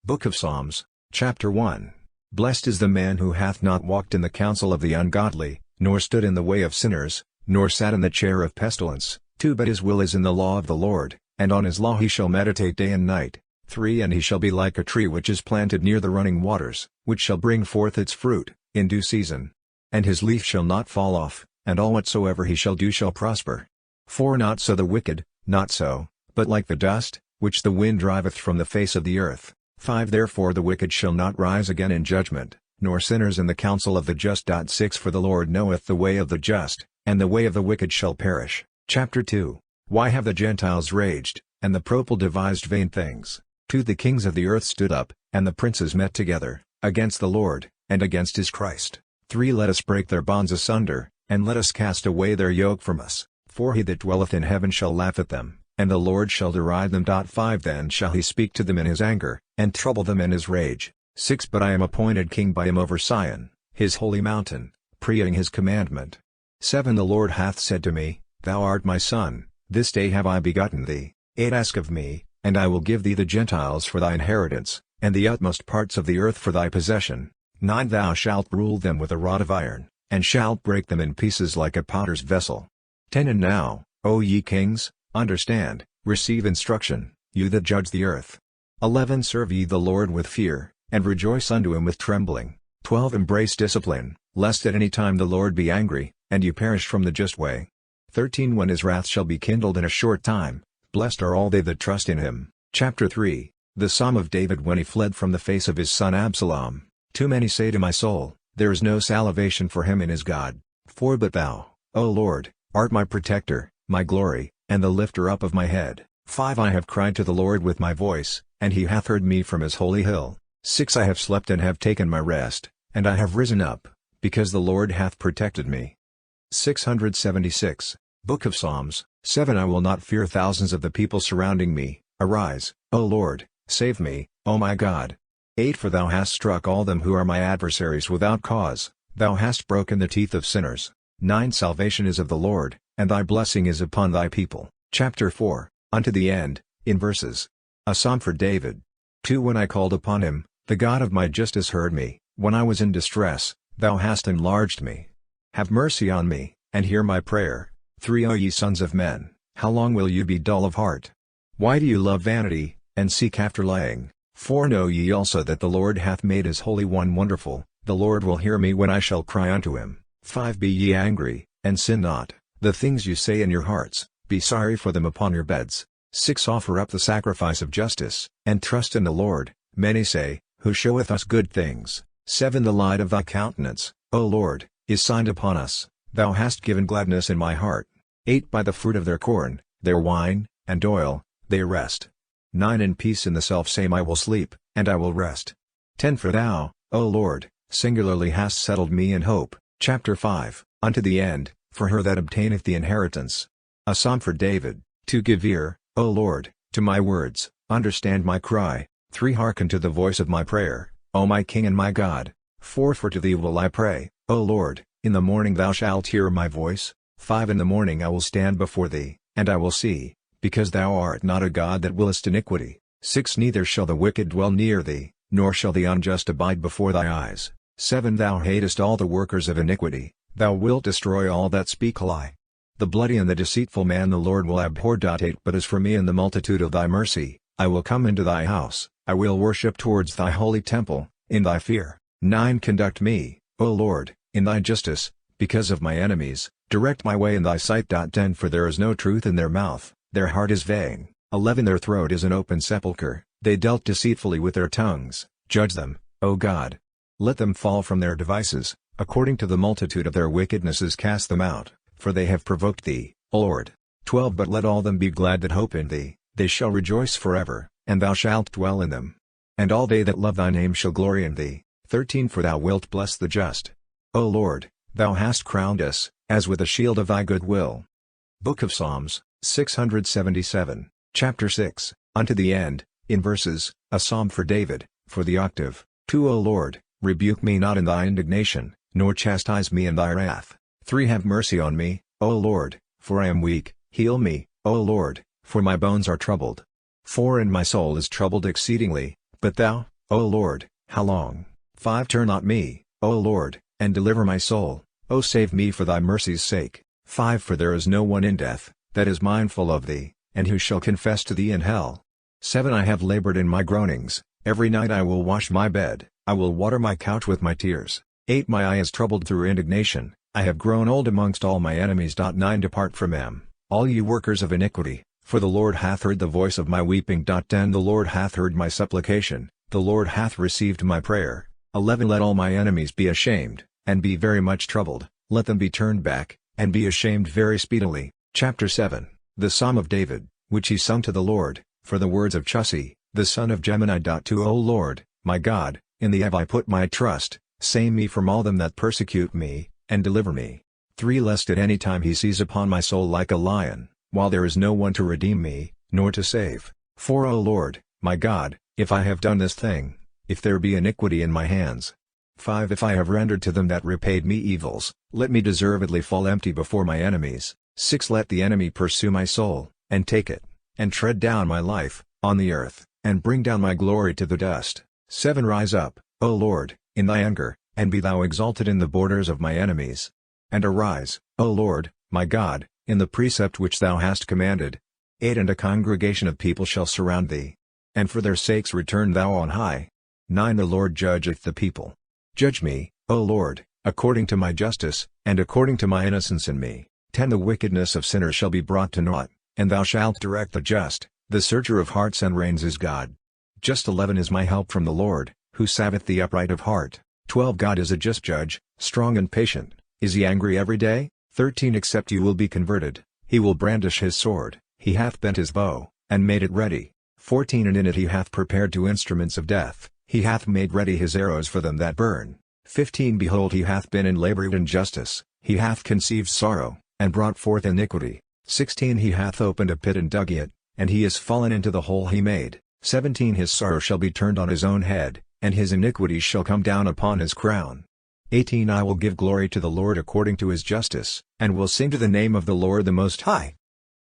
Book of Psalms, chapter 1. Blessed is the man who hath not walked in the counsel of the ungodly, nor stood in the way of sinners, nor sat in the chair of pestilence. 2 But his will is in the law of the Lord, and on his law he shall meditate day and night. 3 And he shall be like a tree which is planted near the running waters, which shall bring forth its fruit in due season. And his leaf shall not fall off, and all whatsoever he shall do shall prosper. 4 Not so the wicked, not so, but like the dust, which the wind driveth from the face of the earth. 5 Therefore the wicked shall not rise again in judgment, nor sinners in the counsel of the just. 6 For the Lord knoweth the way of the just, and the way of the wicked shall perish. Chapter 2. Why have the Gentiles raged, and the people devised vain things? 2 The kings of the earth stood up, and the princes met together, against the Lord, and against his Christ. 3 Let us break their bonds asunder, and let us cast away their yoke from us. 4 He that dwelleth in heaven shall laugh at them, and the Lord shall deride them. 5 Then shall he speak to them in his anger, and trouble them in his rage. 6 But I am appointed king by him over Sion, his holy mountain, praying his commandment. 7 The Lord hath said to me, Thou art my son, this day have I begotten thee. 8 Ask of me, and I will give thee the Gentiles for thy inheritance, and the utmost parts of the earth for thy possession. 9 Thou shalt rule them with a rod of iron, and shalt break them in pieces like a potter's vessel. 10 And now, O ye kings, understand, receive instruction, you that judge the earth. 11 Serve ye the Lord with fear, and rejoice unto him with trembling. 12 Embrace discipline, lest at any time the Lord be angry, and you perish from the just way. 13 When his wrath shall be kindled in a short time, blessed are all they that trust in him. Chapter 3. The Psalm of David when he fled from the face of his son Absalom. Too many say to my soul, there is no salvation for him in his God. 4 But thou, O Lord, art my protector, my glory, and the lifter up of my head. 5 I have cried to the Lord with my voice, and he hath heard me from his holy hill. 6 I have slept and have taken my rest, and I have risen up, because the Lord hath protected me. 676. Book of Psalms. 7 I will not fear thousands of the people surrounding me. Arise, O Lord, save me, O my God. 8 For thou hast struck all them who are my adversaries without cause, thou hast broken the teeth of sinners. 9 Salvation is of the Lord, and thy blessing is upon thy people. Chapter 4. Unto the end, in verses. A Psalm for David. 2 When I called upon him, the God of my justice heard me. When I was in distress, thou hast enlarged me. Have mercy on me, and hear my prayer. 3 O ye sons of men, how long will you be dull of heart? Why do you love vanity, and seek after lying? 4 Know ye also that the Lord hath made his Holy One wonderful, the Lord will hear me when I shall cry unto him. 5 Be ye angry, and sin not, the things you say in your hearts, be sorry for them upon your beds. 6 Offer up the sacrifice of justice, and trust in the Lord. Many say, Who showeth us good things? 7 The light of thy countenance, O Lord, is signed upon us, thou hast given gladness in my heart. 8 By the fruit of their corn, their wine, and oil, they rest. 9 In peace in the selfsame I will sleep, and I will rest. 10 For thou, O Lord, singularly hast settled me in hope. Chapter 5. Unto the end, for her that obtaineth the inheritance. A Psalm for David. 2 Give ear, O Lord, to my words, understand my cry. 3 Hearken to the voice of my prayer, O my King and my God. 4 For to thee will I pray, O Lord, in the morning thou shalt hear my voice. 5 In the morning I will stand before thee, and I will see, because thou art not a God that willest iniquity. 6 Neither shall the wicked dwell near thee, nor shall the unjust abide before thy eyes. 7 Thou hatest all the workers of iniquity, thou wilt destroy all that speak a lie. The bloody and the deceitful man the Lord will abhor. 8 But as for me in the multitude of thy mercy, I will come into thy house, I will worship towards thy holy temple, in thy fear. 9 Conduct me, O Lord, in thy justice, because of my enemies, direct my way in thy sight. 10 For there is no truth in their mouth, their heart is vain. 11 Their throat is an open sepulchre, they dealt deceitfully with their tongues. Judge them, O God. Let them fall from their devices, according to the multitude of their wickednesses cast them out, for they have provoked thee, O Lord. 12 But let all them be glad that hope in thee, they shall rejoice forever, and thou shalt dwell in them. And all they that love thy name shall glory in thee. 13 For thou wilt bless the just. O Lord, thou hast crowned us, as with a shield of thy good will. Book of Psalms, 677. Chapter 6. Unto the end, in verses. A Psalm for David, for the octave. 2 O Lord, rebuke me not in thy indignation, nor chastise me in thy wrath. 3 Have mercy on me, O Lord, for I am weak, heal me, O Lord, for my bones are troubled. 4 And my soul is troubled exceedingly, but thou, O Lord, how long? 5 Turn not me, O Lord, and deliver my soul, O save me for thy mercy's sake. 5 For there is no one in death, that is mindful of thee, and who shall confess to thee in hell. 7 I have labored in my groanings, every night I will wash my bed, I will water my couch with my tears. 8 My eye is troubled through indignation, I have grown old amongst all my enemies. 9 Depart from them, all you workers of iniquity, for the Lord hath heard the voice of my weeping. 10 The Lord hath heard my supplication, the Lord hath received my prayer. 11 Let all my enemies be ashamed, and be very much troubled, let them be turned back, and be ashamed very speedily. Chapter 7 The Psalm of David, which he sung to the Lord, for the words of Chussi, the son of Gemini. 2 O Lord, my God, in thee have I put my trust, save me from all them that persecute me, and deliver me. 3 Lest at any time he seize upon my soul like a lion, while there is no one to redeem me, nor to save. 4 O Lord, my God, if I have done this thing, if there be iniquity in my hands. 5 If I have rendered to them that repaid me evils, let me deservedly fall empty before my enemies. 6 Let the enemy pursue my soul, and take it, and tread down my life, on the earth, and bring down my glory to the dust. 7 Rise up, O Lord, in thy anger, and be thou exalted in the borders of my enemies. And arise, O Lord, my God, in the precept which thou hast commanded. 8 And a congregation of people shall surround thee. And for their sakes return thou on high. 9 The Lord judgeth the people. Judge me, O Lord, according to my justice, and according to my innocence in me. 10 The wickedness of sinners shall be brought to naught, and thou shalt direct the just, the searcher of hearts and reins is God. Just 11 Is my help from the Lord, who saveth the upright of heart. 12 God is a just judge, strong and patient, is he angry every day? 13 Except you will be converted, he will brandish his sword, he hath bent his bow, and made it ready. 14 And in it he hath prepared 2 instruments of death, he hath made ready his arrows for them that burn. 15 Behold he hath been in labor and injustice, he hath conceived sorrow, and brought forth iniquity. 16 He hath opened a pit and dug it, and he is fallen into the hole he made. 17 His sorrow shall be turned on his own head, and his iniquity shall come down upon his crown. 18 I will give glory to the Lord according to his justice, and will sing to the name of the Lord the Most High.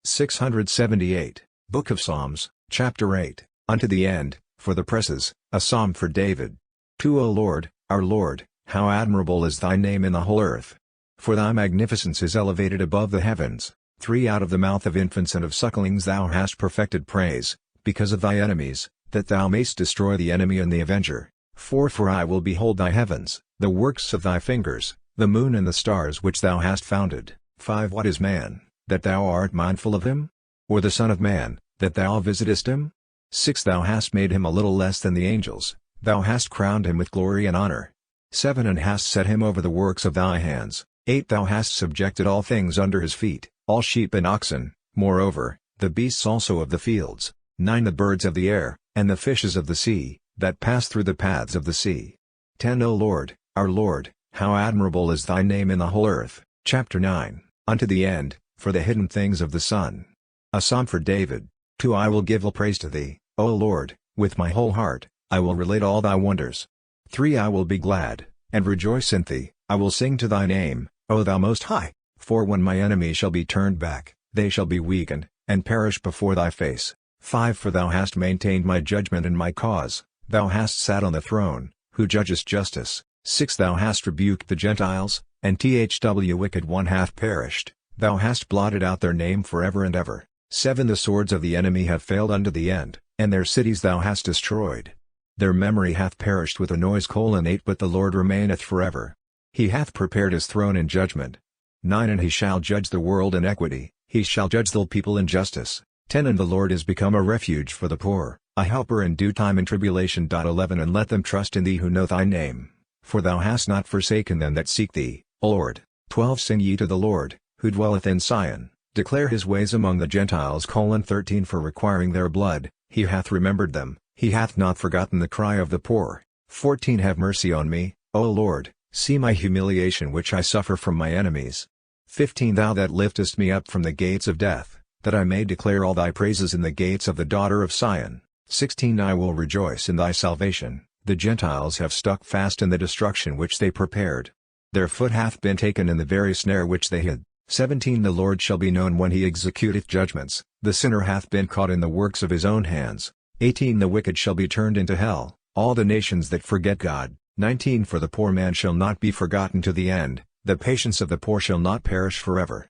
678, Book of Psalms, Chapter 8, Unto the End, for the presses, a psalm for David. 2 O Lord, our Lord, how admirable is thy name in the whole earth! For thy magnificence is elevated above the heavens. 3 Out of the mouth of infants and of sucklings thou hast perfected praise, because of thy enemies, that thou mayst destroy the enemy and the avenger. 4 For I will behold thy heavens, the works of thy fingers, the moon and the stars which thou hast founded. 5 What is man, that thou art mindful of him? Or the son of man, that thou visitest him? 6 Thou hast made him a little less than the angels, thou hast crowned him with glory and honor. 7 And hast set him over the works of thy hands. 8 Thou hast subjected all things under his feet, all sheep and oxen, moreover, the beasts also of the fields. 9 The birds of the air, and the fishes of the sea, that pass through the paths of the sea. 10 O Lord, our Lord, how admirable is thy name in the whole earth. Chapter 9, Unto the End, for the hidden things of the sun. A psalm for David. 2 I will give all praise to thee, O Lord, with my whole heart, I will relate all thy wonders. 3 I will be glad, and rejoice in thee, I will sing to thy name, O thou Most High. 4 When my enemies shall be turned back, they shall be weakened, and perish before thy face. 5 For thou hast maintained my judgment and my cause, thou hast sat on the throne, who judgest justice. 6 Thou hast rebuked the Gentiles, and thw wicked one hath perished, thou hast blotted out their name forever and ever. 7 The swords of the enemy have failed unto the end, and their cities thou hast destroyed. Their memory hath perished with a noise. 8 But the Lord remaineth forever. He hath prepared his throne in judgment. 9 And he shall judge the world in equity, he shall judge the people in justice. 10 And the Lord is become a refuge for the poor, a helper in due time in tribulation. 11 And let them trust in thee who know thy name, for thou hast not forsaken them that seek thee, O Lord. 12 Sing ye to the Lord, who dwelleth in Sion, declare his ways among the Gentiles. 13 For requiring their blood, he hath remembered them, he hath not forgotten the cry of the poor. 14 Have mercy on me, O Lord, see my humiliation which I suffer from my enemies. 15 Thou that liftest me up from the gates of death, that I may declare all thy praises in the gates of the daughter of Sion. 16 I will rejoice in thy salvation, the Gentiles have stuck fast in the destruction which they prepared. Their foot hath been taken in the very snare which they hid. 17 The Lord shall be known when he executeth judgments, the sinner hath been caught in the works of his own hands. 18 The wicked shall be turned into hell, all the nations that forget God. 19 For the poor man shall not be forgotten to the end, the patience of the poor shall not perish forever.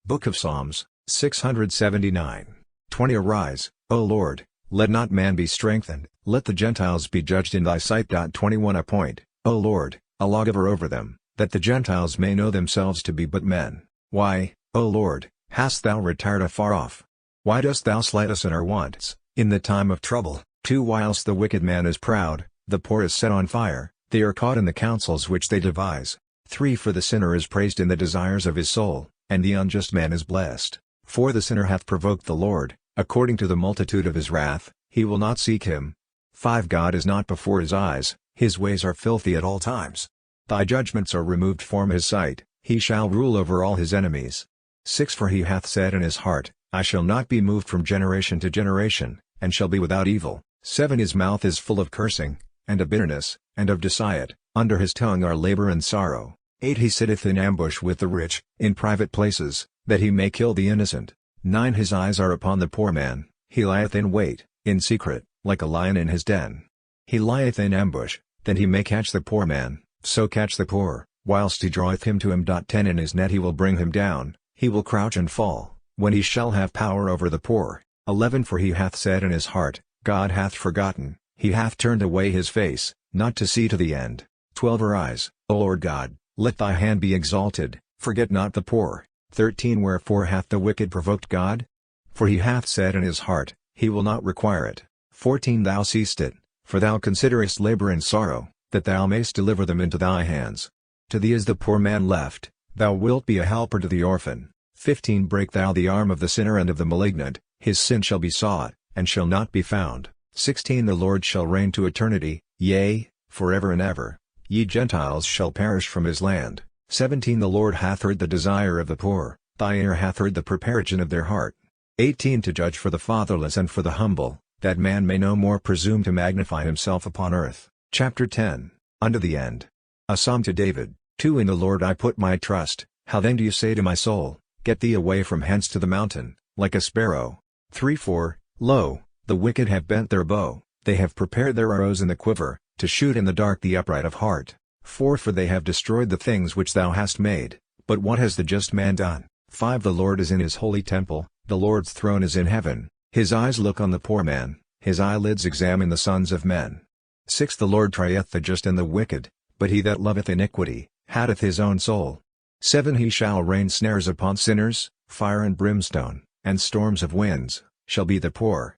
Book of Psalms, 679. 20 Arise, O Lord, let not man be strengthened, let the Gentiles be judged in thy sight. 21 Appoint, O Lord, a lawgiver over them, that the Gentiles may know themselves to be but men. Why, O Lord, hast thou retired afar off? Why dost thou slight us in our wants, in the time of trouble? 2 Whilst the wicked man is proud, the poor is set on fire, they are caught in the counsels which they devise. 3 For the sinner is praised in the desires of his soul, and the unjust man is blessed. 4 The sinner hath provoked the Lord, according to the multitude of his wrath, he will not seek him. 5 God is not before his eyes, his ways are filthy at all times. Thy judgments are removed from his sight, he shall rule over all his enemies. 6 For he hath said in his heart, I shall not be moved from generation to generation, and shall be without evil. 7 His mouth is full of cursing, and of bitterness, and of disquiet, under his tongue are labor and sorrow. 8 He sitteth in ambush with the rich, in private places, that he may kill the innocent. 9 His eyes are upon the poor man, he lieth in wait, in secret, like a lion in his den. He lieth in ambush, that he may catch the poor man, so catch the poor, whilst he draweth him to him. 10 In his net he will bring him down, he will crouch and fall, when he shall have power over the poor. 11 For he hath said in his heart, God hath forgotten, he hath turned away his face, not to see to the end. 12 Arise, O Lord God, let thy hand be exalted, forget not the poor. 13 Wherefore hath the wicked provoked God? For he hath said in his heart, he will not require it. 14 Thou seest it, for thou considerest labor and sorrow, that thou mayst deliver them into thy hands. To thee is the poor man left, thou wilt be a helper to the orphan. 15 Break thou the arm of the sinner and of the malignant, his sin shall be sought, and shall not be found. 16 The Lord shall reign to eternity, yea, forever and ever, ye Gentiles shall perish from his land. 17 The Lord hath heard the desire of the poor, thy ear hath heard the preparation of their heart. 18 To judge for the fatherless and for the humble, that man may no more presume to magnify himself upon earth. Chapter 10, Unto the End. A Psalm to David. 2 In the Lord I put my trust, how then do you say to my soul, get thee away from hence to the mountain, like a sparrow. 3 For, lo, the wicked have bent their bow, they have prepared their arrows in the quiver, to shoot in the dark the upright of heart. 4 For they have destroyed the things which thou hast made, but what has the just man done? 5 The Lord is in his holy temple, the Lord's throne is in heaven, his eyes look on the poor man, his eyelids examine the sons of men. 6 The Lord trieth the just and the wicked, but he that loveth iniquity, hateth his own soul. 7 He shall rain snares upon sinners, fire and brimstone, and storms of winds, shall be the poor.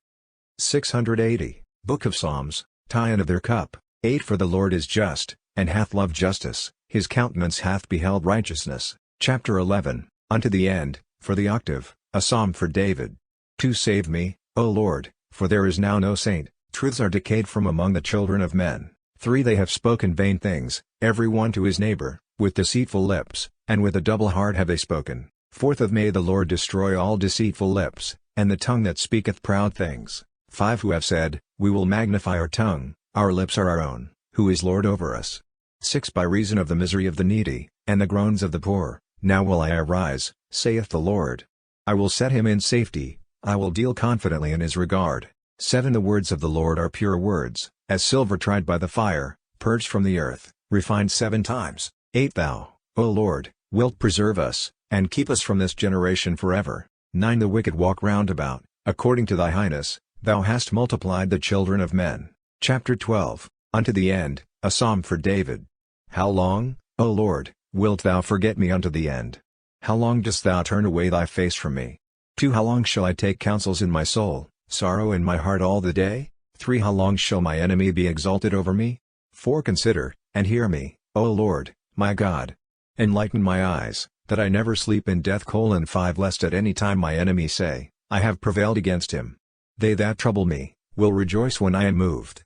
680. Book of Psalms, Tie of their cup. 8 For the Lord is just, and hath loved justice, his countenance hath beheld righteousness. Chapter 11, Unto the End, for the octave, a psalm for David. 2 Save me, O Lord, for there is now no saint, truths are decayed from among the children of men. 3 They have spoken vain things, every one to his neighbor, with deceitful lips, and with a double heart have they spoken. 4 May the Lord destroy all deceitful lips, and the tongue that speaketh proud things. 5 Who have said, we will magnify our tongue, our lips are our own, who is Lord over us. 6 By reason of the misery of the needy, and the groans of the poor, now will I arise, saith the Lord. I will set him in safety, I will deal confidently in his regard. 7 The words of the Lord are pure words, as silver tried by the fire, purged from the earth, refined 7 times. 8 Thou, O Lord, wilt preserve us, and keep us from this generation forever. 9 The wicked walk round about, according to thy highness, thou hast multiplied the children of men. Chapter 12, Unto the End, a psalm for David. How long, O Lord, wilt thou forget me unto the end? How long dost thou turn away thy face from me? 2 How long shall I take counsels in my soul, sorrow in my heart all the day? 3 How long shall my enemy be exalted over me? 4 Consider, and hear me, O Lord, my God. Enlighten my eyes, that I never sleep in death. 5 Lest at any time my enemy say, I have prevailed against him. They that trouble me, will rejoice when I am moved.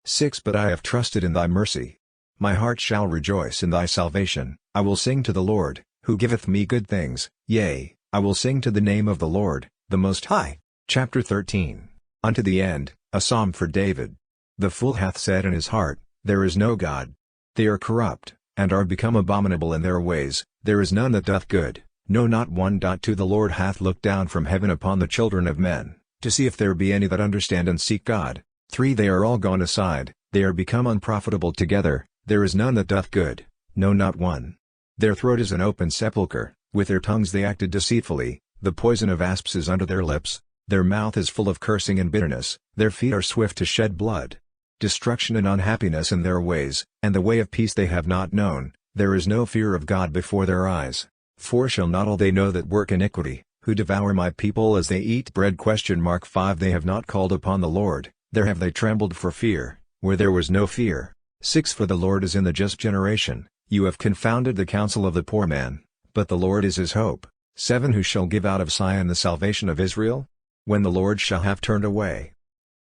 6 But I have trusted in thy mercy. My heart shall rejoice in thy salvation, I will sing to the Lord, who giveth me good things, yea, I will sing to the name of the Lord, the Most High. Chapter 13, Unto the End, a psalm for David. The fool hath said in his heart, there is no God. They are corrupt, and are become abominable in their ways, there is none that doth good, no not one. 2 The Lord hath looked down from heaven upon the children of men, to see if there be any that understand and seek God. 3 They are all gone aside, They are become unprofitable together, there is none that doth good, no not one. Their throat is an open sepulchre, with their tongues they acted deceitfully, the poison of asps is under their lips, their mouth is full of cursing and bitterness, their feet are swift to shed blood. Destruction and unhappiness in their ways, and the way of peace they have not known, there is no fear of God before their eyes. For shall not all they know that work iniquity, who devour my people as they eat bread? 5 They have not called upon the Lord, there have they trembled for fear, where there was no fear. 6 For the Lord is in the just generation, you have confounded the counsel of the poor man, but the Lord is his hope. 7 Who shall give out of Sion the salvation of Israel? When the Lord shall have turned away.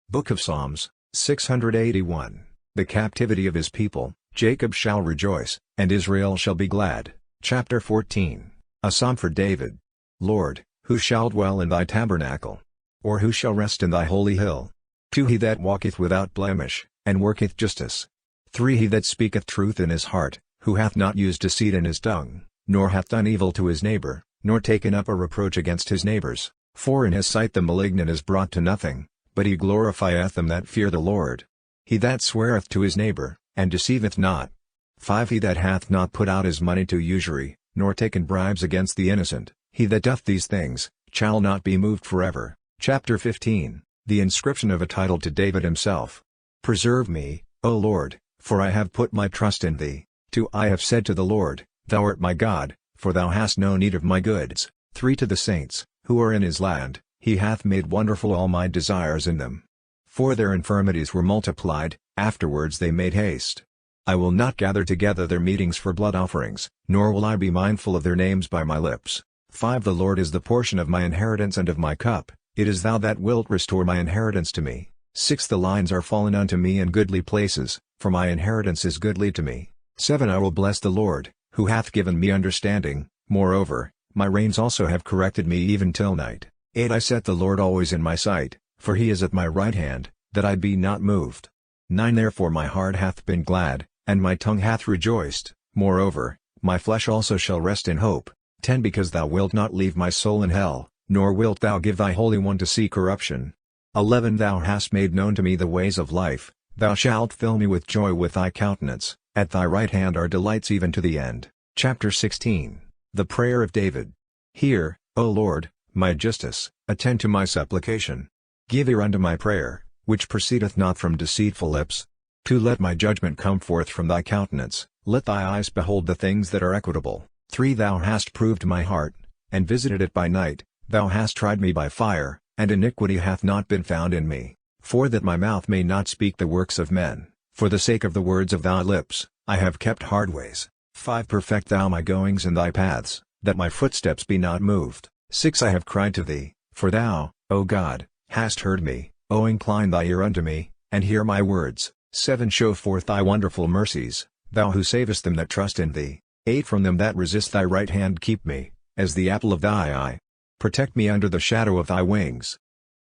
Book of Psalms, 681. The captivity of his people, Jacob shall rejoice, and Israel shall be glad. Chapter 14. A Psalm for David. Lord, who shall dwell in thy tabernacle? Or who shall rest in thy holy hill? 2 He that walketh without blemish, and worketh justice. 3 He that speaketh truth in his heart, who hath not used deceit in his tongue, nor hath done evil to his neighbor, nor taken up a reproach against his neighbors. 4 In his sight the malignant is brought to nothing, but he glorifieth them that fear the Lord. He that sweareth to his neighbor, and deceiveth not. 5 He that hath not put out his money to usury, nor taken bribes against the innocent, he that doth these things, shall not be moved forever. Chapter 15. The inscription of a title to David himself. Preserve me, O Lord, for I have put my trust in thee. 2 I have said to the Lord, Thou art my God, for thou hast no need of my goods. 3 To the saints, who are in his land, he hath made wonderful all my desires in them. 4 Their infirmities were multiplied, afterwards they made haste. I will not gather together their meetings for blood offerings, nor will I be mindful of their names by my lips. 5 The Lord is the portion of my inheritance and of my cup, it is thou that wilt restore my inheritance to me. 6 The lines are fallen unto me in goodly places, for my inheritance is goodly to me. 7 I will bless the Lord, who hath given me understanding, moreover, my reins also have corrected me even till night. 8 I set the Lord always in my sight, for he is at my right hand, that I be not moved. 9 Therefore my heart hath been glad, and my tongue hath rejoiced, moreover, my flesh also shall rest in hope. 10 Because thou wilt not leave my soul in hell, nor wilt thou give thy Holy One to see corruption. 11 Thou hast made known to me the ways of life, thou shalt fill me with joy with thy countenance, at thy right hand are delights even to the end. Chapter 16. The prayer of David. Hear, O Lord, my justice, attend to my supplication. Give ear unto my prayer, which proceedeth not from deceitful lips. 2 Let my judgment come forth from thy countenance, let thy eyes behold the things that are equitable. 3 Thou hast proved my heart, and visited it by night, thou hast tried me by fire, and iniquity hath not been found in me. 4 That my mouth may not speak the works of men, for the sake of the words of thy lips, I have kept hard ways. 5 Perfect thou my goings in thy paths, that my footsteps be not moved. 6 I have cried to thee, for thou, O God, hast heard me, O incline thy ear unto me, and hear my words. 7 Show forth thy wonderful mercies, thou who savest them that trust in thee. 8 From them that resist thy right hand keep me, as the apple of thy eye. Protect me under the shadow of thy wings.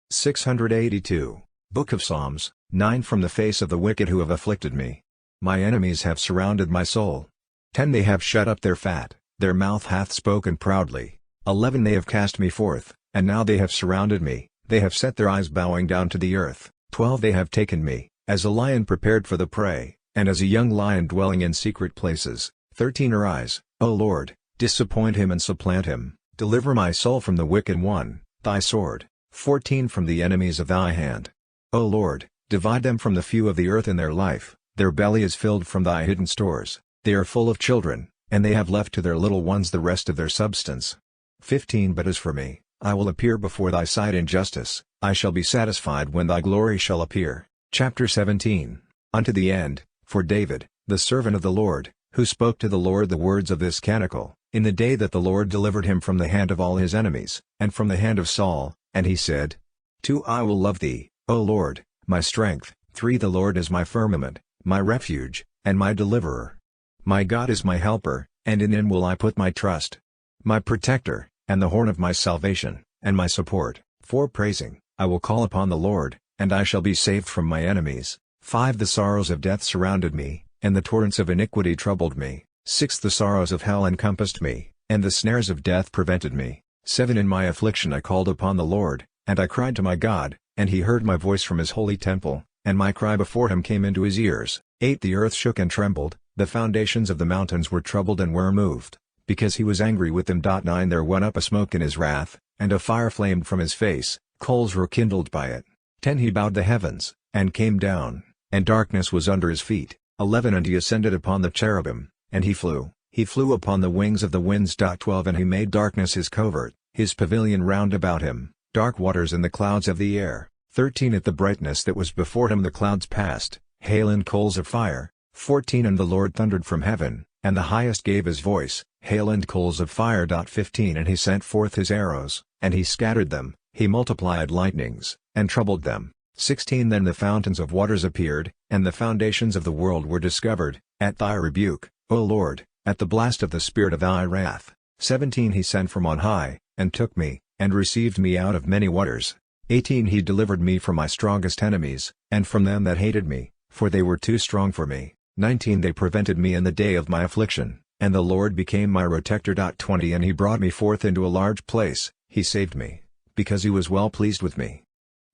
682. Book of Psalms. 9 From the face of the wicked who have afflicted me. My enemies have surrounded my soul. 10 They have shut up their fat, their mouth hath spoken proudly. 11 They have cast me forth, and now they have surrounded me, they have set their eyes bowing down to the earth. 12 They have taken me, as a lion prepared for the prey, and as a young lion dwelling in secret places. 13 Arise, O Lord, disappoint him and supplant him, deliver my soul from the wicked one, thy sword. 14 From the enemies of thy hand. O Lord, divide them from the few of the earth in their life, their belly is filled from thy hidden stores, they are full of children, and they have left to their little ones the rest of their substance. 15 But as for me, I will appear before thy sight in justice, I shall be satisfied when thy glory shall appear. Chapter 17. Unto the end, for David, the servant of the Lord, who spoke to the Lord the words of this canticle, in the day that the Lord delivered him from the hand of all his enemies, and from the hand of Saul, and he said, 2 I will love thee, O Lord, my strength. 3 The Lord is my firmament, my refuge, and my deliverer. My God is my helper, and in him will I put my trust. My protector, and the horn of my salvation, and my support. 4 Praising, I will call upon the Lord, and I shall be saved from my enemies. 5 The sorrows of death surrounded me, and the torrents of iniquity troubled me. 6 The sorrows of hell encompassed me, and the snares of death prevented me. 7 In my affliction I called upon the Lord, and I cried to my God, and he heard my voice from his holy temple. and my cry before him came into his ears. 8 The earth shook and trembled, the foundations of the mountains were troubled and were moved, because he was angry with them. 9 There went up a smoke in his wrath, and a fire flamed from his face, coals were kindled by it. 10 He bowed the heavens, and came down, and darkness was under his feet. 11 And he ascended upon the cherubim, and he flew upon the wings of the winds. 12 And he made darkness his covert, his pavilion round about him, dark waters in the clouds of the air. 13 At the brightness that was before him the clouds passed, hail and coals of fire. 14 And the Lord thundered from heaven, and the highest gave his voice, hail and coals of fire. 15 And he sent forth his arrows, and he scattered them, he multiplied lightnings, and troubled them. 16 Then the fountains of waters appeared, and the foundations of the world were discovered, at thy rebuke, O Lord, at the blast of the spirit of thy wrath. 17 He sent from on high, and took me, and received me out of many waters. 18 He delivered me from my strongest enemies, and from them that hated me, for they were too strong for me. 19 They prevented me in the day of my affliction, and the Lord became my protector. 20 And he brought me forth into a large place, he saved me, because he was well pleased with me.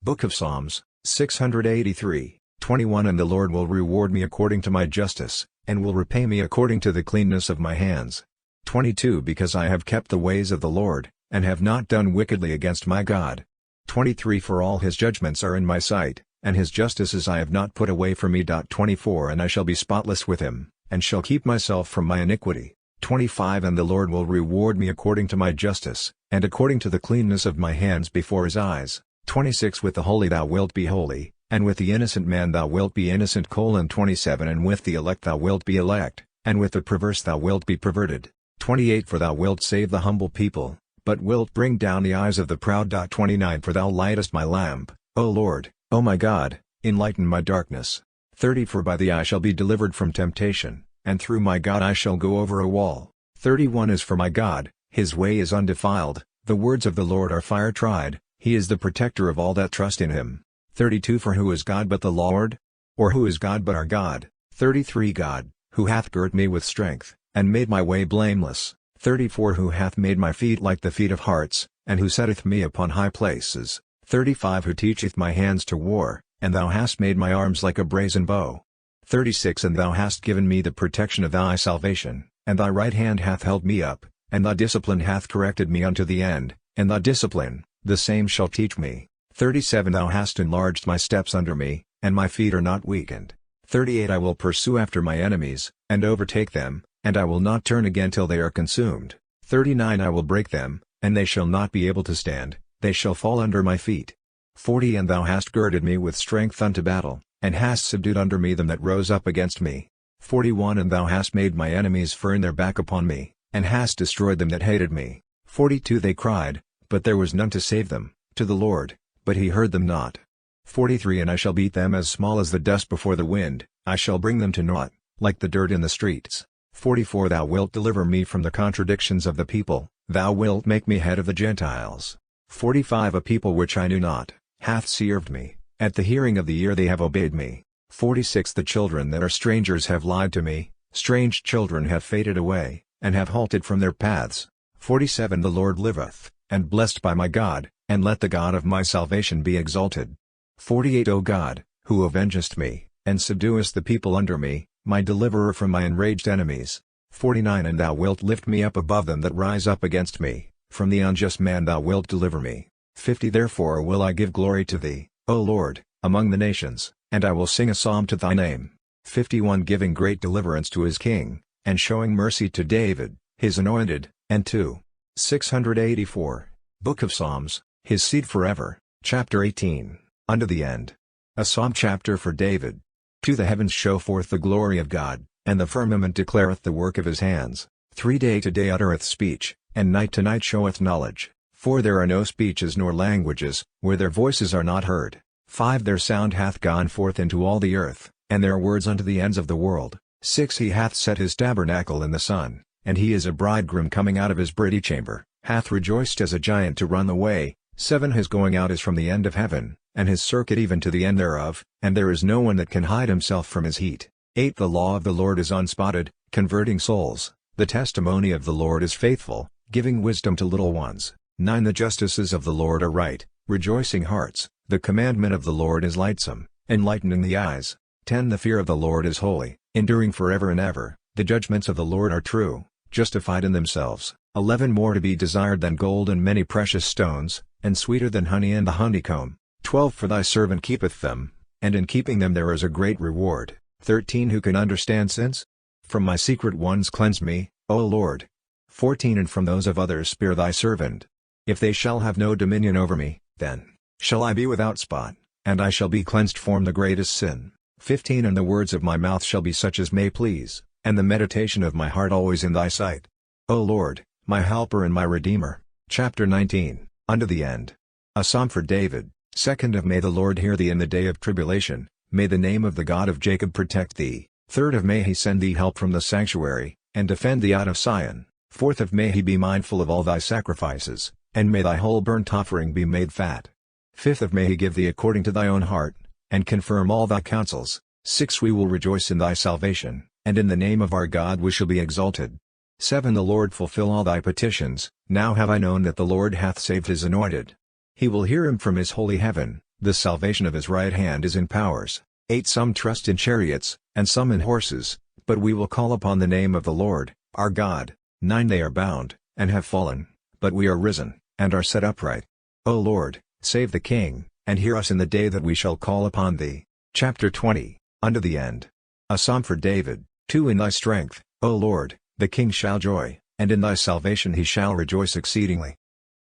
Book of Psalms, 683, 21 And the Lord will reward me according to my justice, and will repay me according to the cleanness of my hands. 22 Because I have kept the ways of the Lord, and have not done wickedly against my God. 23 For all his judgments are in my sight, and his justices I have not put away from me. 24 And I shall be spotless with him, and shall keep myself from my iniquity. 25 And the Lord will reward me according to my justice, and according to the cleanness of my hands before his eyes. 26 With the holy thou wilt be holy, and with the innocent man thou wilt be innocent. 27 And with the elect thou wilt be elect, and with the perverse thou wilt be perverted. 28 For thou wilt save the humble people, but wilt bring down the eyes of the proud. 29 For thou lightest my lamp, O Lord, O my God, enlighten my darkness. 30 For by thee I shall be delivered from temptation, and through my God I shall go over a wall. 31 As for my God, his way is undefiled, the words of the Lord are fire tried, he is the protector of all that trust in him. 32 For who is God but the Lord? Or who is God but our God? 33 God, who hath girt me with strength, and made my way blameless. 34 Who hath made my feet like the feet of harts, and who setteth me upon high places. 35 Who teacheth my hands to war, and thou hast made my arms like a brazen bow. 36 And thou hast given me the protection of thy salvation, and thy right hand hath held me up, and thy discipline hath corrected me unto the end, and thy discipline, the same shall teach me. 37 Thou hast enlarged my steps under me, and my feet are not weakened. 38 I will pursue after my enemies, and overtake them, and I will not turn again till they are consumed. 39 I will break them, and they shall not be able to stand, they shall fall under my feet. 40 And thou hast girded me with strength unto battle, and hast subdued under me them that rose up against me. 41 And thou hast made my enemies turn their back upon me, and hast destroyed them that hated me. 42 They cried, but there was none to save them, to the Lord, but he heard them not. 43 And I shall beat them as small as the dust before the wind, I shall bring them to naught, like the dirt in the streets. 44 Thou wilt deliver me from the contradictions of the people, thou wilt make me head of the Gentiles. 45 A people which I knew not, hath served me, at the hearing of the ear they have obeyed me. 46 The children that are strangers have lied to me, strange children have faded away, and have halted from their paths. 47 The Lord liveth, and blessed by my God, and let the God of my salvation be exalted. 48 O God, who avengest me, and subduest the people under me, my deliverer from my enraged enemies. 49 And thou wilt lift me up above them that rise up against me, from the unjust man thou wilt deliver me. 50 Therefore will I give glory to thee, O Lord, among the nations, and I will sing a psalm to thy name. 51 Giving great deliverance to his king, and showing mercy to David, his anointed, and to 684. Book of Psalms, his seed forever, chapter 18, unto the end. A psalm chapter for David. To the heavens show forth the glory of God, and the firmament declareth the work of his hands. 3 Day to day uttereth speech, and night to night showeth knowledge. 4 There are no speeches nor languages, where their voices are not heard. 5 Their sound hath gone forth into all the earth, and their words unto the ends of the world. 6 He hath set his tabernacle in the sun, and he is a bridegroom coming out of his bridal chamber, hath rejoiced as a giant to run the way. 7 His going out is from the end of heaven, and his circuit even to the end thereof, and there is no one that can hide himself from his heat. 8 The law of the Lord is unspotted, converting souls. The testimony of the Lord is faithful, giving wisdom to little ones. 9 The justices of the Lord are right, rejoicing hearts. The commandment of the Lord is lightsome, enlightening the eyes. 10 The fear of the Lord is holy, enduring forever and ever. The judgments of the Lord are true, justified in themselves. 11 More to be desired than gold and many precious stones, and sweeter than honey and the honeycomb. 12 For thy servant keepeth them, and in keeping them there is a great reward. 13 Who can understand sins? From my secret ones cleanse me, O Lord. 14 And from those of others spare thy servant. If they shall have no dominion over me, then shall I be without spot, and I shall be cleansed from the greatest sin. 15 And the words of my mouth shall be such as may please, and the meditation of my heart always in thy sight. O Lord, my helper and my redeemer. Chapter 19, Unto the end. A Psalm for David. 2nd of May The Lord hear thee in the day of tribulation, may the name of the God of Jacob protect thee. 3rd of May He send thee help from the sanctuary, and defend thee out of Sion. 4th of May He be mindful of all thy sacrifices, and may thy whole burnt offering be made fat. 5th of May He give thee according to thy own heart, and confirm all thy counsels. 6 We will rejoice in thy salvation, and in the name of our God we shall be exalted. 7 The Lord fulfill all thy petitions, now have I known that the Lord hath saved his anointed. He will hear him from his holy heaven, the salvation of his right hand is in powers. 8 Some trust in chariots, and some in horses, but we will call upon the name of the Lord, our God. 9 They are bound, and have fallen, but we are risen, and are set upright. O Lord, save the King, and hear us in the day that we shall call upon thee. Chapter 20, Unto the end. A Psalm for David. 2 In thy strength, O Lord, the King shall joy, and in thy salvation he shall rejoice exceedingly.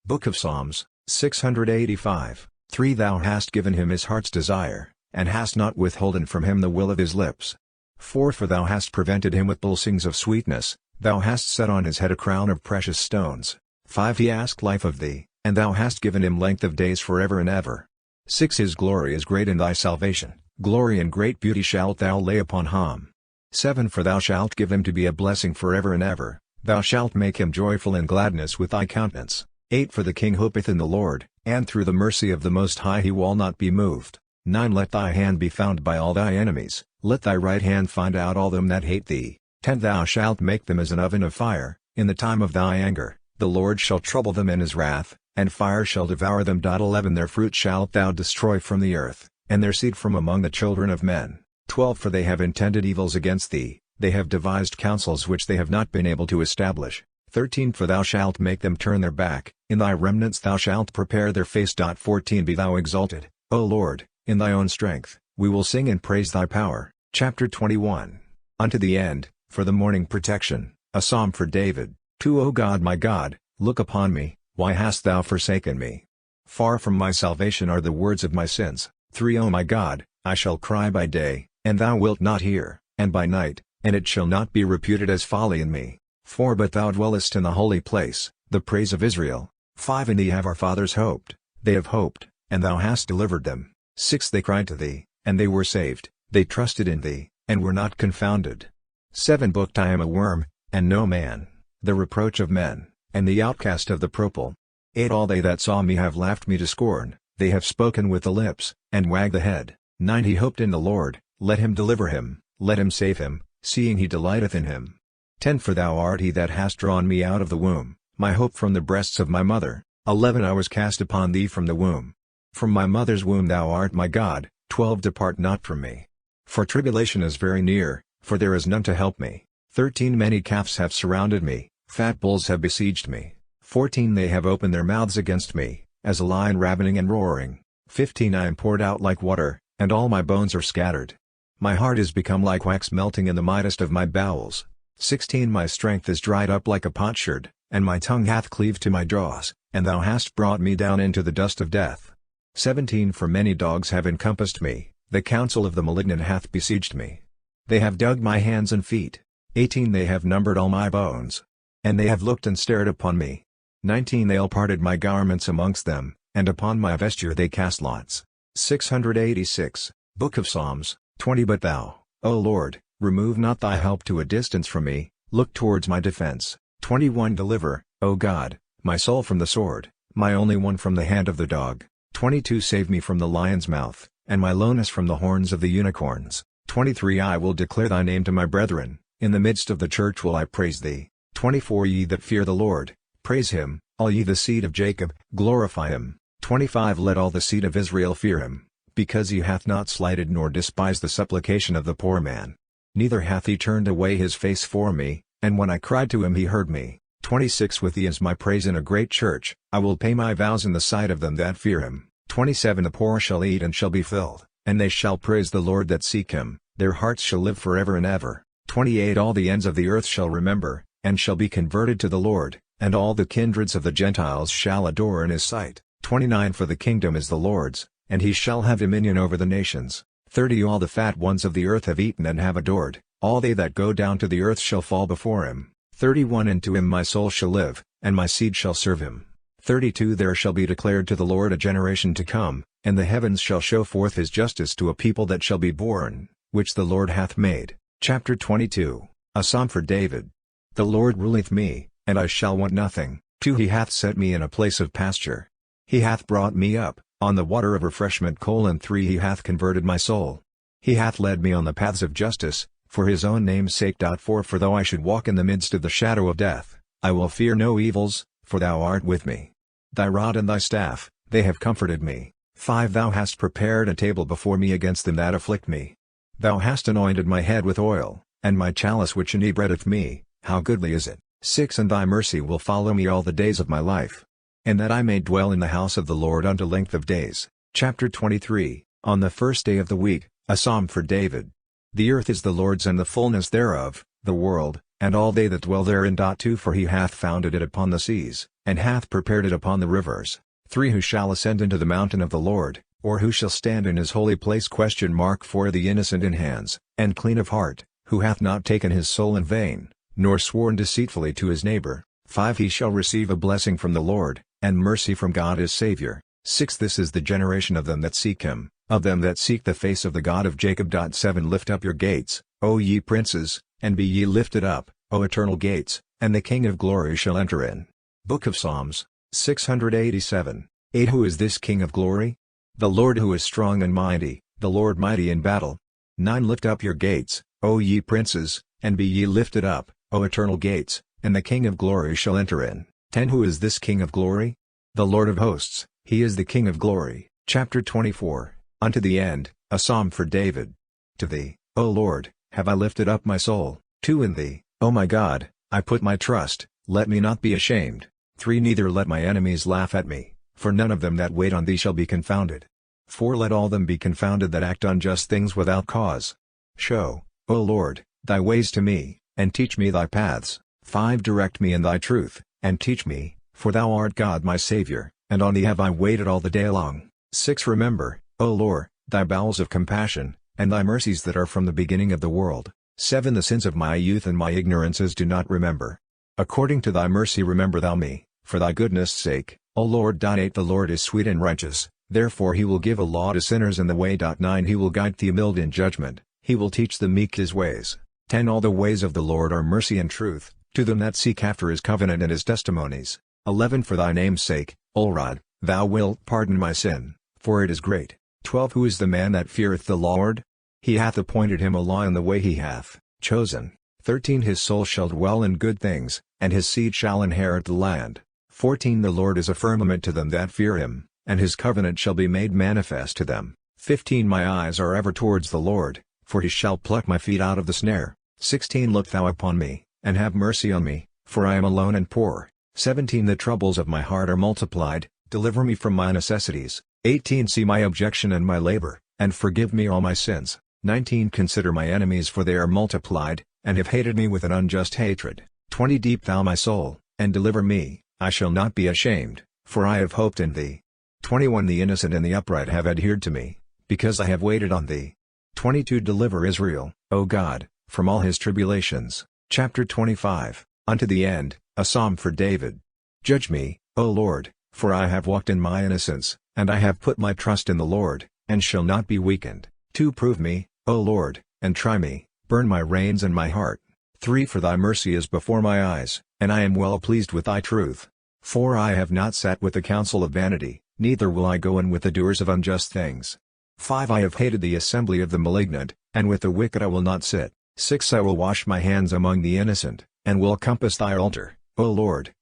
Book of Psalms, 685. 3 Thou hast given him his heart's desire, and hast not withholden from him the will of his lips. 4 For thou hast prevented him with bullsings of sweetness, thou hast set on his head a crown of precious stones. 5 He asked life of thee, and thou hast given him length of days forever and ever. 6 His glory is great in thy salvation, glory and great beauty shalt thou lay upon him. 7 For thou shalt give him to be a blessing forever and ever, thou shalt make him joyful in gladness with thy countenance. 8 For the king hopeth in the Lord, and through the mercy of the Most High he will not be moved. 9 Let thy hand be found by all thy enemies, let thy right hand find out all them that hate thee. 10 Thou shalt make them as an oven of fire, in the time of thy anger, the Lord shall trouble them in his wrath, and fire shall devour them. 11 Their fruit shalt thou destroy from the earth, and their seed from among the children of men. 12 For they have intended evils against thee, they have devised counsels which they have not been able to establish. 13 For thou shalt make them turn their back, in thy remnants thou shalt prepare their face. 14 Be thou exalted, O Lord, in thy own strength, we will sing and praise thy power. Chapter 21, Unto the end, for the morning protection, a Psalm for David. 2 O God my God, look upon me, why hast thou forsaken me? Far from my salvation are the words of my sins. 3 O my God, I shall cry by day, and thou wilt not hear, and by night, and it shall not be reputed as folly in me. 4 But thou dwellest in the holy place, the praise of Israel. 5 In thee have our fathers hoped, they have hoped, and thou hast delivered them. 6 They cried to thee, and they were saved, they trusted in thee, and were not confounded. 7 Booked I am a worm, and no man, the reproach of men, and the outcast of the purple. 8 All they that saw me have laughed me to scorn, they have spoken with the lips, and wagged the head. 9 He hoped in the Lord, let him deliver him, let him save him, seeing he delighteth in him. 10 For thou art he that hast drawn me out of the womb, my hope from the breasts of my mother. 11 I was cast upon thee from the womb. From my mother's womb thou art my God. 12 Depart not from me. For tribulation is very near, for there is none to help me. 13 Many calves have surrounded me, fat bulls have besieged me. 14 They have opened their mouths against me, as a lion ravening and roaring. 15 I am poured out like water, and all my bones are scattered. My heart is become like wax melting in the midst of my bowels. 16 My strength is dried up like a potsherd, and my tongue hath cleaved to my jaws, and thou hast brought me down into the dust of death. 17 For many dogs have encompassed me, the counsel of the malignant hath besieged me. They have dug my hands and feet. 18 They have numbered all my bones, and they have looked and stared upon me. 19 They all parted my garments amongst them, and upon my vesture they cast lots. 686, Book of Psalms, 20 But thou, O Lord, remove not thy help to a distance from me, look towards my defense. 21 Deliver, O God, my soul from the sword, my only one from the hand of the dog. 22 Save me from the lion's mouth, and my lowness from the horns of the unicorns. 23 I will declare thy name to my brethren, in the midst of the church will I praise thee. 24 Ye that fear the Lord, praise him, all ye the seed of Jacob, glorify him. 25 Let all the seed of Israel fear him, because he hath not slighted nor despised the supplication of the poor man. Neither hath he turned away his face for me, and when I cried to him he heard me. 26 With thee is my praise in a great church, I will pay my vows in the sight of them that fear him. 27 The poor shall eat and shall be filled, and they shall praise the Lord that seek him, their hearts shall live forever and ever. 28 All the ends of the earth shall remember, and shall be converted to the Lord, and all the kindreds of the Gentiles shall adore in his sight. 29 For the kingdom is the Lord's, and he shall have dominion over the nations. 30 All the fat ones of the earth have eaten and have adored, all they that go down to the earth shall fall before him. 31 And to him my soul shall live, and my seed shall serve him. 32 There shall be declared to the Lord a generation to come, and the heavens shall show forth his justice to a people that shall be born, which the Lord hath made. Chapter 22 A Psalm for David. The Lord ruleth me, and I shall want nothing. 2 He hath set me in a place of pasture. He hath brought me up, on the water of refreshment. 3 He hath converted my soul. He hath led me on the paths of justice, for his own name's sake. 4 For though I should walk in the midst of the shadow of death, I will fear no evils, for thou art with me. Thy rod and thy staff, they have comforted me. 5 Thou hast prepared a table before me against them that afflict me. Thou hast anointed my head with oil, and my chalice which inebriateth me, how goodly is it. 6 And thy mercy will follow me all the days of my life, and that I may dwell in the house of the Lord unto length of days. Chapter 23 On the first day of the week, a psalm for David. The earth is the Lord's and the fullness thereof, the world, and all they that dwell therein. 2 For he hath founded it upon the seas, and hath prepared it upon the rivers. 3 Who shall ascend into the mountain of the Lord, or who shall stand in his holy place? 4 The innocent in hands, and clean of heart, who hath not taken his soul in vain, nor sworn deceitfully to his neighbor. 5 He shall receive a blessing from the Lord, and mercy from God his Saviour. 6 This is the generation of them that seek him, of them that seek the face of the God of Jacob. 7 Lift up your gates, O ye princes, and be ye lifted up, O eternal gates, and the King of glory shall enter in. Book of Psalms, 687. 8 Who is this King of glory? The Lord who is strong and mighty, the Lord mighty in battle. 9 Lift up your gates, O ye princes, and be ye lifted up, O eternal gates, and the King of glory shall enter in. 10 Who is this King of glory? The Lord of hosts, he is the King of glory. Chapter 24 Unto the end, a psalm for David. To thee, O Lord, have I lifted up my soul. 2 In thee, O my God, I put my trust, let me not be ashamed. 3 Neither let my enemies laugh at me, for none of them that wait on thee shall be confounded. 4 Let all them be confounded that act unjust things without cause. Show, O Lord, thy ways to me, and teach me thy paths. 5 Direct me in thy truth, and teach me, for thou art God my Saviour, and on thee have I waited all the day long. 6 Remember, O Lord, thy bowels of compassion, and thy mercies that are from the beginning of the world. 7 The sins of my youth and my ignorances do not remember. According to thy mercy remember thou me, for thy goodness' sake, O Lord. 8 The Lord is sweet and righteous, therefore he will give a law to sinners in the way. 9 He will guide the mild in judgment, he will teach the meek his ways. 10 All the ways of the Lord are mercy and truth, to them that seek after his covenant and his testimonies. 11 For thy name's sake, O Lord, thou wilt pardon my sin, for it is great. 12 Who is the man that feareth the Lord? He hath appointed him a law in the way he hath chosen. 13 His soul shall dwell in good things, and his seed shall inherit the land. 14 The Lord is a firmament to them that fear him, and his covenant shall be made manifest to them. 15 My eyes are ever towards the Lord, for he shall pluck my feet out of the snare. 16 Look thou upon me, and have mercy on me, for I am alone and poor. 17 The troubles of my heart are multiplied, deliver me from my necessities. 18 See my objection and my labor, and forgive me all my sins. 19 Consider my enemies, for they are multiplied, and have hated me with an unjust hatred. 20 Deep thou my soul, and deliver me, I shall not be ashamed, for I have hoped in thee. 21 The innocent and the upright have adhered to me, because I have waited on thee. 22 Deliver Israel, O God, from all his tribulations. Chapter 25 Unto the end, a psalm for David. Judge me, O Lord, for I have walked in my innocence, and I have put my trust in the Lord, and shall not be weakened. 2 Prove me, O Lord, and try me, burn my reins and my heart. 3 For thy mercy is before my eyes, and I am well pleased with thy truth. 4 I have not sat with the counsel of vanity, neither will I go in with the doers of unjust things. 5 I have hated the assembly of the malignant, and with the wicked I will not sit. 6 I will wash my hands among the innocent, and will compass thy altar, O Lord.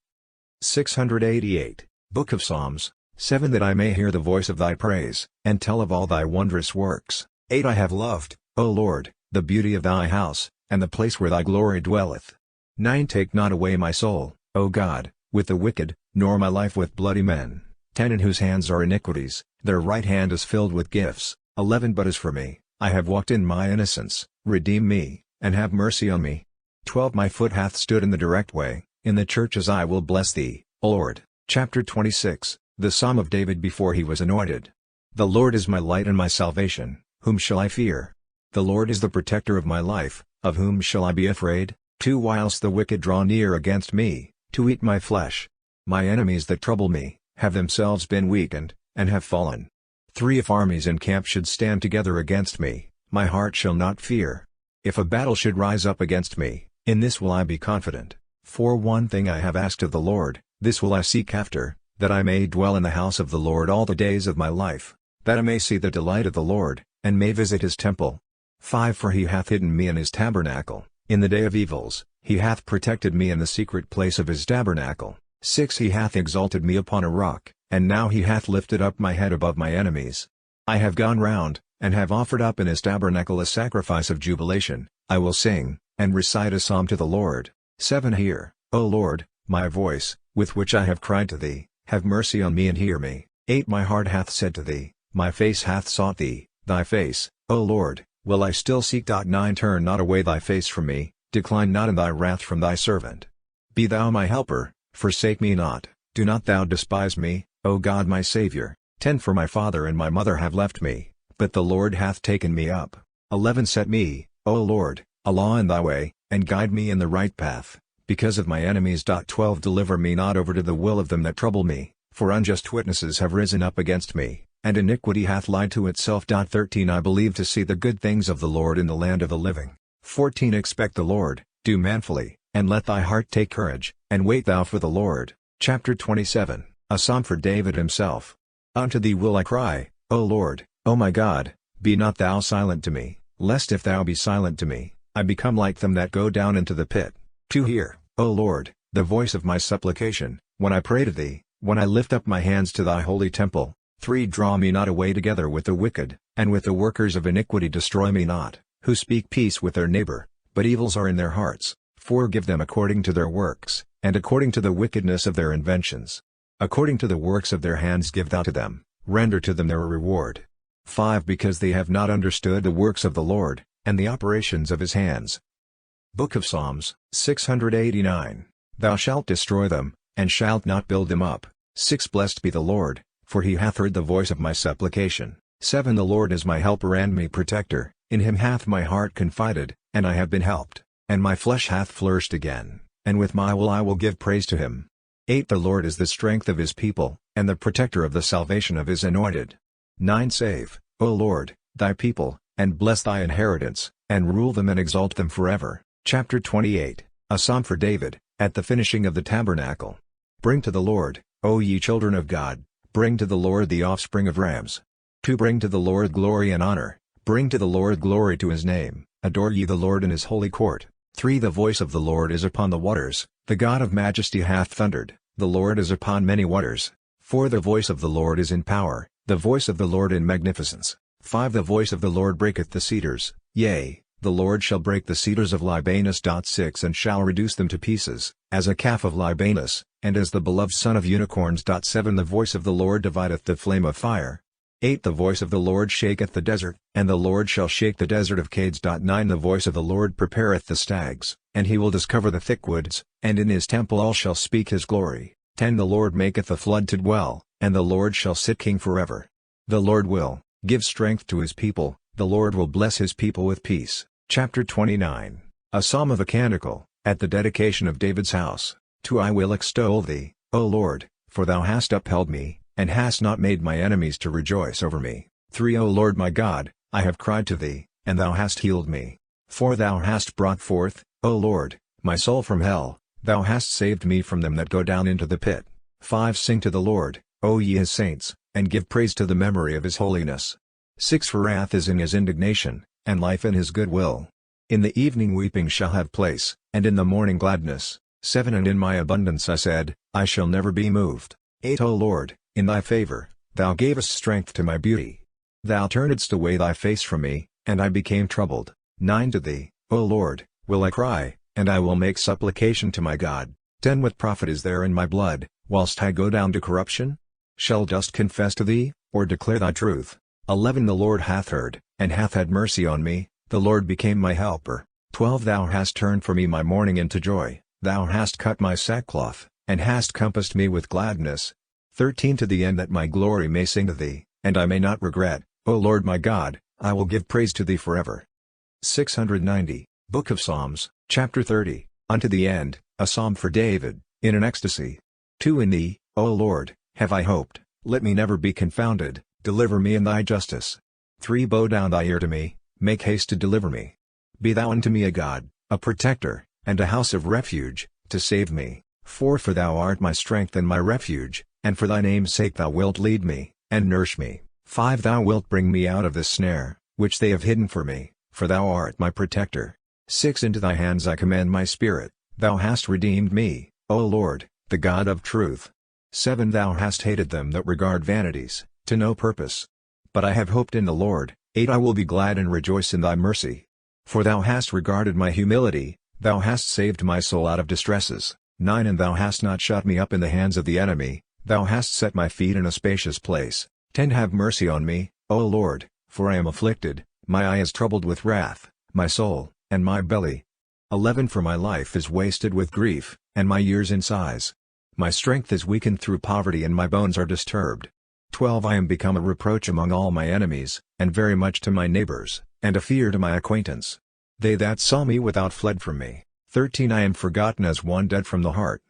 688. Book of Psalms, 7 That I may hear the voice of thy praise, and tell of all thy wondrous works. 8 I have loved, O Lord, the beauty of thy house, and the place where thy glory dwelleth. 9 Take not away my soul, O God, with the wicked, nor my life with bloody men. 10 In whose hands are iniquities, their right hand is filled with gifts. 11 But as for me, I have walked in my innocence, redeem me, and have mercy on me. 12 My foot hath stood in the direct way, in the churches I will bless thee, O Lord. Chapter 26, the Psalm of David before he was anointed. The Lord is my light and my salvation, whom shall I fear? The Lord is the protector of my life, of whom shall I be afraid? 2 Whilst the wicked draw near against me, to eat my flesh. My enemies that trouble me, have themselves been weakened, and have fallen. 3 If armies encamp should stand together against me, my heart shall not fear. If a battle should rise up against me, in this will I be confident. 4 One thing I have asked of the Lord, this will I seek after, that I may dwell in the house of the Lord all the days of my life, that I may see the delight of the Lord, and may visit his temple. 5 For he hath hidden me in his tabernacle, in the day of evils, he hath protected me in the secret place of his tabernacle. 6 He hath exalted me upon a rock, and now he hath lifted up my head above my enemies. I have gone round, and have offered up in his tabernacle a sacrifice of jubilation. I will sing, and recite a psalm to the Lord. 7 Hear, O Lord, my voice, with which I have cried to thee, have mercy on me and hear me. 8 My heart hath said to thee, my face hath sought thee, thy face, O Lord, will I still seek. 9 Turn not away thy face from me, decline not in thy wrath from thy servant. Be thou my helper, forsake me not, do not thou despise me, O God my Saviour. 10 For my father and my mother have left me, but the Lord hath taken me up. 11 Set me, O Lord, a law in thy way, and guide me in the right path, because of my enemies. 12 Deliver me not over to the will of them that trouble me, for unjust witnesses have risen up against me, and iniquity hath lied to itself. 13 I believe to see the good things of the Lord in the land of the living. 14 Expect the Lord, do manfully, and let thy heart take courage, and wait thou for the Lord. Chapter 27, a psalm for David himself. Unto thee will I cry, O Lord, O my God, be not thou silent to me, lest if thou be silent to me, I become like them that go down into the pit. 2 Hear, O Lord, the voice of my supplication, when I pray to thee, when I lift up my hands to thy holy temple. 3 Draw me not away together with the wicked, and with the workers of iniquity destroy me not, who speak peace with their neighbor, but evils are in their hearts. 4 Give them according to their works, and according to the wickedness of their inventions. According to the works of their hands give thou to them, render to them their reward. 5 Because they have not understood the works of the Lord, and the operations of his hands. Book of Psalms, 689. Thou shalt destroy them, and shalt not build them up. 6 Blessed be the Lord, for he hath heard the voice of my supplication. 7 The Lord is my helper and my protector, in him hath my heart confided, and I have been helped, and my flesh hath flourished again, and with my will I will give praise to him. 8 The Lord is the strength of his people, and the protector of the salvation of his anointed. 9 Save, O Lord, thy people, and bless thy inheritance, and rule them and exalt them forever. Chapter 28, a psalm for David, at the finishing of the tabernacle. Bring to the Lord, O ye children of God, bring to the Lord the offspring of rams. 2 Bring to the Lord glory and honor, bring to the Lord glory to his name, adore ye the Lord in his holy court. 3 The voice of the Lord is upon the waters, the God of majesty hath thundered, the Lord is upon many waters. 4 The voice of the Lord is in power, the voice of the Lord in magnificence. 5 The voice of the Lord breaketh the cedars, yea, the Lord shall break the cedars of Libanus. 6 And shall reduce them to pieces, as a calf of Libanus, and as the beloved son of unicorns. 7 The voice of the Lord divideth the flame of fire. 8 The voice of the Lord shaketh the desert, and the Lord shall shake the desert of Cades. 9 The voice of the Lord prepareth the stags, and he will discover the thick woods, and in his temple all shall speak his glory. 10 The Lord maketh the flood to dwell, and the Lord shall sit king forever. The Lord will give strength to his people, the Lord will bless his people with peace. Chapter 29, a psalm of a canticle, at the dedication of David's house. 2 I will extol thee, O Lord, for thou hast upheld me, and hast not made my enemies to rejoice over me. 3 O Lord my God, I have cried to thee, and thou hast healed me. 4 Thou hast brought forth, O Lord, my soul from hell, thou hast saved me from them that go down into the pit. 5 Sing to the Lord, O ye his saints, and give praise to the memory of his holiness. 6 For wrath is in his indignation, and life in his good will. In the evening weeping shall have place, and in the morning gladness. 7 And in my abundance I said, I shall never be moved. 8 O Lord, In thy favor, thou gavest strength to my beauty. Thou turnedst away thy face from me, and I became troubled. 9 To thee, O Lord, will I cry, and I will make supplication to my God. 10 What profit is there in my blood, whilst I go down to corruption? Shall dust confess to thee, or declare thy truth? 11 The Lord hath heard, and hath had mercy on me, the Lord became my helper. 12 Thou hast turned for me my mourning into joy, thou hast cut my sackcloth, and hast compassed me with gladness. 13 To the end that my glory may sing to thee, and I may not regret, O Lord my God, I will give praise to thee forever. 690, Book of Psalms, chapter 30, unto the end, a psalm for David, in an ecstasy. 2 In thee, O Lord, have I hoped, let me never be confounded, deliver me in thy justice. 3 Bow down thy ear to me, make haste to deliver me. Be thou unto me a God, a protector, and a house of refuge, to save me. 4 For thou art my strength and my refuge, and for thy name's sake thou wilt lead me, and nourish me. 5 Thou wilt bring me out of the snare, which they have hidden for me, for thou art my protector. 6 Into thy hands I commend my spirit, thou hast redeemed me, O Lord, the God of truth. 7 Thou hast hated them that regard vanities, to no purpose. But I have hoped in the Lord. 8 I will be glad and rejoice in thy mercy. For thou hast regarded my humility, thou hast saved my soul out of distresses. 9 And thou hast not shut me up in the hands of the enemy, thou hast set my feet in a spacious place. 10 Have mercy on me, O Lord, for I am afflicted, my eye is troubled with wrath, my soul, and my belly. 11 For my life is wasted with grief, and my years in sighs. My strength is weakened through poverty and my bones are disturbed. 12 I am become a reproach among all my enemies, and very much to my neighbors, and a fear to my acquaintance. They that saw me without fled from me. 13 I am forgotten as one dead from the heart.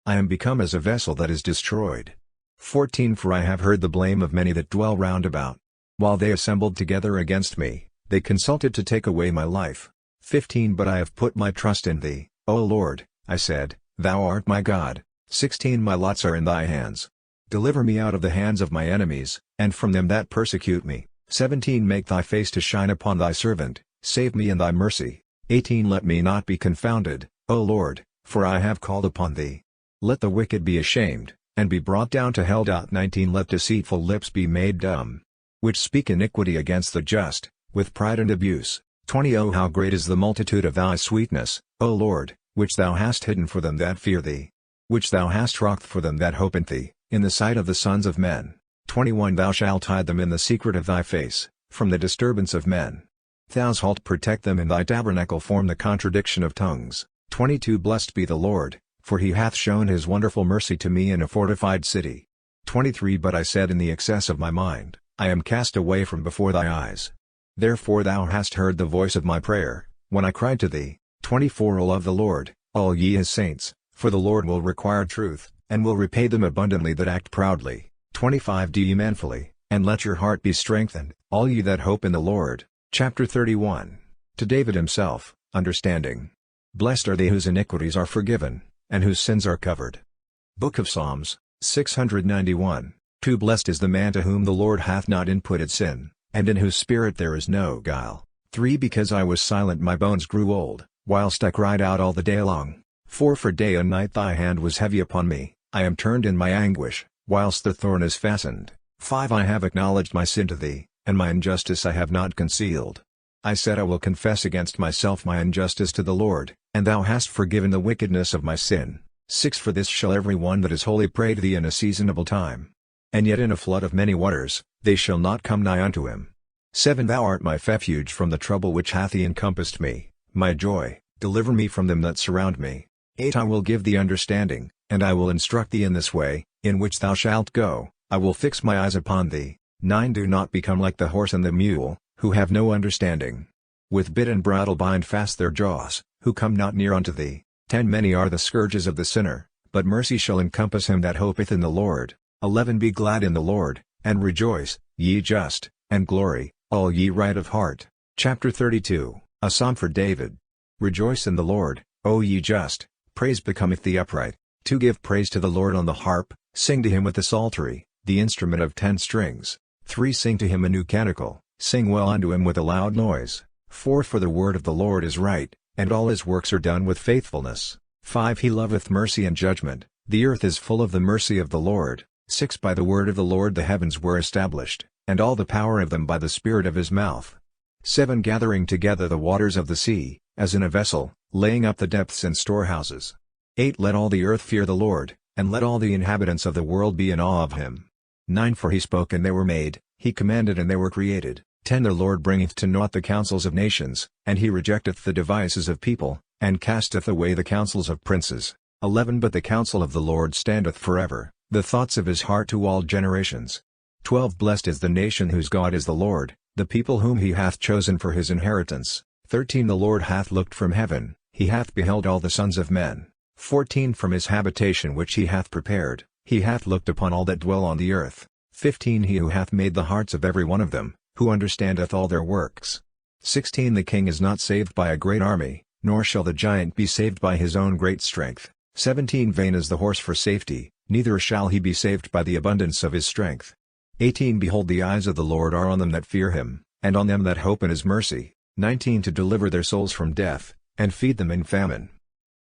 I am become as a vessel that is destroyed. 14 For I have heard the blame of many that dwell round about. While they assembled together against me, they consulted to take away my life. 15 But I have put my trust in thee, O Lord, I said, thou art my God. 16 My lots are in thy hands. Deliver me out of the hands of my enemies, and from them that persecute me. 17 Make thy face to shine upon thy servant, save me in thy mercy. 18 Let me not be confounded, O Lord, for I have called upon thee. Let the wicked be ashamed, and be brought down to hell. 19 Let deceitful lips be made dumb, which speak iniquity against the just, with pride and abuse. 20 Oh how great is the multitude of thy sweetness, O Lord, which thou hast hidden for them that fear thee, which thou hast wrought for them that hope in thee, in the sight of the sons of men. 21 Thou shalt hide them in the secret of thy face, from the disturbance of men. Thou shalt protect them in thy tabernacle from the contradiction of tongues. 22 Blessed be the Lord, for he hath shown his wonderful mercy to me in a fortified city. 23 But I said in the excess of my mind, I am cast away from before thy eyes. Therefore thou hast heard the voice of my prayer, when I cried to thee. 24 O love the Lord, all ye his saints, for the Lord will require truth, and will repay them abundantly that act proudly. 25 Do ye manfully, and let your heart be strengthened, all ye that hope in the Lord. Chapter 31. To David himself, understanding. Blessed are they whose iniquities are forgiven, and whose sins are covered. Book of Psalms, 691. Too blessed is the man to whom the Lord hath not imputed sin, and in whose spirit there is no guile. 3 Because I was silent my bones grew old, whilst I cried out all the day long. 4 For day and night thy hand was heavy upon me, I am turned in my anguish, whilst the thorn is fastened. 5 I have acknowledged my sin to thee, and my injustice I have not concealed. I said I will confess against myself my injustice to the Lord, and thou hast forgiven the wickedness of my sin. 6 For this shall every one that is holy pray to thee in a seasonable time. And yet in a flood of many waters, they shall not come nigh unto him. 7 Thou art my refuge from the trouble which hath encompassed me, my joy, deliver me from them that surround me. 8 I will give thee understanding, and I will instruct thee in this way, in which thou shalt go, I will fix my eyes upon thee. 9 Do not become like the horse and the mule, who have no understanding. With bit and bridle bind fast their jaws, who come not near unto thee. 10 Many are the scourges of the sinner, but mercy shall encompass him that hopeth in the Lord. 11 Be glad in the Lord, and rejoice, ye just, and glory, all ye right of heart. Chapter 32, a psalm for David. Rejoice in the Lord, O ye just, praise becometh the upright. 2 Give praise to the Lord on the harp, sing to him with the psaltery, the instrument of 10 strings. 3 Sing to him a new canticle, sing well unto him with a loud noise. 4 For the word of the Lord is right, and all his works are done with faithfulness. 5 He loveth mercy and judgment, the earth is full of the mercy of the Lord. 6 By the word of the Lord the heavens were established, and all the power of them by the spirit of his mouth. 7 Gathering together the waters of the sea, as in a vessel, laying up the depths in storehouses. 8 Let all the earth fear the Lord, and let all the inhabitants of the world be in awe of him. 9 For he spoke and they were made, he commanded and they were created. 10 The Lord bringeth to naught the counsels of nations, and he rejecteth the devices of people, and casteth away the counsels of princes. 11 But the counsel of the Lord standeth forever, the thoughts of his heart to all generations. 12 Blessed is the nation whose God is the Lord, the people whom he hath chosen for his inheritance. 13 The Lord hath looked from heaven, he hath beheld all the sons of men. 14 From his habitation which he hath prepared, he hath looked upon all that dwell on the earth. 15 He who hath made the hearts of every one of them, who understandeth all their works. 16 The king is not saved by a great army, nor shall the giant be saved by his own great strength. 17 Vain is the horse for safety, neither shall he be saved by the abundance of his strength. 18 Behold, the eyes of the Lord are on them that fear him, and on them that hope in his mercy. 19 To deliver their souls from death, and feed them in famine.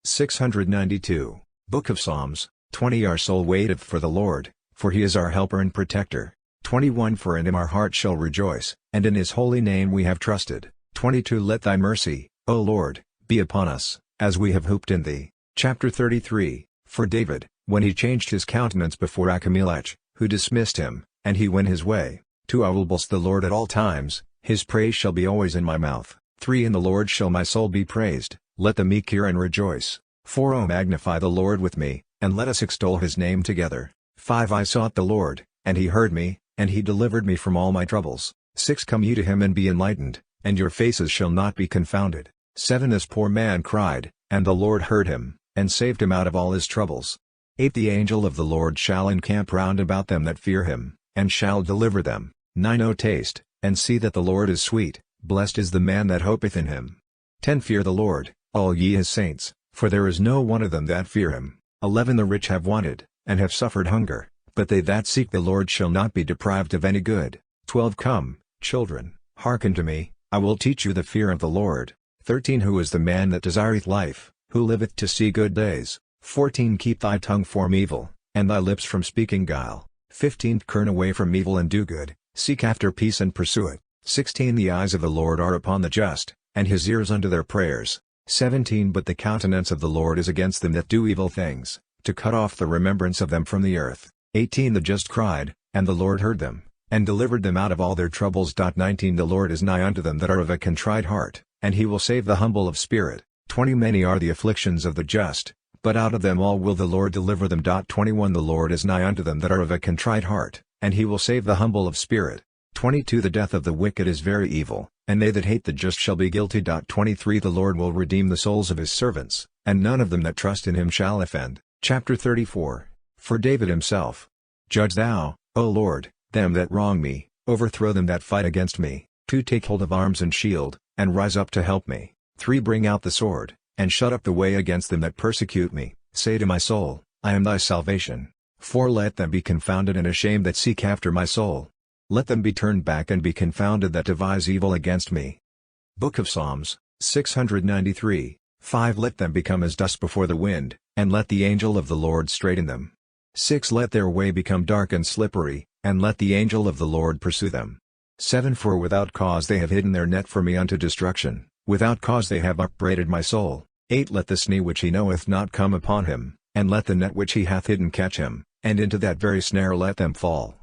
692. Book of Psalms. 20 Our soul waiteth for the Lord, for he is our helper and protector. 21 For in him our heart shall rejoice, and in his holy name we have trusted. 22 Let thy mercy, O Lord, be upon us, as we have hoped in thee. Chapter 33. For David, when he changed his countenance before Achimelech, who dismissed him, and he went his way. 2 I will bless the Lord at all times, his praise shall be always in my mouth. 3 In the Lord shall my soul be praised, let the meek hear and rejoice. 4 O magnify the Lord with me, and let us extol his name together. 5 I sought the Lord, and he heard me, and he delivered me from all my troubles. 6 Come ye to him and be enlightened, and your faces shall not be confounded. 7 This poor man cried, and the Lord heard him, and saved him out of all his troubles. 8 The angel of the Lord shall encamp round about them that fear him, and shall deliver them. 9 O taste, and see that the Lord is sweet, blessed is the man that hopeth in him. 10 Fear the Lord, all ye his saints, for there is no one of them that fear him. 11 The rich have wanted, and have suffered hunger, but they that seek the Lord shall not be deprived of any good. 12 Come, children, hearken to me, I will teach you the fear of the Lord. 13 Who is the man that desireth life, who liveth to see good days? 14 Keep thy tongue from evil, and thy lips from speaking guile. 15 Turn away from evil and do good, seek after peace and pursue it. 16 The eyes of the Lord are upon the just, and his ears unto their prayers. 17 But the countenance of the Lord is against them that do evil things, to cut off the remembrance of them from the earth. 18 The just cried, and the Lord heard them, and delivered them out of all their troubles. 19 The Lord is nigh unto them that are of a contrite heart, and he will save the humble of spirit. 20 Many are the afflictions of the just, but out of them all will the Lord deliver them. 21 The Lord is nigh unto them that are of a contrite heart, and he will save the humble of spirit. 22 The death of the wicked is very evil, and they that hate the just shall be guilty. 23 The Lord will redeem the souls of his servants, and none of them that trust in him shall offend. Chapter 34. For David himself. Judge thou, O Lord, them that wrong me, overthrow them that fight against me. 2 Take hold of arms and shield, and rise up to help me. 3 Bring out the sword, and shut up the way against them that persecute me. Say to my soul, I am thy salvation. 4 Let them be confounded and ashamed that seek after my soul. Let them be turned back and be confounded that devise evil against me. Book of Psalms. 693. 5 Let them become as dust before the wind, and let the angel of the Lord straighten them. 6 Let their way become dark and slippery, and let the angel of the Lord pursue them. 7 For without cause they have hidden their net for me unto destruction, without cause they have upbraided my soul. 8 Let the snare which he knoweth not come upon him, and let the net which he hath hidden catch him, and into that very snare let them fall.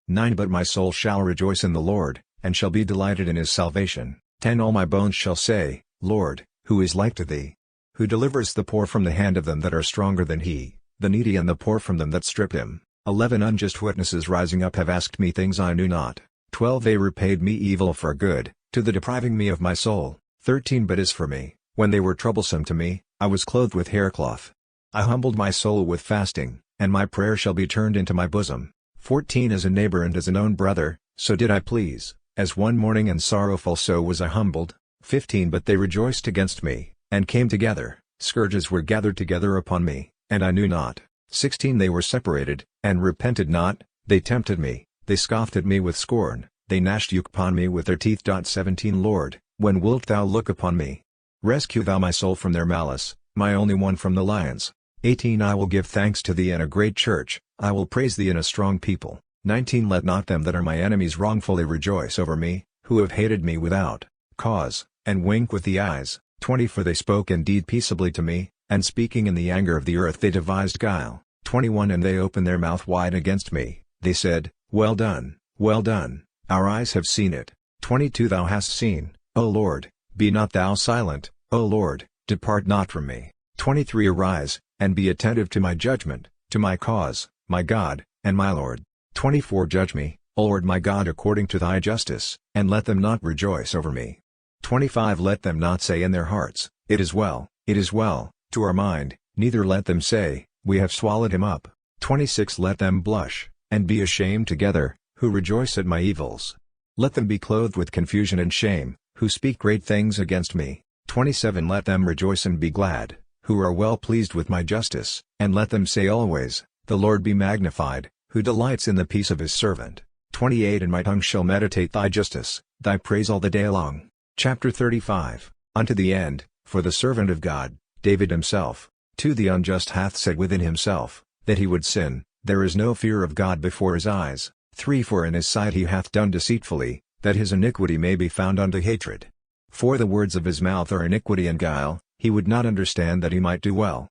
9 But my soul shall rejoice in the Lord, and shall be delighted in his salvation. 10 All my bones shall say, Lord, who is like to thee? Who delivers the poor from the hand of them that are stronger than he, the needy and the poor from them that strip him? 11 Unjust witnesses rising up have asked me things I knew not. 12 They repaid me evil for good, to the depriving me of my soul. 13 But as for me, when they were troublesome to me, I was clothed with haircloth. I humbled my soul with fasting, and my prayer shall be turned into my bosom. 14 As a neighbor and as an own brother, so did I please, as one mourning and sorrowful so was I humbled. 15 But they rejoiced against me, and came together, scourges were gathered together upon me, and I knew not. 16 They were separated, and repented not, they tempted me, they scoffed at me with scorn, they gnashed yoke upon me with their teeth. 17 Lord, when wilt thou look upon me? Rescue thou my soul from their malice, my only one from the lions. 18 I will give thanks to thee in a great church, I will praise thee in a strong people. 19 Let not them that are my enemies wrongfully rejoice over me, who have hated me without cause, and wink with the eyes. 20 For they spoke indeed peaceably to me, and speaking in the anger of the earth they devised guile. 21 And they opened their mouth wide against me, they said, well done, our eyes have seen it. 22 Thou hast seen, O Lord, be not thou silent, O Lord, depart not from me. 23 Arise, and be attentive to my judgment, to my cause, my God, and my Lord. 24 Judge me, O Lord my God according to thy justice, and let them not rejoice over me. 25 Let them not say in their hearts, it is well, to our mind, neither let them say, we have swallowed him up. 26 Let them blush, and be ashamed together, who rejoice at my evils. Let them be clothed with confusion and shame, who speak great things against me. 27 Let them rejoice and be glad, who are well pleased with my justice, and let them say always, the Lord be magnified, who delights in the peace of his servant. 28 And my tongue shall meditate thy justice, thy praise all the day long. Chapter 35, Unto the end, for the servant of God, David himself, 2 The unjust hath said within himself, that he would sin, there is no fear of God before his eyes. 3 For in his sight he hath done deceitfully, that his iniquity may be found unto hatred. 4 The words of his mouth are iniquity and guile, he would not understand that he might do well.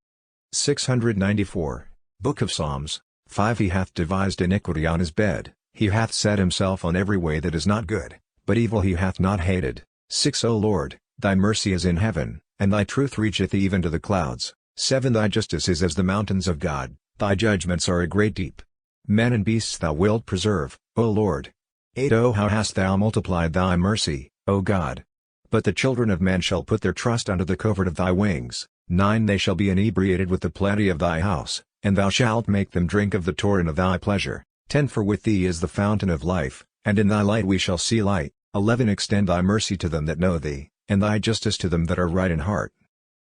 694, Book of Psalms, 5 He hath devised iniquity on his bed, he hath set himself on every way that is not good, but evil he hath not hated. 6 O Lord, thy mercy is in heaven, and thy truth reacheth even to the clouds. 7 Thy justice is as the mountains of God, thy judgments are a great deep. Men and beasts thou wilt preserve, O Lord. 8 O how hast thou multiplied thy mercy, O God! But the children of men shall put their trust under the covert of thy wings. 9 They shall be inebriated with the plenty of thy house, and thou shalt make them drink of the torrent of thy pleasure. 10 For with thee is the fountain of life, and in thy light we shall see light. 11 Extend thy mercy to them that know thee, and thy justice to them that are right in heart.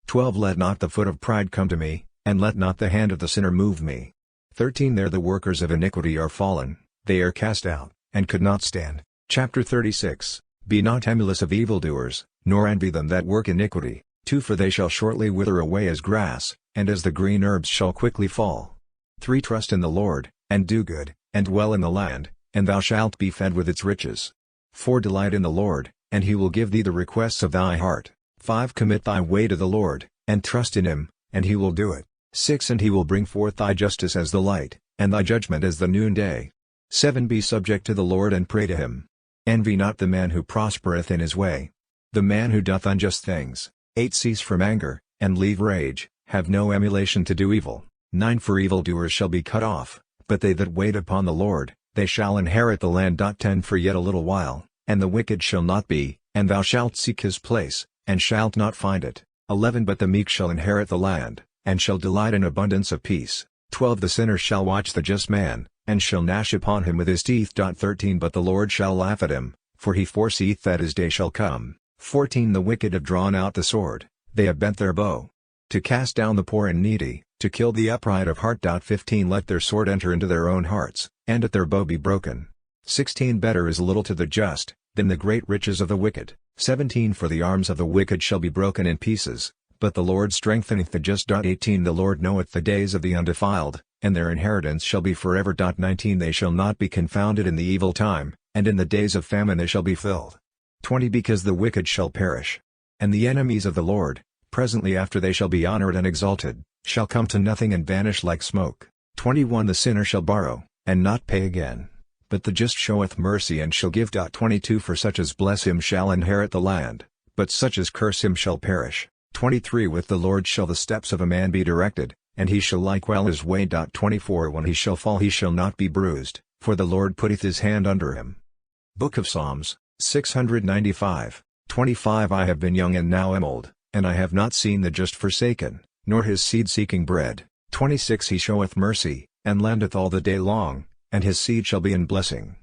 12 Let not the foot of pride come to me, and let not the hand of the sinner move me. 13 There the workers of iniquity are fallen, they are cast out, and could not stand. Chapter 36, Be not emulous of evildoers, nor envy them that work iniquity. 2 For they shall shortly wither away as grass, and as the green herbs shall quickly fall. 3 Trust in the Lord, and do good, and dwell in the land, and thou shalt be fed with its riches. 4 Delight in the Lord, and he will give thee the requests of thy heart. 5 Commit thy way to the Lord, and trust in him, and he will do it. 6 And he will bring forth thy justice as the light, and thy judgment as the noonday. 7 Be subject to the Lord and pray to him. Envy not the man who prospereth in his way, the man who doth unjust things. 8 Cease from anger, and leave rage, have no emulation to do evil. 9 For evildoers shall be cut off, but they that wait upon the Lord, they shall inherit the land. 10 For yet a little while, and the wicked shall not be, and thou shalt seek his place, and shalt not find it. 11 But the meek shall inherit the land, and shall delight in abundance of peace. 12 The sinner shall watch the just man, and shall gnash upon him with his teeth. 13 But the Lord shall laugh at him, for he foreseeth that his day shall come. 14 The wicked have drawn out the sword, they have bent their bow, to cast down the poor and needy, to kill the upright of heart. 15 Let their sword enter into their own hearts, and at their bow be broken. 16 Better is a little to the just, than the great riches of the wicked. 17 For the arms of the wicked shall be broken in pieces, but the Lord strengtheneth the just. 18 The Lord knoweth the days of the undefiled, and their inheritance shall be forever. 19 They shall not be confounded in the evil time, and in the days of famine they shall be filled. 20 Because the wicked shall perish, and the enemies of the Lord, presently after they shall be honored and exalted, shall come to nothing and vanish like smoke. 21 The sinner shall borrow, and not pay again, but the just showeth mercy and shall give. 22 For such as bless him shall inherit the land, but such as curse him shall perish. 23 With the Lord shall the steps of a man be directed, and he shall like well his way. 24 When he shall fall he shall not be bruised, for the Lord putteth his hand under him. Book of Psalms, 695, 25 I have been young and now am old, and I have not seen the just forsaken, nor his seed seeking bread. 26 He showeth mercy, and lendeth all the day long, and his seed shall be in blessing.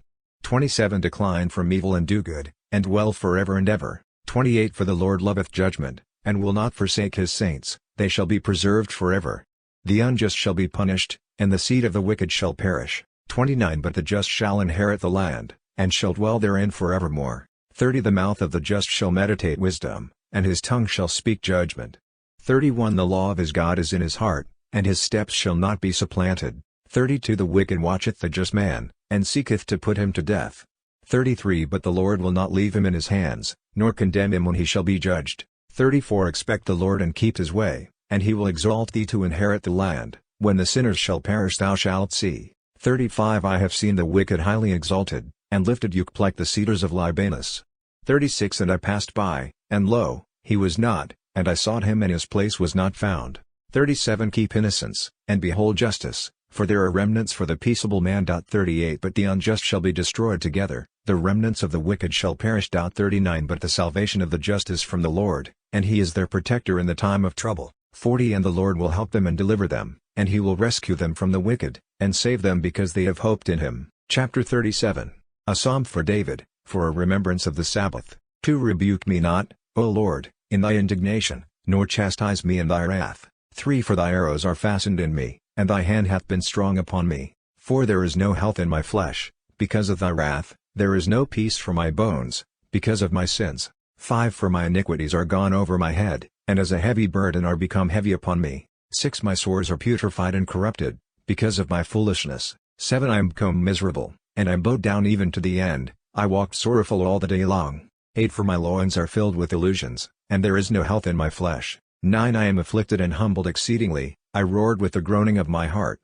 27 Decline from evil and do good, and dwell forever and ever. 28 For the Lord loveth judgment, and will not forsake his saints, they shall be preserved forever. The unjust shall be punished, and the seed of the wicked shall perish. 29 But the just shall inherit the land, and shall dwell therein forevermore. 30 The mouth of the just shall meditate wisdom, and his tongue shall speak judgment. 31 The law of his God is in his heart, and his steps shall not be supplanted. 32 The wicked watcheth the just man, and seeketh to put him to death. 33 But the Lord will not leave him in his hands, nor condemn him when he shall be judged. 34 Expect the Lord and keep his way, and he will exalt thee to inherit the land. When the sinners shall perish thou shalt see. 35 I have seen the wicked highly exalted, and lifted up like the cedars of Libanus. 36 And I passed by, and lo, he was not, and I sought him and his place was not found. 37 Keep innocence, and behold justice, for there are remnants for the peaceable man. 38 But the unjust shall be destroyed together, the remnants of the wicked shall perish. 39 But the salvation of the just is from the Lord, and he is their protector in the time of trouble. 40 And the Lord will help them and deliver them, and he will rescue them from the wicked, and save them because they have hoped in him. Chapter 37 A Psalm for David, for a remembrance of the Sabbath. 2 Rebuke me not, O Lord, in thy indignation, nor chastise me in thy wrath. 3 For thy arrows are fastened in me, and thy hand hath been strong upon me. 4 There is no health in my flesh, because of thy wrath, there is no peace for my bones, because of my sins. 5 For my iniquities are gone over my head, and as a heavy burden are become heavy upon me. 6 My sores are putrefied and corrupted, because of my foolishness. 7 I am become miserable, and I am bowed down even to the end, I walked sorrowful all the day long. 8 For my loins are filled with illusions, and there is no health in my flesh. 9 I am afflicted and humbled exceedingly, I roared with the groaning of my heart.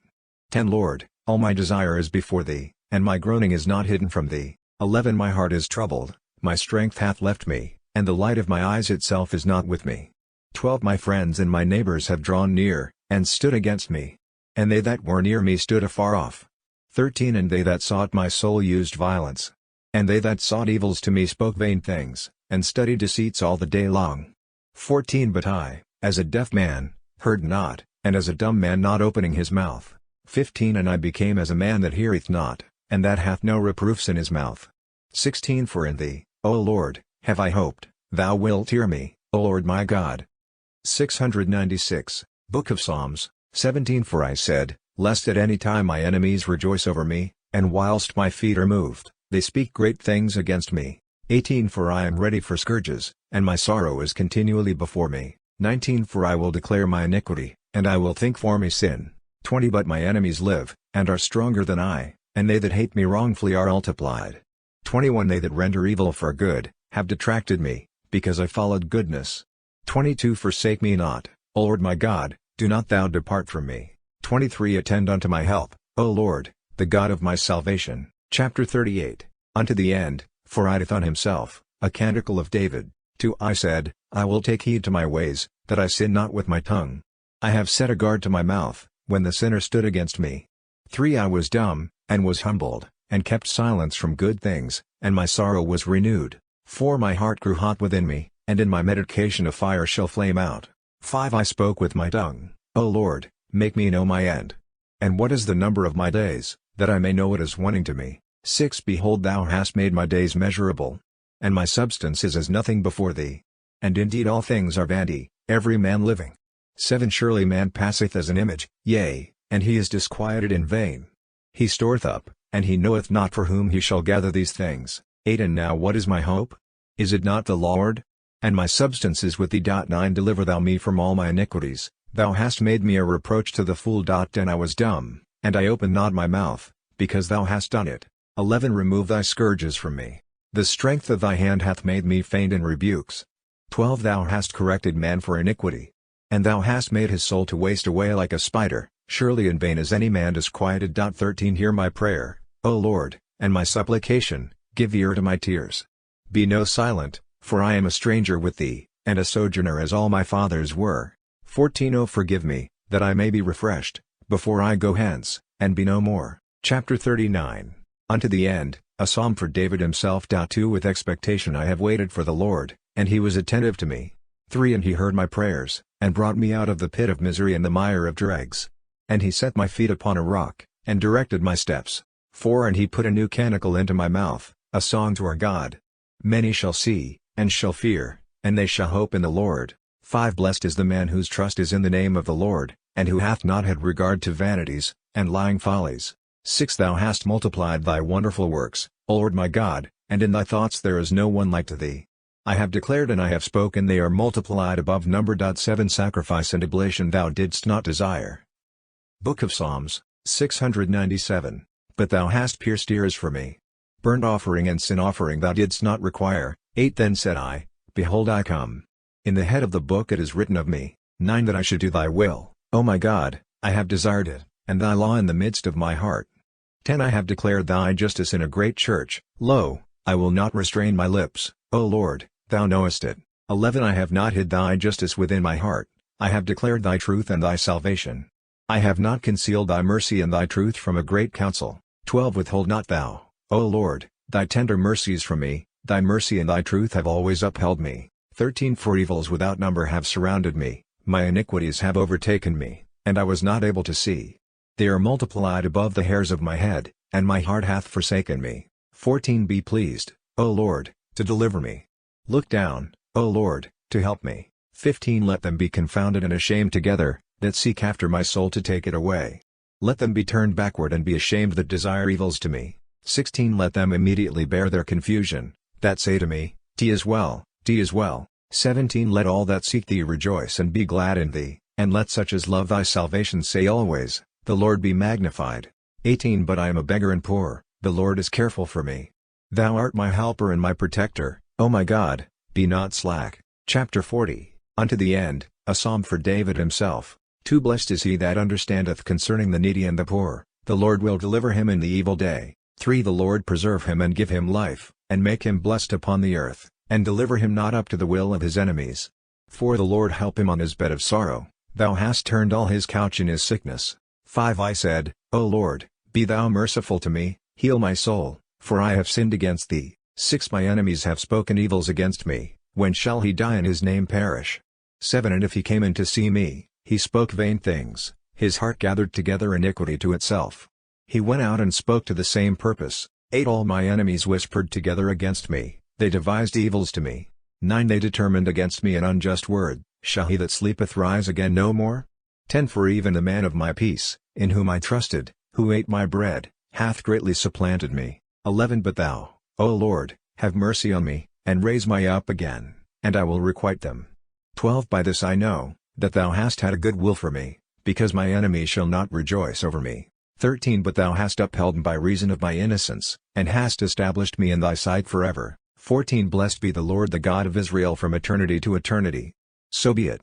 10 Lord, all my desire is before thee, and my groaning is not hidden from thee. 11 My heart is troubled, my strength hath left me, and the light of my eyes itself is not with me. 12 My friends and my neighbors have drawn near, and stood against me. And they that were near me stood afar off. 13 And they that sought my soul used violence. And they that sought evils to me spoke vain things, and studied deceits all the day long. 14 But I, as a deaf man, heard not, and as a dumb man not opening his mouth. 15 And I became as a man that heareth not, and that hath no reproofs in his mouth. 16 For in thee, O Lord, have I hoped, thou wilt hear me, O Lord my God. 696, Book of Psalms, 17 For I said, lest at any time my enemies rejoice over me, and whilst my feet are moved, they speak great things against me. 18 For I am ready for scourges, and my sorrow is continually before me. 19 For I will declare my iniquity, and I will think for me sin. 20 But my enemies live, and are stronger than I, and they that hate me wrongfully are multiplied. 21 They that render evil for good, have detracted me, because I followed goodness. 22 Forsake me not, O Lord my God, do not thou depart from me. 23 Attend unto my help, O Lord, the God of my salvation. Chapter 38 Unto the end, for Idithon himself, a canticle of David. 2 I said, I will take heed to my ways, that I sin not with my tongue. I have set a guard to my mouth, when the sinner stood against me. 3 I was dumb, and was humbled, and kept silence from good things, and my sorrow was renewed. 4 My heart grew hot within me, and in my meditation a fire shall flame out. 5 I spoke with my tongue, O Lord, make me know my end. And what is the number of my days, that I may know what is wanting to me? 6 Behold thou hast made my days measurable, and my substance is as nothing before thee. And indeed all things are vanity, every man living. 7 Surely man passeth as an image, yea, and he is disquieted in vain. He storeth up, and he knoweth not for whom he shall gather these things. 8 And now what is my hope? Is it not the Lord? And my substance is with thee. 9 Deliver thou me from all my iniquities, thou hast made me a reproach to the fool. 10 I was dumb, and I opened not my mouth, because thou hast done it. 11 Remove thy scourges from me. The strength of thy hand hath made me faint in rebukes. 12 Thou hast corrected man for iniquity, and thou hast made his soul to waste away like a spider, surely in vain is any man disquieted. 13 Hear my prayer, O Lord, and my supplication, give ear to my tears. Be no silent, for I am a stranger with thee, and a sojourner as all my fathers were. 14 O forgive me, that I may be refreshed, before I go hence, and be no more. Chapter 39 Unto the end, a psalm for David himself. 2 With expectation I have waited for the Lord, and he was attentive to me. 3 And he heard my prayers, and brought me out of the pit of misery and the mire of dregs. And he set my feet upon a rock, and directed my steps. 4 And he put a new canticle into my mouth, a song to our God. Many shall see, and shall fear, and they shall hope in the Lord. 5 Blessed is the man whose trust is in the name of the Lord, and who hath not had regard to vanities, and lying follies. 6 Thou hast multiplied thy wonderful works, O Lord my God, and in thy thoughts there is no one like to thee. I have declared and I have spoken, they are multiplied above number. 7 Sacrifice and oblation thou didst not desire. Book of Psalms, 697. But thou hast pierced ears for me. Burnt offering and sin offering thou didst not require. 8 Then said I, Behold I come. In the head of the book it is written of me. 9 That I should do thy will, O my God, I have desired it, and thy law in the midst of my heart. 10 I have declared thy justice in a great church. Lo, I will not restrain my lips, O Lord, thou knowest it. 11 I have not hid thy justice within my heart, I have declared thy truth and thy salvation. I have not concealed thy mercy and thy truth from a great council. 12 Withhold not thou, O Lord, thy tender mercies from me, thy mercy and thy truth have always upheld me. 13 For evils without number have surrounded me, my iniquities have overtaken me, and I was not able to see. They are multiplied above the hairs of my head, and my heart hath forsaken me. 14 Be pleased, O Lord, to deliver me. Look down, O Lord, to help me. 15 Let them be confounded and ashamed together, that seek after my soul to take it away. Let them be turned backward and be ashamed that desire evils to me. 16 Let them immediately bear their confusion, that say to me, T is well, T is well. 17 Let all that seek thee rejoice and be glad in thee, and let such as love thy salvation say always, The Lord be magnified. 18 But I am a beggar and poor, the Lord is careful for me. Thou art my helper and my protector, O my God, be not slack. Chapter 40, Unto the end, a psalm for David himself. 2 Blessed is he that understandeth concerning the needy and the poor, the Lord will deliver him in the evil day. 3 The Lord preserve him and give him life, and make him blessed upon the earth, and deliver him not up to the will of his enemies. 4 The Lord help him on his bed of sorrow, thou hast turned all his couch in his sickness. 5 I said, O Lord, be thou merciful to me, heal my soul, for I have sinned against thee. 6 My enemies have spoken evils against me, when shall he die and his name perish? 7 And if he came in to see me, he spoke vain things, his heart gathered together iniquity to itself. He went out and spoke to the same purpose. 8 All my enemies whispered together against me, they devised evils to me. 9 They determined against me an unjust word, shall he that sleepeth rise again no more? 10 For even the man of my peace, in whom I trusted, who ate my bread, hath greatly supplanted me. 11 But thou, O Lord, have mercy on me, and raise me up again, and I will requite them. 12 By this I know, that thou hast had a good will for me, because my enemy shall not rejoice over me. 13 But thou hast upheld me by reason of my innocence, and hast established me in thy sight forever. 14 Blessed be the Lord the God of Israel from eternity to eternity. So be it.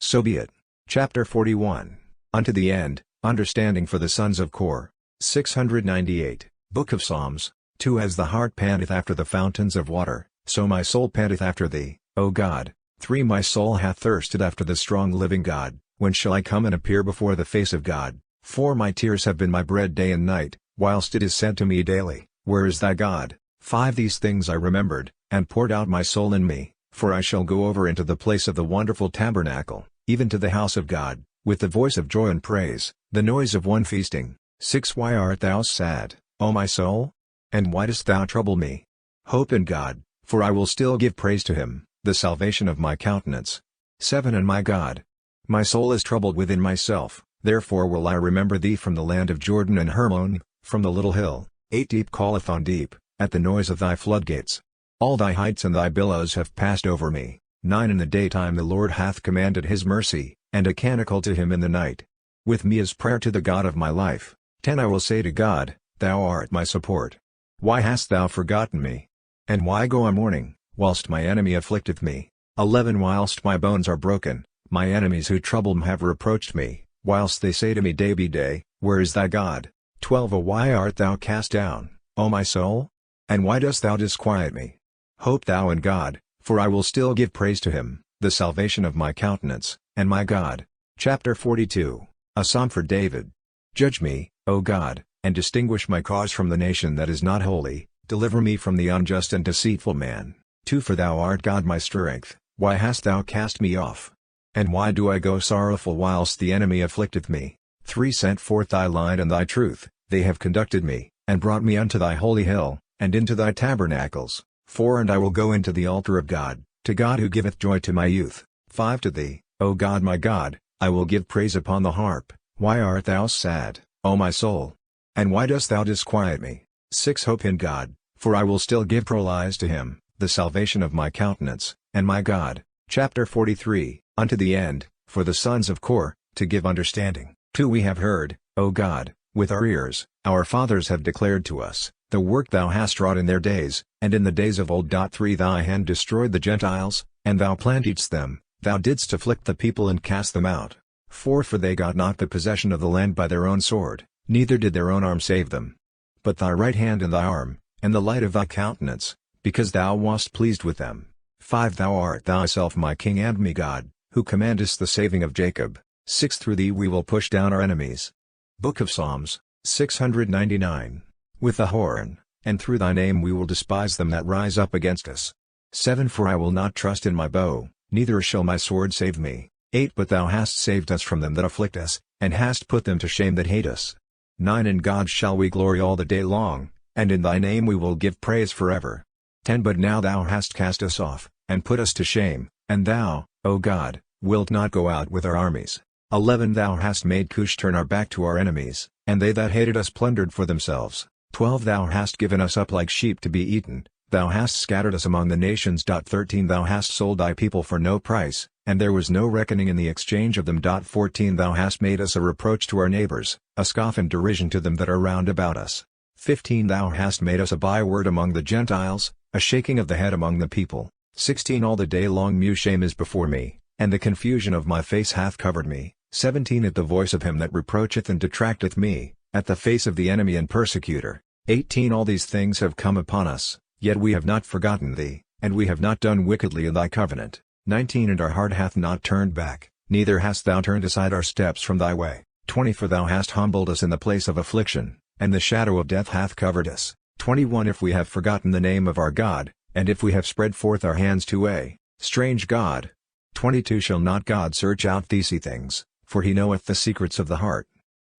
So be it. Chapter 41, Unto the end, understanding for the sons of Kor. 698, Book of Psalms. 2 As the hart panteth after the fountains of water, so my soul panteth after thee, O God. 3 My soul hath thirsted after the strong living God, when shall I come and appear before the face of God? 4 My tears have been my bread day and night, whilst it is said to me daily, Where is thy God? 5 These things I remembered, and poured out my soul in me, for I shall go over into the place of the wonderful tabernacle, even to the house of God, with the voice of joy and praise, the noise of one feasting. 6 Why art thou sad, O my soul? And why dost thou trouble me? Hope in God, for I will still give praise to him, the salvation of my countenance. 7 And my God, my soul is troubled within myself, therefore will I remember thee from the land of Jordan and Hermon, from the little hill. 8 Deep calleth on deep, at the noise of thy floodgates. All thy heights and thy billows have passed over me. 9 In the daytime the Lord hath commanded his mercy, and a canticle to him in the night. With me is prayer to the God of my life. 10 I will say to God, Thou art my support. Why hast thou forgotten me? And why go I mourning, whilst my enemy afflicteth me? 11 Whilst my bones are broken, my enemies who trouble me have reproached me, whilst they say to me day by day, Where is thy God? 12 O why art thou cast down, O my soul? And why dost thou disquiet me? Hope thou in God, for I will still give praise to him, the salvation of my countenance, and my God. Chapter 42, A Psalm for David. Judge me, O God, and distinguish my cause from the nation that is not holy, deliver me from the unjust and deceitful man. 2 For thou art God my strength, why hast thou cast me off? And why do I go sorrowful whilst the enemy afflicteth me? 3 Sent forth thy light and thy truth, they have conducted me, and brought me unto thy holy hill, and into thy tabernacles. 4 And I will go into the altar of God, to God who giveth joy to my youth. 5 To thee, O God my God, I will give praise upon the harp. Why art thou sad, O my soul? And why dost thou disquiet me? 6 Hope in God, for I will still give praise to him, the salvation of my countenance, and my God. Chapter 43, Unto the end, for the sons of Kor, to give understanding. 2 We have heard, O God, With our ears, our fathers have declared to us, the work thou hast wrought in their days, and in the days of old. 3 Thy hand destroyed the Gentiles, and thou plantedst them, thou didst afflict the people and cast them out. 4 For they got not the possession of the land by their own sword, neither did their own arm save them. But thy right hand and thy arm, and the light of thy countenance, because thou wast pleased with them. 5 Thou art thyself my King and my God, who commandest the saving of Jacob. 6 Through thee we will push down our enemies. Book of Psalms, 699. With the horn, and through thy name we will despise them that rise up against us. 7 For I will not trust in my bow, neither shall my sword save me. 8 But thou hast saved us from them that afflict us, and hast put them to shame that hate us. 9 In God shall we glory all the day long, and in thy name we will give praise forever. 10 But now thou hast cast us off, and put us to shame, and thou, O God, wilt not go out with our armies. 11 Thou hast made Cush turn our back to our enemies, and they that hated us plundered for themselves. 12 Thou hast given us up like sheep to be eaten, thou hast scattered us among the nations. 13 Thou hast sold thy people for no price, and there was no reckoning in the exchange of them. 14 Thou hast made us a reproach to our neighbors, a scoff and derision to them that are round about us. 15 Thou hast made us a byword among the Gentiles, a shaking of the head among the people. 16 All the day long shame is before me, and the confusion of my face hath covered me. 17 At the voice of him that reproacheth and detracteth me, at the face of the enemy and persecutor. 18 All these things have come upon us, yet we have not forgotten thee, and we have not done wickedly in thy covenant. 19 And our heart hath not turned back, neither hast thou turned aside our steps from thy way. 20 For thou hast humbled us in the place of affliction, and the shadow of death hath covered us. 21 If we have forgotten the name of our God, and if we have spread forth our hands to a strange God. 22 Shall not God search out these things, for he knoweth the secrets of the heart?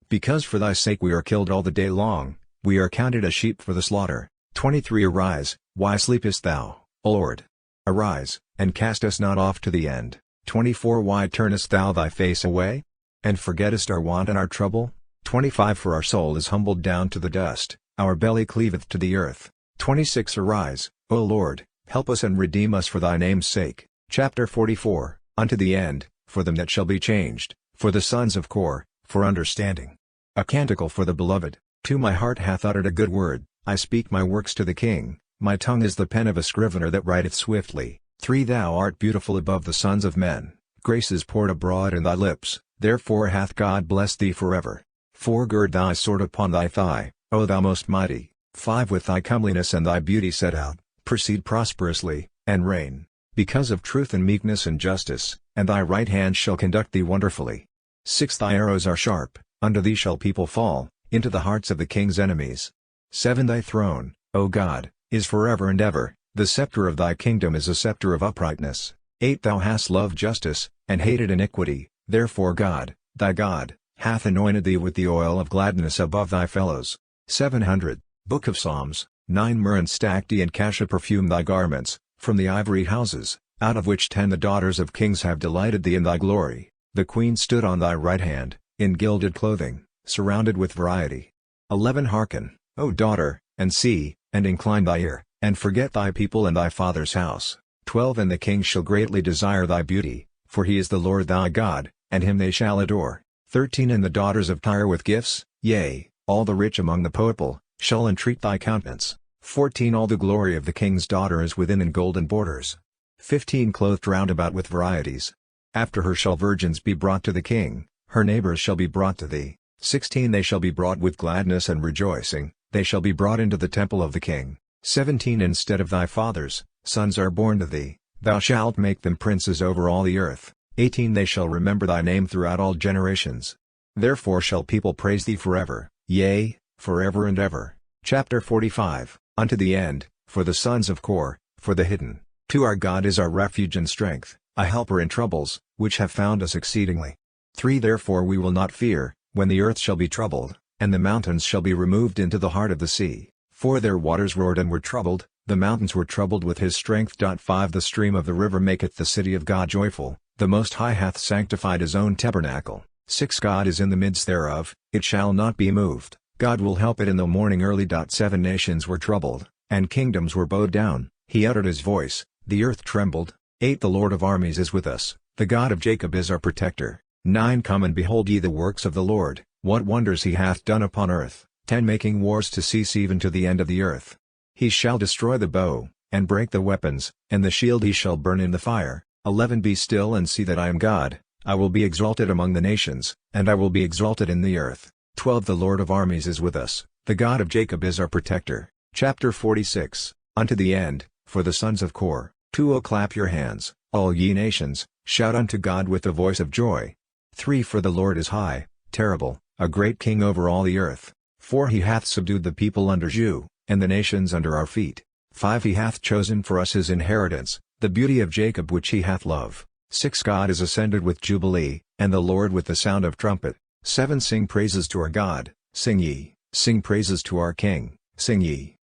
Because for thy sake we are killed all the day long, we are counted as sheep for the slaughter. 23 Arise, why sleepest thou, O Lord? Arise, and cast us not off to the end. 24 Why turnest thou thy face away? And forgettest our want and our trouble? 25 For our soul is humbled down to the dust, our belly cleaveth to the earth. 26 Arise, O Lord, help us and redeem us for thy name's sake. Chapter 44 Unto the end, for them that shall be changed, for the sons of Kor, for understanding. A canticle for the beloved. 2 My heart hath uttered a good word, I speak my works to the king, my tongue is the pen of a scrivener that writeth swiftly. 3 Thou art beautiful above the sons of men, grace is poured abroad in thy lips, therefore hath God blessed thee forever. 4 Gird thy sword upon thy thigh, O thou most mighty. 5 With thy comeliness and thy beauty set out, proceed prosperously, and reign, because of truth and meekness and justice, and thy right hand shall conduct thee wonderfully. 6 Thy arrows are sharp, unto thee shall people fall, into the hearts of the king's enemies. 7 Thy throne, O God, is forever and ever, the scepter of thy kingdom is a scepter of uprightness. 8 Thou hast loved justice, and hated iniquity, therefore God, thy God, hath anointed thee with the oil of gladness above thy fellows. 700 Book of Psalms, 9 Myrrh and stacte and cassia perfume thy garments, from the ivory houses, out of which 10 the daughters of kings have delighted thee in thy glory. The queen stood on thy right hand, in gilded clothing, surrounded with variety. 11 Hearken, O daughter, and see, and incline thy ear, and forget thy people and thy father's house. 12 And the king shall greatly desire thy beauty, for he is the Lord thy God, and him they shall adore. 13 And the daughters of Tyre with gifts, yea, all the rich among the people, shall entreat thy countenance. 14 All the glory of the king's daughter is within in golden borders. 15 Clothed round about with varieties. After her shall virgins be brought to the king, her neighbors shall be brought to thee. 16 They shall be brought with gladness and rejoicing, they shall be brought into the temple of the king. 17 Instead of thy fathers, sons are born to thee, thou shalt make them princes over all the earth. 18 They shall remember thy name throughout all generations. Therefore shall people praise thee forever, yea, forever and ever. Chapter 45 Unto the end, for the sons of Kor, for the hidden. 2 Our God is our refuge and strength, a helper in troubles, which have found us exceedingly. 3 Therefore we will not fear, when the earth shall be troubled, and the mountains shall be removed into the heart of the sea. 4 Their waters roared and were troubled, the mountains were troubled with his strength. 5 The stream of the river maketh the city of God joyful, the Most High hath sanctified his own tabernacle. 6 God is in the midst thereof, it shall not be moved, God will help it in the morning early. 7 Nations were troubled, and kingdoms were bowed down, he uttered his voice, the earth trembled. 8 The Lord of armies is with us, the God of Jacob is our protector. 9 Come and behold ye the works of the Lord, What wonders he hath done upon earth, 10 Making wars to cease even to the end of the earth. He shall destroy the bow, and break the weapons, and the shield he shall burn in the fire. 11 Be still and see that I am God, I will be exalted among the nations, and I will be exalted in the earth. 12 The Lord of armies is with us, the God of Jacob is our protector. Chapter 46, Unto the end, for the sons of Kor. 2 O clap your hands, all ye nations, shout unto God with the voice of joy. 3 For the Lord is high, terrible, a great king over all the earth. 4 He hath subdued the people under Jew, and the nations under our feet. 5 He hath chosen for us his inheritance, the beauty of Jacob which he hath loved. 6 God is ascended with jubilee, and the Lord with the sound of trumpet. 7 Sing praises to our God, sing ye, sing praises to our King, sing ye.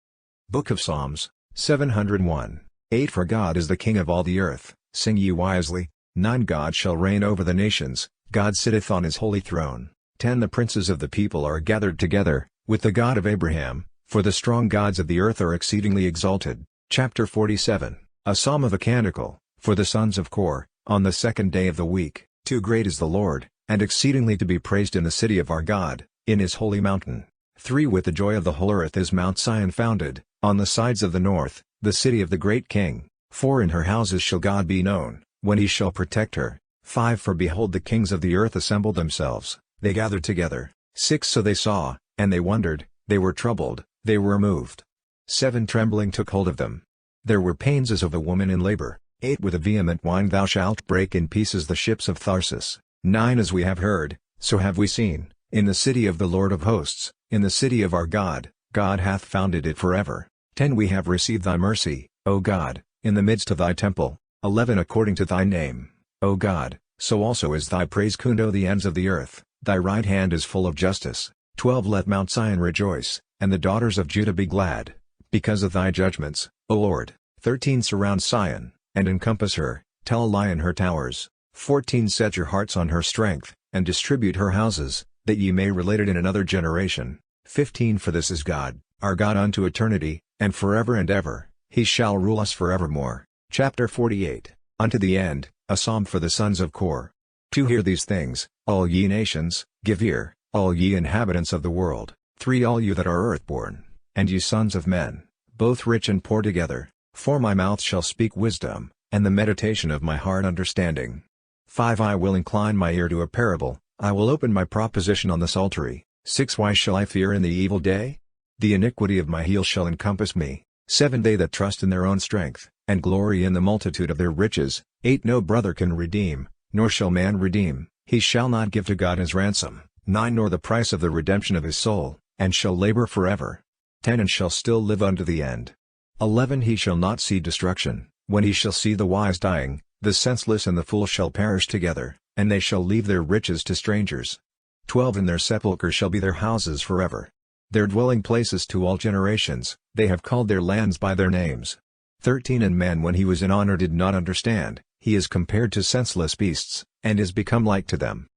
Book of Psalms, 701. 8 For God is the King of all the earth, sing ye wisely. 9 God shall reign over the nations, God sitteth on his holy throne. 10 The princes of the people are gathered together, with the God of Abraham, for the strong gods of the earth are exceedingly exalted. Chapter 47, A Psalm of a Canticle, for the sons of Kor, on the 2nd day of the week. Too great is the Lord, and exceedingly to be praised in the city of our God, in his holy mountain. 3 With the joy of the whole earth is Mount Sion founded, on the sides of the north, the city of the great King. 4 In her houses shall God be known, when he shall protect her. 5 For behold the kings of the earth assemble themselves, they gathered together. 6 So they saw, and they wondered, they were troubled, they were moved. 7 Trembling took hold of them. There were pains as of a woman in labor. 8 With a vehement whine thou shalt break in pieces the ships of Tharsis. 9 As we have heard, so have we seen, in the city of the Lord of hosts, in the city of our God, God hath founded it forever. 10 We have received thy mercy, O God, in the midst of thy temple. 11 According to thy name, O God, so also is thy praise to the ends of the earth, thy right hand is full of justice. 12 Let Mount Sion rejoice, and the daughters of Judah be glad, because of thy judgments, O Lord. 13 Surround Sion, and encompass her, tell a lie in her towers. 14 Set your hearts on her strength, and distribute her houses, that ye may relate it in another generation. 15 For this is God, our God unto eternity, and forever and ever, he shall rule us forevermore. Chapter 48, Unto the end, a psalm for the sons of Kor. 2 Hear these things, all ye nations, give ear, all ye inhabitants of the world. 3 All you that are earthborn, and ye sons of men, both rich and poor together. 4 My mouth shall speak wisdom, and the meditation of my heart understanding. 5 I will incline my ear to a parable, I will open my proposition on the psaltery. 6 Why shall I fear in the evil day? The iniquity of my heel shall encompass me. 7 They that trust in their own strength, and glory in the multitude of their riches. 8 No brother can redeem, nor shall man redeem, he shall not give to God his ransom. 9 Nor the price of the redemption of his soul, and shall labor forever. 10 And shall still live unto the end. 11 He shall not see destruction, when he shall see the wise dying, the senseless and the fool shall perish together, and they shall leave their riches to strangers. 12 And their sepulchres shall be their houses forever. Their dwelling places to all generations, they have called their lands by their names. 13 And man when he was in honor did not understand, he is compared to senseless beasts, and is become like to them.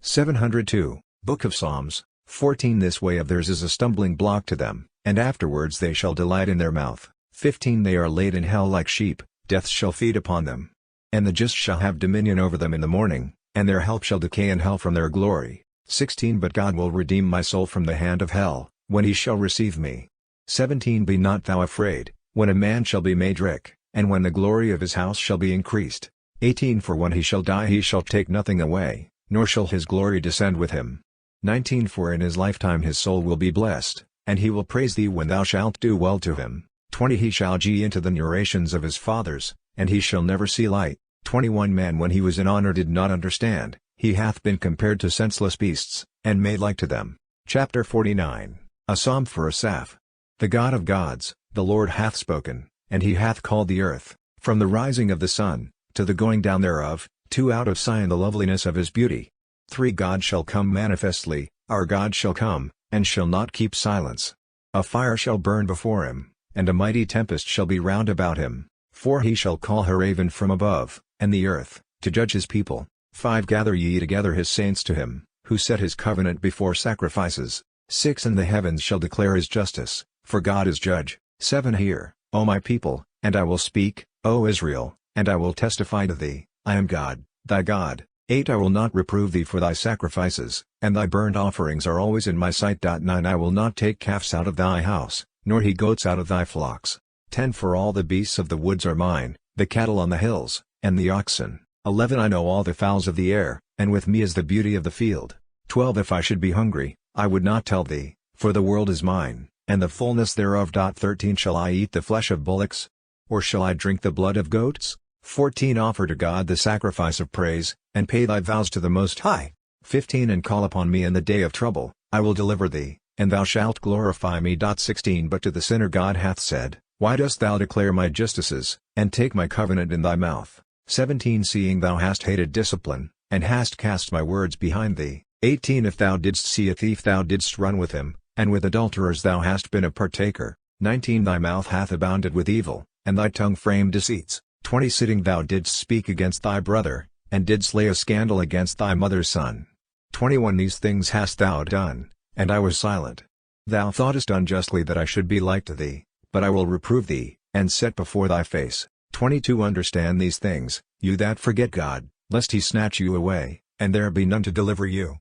702, Book of Psalms, 14 This way of theirs is a stumbling block to them, and afterwards they shall delight in their mouth. 15 They are laid in hell like sheep, death shall feed upon them. And the just shall have dominion over them in the morning, and their help shall decay in hell from their glory. 16 But God will redeem my soul from the hand of hell, when he shall receive me. 17 Be not thou afraid, when a man shall be made rich, and when the glory of his house shall be increased. 18 For when he shall die he shall take nothing away, nor shall his glory descend with him. 19 For in his lifetime his soul will be blessed, and he will praise thee when thou shalt do well to him. 20 He shall go into the narrations of his fathers, and he shall never see light. 21 Man when he was in honor did not understand, he hath been compared to senseless beasts, and made like to them. Chapter 49, A Psalm for Asaph. The God of gods, the Lord hath spoken, and he hath called the earth, from the rising of the sun, to the going down thereof, to out of Sion the loveliness of his beauty. 3 God shall come manifestly, our God shall come, and shall not keep silence. A fire shall burn before him, and a mighty tempest shall be round about him. 4 He shall call her raven from above, and the earth, to judge his people. 5 Gather ye together his saints to him, who set his covenant before sacrifices. 6 And the heavens shall declare his justice, for God is judge. 7 Hear, O my people, and I will speak, O Israel, and I will testify to thee, I am God, thy God. 8 I will not reprove thee for thy sacrifices, and thy burnt offerings are always in my sight. 9 I will not take calves out of thy house, nor he goats out of thy flocks. 10 For all the beasts of the woods are mine, the cattle on the hills, and the oxen. 11 I know all the fowls of the air, and with me is the beauty of the field. 12 If I should be hungry, I would not tell thee, for the world is mine, and the fullness thereof. 13 Shall I eat the flesh of bullocks? Or shall I drink the blood of goats? 14 Offer to God the sacrifice of praise, and pay thy vows to the Most High. 15 And call upon me in the day of trouble, I will deliver thee, and thou shalt glorify me. 16 But to the sinner God hath said, Why dost thou declare my justices, and take my covenant in thy mouth? 17 Seeing thou hast hated discipline, and hast cast my words behind thee. 18 If thou didst see a thief thou didst run with him, and with adulterers thou hast been a partaker. 19 Thy mouth hath abounded with evil, and thy tongue framed deceits. 20 Sitting thou didst speak against thy brother, and didst lay a scandal against thy mother's son. 21 These things hast thou done, and I was silent. Thou thoughtest unjustly that I should be like to thee, but I will reprove thee, and set before thy face. 22 Understand these things, you that forget God, lest he snatch you away, and there be none to deliver you.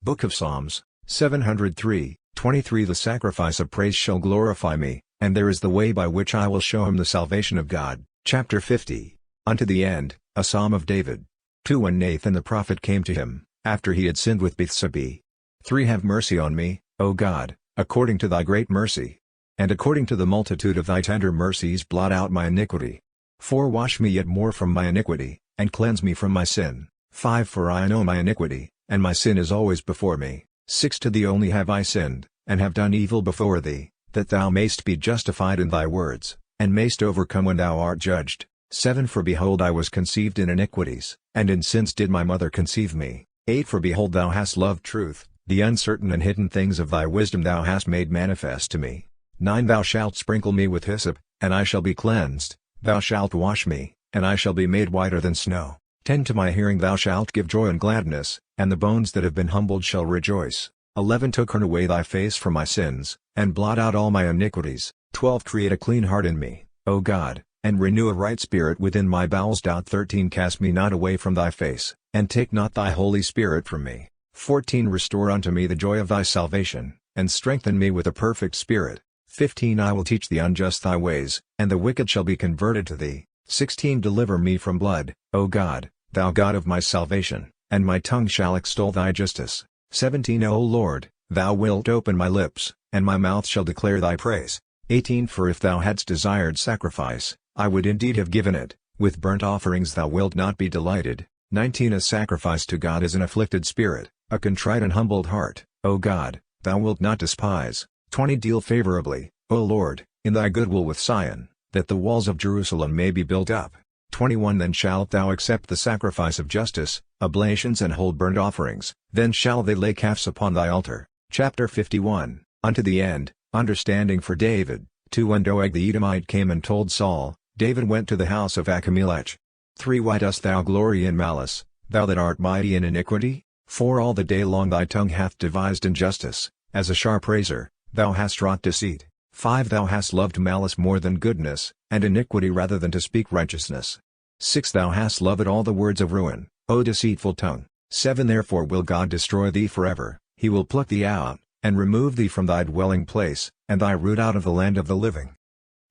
Book of Psalms, 703, 23 The sacrifice of praise shall glorify me, and there is the way by which I will show him the salvation of God. Chapter 50. Unto the end, a Psalm of David. 2 When Nathan the prophet came to him, after he had sinned with Bathsheba. 3 Have mercy on me, O God, according to thy great mercy. And according to the multitude of thy tender mercies blot out my iniquity. 4 Wash me yet more from my iniquity, and cleanse me from my sin. 5 For I know my iniquity, and my sin is always before me. 6 To thee only have I sinned, and have done evil before thee, that thou mayst be justified in thy words, and mayst overcome when thou art judged. 7 For behold I was conceived in iniquities, and in sins did my mother conceive me. 8 For behold thou hast loved truth, the uncertain and hidden things of thy wisdom thou hast made manifest to me. 9 Thou shalt sprinkle me with hyssop, and I shall be cleansed, thou shalt wash me, and I shall be made whiter than snow. 10 To my hearing thou shalt give joy and gladness, and the bones that have been humbled shall rejoice. 11 To turn away thy face from my sins, and blot out all my iniquities. 12 Create a clean heart in me, O God, and renew a right spirit within my bowels. 13 Cast me not away from thy face, and take not thy Holy Spirit from me. 14 Restore unto me the joy of thy salvation, and strengthen me with a perfect spirit. 15 I will teach the unjust thy ways, and the wicked shall be converted to thee. 16 Deliver me from blood, O God, thou God of my salvation, and my tongue shall extol thy justice. 17 O Lord, thou wilt open my lips, and my mouth shall declare thy praise. 18 For if thou hadst desired sacrifice, I would indeed have given it, with burnt offerings thou wilt not be delighted. 19 A sacrifice to God is an afflicted spirit, a contrite and humbled heart, O God, thou wilt not despise. 20 Deal favorably, O Lord, in thy goodwill with Sion, that the walls of Jerusalem may be built up. 21 Then shalt thou accept the sacrifice of justice, oblations and whole burnt offerings, then shall they lay calves upon thy altar. Chapter 51. Unto the end, understanding for David. 2 When Doeg the Edomite came and told Saul, David went to the house of Achimelech. 3 Why dost thou glory in malice, thou that art mighty in iniquity? 4 All the day long thy tongue hath devised injustice, as a sharp razor, thou hast wrought deceit. 5 Thou hast loved malice more than goodness, and iniquity rather than to speak righteousness. 6 Thou hast loved all the words of ruin, O deceitful tongue. 7 Therefore will God destroy thee forever, he will pluck thee out, and remove thee from thy dwelling place, and thy root out of the land of the living.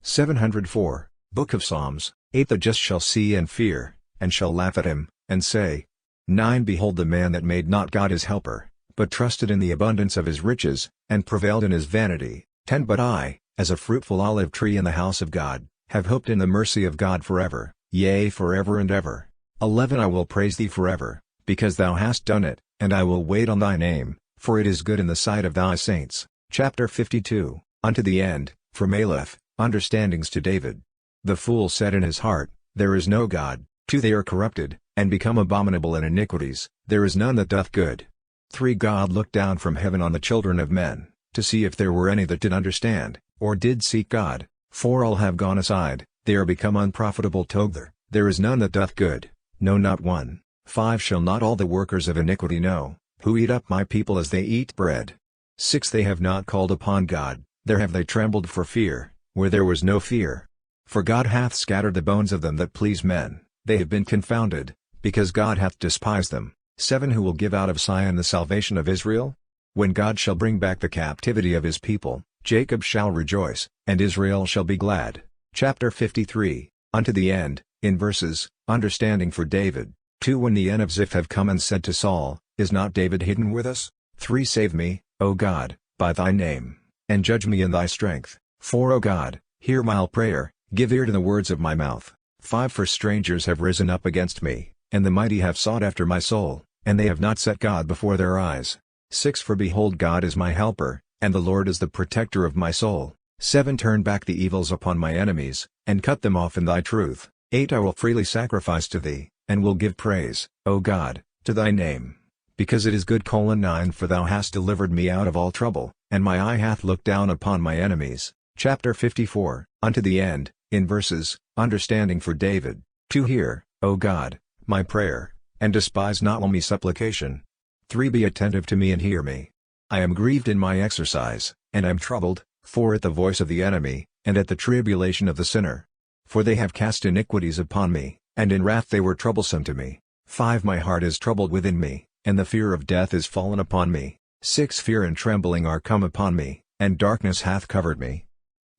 704. Book of Psalms. 8 The just shall see and fear, and shall laugh at him, and say, 9 Behold the man that made not God his helper, but trusted in the abundance of his riches, and prevailed in his vanity. 10 But I, as a fruitful olive tree in the house of God, have hoped in the mercy of God forever, yea forever and ever. 11 I will praise thee forever, because thou hast done it, and I will wait on thy name, for it is good in the sight of thy saints. Chapter 52. Unto the end, from Aleph, understandings to David. The fool said in his heart, There is no God. 2 They are corrupted, and become abominable in iniquities, there is none that doth good. 3 God looked down from heaven on the children of men, to see if there were any that did understand, or did seek God. 4 All have gone aside, they are become unprofitable together, there is none that doth good, no not one. 5 Shall not all the workers of iniquity know, who eat up my people as they eat bread? 6 They have not called upon God, there have they trembled for fear, where there was no fear. For God hath scattered the bones of them that please men, they have been confounded, because God hath despised them. 7 Who will give out of Sion the salvation of Israel? When God shall bring back the captivity of his people, Jacob shall rejoice, and Israel shall be glad. Chapter 53, unto the end, in verses, understanding for David. 2 When the end of Ziph have come and said to Saul, Is not David hidden with us? 3 Save me, O God, by thy name, and judge me in thy strength. 4 O God, hear my prayer, give ear to the words of my mouth. 5 For strangers have risen up against me, and the mighty have sought after my soul, and they have not set God before their eyes. 6 For behold, God is my helper, and the Lord is the protector of my soul. 7 Turn back the evils upon my enemies, and cut them off in thy truth. 8 I will freely sacrifice to thee, and will give praise, O God, to thy name. Because it is good. 9 For thou hast delivered me out of all trouble, and my eye hath looked down upon my enemies. Chapter 54, unto the end, in verses, understanding for David. 2 Hear, O God, my prayer, and despise not all my supplication. 3 Be attentive to me and hear me. I am grieved in my exercise, and am troubled, for at the voice of the enemy, and at the tribulation of the sinner. For they have cast iniquities upon me, and in wrath they were troublesome to me. 5 My heart is troubled within me, and the fear of death is fallen upon me. 6 Fear and trembling are come upon me, and darkness hath covered me.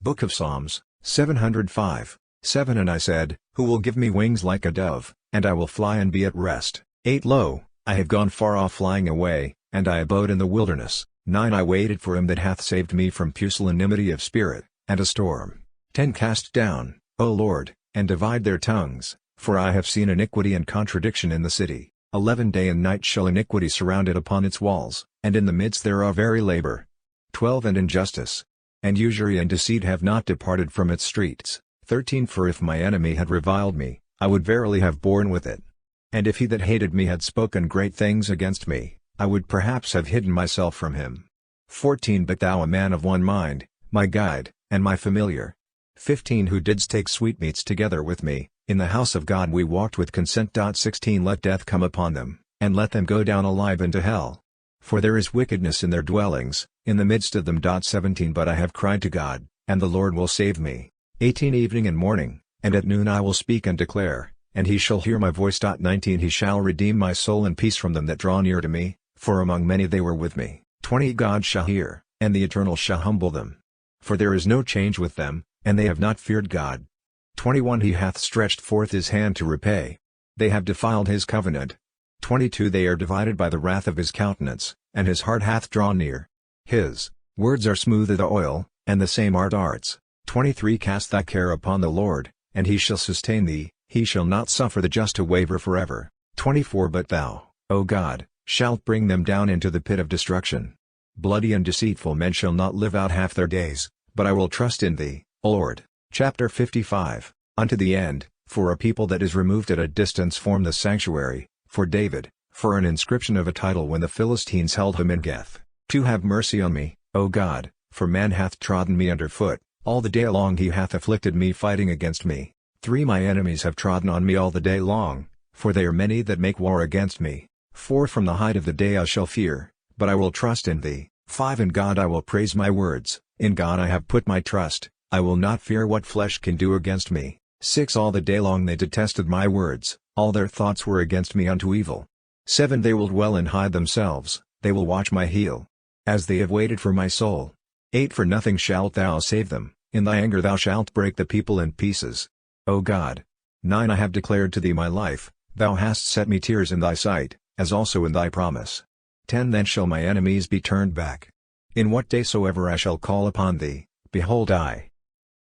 Book of Psalms, 705, 7 And I said, Who will give me wings like a dove, and I will fly and be at rest. 8 Lo, I have gone far off flying away, and I abode in the wilderness. 9 I waited for him that hath saved me from pusillanimity of spirit, and a storm. 10 Cast down, O Lord, and divide their tongues, for I have seen iniquity and contradiction in the city. 11 Day and night shall iniquity surround it upon its walls, and in the midst thereof very labor. 12 And injustice, and usury and deceit have not departed from its streets. 13 For if my enemy had reviled me, I would verily have borne with it. And if he that hated me had spoken great things against me, I would perhaps have hidden myself from him. 14 But thou a man of one mind, my guide, and my familiar. 15 Who didst take sweetmeats together with me, in the house of God we walked with consent. 16 Let death come upon them, and let them go down alive into hell. For there is wickedness in their dwellings, in the midst of them. 17 But I have cried to God, and the Lord will save me. 18 Evening and morning, and at noon I will speak and declare, and he shall hear my voice. 19 He shall redeem my soul in peace from them that draw near to me, for among many they were with me. 20 God shall hear, and the Eternal shall humble them. For there is no change with them, and they have not feared God. 21 He hath stretched forth his hand to repay. They have defiled his covenant. 22 They are divided by the wrath of his countenance, and his heart hath drawn near. His words are smooth as the oil, and the same art arts. 23 Cast thy care upon the Lord, and he shall sustain thee, he shall not suffer the just to waver forever. 24 But thou, O God, shalt bring them down into the pit of destruction. Bloody and deceitful men shall not live out half their days, but I will trust in thee, O Lord. Chapter 55, unto the end, for a people that is removed at a distance form the sanctuary, for David, for an inscription of a title when the Philistines held him in Geth. 2 Have mercy on me, O God, for man hath trodden me under foot, all the day long he hath afflicted me fighting against me. 3 My enemies have trodden on me all the day long, for they are many that make war against me. 4 From the height of the day I shall fear, but I will trust in thee. 5 In God I will praise my words, in God I have put my trust, I will not fear what flesh can do against me. 6 All the day long they detested my words, all their thoughts were against me unto evil. 7 They will dwell and hide themselves, they will watch my heel, as they have waited for my soul. 8 For nothing shalt thou save them, in thy anger thou shalt break the people in pieces, O God. 9 I have declared to thee my life, thou hast set me tears in thy sight, as also in thy promise. 10 Then shall my enemies be turned back. In what day soever I shall call upon thee, behold I.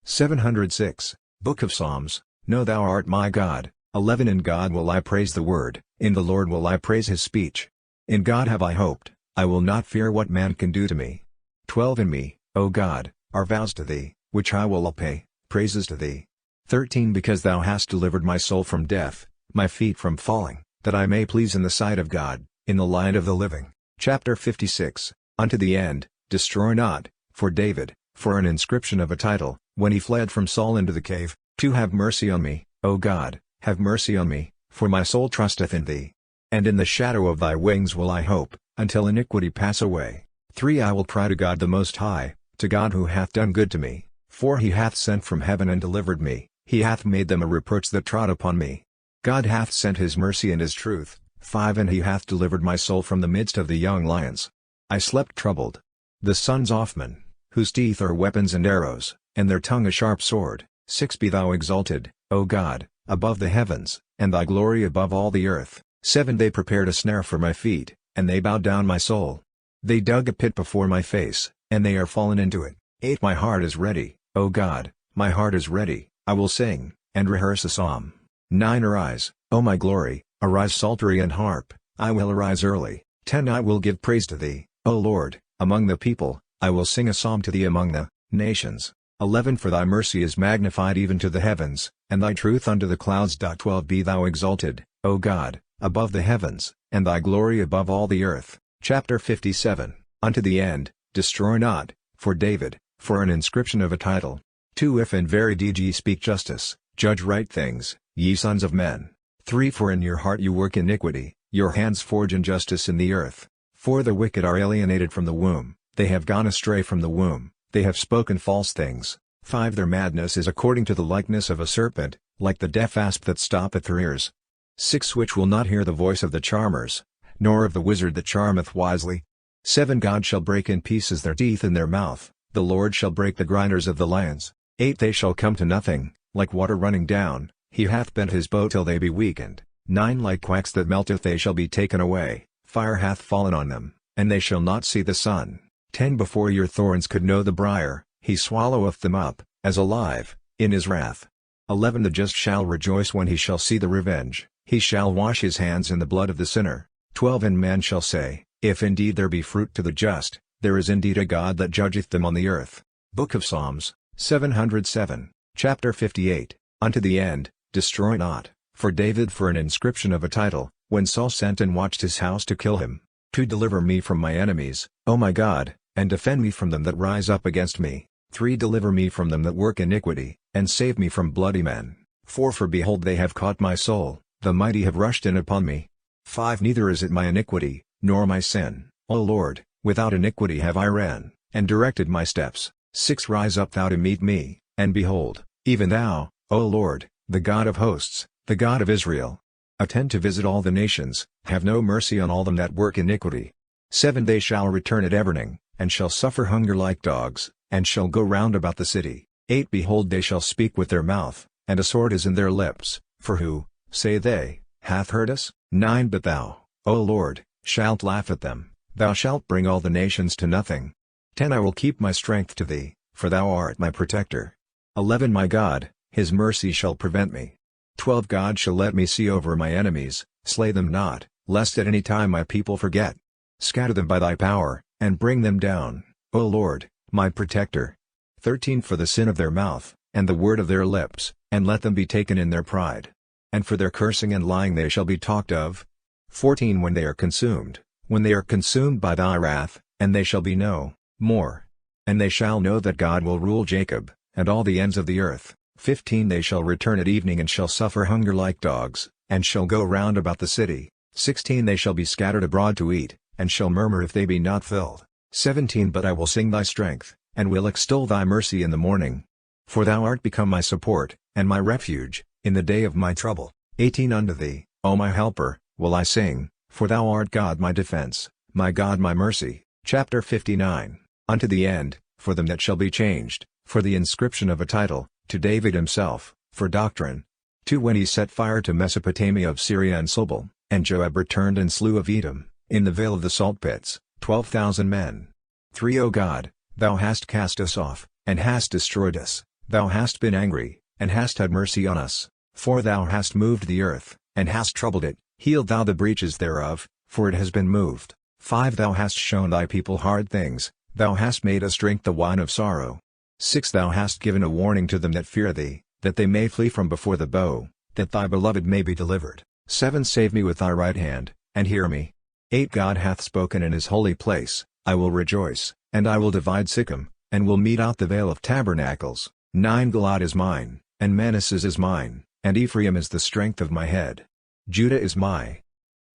706, Book of Psalms, Know thou art my God. 11 In God will I praise the word, in the Lord will I praise his speech. In God have I hoped, I will not fear what man can do to me. 12 In me, O God, are vows to thee, which I will pay, praises to thee. 13 Because thou hast delivered my soul from death, my feet from falling, that I may please in the sight of God, in the light of the living. Chapter 56, unto the end, destroy not, for David, for an inscription of a title, when he fled from Saul into the cave. 2 Have mercy on me, O God, have mercy on me, for my soul trusteth in thee. And in the shadow of thy wings will I hope, until iniquity pass away. 3 I will cry to God the Most High, to God who hath done good to me, for he hath sent from heaven and delivered me, he hath made them a reproach that trod upon me. God hath sent his mercy and his truth, 5 And he hath delivered my soul from the midst of the young lions. I slept troubled. The sons Ophman, whose teeth are weapons and arrows, and their tongue a sharp sword. 6 Be thou exalted, O God, above the heavens, and thy glory above all the earth. 7 They prepared a snare for my feet, and they bowed down my soul. They dug a pit before my face, and they are fallen into it. 8 My heart is ready, O God, my heart is ready, I will sing, and rehearse a psalm. 9 Arise, O my glory, arise psaltery and harp, I will arise early. 10 I will give praise to thee, O Lord, among the people, I will sing a psalm to thee among the nations. 11 For thy mercy is magnified even to the heavens, and thy truth unto the clouds. 12 Be thou exalted, O God, above the heavens, and thy glory above all the earth. Chapter 57. Unto the end, destroy not, for David, for an inscription of a title. 2 If in very deed ye speak justice, judge right things, ye sons of men. 3 For in your heart you work iniquity, your hands forge injustice in the earth. 4 The wicked are alienated from the womb, they have gone astray from the womb, they have spoken false things. 5 Their madness is according to the likeness of a serpent, like the deaf asp that stoppeth her ears. 6 Which will not hear the voice of the charmers, nor of the wizard that charmeth wisely. 7 God shall break in pieces their teeth in their mouth, the Lord shall break the grinders of the lions. 8 They shall come to nothing, like water running down, he hath bent his bow till they be weakened. 9 Like quacks that melteth they shall be taken away, fire hath fallen on them, and they shall not see the sun. 10 Before your thorns could know the briar, he swalloweth them up, as alive, in his wrath. 11 The just shall rejoice when he shall see the revenge, he shall wash his hands in the blood of the sinner. 12 And man shall say, if indeed there be fruit to the just, there is indeed a God that judgeth them on the earth. Book of Psalms, 707, Chapter 58. Unto the end, destroy not, for David for an inscription of a title, when Saul sent and watched his house to kill him. 2 Deliver me from my enemies, O my God, and defend me from them that rise up against me. 3 Deliver me from them that work iniquity, and save me from bloody men. 4 For behold they have caught my soul, the mighty have rushed in upon me. 5 Neither is it my iniquity, nor my sin, O Lord, without iniquity have I ran, and directed my steps. 6 Rise up thou to meet me, and behold, even thou, O Lord, the God of hosts, the God of Israel. Attend to visit all the nations, have no mercy on all them that work iniquity. 7 They shall return at evening, and shall suffer hunger like dogs, and shall go round about the city. 8 Behold they shall speak with their mouth, and a sword is in their lips, for who, say they, hath heard us? 9 But thou, O Lord, shalt laugh at them, thou shalt bring all the nations to nothing. 10 I will keep my strength to thee, for thou art my protector. 11 My God, his mercy shall prevent me. 12 God shall let me see over my enemies, slay them not, lest at any time my people forget. Scatter them by thy power, and bring them down, O Lord, my protector. 13 For the sin of their mouth, and the word of their lips, and let them be taken in their pride. And for their cursing and lying they shall be talked of. 14 When they are consumed by thy wrath, and they shall be no more. And they shall know that God will rule Jacob, and all the ends of the earth. 15 They shall return at evening and shall suffer hunger like dogs, and shall go round about the city. 16 They shall be scattered abroad to eat, and shall murmur if they be not filled. 17 But I will sing thy strength, and will extol thy mercy in the morning. For thou art become my support, and my refuge, in the day of my trouble. 18 Unto thee, O my helper, will I sing, for thou art God my defense, my God my mercy. Chapter 59. Unto the end, for them that shall be changed, for the inscription of a title, to David himself, for doctrine. 2 When he set fire to Mesopotamia of Syria and Sobal, and Joab returned and slew of Edom, in the vale of the salt pits, 12,000 men. 3 O God, thou hast cast us off, and hast destroyed us, thou hast been angry, and hast had mercy on us. 4 Thou hast moved the earth, and hast troubled it, heal thou the breaches thereof, for it has been moved. 5 Thou hast shown thy people hard things, thou hast made us drink the wine of sorrow. 6 Thou hast given a warning to them that fear thee, that they may flee from before the bow, that thy beloved may be delivered. 7 Save me with thy right hand, and hear me. 8 God hath spoken in his holy place, I will rejoice, and I will divide Sikkim, and will mete out the vale of tabernacles. 9 Gilad is mine, and Manasseh is mine, and Ephraim is the strength of my head. Judah is my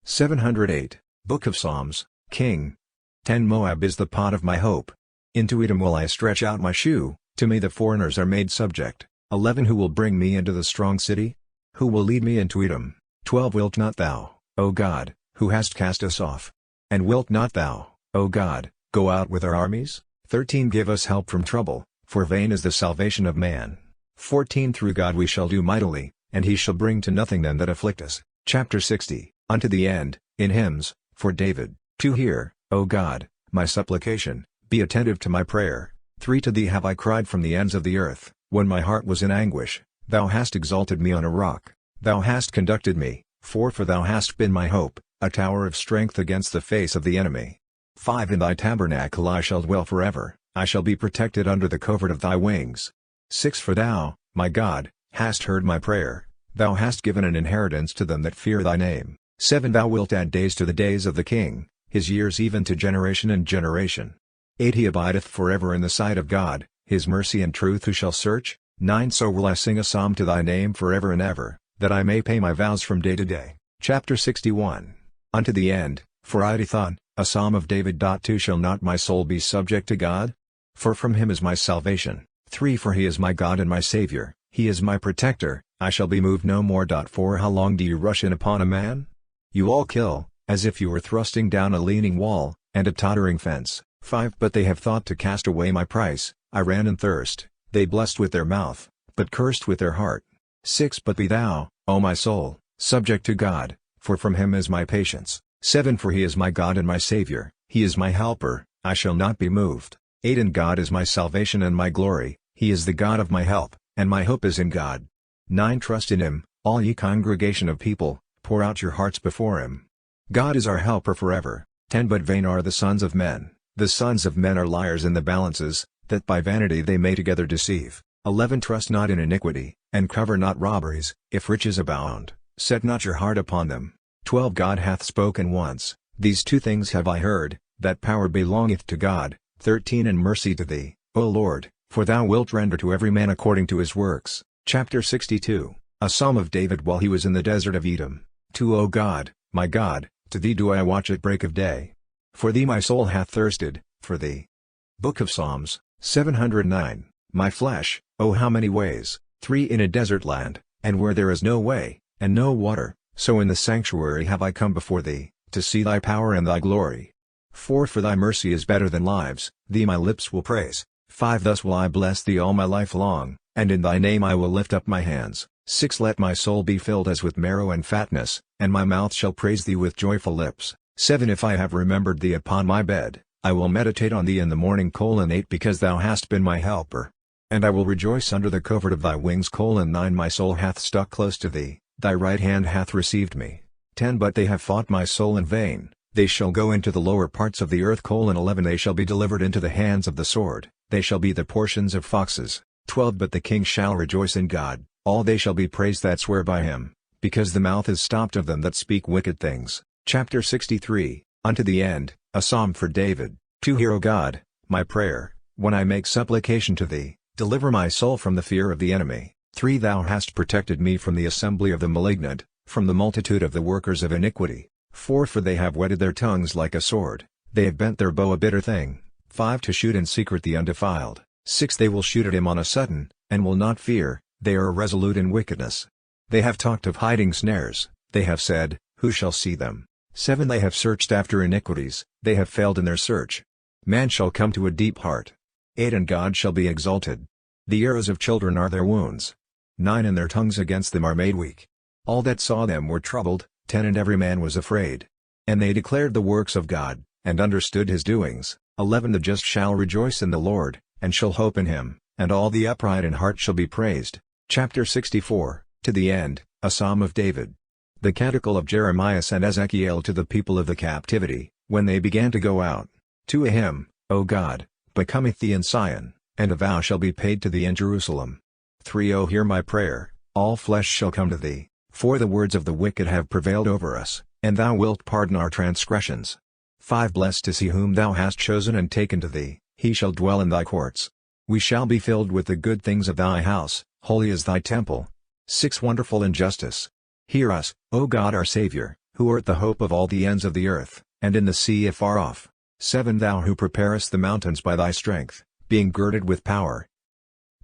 708. Book of Psalms, King. 10 Moab is the pot of my hope. Into Edom will I stretch out my shoe, to me the foreigners are made subject. 11 Who will bring me into the strong city? Who will lead me into Edom? 12 Wilt not thou, O God, who hast cast us off? And wilt not thou, O God, go out with our armies? 13 Give us help from trouble, for vain is the salvation of man. 14 Through God we shall do mightily, and he shall bring to nothing them that afflict us. Chapter 60, unto the end, in hymns, for David. 2 Hear, O God, my supplication, be attentive to my prayer. 3 To thee have I cried from the ends of the earth, when my heart was in anguish, thou hast exalted me on a rock, thou hast conducted me, 4 For thou hast been my hope, a tower of strength against the face of the enemy. 5 In thy tabernacle I shall dwell forever, I shall be protected under the covert of thy wings. 6 For thou, my God, hast heard my prayer, thou hast given an inheritance to them that fear thy name. 7 Thou wilt add days to the days of the king, his years even to generation and generation. 8 He abideth forever in the sight of God, his mercy and truth who shall search? 9 So will I sing a psalm to thy name forever and ever, that I may pay my vows from day to day. Chapter 61. Unto the end, for Idithon, a psalm of David. 2 Shall not my soul be subject to God? For from him is my salvation. 3 For he is my God and my Savior, he is my protector, I shall be moved no more. 4 How long do you rush in upon a man? You all kill, as if you were thrusting down a leaning wall, and a tottering fence. 5 But they have thought to cast away my price, I ran in thirst, they blessed with their mouth, but cursed with their heart. 6 But be thou, O my soul, subject to God, for from him is my patience. 7 For he is my God and my Savior, he is my helper, I shall not be moved. 8 And God is my salvation and my glory, he is the God of my help, and my hope is in God. 9 Trust in him, all ye congregation of people, pour out your hearts before him. God is our helper forever. 10 But vain are the sons of men, the sons of men are liars in the balances, that by vanity they may together deceive. 11 Trust not in iniquity, and cover not robberies, if riches abound, set not your heart upon them. 12 God hath spoken once, these 2 things have I heard, that power belongeth to God. 13 And mercy to thee, O Lord, for thou wilt render to every man according to his works. Chapter 62, a psalm of David while he was in the desert of Edom. 2 O God, my God, to thee do I watch at break of day. For thee my soul hath thirsted, for thee. Book of Psalms, 709. My flesh, oh how many ways, 3 In a desert land, and where there is no way, and no water, so in the sanctuary have I come before thee, to see thy power and thy glory. 4 For thy mercy is better than lives, thee my lips will praise. 5 Thus will I bless thee all my life long, and in thy name I will lift up my hands. 6 Let my soul be filled as with marrow and fatness, and my mouth shall praise thee with joyful lips. 7 If I have remembered thee upon my bed, I will meditate on thee in the morning. 8 Because thou hast been my helper. And I will rejoice under the covert of thy wings. 9 My soul hath stuck close to thee, thy right hand hath received me. 10 But they have fought my soul in vain, they shall go into the lower parts of the earth. 11 They shall be delivered into the hands of the sword, they shall be the portions of foxes. 12 But the king shall rejoice in God, all they shall be praised that swear by him, because the mouth is stopped of them that speak wicked things. Chapter 63, unto the end, a psalm for David. 2 Hear, O God, my prayer, when I make supplication to thee, deliver my soul from the fear of the enemy. 3 Thou hast protected me from the assembly of the malignant, from the multitude of the workers of iniquity. 4 For they have whetted their tongues like a sword, they have bent their bow a bitter thing. 5 To shoot in secret the undefiled. 6 They will shoot at him on a sudden, and will not fear, they are resolute in wickedness. They have talked of hiding snares, they have said, who shall see them? 7 They have searched after iniquities, they have failed in their search. Man shall come to a deep heart. 8 And God shall be exalted. The arrows of children are their wounds. 9 And their tongues against them are made weak. All that saw them were troubled. 10 And every man was afraid. And they declared the works of God, and understood his doings. 11 The just shall rejoice in the Lord, and shall hope in him, and all the upright in heart shall be praised. Chapter 64, to the end, a psalm of David. The canticle of Jeremiah and Ezekiel to the people of the captivity, when they began to go out. 2 A hymn, O God, becometh thee in Sion, and a vow shall be paid to thee in Jerusalem. 3 O hear my prayer, all flesh shall come to thee, for the words of the wicked have prevailed over us, and thou wilt pardon our transgressions. 5 Blessed is he whom thou hast chosen and taken to thee, he shall dwell in thy courts. We shall be filled with the good things of thy house, holy is thy temple. 6 Wonderful in justice. Hear us, O God our Saviour, who art the hope of all the ends of the earth, and in the sea afar off. 7 Thou who preparest the mountains by thy strength, being girded with power.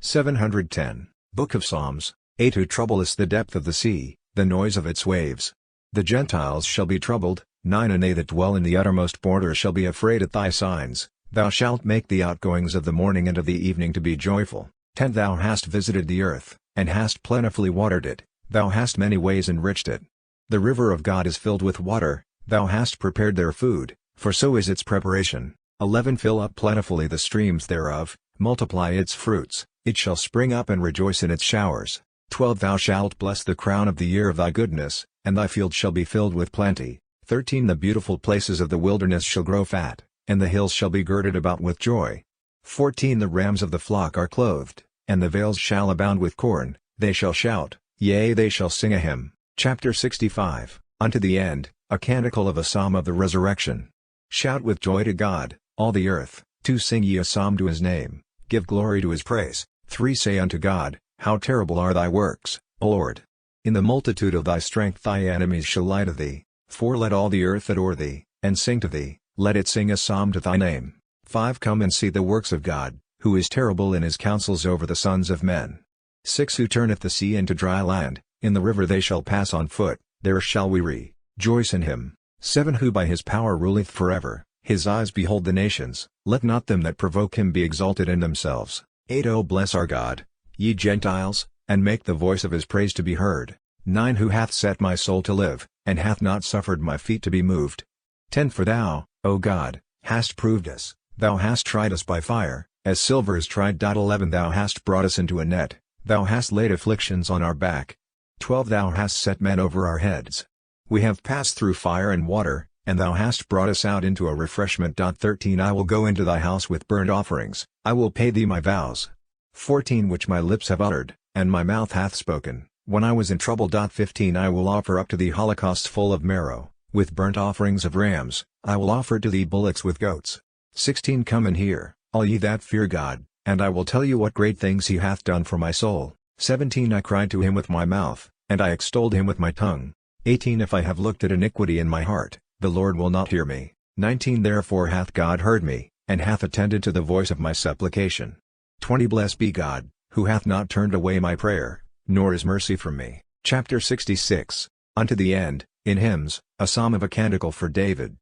710, Book of Psalms. 8 Who troublest the depth of the sea, the noise of its waves. The Gentiles shall be troubled, 9 And they that dwell in the uttermost borders shall be afraid at thy signs, thou shalt make the outgoings of the morning and of the evening to be joyful. 10 Thou hast visited the earth, and hast plentifully watered it, thou hast many ways enriched it. The river of God is filled with water, thou hast prepared their food, for so is its preparation. 11 Fill up plentifully the streams thereof, multiply its fruits, it shall spring up and rejoice in its showers. 12 Thou shalt bless the crown of the year of thy goodness, and thy field shall be filled with plenty. 13 The beautiful places of the wilderness shall grow fat, and the hills shall be girded about with joy. 14 The rams of the flock are clothed, and the vales shall abound with corn, they shall shout, yea they shall sing a hymn. Chapter 65, Unto the end, a canticle of a psalm of the resurrection. Shout with joy to God, all the earth, 2 Sing ye a psalm to his name, give glory to his praise. 3 Say unto God, how terrible are thy works, O Lord! In the multitude of thy strength thy enemies shall lie to thee. 4 Let all the earth adore thee, and sing to thee, let it sing a psalm to thy name. 5 Come and see the works of God, who is terrible in his counsels over the sons of men. 6 Who turneth the sea into dry land, in the river they shall pass on foot, there shall we rejoice in him. 7 Who by his power ruleth forever, his eyes behold the nations, let not them that provoke him be exalted in themselves. 8 O bless our God, ye Gentiles, and make the voice of his praise to be heard. 9 Who hath set my soul to live, and hath not suffered my feet to be moved. 10 For thou, O God, hast proved us, thou hast tried us by fire, as silver is tried. 11 Thou hast brought us into a net, thou hast laid afflictions on our back. 12 Thou hast set men over our heads. We have passed through fire and water, and thou hast brought us out into a refreshment. 13 I will go into thy house with burnt offerings, I will pay thee my vows. 14 Which my lips have uttered, and my mouth hath spoken, when I was in trouble. 15 I will offer up to thee holocausts full of marrow, with burnt offerings of rams, I will offer to thee bullocks with goats. 16 Come and hear, all ye that fear God, and I will tell you what great things he hath done for my soul. 17 I cried to him with my mouth, and I extolled him with my tongue. 18 If I have looked at iniquity in my heart, the Lord will not hear me. 19 Therefore hath God heard me, and hath attended to the voice of my supplication. 20 Blessed be God, who hath not turned away my prayer, nor his mercy from me. Chapter 66, Unto the end, in hymns, a psalm of a canticle for David.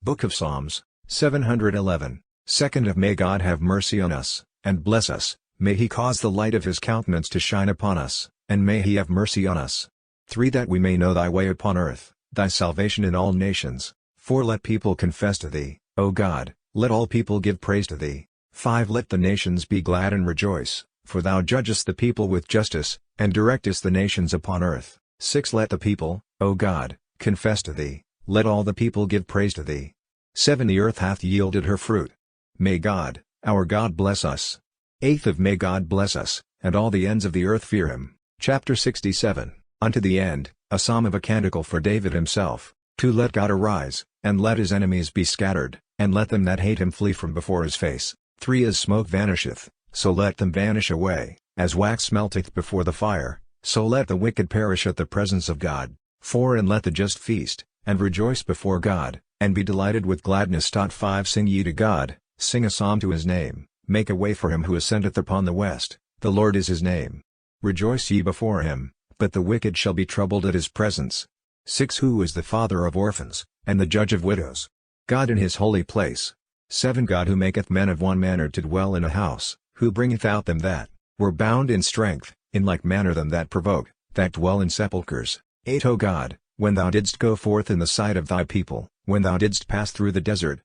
Book of Psalms, 711. 2nd of May God have mercy on us, and bless us, may he cause the light of his countenance to shine upon us, and may he have mercy on us. 3 That we may know thy way upon earth, thy salvation in all nations. 4 Let people confess to thee, O God, let all people give praise to thee. 5 Let the nations be glad and rejoice, for thou judgest the people with justice, and directest the nations upon earth. 6 Let the people, O God, confess to thee, let all the people give praise to thee. 7 The earth hath yielded her fruit. May God, our God bless us. 8th of May God bless us, and all the ends of the earth fear him. Chapter 67, Unto the end, a psalm of a canticle for David himself. 2 Let God arise, and let his enemies be scattered, and let them that hate him flee from before his face. 3 As smoke vanisheth, so let them vanish away, as wax melteth before the fire, so let the wicked perish at the presence of God. 4 And let the just feast, and rejoice before God, and be delighted with gladness. 5 Sing ye to God, sing a psalm to his name, make a way for him who ascendeth upon the west, the Lord is his name. Rejoice ye before him, but the wicked shall be troubled at his presence. 6 Who is the father of orphans, and the judge of widows? God in his holy place. 7 God who maketh men of one manner to dwell in a house, who bringeth out them that were bound in strength, in like manner them that provoke, that dwell in sepulchres. 8 O God, when thou didst go forth in the sight of thy people, when thou didst pass through the desert.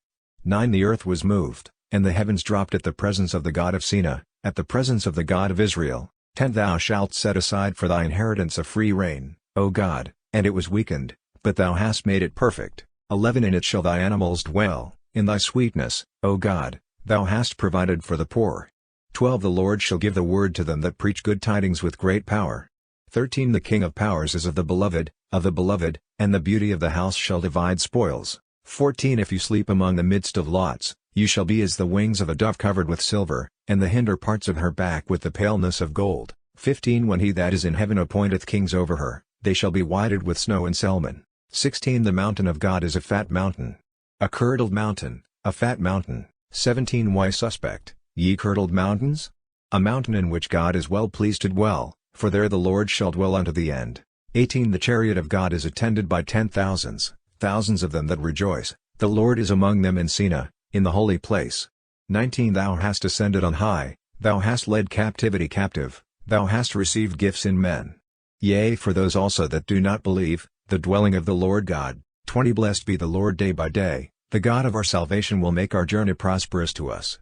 9 The earth was moved, and the heavens dropped at the presence of the God of Sina, at the presence of the God of Israel. 10 Thou shalt set aside for thy inheritance a free reign, O God, and it was weakened, but thou hast made it perfect. 11 In it shall thy animals dwell, in thy sweetness, O God, thou hast provided for the poor. 12 The Lord shall give the word to them that preach good tidings with great power. 13 The King of powers is of the beloved, and the beauty of the house shall divide spoils. 14 If you sleep among the midst of lots, you shall be as the wings of a dove covered with silver, and the hinder parts of her back with the paleness of gold. 15 When he that is in heaven appointeth kings over her, they shall be whited with snow and salmon. 16 The mountain of God is a fat mountain. A curdled mountain, a fat mountain. 17 Why suspect, ye curdled mountains? A mountain in which God is well pleased to dwell, for there the Lord shall dwell unto the end. 18 The chariot of God is attended by 10,000s, thousands of them that rejoice, the Lord is among them in Sina, in the holy place. 19 Thou hast ascended on high, thou hast led captivity captive, thou hast received gifts in men. Yea, for those also that do not believe, the dwelling of the Lord God. 20 Blessed be the Lord day by day, the God of our salvation will make our journey prosperous to us.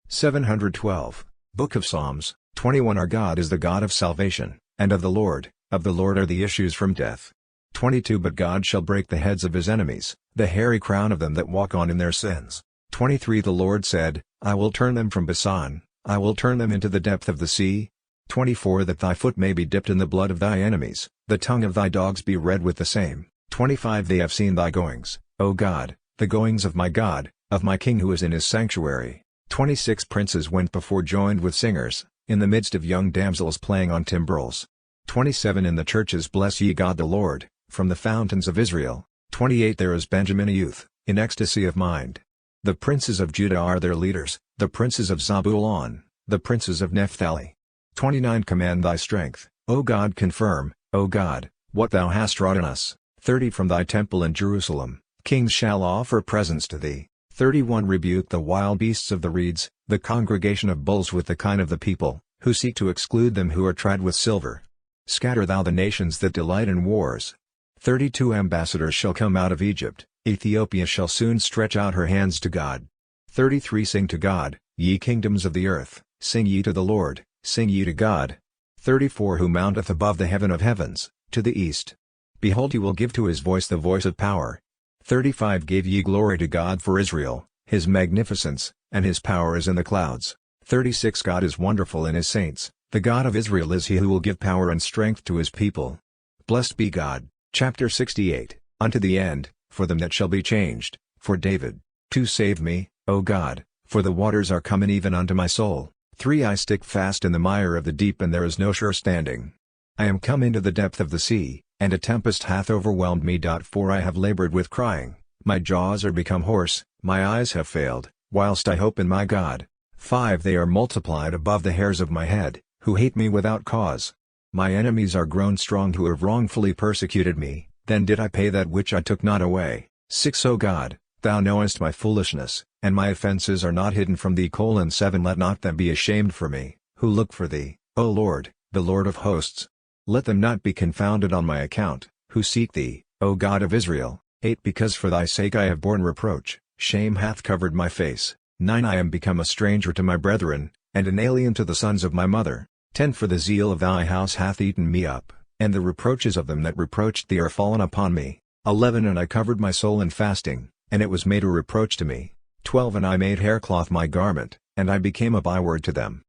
712. Book of Psalms. 21 Our God is the God of salvation, and of the Lord are the issues from death. 22 But God shall break the heads of his enemies, the hairy crown of them that walk on in their sins. 23 The Lord said, I will turn them from Bashan, I will turn them into the depth of the sea. 24 That thy foot may be dipped in the blood of thy enemies, the tongue of thy dogs be red with the same. 25 They have seen thy goings, O God, the goings of my God, of my King who is in his sanctuary. 26 Princes went before joined with singers, in the midst of young damsels playing on timbrels. 27 In the churches bless ye God the Lord, from the fountains of Israel. 28 There is Benjamin a youth, in ecstasy of mind. The princes of Judah are their leaders, the princes of Zabulon, the princes of Naphtali. 29 Command thy strength, O God confirm, O God, what thou hast wrought in us. 30 From thy temple in Jerusalem, kings shall offer presents to thee. 31 Rebuke the wild beasts of the reeds, the congregation of bulls with the kine of the people, who seek to exclude them who are tried with silver. Scatter thou the nations that delight in wars. 32 Ambassadors shall come out of Egypt, Ethiopia shall soon stretch out her hands to God. 33 Sing to God, ye kingdoms of the earth, sing ye to the Lord, sing ye to God. 34 Who mounteth above the heaven of heavens, to the east. Behold he will give to his voice the voice of power. 35 Give ye glory to God for Israel, his magnificence, and his power is in the clouds. 36 God is wonderful in his saints, the God of Israel is he who will give power and strength to his people. Blessed be God. Chapter 68, Unto the end, for them that shall be changed, for David, to save me, O God, for the waters are come in even unto my soul. 3 I stick fast in the mire of the deep and there is no sure standing. I am come into the depth of the sea, and a tempest hath overwhelmed me. 4 I have labored with crying, my jaws are become hoarse, my eyes have failed, whilst I hope in my God. 5 They are multiplied above the hairs of my head, who hate me without cause. My enemies are grown strong who have wrongfully persecuted me, then did I pay that which I took not away. 6 O God, thou knowest my foolishness, and my offences are not hidden from thee. 7 Let not them be ashamed for me, who look for thee, O Lord, the Lord of hosts. Let them not be confounded on my account, who seek thee, O God of Israel. 8 Because for thy sake I have borne reproach, shame hath covered my face. 9 I am become a stranger to my brethren, and an alien to the sons of my mother. 10 For the zeal of thy house hath eaten me up, and the reproaches of them that reproached thee are fallen upon me. 11 And I covered my soul in fasting, and it was made a reproach to me. 12 And I made haircloth my garment, and I became a byword to them.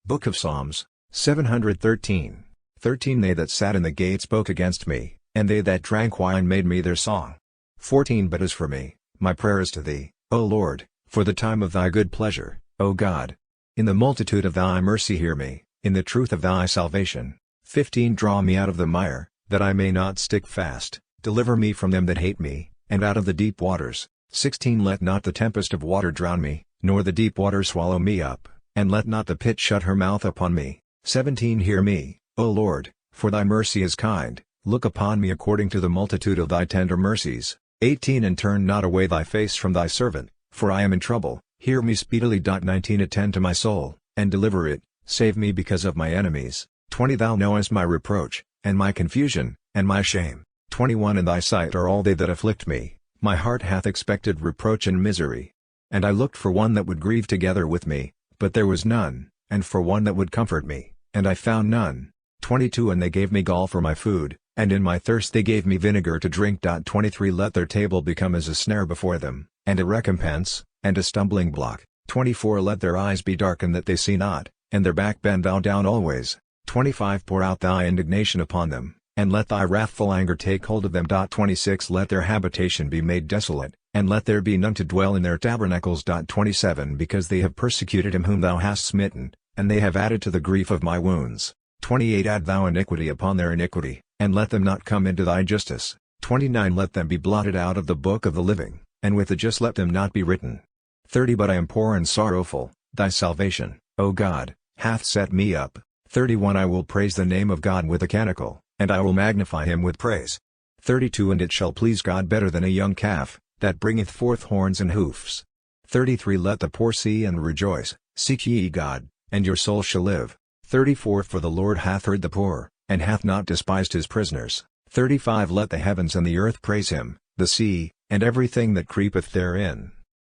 Book of Psalms. 713. 13 They that sat in the gate spoke against me, and they that drank wine made me their song. 14 But as for me, my prayer is to thee, O Lord, for the time of thy good pleasure, O God. In the multitude of thy mercy hear me, in the truth of thy salvation. 15 Draw me out of the mire, that I may not stick fast, deliver me from them that hate me, and out of the deep waters. 16 Let not the tempest of water drown me, nor the deep waters swallow me up, and let not the pit shut her mouth upon me. 17 Hear me, O Lord, for thy mercy is kind, look upon me according to the multitude of thy tender mercies. 18 And turn not away thy face from thy servant, for I am in trouble, hear me speedily. 19 Attend to my soul, and deliver it, save me because of my enemies. 20 Thou knowest my reproach, and my confusion, and my shame. 21 In thy sight are all they that afflict me, my heart hath expected reproach and misery. And I looked for one that would grieve together with me, but there was none, and for one that would comfort me, and I found none. 22 And they gave me gall for my food, and in my thirst they gave me vinegar to drink. 23 Let their table become as a snare before them, and a recompense, and a stumbling block. 24 Let their eyes be darkened that they see not, and their back bend thou down always. 25 Pour out thy indignation upon them, and let thy wrathful anger take hold of them. 26 Let their habitation be made desolate, and let there be none to dwell in their tabernacles. 27 Because they have persecuted him whom thou hast smitten, and they have added to the grief of my wounds. 28 Add thou iniquity upon their iniquity, and let them not come into thy justice. 29 Let them be blotted out of the book of the living, and with the just let them not be written. 30 But I am poor and sorrowful, thy salvation, O God, hath set me up. 31 I will praise the name of God with a canticle, and I will magnify him with praise. 32 And it shall please God better than a young calf, that bringeth forth horns and hoofs. 33 Let the poor see and rejoice, seek ye God, and your soul shall live. 34 For the Lord hath heard the poor, and hath not despised his prisoners. 35 Let the heavens and the earth praise him, the sea, and everything that creepeth therein.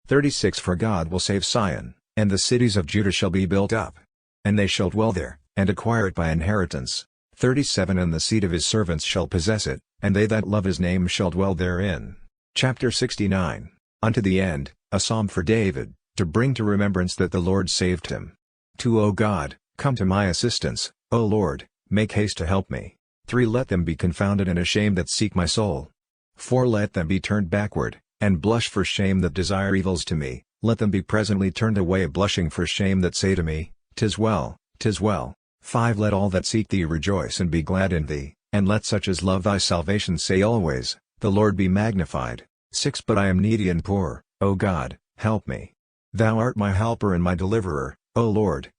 36 For God will save Sion, and the cities of Judah shall be built up. And they shall dwell there, and acquire it by inheritance. 37 And the seed of his servants shall possess it, and they that love his name shall dwell therein. Chapter 69 Unto the end, a psalm for David, to bring to remembrance that the Lord saved him. 2 O God, come to my assistance, O Lord, make haste to help me. 3 Let them be confounded and ashamed that seek my soul. 4 Let them be turned backward, and blush for shame that desire evils to me. Let them be presently turned away blushing for shame that say to me, 'Tis well, 'tis well. 5 Let all that seek thee rejoice and be glad in thee, and let such as love thy salvation say always, The Lord be magnified. 6 But I am needy and poor, O God, help me. Thou art my helper and my deliverer, O Lord.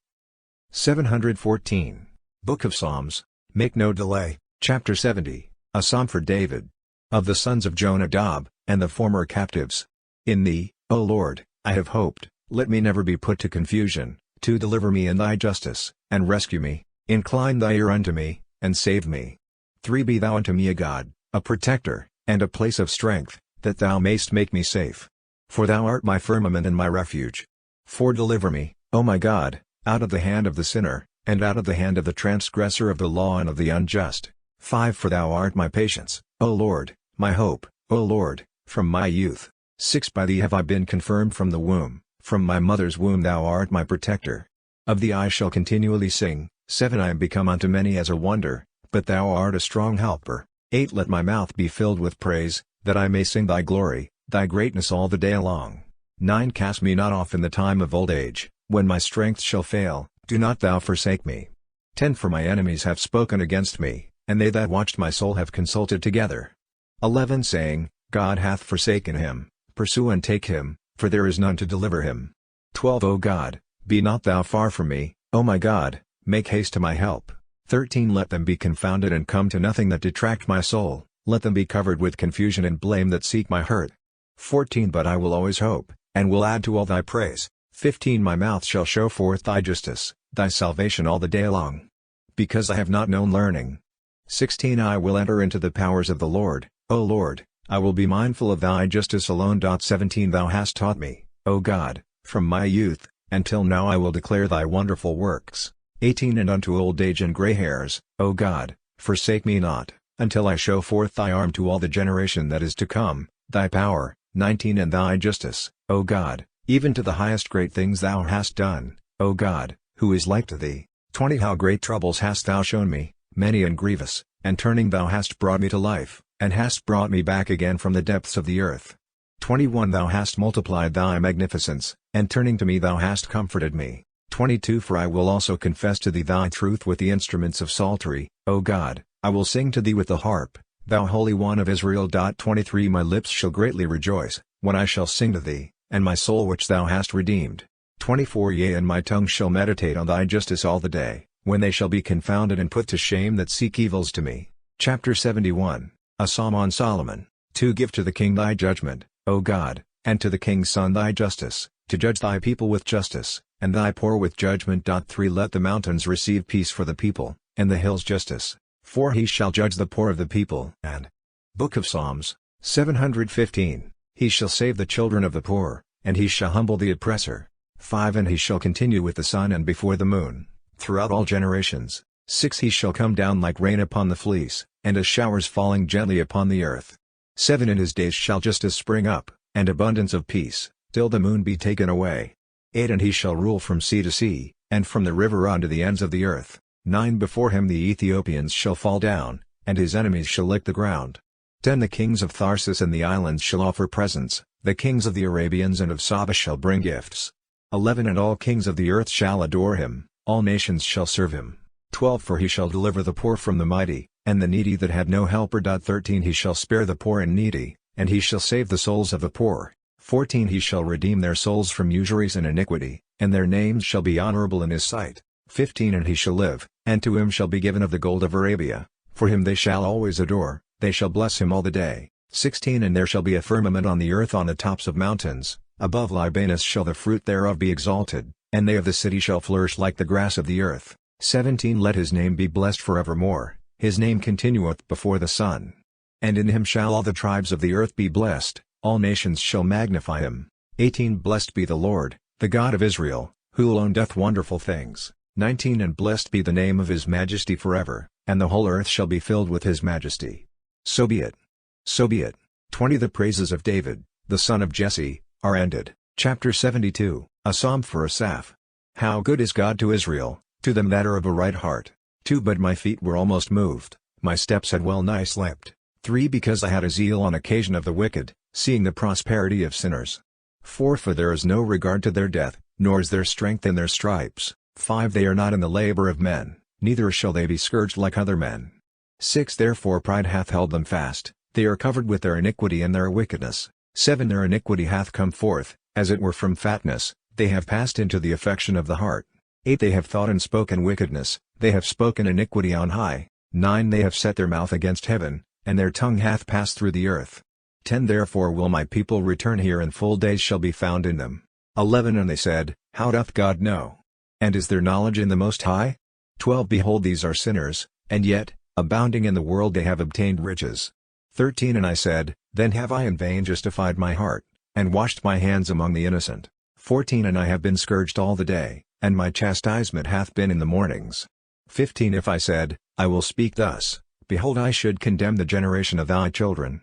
714. Book of Psalms, make no delay. Chapter 70, a psalm for David. Of the sons of Jonadab, and the former captives. In thee, O Lord, I have hoped, let me never be put to confusion, to deliver me in thy justice, and rescue me. Incline thy ear unto me, and save me. 3 Be thou unto me a God, a protector, and a place of strength, that thou mayst make me safe. For thou art my firmament and my refuge. 4 Deliver me, O my God, out of the hand of the sinner, and out of the hand of the transgressor of the law and of the unjust. 5 For thou art my patience, O Lord, my hope, O Lord, from my youth. 6 By thee have I been confirmed from the womb, from my mother's womb thou art my protector. Of thee I shall continually sing. 7 I am become unto many as a wonder, but thou art a strong helper. 8 Let my mouth be filled with praise, that I may sing thy glory, thy greatness all the day long. 9 Cast me not off in the time of old age, when my strength shall fail, do not thou forsake me. 10 For my enemies have spoken against me, and they that watched my soul have consulted together. 11 Saying, God hath forsaken him, pursue and take him, for there is none to deliver him. 12 O God, be not thou far from me, O my God, make haste to my help. 13 Let them be confounded and come to nothing that detract my soul, let them be covered with confusion and blame that seek my hurt. 14 But I will always hope, and will add to all thy praise. 15 My mouth shall show forth thy justice, thy salvation all the day long. Because I have not known learning. 16 I will enter into the powers of the Lord, O Lord, I will be mindful of thy justice alone. 17 Thou hast taught me, O God, from my youth, until now I will declare thy wonderful works. 18 And unto old age and gray hairs, O God, forsake me not, until I show forth thy arm to all the generation that is to come, thy power. 19 And thy justice, O God, even to the highest great things thou hast done, O God, who is like to thee. 20 How great troubles hast thou shown me, many and grievous, and turning thou hast brought me to life, and hast brought me back again from the depths of the earth. 21 Thou hast multiplied thy magnificence, and turning to me thou hast comforted me. 22 For I will also confess to thee thy truth with the instruments of psaltery, O God, I will sing to thee with the harp, thou Holy One of Israel. 23 My lips shall greatly rejoice, when I shall sing to thee, and my soul which thou hast redeemed. 24 Yea, and my tongue shall meditate on thy justice all the day, when they shall be confounded and put to shame that seek evils to me. Chapter 71, a psalm on Solomon. To give to the king thy judgment, O God, and to the king's son thy justice, to judge thy people with justice, and thy poor with judgment. 3 Let the mountains receive peace for the people, and the hills justice, for he shall judge the poor of the people. And Book of Psalms, 715, He shall save the children of the poor, and he shall humble the oppressor. 5 And he shall continue with the sun and before the moon, throughout all generations. 6 He shall come down like rain upon the fleece, and as showers falling gently upon the earth. 7 In his days shall justice spring up, and abundance of peace, till the moon be taken away. 8 And he shall rule from sea to sea, and from the river unto the ends of the earth. 9 Before him the Ethiopians shall fall down, and his enemies shall lick the ground. 10 The kings of Tharsis and the islands shall offer presents, the kings of the Arabians and of Saba shall bring gifts. 11 And all kings of the earth shall adore him, all nations shall serve him. 12 For he shall deliver the poor from the mighty, and the needy that have no helper. 13 He shall spare the poor and needy, and he shall save the souls of the poor. 14 He shall redeem their souls from usuries and iniquity, and their names shall be honorable in his sight. 15 And he shall live, and to him shall be given of the gold of Arabia, for him they shall always adore, they shall bless him all the day. 16 And there shall be a firmament on the earth on the tops of mountains, above Libanus shall the fruit thereof be exalted, and they of the city shall flourish like the grass of the earth. 17 Let his name be blessed forevermore, his name continueth before the sun. And in him shall all the tribes of the earth be blessed, all nations shall magnify him. 18 Blessed be the Lord, the God of Israel, who alone doth wonderful things. 19 And blessed be the name of his majesty forever, and the whole earth shall be filled with his majesty. So be it. So be it. 20 The praises of David, the son of Jesse, are ended. Chapter 72, a psalm for Asaph. How good is God to Israel, to them that are of a right heart. 2 But my feet were almost moved, my steps had well nigh slept. 3 Because I had a zeal on occasion of the wicked, seeing the prosperity of sinners. 4 For there is no regard to their death, nor is there strength in their stripes. 5 They are not in the labor of men, neither shall they be scourged like other men. 6 Therefore pride hath held them fast, they are covered with their iniquity and their wickedness. 7 Their iniquity hath come forth, as it were from fatness, they have passed into the affection of the heart. 8 They have thought and spoken wickedness, they have spoken iniquity on high. 9 They have set their mouth against heaven, and their tongue hath passed through the earth. 10 Therefore will my people return here, and full days shall be found in them. 11 And they said, How doth God know? And is there knowledge in the Most High? 12 Behold, these are sinners, and yet, abounding in the world they have obtained riches. 13 And I said, Then have I in vain justified my heart, and washed my hands among the innocent. 14 And I have been scourged all the day, and my chastisement hath been in the mornings. 15 If I said, I will speak thus, behold, I should condemn the generation of thy children.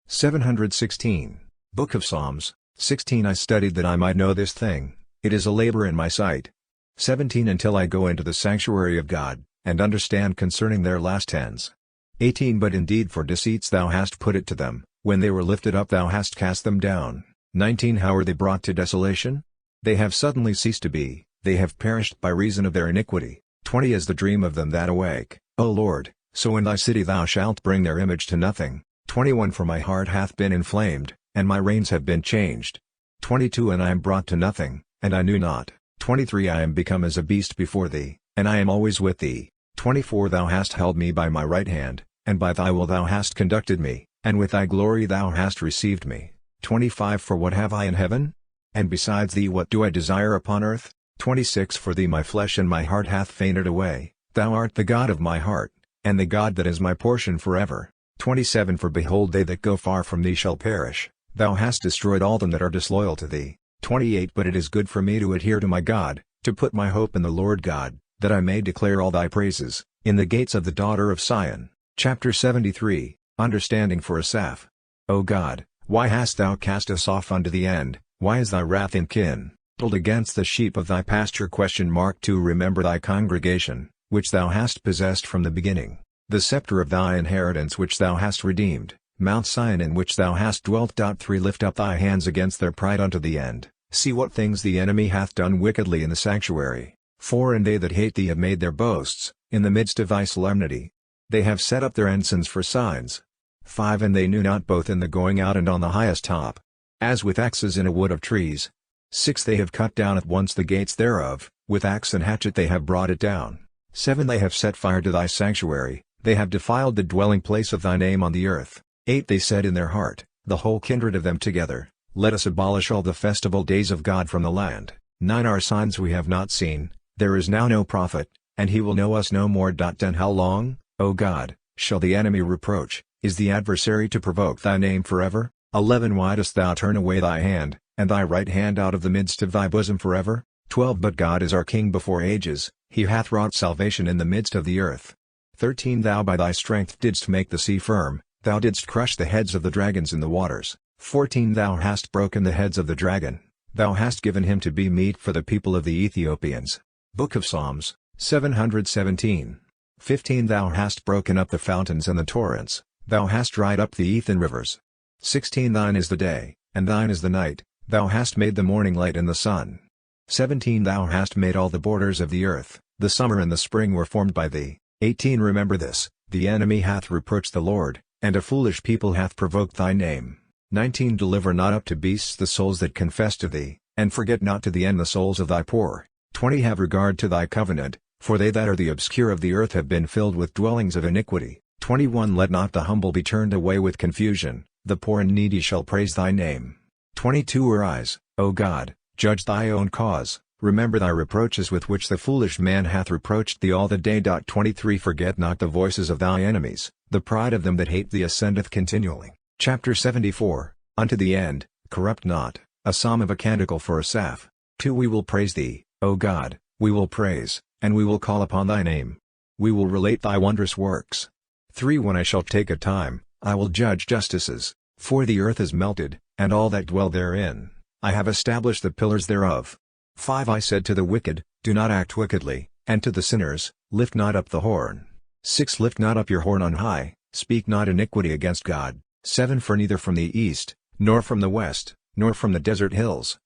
716. Book of Psalms. 16 I studied that I might know this thing, it is a labor in my sight. 17 Until I go into the sanctuary of God, and understand concerning their last ends. 18 But indeed for deceits thou hast put it to them, when they were lifted up thou hast cast them down. 19 How are they brought to desolation? They have suddenly ceased to be, they have perished by reason of their iniquity. 20 As the dream of them that awake, O Lord, so in thy city thou shalt bring their image to nothing. 21 For my heart hath been inflamed, and my reins have been changed. 22 And I am brought to nothing, and I knew not. 23 I am become as a beast before thee, and I am always with thee. 24 Thou hast held me by my right hand, and by thy will thou hast conducted me, and with thy glory thou hast received me. 25 For what have I in heaven? And besides thee what do I desire upon earth? 26 For thee my flesh and my heart hath fainted away, thou art the God of my heart, and the God that is my portion forever. 27 For behold, they that go far from thee shall perish, thou hast destroyed all them that are disloyal to thee. 28 But it is good for me to adhere to my God, to put my hope in the Lord God, that I may declare all thy praises, in the gates of the daughter of Sion. Chapter 73, Understanding for Asaph. O God, why hast thou cast us off unto the end, why is thy wrath kindled against the sheep of thy pasture? 2 Remember thy congregation, which thou hast possessed from the beginning, the scepter of thy inheritance which thou hast redeemed, Mount Sion in which thou hast dwelt. 3 Lift up thy hands against their pride unto the end, see what things the enemy hath done wickedly in the sanctuary. 4 And they that hate thee have made their boasts, in the midst of thy solemnity. They have set up their ensigns for signs. 5 And they knew not both in the going out and on the highest top, as with axes in a wood of trees. 6 They have cut down at once the gates thereof, with axe and hatchet they have brought it down. 7 They have set fire to thy sanctuary, they have defiled the dwelling place of thy name on the earth. 8 They said in their heart, the whole kindred of them together, let us abolish all the festival days of God from the land. 9 Our signs we have not seen, there is now no prophet, and he will know us no more. 10 How long, O God, shall the enemy reproach, is the adversary to provoke thy name forever? 11 Why dost thou turn away thy hand, and thy right hand out of the midst of thy bosom forever? 12 But God is our King before ages, he hath wrought salvation in the midst of the earth. 13 Thou by thy strength didst make the sea firm, thou didst crush the heads of the dragons in the waters. 14 Thou hast broken the heads of the dragon, thou hast given him to be meat for the people of the Ethiopians. Book of Psalms, 717. 15 Thou hast broken up the fountains and the torrents, thou hast dried up the Ethan rivers. 16 Thine is the day, and thine is the night, thou hast made the morning light and the sun. 17 Thou hast made all the borders of the earth, the summer and the spring were formed by thee. 18 Remember this, the enemy hath reproached the Lord, and a foolish people hath provoked thy name. 19 Deliver not up to beasts the souls that confess to thee, and forget not to the end the souls of thy poor. 20 Have regard to thy covenant, for they that are the obscure of the earth have been filled with dwellings of iniquity. 21 Let not the humble be turned away with confusion, the poor and needy shall praise thy name. 22 Arise, O God, judge thy own cause, remember thy reproaches with which the foolish man hath reproached thee all the day. 23 Forget not the voices of thy enemies, the pride of them that hate thee ascendeth continually. Chapter 74, Unto the end, corrupt not, a psalm of a canticle for Asaph. 2 We will praise thee, O God, we will praise, and we will call upon thy name. We will relate thy wondrous works. 3 When I shall take a time, I will judge justices, for the earth is melted, and all that dwell therein. I have established the pillars thereof. 5 I said to the wicked, Do not act wickedly, and to the sinners, Lift not up the horn. 6 Lift not up your horn on high, speak not iniquity against God. 7 For neither from the east, nor from the west, nor from the desert hills.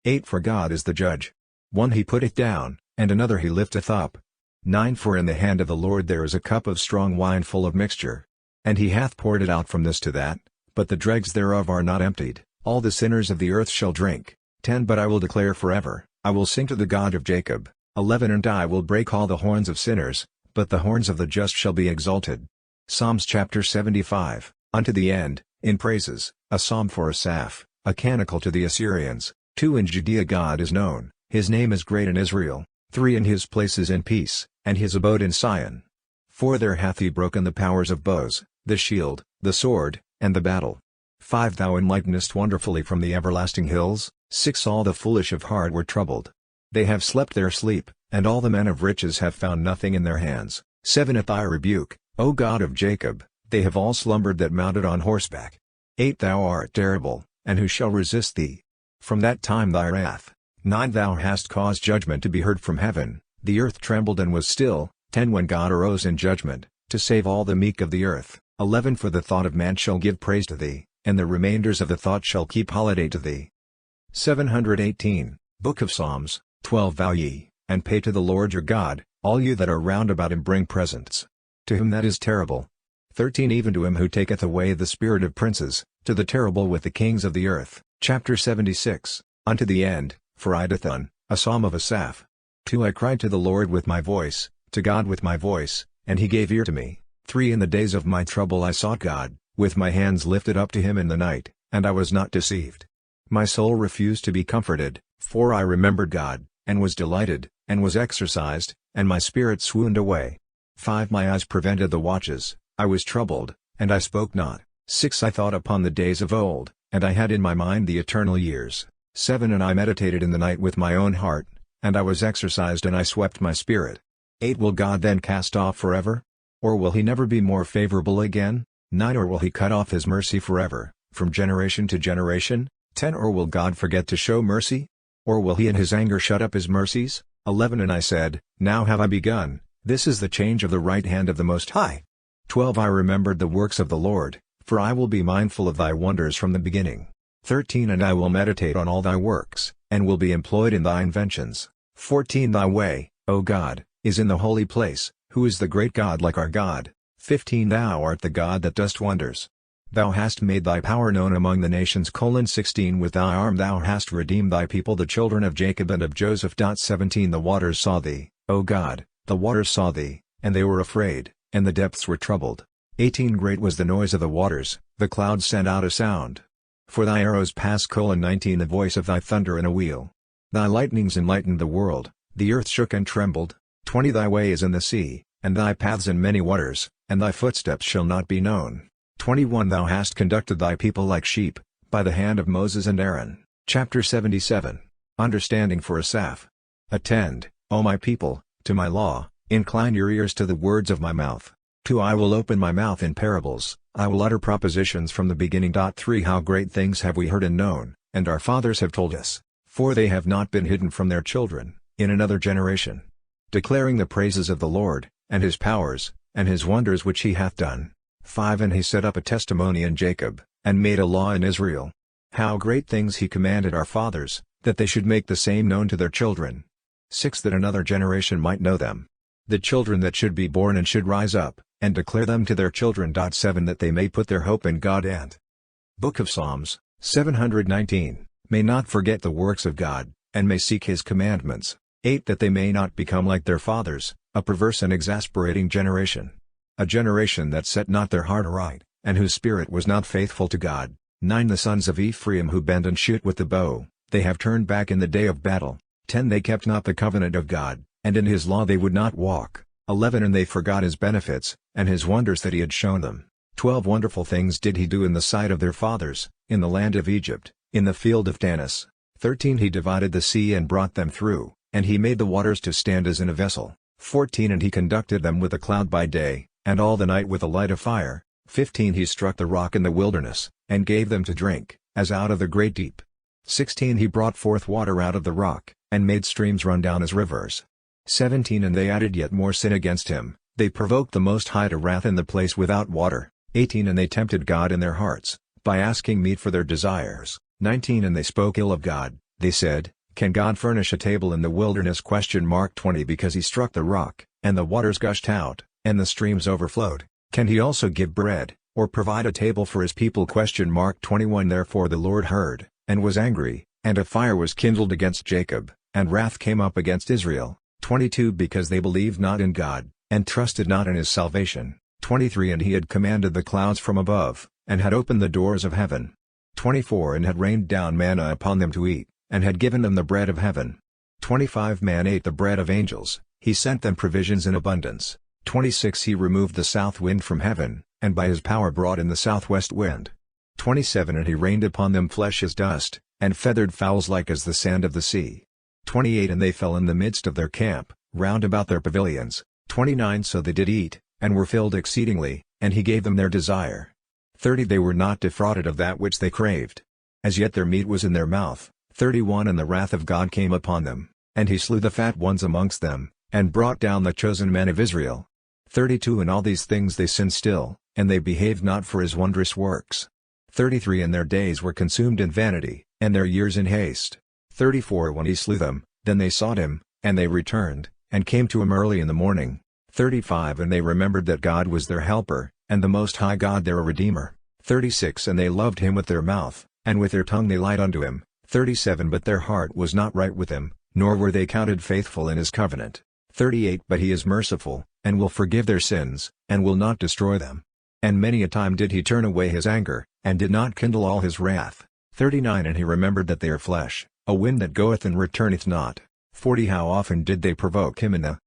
8 For God is the judge. One he putteth down, and another he lifteth up. 9 For in the hand of the Lord there is a cup of strong wine full of mixture. And he hath poured it out from this to that, but the dregs thereof are not emptied. All the sinners of the earth shall drink. 10 But I will declare forever, I will sing to the God of Jacob. 11 And I will break all the horns of sinners, but the horns of the just shall be exalted. Psalms chapter 75, Unto the end, in praises, a psalm for Asaph, a canticle to the Assyrians. 2 In Judea God is known, his name is great in Israel. 3 In his place is in peace, and his abode in Sion. 4 There hath he broken the powers of bows, the shield, the sword, and the battle. 5 Thou enlightenest wonderfully from the everlasting hills. 6 All the foolish of heart were troubled. They have slept their sleep, and all the men of riches have found nothing in their hands. 7 At thy rebuke, O God of Jacob, they have all slumbered that mounted on horseback. 8 Thou art terrible, and who shall resist thee? From that time thy wrath. 9 Thou hast caused judgment to be heard from heaven, the earth trembled and was still. 10 When God arose in judgment, to save all the meek of the earth. 11 For the thought of man shall give praise to thee, and the remainders of the thought shall keep holiday to thee. 718, Book of Psalms. 12 Vow ye, and pay to the Lord your God, all you that are round about him bring presents. To him that is terrible. 13 Even to him who taketh away the spirit of princes, to the terrible with the kings of the earth. Chapter 76, Unto the end, for Iduthon, a psalm of Asaph. 2 I cried to the Lord with my voice, to God with my voice, and he gave ear to me. 3 In the days of my trouble I sought God, with my hands lifted up to him in the night, and I was not deceived. My soul refused to be comforted, for I remembered God, and was delighted, and was exercised, and my spirit swooned away. 5 My eyes prevented the watches, I was troubled, and I spoke not. 6 I thought upon the days of old, and I had in my mind the eternal years. 7 And I meditated in the night with my own heart, and I was exercised and I swept my spirit. 8 Will God then cast off forever? Or will he never be more favorable again? 9 Or will he cut off his mercy forever, from generation to generation? 10 Or will God forget to show mercy? Or will he in his anger shut up his mercies? 11 And I said, Now have I begun, this is the change of the right hand of the Most High. 12 I remembered the works of the Lord, for I will be mindful of thy wonders from the beginning. 13 And I will meditate on all thy works, and will be employed in thy inventions. 14 Thy way, O God, is in the holy place, who is the great God like our God? 15 Thou art the God that dost wonders. Thou hast made thy power known among the nations. 16 With thy arm thou hast redeemed thy people the children of Jacob and of Joseph. 17 The waters saw thee, O God, the waters saw thee, and they were afraid, and the depths were troubled. 18 Great was the noise of the waters, the clouds sent out a sound. For thy arrows pass. 19 The voice of thy thunder in a wheel. Thy lightnings enlightened the world, the earth shook and trembled. 20 Thy way is in the sea, and thy paths in many waters, and thy footsteps shall not be known. 21 Thou hast conducted thy people like sheep, by the hand of Moses and Aaron. Chapter 77, Understanding for Asaph. Attend, O my people, to my law, incline your ears to the words of my mouth. 2 I will open my mouth in parables, I will utter propositions from the beginning. 3 How great things have we heard and known, and our fathers have told us, for they have not been hidden from their children, in another generation. Declaring the praises of the Lord, and his powers, and his wonders which he hath done. 5 And he set up a testimony in Jacob, and made a law in Israel. How great things he commanded our fathers, that they should make the same known to their children. 6 That another generation might know them. The children that should be born and should rise up, and declare them to their children. 7 That they may put their hope in God and Book of Psalms, 719, may not forget the works of God, and may seek his commandments. 8 That they may not become like their fathers, a perverse and exasperating generation. a generation that set not their heart aright, and whose spirit was not faithful to God. 9 The sons of Ephraim who bend and shoot with the bow, they have turned back in the day of battle. 10 They kept not the covenant of God, and in his law they would not walk. 11 And they forgot his benefits, and his wonders that he had shown them. 12 Wonderful things did he do in the sight of their fathers, in the land of Egypt, in the field of Tanis. 13 He divided the sea and brought them through, and he made the waters to stand as in a vessel. 14 And he conducted them with a cloud by day, and all the night with a light of fire. 15 He struck the rock in the wilderness, and gave them to drink, as out of the great deep. 16 He brought forth water out of the rock, and made streams run down as rivers. 17 And they added yet more sin against him, they provoked the Most High to wrath in the place without water. 18 And they tempted God in their hearts, by asking meat for their desires. 19 And they spoke ill of God, they said, Can God furnish a table in the wilderness? 20 Because he struck the rock, and the waters gushed out, and the streams overflowed, can he also give bread, or provide a table for his people? 21 Therefore the Lord heard, and was angry, and a fire was kindled against Jacob, and wrath came up against Israel. 22 Because they believed not in God, and trusted not in his salvation. 23 And he had commanded the clouds from above, and had opened the doors of heaven. 24 And had rained down manna upon them to eat, and had given them the bread of heaven. 25 Man ate the bread of angels, he sent them provisions in abundance. 26 He removed the south wind from heaven, and by his power brought in the southwest wind. 27 And he rained upon them flesh as dust, and feathered fowls like as the sand of the sea. 28 And they fell in the midst of their camp, round about their pavilions. 29 So they did eat, and were filled exceedingly, and he gave them their desire. 30 They were not defrauded of that which they craved. As yet their meat was in their mouth. 31 And the wrath of God came upon them, and he slew the fat ones amongst them, and brought down the chosen men of Israel. 32 In all these things they sinned still, and they behaved not for his wondrous works. 33 And their days were consumed in vanity, and their years in haste. 34 When he slew them, then they sought him, and they returned, and came to him early in the morning. 35 And they remembered that God was their helper, and the Most High God their Redeemer. 36 And they loved him with their mouth, and with their tongue they lied unto him. 37 But their heart was not right with him, nor were they counted faithful in his covenant. 38 But he is merciful, and will forgive their sins, and will not destroy them. And many a time did he turn away his anger, and did not kindle all his wrath. 39 And he remembered that they are flesh, a wind that goeth and returneth not. 40 How often did they provoke him in the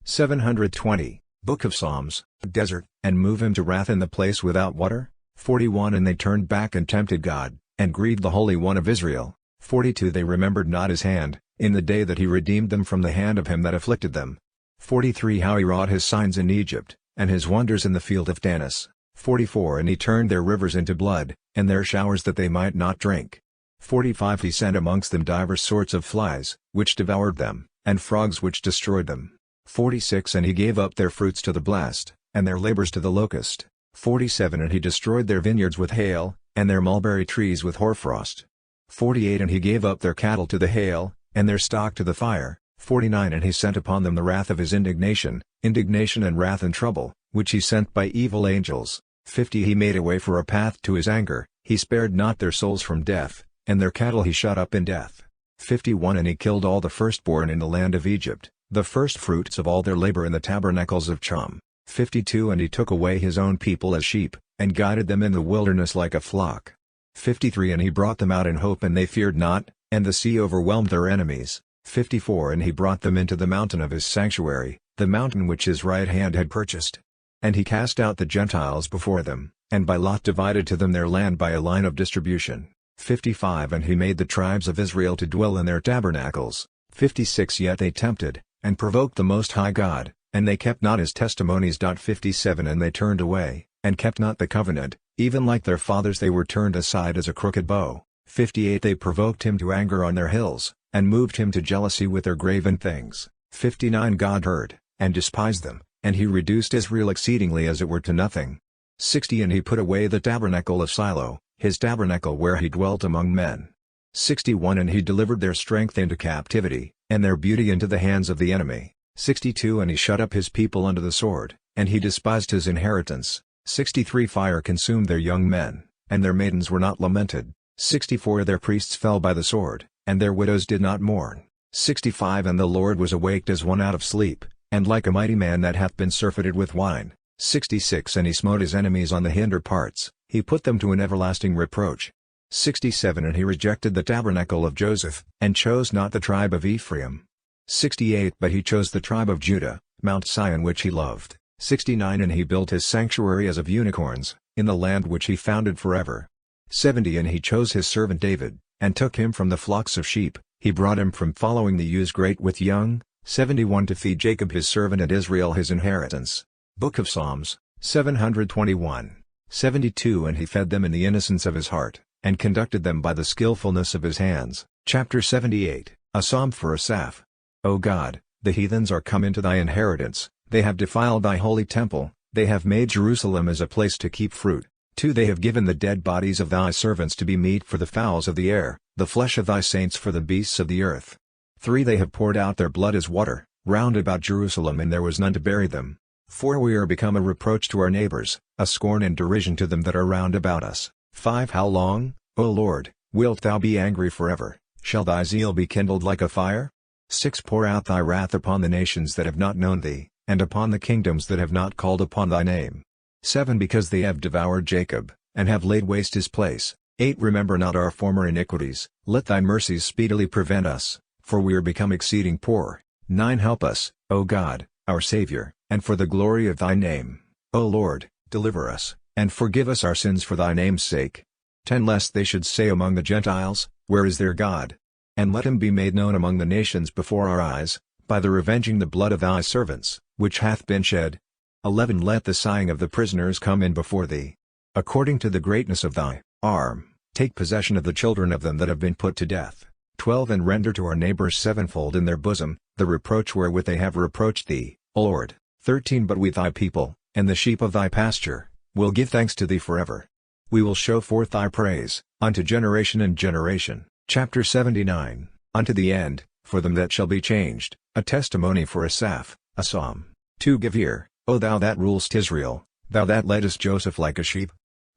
720, Book of Psalms, desert, and move him to wrath in the place without water? 41 And they turned back and tempted God, and grieved the Holy One of Israel. 42 They remembered not his hand, in the day that he redeemed them from the hand of him that afflicted them. 43 How he wrought his signs in Egypt, and his wonders in the field of Tanis. 44 And he turned their rivers into blood, and their showers that they might not drink. 45 He sent amongst them divers sorts of flies, which devoured them, and frogs which destroyed them. 46 And he gave up their fruits to the blast, and their labors to the locust. 47 And he destroyed their vineyards with hail, and their mulberry trees with hoarfrost. 48 And he gave up their cattle to the hail, and their stock to the fire. 49 And he sent upon them the wrath of his indignation and wrath and trouble, which he sent by evil angels. 50 He made a way for a path to his anger, he spared not their souls from death, and their cattle he shut up in death. 51 And he killed all the firstborn in the land of Egypt, the firstfruits of all their labor in the tabernacles of Chum. 52 And he took away his own people as sheep, and guided them in the wilderness like a flock. 53 And he brought them out in hope and they feared not, and the sea overwhelmed their enemies. 54 And he brought them into the mountain of his sanctuary, the mountain which his right hand had purchased. And he cast out the Gentiles before them, and by lot divided to them their land by a line of distribution. 55 And he made the tribes of Israel to dwell in their tabernacles. 56 Yet they tempted, and provoked the Most High God, and they kept not his testimonies. 57 And they turned away, and kept not the covenant, even like their fathers they were turned aside as a crooked bow. 58 They provoked him to anger on their hills, and moved him to jealousy with their graven things. 59 God heard, and despised them, and he reduced Israel exceedingly as it were to nothing. 60 And he put away the tabernacle of Silo, his tabernacle where he dwelt among men. 61 And he delivered their strength into captivity, and their beauty into the hands of the enemy. 62 And he shut up his people unto the sword, and he despised his inheritance. 63 Fire consumed their young men, and their maidens were not lamented. 64 Their priests fell by the sword, and their widows did not mourn. 65 And the Lord was awaked as one out of sleep, and like a mighty man that hath been surfeited with wine. 66 And he smote his enemies on the hinder parts, he put them to an everlasting reproach. 67 And he rejected the tabernacle of Joseph, and chose not the tribe of Ephraim. 68 But he chose the tribe of Judah, Mount Sion which he loved. 69 And he built his sanctuary as of unicorns, in the land which he founded forever. 70 And he chose his servant David, and took him from the flocks of sheep, he brought him from following the ewes great with young. 71 To feed Jacob his servant and Israel his inheritance. Book of Psalms, 721. 72 And he fed them in the innocence of his heart, and conducted them by the skillfulness of his hands. Chapter 78, a psalm for Asaph. O God, the heathens are come into thy inheritance, they have defiled thy holy temple, they have made Jerusalem as a place to keep fruit. 2 They have given the dead bodies of thy servants to be meat for the fowls of the air, the flesh of thy saints for the beasts of the earth. 3 They have poured out their blood as water, round about Jerusalem and there was none to bury them. 4 We are become a reproach to our neighbors, a scorn and derision to them that are round about us. 5 How long, O Lord, wilt thou be angry forever, shall thy zeal be kindled like a fire? 6 Pour out thy wrath upon the nations that have not known thee, and upon the kingdoms that have not called upon thy name. 7 Because they have devoured Jacob, and have laid waste his place. 8 Remember not our former iniquities, let thy mercies speedily prevent us, for we are become exceeding poor. 9 Help us, O God, our Saviour, and for the glory of thy name, O Lord, deliver us, and forgive us our sins for thy name's sake. 10 Lest they should say among the Gentiles, Where is their God? And let him be made known among the nations before our eyes, by the revenging the blood of thy servants, which hath been shed. 11 Let the sighing of the prisoners come in before thee. According to the greatness of thy arm, take possession of the children of them that have been put to death. 12 And render to our neighbors sevenfold in their bosom, the reproach wherewith they have reproached thee, O Lord. 13 But we thy people, and the sheep of thy pasture, will give thanks to thee forever. We will show forth thy praise, unto generation and generation. Chapter 79, Unto the end, for them that shall be changed, a testimony for Asaph, a psalm. 2 Give ear, O thou that rulest Israel, thou that leddest Joseph like a sheep.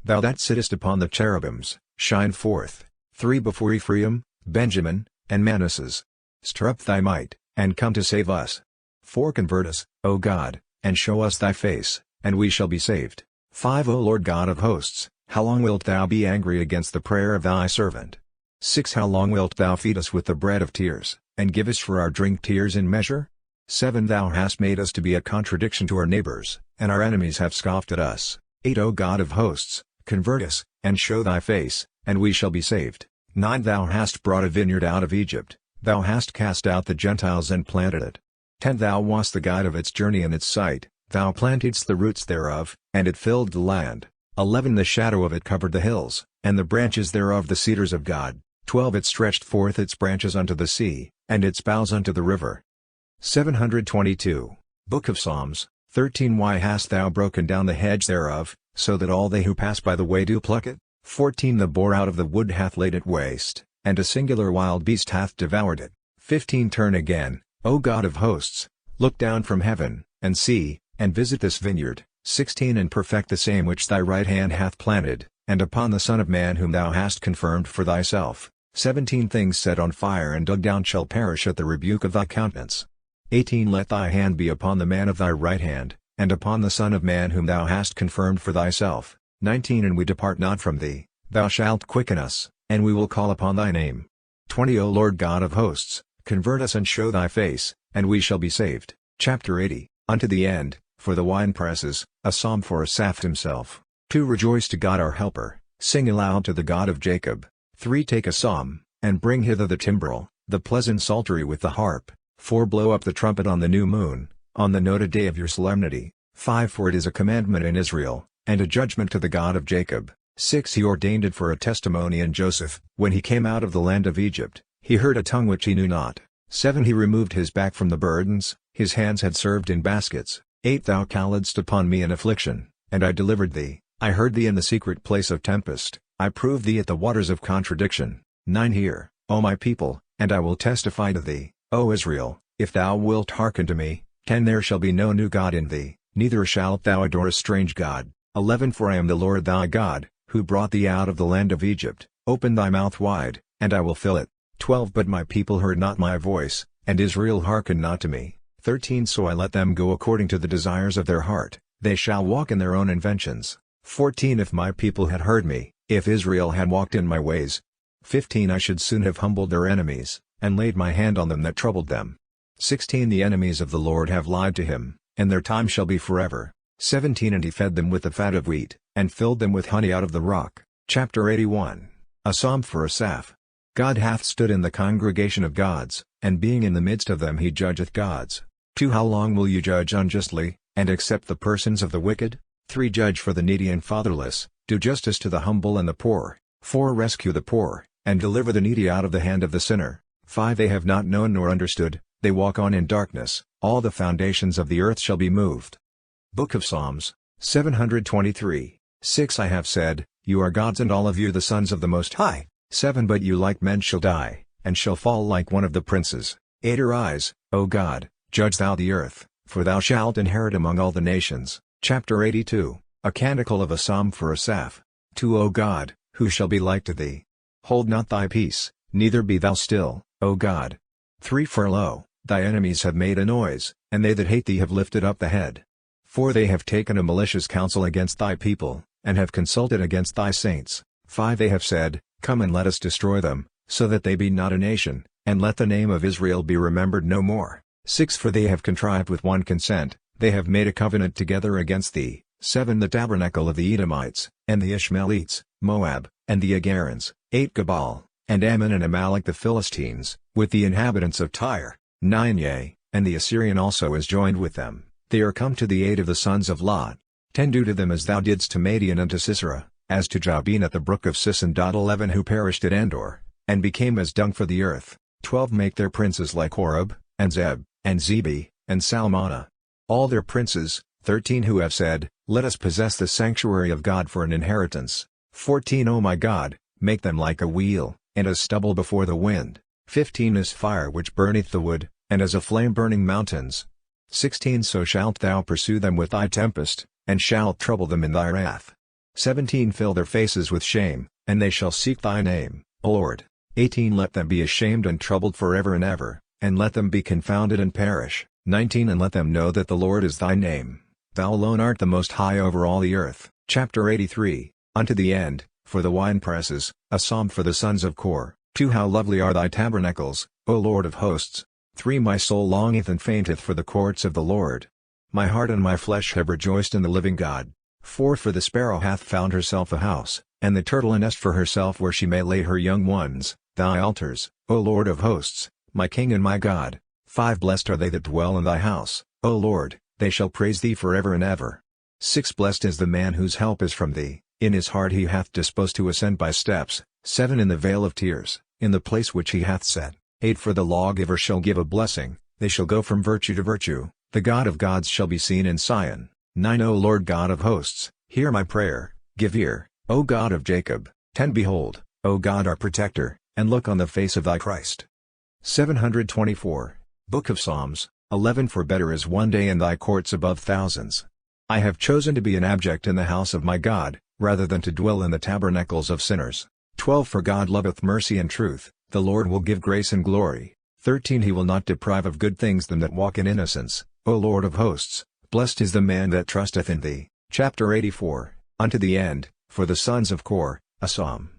Thou that sittest upon the cherubims, shine forth. 3 Before Ephraim, Benjamin, and Manasseh. Stir up thy might, and come to save us. 4 Convert us, O God, and show us thy face, and we shall be saved. 5 O Lord God of hosts, how long wilt thou be angry against the prayer of thy servant? 6 How long wilt thou feed us with the bread of tears, and give us for our drink tears in measure? 7 Thou hast made us to be a contradiction to our neighbors, and our enemies have scoffed at us. 8 O God of hosts, convert us, and show thy face, and we shall be saved. 9 Thou hast brought a vineyard out of Egypt, thou hast cast out the Gentiles and planted it. 10 Thou wast the guide of its journey and its site, thou plantedst the roots thereof, and it filled the land. 11 The shadow of it covered the hills, and the branches thereof the cedars of God. 12 It stretched forth its branches unto the sea, and its boughs unto the river. 722, Book of Psalms, 13 Why hast thou broken down the hedge thereof, so that all they who pass by the way do pluck it? 14 The boar out of the wood hath laid it waste, and a singular wild beast hath devoured it. 15 Turn again, O God of hosts, look down from heaven, and see, and visit this vineyard. 16 And perfect the same which thy right hand hath planted, and upon the Son of Man whom thou hast confirmed for thyself. 17 Things set on fire and dug down shall perish at the rebuke of thy countenance. 18 Let thy hand be upon the man of thy right hand, and upon the Son of Man whom thou hast confirmed for thyself. 19 And we depart not from thee, thou shalt quicken us, and we will call upon thy name. 20 O Lord God of hosts, convert us and show thy face, and we shall be saved. Chapter 80, Unto the end, for the winepresses, a psalm for Asaph himself. 2 Rejoice to God our helper, sing aloud to the God of Jacob. 3 Take a psalm, and bring hither the timbrel, the pleasant psaltery with the harp. 4 Blow up the trumpet on the new moon, on the noted day of your solemnity. 5 For it is a commandment in Israel, and a judgment to the God of Jacob. 6 He ordained it for a testimony in Joseph. When he came out of the land of Egypt, he heard a tongue which he knew not. 7 He removed his back from the burdens, his hands had served in baskets. 8 Thou calledst upon me in affliction, and I delivered thee. I heard thee in the secret place of tempest, I proved thee at the waters of contradiction. 9 Hear, O my people, and I will testify to thee, O Israel, if thou wilt hearken to me. 10 There shall be no new God in thee, neither shalt thou adore a strange God. 11 For I am the Lord thy God, who brought thee out of the land of Egypt. Open thy mouth wide, and I will fill it. 12 But my people heard not my voice, and Israel hearkened not to me. 13 So I let them go according to the desires of their heart, They shall walk in their own inventions. 14 If my people had heard me, if Israel had walked in my ways. 15 I should soon have humbled their enemies, and laid my hand on them that troubled them. 16 The enemies of the Lord have lied to him, and their time shall be forever. 17 And he fed them with the fat of wheat, and filled them with honey out of the rock. Chapter 81. A Psalm for Asaph. God hath stood in the congregation of gods, and being in the midst of them he judgeth gods. 2 How long will you judge unjustly, and accept the persons of the wicked? 3 Judge for the needy and fatherless, do justice to the humble and the poor. 4 Rescue the poor, and deliver the needy out of the hand of the sinner. 5 They have not known nor understood, they walk on in darkness, all the foundations of the earth shall be moved. Book of Psalms, 723. 6 I have said, you are gods and all of you the sons of the Most High. 7 But you like men shall die, and shall fall like one of the princes. 8 Arise, O God, judge thou the earth, for thou shalt inherit among all the nations. Chapter 82. A Canticle of a Psalm for Asaph. 2 O God, who shall be like to thee? Hold not thy peace, neither be thou still, O God. 3 For lo, thy enemies have made a noise, and they that hate thee have lifted up the head. 4 They have taken a malicious counsel against thy people, and have consulted against thy saints. 5 They have said, Come and let us destroy them, so that they be not a nation, and let the name of Israel be remembered no more. 6 For they have contrived with one consent, they have made a covenant together against thee. 7 The tabernacle of the Edomites, and the Ishmaelites, Moab, and the Agarans. 8 Gebal, and Ammon and Amalek the Philistines, with the inhabitants of Tyre. 9 Yea, and the Assyrian also is joined with them, they are come to the aid of the sons of Lot. 10 Do to them as thou didst to Madian and to Sisera, as to Jabin at the brook of Sison. 11 Who perished at Endor, and became as dung for the earth. 12 Make their princes like Horeb, and Zeb, and Zebi, and Salmana. All their princes. 13 Who have said, Let us possess the sanctuary of God for an inheritance. 14 O my God, make them like a wheel, and as stubble before the wind. 15 As fire which burneth the wood, and as a flame burning mountains. 16 So shalt thou pursue them with thy tempest, and shalt trouble them in thy wrath. 17 Fill their faces with shame, and they shall seek thy name, O Lord. 18 Let them be ashamed and troubled forever and ever, and let them be confounded and perish. 19 And let them know that the Lord is thy name. Thou alone art the Most High over all the earth. Chapter 83. Unto the end, for the winepresses, a psalm for the sons of Kor. 2 How lovely are thy tabernacles, O Lord of hosts! 3 My soul longeth and fainteth for the courts of the Lord. My heart and my flesh have rejoiced in the living God. 4 For the sparrow hath found herself a house, and the turtle a nest for herself where she may lay her young ones, thy altars, O Lord of hosts, my King and my God. 5 Blessed are they that dwell in thy house, O Lord, they shall praise thee forever and ever. 6 Blessed is the man whose help is from thee, in his heart he hath disposed to ascend by steps. 7 In the vale of tears, in the place which he hath set. 8 For the lawgiver shall give a blessing, they shall go from virtue to virtue, the God of gods shall be seen in Sion. 9 O Lord God of hosts, hear my prayer, give ear, O God of Jacob. 10 Behold, O God our protector, and look on the face of thy Christ. 724. Book of Psalms, 11 For better is one day in thy courts above thousands. I have chosen to be an abject in the house of my God, rather than to dwell in the tabernacles of sinners. 12 For God loveth mercy and truth, the Lord will give grace and glory. 13 He will not deprive of good things them that walk in innocence, O Lord of hosts, blessed is the man that trusteth in thee. Chapter 84. Unto the end, for the sons of Kor, a psalm.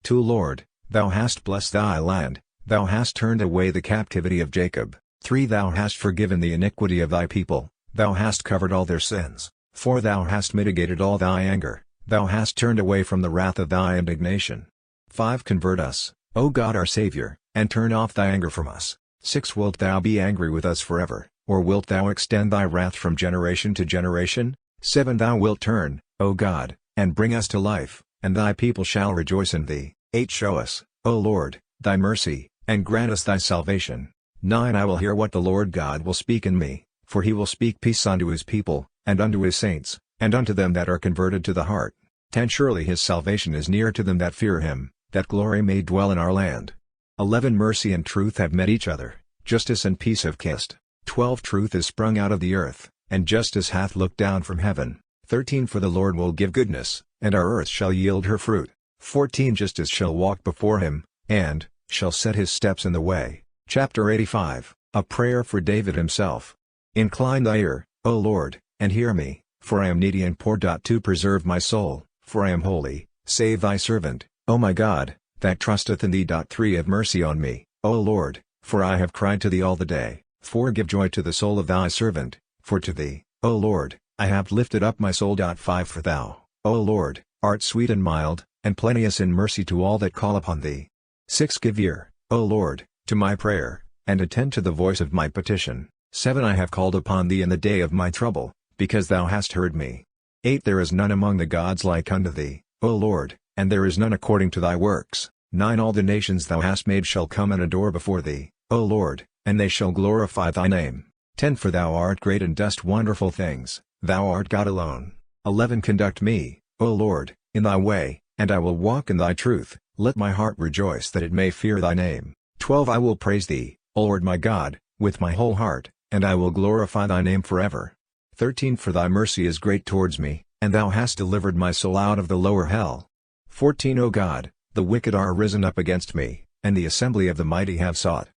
2 Lord, thou hast blessed thy land, thou hast turned away the captivity of Jacob. 3 Thou hast forgiven the iniquity of thy people, thou hast covered all their sins. 4 Thou hast mitigated all thy anger, thou hast turned away from the wrath of thy indignation. 5 Convert us, O God our Saviour, and turn off thy anger from us. 6 Wilt thou be angry with us forever, or wilt thou extend thy wrath from generation to generation? 7 Thou wilt turn, O God, and bring us to life, and thy people shall rejoice in thee. 8 Show us, O Lord, thy mercy, and grant us thy salvation. 9 I will hear what the Lord God will speak in me, for he will speak peace unto his people, and unto his saints, and unto them that are converted to the heart. 10 Surely his salvation is near to them that fear him, that glory may dwell in our land. 11 Mercy and truth have met each other, justice and peace have kissed. 12 Truth is sprung out of the earth, and justice hath looked down from heaven. 13 For the Lord will give goodness, and our earth shall yield her fruit. 14 Justice shall walk before him, and shall set his steps in the way. Chapter 85. A prayer for David himself. Incline thy ear, O Lord, and hear me, for I am needy and poor. 2 Preserve my soul, for I am holy, save thy servant, O my God, that trusteth in thee. 3 Have mercy on me, O Lord, for I have cried to thee all the day. 4 Give joy to the soul of thy servant, for to thee, O Lord, I have lifted up my soul. 5 For thou, O Lord, art sweet and mild, and plenteous in mercy to all that call upon thee. 6 Give ear, O Lord, to my prayer, and attend to the voice of my petition. 7 I have called upon thee in the day of my trouble, because thou hast heard me. 8 There is none among the gods like unto thee, O Lord, and there is none according to thy works. 9 All the nations thou hast made shall come and adore before thee, O Lord, and they shall glorify thy name. 10 For thou art great and dost wonderful things, thou art God alone. 11 Conduct me, O Lord, in thy way, and I will walk in thy truth. Let my heart rejoice that it may fear thy name. 12 I will praise thee, O Lord my God, with my whole heart, and I will glorify thy name forever. 13 For thy mercy is great towards me, and thou hast delivered my soul out of the lower hell. 14 O God, the wicked are risen up against me, and the assembly of the mighty have sought.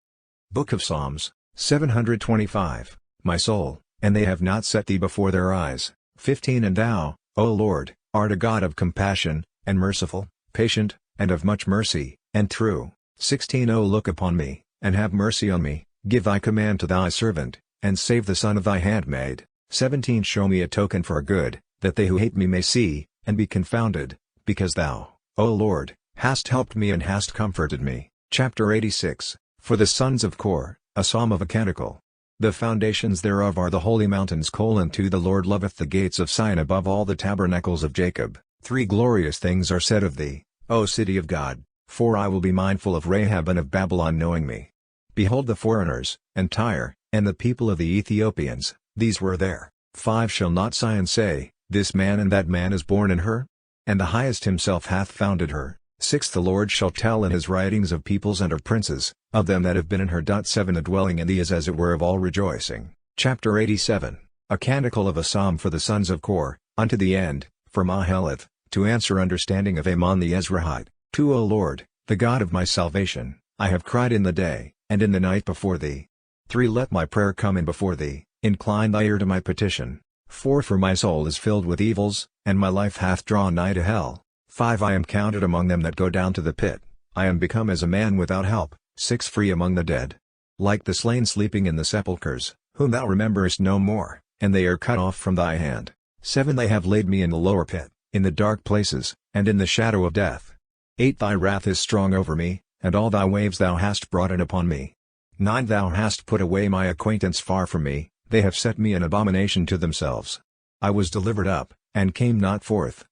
Book of Psalms, 725, My soul, and they have not set thee before their eyes. 15 And thou, O Lord, art a God of compassion, and merciful, patient, and of much mercy, and true. 16 O look upon me, and have mercy on me, give thy command to thy servant, and save the son of thy handmaid. 17 Show me a token for good, that they who hate me may see, and be confounded, because thou, O Lord, hast helped me and hast comforted me. Chapter 86, For the sons of Kor, a psalm of a canticle. The foundations thereof are the holy mountains. 2 The Lord loveth the gates of Sion above all the tabernacles of Jacob. 3 Glorious things are said of thee, O city of God, 4 I will be mindful of Rahab and of Babylon knowing me. Behold the foreigners, and Tyre, and the people of the Ethiopians, these were there. 5 Shall not Sion say, This man and that man is born in her? And the Highest himself hath founded her. 6 The Lord shall tell in his writings of peoples and of princes, of them that have been in her. 7 A dwelling in thee is as it were of all rejoicing. Chapter 87, A canticle of a psalm for the sons of Kor, unto the end, for Maheleth, to answer understanding of Ammon the Ezrahite. 2 O Lord, the God of my salvation, I have cried in the day, and in the night before thee. 3 Let my prayer come in before thee, incline thy ear to my petition. 4 For my soul is filled with evils, and my life hath drawn nigh to hell. 5 I am counted among them that go down to the pit, I am become as a man without help. 6 Free among the dead. Like the slain sleeping in the sepulchres, whom thou rememberest no more, and they are cut off from thy hand. 7 They have laid me in the lower pit, in the dark places, and in the shadow of death. 8 Thy wrath is strong over me, and all thy waves thou hast brought in upon me. 9 Thou hast put away my acquaintance far from me, they have set me an abomination to themselves. I was delivered up, and came not forth.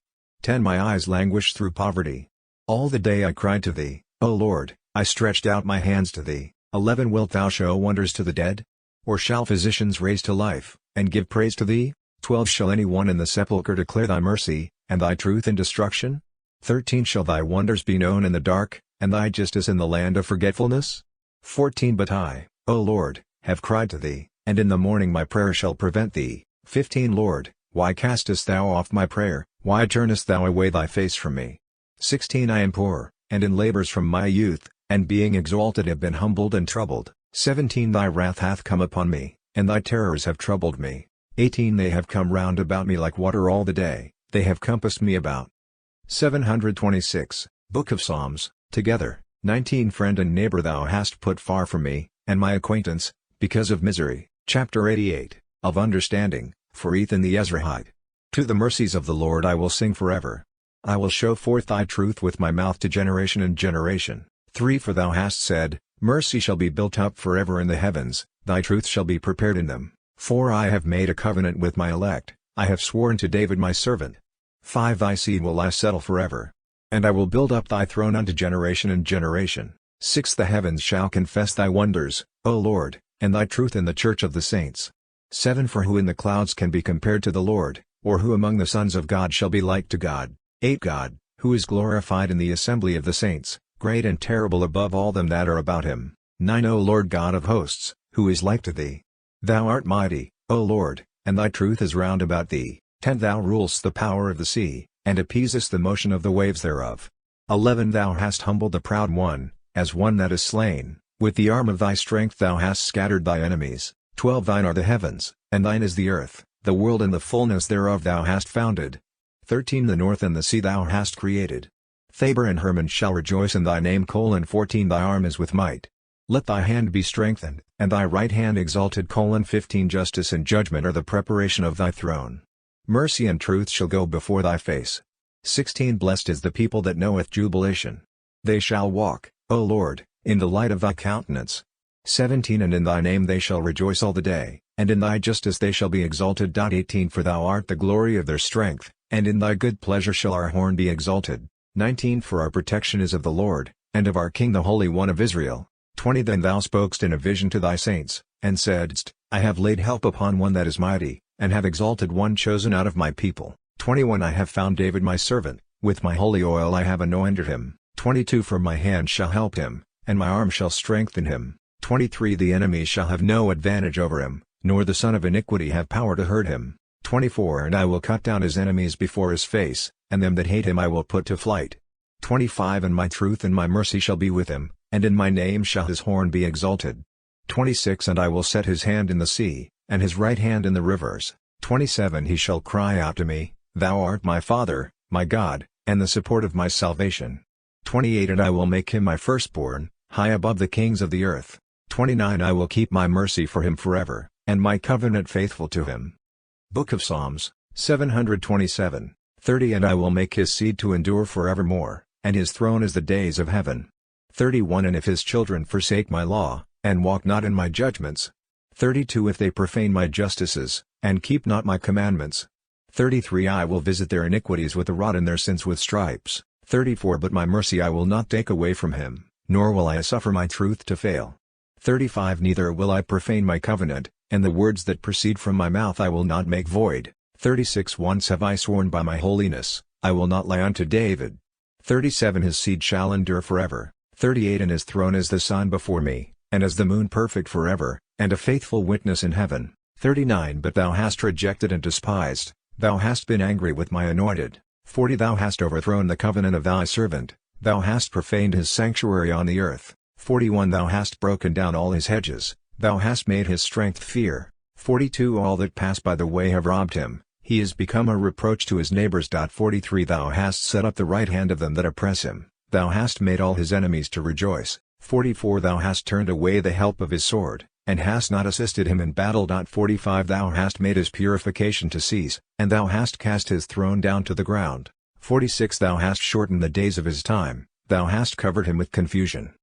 10 My eyes languished through poverty. All the day I cried to thee, O Lord, I stretched out my hands to thee. 11 Wilt thou show wonders to the dead? Or shall physicians raise to life, and give praise to thee? 12 Shall any one in the sepulchre declare thy mercy, and thy truth in destruction? 13 Shall thy wonders be known in the dark, and thy justice in the land of forgetfulness? 14 But I, O Lord, have cried to thee, and in the morning my prayer shall prevent thee. 15 Lord, why castest thou off my prayer, why turnest thou away thy face from me? 16 I am poor, and in labors from my youth, and being exalted have been humbled and troubled. 17 Thy wrath hath come upon me, and thy terrors have troubled me. 18 They have come round about me like water all the day, they have compassed me about. 726, Book of Psalms, together. 19 Friend and neighbor thou hast put far from me, and my acquaintance, because of misery. Chapter 88, Of understanding, for Ethan the Ezrahite. To the mercies of the Lord I will sing forever. I will show forth thy truth with my mouth to generation and generation. 3 For thou hast said, Mercy shall be built up forever in the heavens, thy truth shall be prepared in them. 4 I have made a covenant with my elect, I have sworn to David my servant. 5 Thy seed will I settle forever. And I will build up thy throne unto generation and generation. 6 The heavens shall confess thy wonders, O Lord, and thy truth in the church of the saints. 7 For who in the clouds can be compared to the Lord, or who among the sons of God shall be like to God? 8 God, who is glorified in the assembly of the saints, great and terrible above all them that are about him. 9 O Lord God of hosts, who is like to thee? Thou art mighty, O Lord, and thy truth is round about thee. 10 Thou rulest the power of the sea, and appeasest the motion of the waves thereof. 11 Thou hast humbled the proud one, as one that is slain, with the arm of thy strength thou hast scattered thy enemies. 12 Thine are the heavens, and thine is the earth, The world and the fullness thereof thou hast founded. 13 The north and the sea thou hast created. Thabor and Hermon shall rejoice in thy name. 14 Thy arm is with might. Let thy hand be strengthened, and thy right hand exalted. 15 Justice and judgment are the preparation of thy throne. Mercy and truth shall go before thy face. 16 Blessed is the people that knoweth jubilation. They shall walk, O Lord, in the light of thy countenance. 17 And in thy name they shall rejoice all the day, and in thy justice they shall be exalted. 18 For thou art the glory of their strength, and in thy good pleasure shall our horn be exalted. 19 For our protection is of the Lord, and of our King the Holy One of Israel. 20 Then thou spokest in a vision to thy saints, and saidst, I have laid help upon one that is mighty, and have exalted one chosen out of my people. 21 I have found David my servant, with my holy oil I have anointed him. 22 For my hand shall help him, and my arm shall strengthen him. 23 The enemy shall have no advantage over him, nor the son of iniquity have power to hurt him. 24 And I will cut down his enemies before his face, and them that hate him I will put to flight. 25 And my truth and my mercy shall be with him, and in my name shall his horn be exalted. 26 And I will set his hand in the sea, and his right hand in the rivers. 27 He shall cry out to me, Thou art my Father, my God, and the support of my salvation. 28 And I will make him my firstborn, high above the kings of the earth. 29 I will keep my mercy for him forever, and my covenant faithful to him. Book of Psalms, 727, 30 And I will make his seed to endure forevermore, and his throne is the days of heaven. 31 And if his children forsake my law, and walk not in my judgments. 32 If they profane my justices, and keep not my commandments. 33 I will visit their iniquities with a rod and their sins with stripes. 34 But my mercy I will not take away from him, nor will I suffer my truth to fail. 35 Neither will I profane my covenant, and the words that proceed from my mouth I will not make void. 36 Once have I sworn by my holiness, I will not lie unto David. 37 His seed shall endure forever. 38 And his throne is the sun before me, and as the moon perfect forever, and a faithful witness in heaven. 39 But thou hast rejected and despised, thou hast been angry with my anointed. 40 Thou hast overthrown the covenant of thy servant, thou hast profaned his sanctuary on the earth. 41 Thou hast broken down all his hedges, thou hast made his strength fear. 42 All that pass by the way have robbed him, he is become a reproach to his neighbors. 43 Thou hast set up the right hand of them that oppress him, thou hast made all his enemies to rejoice. 44 Thou hast turned away the help of his sword, and hast not assisted him in battle. 45 Thou hast made his purification to cease, and thou hast cast his throne down to the ground. 46 Thou hast shortened the days of his time, thou hast covered him with confusion.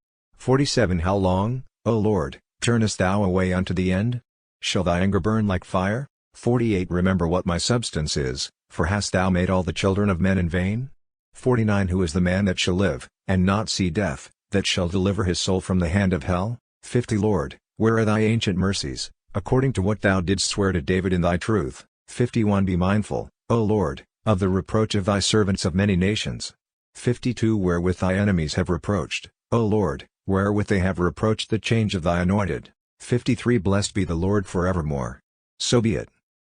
47 How long, O Lord, turnest thou away unto the end? Shall thy anger burn like fire? 48 Remember what my substance is, for hast thou made all the children of men in vain? 49 Who is the man that shall live, and not see death, that shall deliver his soul from the hand of hell? 50 Lord, where are thy ancient mercies, according to what thou didst swear to David in thy truth? 51 Be mindful, O Lord, of the reproach of thy servants of many nations. 52 Wherewith thy enemies have reproached, O Lord, wherewith they have reproached the change of thy anointed. 53 Blessed be the Lord forevermore. So be it.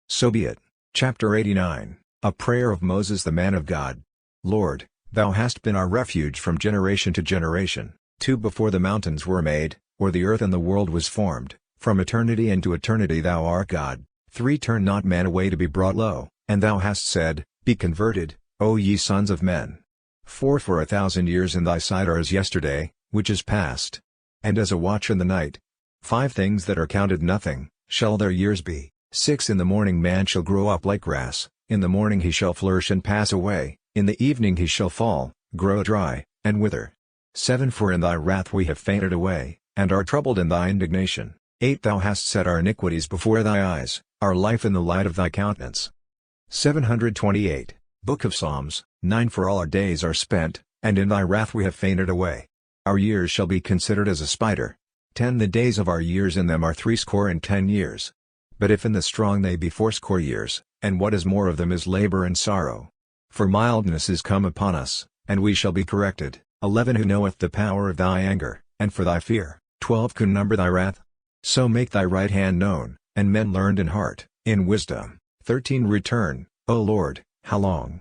So be it. Chapter 89, A prayer of Moses the man of God. Lord, thou hast been our refuge from generation to generation. 2 Before the mountains were made, or the earth and the world was formed, from eternity into eternity thou art God. 3 Turn not man away to be brought low, and thou hast said, Be converted, O ye sons of men. 4 For 1,000 years in thy sight are as yesterday, which is past, and as a watch in the night. 5 Things that are counted nothing, shall their years be. 6 In the morning man shall grow up like grass, in the morning he shall flourish and pass away, in the evening he shall fall, grow dry, and wither. 7 For in thy wrath we have fainted away, and are troubled in thy indignation. 8 Thou hast set our iniquities before thy eyes, our life in the light of thy countenance. 728, Book of Psalms, 9 For all our days are spent, and in thy wrath we have fainted away. Our years shall be considered as a spider. 10 The days of our years in them are 60 years. But if in the strong they be 80 years, and what is more of them is labor and sorrow. For mildness is come upon us, and we shall be corrected. 11 Who knoweth the power of thy anger, and for thy fear? 12 Can number thy wrath? So make thy right hand known, and men learned in heart, in wisdom. 13 Return, O Lord, how long?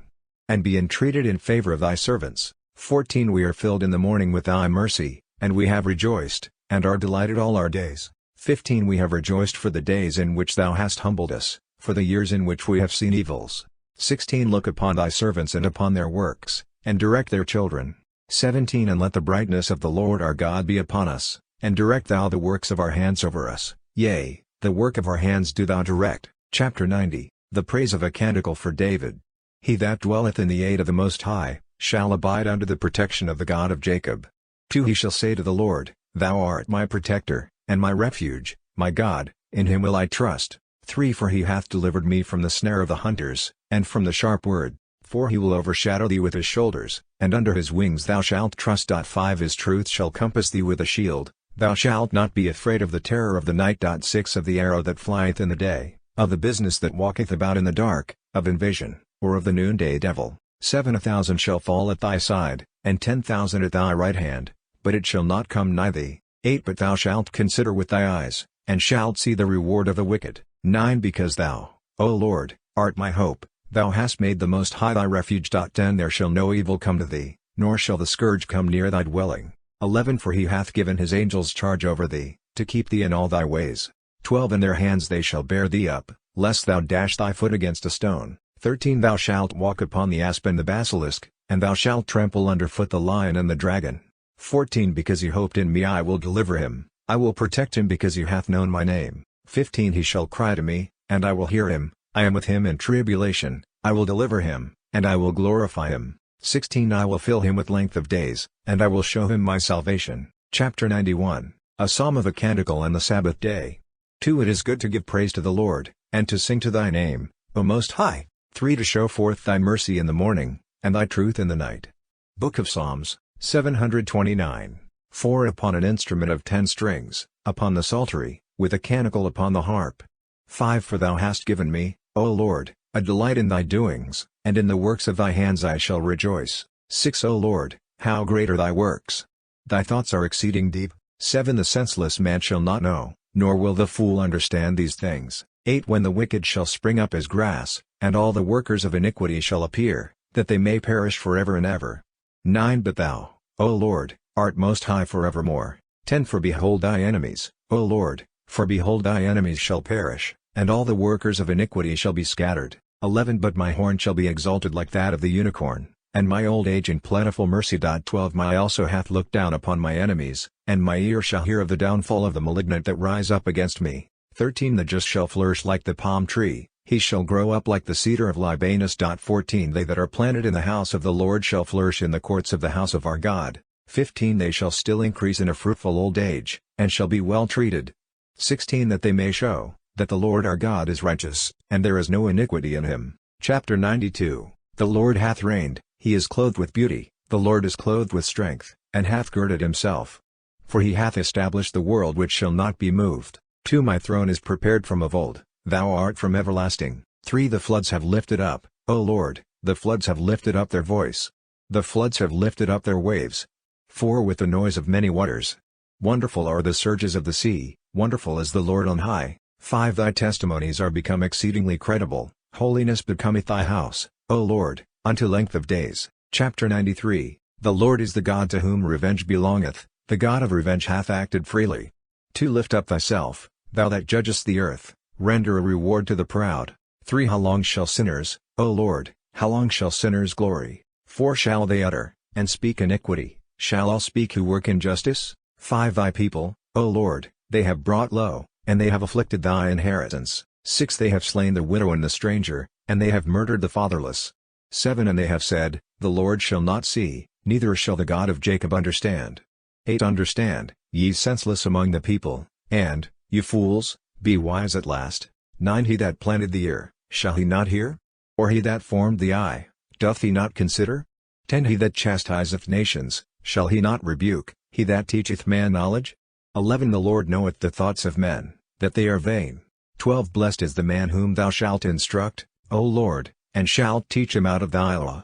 And be entreated in favor of thy servants. 14 We are filled in the morning with thy mercy, and we have rejoiced, and are delighted all our days. 15 We have rejoiced for the days in which thou hast humbled us, for the years in which we have seen evils. 16 Look upon thy servants and upon their works, and direct their children. 17 And let the brightness of the Lord our God be upon us, and direct thou the works of our hands over us, yea, the work of our hands do thou direct. Chapter 90 The praise of a canticle for David. He that dwelleth in the aid of the Most High, shall abide under the protection of the God of Jacob. 2 He shall say to the Lord, Thou art my protector, and my refuge, my God, in him will I trust. 3 For he hath delivered me from the snare of the hunters, and from the sharp word. 4 He will overshadow thee with his shoulders, and under his wings thou shalt trust. 5 His truth shall compass thee with a shield, thou shalt not be afraid of the terror of the night. 6 Of the arrow that flieth in the day, of the business that walketh about in the dark, of invasion, or of the noonday devil. 7 1,000 shall fall at thy side, and 10,000 at thy right hand, but it shall not come nigh thee. 8 But thou shalt consider with thy eyes, and shalt see the reward of the wicked. 9 Because thou, O Lord, art my hope, thou hast made the Most High thy refuge. 10 There shall no evil come to thee, nor shall the scourge come near thy dwelling. 11 For he hath given his angels charge over thee, to keep thee in all thy ways. 12 In their hands they shall bear thee up, lest thou dash thy foot against a stone. 13 Thou shalt walk upon the asp and the basilisk, and thou shalt trample under foot the lion and the dragon. 14 Because he hoped in me I will deliver him, I will protect him because he hath known my name. 15 He shall cry to me, and I will hear him, I am with him in tribulation, I will deliver him, and I will glorify him. 16 I will fill him with length of days, and I will show him my salvation. Chapter 91 A Psalm of a Canticle and the Sabbath Day. 2 It is good to give praise to the Lord, and to sing to thy name, O Most High. 3 To show forth thy mercy in the morning, and thy truth in the night. Book of Psalms, 729. 4 Upon an instrument of 10 strings, upon the psaltery, with a canticle upon the harp. 5 For thou hast given me, O Lord, a delight in thy doings, and in the works of thy hands I shall rejoice. 6 O Lord, how great are thy works! Thy thoughts are exceeding deep. 7 The senseless man shall not know, nor will the fool understand these things. 8 When the wicked shall spring up as grass, and all the workers of iniquity shall appear, that they may perish forever and ever. 9 But thou, O Lord, art most high forevermore. 10 For behold thy enemies, O Lord, for behold thy enemies shall perish, and all the workers of iniquity shall be scattered. 11 But my horn shall be exalted like that of the unicorn, and my old age in plentiful mercy. 12 My eye also hath looked down upon my enemies, and my ear shall hear of the downfall of the malignant that rise up against me. 13 The just shall flourish like the palm tree, he shall grow up like the cedar of Libanus. 14 They that are planted in the house of the Lord shall flourish in the courts of the house of our God. 15 They shall still increase in a fruitful old age, and shall be well treated. 16 That they may show, that the Lord our God is righteous, and there is no iniquity in him. Chapter 92 The Lord hath reigned, he is clothed with beauty, the Lord is clothed with strength, and hath girded himself. For he hath established the world which shall not be moved. 2 My throne is prepared from of old, thou art from everlasting. 3 The floods have lifted up, O Lord, the floods have lifted up their voice. The floods have lifted up their waves. 4 With the noise of many waters. Wonderful are the surges of the sea, wonderful is the Lord on high. 5 Thy testimonies are become exceedingly credible, holiness becometh thy house, O Lord, unto length of days. Chapter 93 The Lord is the God to whom revenge belongeth, the God of revenge hath acted freely. 2 Lift up thyself, thou that judgest the earth, render a reward to the proud. 3 How long shall sinners, O Lord, how long shall sinners glory? 4 Shall they utter, and speak iniquity, shall all speak who work injustice? 5 Thy people, O Lord, they have brought low, and they have afflicted thy inheritance. 6 They have slain the widow and the stranger, and they have murdered the fatherless. 7 And they have said, The Lord shall not see, neither shall the God of Jacob understand. 8 Understand, ye senseless among the people, and, you fools, be wise at last. 9 He that planted the ear, shall he not hear? Or he that formed the eye, doth he not consider? 10 He that chastiseth nations, shall he not rebuke, he that teacheth man knowledge? 11 The Lord knoweth the thoughts of men, that they are vain. 12 Blessed is the man whom thou shalt instruct, O Lord, and shalt teach him out of thy law.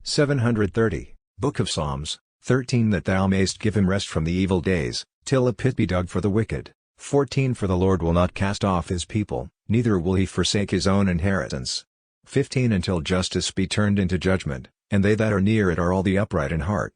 730 Book of Psalms, 13 That thou mayst give him rest from the evil days, till a pit be dug for the wicked. 14 For the Lord will not cast off his people, neither will he forsake his own inheritance. 15 Until justice be turned into judgment, and they that are near it are all the upright in heart.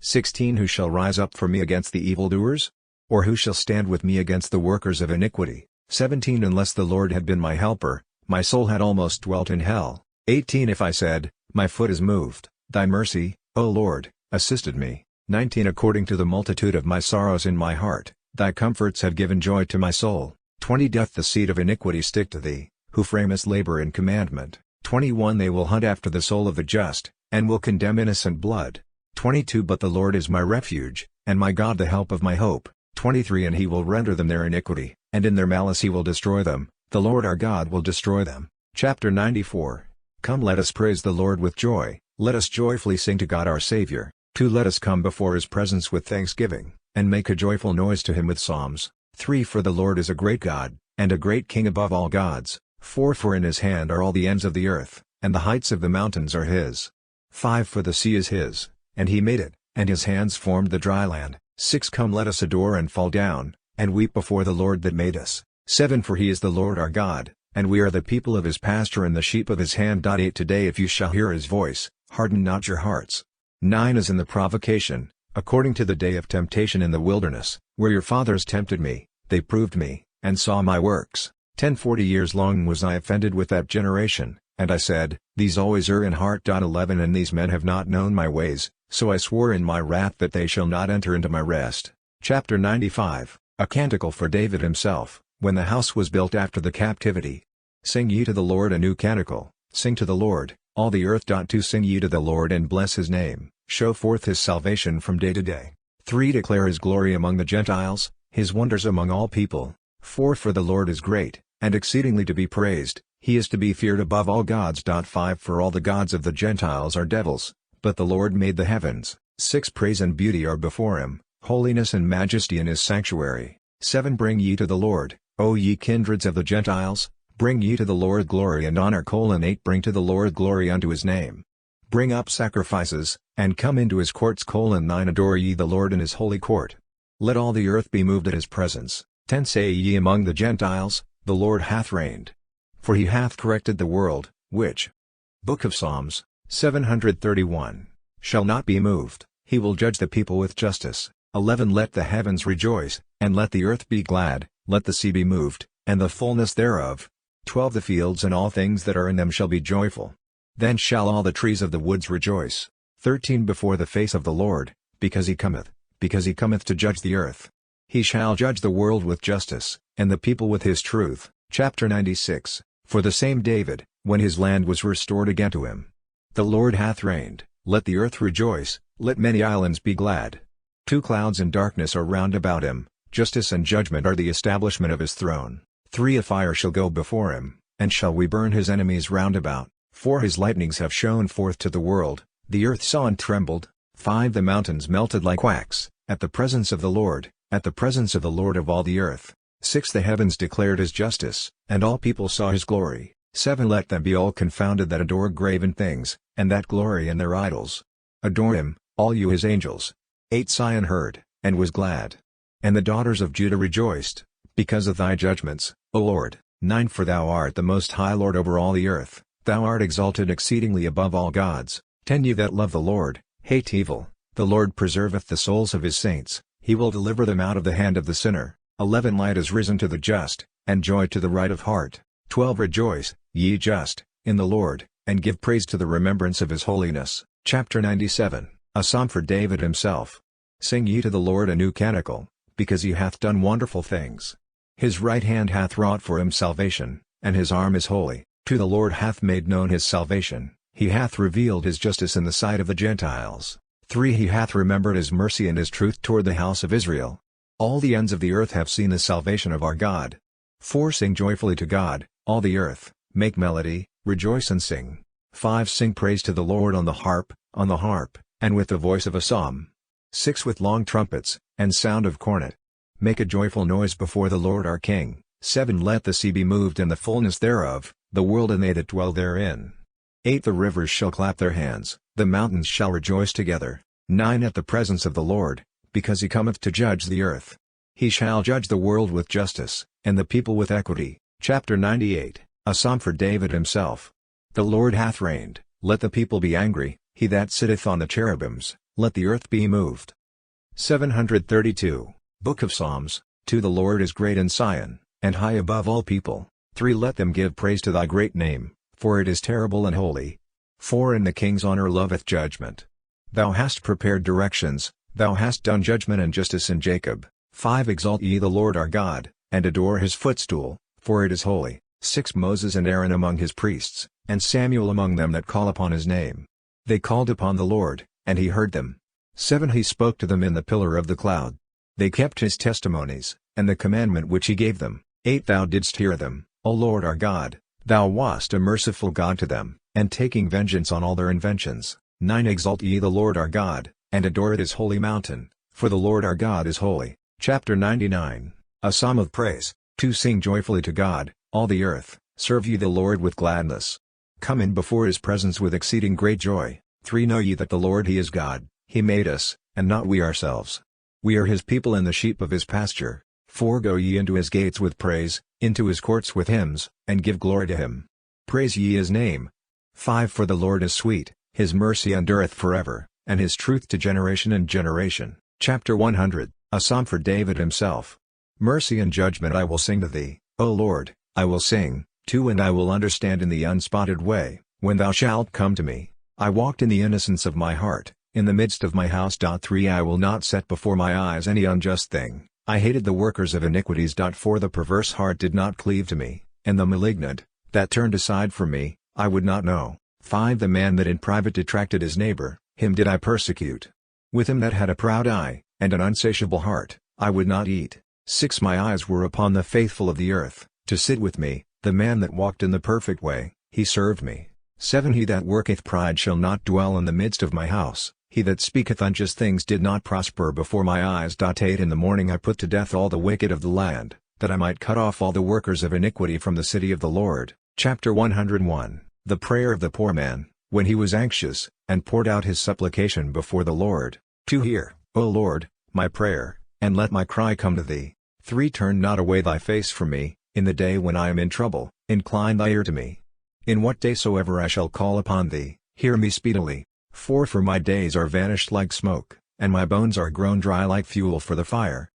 16 Who shall rise up for me against the evildoers? Or who shall stand with me against the workers of iniquity? 17 Unless the Lord had been my helper, My soul had almost dwelt in hell. 18 If I said, my foot is moved, thy mercy, O Lord, assisted me. 19 According to the multitude of my sorrows in my heart, thy comforts have given joy to my soul. 20 Doth the seed of iniquity stick to thee, who framest labor in commandment. 21 They will hunt after the soul of the just, and will condemn innocent blood. 22 But the Lord is my refuge, and my God the help of my hope. 23 And he will render them their iniquity, and in their malice he will destroy them, the Lord our God will destroy them. Chapter 94. Come let us praise the Lord with joy, let us joyfully sing to God our Savior. 2 Let us come before his presence with thanksgiving, and make a joyful noise to him with psalms. 3 For the Lord is a great God, and a great King above all gods. 4 For in his hand are all the ends of the earth, and the heights of the mountains are his. 5 For the sea is his, and he made it, and his hands formed the dry land. 6 Come let us adore and fall down, and weep before the Lord that made us. 7 For he is the Lord our God, and we are the people of his pasture and the sheep of his hand. 8 Today if you shall hear his voice, harden not your hearts. 9 As in the provocation, according to the day of temptation in the wilderness, where your fathers tempted me, they proved me, and saw my works. 10 40 years long was I offended with that generation, and I said, these always err in heart. 11 And these men have not known my ways, so I swore in my wrath that they shall not enter into my rest. Chapter 95. A canticle for David himself, when the house was built after the captivity. Sing ye to the Lord a new canticle, sing to the Lord, all the earth. 2 Sing ye to the Lord and bless his name, show forth his salvation from day to day. 3 Declare his glory among the Gentiles, his wonders among all people. 4 For the Lord is great, and exceedingly to be praised, he is to be feared above all gods. 5 For all the gods of the Gentiles are devils, but the Lord made the heavens. 6 Praise and beauty are before him, holiness and majesty in his sanctuary. 7 Bring ye to the Lord, O ye kindreds of the Gentiles, bring ye to the Lord glory and honor. 8 Bring to the Lord glory unto his name. Bring up sacrifices, and come into his courts. 9 Adore ye the Lord in his holy court. Let all the earth be moved at his presence. 10 Say ye among the Gentiles, the Lord hath reigned. For he hath corrected the world, which. Book of Psalms, 731. Shall not be moved, he will judge the people with justice. 11 Let the heavens rejoice, and let the earth be glad, let the sea be moved, and the fullness thereof. 12 The fields and all things that are in them shall be joyful. Then shall all the trees of the woods rejoice. 13 Before the face of the Lord, because he cometh to judge the earth. He shall judge the world with justice, and the people with his truth. Chapter 96. For the same David, when his land was restored again to him. The Lord hath reigned, let the earth rejoice, let many islands be glad. 2 Clouds and darkness are round about him, justice and judgment are the establishment of his throne. 3 A fire shall go before him, and shall we burn his enemies round about. 4 His lightnings have shone forth to the world, the earth saw and trembled. 5 The mountains melted like wax, at the presence of the Lord, at the presence of the Lord of all the earth. 6 The heavens declared his justice, and all people saw his glory. 7 Let them be all confounded that adore graven things, and that glory in their idols. Adore him, all you his angels. 8 Zion heard, and was glad. And the daughters of Judah rejoiced, because of thy judgments, O Lord. 9 For thou art the most high Lord over all the earth, thou art exalted exceedingly above all gods. 10 Ye that love the Lord, hate evil, the Lord preserveth the souls of his saints, he will deliver them out of the hand of the sinner. 11 Light is risen to the just, and joy to the right of heart. 12 Rejoice, ye just, in the Lord, and give praise to the remembrance of his holiness. Chapter 97. A psalm for David himself. Sing ye to the Lord a new canticle, because he hath done wonderful things. His right hand hath wrought for him salvation, and his arm is holy. 2 The Lord hath made known his salvation, he hath revealed his justice in the sight of the Gentiles. 3 He hath remembered his mercy and his truth toward the house of Israel. All the ends of the earth have seen the salvation of our God. 4 Sing joyfully to God, all the earth, make melody, rejoice and sing. 5 Sing praise to the Lord on the harp, and with the voice of a psalm. 6 With long trumpets, and sound of cornet. Make a joyful noise before the Lord our King. 7 Let the sea be moved and the fullness thereof, the world and they that dwell therein. 8 The rivers shall clap their hands, the mountains shall rejoice together. 9 At the presence of the Lord, because he cometh to judge the earth. He shall judge the world with justice, and the people with equity. Chapter 98. A psalm for David himself. The Lord hath reigned, let the people be angry, he that sitteth on the cherubims, let the earth be moved. 732. Book of Psalms. 2 The Lord is great in Sion, and high above all people. 3 Let them give praise to thy great name, for it is terrible and holy. 4 In the king's honor loveth judgment. Thou hast prepared directions, thou hast done judgment and justice in Jacob. 5 Exalt ye the Lord our God, and adore his footstool, for it is holy. 6 Moses and Aaron among his priests, and Samuel among them that call upon his name. They called upon the Lord, and he heard them. 7 He spoke to them in the pillar of the cloud. They kept his testimonies, and the commandment which he gave them. 8 Thou didst hear them, O Lord our God, thou wast a merciful God to them, and taking vengeance on all their inventions. 9 Exalt ye the Lord our God, and adore his holy mountain, for the Lord our God is holy. Chapter 99 A Psalm of Praise. 2 Sing joyfully to God, all the earth, serve ye the Lord with gladness. Come in before his presence with exceeding great joy. 3 Know ye that the Lord he is God, he made us, and not we ourselves. We are his people and the sheep of his pasture. 4 Go ye into his gates with praise, into his courts with hymns, and give glory to him. Praise ye his name. 5 For the Lord is sweet, his mercy endureth forever, and his truth to generation and generation. Chapter 100 A Psalm for David himself. Mercy and judgment I will sing to thee, O Lord, I will sing, too, and I will understand in the unspotted way, when thou shalt come to me. I walked in the innocence of my heart, in the midst of my house. 3 I will not set before my eyes any unjust thing. I hated the workers of iniquities. 4 The perverse heart did not cleave to me, and the malignant, that turned aside from me, I would not know. 5 The man that in private detracted his neighbor, him did I persecute. With him that had a proud eye, and an unsatiable heart, I would not eat. 6 My eyes were upon the faithful of the earth, to sit with me, the man that walked in the perfect way, he served me. 7 He that worketh pride shall not dwell in the midst of my house, he that speaketh unjust things did not prosper before my eyes. 8 In the morning I put to death all the wicked of the land, that I might cut off all the workers of iniquity from the city of the Lord. Chapter 101 The prayer of the poor man, when he was anxious, and poured out his supplication before the Lord. 2 Hear, O Lord, my prayer, and let my cry come to thee. 3 Turn not away thy face from me, in the day when I am in trouble, incline thy ear to me. In what day soever I shall call upon thee, hear me speedily. 4 For my days are vanished like smoke, and my bones are grown dry like fuel for the fire.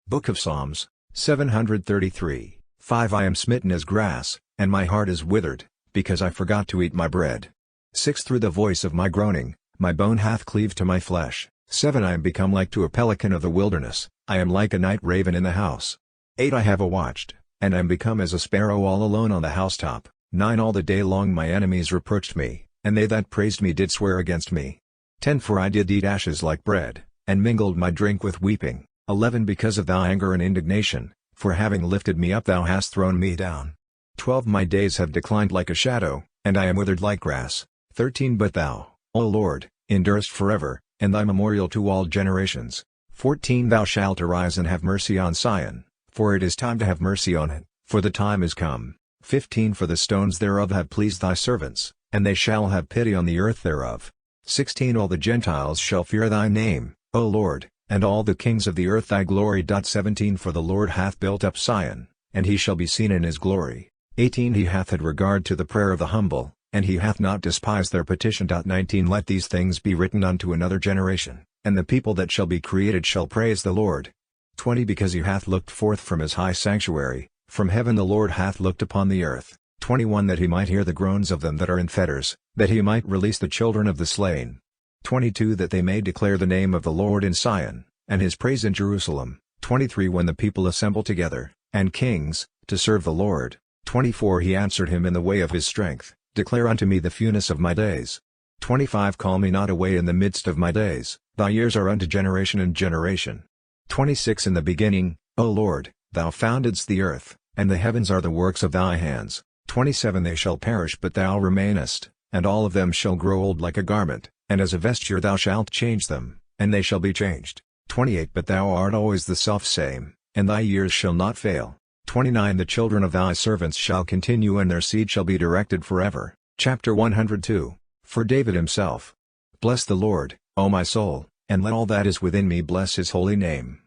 Book of Psalms, 733. 5 I am smitten as grass, and my heart is withered, because I forgot to eat my bread. 6 Through the voice of my groaning, my bone hath cleaved to my flesh. 7 I am become like to a pelican of the wilderness, I am like a night raven in the house. 8 I have watched, and am become as a sparrow all alone on the housetop. 9 All the day long my enemies reproached me, and they that praised me did swear against me. 10 For I did eat ashes like bread, and mingled my drink with weeping. 11 Because of thy anger and indignation, for having lifted me up thou hast thrown me down. 12 My days have declined like a shadow, and I am withered like grass. 13 But thou, O Lord, endurest forever, and thy memorial to all generations. 14 Thou shalt arise and have mercy on Sion, for it is time to have mercy on it, for the time is come. 15 For the stones thereof have pleased thy servants, and they shall have pity on the earth thereof. 16 All the Gentiles shall fear thy name, O Lord, and all the kings of the earth thy glory. 17 For the Lord hath built up Sion, and he shall be seen in his glory. 18 He hath had regard to the prayer of the humble, and he hath not despised their petition. 19 Let these things be written unto another generation, and the people that shall be created shall praise the Lord. 20 Because he hath looked forth from his high sanctuary, from heaven the Lord hath looked upon the earth. 21 That he might hear the groans of them that are in fetters, that he might release the children of the slain. 22 That they may declare the name of the Lord in Sion, and his praise in Jerusalem. 23 When the people assemble together, and kings, to serve the Lord. 24 He answered him in the way of his strength, declare unto me the fewness of my days. 25 Call me not away in the midst of my days, thy years are unto generation and generation. 26 In the beginning, O Lord, thou foundedst the earth, and the heavens are the works of thy hands. 27 They shall perish but thou remainest, and all of them shall grow old like a garment, and as a vesture thou shalt change them, and they shall be changed. 28 But thou art always the selfsame, and thy years shall not fail. 29 The children of thy servants shall continue and their seed shall be directed forever. Chapter 102 For David himself. Bless the Lord, O my soul, and let all that is within me bless his holy name.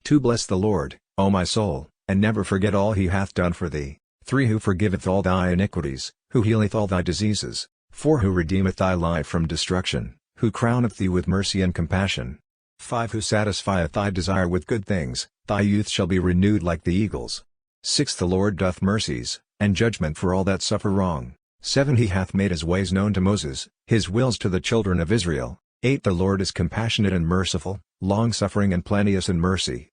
2 Bless the Lord, O my soul, and never forget all he hath done for thee. 3 Who forgiveth all thy iniquities, who healeth all thy diseases. 4 Who redeemeth thy life from destruction, who crowneth thee with mercy and compassion. 5 Who satisfieth thy desire with good things, thy youth shall be renewed like the eagles. 6 The Lord doth mercies, and judgment for all that suffer wrong. 7 He hath made his ways known to Moses, his wills to the children of Israel. 8 The Lord is compassionate and merciful, long-suffering and plenteous in mercy.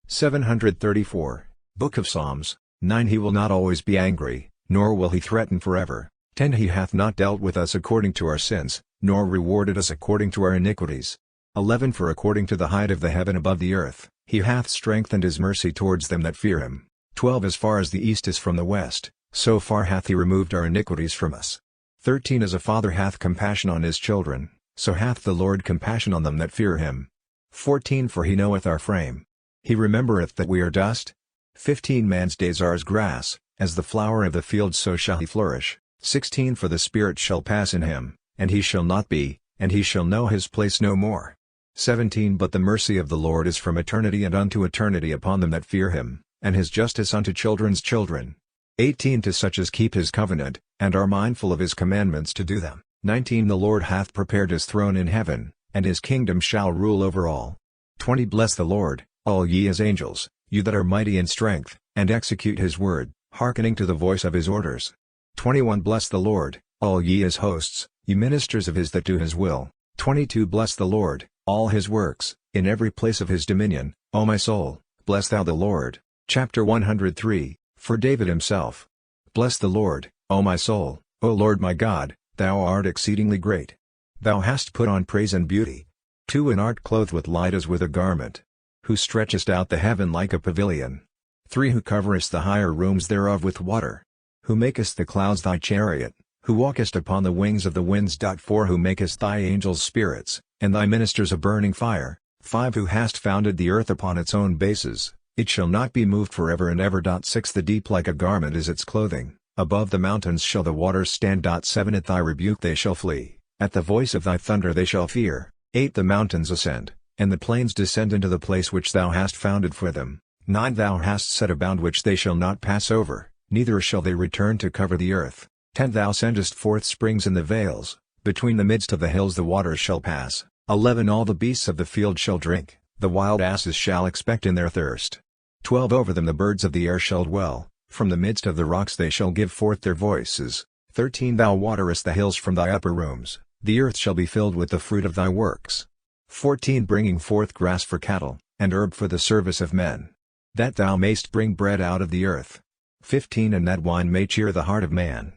734. Book of Psalms. 9 He will not always be angry, nor will he threaten forever. 10 He hath not dealt with us according to our sins, nor rewarded us according to our iniquities. 11 For according to the height of the heaven above the earth, he hath strengthened his mercy towards them that fear him. 12 As far as the east is from the west, so far hath he removed our iniquities from us. 13 As a father hath compassion on his children, so hath the Lord compassion on them that fear him. 14 For he knoweth our frame. He remembereth that we are dust. 15 Man's days are as grass, as the flower of the field so shall he flourish. 16 For the Spirit shall pass in him, and he shall not be, and he shall know his place no more. 17 But the mercy of the Lord is from eternity and unto eternity upon them that fear him, and his justice unto children's children. 18 To such as keep his covenant, and are mindful of his commandments to do them. 19 The Lord hath prepared his throne in heaven, and his kingdom shall rule over all. 20 Bless the Lord, all ye his angels, you that are mighty in strength, and execute his word, hearkening to the voice of his orders. 21 Bless the Lord, all ye his hosts, you ministers of his that do his will. 22 Bless the Lord, all his works, in every place of his dominion. O my soul, bless thou the Lord. Chapter 103, for David himself. Bless the Lord, O my soul, O Lord my God, thou art exceedingly great. Thou hast put on praise and beauty. 2 And art clothed with light as with a garment. Who stretchest out the heaven like a pavilion. 3 Who coverest the higher rooms thereof with water. Who makest the clouds thy chariot, who walkest upon the wings of the winds. 4 Who makest thy angels spirits, and thy ministers a burning fire. 5 Who hast founded the earth upon its own bases, it shall not be moved forever and ever. 6 The deep like a garment is its clothing, above the mountains shall the waters stand. 7 At thy rebuke they shall flee, at the voice of thy thunder they shall fear. 8 The mountains ascend, and the plains descend into the place which thou hast founded for them. 9 Thou hast set a bound which they shall not pass over, neither shall they return to cover the earth. 10 Thou sendest forth springs in the vales, between the midst of the hills the waters shall pass. 11 All the beasts of the field shall drink, the wild asses shall expect in their thirst. 12 Over them the birds of the air shall dwell, from the midst of the rocks they shall give forth their voices. 13 Thou waterest the hills from thy upper rooms, the earth shall be filled with the fruit of thy works. 14 Bringing forth grass for cattle, and herb for the service of men. That thou mayst bring bread out of the earth. 15 And that wine may cheer the heart of man.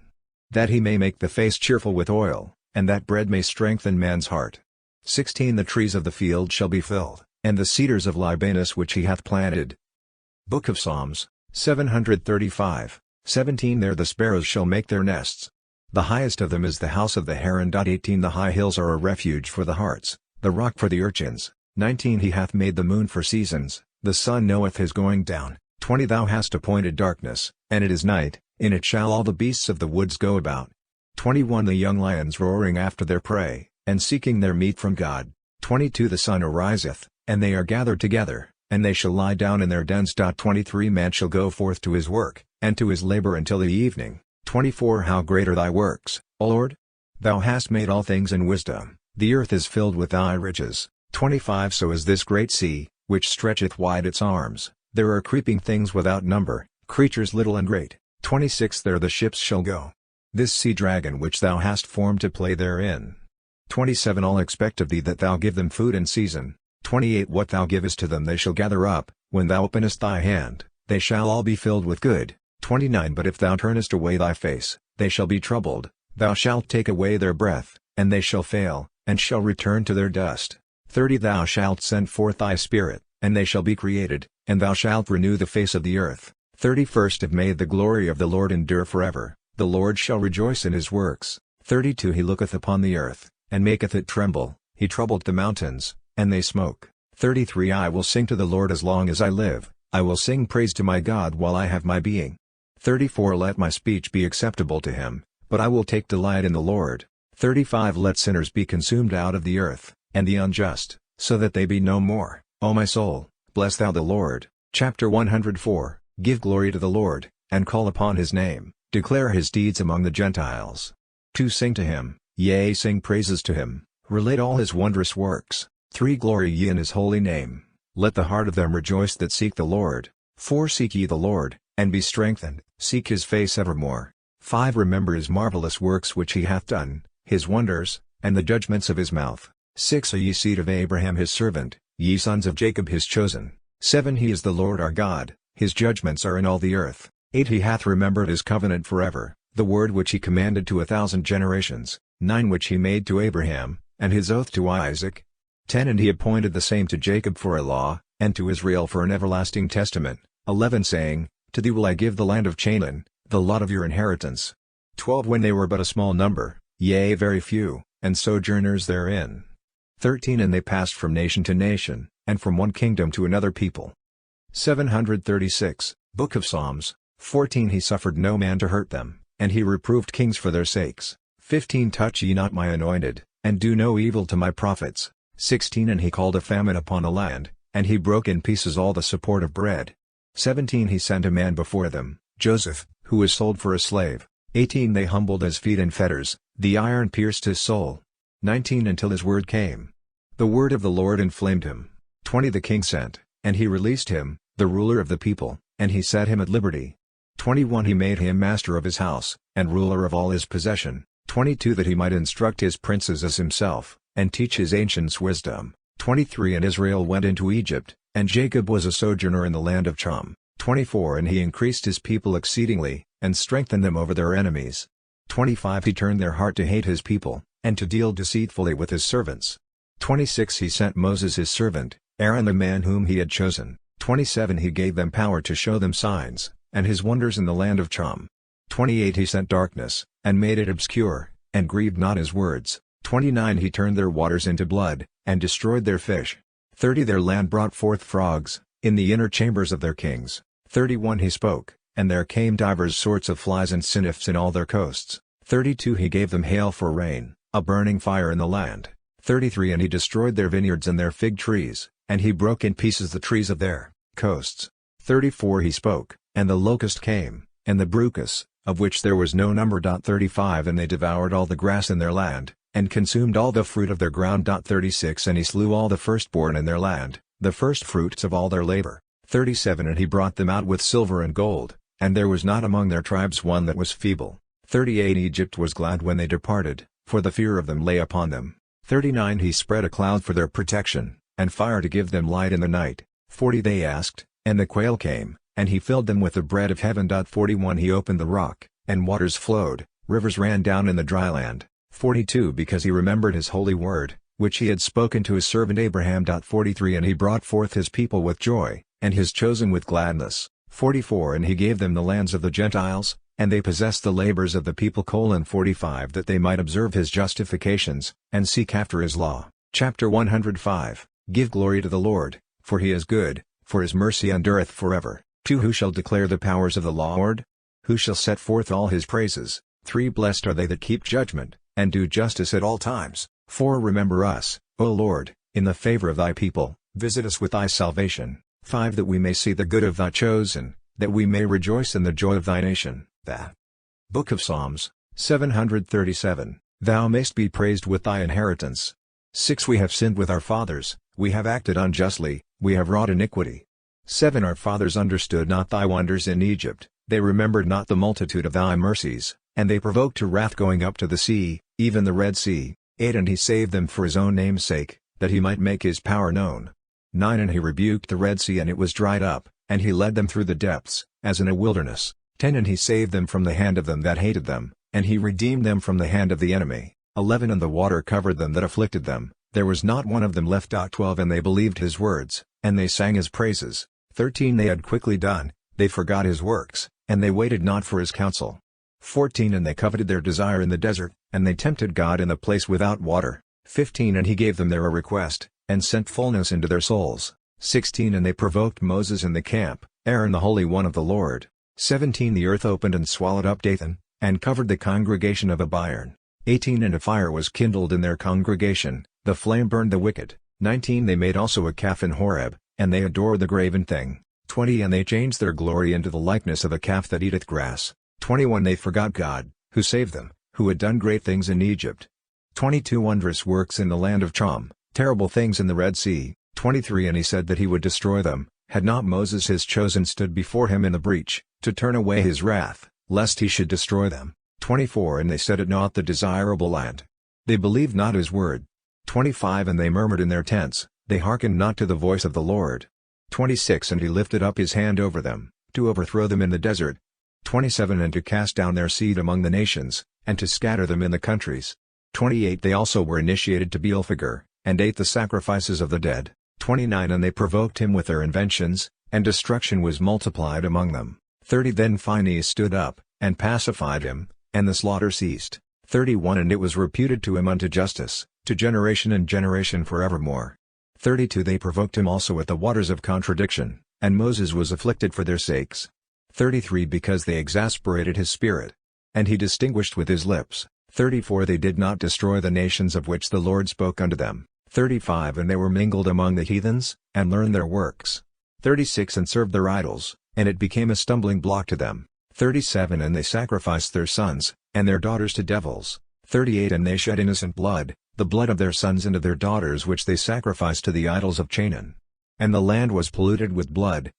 That he may make the face cheerful with oil, and that bread may strengthen man's heart. 16 The trees of the field shall be filled, and the cedars of Libanus which he hath planted. Book of Psalms, 735. 17 There the sparrows shall make their nests. The highest of them is the house of the heron. 18 The high hills are a refuge for the harts, the rock for the urchins. 19 He hath made the moon for seasons, the sun knoweth his going down. 20 Thou hast appointed darkness, and it is night, in it shall all the beasts of the woods go about. 21 The young lions roaring after their prey, and seeking their meat from God. 22 The sun ariseth, and they are gathered together, and they shall lie down in their dens. 23 Man shall go forth to his work, and to his labor until the evening. 24 How great are thy works, O Lord! Thou hast made all things in wisdom, the earth is filled with thy riches. 25 So is this great sea, which stretcheth wide its arms, there are creeping things without number, creatures little and great. 26 There the ships shall go. This sea dragon which thou hast formed to play therein. 27 All expect of thee that thou give them food in season. 28 What thou givest to them they shall gather up, when thou openest thy hand, they shall all be filled with good. 29 But if thou turnest away thy face, they shall be troubled, thou shalt take away their breath, and they shall fail, and shall return to their dust. 30 Thou shalt send forth thy Spirit, and they shall be created, and thou shalt renew the face of the earth. 31 May the glory of the Lord endure forever, the Lord shall rejoice in his works. 32 He looketh upon the earth, and maketh it tremble, he troubled the mountains, and they smoke. 33 I will sing to the Lord as long as I live, I will sing praise to my God while I have my being. 34 Let my speech be acceptable to him, but I will take delight in the Lord. 35 Let sinners be consumed out of the earth, and the unjust, so that they be no more. O my soul, bless thou the Lord. Chapter 104 Give glory to the Lord, and call upon his name, declare his deeds among the Gentiles. 2 Sing to him, yea sing praises to him, relate all his wondrous works. 3 Glory ye in his holy name, let the heart of them rejoice that seek the Lord. 4 Seek ye the Lord, and be strengthened, seek his face evermore. 5 Remember his marvelous works which he hath done, his wonders, and the judgments of his mouth. 6 O ye seed of Abraham his servant, ye sons of Jacob his chosen. 7 He is the Lord our God, his judgments are in all the earth. 8 He hath remembered his covenant forever, the word which he commanded to 1,000 generations. 9 Which he made to Abraham, and his oath to Isaac. 10 And he appointed the same to Jacob for a law, and to Israel for an everlasting testament. 11 Saying, To thee will I give the land of Canaan, the lot of your inheritance. 12 When they were but a small number, yea very few, and sojourners therein. 13 And they passed from nation to nation, and from one kingdom to another people. 736, Book of Psalms. 14 He suffered no man to hurt them, and he reproved kings for their sakes. 15 Touch ye not my anointed, and do no evil to my prophets. 16 And he called a famine upon the land, and he broke in pieces all the support of bread. 17 He sent a man before them, Joseph, who was sold for a slave. 18 They humbled his feet in fetters, the iron pierced his soul. 19 Until his word came. The word of the Lord inflamed him. 20 The king sent, and he released him, the ruler of the people, and he set him at liberty. 21 He made him master of his house, and ruler of all his possession. 22 That he might instruct his princes as himself, and teach his ancients wisdom. 23 And Israel went into Egypt, and Jacob was a sojourner in the land of Cham. 24 And he increased his people exceedingly, and strengthened them over their enemies. 25 He turned their heart to hate his people, and to deal deceitfully with his servants. 26 He sent Moses his servant, Aaron the man whom he had chosen. 27 He gave them power to show them signs, and his wonders in the land of Cham. 28 He sent darkness, and made it obscure, and grieved not his words. 29 He turned their waters into blood, and destroyed their fish. 30 Their land brought forth frogs, in the inner chambers of their kings. 31 He spoke, and there came divers sorts of flies and sniffs in all their coasts. 32 He gave them hail for rain, a burning fire in the land. 33 And he destroyed their vineyards and their fig trees, and he broke in pieces the trees of their coasts. 34 He spoke, and the locust came, and the brucus, of which there was no number. 35 And they devoured all the grass in their land, and consumed all the fruit of their ground. 36 And he slew all the firstborn in their land, the firstfruits of all their labor. 37 And he brought them out with silver and gold, and there was not among their tribes one that was feeble. 38 Egypt was glad when they departed, for the fear of them lay upon them. 39 He spread a cloud for their protection, and fire to give them light in the night. 40 They asked, and the quail came, and he filled them with the bread of heaven. 41 He opened the rock, and waters flowed, rivers ran down in the dry land. 42 Because he remembered his holy word, which he had spoken to his servant Abraham. 43 And he brought forth his people with joy, and his chosen with gladness. 44 And he gave them the lands of the Gentiles, and they possessed the labors of the people. 45 That they might observe his justifications, and seek after his law. Chapter 105 Give glory to the Lord, for he is good, for his mercy endureth forever. 2 Who shall declare the powers of the Lord? Who shall set forth all his praises? 3 Blessed are they that keep judgment, and do justice at all times. 4 Remember us, O Lord, in the favor of thy people, visit us with thy salvation. 5 That we may see the good of thy chosen, that we may rejoice in the joy of thy nation. The Book of Psalms. 737 Thou mayst be praised with thy inheritance. 6 We have sinned with our fathers, we have acted unjustly, we have wrought iniquity. 7 Our fathers understood not thy wonders in Egypt, they remembered not the multitude of thy mercies, and they provoked to wrath going up to the sea, even the Red Sea. 8 And he saved them for his own name's sake, that he might make his power known. 9 And he rebuked the Red Sea and it was dried up, and he led them through the depths, as in a wilderness. 10 And he saved them from the hand of them that hated them, and he redeemed them from the hand of the enemy. 11 And the water covered them that afflicted them, there was not one of them left. 12 And they believed his words, and they sang his praises. 13 They had quickly done, they forgot his works, and they waited not for his counsel. 14 And they coveted their desire in the desert, and they tempted God in the place without water. 15 And he gave them their request, and sent fullness into their souls. 16 And they provoked Moses in the camp, Aaron the Holy One of the Lord. 17 The earth opened and swallowed up Dathan, and covered the congregation of Abiram. 18 And a fire was kindled in their congregation, the flame burned the wicked. 19 They made also a calf in Horeb, and they adored the graven thing. 20 And they changed their glory into the likeness of a calf that eateth grass. 21 They forgot God, who saved them, who had done great things in Egypt. 22 Wondrous works in the land of Cham, terrible things in the Red Sea. 23 And he said that he would destroy them, had not Moses his chosen stood before him in the breach, to turn away his wrath, lest he should destroy them. 24 And they set at naught the desirable land. They believed not his word. 25 And they murmured in their tents, they hearkened not to the voice of the Lord. 26 And he lifted up his hand over them, to overthrow them in the desert. 27 And to cast down their seed among the nations, and to scatter them in the countries. 28 They also were initiated to Beelphegor, and ate the sacrifices of the dead. 29 And they provoked him with their inventions, and destruction was multiplied among them. 30 Then Phinehas stood up, and pacified him, and the slaughter ceased. 31 And it was reputed to him unto justice, to generation and generation forevermore. 32 They provoked him also at the waters of contradiction, and Moses was afflicted for their sakes. 33 Because they exasperated his spirit, and he distinguished with his lips. 34 They did not destroy the nations of which the Lord spoke unto them. 35 And they were mingled among the heathens, and learned their works. 36 And served their idols, and it became a stumbling block to them. 37 And they sacrificed their sons, and their daughters to devils. 38 And they shed innocent blood, the blood of their sons and of their daughters which they sacrificed to the idols of Chanaan. And the land was polluted with blood.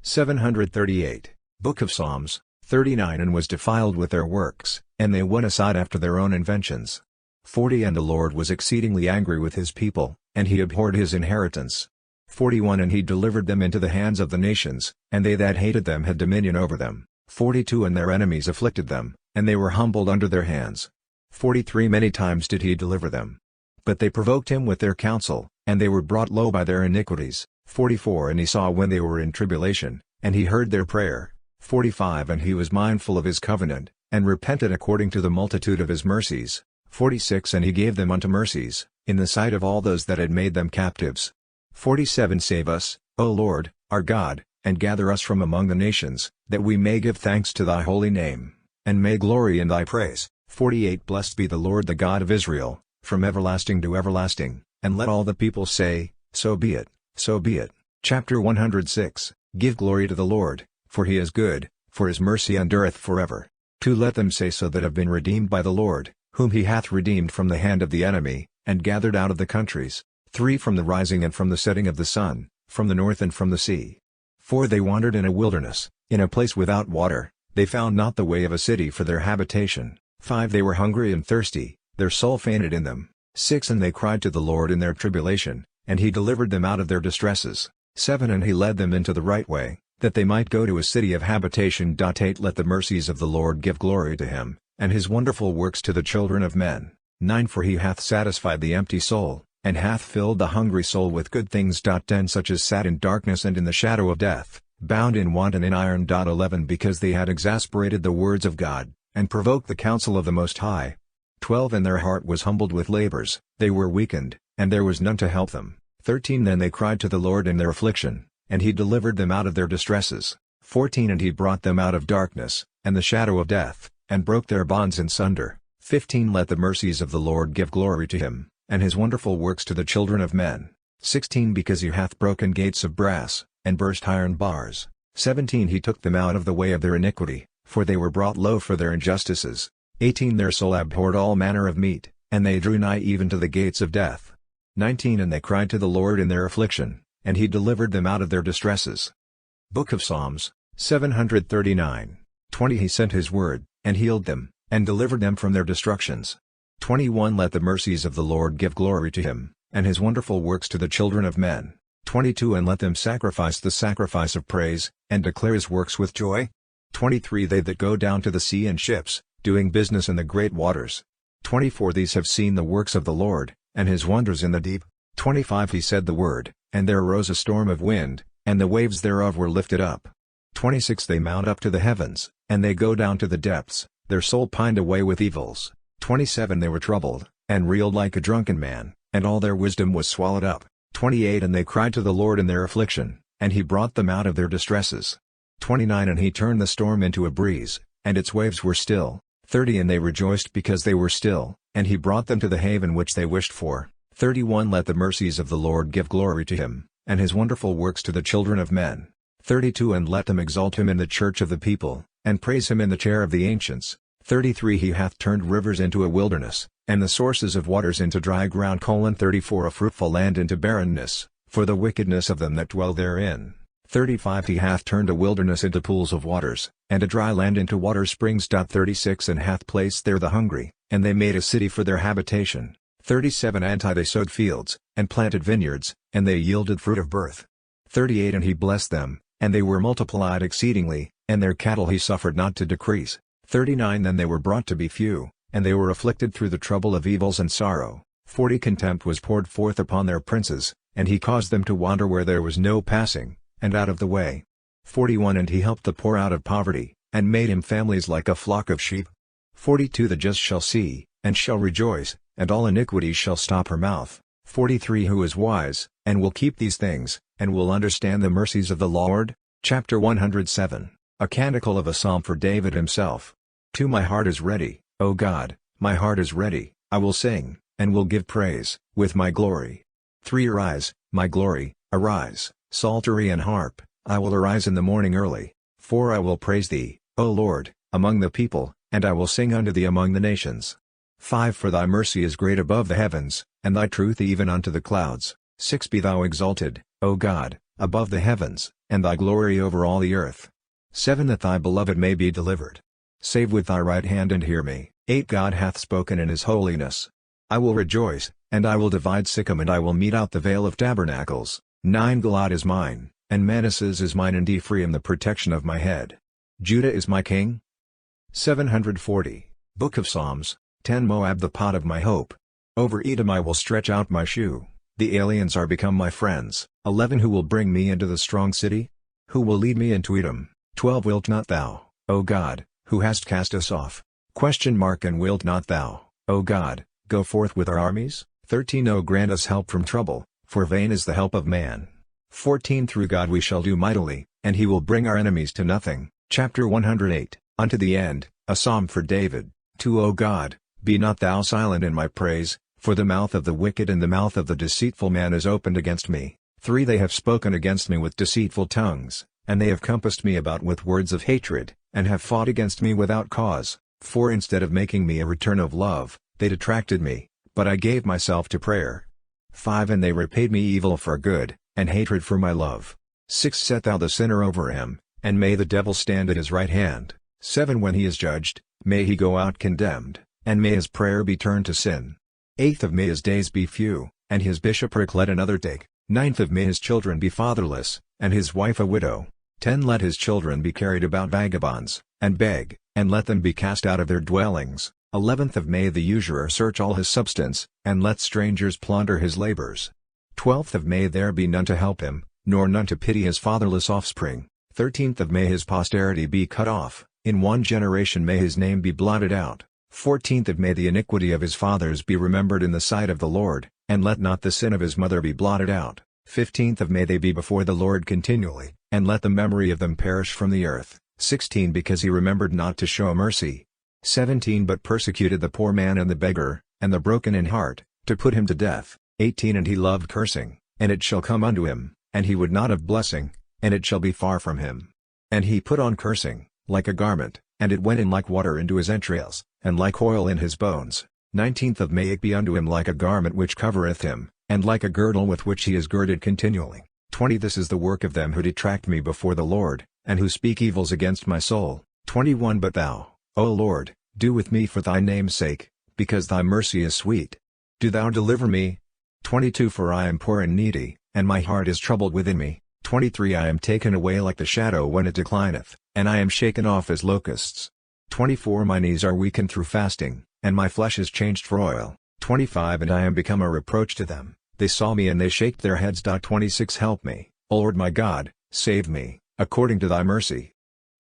738 Book of Psalms, 39 And was defiled with their works, and they went aside after their own inventions. 40 And the Lord was exceedingly angry with his people, and he abhorred his inheritance. 41 And he delivered them into the hands of the nations, and they that hated them had dominion over them. 42 And their enemies afflicted them, and they were humbled under their hands. 43 Many times did he deliver them. But they provoked him with their counsel, and they were brought low by their iniquities. 44 And he saw when they were in tribulation, and he heard their prayer. 45 And he was mindful of his covenant, and repented according to the multitude of his mercies. 46 And he gave them unto mercies, in the sight of all those that had made them captives. 47 Save us, O Lord, our God, and gather us from among the nations, that we may give thanks to thy holy name, and may glory in thy praise. 48 Blessed be the Lord the God of Israel, from everlasting to everlasting, and let all the people say, So be it, so be it. Chapter 106 Give glory to the Lord, for he is good, for his mercy endureth forever. 2 Let them say so that have been redeemed by the Lord, whom he hath redeemed from the hand of the enemy, and gathered out of the countries. 3 From the rising and from the setting of the sun, from the north and from the sea. 4 They wandered in a wilderness, in a place without water, they found not the way of a city for their habitation. 5 They were hungry and thirsty, their soul fainted in them. 6 And they cried to the Lord in their tribulation, and he delivered them out of their distresses. 7 And he led them into the right way, that they might go to a city of habitation. 8 Let the mercies of the Lord give glory to him, and his wonderful works to the children of men. 9 For he hath satisfied the empty soul, and hath filled the hungry soul with good things. 10 Such as sat in darkness and in the shadow of death, bound in want and in iron. 11 Because they had exasperated the words of God, and provoked the counsel of the Most High. 12 And their heart was humbled with labors, they were weakened, and there was none to help them. 13 Then they cried to the Lord in their affliction, and he delivered them out of their distresses. 14 And he brought them out of darkness, and the shadow of death, and broke their bonds in sunder. 15 Let the mercies of the Lord give glory to him, and his wonderful works to the children of men. 16 Because he hath broken gates of brass, and burst iron bars. 17 He took them out of the way of their iniquity, for they were brought low for their injustices. 18 Their soul abhorred all manner of meat, and they drew nigh even to the gates of death. 19 And they cried to the Lord in their affliction, and he delivered them out of their distresses. Book of Psalms, 739. 20 He sent his word, and healed them, and delivered them from their destructions. 21 Let the mercies of the Lord give glory to him, and his wonderful works to the children of men. 22 And let them sacrifice the sacrifice of praise, and declare his works with joy. 23 They that go down to the sea in ships, doing business in the great waters. 24 These have seen the works of the Lord, and his wonders in the deep. 25 He said the word, and there arose a storm of wind, and the waves thereof were lifted up. 26 They mount up to the heavens, and they go down to the depths, their soul pined away with evils. 27 They were troubled, and reeled like a drunken man, and all their wisdom was swallowed up. 28 And they cried to the Lord in their affliction, and he brought them out of their distresses. 29 And he turned the storm into a breeze, and its waves were still. 30 And they rejoiced because they were still, and he brought them to the haven which they wished for. 31 Let the mercies of the Lord give glory to him, and his wonderful works to the children of men. 32 And let them exalt him in the church of the people, and praise him in the chair of the ancients. 33 He hath turned rivers into a wilderness, and the sources of waters into dry ground. 34 A fruitful land into barrenness, for the wickedness of them that dwell therein. 35 He hath turned a wilderness into pools of waters, and a dry land into water springs. 36 And hath placed there the hungry, and they made a city for their habitation. 37 They sowed fields, and planted vineyards, and they yielded fruit of birth. 38 And he blessed them, and they were multiplied exceedingly, and their cattle he suffered not to decrease. 39 Then they were brought to be few, and they were afflicted through the trouble of evils and sorrow. 40 Contempt was poured forth upon their princes, and he caused them to wander where there was no passing, and out of the way. 41 And he helped the poor out of poverty, and made him families like a flock of sheep. 42 The just shall see, and shall rejoice, and all iniquities shall stop her mouth. 43 Who is wise, and will keep these things, and will understand the mercies of the Lord? Chapter 107. A canticle of a psalm for David himself. 2 My heart is ready, O God, my heart is ready, I will sing, and will give praise, with my glory. 3 Arise, my glory, arise, psaltery and harp, I will arise in the morning early. 4 I will praise thee, O Lord, among the people, and I will sing unto thee among the nations. 5 For thy mercy is great above the heavens, and thy truth even unto the clouds. 6 Be thou exalted, O God, above the heavens, and thy glory over all the earth. 7 That thy beloved may be delivered. Save with thy right hand and hear me. 8 God hath spoken in his holiness. I will rejoice, and I will divide Sikkim, and I will mete out the veil of tabernacles. 9 Gilad is mine, and Manasseh is mine, and Ephraim the protection of my head. Judah is my king. 740. Book of Psalms. 10 Moab the pot of my hope. Over Edom I will stretch out my shoe. The aliens are become my friends. 11 Who will bring me into the strong city? Who will lead me into Edom? 12 Wilt not thou, O God, who hast cast us off? And wilt not thou, O God, go forth with our armies? 13 O grant us help from trouble, for vain is the help of man. 14 Through God we shall do mightily, and he will bring our enemies to nothing. Chapter 108. Unto the end, a psalm for David. 2 O God, be not thou silent in my praise, for the mouth of the wicked and the mouth of the deceitful man is opened against me. 3 They have spoken against me with deceitful tongues, and they have compassed me about with words of hatred, and have fought against me without cause. 4 Instead of making me a return of love, they detracted me, but I gave myself to prayer. 5 And they repaid me evil for good, and hatred for my love. 6 Set thou the sinner over him, and may the devil stand at his right hand. 7 When he is judged, may he go out condemned, and may his prayer be turned to sin. 8 May his days be few, and his bishopric let another take. 9 May his children be fatherless, and his wife a widow. 10 Let his children be carried about vagabonds, and beg, and let them be cast out of their dwellings. 11 May the usurer search all his substance, and let strangers plunder his labors. 12 May there be none to help him, nor none to pity his fatherless offspring. 13 May his posterity be cut off, in one generation may his name be blotted out. 14 May the iniquity of his fathers be remembered in the sight of the Lord, and let not the sin of his mother be blotted out. 15 May they be before the Lord continually, and let the memory of them perish from the earth. 16 Because he remembered not to show mercy. 17 But persecuted the poor man and the beggar, and the broken in heart, to put him to death. 18 And he loved cursing, and it shall come unto him, and he would not have blessing, and it shall be far from him. And he put on cursing, like a garment, and it went in like water into his entrails, and like oil in his bones. 19 May it be unto him like a garment which covereth him, and like a girdle with which he is girded continually. 20 This is the work of them who detract me before the Lord, and who speak evils against my soul. 21 But thou, O Lord, do with me for thy name's sake, because thy mercy is sweet. Do thou deliver me. 22 For I am poor and needy, and my heart is troubled within me. 23 I am taken away like the shadow when it declineth, and I am shaken off as locusts. 24 My knees are weakened through fasting, and my flesh is changed for oil. 25 And I am become a reproach to them, they saw me and they shaked their heads. 26 Help me, O Lord my God, save me, according to thy mercy.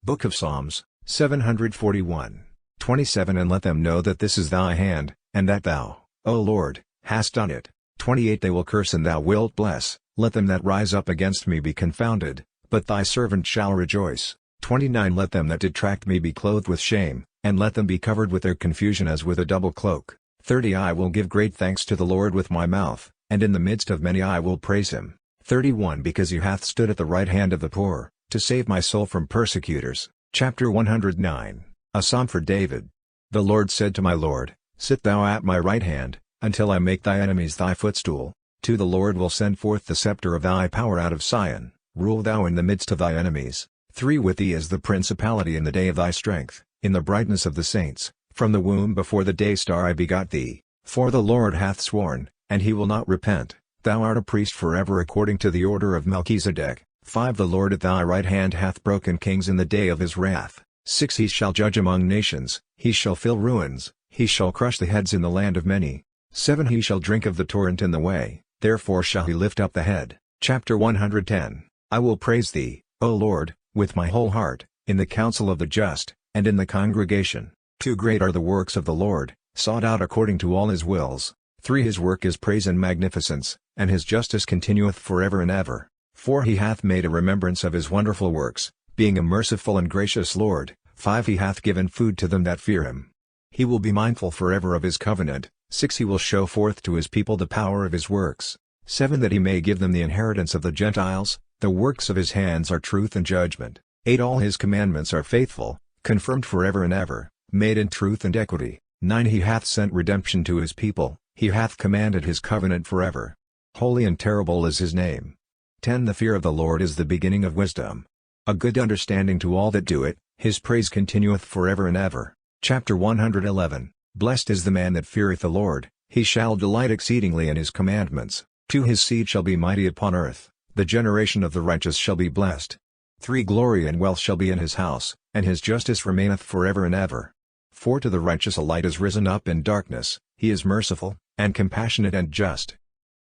Book of Psalms, 741. 27 And let them know that this is thy hand, and that thou, O Lord, hast done it. 28 They will curse and thou wilt bless, let them that rise up against me be confounded, but thy servant shall rejoice. 29 Let them that detract me be clothed with shame, and let them be covered with their confusion as with a double cloak. 30 I will give great thanks to the Lord with my mouth, and in the midst of many I will praise him. 31 Because he hath stood at the right hand of the poor, to save my soul from persecutors. Chapter 109. A psalm for David. The Lord said to my Lord, Sit thou at my right hand, until I make thy enemies thy footstool. The Lord will send forth the scepter of thy power out of Sion, Rule thou in the midst of thy enemies. 3 With thee is the principality in the day of thy strength, in the brightness of the saints. From the womb before the day star I begot thee. 4 The Lord hath sworn, and he will not repent, thou art a priest forever according to the order of Melchizedek. 5 The Lord at thy right hand hath broken kings in the day of his wrath. 6 He shall judge among nations, he shall fill ruins, he shall crush the heads in the land of many. 7 He shall drink of the torrent in the way, therefore shall he lift up the head. Chapter 110 I will praise thee, O Lord, with my whole heart, in the council of the just, and in the congregation. 2 Great are the works of the Lord, sought out according to all his wills. 3 His work is praise and magnificence, and his justice continueth forever and ever. 4 He hath made a remembrance of his wonderful works, being a merciful and gracious Lord. 5 He hath given food to them that fear him. He will be mindful forever of his covenant. 6 He will show forth to his people the power of his works. 7 That he may give them the inheritance of the Gentiles, the works of his hands are truth and judgment. 8 All his commandments are faithful, confirmed forever and ever, made in truth and equity. 9 He hath sent redemption to his people, he hath commanded his covenant forever. Holy and terrible is his name. 10 The fear of the Lord is the beginning of wisdom. A good understanding to all that do it, his praise continueth forever and ever. Chapter 111 Blessed is the man that feareth the Lord, he shall delight exceedingly in his commandments. 2 His seed shall be mighty upon earth, the generation of the righteous shall be blessed. 3 Glory and wealth shall be in his house, and his justice remaineth forever and ever. 4 To the righteous a light is risen up in darkness, he is merciful, and compassionate and just.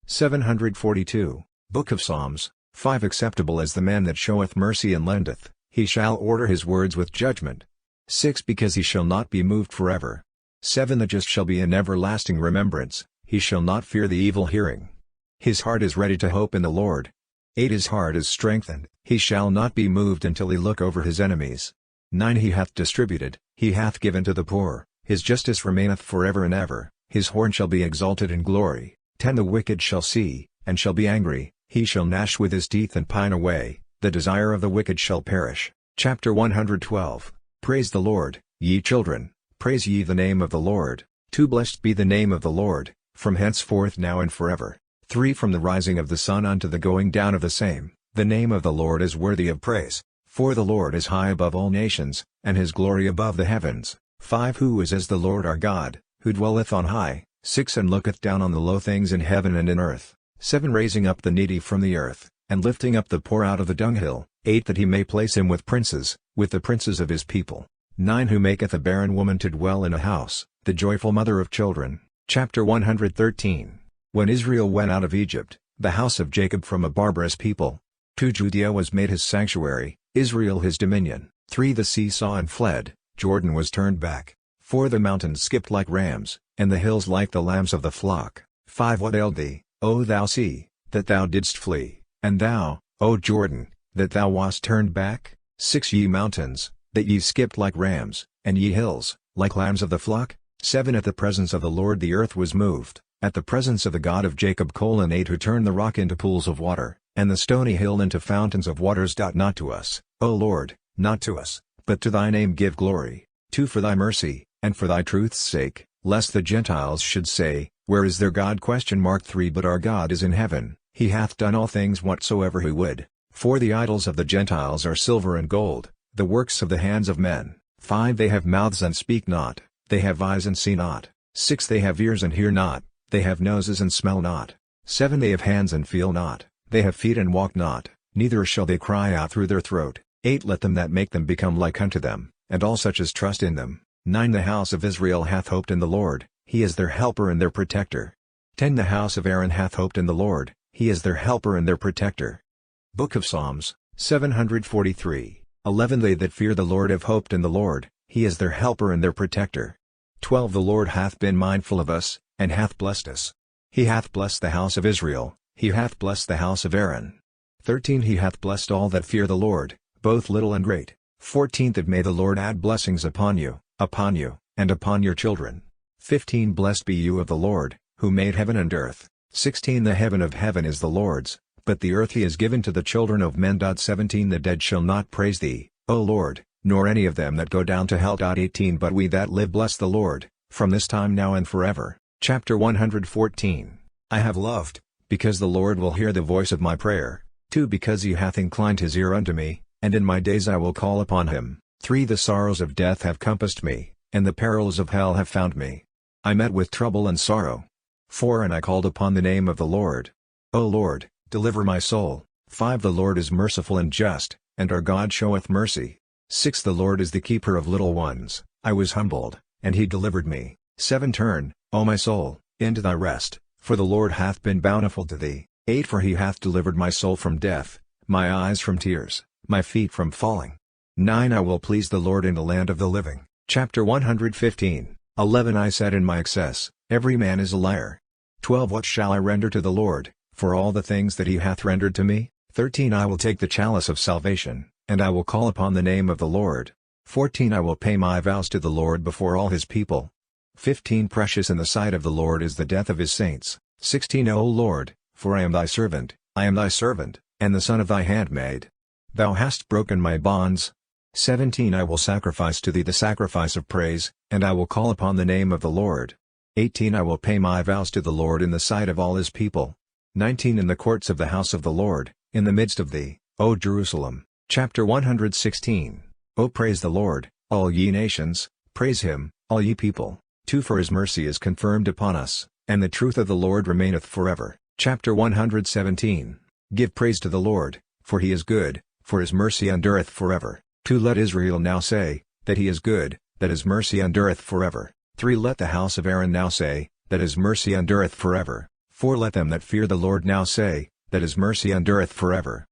742 Book of Psalms. 5 Acceptable is the man that showeth mercy and lendeth, he shall order his words with judgment. 6 Because he shall not be moved forever. 7 The just shall be in everlasting remembrance, he shall not fear the evil hearing. His heart is ready to hope in the Lord. 8 His heart is strengthened, he shall not be moved until he look over his enemies. 9 He hath distributed, he hath given to the poor, his justice remaineth forever and ever, his horn shall be exalted in glory. 10 The wicked shall see, and shall be angry, he shall gnash with his teeth and pine away, the desire of the wicked shall perish. Chapter 112 Praise the Lord, ye children, praise ye the name of the Lord. 2 Blessed be the name of the Lord, from henceforth now and forever. 3 From the rising of the sun unto the going down of the same, the name of the Lord is worthy of praise. 4 The Lord is high above all nations, and his glory above the heavens. 5 Who is as the Lord our God, who dwelleth on high. 6 And looketh down on the low things in heaven and in earth. 7 Raising up the needy from the earth, and lifting up the poor out of the dunghill. 8 That he may place him with princes, with the princes of his people. 9 Who maketh a barren woman to dwell in a house, the joyful mother of children. Chapter 113 When Israel went out of Egypt, the house of Jacob from a barbarous people. 2 Judea was made his sanctuary, Israel his dominion. 3 The sea saw and fled, Jordan was turned back. 4 The mountains skipped like rams, and the hills like the lambs of the flock. 5 What ailed thee, O thou sea, that thou didst flee, and thou, O Jordan, that thou wast turned back? 6 Ye mountains, that ye skipped like rams, and ye hills, like lambs of the flock? 7 At the presence of the Lord the earth was moved, at the presence of the God of Jacob. 8 Who turned the rock into pools of water, and the stony hill into fountains of waters. Not to us, O Lord, not to us, but to thy name give glory. 2 For thy mercy, and for thy truth's sake, lest the Gentiles should say, Where is their God? 3 But our God is in heaven, he hath done all things whatsoever he would. 4 The idols of the Gentiles are silver and gold, the works of the hands of men. 5 They have mouths and speak not, they have eyes and see not. 6 They have ears and hear not, they have noses and smell not. 7 They have hands and feel not, they have feet and walk not, neither shall they cry out through their throat. 8 Let them that make them become like unto them, and all such as trust in them. 9 The house of Israel hath hoped in the Lord, he is their helper and their protector. 10 The house of Aaron hath hoped in the Lord, he is their helper and their protector. Book of Psalms. 743 11 They that fear the Lord have hoped in the Lord, he is their helper and their protector. 12 The Lord hath been mindful of us, and hath blessed us. He hath blessed the house of Israel, he hath blessed the house of Aaron. 13 He hath blessed all that fear the Lord, both little and great. 14 That may the Lord add blessings upon you, and upon your children. 15 Blessed be you of the Lord, who made heaven and earth. 16 The heaven of heaven is the Lord's, but the earth he has given to the children of men. 17 The dead shall not praise thee, O Lord, nor any of them that go down to hell. 18 But we that live bless the Lord, from this time now and forever. Chapter 114 I have loved, because the Lord will hear the voice of my prayer. 2 Because he hath inclined his ear unto me, and in my days I will call upon him. 3 The sorrows of death have compassed me, and the perils of hell have found me. I met with trouble and sorrow. 4 And I called upon the name of the Lord. O Lord, deliver my soul. 5 The Lord is merciful and just, and our God showeth mercy. 6 The Lord is the keeper of little ones. I was humbled, and he delivered me. 7 Turn, O my soul, into thy rest, for the Lord hath been bountiful to thee. 8 For he hath delivered my soul from death, my eyes from tears, my feet from falling. 9 I will please the Lord in the land of the living. Chapter 115. 11 I said in my excess, every man is a liar. 12 What shall I render to the Lord, for all the things that he hath rendered to me? 13 I will take the chalice of salvation, and I will call upon the name of the Lord. 14 I will pay my vows to the Lord before all his people. 15 Precious in the sight of the Lord is the death of his saints. 16 O Lord, for I am thy servant, and the son of thy handmaid. Thou hast broken my bonds. 17 I will sacrifice to thee the sacrifice of praise, and I will call upon the name of the Lord. 18 I will pay my vows to the Lord in the sight of all his people. 19 In the courts of the house of the Lord, in the midst of thee, O Jerusalem. Chapter 116. O praise the Lord, all ye nations, praise him, all ye people. 2 For his mercy is confirmed upon us, and the truth of the Lord remaineth forever. Chapter 117. Give praise to the Lord, for he is good, for his mercy endureth forever. 2 Let Israel now say, that he is good, that his mercy endureth forever. 3 Let the house of Aaron now say, that his mercy endureth forever. 4 Let them that fear the Lord now say, that his mercy endureth forever.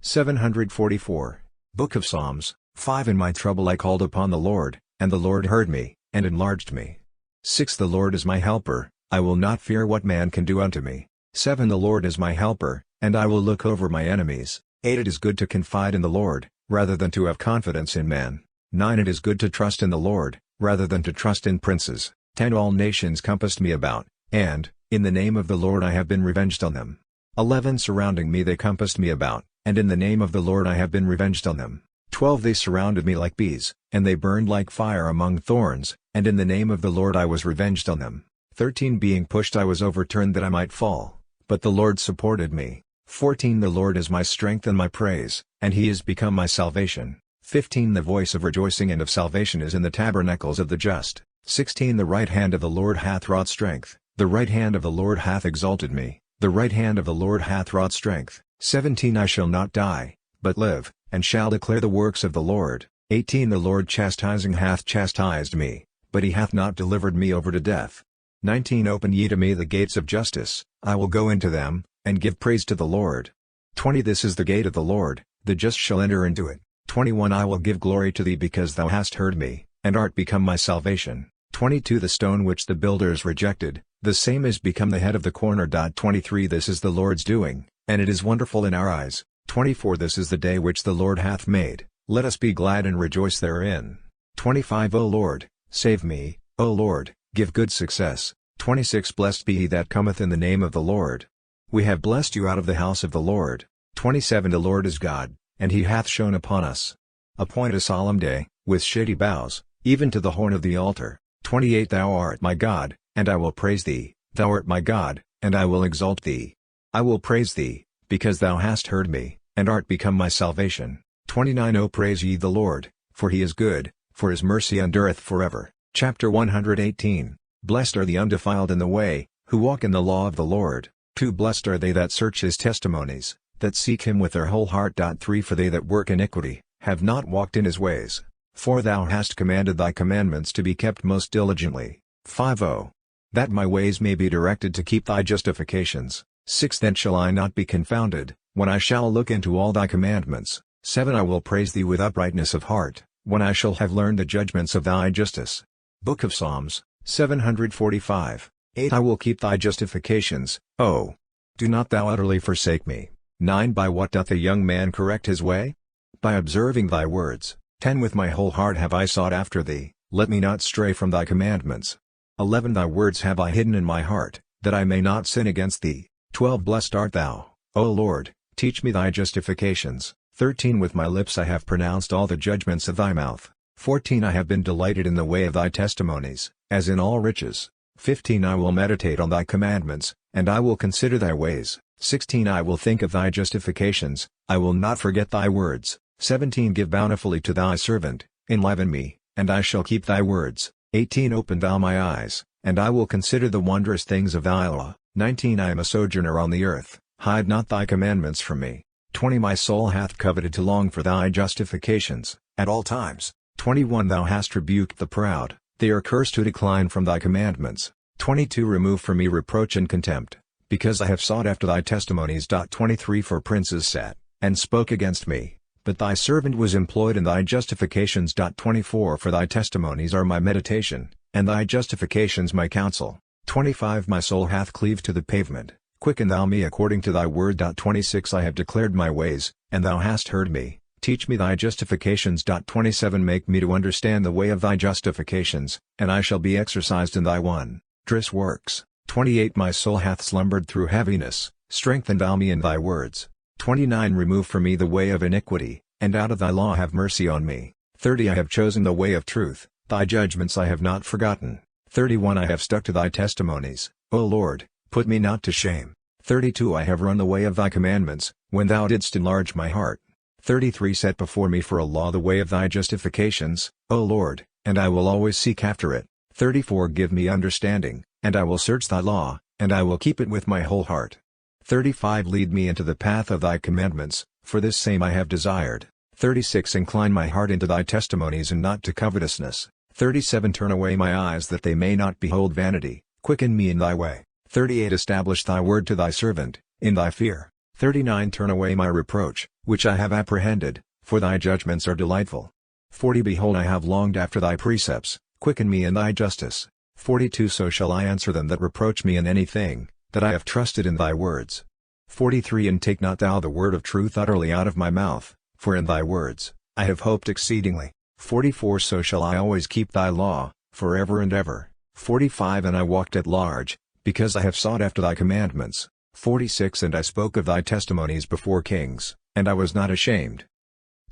744. Book of Psalms. 5 In my trouble I called upon the Lord, and the Lord heard me, and enlarged me. 6 The Lord is my helper, I will not fear what man can do unto me. 7 The Lord is my helper, and I will look over my enemies. 8 It is good to confide in the Lord, rather than to have confidence in man. 9 It is good to trust in the Lord, rather than to trust in princes. 10 All nations compassed me about, and, in the name of the Lord I have been revenged on them. 11 Surrounding me they compassed me about, and in the name of the Lord I have been revenged on them. 12 They surrounded me like bees, and they burned like fire among thorns, and in the name of the Lord I was revenged on them. 13 Being pushed I was overturned that I might fall, but the Lord supported me. 14 The Lord is my strength and my praise, and he is become my salvation. 15 The voice of rejoicing and of salvation is in the tabernacles of the just. 16 The right hand of the Lord hath wrought strength, the right hand of the Lord hath exalted me, the right hand of the Lord hath wrought strength. 17 I shall not die, but live, and shall declare the works of the Lord. 18 The Lord chastising hath chastised me, but he hath not delivered me over to death. 19 Open ye to me the gates of justice, I will go into them, and give praise to the Lord. 20 This is the gate of the Lord, the just shall enter into it. 21 I will give glory to thee because thou hast heard me, and art become my salvation. 22 The stone which the builders rejected, the same is become the head of the corner. 23 This is the Lord's doing, and it is wonderful in our eyes. 24 This is the day which the Lord hath made, let us be glad and rejoice therein. 25 O Lord, save me, O Lord, give good success. 26 Blessed be he that cometh in the name of the Lord. We have blessed you out of the house of the Lord. 27 The Lord is God, and he hath shone upon us. Appoint a solemn day, with shady boughs, even to the horn of the altar. 28 Thou art my God, and I will praise thee, thou art my God, and I will exalt thee. I will praise thee, because thou hast heard me, and art become my salvation. 29 O praise ye the Lord, for he is good, for his mercy endureth forever. Chapter 118. Blessed are the undefiled in the way, who walk in the law of the Lord. 2 Blessed are they that search his testimonies, that seek him with their whole heart. 3 For they that work iniquity, have not walked in his ways. 4 Thou hast commanded thy commandments to be kept most diligently. 5 Oh, that my ways may be directed to keep thy justifications. 6 Then shall I not be confounded, when I shall look into all thy commandments. 7 I will praise thee with uprightness of heart, when I shall have learned the judgments of thy justice. Book of Psalms. 745. 8 I will keep thy justifications, O, do not thou utterly forsake me. 9 By what doth a young man correct his way? By observing thy words. 10 With my whole heart have I sought after thee, let me not stray from thy commandments. 11 Thy words have I hidden in my heart, that I may not sin against thee. 12 Blessed art thou, O Lord, teach me thy justifications. 13 With my lips I have pronounced all the judgments of thy mouth. 14 I have been delighted in the way of thy testimonies, as in all riches. 15 I will meditate on thy commandments, and I will consider thy ways. 16 I will think of thy justifications, I will not forget thy words. 17 Give bountifully to thy servant, enliven me, and I shall keep thy words. 18 Open thou my eyes, and I will consider the wondrous things of thy law. 19 I am a sojourner on the earth, hide not thy commandments from me. 20 My soul hath coveted to long for thy justifications, at all times. 21 Thou hast rebuked the proud, they are cursed who decline from thy commandments. 22 Remove from me reproach and contempt, because I have sought after thy testimonies. 23 For princes sat, and spoke against me, but thy servant was employed in thy justifications. 24 For thy testimonies are my meditation, and thy justifications my counsel. 25 My soul hath cleaved to the pavement, quicken thou me according to thy word. 26 I have declared my ways, and thou hast heard me, teach me thy justifications. 27 Make me to understand the way of thy justifications, and I shall be exercised in thy wondrous works. 28 My soul hath slumbered through heaviness, strengthen thou me in thy words. 29 Remove from me the way of iniquity, and out of thy law have mercy on me. 30 I have chosen the way of truth, thy judgments I have not forgotten. 31 I have stuck to thy testimonies, O Lord, put me not to shame. 32 I have run the way of thy commandments, when thou didst enlarge my heart. 33 Set before me for a law the way of thy justifications, O Lord, and I will always seek after it. 34 Give me understanding, and I will search thy law, and I will keep it with my whole heart. 35 Lead me into the path of thy commandments, for this same I have desired. 36 Incline my heart into thy testimonies and not to covetousness. 37 Turn away my eyes that they may not behold vanity, quicken me in thy way. 38 Establish thy word to thy servant, in thy fear. 39 Turn away my reproach, which I have apprehended, for thy judgments are delightful. 40 Behold I have longed after thy precepts, quicken me in thy justice. 42 So shall I answer them that reproach me in anything, that I have trusted in thy words. 43 And take not thou the word of truth utterly out of my mouth, for in thy words I have hoped exceedingly. 44 So shall I always keep thy law, forever and ever. 45 And I walked at large, because I have sought after thy commandments. 46 And I spoke of thy testimonies before kings, and I was not ashamed.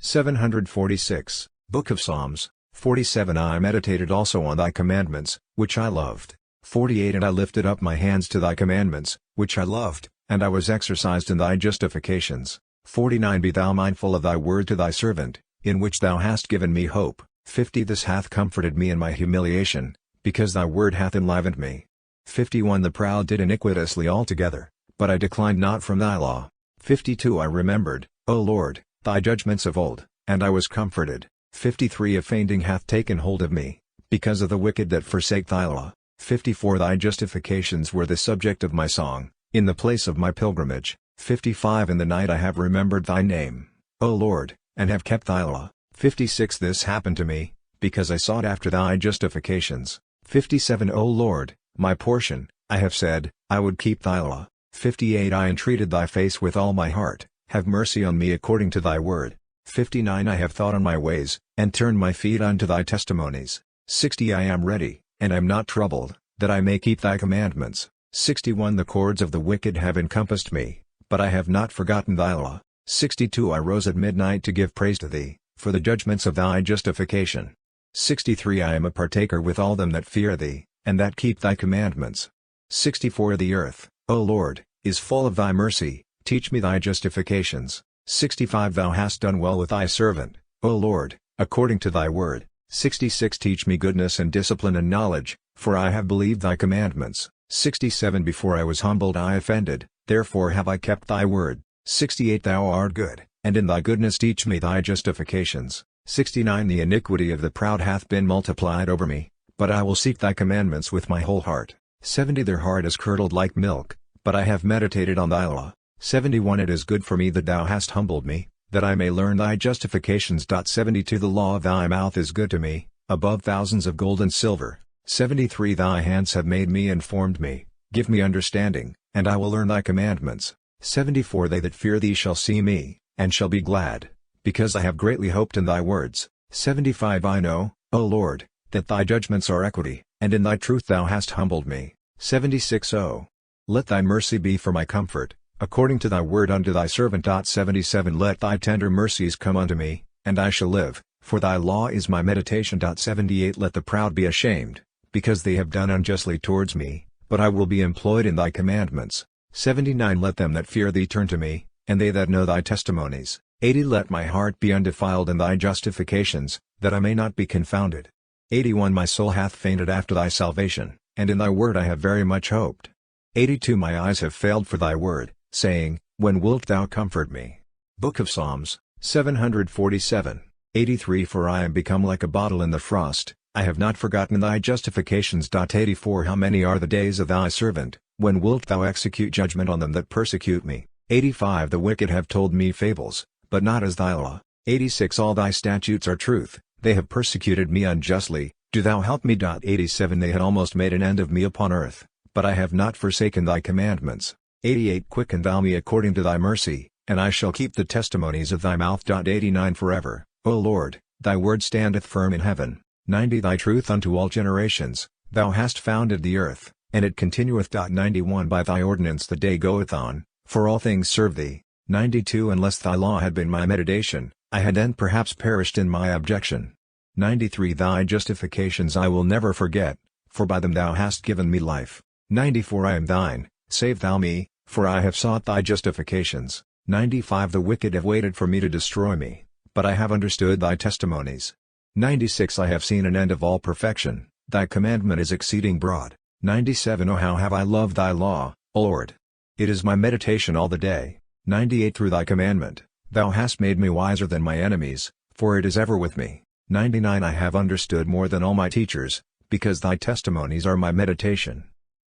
746, Book of Psalms. 47 I meditated also on thy commandments, which I loved. 48 And I lifted up my hands to thy commandments, which I loved, and I was exercised in thy justifications. 49 Be thou mindful of thy word to thy servant, in which thou hast given me hope. 50 This hath comforted me in my humiliation, because thy word hath enlivened me. 51 The proud did iniquitously altogether, but I declined not from thy law. 52 I remembered, O Lord, thy judgments of old, and I was comforted. 53 A fainting hath taken hold of me, because of the wicked that forsake thy law. 54 Thy justifications were the subject of my song, in the place of my pilgrimage. 55 In the night I have remembered thy name, O Lord, and have kept thy law. 56 This happened to me, because I sought after thy justifications. 57 O Lord, my portion, I have said, I would keep thy law. 58 I entreated thy face with all my heart, have mercy on me according to thy word. 59 I have thought on my ways, and turned my feet unto thy testimonies. 60 I am ready, and am not troubled, that I may keep thy commandments. 61 The cords of the wicked have encompassed me, but I have not forgotten thy law. 62 I rose at midnight to give praise to thee, for the judgments of thy justification. 63 I am a partaker with all them that fear thee, and that keep thy commandments. 64 The earth, O Lord, is full of thy mercy, teach me thy justifications. 65 Thou hast done well with thy servant, O Lord, according to thy word. 66 Teach me goodness and discipline and knowledge, for I have believed thy commandments. 67 Before I was humbled I offended, therefore have I kept thy word. 68 Thou art good, and in thy goodness teach me thy justifications. 69 The iniquity of the proud hath been multiplied over me, but I will seek thy commandments with my whole heart. 70 Their heart is curdled like milk, but I have meditated on thy law. 71 It is good for me that thou hast humbled me, that I may learn thy justifications. 72 The law of thy mouth is good to me, above thousands of gold and silver. 73 Thy hands have made me and formed me, give me understanding, and I will learn thy commandments. 74 They that fear thee shall see me, and shall be glad, because I have greatly hoped in thy words. 75 I know, O Lord, that thy judgments are equity, and in thy truth thou hast humbled me. 76 Oh, let thy mercy be for my comfort, according to thy word unto thy servant. 77 Let thy tender mercies come unto me, and I shall live, for thy law is my meditation. 78 Let the proud be ashamed, because they have done unjustly towards me, but I will be employed in thy commandments. 79 Let them that fear thee turn to me, and they that know thy testimonies. 80 Let my heart be undefiled in thy justifications, that I may not be confounded. 81 My soul hath fainted after thy salvation, and in thy word I have very much hoped. 82 My eyes have failed for thy word, saying, When wilt thou comfort me? Book of Psalms, 747. 83 For I am become like a bottle in the frost, I have not forgotten thy justifications. 84 How many are the days of thy servant, when wilt thou execute judgment on them that persecute me? 85 The wicked have told me fables, but not as thy law. 86 All thy statutes are truth, they have persecuted me unjustly, do thou help me. 87 They had almost made an end of me upon earth, but I have not forsaken thy commandments. 88 Quicken thou me according to thy mercy, and I shall keep the testimonies of thy mouth. 89 Forever, O Lord, thy word standeth firm in heaven. 90 Thy truth unto all generations, thou hast founded the earth, and it continueth. 91 By thy ordinance the day goeth on, for all things serve thee. 92 Unless thy law had been my meditation, I had then perhaps perished in my abjection. 93 Thy justifications I will never forget, for by them thou hast given me life. 94 I am thine, save thou me, for I have sought thy justifications. 95 The wicked have waited for me to destroy me, but I have understood thy testimonies. 96 I have seen an end of all perfection, thy commandment is exceeding broad. 97 Oh how have I loved thy law, O Lord! It is my meditation all the day. 98 Through thy commandment, thou hast made me wiser than my enemies, for it is ever with me. 99 I have understood more than all my teachers, because thy testimonies are my meditation.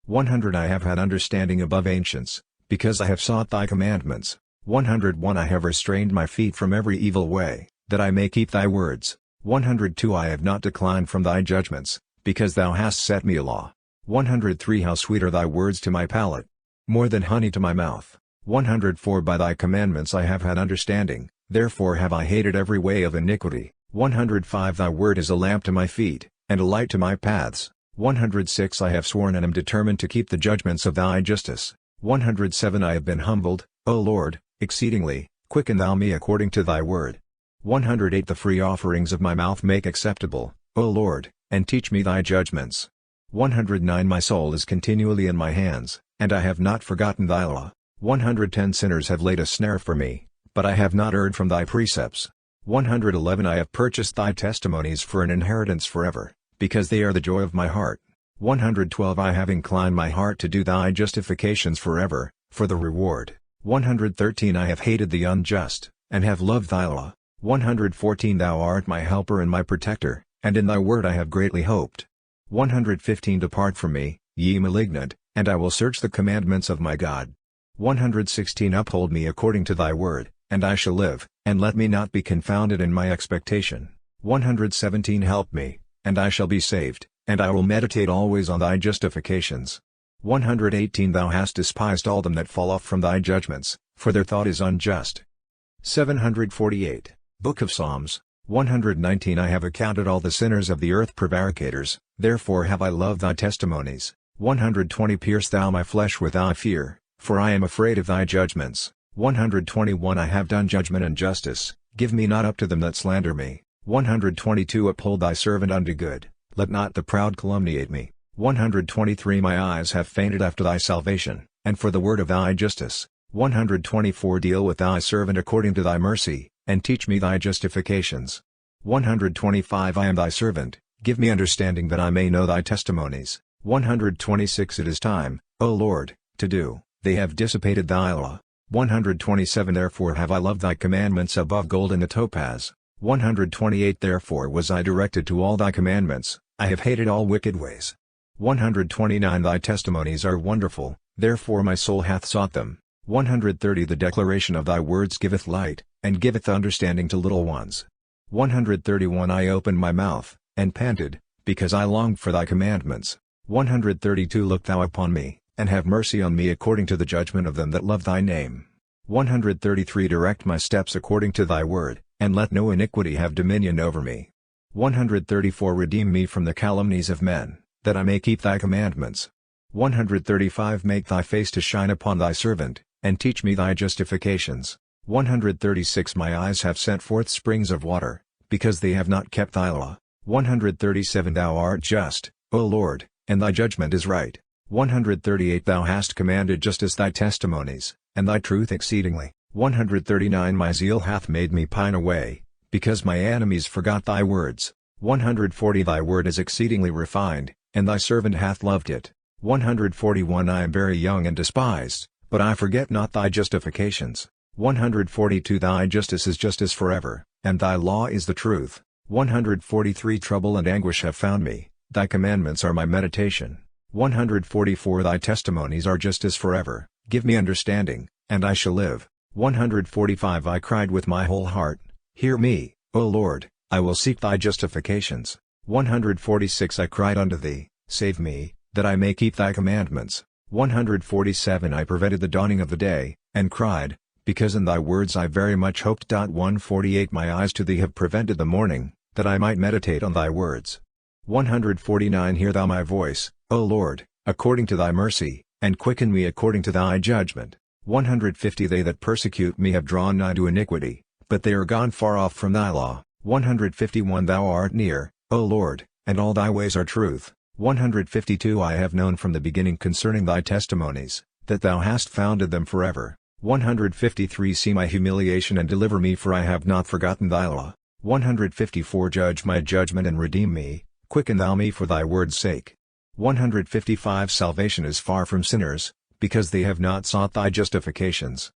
100 I have had understanding above ancients, because I have sought thy commandments. 101 I have restrained my feet from every evil way, that I may keep thy words. 102 I have not declined from thy judgments, because thou hast set me a law. 103 How sweet are thy words to my palate, more than honey to my mouth. 104 By thy commandments I have had understanding, therefore have I hated every way of iniquity. 105 Thy word is a lamp to my feet, and a light to my paths. 106 I have sworn and am determined to keep the judgments of thy justice. 107 I have been humbled, O Lord, exceedingly, quicken thou me according to thy word. 108 The free offerings of my mouth make acceptable, O Lord, and teach me thy judgments. 109 My soul is continually in my hands, and I have not forgotten thy law. 110 Sinners have laid a snare for me, but I have not erred from thy precepts. 111 I have purchased thy testimonies for an inheritance forever, because they are the joy of my heart. 112 I have inclined my heart to do thy justifications forever, for the reward. 113 I have hated the unjust, and have loved thy law. 114 Thou art my helper and my protector, and in thy word I have greatly hoped. 115 Depart from me, ye malignant, and I will search the commandments of my God. 116 Uphold me according to thy word, and I shall live, and let me not be confounded in my expectation. 117 Help me, and I shall be saved, and I will meditate always on thy justifications. 118 Thou hast despised all them that fall off from thy judgments, for their thought is unjust. 748 Book of Psalms, 119 I have accounted all the sinners of the earth prevaricators, therefore have I loved thy testimonies. 120 Pierce thou my flesh with thy fear, for I am afraid of thy judgments. 121 I have done judgment and justice, give me not up to them that slander me. 122 Uphold thy servant unto good, let not the proud calumniate me. 123 My eyes have fainted after thy salvation, and for the word of thy justice. 124 Deal with thy servant according to thy mercy, and teach me thy justifications. 125 I am thy servant, give me understanding that I may know thy testimonies. 126 It is time, O Lord, to do, they have dissipated thy law. 127 Therefore have I loved thy commandments above gold and the topaz. 128 Therefore was I directed to all thy commandments, I have hated all wicked ways. 129 Thy testimonies are wonderful, therefore my soul hath sought them. 130 The declaration of thy words giveth light, and giveth understanding to little ones. 131 I opened my mouth, and panted, because I longed for thy commandments. 132 Look thou upon me, and have mercy on me according to the judgment of them that love thy name. 133 Direct my steps according to thy word, and let no iniquity have dominion over me. 134 Redeem me from the calumnies of men, that I may keep thy commandments. 135 Make thy face to shine upon thy servant, and teach me thy justifications. 136 My eyes have sent forth springs of water, because they have not kept thy law. 137 Thou art just, O Lord, and thy judgment is right. 138 Thou hast commanded justice thy testimonies, and thy truth exceedingly. 139 My zeal hath made me pine away, because my enemies forgot thy words. 140 Thy word is exceedingly refined, and thy servant hath loved it. 141 I am very young and despised, but I forget not thy justifications. 142 Thy justice is justice forever, and thy law is the truth. 143 Trouble and anguish have found me, thy commandments are my meditation. 144 Thy testimonies are justice forever, give me understanding, and I shall live. 145 I cried with my whole heart, hear me, O Lord, I will seek thy justifications. 146 I cried unto thee, save me, that I may keep thy commandments. 147 I prevented the dawning of the day, and cried, because in thy words I very much hoped. 148 My eyes to thee have prevented the morning, that I might meditate on thy words. 149 Hear thou my voice, O Lord, according to thy mercy, and quicken me according to thy judgment. 150 They that persecute me have drawn nigh to iniquity, but they are gone far off from thy law. 151 Thou art near, O Lord, and all thy ways are truth. 152 I have known from the beginning concerning thy testimonies, that thou hast founded them forever. 153 See my humiliation and deliver me, for I have not forgotten thy law. 154 Judge my judgment and redeem me, quicken thou me for thy word's sake. 155 Salvation is far from sinners, because they have not sought thy justifications.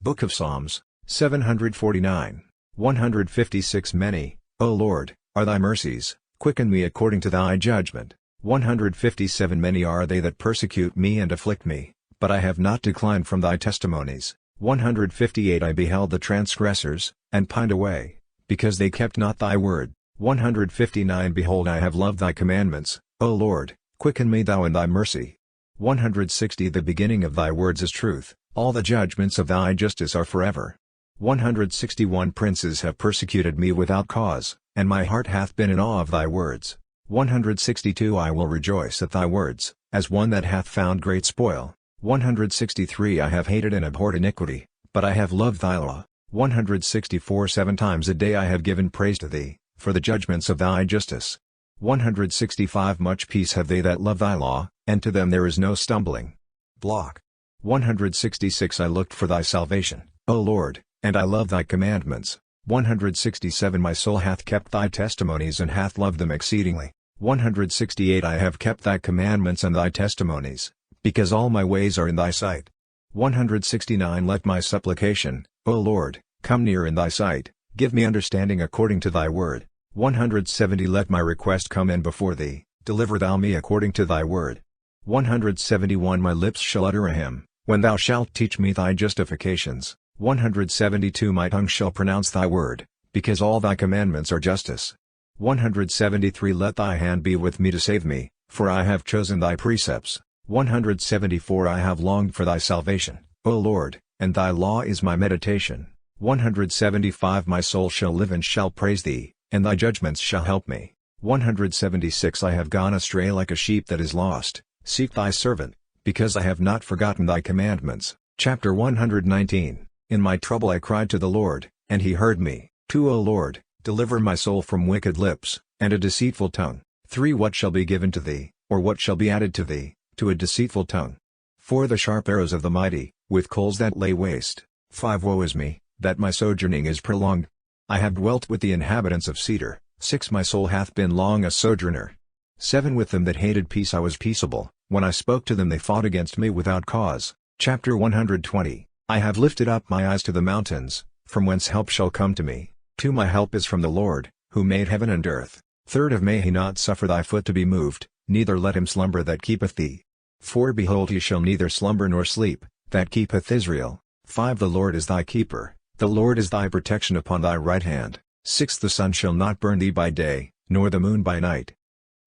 Book of Psalms, 749. 156 Many, O Lord, are thy mercies, quicken me according to thy judgment. 157 Many are they that persecute me and afflict me, but I have not declined from thy testimonies. 158 I beheld the transgressors, and pined away, because they kept not thy word. 159 Behold, I have loved thy commandments, O Lord, quicken me thou in thy mercy. 160 The beginning of thy words is truth, all the judgments of thy justice are forever. 161 Princes have persecuted me without cause, and my heart hath been in awe of thy words. 162 I will rejoice at thy words, as one that hath found great spoil. 163 I have hated and abhorred iniquity, but I have loved thy law. 164 7 times a day I have given praise to thee, for the judgments of thy justice. 165 Much peace have they that love thy law, and to them there is no stumbling block. 166 I looked for thy salvation, O Lord, and I love thy commandments. 167 My soul hath kept thy testimonies and hath loved them exceedingly. 168 I have kept thy commandments and thy testimonies, because all my ways are in thy sight. 169 Let my supplication, O Lord, come near in thy sight, give me understanding according to thy word. 170 Let my request come in before thee, deliver thou me according to thy word. 171 My lips shall utter a hymn, when thou shalt teach me thy justifications. 172 My tongue shall pronounce thy word, because all thy commandments are justice. 173 Let thy hand be with me to save me, for I have chosen thy precepts. 174 I have longed for thy salvation, O Lord, and thy law is my meditation. 175 My soul shall live and shall praise thee, and thy judgments shall help me. 176 I have gone astray like a sheep that is lost, seek thy servant, because I have not forgotten thy commandments. Chapter 119 In my trouble I cried to the Lord, and he heard me. 2 O Lord, deliver my soul from wicked lips, and a deceitful tongue. 3 What shall be given to thee, or what shall be added to thee, to a deceitful tongue? 4 The sharp arrows of the mighty, with coals that lay waste. 5 Woe is me, that my sojourning is prolonged. I have dwelt with the inhabitants of cedar. 6 My soul hath been long a sojourner. 7 With them that hated peace I was peaceable, when I spoke to them they fought against me without cause. Chapter 120 I have lifted up my eyes to the mountains, from whence help shall come to me. 2 My help is from the Lord, who made heaven and earth. 3 May he not suffer thy foot to be moved, neither let him slumber that keepeth thee. 4 Behold, he shall neither slumber nor sleep, that keepeth Israel. 5 The Lord is thy keeper, the Lord is thy protection upon thy right hand. 6 The sun shall not burn thee by day, nor the moon by night.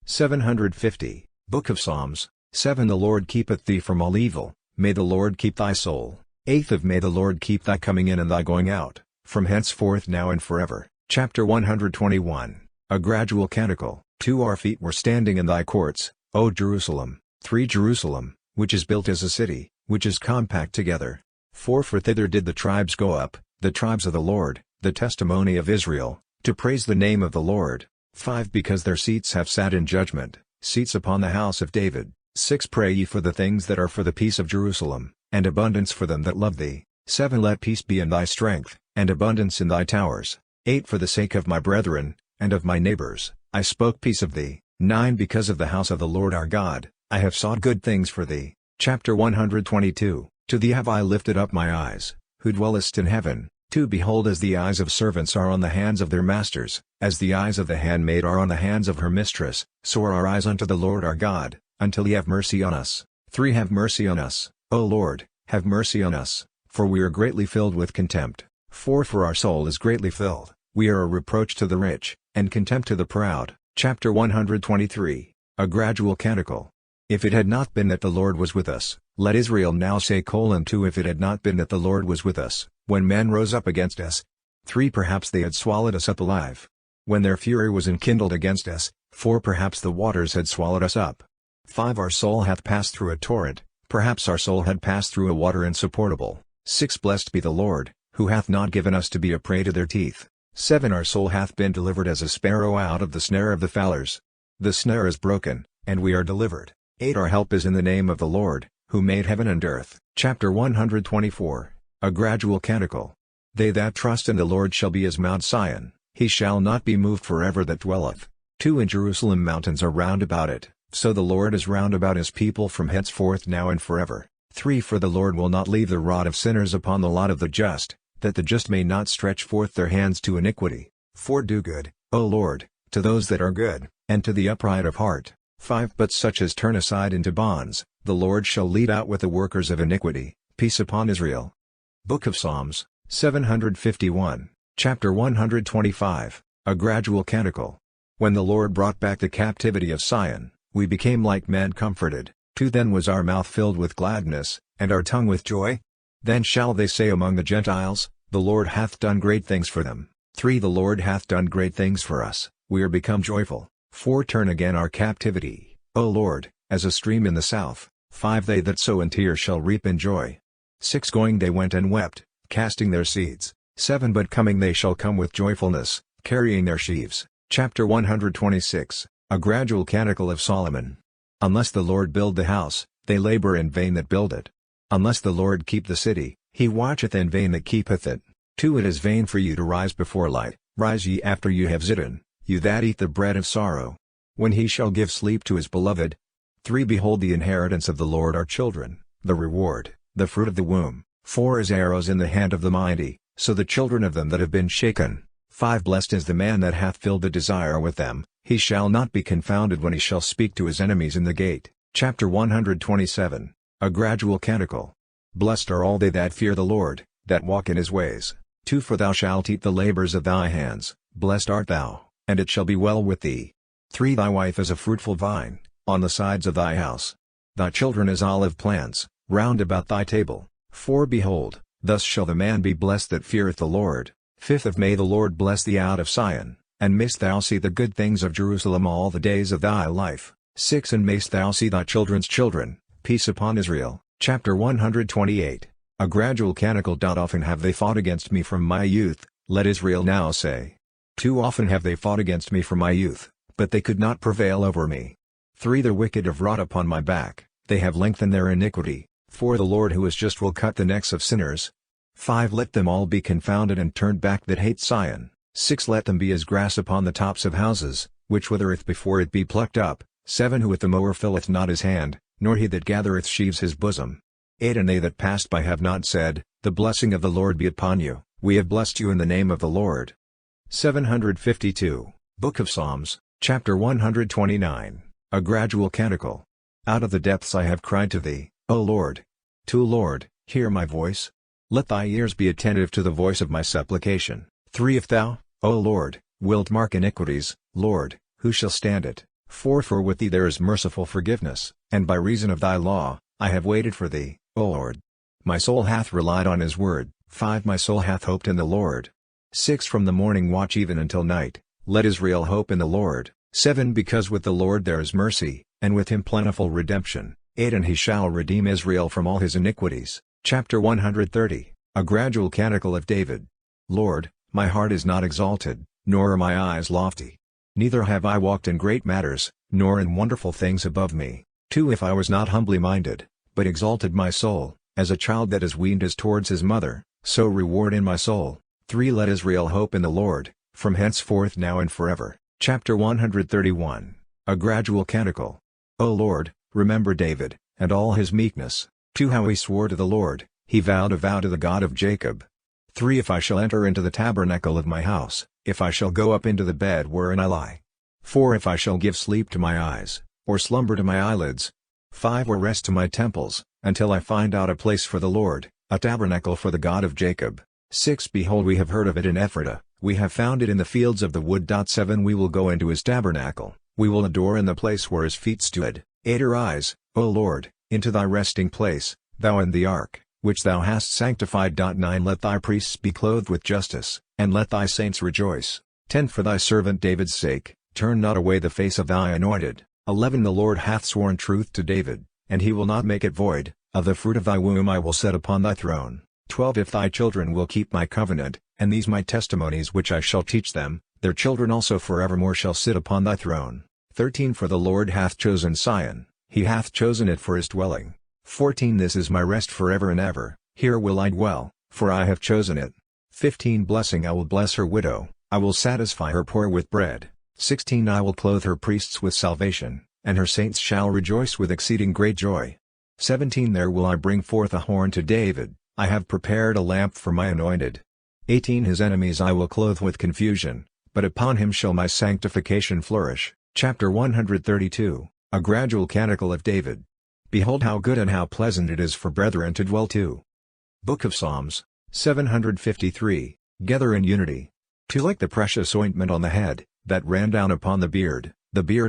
750 Book of Psalms, 7 The Lord keepeth thee from all evil, may the Lord keep thy soul. 8 May the Lord keep thy coming in and thy going out, from henceforth now and forever. Chapter 121 A gradual canticle. 2 Our feet were standing in thy courts, O Jerusalem. 3 Jerusalem, which is built as a city, which is compact together. 4 For thither did the tribes go up, the tribes of the Lord, the testimony of Israel, to praise the name of the Lord. 5 Because their seats have sat in judgment, seats upon the house of David. 6 Pray ye for the things that are for the peace of Jerusalem, and abundance for them that love thee. 7 Let peace be in thy strength, and abundance in thy towers. 8 For the sake of my brethren, and of my neighbors, I spoke peace of thee. 9 Because of the house of the Lord our God, I have sought good things for thee. Chapter 122. To thee have I lifted up my eyes, who dwellest in heaven. 2 Behold, as the eyes of servants are on the hands of their masters, as the eyes of the handmaid are on the hands of her mistress, so are our eyes unto the Lord our God, until he have mercy on us. 3 Have mercy on us, O Lord, have mercy on us, for we are greatly filled with contempt. 4 For our soul is greatly filled, we are a reproach to the rich, and contempt to the proud. Chapter 123. A gradual canticle. If it had not been that the Lord was with us, let Israel now say: 2 If it had not been that the Lord was with us, when men rose up against us. 3 Perhaps they had swallowed us up alive. When their fury was enkindled against us. 4 Perhaps the waters had swallowed us up. 5 Our soul hath passed through a torrent, perhaps our soul had passed through a water insupportable. 6 Blessed be the Lord, who hath not given us to be a prey to their teeth. 7 Our soul hath been delivered as a sparrow out of the snare of the fowlers. The snare is broken, and we are delivered. 8 Our help is in the name of the Lord, who made heaven and earth. Chapter 124. A gradual canticle. They that trust in the Lord shall be as Mount Sion, he shall not be moved forever that dwelleth. 2 In Jerusalem mountains are round about it, so the Lord is round about his people from henceforth now and forever. 3 For the Lord will not leave the rod of sinners upon the lot of the just, that the just may not stretch forth their hands to iniquity. 4 Do good, O Lord, to those that are good, and to the upright of heart. 5 But such as turn aside into bonds, the Lord shall lead out with the workers of iniquity. Peace upon Israel. Book of Psalms, 751. Chapter 125. A gradual canticle. When the Lord brought back the captivity of Sion, we became like men comforted. 2 Then was our mouth filled with gladness, and our tongue with joy. Then shall they say among the Gentiles, the Lord hath done great things for them. 3 The Lord hath done great things for us, we are become joyful. 4 Turn again our captivity, O Lord, as a stream in the south. 5 They that sow in tears shall reap in joy. 6 Going they went and wept, casting their seeds. 7 But coming they shall come with joyfulness, carrying their sheaves. Chapter 126. A gradual canticle of Solomon. Unless the Lord build the house, they labor in vain that build it. Unless the Lord keep the city, he watcheth in vain that keepeth it. 2 It is vain for you to rise before light, rise ye after you have sitten, you that eat the bread of sorrow. When he shall give sleep to his beloved. 3 Behold, the inheritance of the Lord are children, the reward, the fruit of the womb. 4 As arrows in the hand of the mighty, so the children of them that have been shaken. 5 Blessed is the man that hath filled the desire with them, he shall not be confounded when he shall speak to his enemies in the gate. Chapter 127. A gradual canticle. Blessed are all they that fear the Lord, that walk in his ways. 2 For thou shalt eat the labors of thy hands, blessed art thou, and it shall be well with thee. 3 Thy wife is a fruitful vine, on the sides of thy house. Thy children as olive plants, round about thy table. 4 Behold, thus shall the man be blessed that feareth the Lord. 5 May the Lord bless thee out of Sion, and mayst thou see the good things of Jerusalem all the days of thy life. 6 And mayst thou see thy children's children. Peace upon Israel. Chapter 128. A gradual canticle. Often have they fought against me from my youth, let Israel now say. 2 Often have they fought against me from my youth, but they could not prevail over me. 3 The wicked have wrought upon my back, they have lengthened their iniquity. 4 The Lord who is just will cut the necks of sinners. 5 Let them all be confounded and turned back that hate Sion. 6 Let them be as grass upon the tops of houses, which withereth before it be plucked up. 7 Who with the mower filleth not his hand, nor he that gathereth sheaves his bosom. 8 And they that passed by have not said, the blessing of the Lord be upon you, we have blessed you in the name of the Lord. 752. Book of Psalms, chapter 129. A gradual canticle. Out of the depths I have cried to thee, O Lord. Lord, hear my voice. Let thy ears be attentive to the voice of my supplication. 3 If thou, O Lord, wilt mark iniquities, Lord, who shall stand it? 4 For with thee there is merciful forgiveness, and by reason of thy law, I have waited for thee, O Lord. My soul hath relied on his word. 5 My soul hath hoped in the Lord. 6 From the morning watch even until night, let Israel hope in the Lord. 7 Because with the Lord there is mercy, and with him plentiful redemption. 8 And he shall redeem Israel from all his iniquities. Chapter 130. A gradual canticle of David. Lord, my heart is not exalted, nor are my eyes lofty. Neither have I walked in great matters, nor in wonderful things above me. 2 If I was not humbly minded, but exalted my soul, as a child that is weaned is towards his mother, so reward in my soul. 3 Let Israel hope in the Lord, from henceforth now and forever. Chapter 131. A Gradual Canticle. O Lord, remember David, and all his meekness. 2 How he swore to the Lord, he vowed a vow to the God of Jacob. 3 If I shall enter into the tabernacle of my house, if I shall go up into the bed wherein I lie. 4 If I shall give sleep to my eyes, or slumber to my eyelids. 5 Or rest to my temples, until I find out a place for the Lord, a tabernacle for the God of Jacob. 6 Behold, we have heard of it in Ephratah, we have found it in the fields of the wood. 7 We will go into his tabernacle, we will adore in the place where his feet stood. 8 Arise, O Lord, into thy resting place, thou and the ark, which thou hast sanctified. 9 Let thy priests be clothed with justice, and let thy saints rejoice. 10 For thy servant David's sake, turn not away the face of thy anointed. 11 The Lord hath sworn truth to David, and he will not make it void. Of the fruit of thy womb I will set upon thy throne. 12 If thy children will keep my covenant, and these my testimonies which I shall teach them, their children also forevermore shall sit upon thy throne. 13 For the Lord hath chosen Sion, he hath chosen it for his dwelling. 14 This is my rest forever and ever, here will I dwell, for I have chosen it. 15 Blessing I will bless her widow, I will satisfy her poor with bread. 16 I will clothe her priests with salvation, and her saints shall rejoice with exceeding great joy. 17 There will I bring forth a horn to David, I have prepared a lamp for my anointed. 18 His enemies I will clothe with confusion, but upon him shall my sanctification flourish. Chapter 132. A Gradual Canticle of David. Behold how good and how pleasant it is for brethren to dwell to. Book of Psalms, 753, Gather in unity. 2 Like the precious ointment on the head, that ran down upon the beard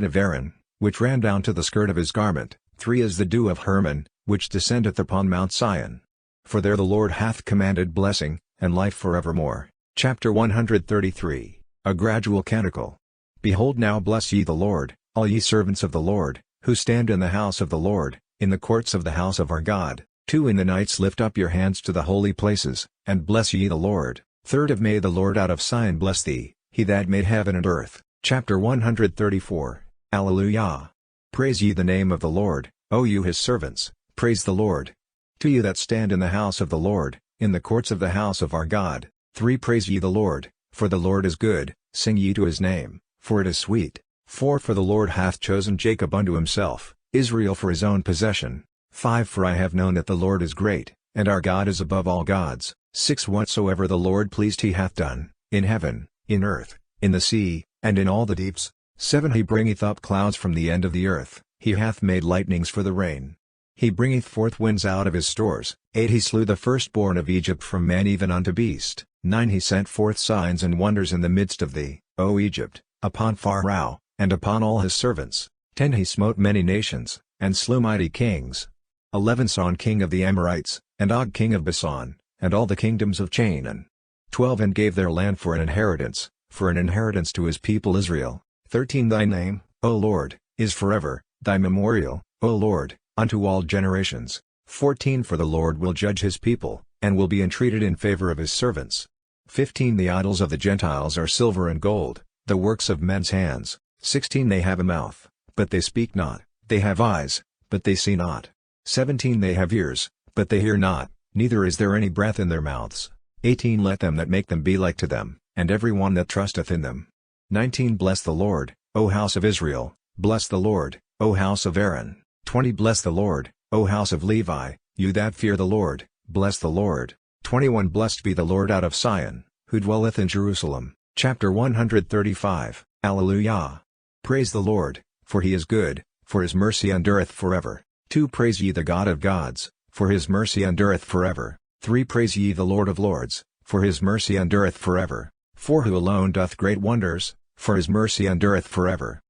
of Aaron, which ran down to the skirt of his garment. 3 Is the dew of Hermon, which descendeth upon Mount Sion. For there the Lord hath commanded blessing, and life forevermore. Chapter 133. A Gradual Canticle. Behold now bless ye the Lord, all ye servants of the Lord, who stand in the house of the Lord, in the courts of the house of our God. 2 In the nights lift up your hands to the holy places, and bless ye the Lord. 3 May the Lord out of Sion bless thee, he that made heaven and earth. Chapter 134. Alleluia. Praise ye the name of the Lord, O you his servants, praise the Lord. 2 You that stand in the house of the Lord, in the courts of the house of our God. 3 Praise ye the Lord, for the Lord is good, sing ye to his name, for it is sweet. 4 For the Lord hath chosen Jacob unto himself, Israel for his own possession. 5 For I have known that the Lord is great, and our God is above all gods. 6 Whatsoever the Lord pleased he hath done, in heaven, in earth, in the sea, and in all the deeps. 7 He bringeth up clouds from the end of the earth, he hath made lightnings for the rain. He bringeth forth winds out of his stores. 8 He slew the firstborn of Egypt from man even unto beast. 9 He sent forth signs and wonders in the midst of thee, O Egypt, upon Pharaoh, and upon all his servants. 10 He smote many nations, and slew mighty kings. 11 Sihon king of the Amorites, and Og king of Bashan, and all the kingdoms of Canaan. 12 And gave their land for an inheritance to his people Israel. 13 Thy name, O Lord, is forever, thy memorial, O Lord, unto all generations. 14 For the Lord will judge his people, and will be entreated in favor of his servants. 15 The idols of the Gentiles are silver and gold, the works of men's hands. 16 They have a mouth, but they speak not, they have eyes, but they see not. 17 They have ears, but they hear not, neither is there any breath in their mouths. 18 Let them that make them be like to them, and every one that trusteth in them. 19 Bless the Lord, O house of Israel, bless the Lord, O house of Aaron. 20 Bless the Lord, O house of Levi, you that fear the Lord, bless the Lord. 21 Blessed be the Lord out of Sion, who dwelleth in Jerusalem. Chapter 135. Alleluia. Praise the Lord, for he is good, for his mercy endureth forever. 2 Praise ye the God of gods, for his mercy endureth forever. 3 Praise ye the Lord of lords, for his mercy endureth forever. 4 Who alone doth great wonders, for his mercy endureth forever.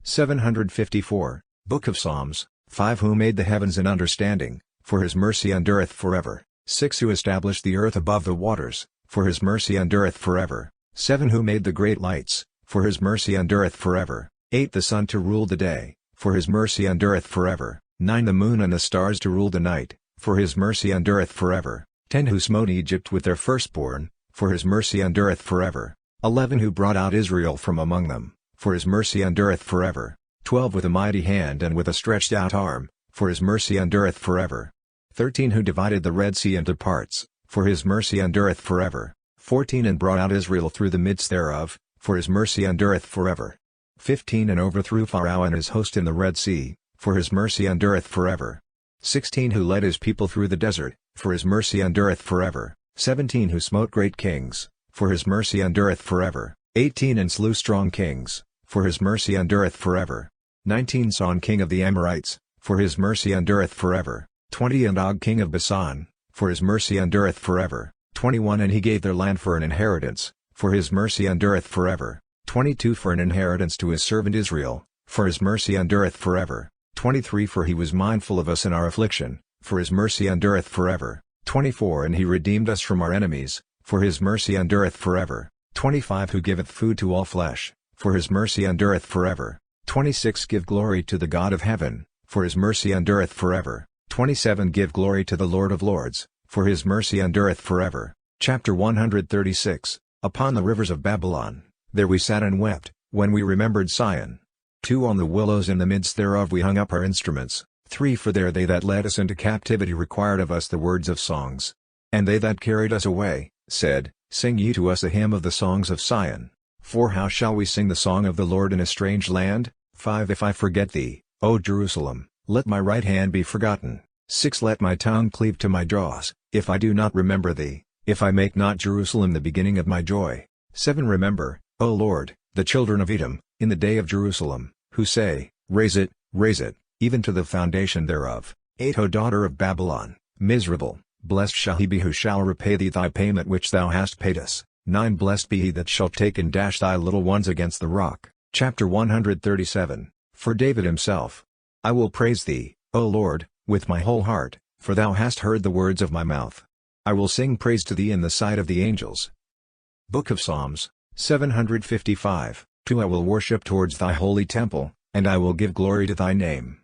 754. Book of Psalms. 5 Who made the heavens in understanding, for his mercy endureth forever. 6 Who established the earth above the waters, for his mercy endureth forever. 7 Who made the great lights, for his mercy endureth forever. 8 The sun to rule the day, for his mercy endureth forever. 9 The moon and the stars to rule the night, for his mercy endureth forever. 10 Who smote Egypt with their firstborn, for his mercy endureth forever. 11 Who brought out Israel from among them, for his mercy endureth forever. 12 With a mighty hand and with a stretched out arm, for his mercy endureth forever. 13 Who divided the Red Sea into parts, for his mercy endureth forever. 14 And brought out Israel through the midst thereof, for his mercy endureth forever. 15 And overthrew Pharaoh and his host in the Red Sea, for his mercy endureth forever. 16 Who led his people through the desert, for his mercy endureth forever. 17 Who smote great kings, for his mercy endureth forever. 18 And slew strong kings, for his mercy endureth forever. 19 Sihon king of the Amorites, for his mercy endureth forever. 20 And Og king of Bashan, for his mercy endureth forever. 21 And he gave their land for an inheritance, for his mercy endureth forever. 22 For an inheritance to his servant Israel, for his mercy endureth forever. 23 For he was mindful of us in our affliction, for his mercy endureth forever. 24 And he redeemed us from our enemies, for his mercy endureth forever. 25 Who giveth food to all flesh, for his mercy endureth forever. 26 Give glory to the God of heaven, for his mercy endureth forever. 27 Give glory to the Lord of lords, for his mercy endureth forever. Chapter 136 Upon the rivers of Babylon, there we sat and wept, when we remembered Sion. 2 On the willows in the midst thereof we hung up our instruments. 3 For there they that led us into captivity required of us the words of songs. And they that carried us away, said, Sing ye to us a hymn of the songs of Sion. 4 How shall we sing the song of the Lord in a strange land? 5 If I forget thee, O Jerusalem, let my right hand be forgotten. 6 Let my tongue cleave to my jaws, if I do not remember thee, if I make not Jerusalem the beginning of my joy. 7 Remember, O Lord, the children of Edom, in the day of Jerusalem, who say, raise it, even to the foundation thereof. 8 O daughter of Babylon, miserable, blessed shall he be who shall repay thee thy payment which thou hast paid us. 9 Blessed be he that shall take and dash thy little ones against the rock. Chapter 137 For David himself. I will praise thee, O Lord, with my whole heart, for thou hast heard the words of my mouth. I will sing praise to thee in the sight of the angels. Book of Psalms, 755. 2 I will worship towards thy holy temple, and I will give glory to thy name.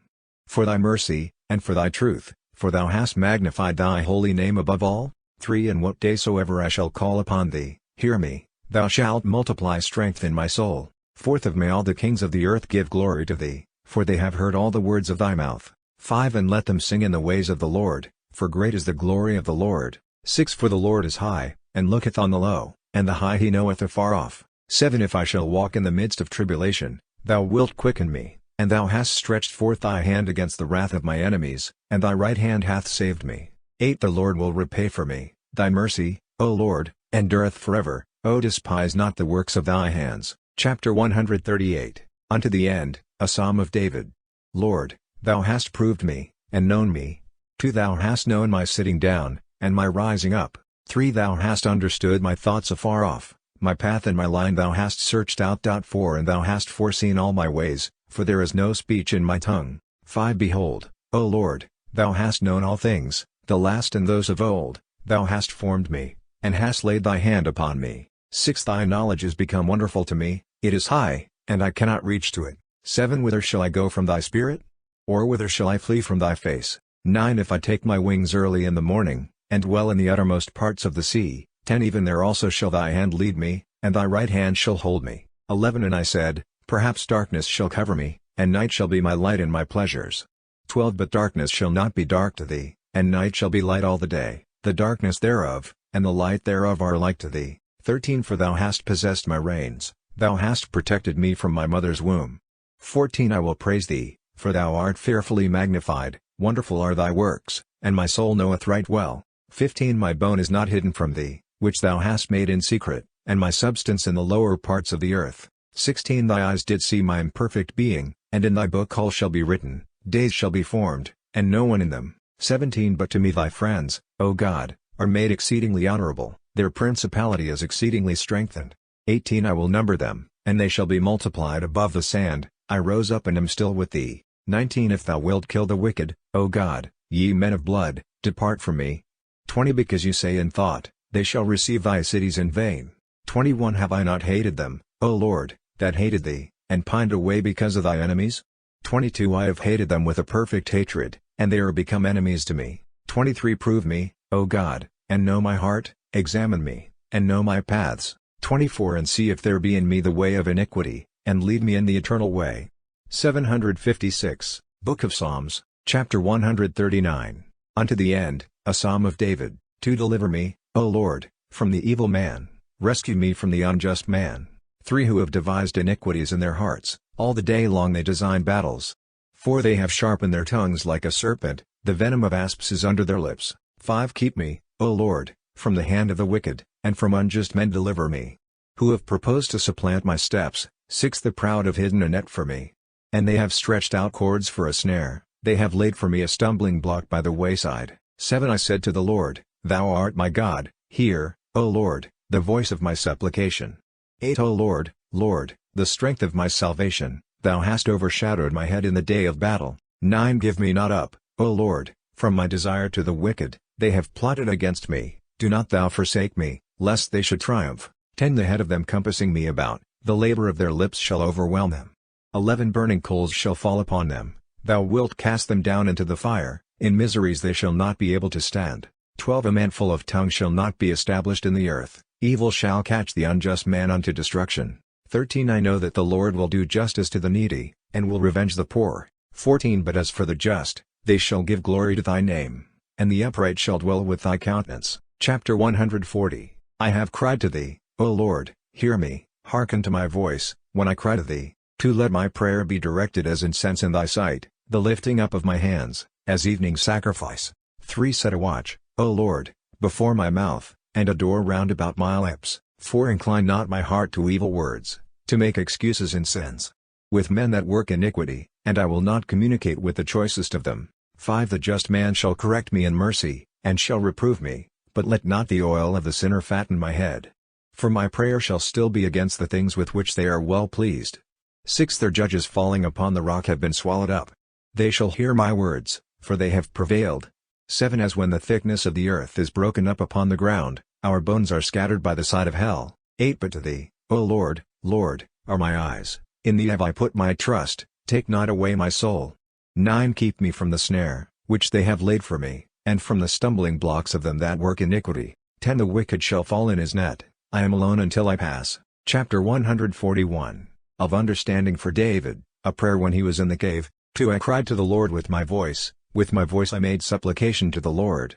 For thy mercy, and for thy truth, for thou hast magnified thy holy name above all. 3 And what day soever I shall call upon thee, hear me, thou shalt multiply strength in my soul. 4 May all the kings of the earth give glory to thee, for they have heard all the words of thy mouth. 5 And let them sing in the ways of the Lord, for great is the glory of the Lord. 6 For the Lord is high, and looketh on the low, and the high he knoweth afar off. 7 If I shall walk in the midst of tribulation, thou wilt quicken me, and thou hast stretched forth thy hand against the wrath of my enemies, and thy right hand hath saved me. 8 The Lord will repay for me, thy mercy, O Lord, endureth forever. O despise not the works of thy hands. Chapter 138 Unto the end, a Psalm of David. Lord, thou hast proved me, and known me. 2 Thou hast known my sitting down, and my rising up. 3 Thou hast understood my thoughts afar off, my path and my line thou hast searched out. 4 And thou hast foreseen all my ways, for there is no speech in my tongue. 5 Behold, O Lord, thou hast known all things, the last and those of old, thou hast formed me, and hast laid thy hand upon me. 6 Thy knowledge is become wonderful to me, it is high, and I cannot reach to it. 7 Whither shall I go from thy spirit? Or whither shall I flee from thy face? 9 If I take my wings early in the morning, and dwell in the uttermost parts of the sea, 10 Even there also shall thy hand lead me, and thy right hand shall hold me. 11 And I said, perhaps darkness shall cover me, and night shall be my light and my pleasures. 12 But darkness shall not be dark to thee, and night shall be light all the day. The darkness thereof, and the light thereof are like to thee. 13 For thou hast possessed my reins, thou hast protected me from my mother's womb. 14 I will praise thee, for thou art fearfully magnified, wonderful are thy works, and my soul knoweth right well. 15 My bone is not hidden from thee, which thou hast made in secret, and my substance in the lower parts of the earth. 16 Thy eyes did see my imperfect being, and in thy book all shall be written, days shall be formed, and no one in them. 17 But to me thy friends, O God, are made exceedingly honorable, their principality is exceedingly strengthened. 18 I will number them, and they shall be multiplied above the sand. I rose up and am still with thee. 19 If thou wilt kill the wicked, O God, ye men of blood, depart from me. 20 Because you say in thought, they shall receive thy cities in vain. 21 Have I not hated them, O Lord, that hated thee, and pined away because of thy enemies? 22 I have hated them with a perfect hatred, and they are become enemies to me. 23 Prove me, O God, and know my heart, examine me, and know my paths. 24 And see if there be in me the way of iniquity, and lead me in the eternal way. 756, Book of Psalms, chapter 139. Unto the end, a psalm of David, to deliver me, O Lord, from the evil man, rescue me from the unjust man. 3 Who have devised iniquities in their hearts, all the day long they design battles. 4 They have sharpened their tongues like a serpent, the venom of asps is under their lips. 5 Keep me, O Lord, from the hand of the wicked, and from unjust men deliver me. Who have proposed to supplant my steps. 6 The proud have hidden a net for me. And they have stretched out cords for a snare, they have laid for me a stumbling block by the wayside. 7 I said to the Lord, Thou art my God, hear, O Lord, the voice of my supplication. 8 O Lord, Lord, the strength of my salvation, Thou hast overshadowed my head in the day of battle. 9 Give me not up, O Lord, from my desire to the wicked, they have plotted against me, do not Thou forsake me, lest they should triumph. 10 The head of them compassing me about, the labor of their lips shall overwhelm them. 11 Burning coals shall fall upon them, Thou wilt cast them down into the fire, in miseries they shall not be able to stand. 12 A man full of tongue shall not be established in the earth, evil shall catch the unjust man unto destruction. 13 I know that the Lord will do justice to the needy, and will revenge the poor. 14 But as for the just, they shall give glory to Thy name, and the upright shall dwell with Thy countenance. Chapter 140. I have cried to Thee, O Lord, hear me, hearken to my voice, when I cry to Thee. 2 Let my prayer be directed as incense in Thy sight, the lifting up of my hands, as evening sacrifice. 3 Set a watch, O Lord, before my mouth, and a door round about my lips. 4 Incline not my heart to evil words, to make excuses in sins, with men that work iniquity, and I will not communicate with the choicest of them. 5 The just man shall correct me in mercy, and shall reprove me, but let not the oil of the sinner fatten my head. For my prayer shall still be against the things with which they are well pleased. 6 Their judges falling upon the rock have been swallowed up. They shall hear my words, for they have prevailed. 7 As when the thickness of the earth is broken up upon the ground, our bones are scattered by the side of hell. 8 But to Thee, O Lord, Lord, are my eyes, in Thee have I put my trust, take not away my soul. 9 Keep me from the snare, which they have laid for me, and from the stumbling blocks of them that work iniquity. 10 The wicked shall fall in his net, I am alone until I pass. Chapter 141. Of understanding for David, a prayer when he was in the cave. 2 I cried to the Lord with my voice I made supplication to the Lord.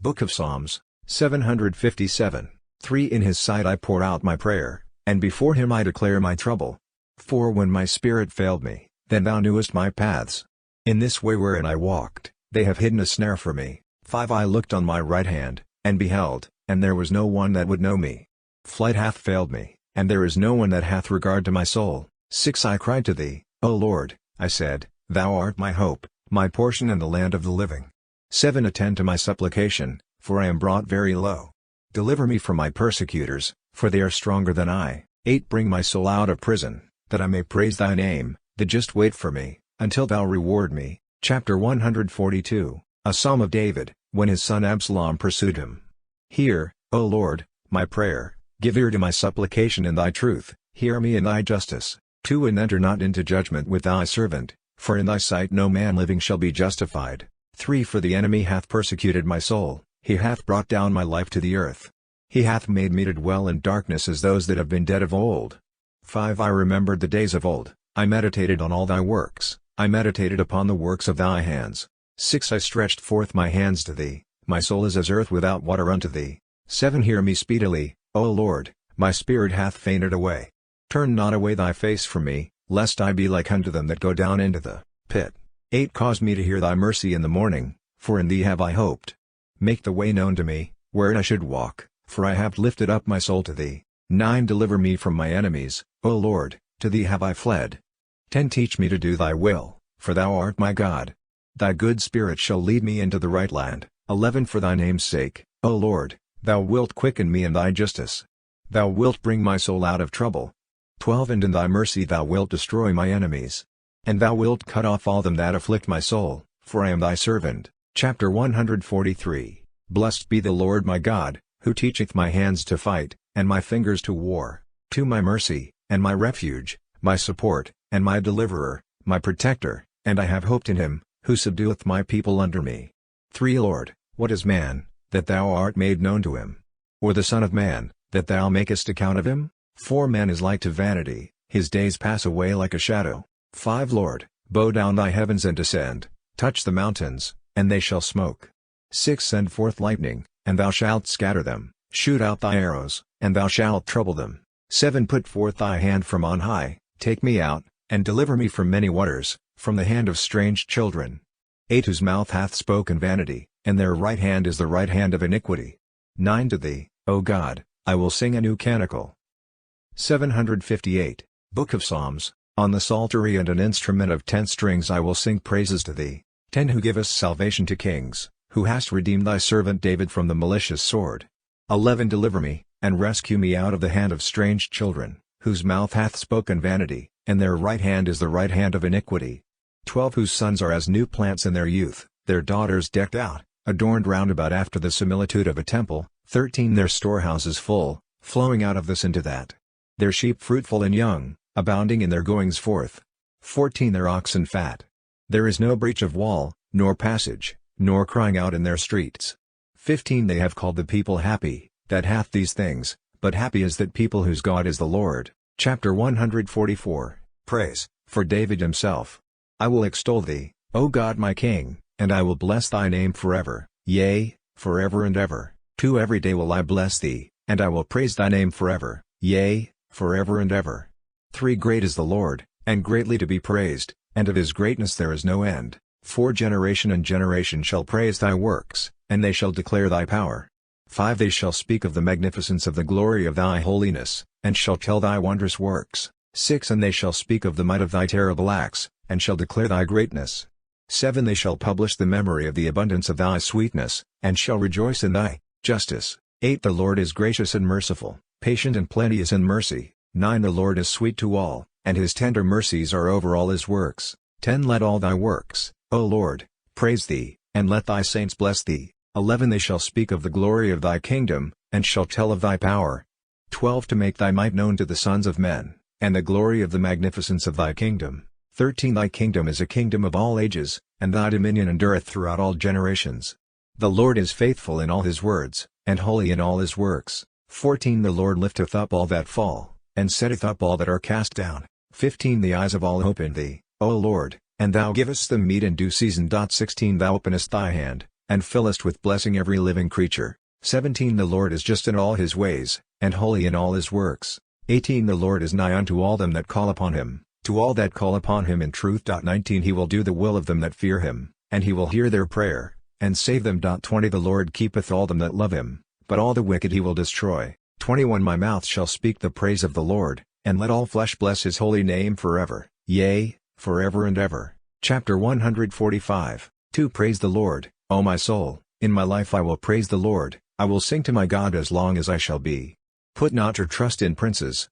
Book of Psalms, 757. 3 In His sight I pour out my prayer, and before Him I declare my trouble. 4 When my spirit failed me, then Thou knewest my paths. In this way wherein I walked, they have hidden a snare for me. 5 I looked on my right hand, and beheld, and there was no one that would know me. Flight hath failed me, and there is no one that hath regard to my soul. 6 I cried to Thee, O Lord, I said, Thou art my hope, my portion in the land of the living. 7 Attend to my supplication, for I am brought very low. Deliver me from my persecutors, for they are stronger than I. 8 Bring my soul out of prison, that I may praise Thy name. The just wait for me, until Thou reward me. Chapter 142. A Psalm of David, when his son Absalom pursued him. Hear, O Lord, my prayer, give ear to my supplication in Thy truth, hear me in Thy justice. 2 And enter not into judgment with Thy servant, for in Thy sight no man living shall be justified. 3 For the enemy hath persecuted my soul, he hath brought down my life to the earth. He hath made me to dwell in darkness as those that have been dead of old. 5 I remembered the days of old, I meditated on all Thy works, I meditated upon the works of Thy hands. 6 I stretched forth my hands to Thee, my soul is as earth without water unto Thee. 7 Hear me speedily, O Lord, my spirit hath fainted away. Turn not away Thy face from me, lest I be like unto them that go down into the pit. 8 Cause me to hear Thy mercy in the morning, for in Thee have I hoped. Make the way known to me, wherein I should walk, for I have lifted up my soul to Thee. 9 Deliver me from my enemies, O Lord, to Thee have I fled. 10 Teach me to do Thy will, for Thou art my God. Thy good Spirit shall lead me into the right land. 11 For Thy name's sake, O Lord, Thou wilt quicken me in Thy justice. Thou wilt bring my soul out of trouble. 12 And in Thy mercy Thou wilt destroy my enemies. And Thou wilt cut off all them that afflict my soul, for I am Thy servant. Chapter 143. Blessed be the Lord my God, who teacheth my hands to fight, and my fingers to war. 2 My mercy, and my refuge, my support, and my deliverer, my protector, and I have hoped in Him, who subdueth my people under me. 3 Lord, what is man, that Thou art made known to him? Or the Son of Man, that Thou makest account of him? 4 Man is like to vanity, his days pass away like a shadow. 5 Lord, bow down thy heavens and descend, touch the mountains, and they shall smoke. 6 Send forth lightning, and thou shalt scatter them, shoot out thy arrows, and thou shalt trouble them. 7 Put forth thy hand from on high, take me out, and deliver me from many waters, from the hand of strange children. 8 Whose mouth hath spoken vanity, and their right hand is the right hand of iniquity. 9 To thee, O God, I will sing a new canticle. 758, Book of Psalms, on the psaltery and an instrument of 10 strings I will sing praises to thee. 10 Who givest salvation to kings, who hast redeemed thy servant David from the malicious sword. 11 Deliver me, and rescue me out of the hand of strange children, whose mouth hath spoken vanity, and their right hand is the right hand of iniquity. 12 Whose sons are as new plants in their youth, their daughters decked out, adorned round about after the similitude of a temple. 13 Their storehouses full, flowing out of this into that. Their sheep fruitful and young, abounding in their goings forth. 14 Their oxen fat. There is no breach of wall, nor passage, nor crying out in their streets. 15 They have called the people happy, that hath these things, but happy is that people whose God is the Lord. Chapter 144, Praise, for David himself. I will extol thee, O God my King, and I will bless thy name forever, yea, forever and ever. 2 Every day will I bless thee, and I will praise thy name forever, yea, forever and ever. 3 Great is the Lord, and greatly to be praised, and of his greatness there is no end. 4 Generation and generation shall praise thy works, and they shall declare thy power. 5 They shall speak of the magnificence of the glory of thy holiness, and shall tell thy wondrous works. 6 And they shall speak of the might of thy terrible acts, and shall declare thy greatness. 7 They shall publish the memory of the abundance of thy sweetness, and shall rejoice in thy justice. 8 The Lord is gracious and merciful, patient and plenteous in mercy. 9 The Lord is sweet to all, and his tender mercies are over all his works. 10 Let all thy works, O Lord, praise thee, and let thy saints bless thee. 11 They shall speak of the glory of thy kingdom, and shall tell of thy power. 12 To make thy might known to the sons of men, and the glory of the magnificence of thy kingdom. 13 Thy kingdom is a kingdom of all ages, and thy dominion endureth throughout all generations. The Lord is faithful in all his words, and holy in all his works. 14 The Lord lifteth up all that fall, and setteth up all that are cast down. 15 The eyes of all hope in thee, O Lord, and thou givest them meat in due season. 16 Thou openest thy hand, and fillest with blessing every living creature. 17 The Lord is just in all his ways, and holy in all his works. 18 The Lord is nigh unto all them that call upon him, to all that call upon him in truth. 19 He will do the will of them that fear him, and he will hear their prayer, and save them. 20 The Lord keepeth all them that love him, but all the wicked he will destroy. 21 My mouth shall speak the praise of the Lord, and let all flesh bless his holy name forever, yea, forever and ever. Chapter 145, 2 Praise the Lord, O my soul, in my life I will praise the Lord, I will sing to my God as long as I shall be. Put not your trust in princes.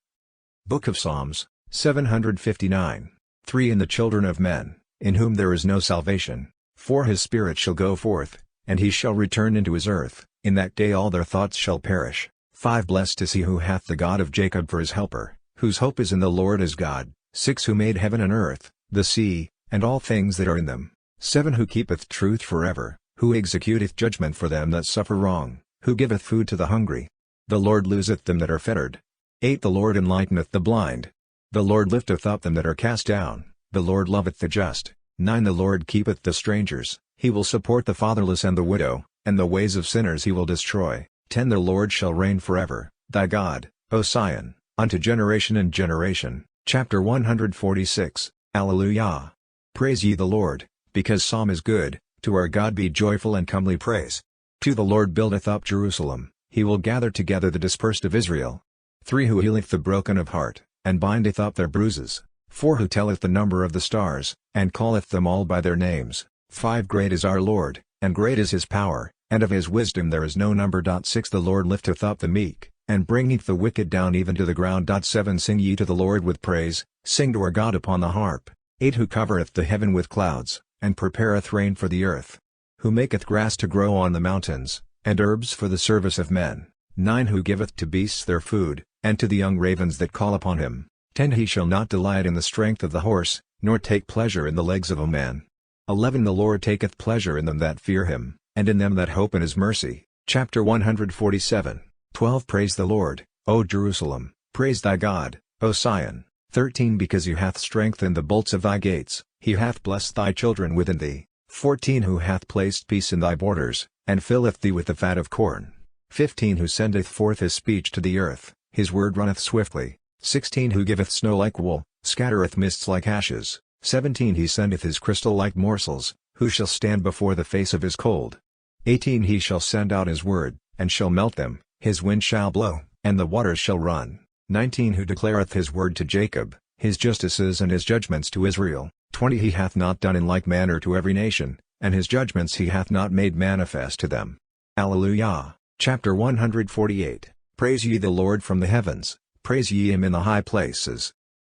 Book of Psalms, 759, 3 In the children of men, in whom there is no salvation. 4 His spirit shall go forth, and he shall return into his earth, in that day all their thoughts shall perish. 5 Blessed is he who hath the God of Jacob for his helper, whose hope is in the Lord his God. 6 Who made heaven and earth, the sea, and all things that are in them. 7 Who keepeth truth forever, who executeth judgment for them that suffer wrong, who giveth food to the hungry. The Lord looseth them that are fettered. 8 The Lord enlighteneth the blind. The Lord lifteth up them that are cast down, the Lord loveth the just. 9 The Lord keepeth the strangers, he will support the fatherless and the widow, and the ways of sinners he will destroy. 10 The Lord shall reign forever, thy God, O Sion, unto generation and generation. Chapter 146, Alleluia. Praise ye the Lord, because Psalm is good, to our God be joyful and comely praise. 2 The Lord buildeth up Jerusalem, he will gather together the dispersed of Israel. 3 Who healeth the broken of heart, and bindeth up their bruises. 4 Who telleth the number of the stars, and calleth them all by their names. 5 Great is our Lord, and great is his power, and of his wisdom there is no number. 6 The Lord lifteth up the meek, and bringeth the wicked down even to the ground. 7 Sing ye to the Lord with praise, sing to our God upon the harp. 8 Who covereth the heaven with clouds, and prepareth rain for the earth. Who maketh grass to grow on the mountains, and herbs for the service of men. 9 Who giveth to beasts their food, and to the young ravens that call upon him. 10 He shall not delight in the strength of the horse, nor take pleasure in the legs of a man. 11 The Lord taketh pleasure in them that fear him, and in them that hope in his mercy. Chapter 147, 12 Praise the Lord, O Jerusalem, praise thy God, O Sion. 13 Because he hath strengthened the bolts of thy gates, he hath blessed thy children within thee. 14 Who hath placed peace in thy borders, and filleth thee with the fat of corn. 15 Who sendeth forth his speech to the earth, his word runneth swiftly. 16 Who giveth snow like wool, scattereth mists like ashes. 17 He sendeth his crystal like morsels, who shall stand before the face of his cold? 18 He shall send out his word, and shall melt them, his wind shall blow, and the waters shall run. 19 Who declareth his word to Jacob, his justices and his judgments to Israel. 20 He hath not done in like manner to every nation, and his judgments he hath not made manifest to them. Alleluia. Chapter 148. Praise ye the Lord from the heavens, praise ye him in the high places.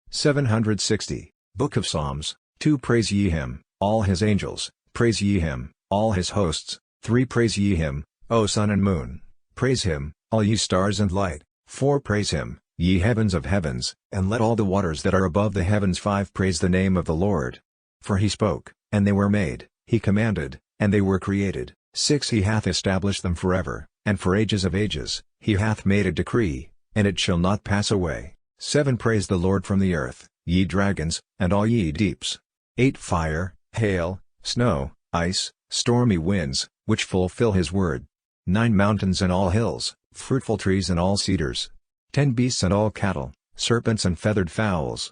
760. Book of Psalms. 2 Praise ye him, all his angels, praise ye him, all his hosts. 3 Praise ye him, O sun and moon, praise him, all ye stars and light. 4 Praise him, ye heavens of heavens, and let all the waters that are above the heavens. 5 Praise the name of the Lord. For he spoke, and they were made, he commanded, and they were created. 6 He hath established them forever, and for ages of ages, he hath made a decree, and it shall not pass away. 7 Praise the Lord from the earth, ye dragons, and all ye deeps. 8 Fire, hail, snow, ice, stormy winds, which fulfill his word. 9 Mountains and all hills, fruitful trees and all cedars. 10 Beasts and all cattle, serpents and feathered fowls.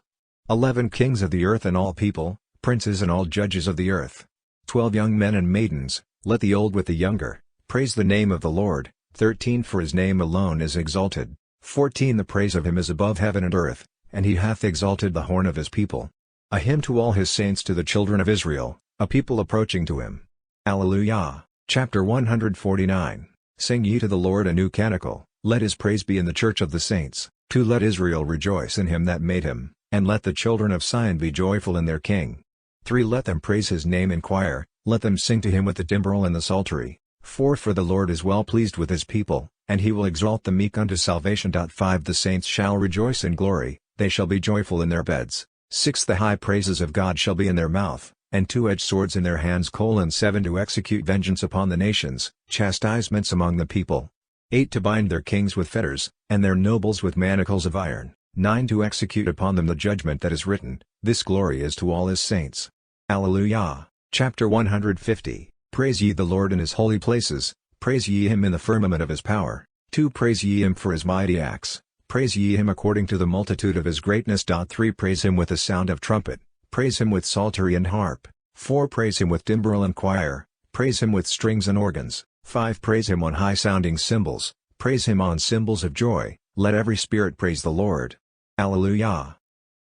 11 Kings of the earth and all people, princes and all judges of the earth. 12 Young men and maidens, let the old with the younger, praise the name of the Lord. 13 For his name alone is exalted. 14 The praise of him is above heaven and earth, and he hath exalted the horn of his people. A hymn to all his saints, to the children of Israel, a people approaching to him. Alleluia. Chapter 149. Sing ye to the Lord a new canticle, let his praise be in the church of the saints. 2 Let Israel rejoice in him that made him, and let the children of Sion be joyful in their King. 3 Let them praise his name in choir, let them sing to him with the timbrel and the psaltery. 4 For the Lord is well pleased with his people, and he will exalt the meek unto salvation. 5 The saints shall rejoice in glory, they shall be joyful in their beds. 6 The high praises of God shall be in their mouth, and two-edged swords in their hands. 7 To execute vengeance upon the nations, chastisements among the people. 8 To bind their kings with fetters, and their nobles with manacles of iron. 9 To execute upon them the judgment that is written. This glory is to all his saints. Alleluia. Chapter 150. Praise ye the Lord in his holy places, praise ye him in the firmament of his power. 2 Praise ye him for his mighty acts, praise ye him according to the multitude of his greatness. 3 Praise him with the sound of trumpet, praise him with psaltery and harp. 4 Praise him with timbrel and choir, praise him with strings and organs. 5 Praise him on high-sounding cymbals, praise him on cymbals of joy. Let every spirit praise the Lord. Alleluia.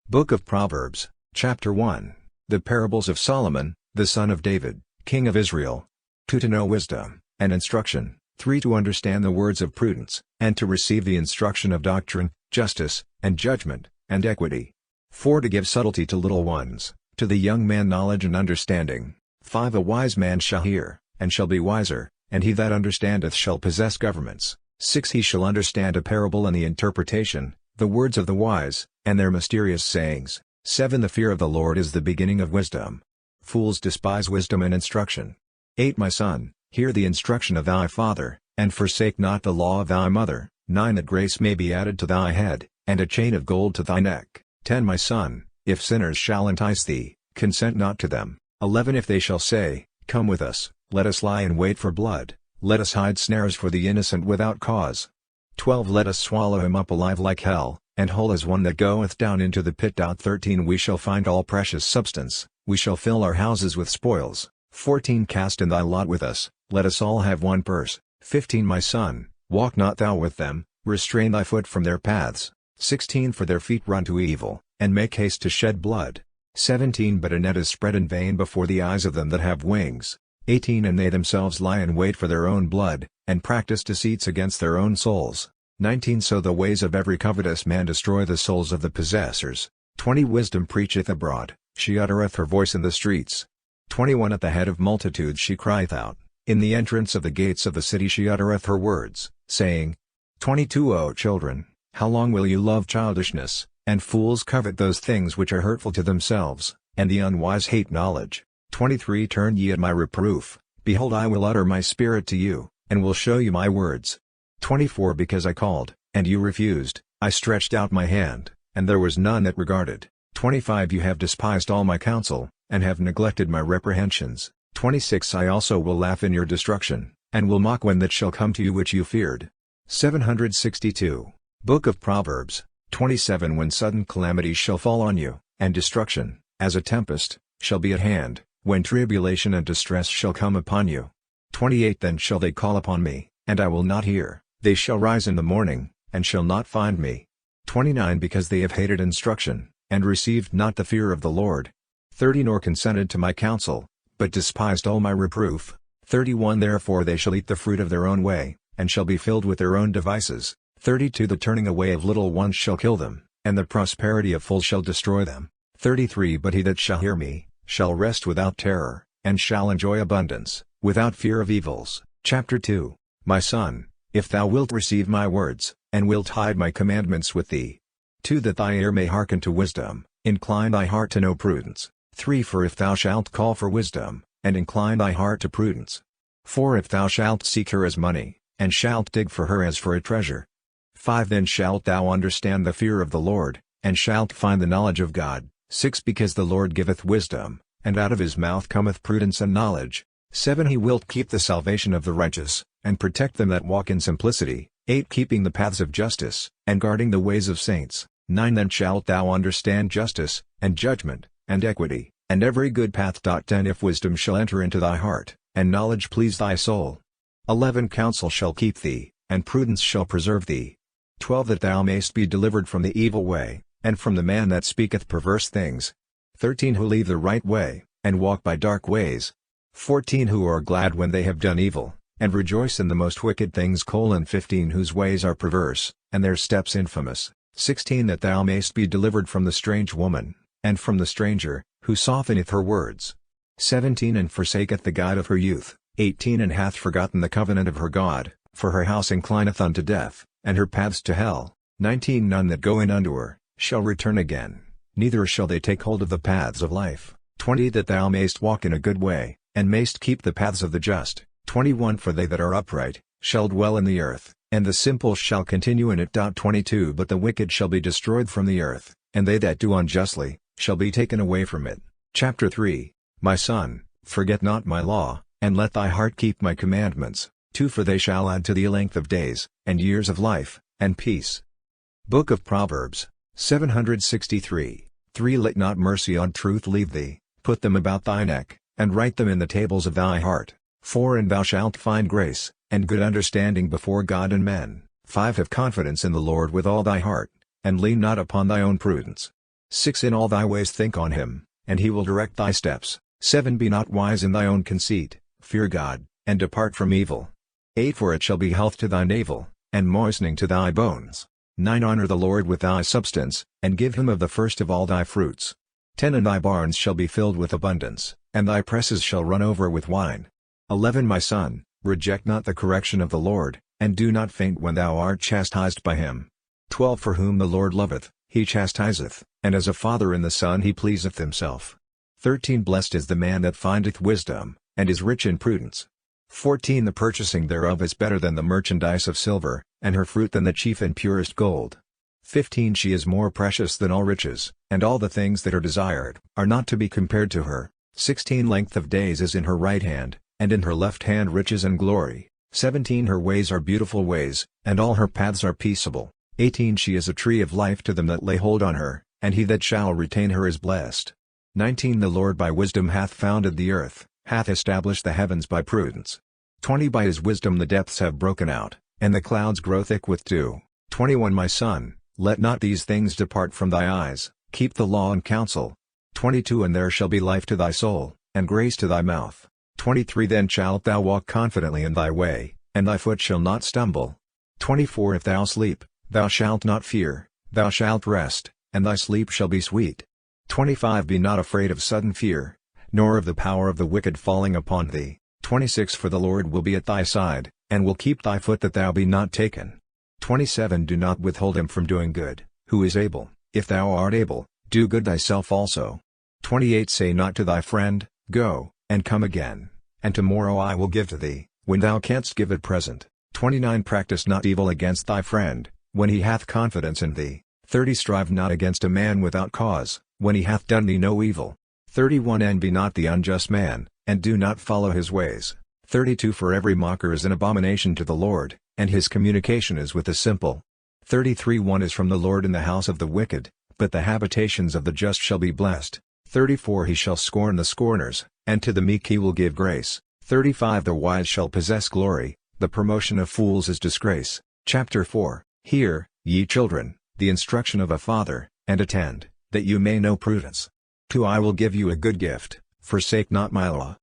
Book of Proverbs, Chapter 1. The parables of Solomon, the son of David, king of Israel. 2 To know wisdom, and instruction. 3 To understand the words of prudence, and to receive the instruction of doctrine, justice, and judgment, and equity. 4 To give subtlety to little ones, to the young man knowledge and understanding. 5 A wise man shall hear, and shall be wiser, and he that understandeth shall possess governments. 6 He shall understand a parable and the interpretation, the words of the wise, and their mysterious sayings. 7 The fear of the Lord is the beginning of wisdom. Fools despise wisdom and instruction. 8 My son, hear the instruction of thy father, and forsake not the law of thy mother. 9 That grace may be added to thy head, and a chain of gold to thy neck. 10 My son, if sinners shall entice thee, consent not to them. 11 If they shall say, Come with us, let us lie in wait for blood, let us hide snares for the innocent without cause. 12 Let us swallow him up alive like hell, and whole as one that goeth down into the pit. 13 We shall find all precious substance, we shall fill our houses with spoils. 14 Cast in thy lot with us, let us all have one purse. 15 My son, walk not thou with them, restrain thy foot from their paths. 16 For their feet run to evil, and make haste to shed blood. 17 But a net is spread in vain before the eyes of them that have wings. 18 And they themselves lie in wait for their own blood, and practice deceits against their own souls. 19 So the ways of every covetous man destroy the souls of the possessors. 20 Wisdom preacheth abroad, she uttereth her voice in the streets. 21 At the head of multitudes she crieth out, in the entrance of the gates of the city she uttereth her words, saying. 22 O children, how long will you love childishness, and fools covet those things which are hurtful to themselves, and the unwise hate knowledge. 23 Turn ye at my reproof, behold I will utter my spirit to you, and will show you my words. 24 Because I called, and you refused, I stretched out my hand, and there was none that regarded. 25 You have despised all my counsel, and have neglected my reprehensions. 26 I also will laugh in your destruction, and will mock when that shall come to you which you feared. 762. Book of Proverbs, 27 When sudden calamities shall fall on you, and destruction, as a tempest, shall be at hand, when tribulation and distress shall come upon you. 28 Then shall they call upon me, and I will not hear, they shall rise in the morning, and shall not find me. 29 Because they have hated instruction, and received not the fear of the Lord. 30 Nor consented to my counsel, but despised all my reproof. 31 Therefore they shall eat the fruit of their own way, and shall be filled with their own devices. 32 The turning away of little ones shall kill them, and the prosperity of fools shall destroy them. 33 But he that shall hear me, shall rest without terror, and shall enjoy abundance, without fear of evils. Chapter 2 My son, if thou wilt receive my words, and wilt hide my commandments with thee. 2 That thy ear may hearken to wisdom, incline thy heart to know prudence. 3 For if thou shalt call for wisdom, and incline thy heart to prudence. 4 If thou shalt seek her as money, and shalt dig for her as for a treasure. 5 Then shalt thou understand the fear of the Lord, and shalt find the knowledge of God. 6 Because the Lord giveth wisdom, and out of his mouth cometh prudence and knowledge. 7 He wilt keep the salvation of the righteous, and protect them that walk in simplicity. 8 Keeping the paths of justice, and guarding the ways of saints. 9 Then shalt thou understand justice, and judgment, and equity, and every good path. 10 If wisdom shall enter into thy heart, and knowledge please thy soul. 11 Counsel shall keep thee, and prudence shall preserve thee. 12 That thou mayst be delivered from the evil way, and from the man that speaketh perverse things. 13 Who leave the right way, and walk by dark ways. 14 Who are glad when they have done evil, and rejoice in the most wicked things. 15 Whose ways are perverse, and their steps infamous. 16 That thou mayst be delivered from the strange woman, and from the stranger, who softeneth her words. 17 And forsaketh the guide of her youth. 18 And hath forgotten the covenant of her God, for her house inclineth unto death, and her paths to hell. 19 None that go in unto her, shall return again, neither shall they take hold of the paths of life. 20 That thou mayst walk in a good way, and mayst keep the paths of the just. 21 For they that are upright, shall dwell in the earth, and the simple shall continue in it. 22 But the wicked shall be destroyed from the earth, and they that do unjustly, shall be taken away from it. Chapter 3 My son, forget not my law, and let thy heart keep my commandments. 2 For they shall add to thee length of days, and years of life, and peace. Book of Proverbs, 763. 3 Let not mercy on truth leave thee, put them about thy neck, and write them in the tables of thy heart. 4 And thou shalt find grace, and good understanding before God and men. 5 Have confidence in the Lord with all thy heart, and lean not upon thy own prudence. 6 In all thy ways think on him, and he will direct thy steps. 7 Be not wise in thy own conceit, fear God, and depart from evil. 8 For it shall be health to thy navel, and moistening to thy bones. 9 Honor the Lord with thy substance, and give him of the first of all thy fruits. 10 And thy barns shall be filled with abundance, and thy presses shall run over with wine. 11 My son, reject not the correction of the Lord, and do not faint when thou art chastised by him. 12 For whom the Lord loveth, he chastiseth, and as a father in the son he pleaseth himself. 13 Blessed is the man that findeth wisdom, and is rich in prudence. 14 The purchasing thereof is better than the merchandise of silver, and her fruit than the chief and purest gold. 15 She is more precious than all riches, and all the things that are desired are not to be compared to her. 16 Length of days is in her right hand, and in her left hand riches and glory. 17 Her ways are beautiful ways, and all her paths are peaceable. 18 She is a tree of life to them that lay hold on her, and he that shall retain her is blessed. 19 The Lord by wisdom hath founded the earth, hath established the heavens by prudence. 20 By his wisdom the depths have broken out, and the clouds grow thick with dew. 21 My son, let not these things depart from thy eyes, keep the law and counsel. 22 And there shall be life to thy soul, and grace to thy mouth. 23 Then shalt thou walk confidently in thy way, and thy foot shall not stumble. 24 If thou sleep, thou shalt not fear, thou shalt rest, and thy sleep shall be sweet. 25 Be not afraid of sudden fear, nor of the power of the wicked falling upon thee. 26 For the Lord will be at thy side, and will keep thy foot that thou be not taken. 27 Do not withhold him from doing good, who is able, if thou art able, do good thyself also. 28 Say not to thy friend, Go, and come again, and tomorrow I will give to thee, when thou canst give at present. 29 Practice not evil against thy friend, when he hath confidence in thee. 30 Strive not against a man without cause, when he hath done thee no evil. 31 Envy not the unjust man, and do not follow his ways. 32 For every mocker is an abomination to the Lord, and his communication is with the simple. 33 One is from the Lord in the house of the wicked, but the habitations of the just shall be blessed. 34 He shall scorn the scorners, and to the meek he will give grace. 35 The wise shall possess glory, the promotion of fools is disgrace. Chapter 4 Hear, ye children, the instruction of a father, and attend, that you may know prudence. 2 I will give you a good gift, forsake not my law.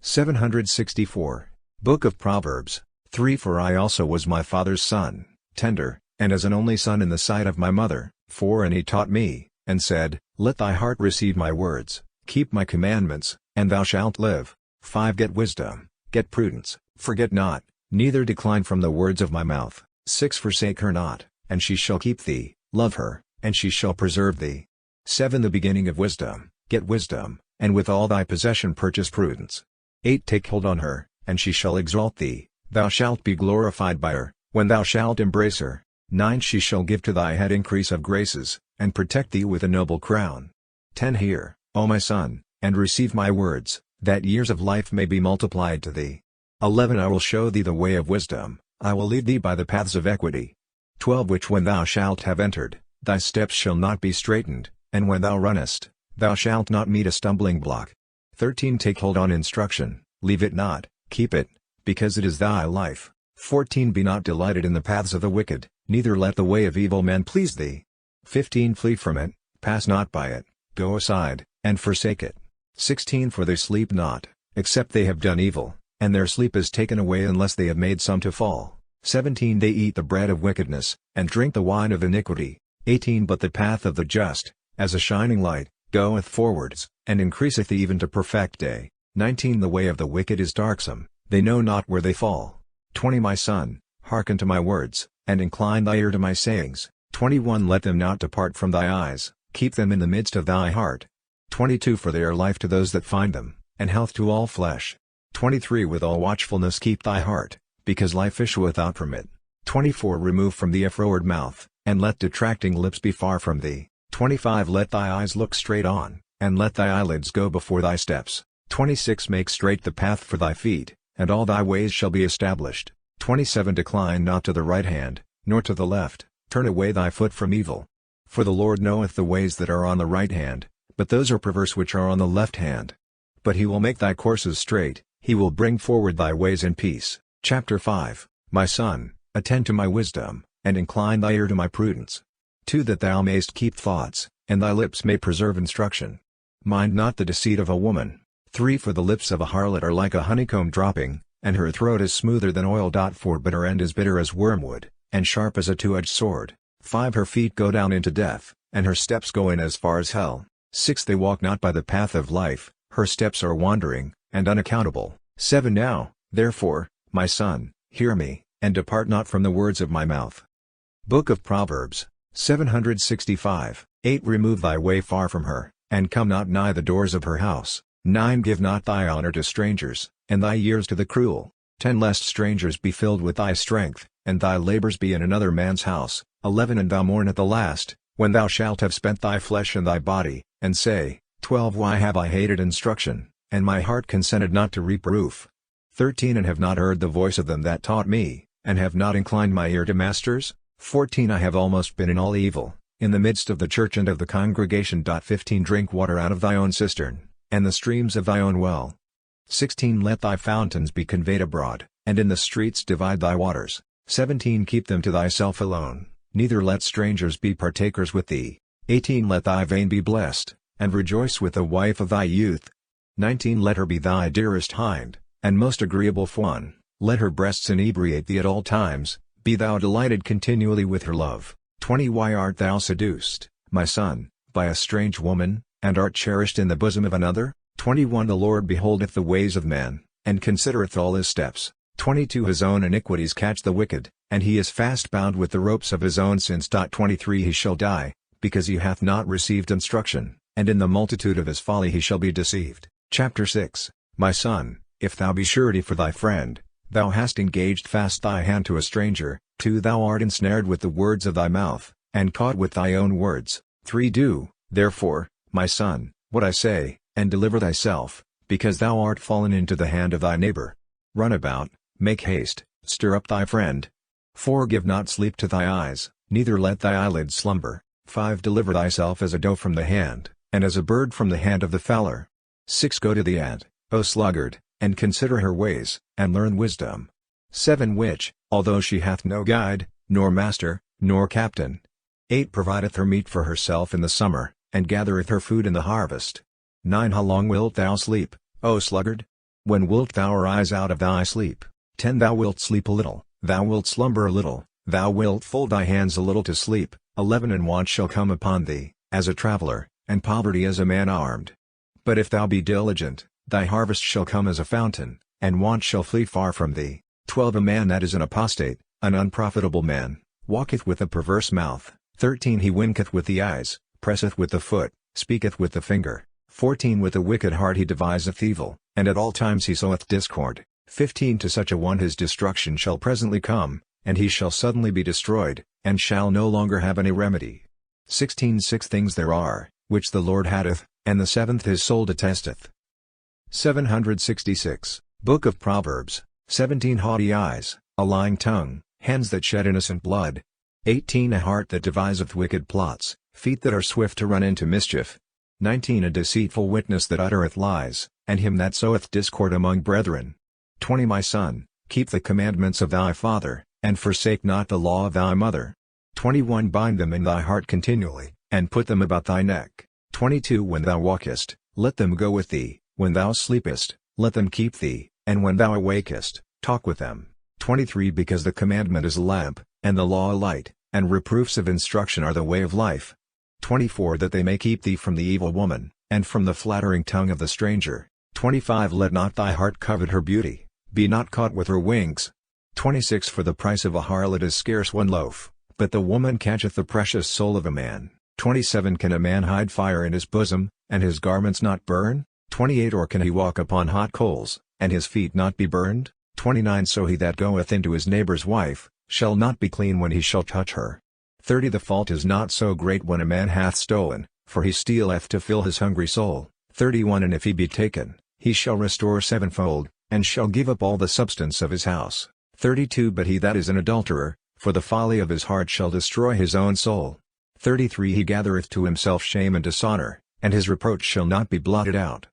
764. Book of Proverbs. 3 For I also was my father's son, tender, and as an only son in the sight of my mother. 4 And he taught me, and said, Let thy heart receive my words, keep my commandments, and thou shalt live. 5 Get wisdom, get prudence, forget not, neither decline from the words of my mouth. 6 Forsake her not, and she shall keep thee, love her, and she shall preserve thee. 7 The beginning of wisdom, get wisdom, and with all thy possession purchase prudence. 8 Take hold on her, and she shall exalt thee, thou shalt be glorified by her, when thou shalt embrace her. 9 She shall give to thy head increase of graces, and protect thee with a noble crown. 10 Hear, O my son, and receive my words, that years of life may be multiplied to thee. 11 I will show thee the way of wisdom, I will lead thee by the paths of equity. 12 Which when thou shalt have entered, thy steps shall not be straitened, and when thou runnest, thou shalt not meet a stumbling block. 13 Take hold on instruction, leave it not, keep it, because it is thy life. 14 Be not delighted in the paths of the wicked, neither let the way of evil men please thee. 15 Flee from it, pass not by it, go aside, and forsake it. 16 For they sleep not, except they have done evil, and their sleep is taken away unless they have made some to fall. 17 They eat the bread of wickedness, and drink the wine of iniquity. 18 But the path of the just, as a shining light, goeth forwards, and increaseth even to perfect day. 19 The way of the wicked is darksome, they know not where they fall. 20 My son, hearken to my words, and incline thy ear to my sayings. 21 Let them not depart from thy eyes, keep them in the midst of thy heart. 22 For they are life to those that find them, and health to all flesh. 23 With all watchfulness keep thy heart, because life issueth out from it. 24 Remove from thee a froward mouth, and let detracting lips be far from thee. 25 Let thy eyes look straight on, and let thy eyelids go before thy steps. 26 Make straight the path for thy feet, and all thy ways shall be established. 27 Decline not to the right hand, nor to the left, turn away thy foot from evil. For the Lord knoweth the ways that are on the right hand, but those are perverse which are on the left hand. But he will make thy courses straight, he will bring forward thy ways in peace. Chapter 5 My son, attend to my wisdom, and incline thy ear to my prudence. 2 That thou mayst keep thoughts, and thy lips may preserve instruction. Mind not the deceit of a woman. 3 For the lips of a harlot are like a honeycomb dropping, and her throat is smoother than oil. 4 But her end is bitter as wormwood, and sharp as a two-edged sword. 5 Her feet go down into death, and her steps go in as far as hell. 6 They walk not by the path of life, her steps are wandering, and unaccountable. 7 Now, therefore, my son, hear me, and depart not from the words of my mouth. Book of Proverbs. 765. 8 Remove thy way far from her, and come not nigh the doors of her house. 9 Give not thy honor to strangers, and thy years to the cruel. 10 Lest strangers be filled with thy strength, and thy labors be in another man's house. 11 And thou mourn at the last, when thou shalt have spent thy flesh and thy body, and say, 12 Why have I hated instruction, and my heart consented not to reproof? 13 And have not heard the voice of them that taught me, and have not inclined my ear to masters? 14 I have almost been in all evil, in the midst of the church and of the congregation. 15 Drink water out of thy own cistern, and the streams of thy own well. 16 Let thy fountains be conveyed abroad, and in the streets divide thy waters. 17 Keep them to thyself alone, neither let strangers be partakers with thee. 18 Let thy vein be blessed, and rejoice with the wife of thy youth. 19 Let her be thy dearest hind, and most agreeable fawn, let her breasts inebriate thee at all times, be thou delighted continually with her love. 20 Why art thou seduced, my son, by a strange woman, and art cherished in the bosom of another? 21 The Lord beholdeth the ways of man, and considereth all his steps. 22 His own iniquities catch the wicked, and he is fast bound with the ropes of his own sins. 23 He shall die, because he hath not received instruction, and in the multitude of his folly he shall be deceived. Chapter 6 My son, if thou be surety for thy friend, thou hast engaged fast thy hand to a stranger. 2 Thou art ensnared with the words of thy mouth, and caught with thy own words. 3 Do, therefore, my son, what I say, and deliver thyself, because thou art fallen into the hand of thy neighbor. Run about, make haste, stir up thy friend. 4 Give not sleep to thy eyes, neither let thy eyelids slumber. 5 Deliver thyself as a doe from the hand, and as a bird from the hand of the fowler. 6 Go to the ant, O sluggard, and consider her ways, and learn wisdom. 7 Which, although she hath no guide, nor master, nor captain. 8 Provideth her meat for herself in the summer, and gathereth her food in the harvest. 9 How long wilt thou sleep, O sluggard? When wilt thou arise out of thy sleep? 10 Thou wilt sleep a little, thou wilt slumber a little, thou wilt fold thy hands a little to sleep. 11 And want shall come upon thee, as a traveler, and poverty as a man armed. But if thou be diligent, thy harvest shall come as a fountain, and want shall flee far from thee. 12 A man that is an apostate, an unprofitable man, walketh with a perverse mouth. 13 He winketh with the eyes, presseth with the foot, speaketh with the finger. 14 With a wicked heart he deviseth evil, and at all times he soweth discord. 15 To such a one his destruction shall presently come, and he shall suddenly be destroyed, and shall no longer have any remedy. 16 6 Things there are, which the Lord hateth, and the seventh his soul detesteth. 766. Book of Proverbs. 17 Haughty eyes, a lying tongue, hands that shed innocent blood. 18 A heart that deviseth wicked plots, feet that are swift to run into mischief. 19 A deceitful witness that uttereth lies, and him that soweth discord among brethren. 20 My son, keep the commandments of thy father, and forsake not the law of thy mother. 21 Bind them in thy heart continually, and put them about thy neck. 22 When thou walkest, let them go with thee, when thou sleepest, let them keep thee, and when thou awakest, talk with them. 23 Because the commandment is a lamp, and the law a light, and reproofs of instruction are the way of life. 24 That they may keep thee from the evil woman, and from the flattering tongue of the stranger. 25 Let not thy heart covet her beauty, be not caught with her wings. 26 For the price of a harlot is scarce one loaf, but the woman catcheth the precious soul of a man. 27 Can a man hide fire in his bosom, and his garments not burn? 28 Or can he walk upon hot coals, and his feet not be burned? 29 So he that goeth into his neighbor's wife, shall not be clean when he shall touch her. 30 The fault is not so great when a man hath stolen, for he stealeth to fill his hungry soul. 31 And if he be taken, he shall restore sevenfold, and shall give up all the substance of his house. 32 But he that is an adulterer, for the folly of his heart shall destroy his own soul. 33 He gathereth to himself shame and dishonor, and his reproach shall not be blotted out.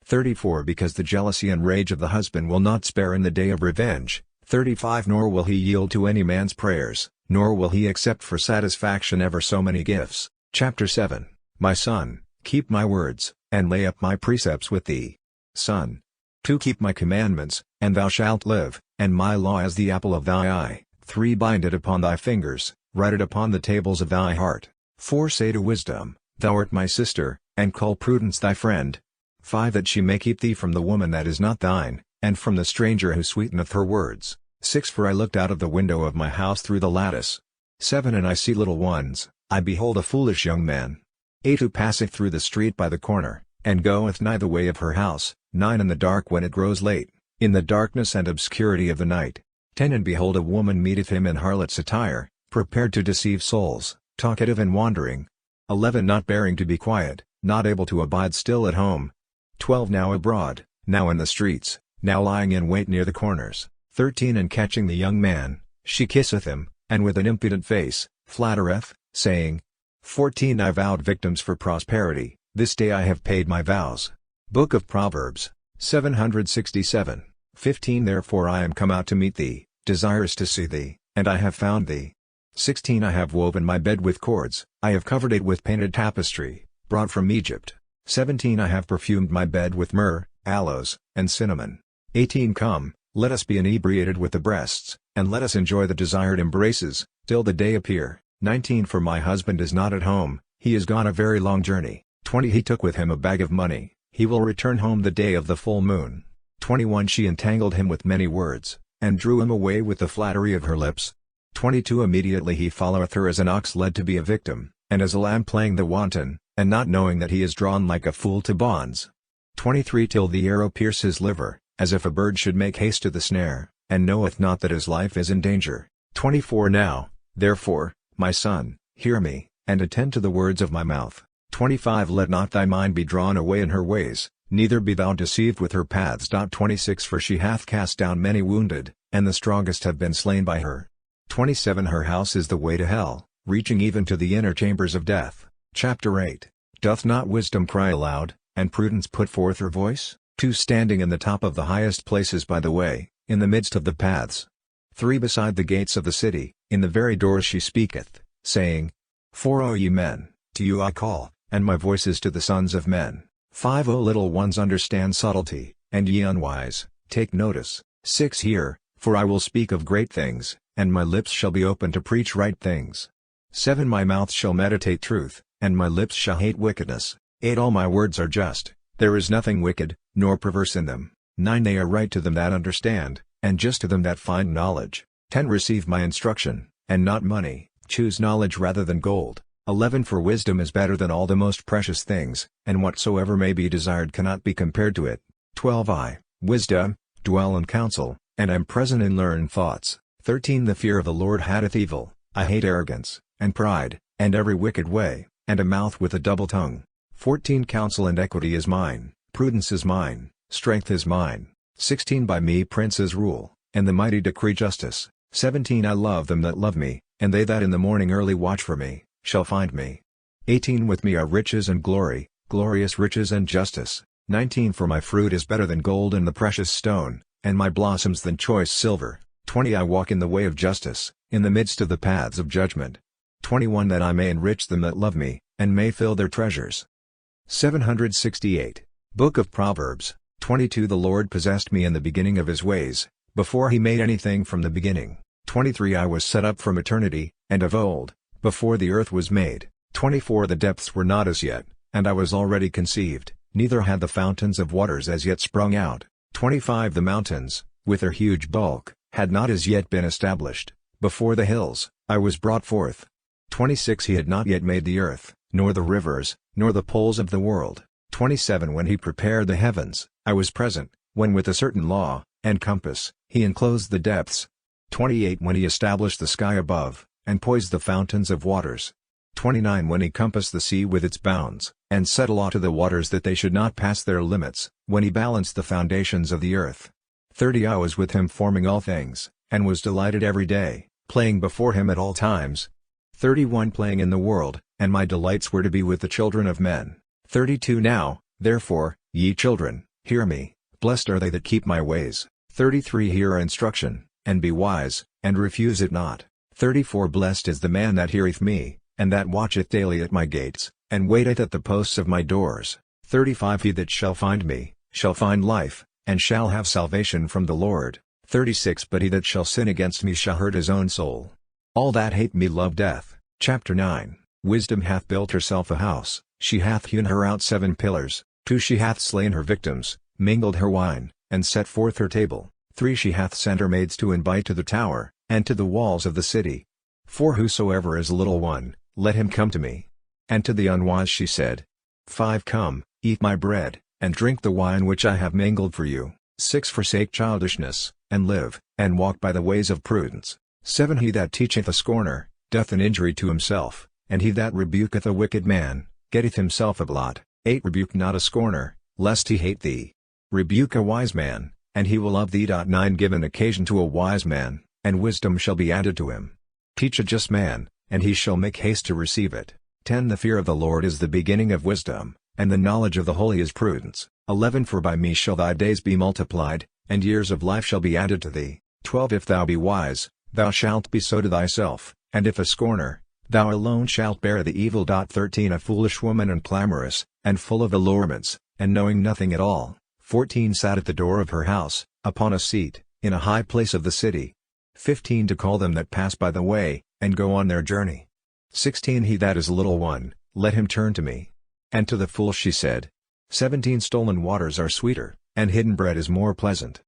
34 Because the jealousy and rage of the husband will not spare in the day of revenge. 35 Nor will he yield to any man's prayers, nor will he accept for satisfaction ever so many gifts. Chapter 7 My son, keep my words, and lay up my precepts with thee. Son, 2 Keep my commandments, and thou shalt live, and my law as the apple of thy eye. 3 Bind it upon thy fingers, write it upon the tables of thy heart. 4 Say to wisdom, thou art my sister, and call prudence thy friend. 5 That she may keep thee from the woman that is not thine, and from the stranger who sweeteneth her words. 6 For I looked out of the window of my house through the lattice. 7 And I see little ones, I behold a foolish young man. 8 Who passeth through the street by the corner, and goeth nigh the way of her house. 9 In the dark when it grows late, in the darkness and obscurity of the night. 10 And behold a woman meeteth him in harlot's attire, prepared to deceive souls, talkative and wandering. 11 Not bearing to be quiet, not able to abide still at home. 12 Now abroad, now in the streets, now lying in wait near the corners. 13 And catching the young man, she kisseth him, and with an impudent face, flattereth, saying. 14 I vowed victims for prosperity, this day I have paid my vows. Book of Proverbs. 767. 15 Therefore I am come out to meet thee, desirous to see thee, and I have found thee. 16 I have woven my bed with cords, I have covered it with painted tapestry, brought from Egypt. 17 I have perfumed my bed with myrrh, aloes, and cinnamon. 18 Come, let us be inebriated with the breasts, and let us enjoy the desired embraces, till the day appear. 19 For my husband is not at home, he is gone a very long journey. 20 He took with him a bag of money, he will return home the day of the full moon. 21 She entangled him with many words, and drew him away with the flattery of her lips. 22 Immediately he followeth her as an ox led to be a victim, and as a lamb playing the wanton, and not knowing that he is drawn like a fool to bonds. 23 Till the arrow pierce his liver, as if a bird should make haste to the snare, and knoweth not that his life is in danger. 24 Now, therefore, my son, Hear me, and attend to the words of my mouth. 25 Let not thy mind be drawn away in her ways, neither be thou deceived with her paths. 26 For she hath cast down many wounded, and the strongest have been slain by her. 27 Her house is the way to hell, reaching even to the inner chambers of death. Chapter 8 Doth not wisdom cry aloud, and prudence put forth her voice? 2 Standing in the top of the highest places by the way, in the midst of the paths. 3 Beside the gates of the city, in the very doors she speaketh, saying, 4 O ye men, to you I call, and my voice is to the sons of men. 5 O little ones, understand subtlety, and ye unwise, take notice. 6 Hear, for I will speak of great things, and my lips shall be open to preach right things. 7 My mouth shall meditate truth, and my lips shall hate wickedness. 8 All my words are just, there is nothing wicked, nor perverse in them. 9 They are right to them that understand, and just to them that find knowledge. 10 Receive my instruction, and not money, choose knowledge rather than gold. 11 For wisdom is better than all the most precious things, and whatsoever may be desired cannot be compared to it. 12 I, wisdom, dwell in counsel, and am present in learned thoughts. 13 The fear of the Lord hateth evil, I hate arrogance, and pride, and every wicked way, and a mouth with a double tongue. 14 Counsel and equity is mine, prudence is mine, strength is mine. 16 By me princes rule, and the mighty decree justice. 17 I love them that love me, and they that in the morning early watch for me, shall find me. 18 With me are riches and glory, glorious riches and justice. 19 For my fruit is better than gold and the precious stone, and my blossoms than choice silver. 20 I walk in the way of justice, in the midst of the paths of judgment. 21 That I may enrich them that love me, and may fill their treasures. 768. Book of Proverbs. 22 The Lord possessed me in the beginning of his ways, before he made anything from the beginning. 23 I was set up from eternity, and of old, before the earth was made. 24 The depths were not as yet, and I was already conceived, neither had the fountains of waters as yet sprung out. 25 The mountains, with their huge bulk, had not as yet been established, before the hills, I was brought forth. 26 He had not yet made the earth, nor the rivers, nor the poles of the world. 27 When he prepared the heavens, I was present, when with a certain law, and compass, he enclosed the depths. 28 When he established the sky above, and poised the fountains of waters. 29 When he compassed the sea with its bounds, and set a law to the waters that they should not pass their limits, when he balanced the foundations of the earth. 30 I was with him forming all things, and was delighted every day, playing before him at all times. 31 Playing in the world, and my delights were to be with the children of men. 32 Now, therefore, ye children, hear me, blessed are they that keep my ways. 33 Hear instruction, and be wise, and refuse it not. 34 Blessed is the man that heareth me, and that watcheth daily at my gates, and waiteth at the posts of my doors. 35 He that shall find me, shall find life, and shall have salvation from the Lord. 36 But he that shall sin against me shall hurt his own soul. All that hate me love death. Chapter 9 Wisdom hath built herself a house, she hath hewn her out 7 pillars. 2 She hath slain her victims, mingled her wine, and set forth her table. 3 She hath sent her maids to invite to the tower, and to the walls of the city. 4 Whosoever is a little one, let him come to me. And to the unwise she said, 5 Come, eat my bread, and drink the wine which I have mingled for you. 6 Forsake childishness, and live, and walk by the ways of prudence. 7 He that teacheth a scorner, doth an injury to himself, and he that rebuketh a wicked man, getteth himself a blot. 8 Rebuke not a scorner, lest he hate thee. Rebuke a wise man, and he will love thee. 9 Give an occasion to a wise man, and wisdom shall be added to him. Teach a just man, and he shall make haste to receive it. 10 The fear of the Lord is the beginning of wisdom, and the knowledge of the holy is prudence. 11 For by me shall thy days be multiplied, and years of life shall be added to thee. 12 If thou be wise, thou shalt be so to thyself, and if a scorner, thou alone shalt bear the evil. 13 A foolish woman and clamorous, and full of allurements, and knowing nothing at all. 14 Sat at the door of her house, upon a seat, in a high place of the city. 15 To call them that pass by the way, and go on their journey. 16 He that is a little one, let him turn to me. And to the fool she said. 17 Stolen waters are sweeter, and hidden bread is more pleasant.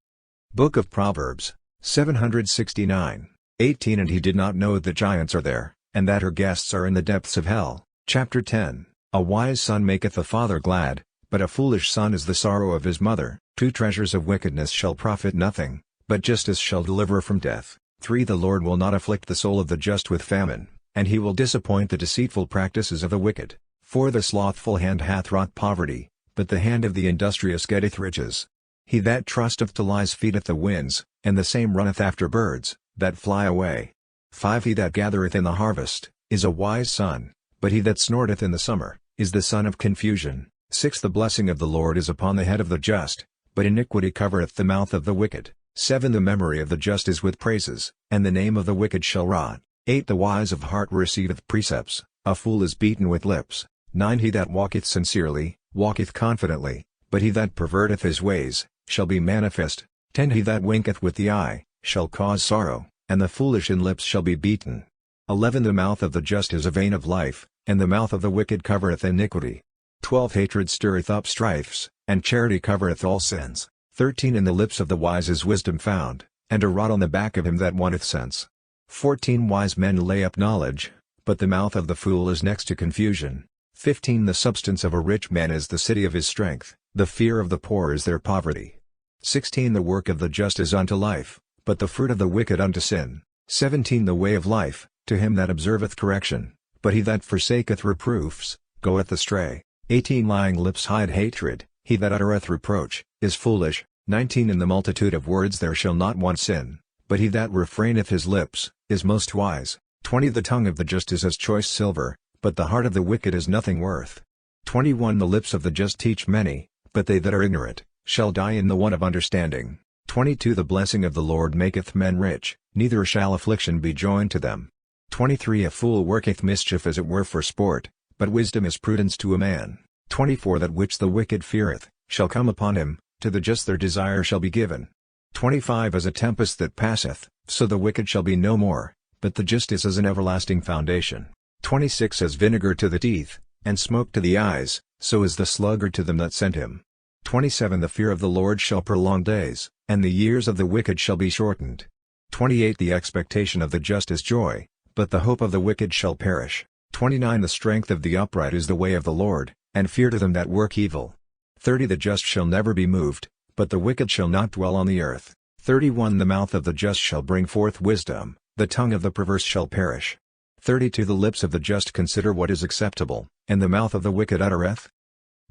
Book of Proverbs. 769. 18 And he did not know that giants are there, and that her guests are in the depths of hell. Chapter 10 A wise son maketh a father glad, but a foolish son is the sorrow of his mother. 2 Treasures of wickedness shall profit nothing, but justice shall deliver from death. 3 The Lord will not afflict the soul of the just with famine, and he will disappoint the deceitful practices of the wicked. For the slothful hand hath wrought poverty, but the hand of the industrious getteth riches. He that trusteth to lies feedeth the winds, and the same runneth after birds, that fly away. 5 He that gathereth in the harvest, is a wise son, but he that snorteth in the summer, is the son of confusion. 6 The blessing of the Lord is upon the head of the just, but iniquity covereth the mouth of the wicked. 7 The memory of the just is with praises, and the name of the wicked shall rot. 8 The wise of heart receiveth precepts, a fool is beaten with lips. 9 He that walketh sincerely, walketh confidently, but he that perverteth his ways, shall be manifest. 10 He that winketh with the eye, shall cause sorrow, and the foolish in lips shall be beaten. 11 The mouth of the just is a vein of life, and the mouth of the wicked covereth iniquity. 12 Hatred stirreth up strifes, and charity covereth all sins. 13 In the lips of the wise is wisdom found, and a rod on the back of him that wanteth sense. 14 Wise men lay up knowledge, but the mouth of the fool is next to confusion. 15 The substance of a rich man is the city of his strength, the fear of the poor is their poverty. 16 The work of the just is unto life, but the fruit of the wicked unto sin. 17 The way of life, to him that observeth correction, but he that forsaketh reproofs, goeth astray. 18 Lying lips hide hatred, he that uttereth reproach, is foolish. 19 In the multitude of words there shall not want sin, but he that refraineth his lips, is most wise. 20 The tongue of the just is as choice silver, but the heart of the wicked is nothing worth. 21 The lips of the just teach many, but they that are ignorant, shall die in the want of understanding. 22 The blessing of the Lord maketh men rich, neither shall affliction be joined to them. 23 A fool worketh mischief as it were for sport, but wisdom is prudence to a man. 24 That which the wicked feareth, shall come upon him, to the just their desire shall be given. 25 As a tempest that passeth, so the wicked shall be no more, but the just is as an everlasting foundation. 26 As vinegar to the teeth, and smoke to the eyes, so is the sluggard to them that sent him. 27 The fear of the Lord shall prolong days, and the years of the wicked shall be shortened. 28 The expectation of the just is joy, but the hope of the wicked shall perish. 29 The strength of the upright is the way of the Lord, and fear to them that work evil. 30 The just shall never be moved, but the wicked shall not dwell on the earth. 31 The mouth of the just shall bring forth wisdom, the tongue of the perverse shall perish. 32 The lips of the just consider what is acceptable, and the mouth of the wicked uttereth.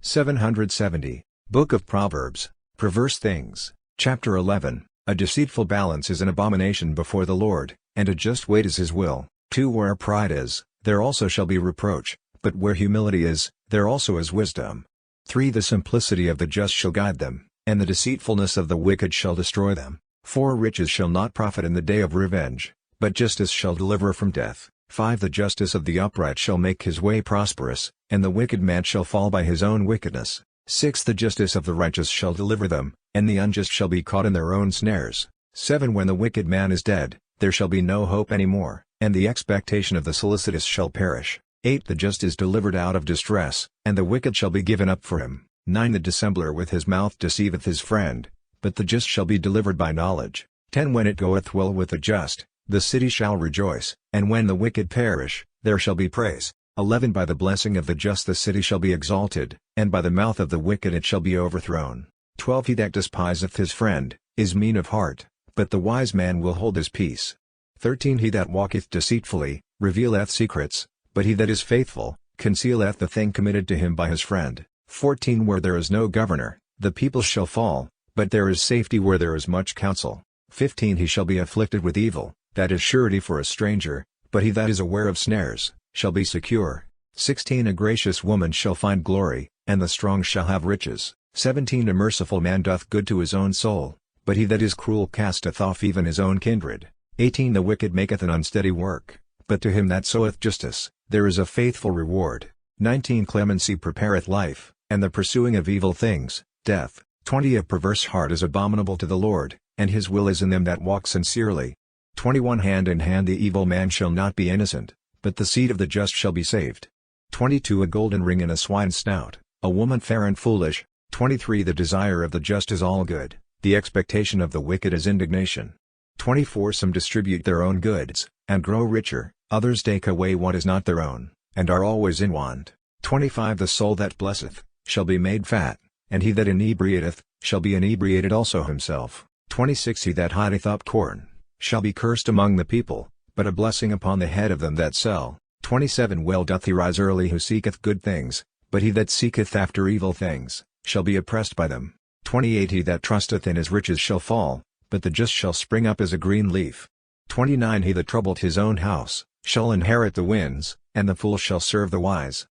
770. Book of Proverbs, Perverse Things, Chapter 11. A deceitful balance is an abomination before the Lord, and a just weight is his will. 2 Where pride is, there also shall be reproach, but where humility is, there also is wisdom. 3 The simplicity of the just shall guide them, and the deceitfulness of the wicked shall destroy them. 4 Riches shall not profit in the day of revenge, but justice shall deliver from death. 5 The justice of the upright shall make his way prosperous, and the wicked man shall fall by his own wickedness. 6 The justice of the righteous shall deliver them, and the unjust shall be caught in their own snares. 7 When the wicked man is dead, there shall be no hope any more, and the expectation of the solicitous shall perish. 8 The just is delivered out of distress, and the wicked shall be given up for him. 9 The dissembler with his mouth deceiveth his friend, but the just shall be delivered by knowledge. 10 When it goeth well with the just, the city shall rejoice, and when the wicked perish, there shall be praise. 11 By the blessing of the just the city shall be exalted, and by the mouth of the wicked it shall be overthrown. 12 He that despiseth his friend, is mean of heart, but the wise man will hold his peace. 13 He that walketh deceitfully, revealeth secrets, but he that is faithful, concealeth the thing committed to him by his friend. 14 Where there is no governor, the people shall fall, but there is safety where there is much counsel. 15 He shall be afflicted with evil, that is surety for a stranger, but he that is aware of snares, shall be secure. 16 A gracious woman shall find glory, and the strong shall have riches. 17 A merciful man doth good to his own soul, but he that is cruel casteth off even his own kindred. 18 The wicked maketh an unsteady work, but to him that soweth justice, there is a faithful reward. 19 Clemency prepareth life, and the pursuing of evil things, death. 20 A perverse heart is abominable to the Lord, and his will is in them that walk sincerely. 21 Hand in hand the evil man shall not be innocent, but the seed of the just shall be saved. 22 A golden ring in a swine's snout, a woman fair and foolish. 23 The desire of the just is all good, the expectation of the wicked is indignation. 24 Some distribute their own goods, and grow richer, others take away what is not their own, and are always in want. 25 The soul that blesseth, shall be made fat, and he that inebriateth, shall be inebriated also himself. 26 He that hideth up corn, shall be cursed among the people, but a blessing upon the head of them that sell. 27 Well doth he rise early who seeketh good things, but he that seeketh after evil things, shall be oppressed by them. 28 He that trusteth in his riches shall fall, but the just shall spring up as a green leaf. 29 He that troubleth his own house, shall inherit the winds, and the fool shall serve the wise.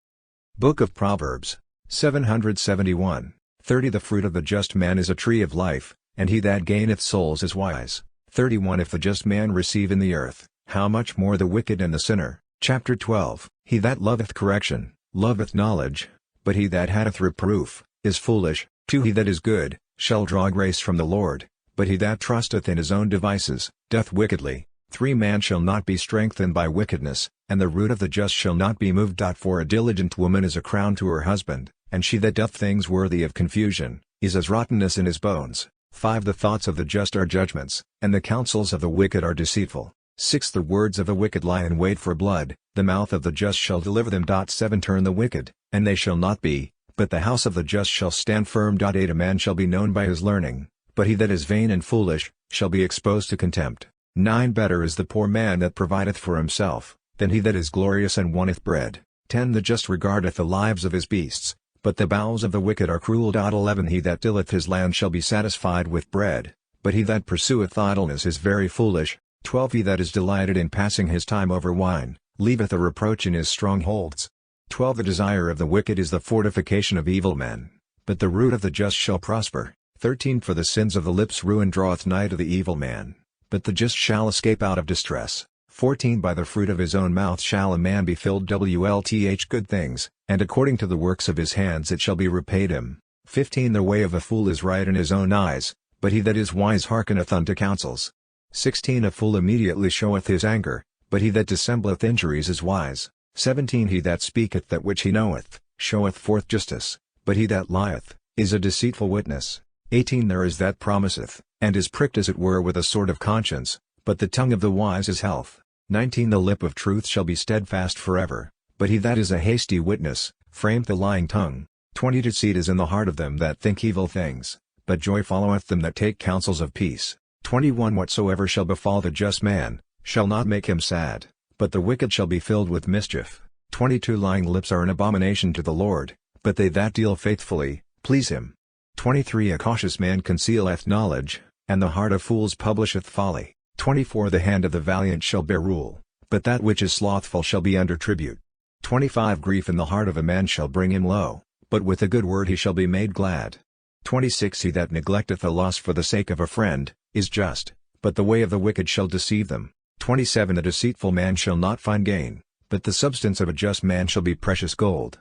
Book of Proverbs, 771. 30 The fruit of the just man is a tree of life, and he that gaineth souls is wise. 31 If the just man receive in the earth, how much more the wicked and the sinner. Chapter 12 He that loveth correction, loveth knowledge, but he that hateth reproof, is foolish. 2 He that is good, shall draw grace from the Lord, but he that trusteth in his own devices, doth wickedly. 3 Man shall not be strengthened by wickedness, and the root of the just shall not be moved. For a diligent woman is a crown to her husband, and she that doth things worthy of confusion, is as rottenness in his bones. 5 The thoughts of the just are judgments, and the counsels of the wicked are deceitful. 6 The words of the wicked lie in wait for blood, the mouth of the just shall deliver them. 7 Turn the wicked, and they shall not be, but the house of the just shall stand firm. 8 A man shall be known by his learning, but he that is vain and foolish, shall be exposed to contempt. 9 Better is the poor man that provideth for himself, than he that is glorious and wanteth bread. 10 The just regardeth the lives of his beasts, but the bowels of the wicked are cruel. 11 He that tilleth his land shall be satisfied with bread, but he that pursueth idleness is very foolish. 12 He that is delighted in passing his time over wine, leaveth a reproach in his strongholds. 12 The desire of the wicked is the fortification of evil men, but the root of the just shall prosper. 13 For the sins of the lips ruin draweth nigh to the evil man, but the just shall escape out of distress. 14 By the fruit of his own mouth shall a man be filled. Good things, and according to the works of his hands it shall be repaid him. 15 The way of a fool is right in his own eyes, but he that is wise hearkeneth unto counsels. 16 A fool immediately showeth his anger, but he that dissembleth injuries is wise. 17 He that speaketh that which he knoweth, showeth forth justice, but he that lieth, is a deceitful witness. 18 There is that promiseth, and is pricked as it were with a sword of conscience, but the tongue of the wise is health. 19 The lip of truth shall be steadfast forever, but he that is a hasty witness, frameth a lying tongue. 20 Deceit is in the heart of them that think evil things, but joy followeth them that take counsels of peace. 21 Whatsoever shall befall the just man, shall not make him sad, but the wicked shall be filled with mischief. 22 Lying lips are an abomination to the Lord, but they that deal faithfully, please him. 23 A cautious man concealeth knowledge, and the heart of fools publisheth folly. 24 The hand of the valiant shall bear rule, but that which is slothful shall be under tribute. 25 Grief in the heart of a man shall bring him low, but with a good word he shall be made glad. 26 He that neglecteth a loss for the sake of a friend, is just, but the way of the wicked shall deceive them. 27 The deceitful man shall not find gain, but the substance of a just man shall be precious gold.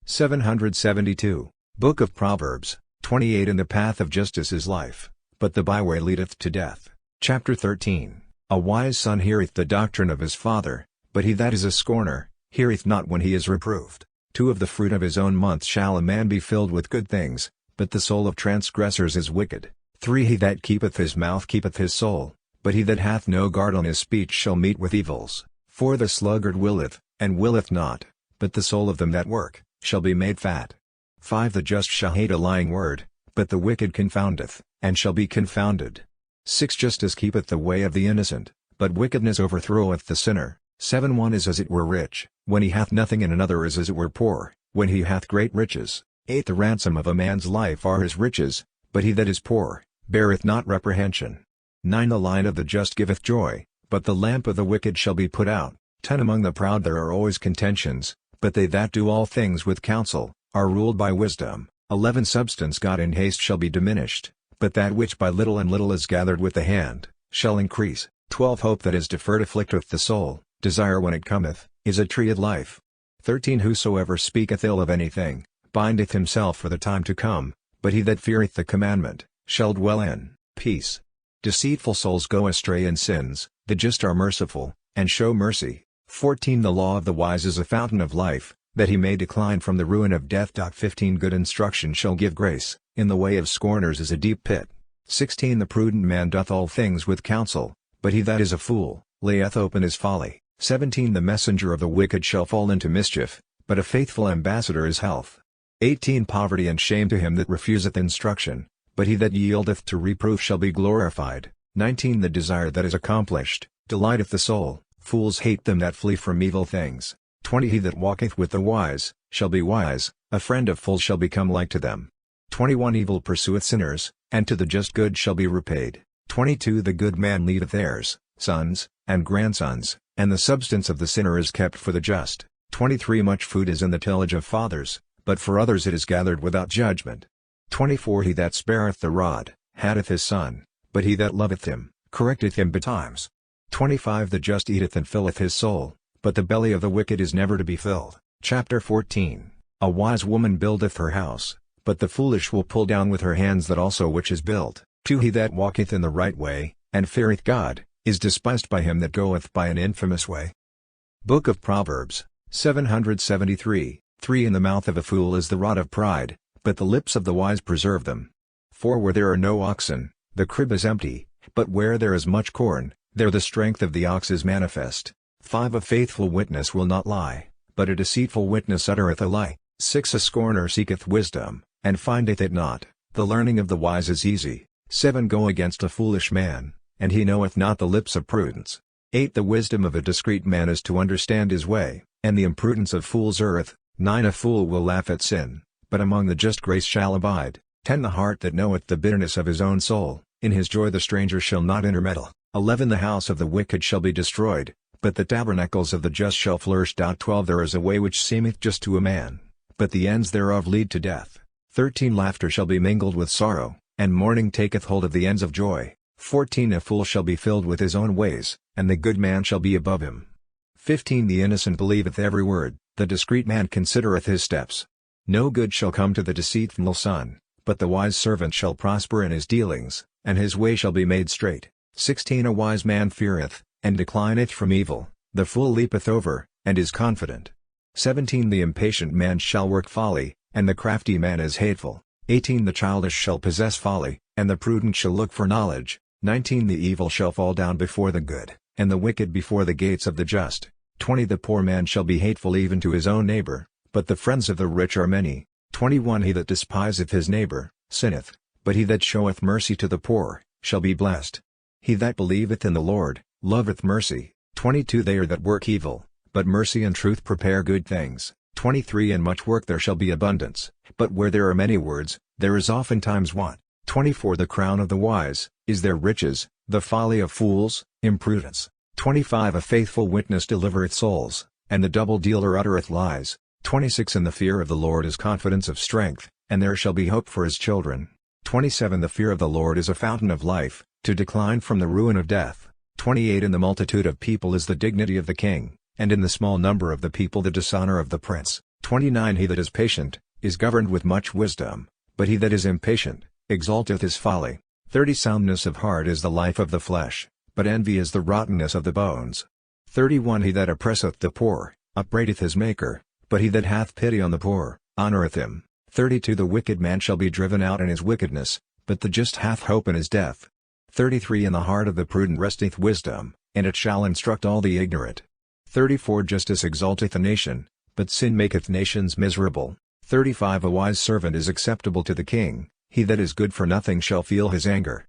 772. Book of Proverbs, 28 In the path of justice is life, but the byway leadeth to death. Chapter 13. A wise son heareth the doctrine of his father, but he that is a scorner, heareth not when he is reproved. 2 Of the fruit of his own month shall a man be filled with good things, but the soul of transgressors is wicked. 3 He that keepeth his mouth keepeth his soul, but he that hath no guard on his speech shall meet with evils. 4 The sluggard willeth, and willeth not, but the soul of them that work, shall be made fat. 5 The just shall hate a lying word, but the wicked confoundeth, and shall be confounded. 6 Justice keepeth the way of the innocent, but wickedness overthroweth the sinner. 7 One is as it were rich, when he hath nothing, and another is as it were poor, when he hath great riches. 8 The ransom of a man's life are his riches, but he that is poor, beareth not reprehension. 9 The line of the just giveth joy, but the lamp of the wicked shall be put out. 10 Among the proud there are always contentions, but they that do all things with counsel, are ruled by wisdom. 11 Substance got in haste shall be diminished, but that which by little and little is gathered with the hand, shall increase. 12 Hope that is deferred afflicteth the soul, desire when it cometh, is a tree of life. 13 Whosoever speaketh ill of anything, bindeth himself for the time to come, but he that feareth the commandment, shall dwell in peace. Deceitful souls go astray in sins, the just are merciful, and show mercy. 14 The law of the wise is a fountain of life, that he may decline from the ruin of death. 15 Good instruction shall give grace, in the way of scorners is a deep pit. 16 The prudent man doth all things with counsel, but he that is a fool, layeth open his folly. 17 The messenger of the wicked shall fall into mischief, but a faithful ambassador is health. 18 Poverty and shame to him that refuseth instruction, but he that yieldeth to reproof shall be glorified. 19 The desire that is accomplished, delighteth the soul, Fools hate them that flee from evil things. 20 He that walketh with the wise, shall be wise, a friend of fools shall become like to them. 21 Evil pursueth sinners, and to the just good shall be repaid. 22 The good man leaveth heirs, sons, and grandsons, and the substance of the sinner is kept for the just. 23 Much food is in the tillage of fathers, but for others it is gathered without judgment. 24 He that spareth the rod, hateth his son, but he that loveth him, correcteth him betimes. 25 The just eateth and filleth his soul, but the belly of the wicked is never to be filled. Chapter 14 A wise woman buildeth her house, but the foolish will pull down with her hands that also which is built. 2 He that walketh in the right way, and feareth God, is despised by him that goeth by an infamous way. Book of Proverbs, 773, 3 In the mouth of a fool is the rod of pride, but the lips of the wise preserve them. 4 Where there are no oxen, the crib is empty, but where there is much corn, there the strength of the ox is manifest. 5 A faithful witness will not lie, but a deceitful witness uttereth a lie. 6 A scorner seeketh wisdom, and findeth it not, the learning of the wise is easy. 7 Go against a foolish man, and he knoweth not the lips of prudence. 8 The wisdom of a discreet man is to understand his way, and the imprudence of fools erreth. 9 A fool will laugh at sin, but among the just grace shall abide. 10 The heart that knoweth the bitterness of his own soul, in his joy the stranger shall not intermeddle. 11 The house of the wicked shall be destroyed, but the tabernacles of the just shall flourish. 12 There is a way which seemeth just to a man, but the ends thereof lead to death. 13 Laughter shall be mingled with sorrow, and mourning taketh hold of the ends of joy. 14 A fool shall be filled with his own ways, and the good man shall be above him. 15 The innocent believeth every word, the discreet man considereth his steps. No good shall come to the deceitful son, but the wise servant shall prosper in his dealings, and his way shall be made straight. 16 A wise man feareth, and declineth from evil, the fool leapeth over, and is confident. 17 The impatient man shall work folly, and the crafty man is hateful. 18 The childish shall possess folly, and the prudent shall look for knowledge. 19 The evil shall fall down before the good, and the wicked before the gates of the just. 20 The poor man shall be hateful even to his own neighbor, but the friends of the rich are many. 21 He that despiseth his neighbor, sinneth, but he that showeth mercy to the poor, shall be blessed. He that believeth in the Lord, loveth mercy. 22 They are that work evil, but mercy and truth prepare good things. 23 In much work there shall be abundance, but where there are many words, there is oftentimes want. 24 The crown of the wise, is their riches, the folly of fools, imprudence. 25 A faithful witness delivereth souls, and the double dealer uttereth lies. 26 In the fear of the Lord is confidence of strength, and there shall be hope for his children. 27 The fear of the Lord is a fountain of life, to decline from the ruin of death. 28 In the multitude of people is the dignity of the king, and in the small number of the people the dishonor of the prince. 29 He that is patient, is governed with much wisdom, but he that is impatient, exalteth his folly. 30 Soundness of heart is the life of the flesh, but envy is the rottenness of the bones. 31 He that oppresseth the poor, upbraideth his Maker, but he that hath pity on the poor, honoreth him. 32 The wicked man shall be driven out in his wickedness, but the just hath hope in his death. 33 In the heart of the prudent resteth wisdom, and it shall instruct all the ignorant. 34 Justice exalteth a nation, but sin maketh nations miserable. 35 A wise servant is acceptable to the king, he that is good for nothing shall feel his anger.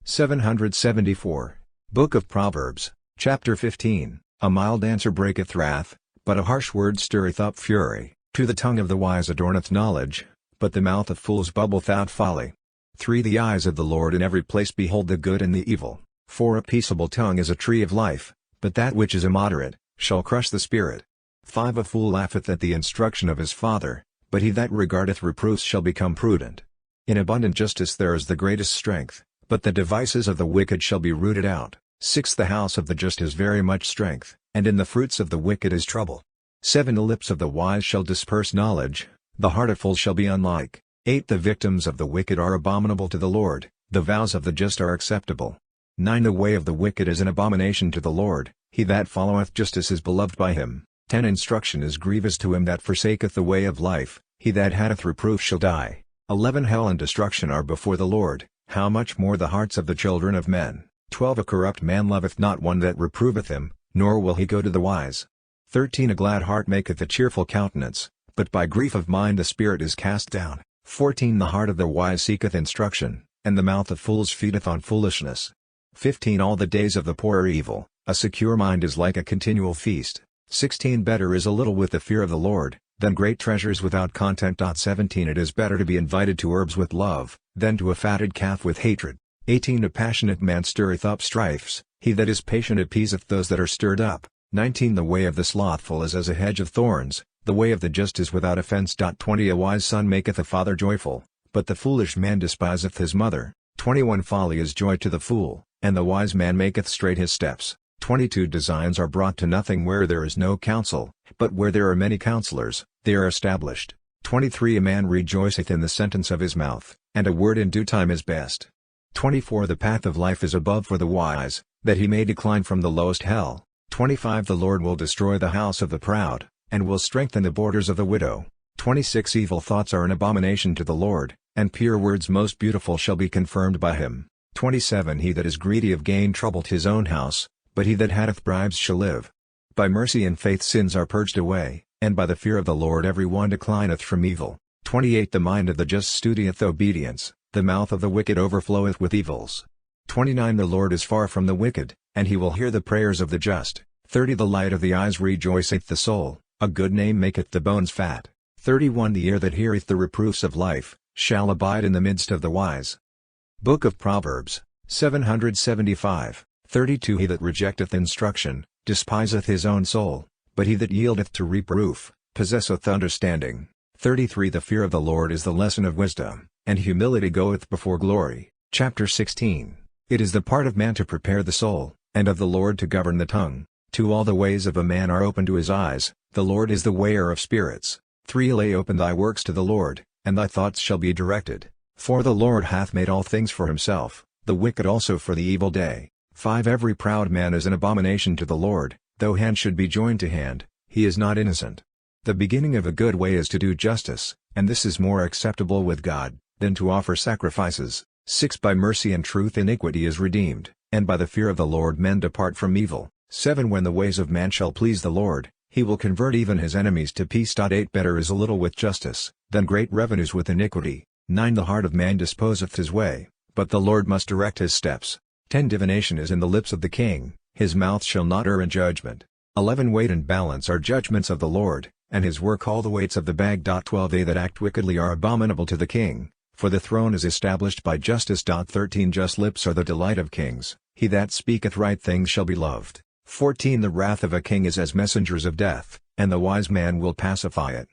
774. Book of Proverbs, chapter 15. A mild answer breaketh wrath, but a harsh word stirreth up fury. To the tongue of the wise adorneth knowledge, but the mouth of fools bubbleth out folly. 3 The eyes of the Lord in every place behold the good and the evil. 4 A peaceable tongue is a tree of life, but that which is immoderate, shall crush the spirit. 5 A fool laugheth at the instruction of his father, but he that regardeth reproofs shall become prudent. In abundant justice there is the greatest strength, but the devices of the wicked shall be rooted out. 6 The house of the just is very much strength, and in the fruits of the wicked is trouble. 7 The lips of the wise shall disperse knowledge, the heart of fools shall be unlike. 8 The victims of the wicked are abominable to the Lord, the vows of the just are acceptable. 9 The way of the wicked is an abomination to the Lord, he that followeth justice is beloved by him. 10 Instruction is grievous to him that forsaketh the way of life, he that hateth reproof shall die. 11 Hell and destruction are before the Lord, how much more the hearts of the children of men. 12 A corrupt man loveth not one that reproveth him, nor will he go to the wise. 13 A glad heart maketh a cheerful countenance, but by grief of mind the spirit is cast down. 14 The heart of the wise seeketh instruction, and the mouth of fools feedeth on foolishness. 15 All the days of the poor are evil, A secure mind is like a continual feast. 16 Better is a little with the fear of the Lord, than great treasures without content. 17 It is better to be invited to herbs with love, than to a fatted calf with hatred. 18 A passionate man stirreth up strifes, he that is patient appeaseth those that are stirred up. 19 The way of the slothful is as a hedge of thorns, the way of the just is without offense. 20 A wise son maketh a father joyful, but the foolish man despiseth his mother. 21 Folly is joy to the fool, and the wise man maketh straight his steps. 22 Designs are brought to nothing where there is no counsel, but where there are many counselors, they are established. 23 A man rejoiceth in the sentence of his mouth, and a word in due time is best. 24 The path of life is above for the wise, that he may decline from the lowest hell. 25 The Lord will destroy the house of the proud, and will strengthen the borders of the widow. 26 Evil thoughts are an abomination to the Lord, and pure words most beautiful shall be confirmed by him. 27 He that is greedy of gain troubleth his own house, but he that hateth bribes shall live. By mercy and faith sins are purged away, and by the fear of the Lord every one declineth from evil. 28 The mind of the just studieth obedience, the mouth of the wicked overfloweth with evils. 29 The Lord is far from the wicked, and he will hear the prayers of the just. 30 The light of the eyes rejoiceth the soul, a good name maketh the bones fat. 31 The ear that heareth the reproofs of life, shall abide in the midst of the wise. Book of Proverbs, 775. 32 He that rejecteth instruction, despiseth his own soul, but he that yieldeth to reproof, possesseth understanding. 33 The fear of the Lord is the lesson of wisdom, and humility goeth before glory. Chapter 16. It is the part of man to prepare the soul, and of the Lord to govern the tongue. 2 All the ways of a man are open to his eyes, the Lord is the weigher of spirits. 3 Lay open thy works to the Lord, and thy thoughts shall be directed. 4 The Lord hath made all things for himself, the wicked also for the evil day. 5 Every proud man is an abomination to the Lord, though hand should be joined to hand, he is not innocent. The beginning of a good way is to do justice, and this is more acceptable with God, than to offer sacrifices. 6 By mercy and truth iniquity is redeemed, and by the fear of the Lord men depart from evil. 7 When the ways of man shall please the Lord, he will convert even his enemies to peace. 8 Better is a little with justice, than great revenues with iniquity. 9 The heart of man disposeth his way, but the Lord must direct his steps. 10 Divination is in the lips of the king, his mouth shall not err in judgment. 11 Weight and balance are judgments of the Lord, and his work all the weights of the bag. 12 They that act wickedly are abominable to the king, for the throne is established by justice. 13 Just lips are the delight of kings, he that speaketh right things shall be loved. 14 The wrath of a king is as messengers of death, and the wise man will pacify it.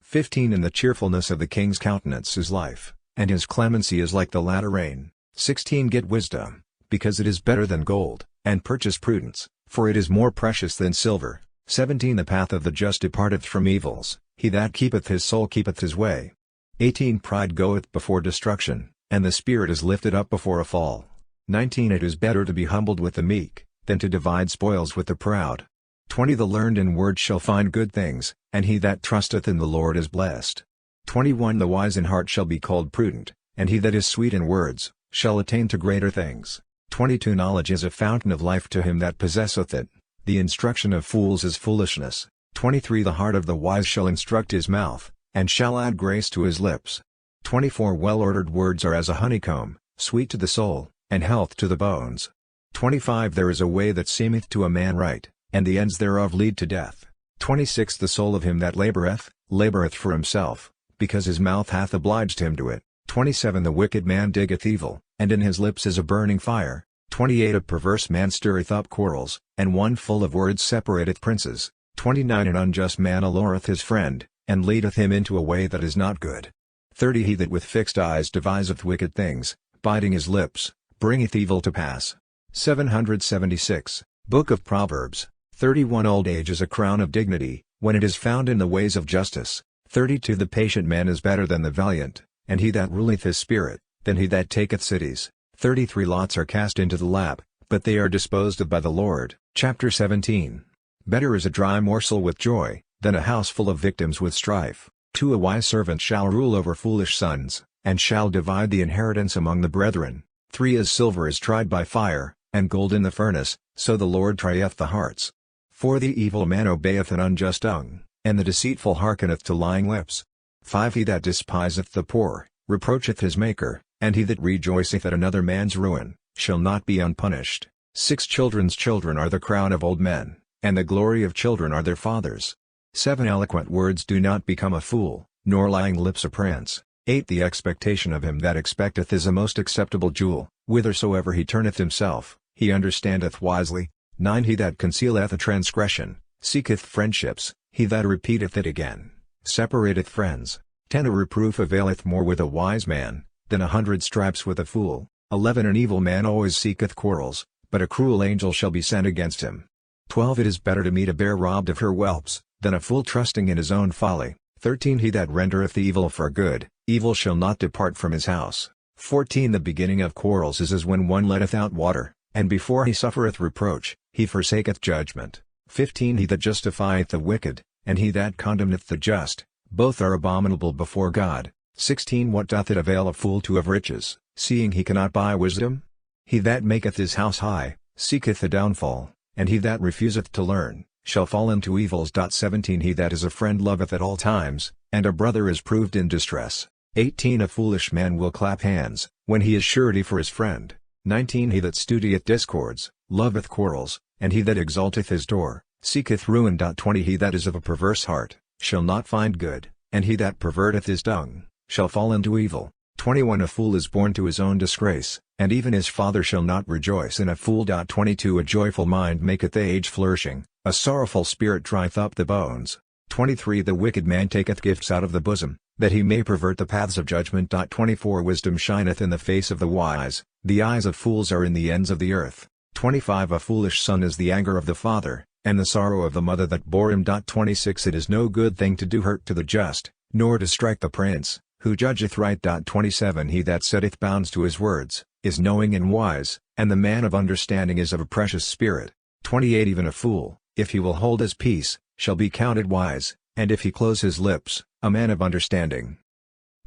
15 In the cheerfulness of the king's countenance is life, and his clemency is like the latter rain. 16 Get wisdom, because it is better than gold, and purchase prudence, for it is more precious than silver. 17 The path of the just departeth from evils, he that keepeth his soul keepeth his way. 18 Pride goeth before destruction, and the spirit is lifted up before a fall. 19 It is better to be humbled with the meek, than to divide spoils with the proud. 20 The learned in words shall find good things, and he that trusteth in the Lord is blessed. 21 The wise in heart shall be called prudent, and he that is sweet in words, shall attain to greater things. 22 Knowledge is a fountain of life to him that possesseth it, the instruction of fools is foolishness. 23 The heart of the wise shall instruct his mouth, and shall add grace to his lips. 24 Well-ordered words are as a honeycomb, sweet to the soul, and health to the bones. 25 There is a way that seemeth to a man right, and the ends thereof lead to death. 26 The soul of him that laboureth for himself, because his mouth hath obliged him to it. 27 The wicked man diggeth evil, and in his lips is a burning fire. 28 A perverse man stirreth up quarrels, and one full of words separateth princes. 29 An unjust man allureth his friend, and leadeth him into a way that is not good. 30 He that with fixed eyes deviseth wicked things, biting his lips, bringeth evil to pass. 776. Book of Proverbs, 31 Old age is a crown of dignity, when it is found in the ways of justice. 32 The patient man is better than the valiant, and he that ruleth his spirit, than he that taketh cities. 33 Lots are cast into the lap, but they are disposed of by the Lord. Chapter 17. Better is a dry morsel with joy, than a house full of victims with strife. 2 A wise servant shall rule over foolish sons, and shall divide the inheritance among the brethren. 3 As silver is tried by fire, and gold in the furnace, so the Lord trieth the hearts. 4 The evil man obeyeth an unjust tongue, and the deceitful hearkeneth to lying lips. 5 He that despiseth the poor, reproacheth his Maker, and he that rejoiceth at another man's ruin, shall not be unpunished. 6 Children's children are the crown of old men, and the glory of children are their fathers. 7 Eloquent words do not become a fool, nor lying lips a prince. 8 The expectation of him that expecteth is a most acceptable jewel, whithersoever he turneth himself, he understandeth wisely. 9 He that concealeth a transgression, seeketh friendships, he that repeateth it again, separateth friends. 10 A reproof availeth more with a wise man, than 100 stripes with a fool. 11 An evil man always seeketh quarrels, but a cruel angel shall be sent against him. 12 It is better to meet a bear robbed of her whelps, than a fool trusting in his own folly. 13 He that rendereth evil for good, evil shall not depart from his house. 14 The beginning of quarrels is as when one letteth out water, and before he suffereth reproach, he forsaketh judgment. 15 He that justifieth the wicked, and he that condemneth the just, both are abominable before God. 16 What doth it avail a fool to have riches, seeing he cannot buy wisdom? He that maketh his house high, seeketh a downfall, and he that refuseth to learn, shall fall into evils. 17 He that is a friend loveth at all times, and a brother is proved in distress. 18 A foolish man will clap hands, when he is surety for his friend. 19 He that studieth discords, loveth quarrels, and he that exalteth his door, seeketh ruin. 20 He that is of a perverse heart, shall not find good, and he that perverteth his tongue, shall fall into evil. 21 A fool is born to his own disgrace, and even his father shall not rejoice in a fool. 22 A joyful mind maketh the age flourishing, a sorrowful spirit drieth up the bones. 23 The wicked man taketh gifts out of the bosom, that he may pervert the paths of judgment. 24 Wisdom shineth in the face of the wise, the eyes of fools are in the ends of the earth. 25 A foolish son is the anger of the father, and the sorrow of the mother that bore him. 26 It is no good thing to do hurt to the just, nor to strike the prince, who judgeth right. 27 He that setteth bounds to his words, is knowing and wise, and the man of understanding is of a precious spirit. 28 Even a fool, if he will hold his peace, shall be counted wise, and if he close his lips, a man of understanding.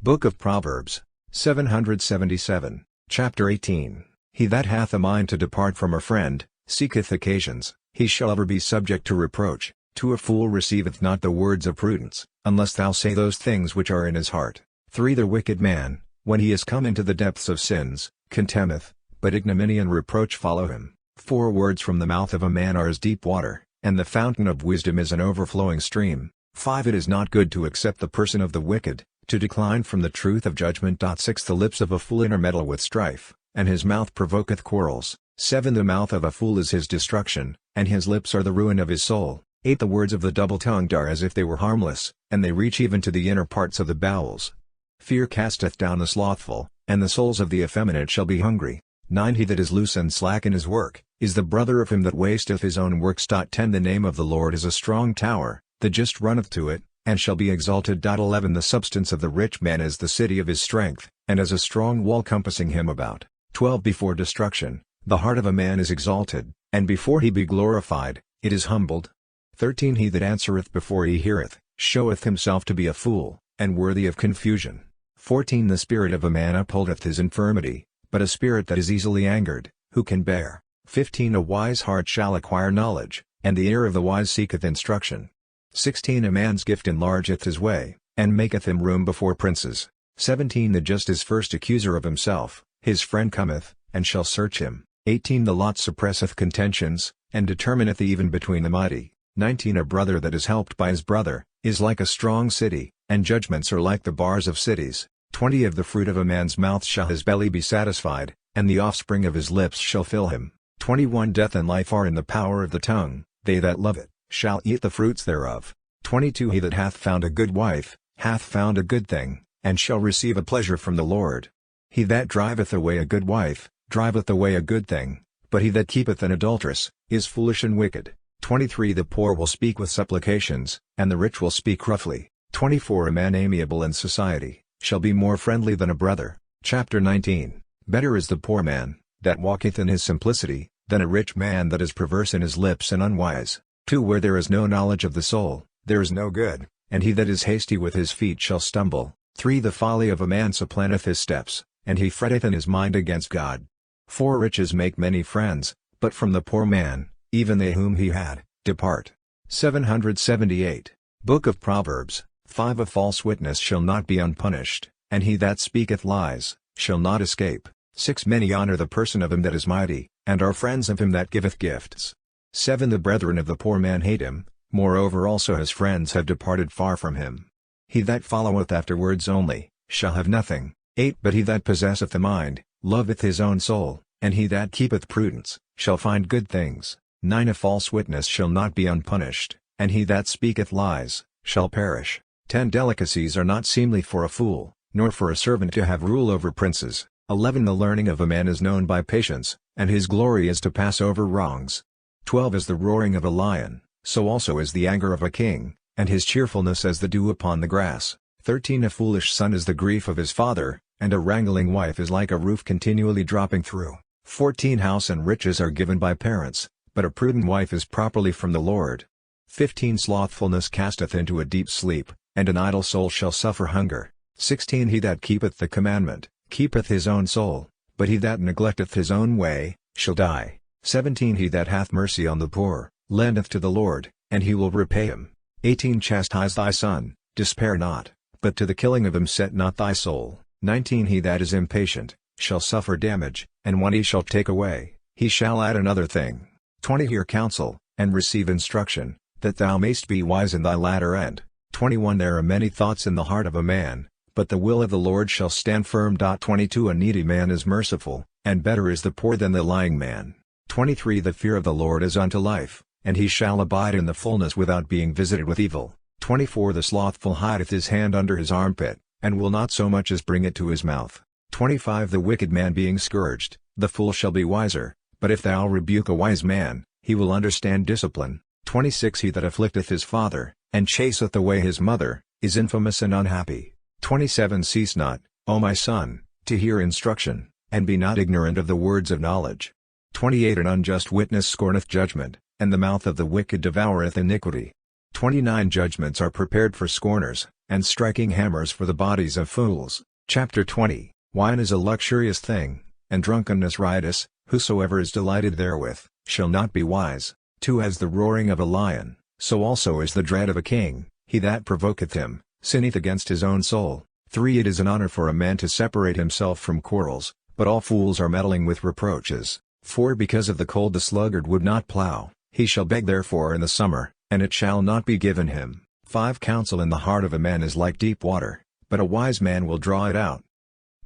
Book of Proverbs, 777, Chapter 18. He that hath a mind to depart from a friend, seeketh occasions, he shall ever be subject to reproach. To a fool receiveth not the words of prudence, unless thou say those things which are in his heart. 3 The wicked man, when he is come into the depths of sins, contemneth, but ignominy and reproach follow him. 4 Words from the mouth of a man are as deep water, and the fountain of wisdom is an overflowing stream. 5 It is not good to accept the person of the wicked, to decline from the truth of judgment. 6 The lips of a fool intermeddle with strife, and his mouth provoketh quarrels. 7 The mouth of a fool is his destruction, and his lips are the ruin of his soul. 8 The words of the double-tongued are as if they were harmless, and they reach even to the inner parts of the bowels. Fear casteth down the slothful, and the souls of the effeminate shall be hungry. 9 He that is loose and slack in his work, is the brother of him that wasteth his own works. 10 The name of the Lord is a strong tower, the just runneth to it, and shall be exalted. 11 The substance of the rich man is the city of his strength, and as a strong wall compassing him about. 12 Before destruction, the heart of a man is exalted, and before he be glorified, it is humbled. 13 He that answereth before he heareth, showeth himself to be a fool, and worthy of confusion. 14 The spirit of a man upholdeth his infirmity, but a spirit that is easily angered, who can bear? 15 A wise heart shall acquire knowledge, and the ear of the wise seeketh instruction. 16 A man's gift enlargeth his way, and maketh him room before princes. 17 The just is first accuser of himself, his friend cometh, and shall search him. 18 The lot suppresseth contentions, and determineth even between the mighty. 19 A brother that is helped by his brother, is like a strong city, and judgments are like the bars of cities. 20 Of the fruit of a man's mouth shall his belly be satisfied, and the offspring of his lips shall fill him. 21 Death and life are in the power of the tongue, they that love it, shall eat the fruits thereof. 22 He that hath found a good wife, hath found a good thing, and shall receive a pleasure from the Lord. He that driveth away a good wife, driveth away a good thing, but he that keepeth an adulteress, is foolish and wicked. 23 The poor will speak with supplications, and the rich will speak roughly. 24 A man amiable in society, shall be more friendly than a brother. Chapter 19. Better is the poor man, that walketh in his simplicity, than a rich man that is perverse in his lips and unwise. 2 Where there is no knowledge of the soul, there is no good, and he that is hasty with his feet shall stumble. 3 The folly of a man supplanteth his steps, and he fretteth in his mind against God. 4 Riches make many friends, but from the poor man, even they whom he had, depart. 778. Book of Proverbs, 5 A false witness shall not be unpunished, and he that speaketh lies, shall not escape. 6 Many honor the person of him that is mighty, and are friends of him that giveth gifts. 7 The brethren of the poor man hate him, moreover also his friends have departed far from him. He that followeth after words only, shall have nothing. 8 But he that possesseth the mind, loveth his own soul, and he that keepeth prudence, shall find good things. 9 A false witness shall not be unpunished, and he that speaketh lies, shall perish. 10 Delicacies are not seemly for a fool, nor for a servant to have rule over princes. 11 The learning of a man is known by patience, and his glory is to pass over wrongs. 12 As the roaring of a lion, so also is the anger of a king, and his cheerfulness as the dew upon the grass. 13 A foolish son is the grief of his father, and a wrangling wife is like a roof continually dropping through. 14 House and riches are given by parents, but a prudent wife is properly from the Lord. 15 Slothfulness casteth into a deep sleep, and an idle soul shall suffer hunger. 16 He that keepeth the commandment, keepeth his own soul, but he that neglecteth his own way, shall die. 17 He that hath mercy on the poor, lendeth to the Lord, and he will repay him. 18 Chastise thy son, despair not, but to the killing of him set not thy soul. 19 He that is impatient, shall suffer damage, and when he shall take away, he shall add another thing. 20 Hear counsel, and receive instruction, that thou mayst be wise in thy latter end. 21 There are many thoughts in the heart of a man, but the will of the Lord shall stand firm. 22 A needy man is merciful, and better is the poor than the lying man. 23 The fear of the Lord is unto life, and he shall abide in the fullness without being visited with evil. 24 The slothful hideth his hand under his armpit, and will not so much as bring it to his mouth. 25 The wicked man being scourged, the fool shall be wiser, but if thou rebuke a wise man, he will understand discipline. 26 He that afflicteth his father, and chaseth away his mother, is infamous and unhappy. 27 Cease not, O my son, to hear instruction, and be not ignorant of the words of knowledge. 28 An unjust witness scorneth judgment, and the mouth of the wicked devoureth iniquity. 29 Judgments are prepared for scorners, and striking hammers for the bodies of fools. Chapter 20 Wine is a luxurious thing, and drunkenness riotous, whosoever is delighted therewith, shall not be wise. 2 As the roaring of a lion, so also is the dread of a king, he that provoketh him, sinneth against his own soul. 3 It is an honor for a man to separate himself from quarrels, but all fools are meddling with reproaches. 4 Because of the cold the sluggard would not plow, he shall beg therefore in the summer, and it shall not be given him. 5 Counsel in the heart of a man is like deep water, but a wise man will draw it out.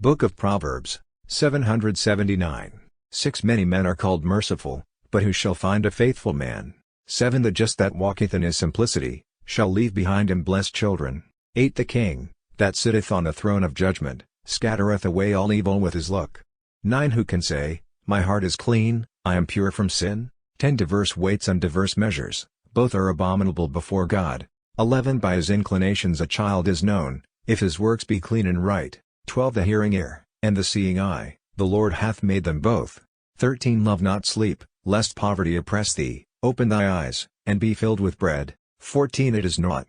Book of Proverbs, 779. 6 Many men are called merciful, but who shall find a faithful man? 7 The just that walketh in his simplicity, shall leave behind him blessed children. 8 The king, that sitteth on the throne of judgment, scattereth away all evil with his look. 9 Who can say, My heart is clean, I am pure from sin? 10 Diverse weights and diverse measures, both are abominable before God. 11 By his inclinations a child is known, if his works be clean and right. 12 The hearing ear, and the seeing eye, the Lord hath made them both. 13 Love not sleep, lest poverty oppress thee, open thy eyes, and be filled with bread. 14 It is naught,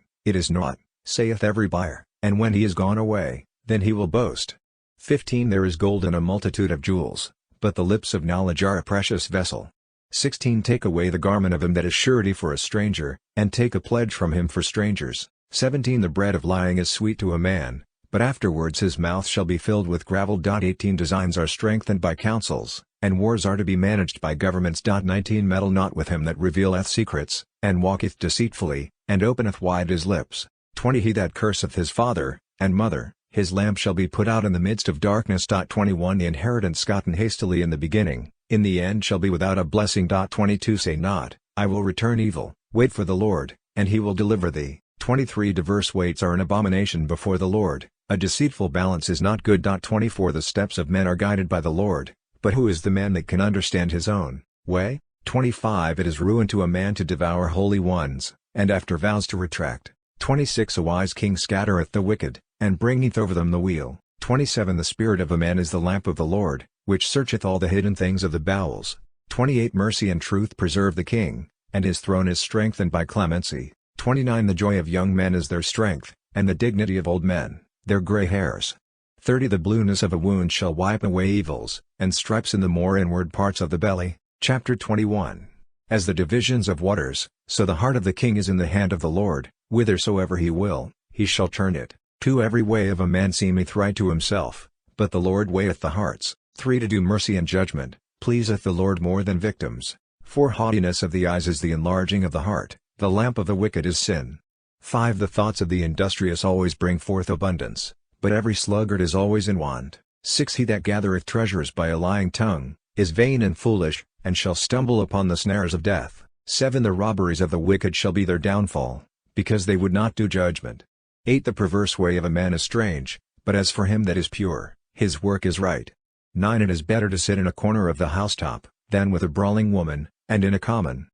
saith every buyer, and when he is gone away, then he will boast. 15 There is gold in a multitude of jewels, but the lips of knowledge are a precious vessel. 16 Take away the garment of him that is surety for a stranger, and take a pledge from him for strangers. 17 The bread of lying is sweet to a man, but afterwards his mouth shall be filled with gravel. 18 Designs are strengthened by counsels, and wars are to be managed by governments. 19 Meddle not with him that revealeth secrets, and walketh deceitfully, and openeth wide his lips. 20 He that curseth his father, and mother, his lamp shall be put out in the midst of darkness. 21 The inheritance gotten hastily in the beginning, in the end shall be without a blessing. 22 Say not, I will return evil, wait for the Lord, and he will deliver thee. 23 Diverse weights are an abomination before the Lord, a deceitful balance is not good. 24 The steps of men are guided by the Lord, but who is the man that can understand his own way? 25 It is ruin to a man to devour holy ones, and after vows to retract. 26 A wise king scattereth the wicked, and bringeth over them the weal. 27 The spirit of a man is the lamp of the Lord, which searcheth all the hidden things of the bowels. 28 Mercy and truth preserve the king, and his throne is strengthened by clemency. 29 The joy of young men is their strength, and the dignity of old men, their gray hairs. 30 The blueness of a wound shall wipe away evils, and stripes in the more inward parts of the belly. Chapter 21 As the divisions of waters, so the heart of the king is in the hand of the Lord, whithersoever he will, he shall turn it. 2 Every way of a man seemeth right to himself, but the Lord weigheth the hearts. 3 To do mercy and judgment, pleaseth the Lord more than victims, for haughtiness of the eyes is the enlarging of the heart, the lamp of the wicked is sin. 5 The thoughts of the industrious always bring forth abundance, but every sluggard is always in want. 6 He that gathereth treasures by a lying tongue, is vain and foolish, and shall stumble upon the snares of death. 7 The robberies of the wicked shall be their downfall, because they would not do judgment. 8 The perverse way of a man is strange, but as for him that is pure, his work is right. 9 It is better to sit in a corner of the housetop, than with a brawling woman, and in a common.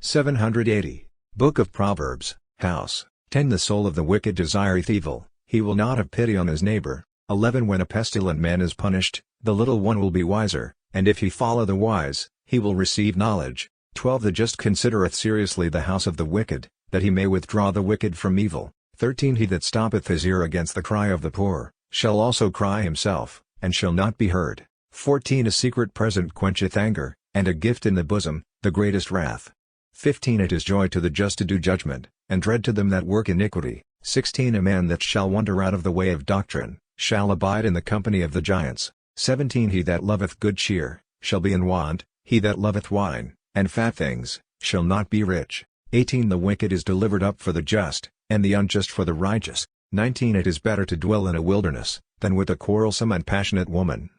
780. Book of Proverbs, House. 10 The soul of the wicked desireth evil, he will not have pity on his neighbor. 11 When a pestilent man is punished, the little one will be wiser, and if he follow the wise, he will receive knowledge. 12 The just considereth seriously the house of the wicked, that he may withdraw the wicked from evil. 13 He that stoppeth his ear against the cry of the poor, shall also cry himself, and shall not be heard. 14 A secret present quencheth anger, and a gift in the bosom, the greatest wrath. 15 It is joy to the just to do judgment, and dread to them that work iniquity. 16 A man that shall wander out of the way of doctrine, shall abide in the company of the giants. 17 He that loveth good cheer, shall be in want, he that loveth wine, and fat things, shall not be rich. 18 The wicked is delivered up for the just, and the unjust for the righteous. 19 It is better to dwell in a wilderness, than with a quarrelsome and passionate woman.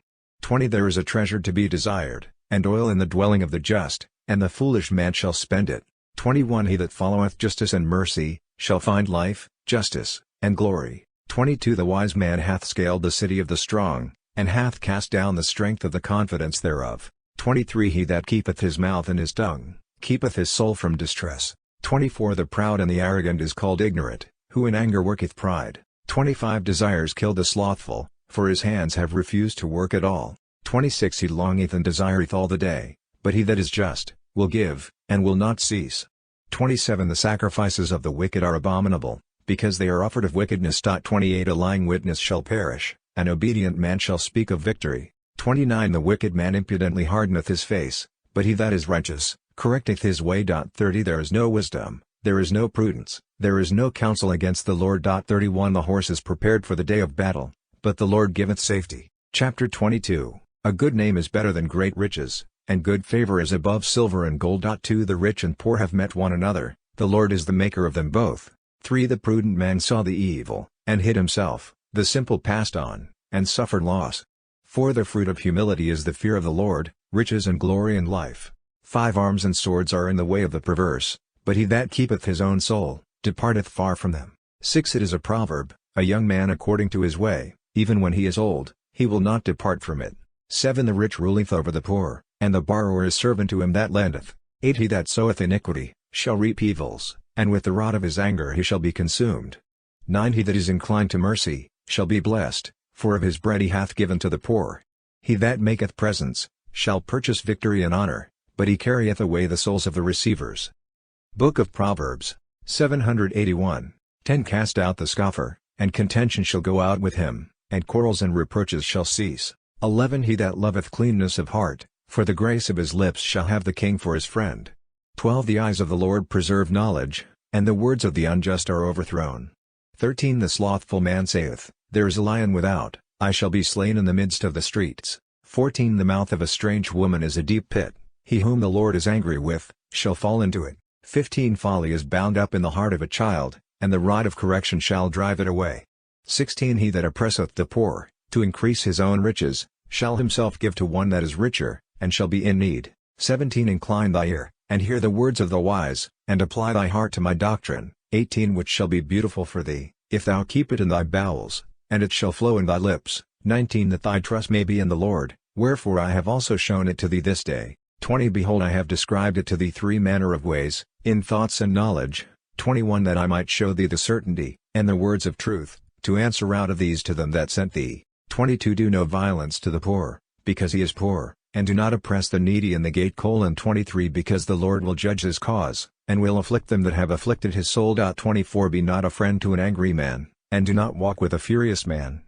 20 There is a treasure to be desired, and oil in the dwelling of the just, and the foolish man shall spend it. 21 He that followeth justice and mercy, shall find life, justice, and glory. 22 The wise man hath scaled the city of the strong, and hath cast down the strength of the confidence thereof. 23 He that keepeth his mouth and his tongue, keepeth his soul from distress. 24 The proud and the arrogant is called ignorant, who in anger worketh pride. 25 Desires kill the slothful, for his hands have refused to work at all. 26 He longeth and desireth all the day, but he that is just, will give, and will not cease. 27 The sacrifices of the wicked are abominable, because they are offered of wickedness. 28 A lying witness shall perish, an obedient man shall speak of victory. 29 The wicked man impudently hardeneth his face, but he that is righteous, correcteth his way. 30 There is no wisdom, there is no prudence, there is no counsel against the Lord. 31 The horse is prepared for the day of battle, but the Lord giveth safety. Chapter 22. A good name is better than great riches, and good favor is above silver and gold. 2 The rich and poor have met one another, the Lord is the maker of them both. 3 The prudent man saw the evil, and hid himself, the simple passed on, and suffered loss. 4 The fruit of humility is the fear of the Lord, riches and glory and life. 5 Arms and swords are in the way of the perverse, but he that keepeth his own soul, departeth far from them. 6 It is a proverb, a young man according to his way, even when he is old, he will not depart from it. 7 The rich ruleth over the poor, and the borrower is servant to him that lendeth. 8 He that soweth iniquity, shall reap evils, and with the rod of his anger he shall be consumed. 9 He that is inclined to mercy, shall be blessed, for of his bread he hath given to the poor. He that maketh presents, shall purchase victory and honor, but he carrieth away the souls of the receivers. Book of Proverbs, 781. 10 Cast out the scoffer, and contention shall go out with him, and quarrels and reproaches shall cease. 11 He that loveth cleanness of heart, for the grace of his lips shall have the king for his friend. 12 The eyes of the Lord preserve knowledge, and the words of the unjust are overthrown. 13 The slothful man saith, There is a lion without, I shall be slain in the midst of the streets. 14 The mouth of a strange woman is a deep pit, he whom the Lord is angry with, shall fall into it. 15 Folly is bound up in the heart of a child, and the rod of correction shall drive it away. 16 He that oppresseth the poor, to increase his own riches, shall himself give to one that is richer, and shall be in need. 17 Incline thy ear, and hear the words of the wise, and apply thy heart to my doctrine. 18 Which shall be beautiful for thee, if thou keep it in thy bowels, and it shall flow in thy lips. 19 That thy trust may be in the Lord, wherefore I have also shown it to thee this day. 20 Behold I have described it to thee 3 manner of ways, in thoughts and knowledge. 21 That I might show thee the certainty, and the words of truth, to answer out of these to them that sent thee. 22 Do no violence to the poor, because he is poor, and do not oppress the needy in the gate. 23 Because the Lord will judge his cause, and will afflict them that have afflicted his soul. 24 Be not a friend to an angry man, and do not walk with a furious man.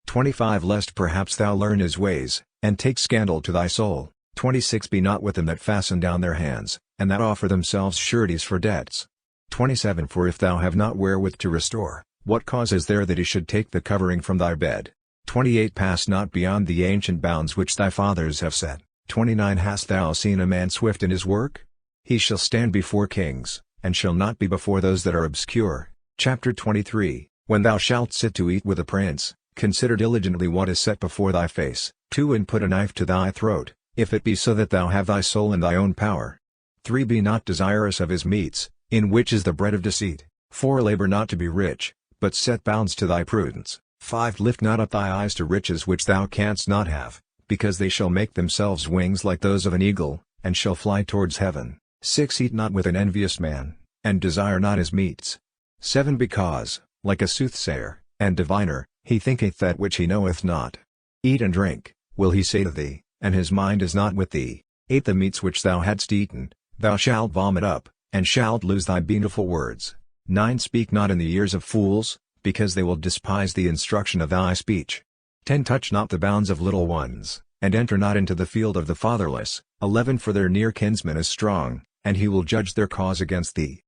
25 Lest perhaps thou learn his ways, and take scandal to thy soul. 26 Be not with them that fasten down their hands, and that offer themselves sureties for debts. 27 For if thou have not wherewith to restore, what cause is there that he should take the covering from thy bed? 28 Pass not beyond the ancient bounds which thy fathers have set. 29 Hast thou seen a man swift in his work? He shall stand before kings, and shall not be before those that are obscure. Chapter 23 When thou shalt sit to eat with a prince, consider diligently what is set before thy face. 2 And put a knife to thy throat, if it be so that thou have thy soul in thy own power. 3 Be not desirous of his meats, in which is the bread of deceit. 4 Labor not to be rich, but set bounds to thy prudence. 5 Lift not up thy eyes to riches which thou canst not have, because they shall make themselves wings like those of an eagle, and shall fly towards heaven. 6 Eat not with an envious man, and desire not his meats. 7 Because, like a soothsayer, and diviner, he thinketh that which he knoweth not. Eat and drink, will he say to thee, and his mind is not with thee. 8 The meats which thou hadst eaten, thou shalt vomit up, and shalt lose thy beautiful words. 9 Speak not in the ears of fools, because they will despise the instruction of thy speech. 10 Touch not the bounds of little ones, and enter not into the field of the fatherless. 11 For their near kinsman is strong, and he will judge their cause against thee.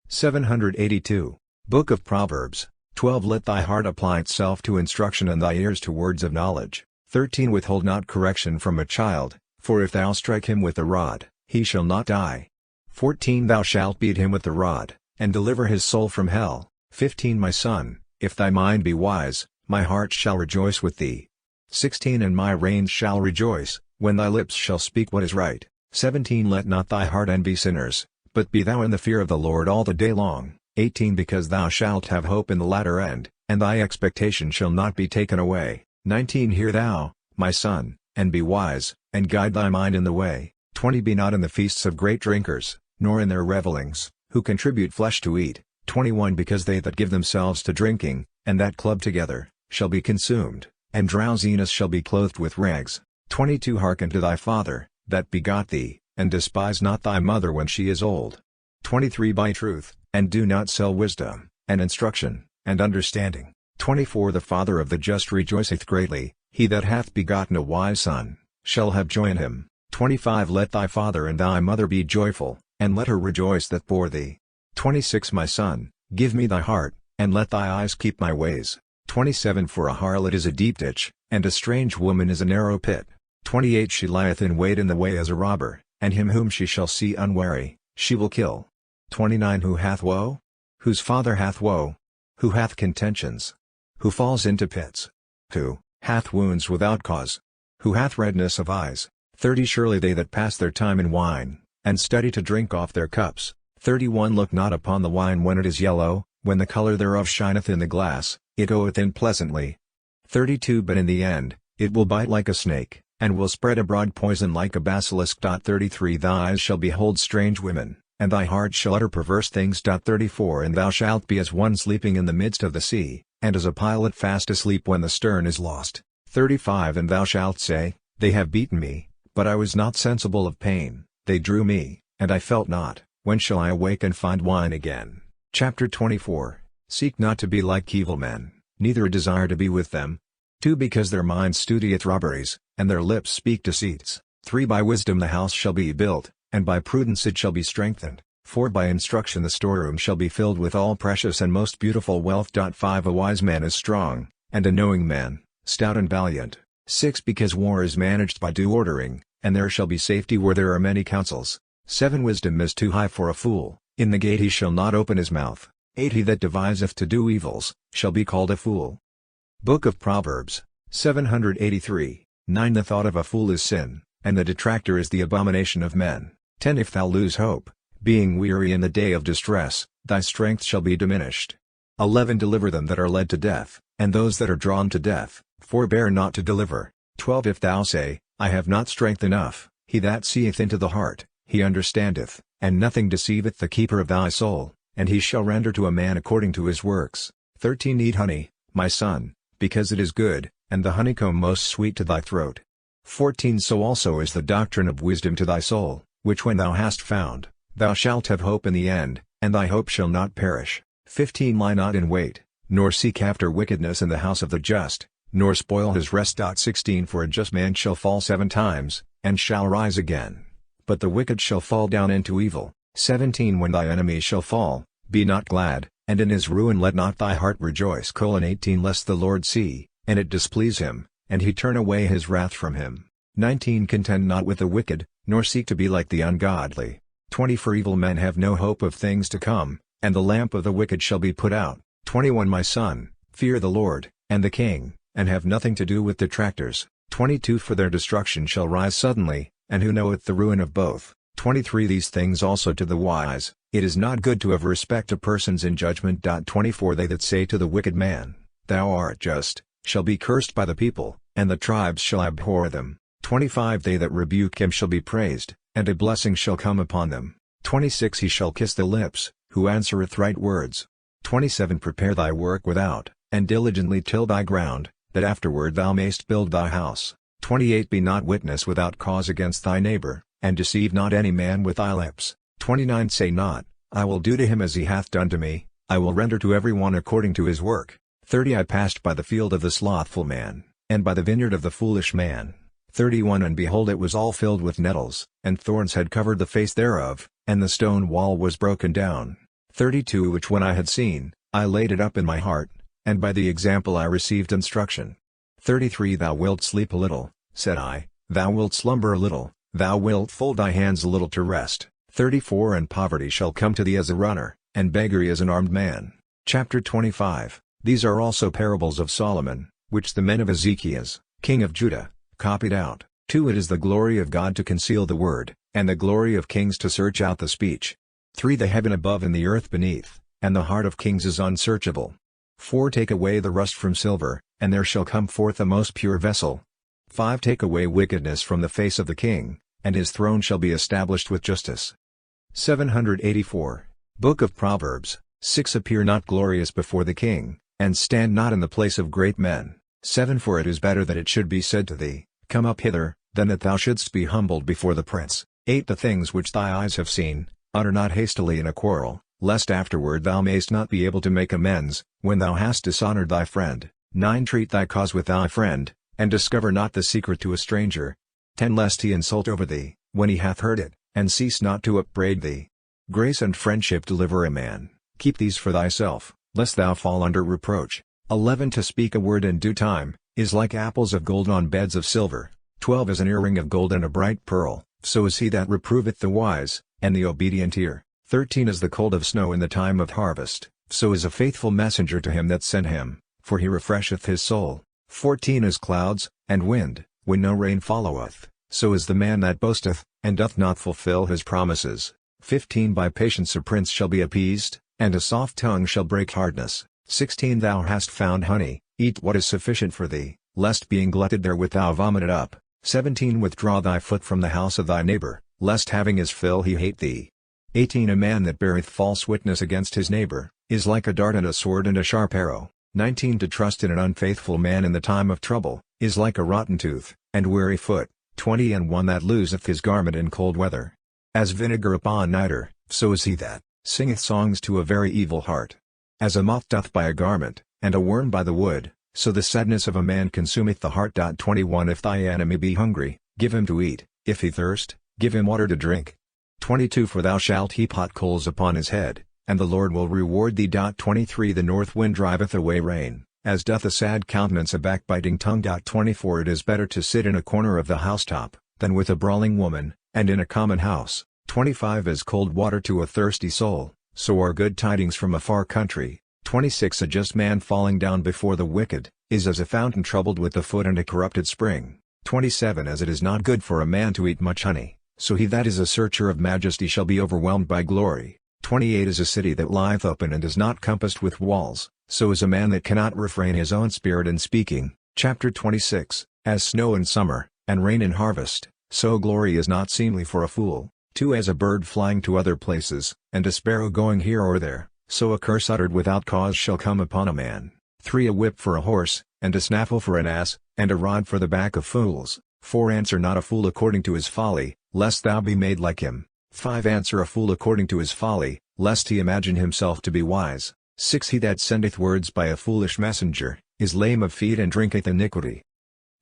782. Book of Proverbs. 12 Let thy heart apply itself to instruction and thy ears to words of knowledge. 13 Withhold not correction from a child, for if thou strike him with the rod, he shall not die. 14 Thou shalt beat him with the rod, and deliver his soul from hell. 15 My son, if thy mind be wise, my heart shall rejoice with thee. 16 And my reins shall rejoice, when thy lips shall speak what is right. 17 Let not thy heart envy sinners, but be thou in the fear of the Lord all the day long. 18 Because thou shalt have hope in the latter end, and thy expectation shall not be taken away. 19 Hear thou, my son, and be wise, and guide thy mind in the way. 20 Be not in the feasts of great drinkers, nor in their revellings, who contribute flesh to eat. 21 Because they that give themselves to drinking, and that club together, shall be consumed, and drowsiness shall be clothed with rags. 22 Hearken to thy father, that begot thee, and despise not thy mother when she is old. 23 Buy truth, and do not sell wisdom, and instruction, and understanding. 24 The father of the just rejoiceth greatly, he that hath begotten a wise son, shall have joy in him. 25 Let thy father and thy mother be joyful, and let her rejoice that bore thee. 26 My son, give me thy heart, and let thy eyes keep my ways. 27 For a harlot is a deep ditch, and a strange woman is a narrow pit. 28 She lieth in wait in the way as a robber, and him whom she shall see unwary, she will kill. 29 Who hath woe? Whose father hath woe? Who hath contentions? Who falls into pits? Who hath wounds without cause? Who hath redness of eyes? 30 Surely they that pass their time in wine, and study to drink off their cups. 31 Look not upon the wine when it is yellow, when the color thereof shineth in the glass, it goeth in pleasantly. 32 But in the end, it will bite like a snake, and will spread abroad poison like a basilisk. 33 Thy eyes shall behold strange women, and thy heart shall utter perverse things. 34 And thou shalt be as one sleeping in the midst of the sea, and as a pilot fast asleep when the stern is lost. 35 And thou shalt say, They have beaten me, but I was not sensible of pain, they drew me, and I felt not. When shall I awake and find wine again? Chapter 24 Seek not to be like evil men, neither desire to be with them. 2 Because their mind studieth robberies, and their lips speak deceits. 3 By wisdom the house shall be built, and by prudence it shall be strengthened. 4 By instruction the storeroom shall be filled with all precious and most beautiful wealth. 5 A wise man is strong, and a knowing man, stout and valiant. 6 Because war is managed by due ordering, and there shall be safety where there are many counsels. 7 Wisdom is too high for a fool, in the gate he shall not open his mouth. 8 He that deviseth to do evils, shall be called a fool. Book of Proverbs. 783. 9 The thought of a fool is sin, and the detractor is the abomination of men. 10 If thou lose hope, being weary in the day of distress, thy strength shall be diminished. 11 Deliver them that are led to death, and those that are drawn to death, forbear not to deliver. 12 If thou say, I have not strength enough, he that seeth into the heart, he understandeth, and nothing deceiveth the keeper of thy soul, and he shall render to a man according to his works. 13 Eat honey, my son, because it is good, and the honeycomb most sweet to thy throat. 14 So also is the doctrine of wisdom to thy soul, which when thou hast found, thou shalt have hope in the end, and thy hope shall not perish. 15 Lie not in wait, nor seek after wickedness in the house of the just, nor spoil his rest. 16 For a just man shall fall 7 times, and shall rise again, but the wicked shall fall down into evil. 17 When thy enemy shall fall, be not glad, and in his ruin let not thy heart rejoice. 18 Lest the Lord see, and it displease him, and he turn away his wrath from him. 19 Contend not with the wicked, nor seek to be like the ungodly. 20 For evil men have no hope of things to come, and the lamp of the wicked shall be put out. 21 My son, fear the Lord, and the king, and have nothing to do with detractors. 22 For their destruction shall rise suddenly, and who knoweth the ruin of both. 23 These things also to the wise, it is not good to have respect to persons in judgment. 24 They that say to the wicked man, Thou art just, shall be cursed by the people, and the tribes shall abhor them. 25 They that rebuke him shall be praised, and a blessing shall come upon them. 26 He shall kiss the lips, who answereth right words. 27 Prepare thy work without, and diligently till thy ground, that afterward thou mayst build thy house. 28 Be not witness without cause against thy neighbor, and deceive not any man with thy lips. 29 Say not, I will do to him as he hath done to me, I will render to every one according to his work. 30 I passed by the field of the slothful man, and by the vineyard of the foolish man. 31 And behold, it was all filled with nettles, and thorns had covered the face thereof, and the stone wall was broken down. 32 Which when I had seen, I laid it up in my heart, and by the example I received instruction. 33 Thou wilt sleep a little, said I, thou wilt slumber a little, thou wilt fold thy hands a little to rest. 34 And poverty shall come to thee as a runner, and beggary as an armed man. Chapter 25 These are also parables of Solomon, which the men of Ezekias, king of Judah, copied out. 2 It is the glory of God to conceal the word, and the glory of kings to search out the speech. 3 The heaven above and the earth beneath, and the heart of kings is unsearchable. 4 Take away the rust from silver, and there shall come forth a most pure vessel. 5 Take away wickedness from the face of the king, and his throne shall be established with justice. 784. Book of Proverbs. 6 Appear not glorious before the king, and stand not in the place of great men. 7 For it is better that it should be said to thee, Come up hither, than that thou shouldst be humbled before the prince. 8 The things which thy eyes have seen, utter not hastily in a quarrel, lest afterward thou mayst not be able to make amends, when thou hast dishonored thy friend. 9 Treat thy cause with thy friend, and discover not the secret to a stranger. 10 Lest he insult over thee, when he hath heard it, and cease not to upbraid thee. Grace and friendship deliver a man, keep these for thyself, lest thou fall under reproach. 11 To speak a word in due time, is like apples of gold on beds of silver. 12 As an earring of gold and a bright pearl, so is he that reproveth the wise, and the obedient ear. 13 As the cold of snow in the time of harvest, so is a faithful messenger to him that sent him, for he refresheth his soul. 14 As clouds, and wind, when no rain followeth, so is the man that boasteth, and doth not fulfill his promises. 15 By patience a prince shall be appeased, and a soft tongue shall break hardness. 16 Thou hast found honey, eat what is sufficient for thee, lest being glutted therewith thou vomit it up. 17 Withdraw thy foot from the house of thy neighbor, lest having his fill he hate thee. 18 A man that beareth false witness against his neighbor, is like a dart and a sword and a sharp arrow. 19 To trust in an unfaithful man in the time of trouble, is like a rotten tooth, and weary foot. 20 And one that loseth his garment in cold weather. As vinegar upon nitre, so is he that singeth songs to a very evil heart. As a moth doth by a garment, and a worm by the wood, so the sadness of a man consumeth the heart. 21 If thy enemy be hungry, give him to eat, if he thirst, give him water to drink. 22 For thou shalt heap hot coals upon his head, and the Lord will reward thee. 23 The north wind driveth away rain, as doth a sad countenance a backbiting tongue. 24 It is better to sit in a corner of the housetop, than with a brawling woman, and in a common house. 25 As cold water to a thirsty soul, so are good tidings from a far country. 26 A just man falling down before the wicked, is as a fountain troubled with the foot and a corrupted spring. 27 As it is not good for a man to eat much honey, so he that is a searcher of majesty shall be overwhelmed by glory. 28 As a city that lieth open and is not compassed with walls, so is a man that cannot refrain his own spirit in speaking. Chapter 26 As snow in summer, and rain in harvest, so glory is not seemly for a fool. 2 As a bird flying to other places, and a sparrow going here or there, so a curse uttered without cause shall come upon a man. 3 A whip for a horse, and a snaffle for an ass, and a rod for the back of fools. 4 Answer not a fool according to his folly, lest thou be made like him. 5 Answer a fool according to his folly, lest he imagine himself to be wise. 6 He that sendeth words by a foolish messenger, is lame of feet and drinketh iniquity.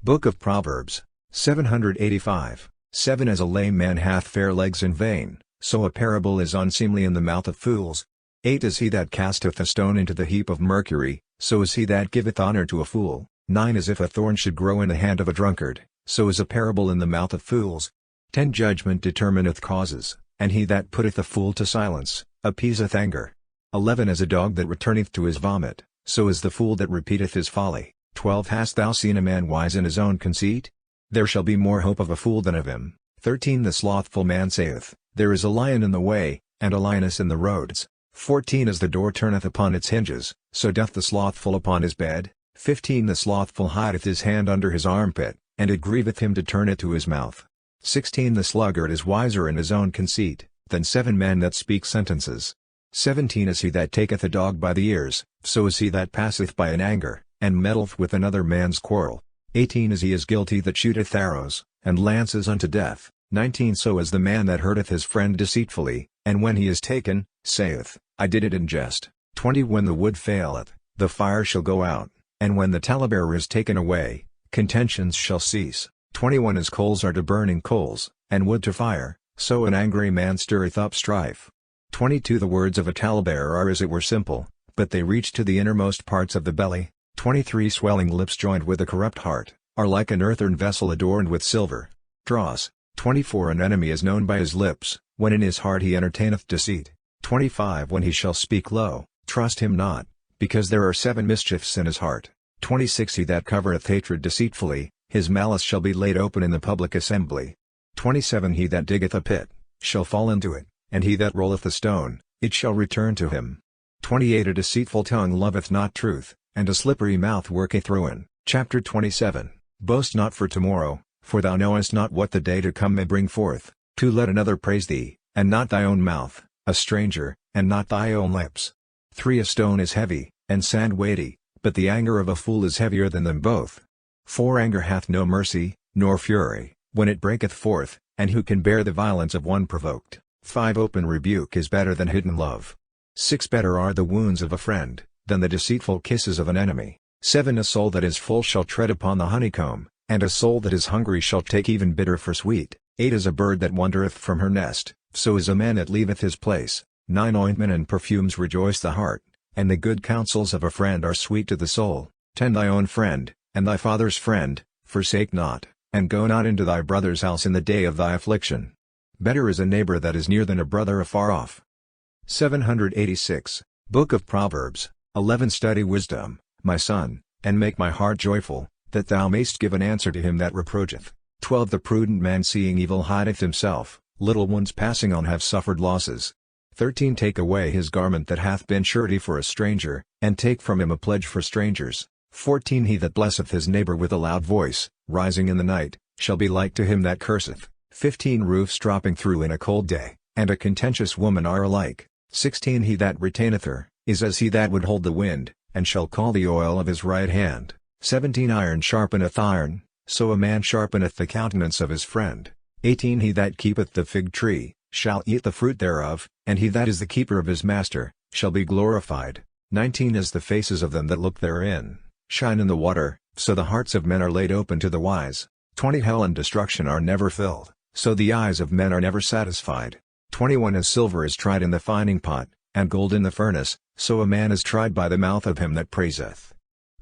Book of Proverbs. 785. 7 As a lame man hath fair legs in vain, so a parable is unseemly in the mouth of fools. 8 As he that casteth a stone into the heap of mercury, so is he that giveth honor to a fool. 9 As if a thorn should grow in the hand of a drunkard, so is a parable in the mouth of fools. 10 Judgment determineth causes, and he that putteth a fool to silence, appeaseth anger. 11 As a dog that returneth to his vomit, so is the fool that repeateth his folly. 12 Hast thou seen a man wise in his own conceit? There shall be more hope of a fool than of him. 13 The slothful man saith, There is a lion in the way, and a lioness in the roads. 14 As the door turneth upon its hinges, so doth the slothful upon his bed. 15 The slothful hideth his hand under his armpit, and it grieveth him to turn it to his mouth. 16 The sluggard is wiser in his own conceit, than 7 men that speak sentences. 17 As he that taketh a dog by the ears, so is he that passeth by in anger, and meddleth with another man's quarrel. 18 As he is guilty that shooteth arrows, and lances unto death. 19 So is the man that hurteth his friend deceitfully, and when he is taken, saith, I did it in jest. 20 When the wood faileth, the fire shall go out, and when the talebearer is taken away, contentions shall cease. 21 As coals are to burning coals, and wood to fire, so an angry man stirreth up strife. 22 The words of a talebearer are as it were simple, but they reach to the innermost parts of the belly. 23 Swelling lips joined with a corrupt heart, are like an earthen vessel adorned with silver. Dross. 24 An enemy is known by his lips, when in his heart he entertaineth deceit. 25 When he shall speak low, trust him not, because there are 7 mischiefs in his heart. 26 He that covereth hatred deceitfully, his malice shall be laid open in the public assembly. 27 He that diggeth a pit, shall fall into it, and he that rolleth a stone, it shall return to him. 28 A deceitful tongue loveth not truth, and a slippery mouth worketh ruin. Chapter 27 Boast not for tomorrow, for thou knowest not what the day to come may bring forth. 2 Let another praise thee, and not thy own mouth, a stranger, and not thy own lips. 3 A stone is heavy, and sand weighty, but the anger of a fool is heavier than them both. 4 Anger hath no mercy, nor fury, when it breaketh forth, and who can bear the violence of one provoked? 5 Open rebuke is better than hidden love. 6 Better are the wounds of a friend, than the deceitful kisses of an enemy. 7 A soul that is full shall tread upon the honeycomb, and a soul that is hungry shall take even bitter for sweet. 8 As a bird that wandereth from her nest, so is a man that leaveth his place. 9 Ointment and perfumes rejoice the heart, and the good counsels of a friend are sweet to the soul. 10 Thy own friend, and thy father's friend, forsake not, and go not into thy brother's house in the day of thy affliction. Better is a neighbor that is near than a brother afar off. 786. Book of Proverbs. 11 Study wisdom, my son, and make my heart joyful, that thou mayst give an answer to him that reproacheth. 12 The prudent man seeing evil hideth himself, little ones passing on have suffered losses. 13 Take away his garment that hath been surety for a stranger, and take from him a pledge for strangers. 14 He that blesseth his neighbor with a loud voice, rising in the night, shall be like to him that curseth. 15 Roofs dropping through in a cold day, and a contentious woman are alike. 16 He that retaineth her, is as he that would hold the wind, and shall call the oil of his right hand. 17 Iron sharpeneth iron, so a man sharpeneth the countenance of his friend. 18 He that keepeth the fig tree, shall eat the fruit thereof, and he that is the keeper of his master, shall be glorified. 19 As the faces of them that look therein, shine in the water, so the hearts of men are laid open to the wise. 20 Hell and destruction are never filled, so the eyes of men are never satisfied. 21 As silver is tried in the fining pot, and gold in the furnace, so a man is tried by the mouth of him that praiseth.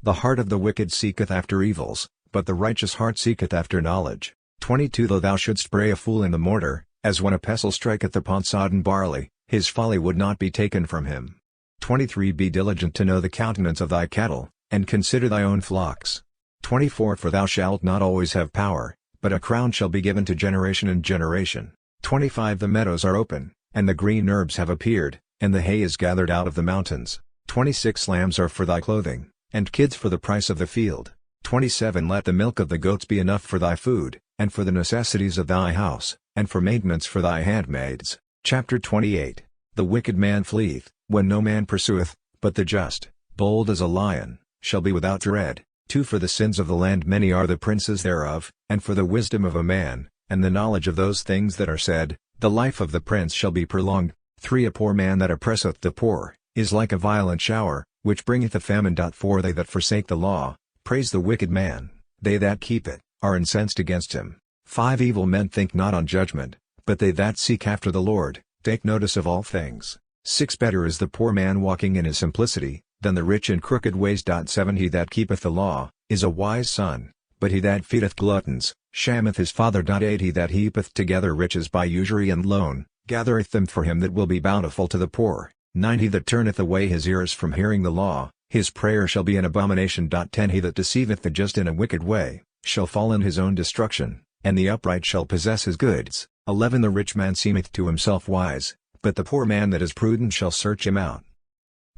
The heart of the wicked seeketh after evils, but the righteous heart seeketh after knowledge. 22 Though thou shouldst bray a fool in the mortar, as when a pestle striketh upon sodden barley, his folly would not be taken from him. 23 Be diligent to know the countenance of thy cattle, and consider thy own flocks. 24 For thou shalt not always have power, but a crown shall be given to generation and generation. 25 The meadows are open, and the green herbs have appeared, and the hay is gathered out of the mountains. 26 Lambs are for thy clothing, and kids for the price of the field. 27 Let the milk of the goats be enough for thy food, and for the necessities of thy house, and for maintenance for thy handmaids. Chapter 28. The wicked man fleeth, when no man pursueth, but the just, bold as a lion, shall be without dread. 2 For the sins of the land many are the princes thereof, and for the wisdom of a man, and the knowledge of those things that are said, the life of the prince shall be prolonged. 3 A poor man that oppresseth the poor, is like a violent shower, which bringeth a famine. 4 They that forsake the law, praise the wicked man, they that keep it, are incensed against him. 5 Evil men think not on judgment, but they that seek after the Lord, take notice of all things. 6 Better is the poor man walking in his simplicity, than the rich in crooked ways. 7 He that keepeth the law, is a wise son, but he that feedeth gluttons, shammeth his father. 8 He that heapeth together riches by usury and loan, gathereth them for him that will be bountiful to the poor. 9 He that turneth away his ears from hearing the law, his prayer shall be an abomination. 10 He that deceiveth the just in a wicked way, shall fall in his own destruction, and the upright shall possess his goods. 11 The rich man seemeth to himself wise, but the poor man that is prudent shall search him out.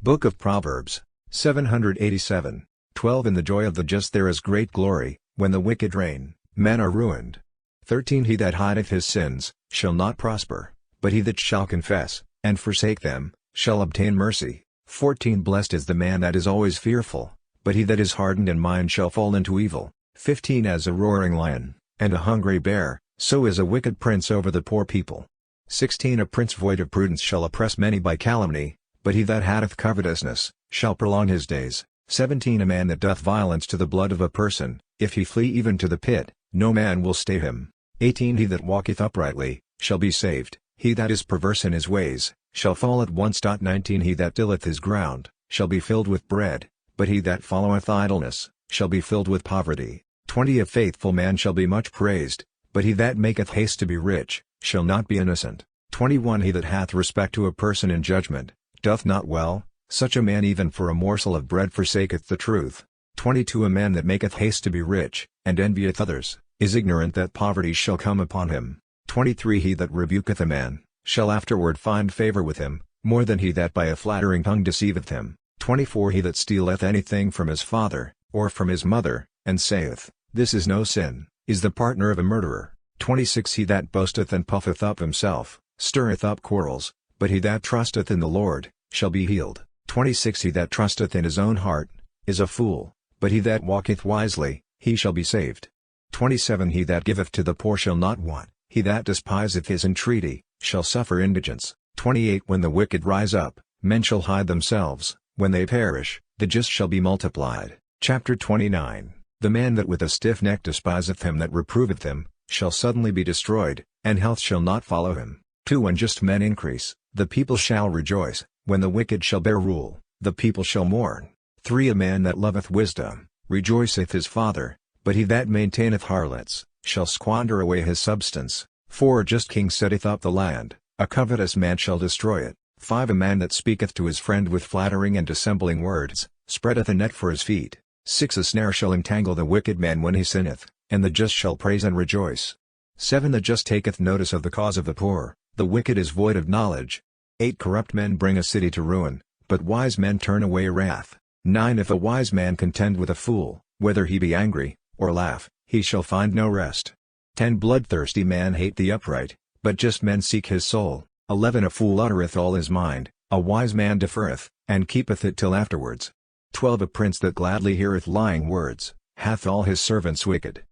Book of Proverbs, 787. 12 In the joy of the just there is great glory, when the wicked reign, men are ruined. 13 He that hideth his sins, shall not prosper, but he that shall confess, and forsake them, shall obtain mercy. 14 Blessed is the man that is always fearful, but he that is hardened in mind shall fall into evil. 15 As a roaring lion, and a hungry bear, so is a wicked prince over the poor people. 16 A prince void of prudence shall oppress many by calumny, but he that hateth covetousness, shall prolong his days. 17 A man that doth violence to the blood of a person, if he flee even to the pit, no man will stay him. 18 He that walketh uprightly, shall be saved, he that is perverse in his ways, shall fall at once. 19 He that tilleth his ground, shall be filled with bread, but he that followeth idleness, shall be filled with poverty. 20 A faithful man shall be much praised, but he that maketh haste to be rich, shall not be innocent. 21 He that hath respect to a person in judgment, doth not well, such a man even for a morsel of bread forsaketh the truth. 22 A man that maketh haste to be rich, and envieth others, is ignorant that poverty shall come upon him. 23 He that rebuketh a man, shall afterward find favor with him, more than he that by a flattering tongue deceiveth him. 24 He that stealeth anything from his father, or from his mother, and saith, This is no sin, is the partner of a murderer. 26 He that boasteth and puffeth up himself, stirreth up quarrels, but he that trusteth in the Lord, shall be healed. 26 He that trusteth in his own heart, is a fool, but he that walketh wisely, he shall be saved. 27 He that giveth to the poor shall not want, he that despiseth his entreaty, shall suffer indigence. 28 When the wicked rise up, men shall hide themselves, when they perish, the just shall be multiplied. Chapter 29 The man that with a stiff neck despiseth him that reproveth him, shall suddenly be destroyed, and health shall not follow him. 2 When just men increase, the people shall rejoice, when the wicked shall bear rule, the people shall mourn. 3 A man that loveth wisdom, rejoiceth his father, but he that maintaineth harlots, shall squander away his substance. 4 A just king setteth up the land, a covetous man shall destroy it. 5 A man that speaketh to his friend with flattering and dissembling words, spreadeth a net for his feet. 6 A snare shall entangle the wicked man when he sinneth, and the just shall praise and rejoice. 7 The just taketh notice of the cause of the poor, the wicked is void of knowledge. 8 Corrupt men bring a city to ruin, but wise men turn away wrath. 9 If a wise man contend with a fool, whether he be angry, or laugh, he shall find no rest. 10 Bloodthirsty man hate the upright, but just men seek his soul. 11 A fool uttereth all his mind, a wise man deferreth, and keepeth it till afterwards. 12 A prince that gladly heareth lying words, hath all his servants wicked.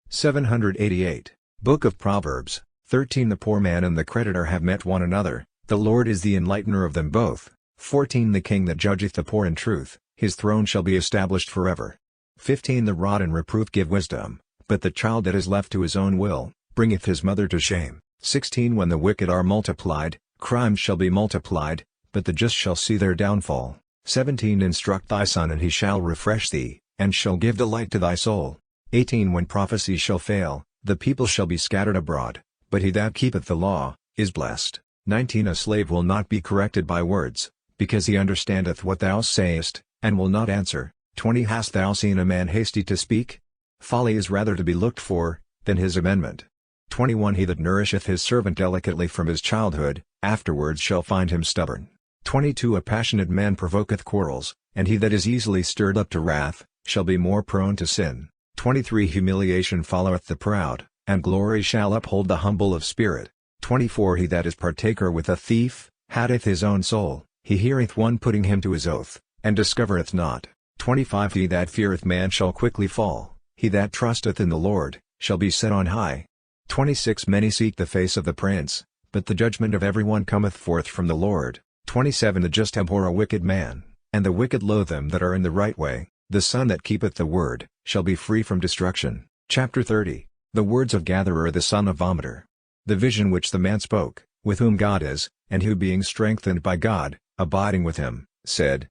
788. Book of Proverbs, 13 The poor man and the creditor have met one another, the Lord is the enlightener of them both. 14 The king that judgeth the poor in truth, his throne shall be established forever. 15 The rod and reproof give wisdom, but the child that is left to his own will, bringeth his mother to shame. 16 When the wicked are multiplied, crimes shall be multiplied, but the just shall see their downfall. 17 Instruct thy son and he shall refresh thee, and shall give delight to thy soul. 18 When prophecy shall fail, the people shall be scattered abroad, but he that keepeth the law, is blessed. 19 A slave will not be corrected by words, because he understandeth what thou sayest, and will not answer. 20 Hast thou seen a man hasty to speak? Folly is rather to be looked for, than his amendment. 21 He that nourisheth his servant delicately from his childhood, afterwards shall find him stubborn. 22 A passionate man provoketh quarrels, and he that is easily stirred up to wrath, shall be more prone to sin. 23 Humiliation followeth the proud, and glory shall uphold the humble of spirit. 24 He that is partaker with a thief, hateth his own soul, he heareth one putting him to his oath, and discovereth not. 25 He that feareth man shall quickly fall, he that trusteth in the Lord, shall be set on high. 26 Many seek the face of the prince, but the judgment of every one cometh forth from the Lord. 27 The just abhor a wicked man, and the wicked loathe them that are in the right way. The son that keepeth the word, shall be free from destruction. Chapter 30 The words of gatherer the son of vomiter. The vision which the man spoke, with whom God is, and who being strengthened by God, abiding with him, said,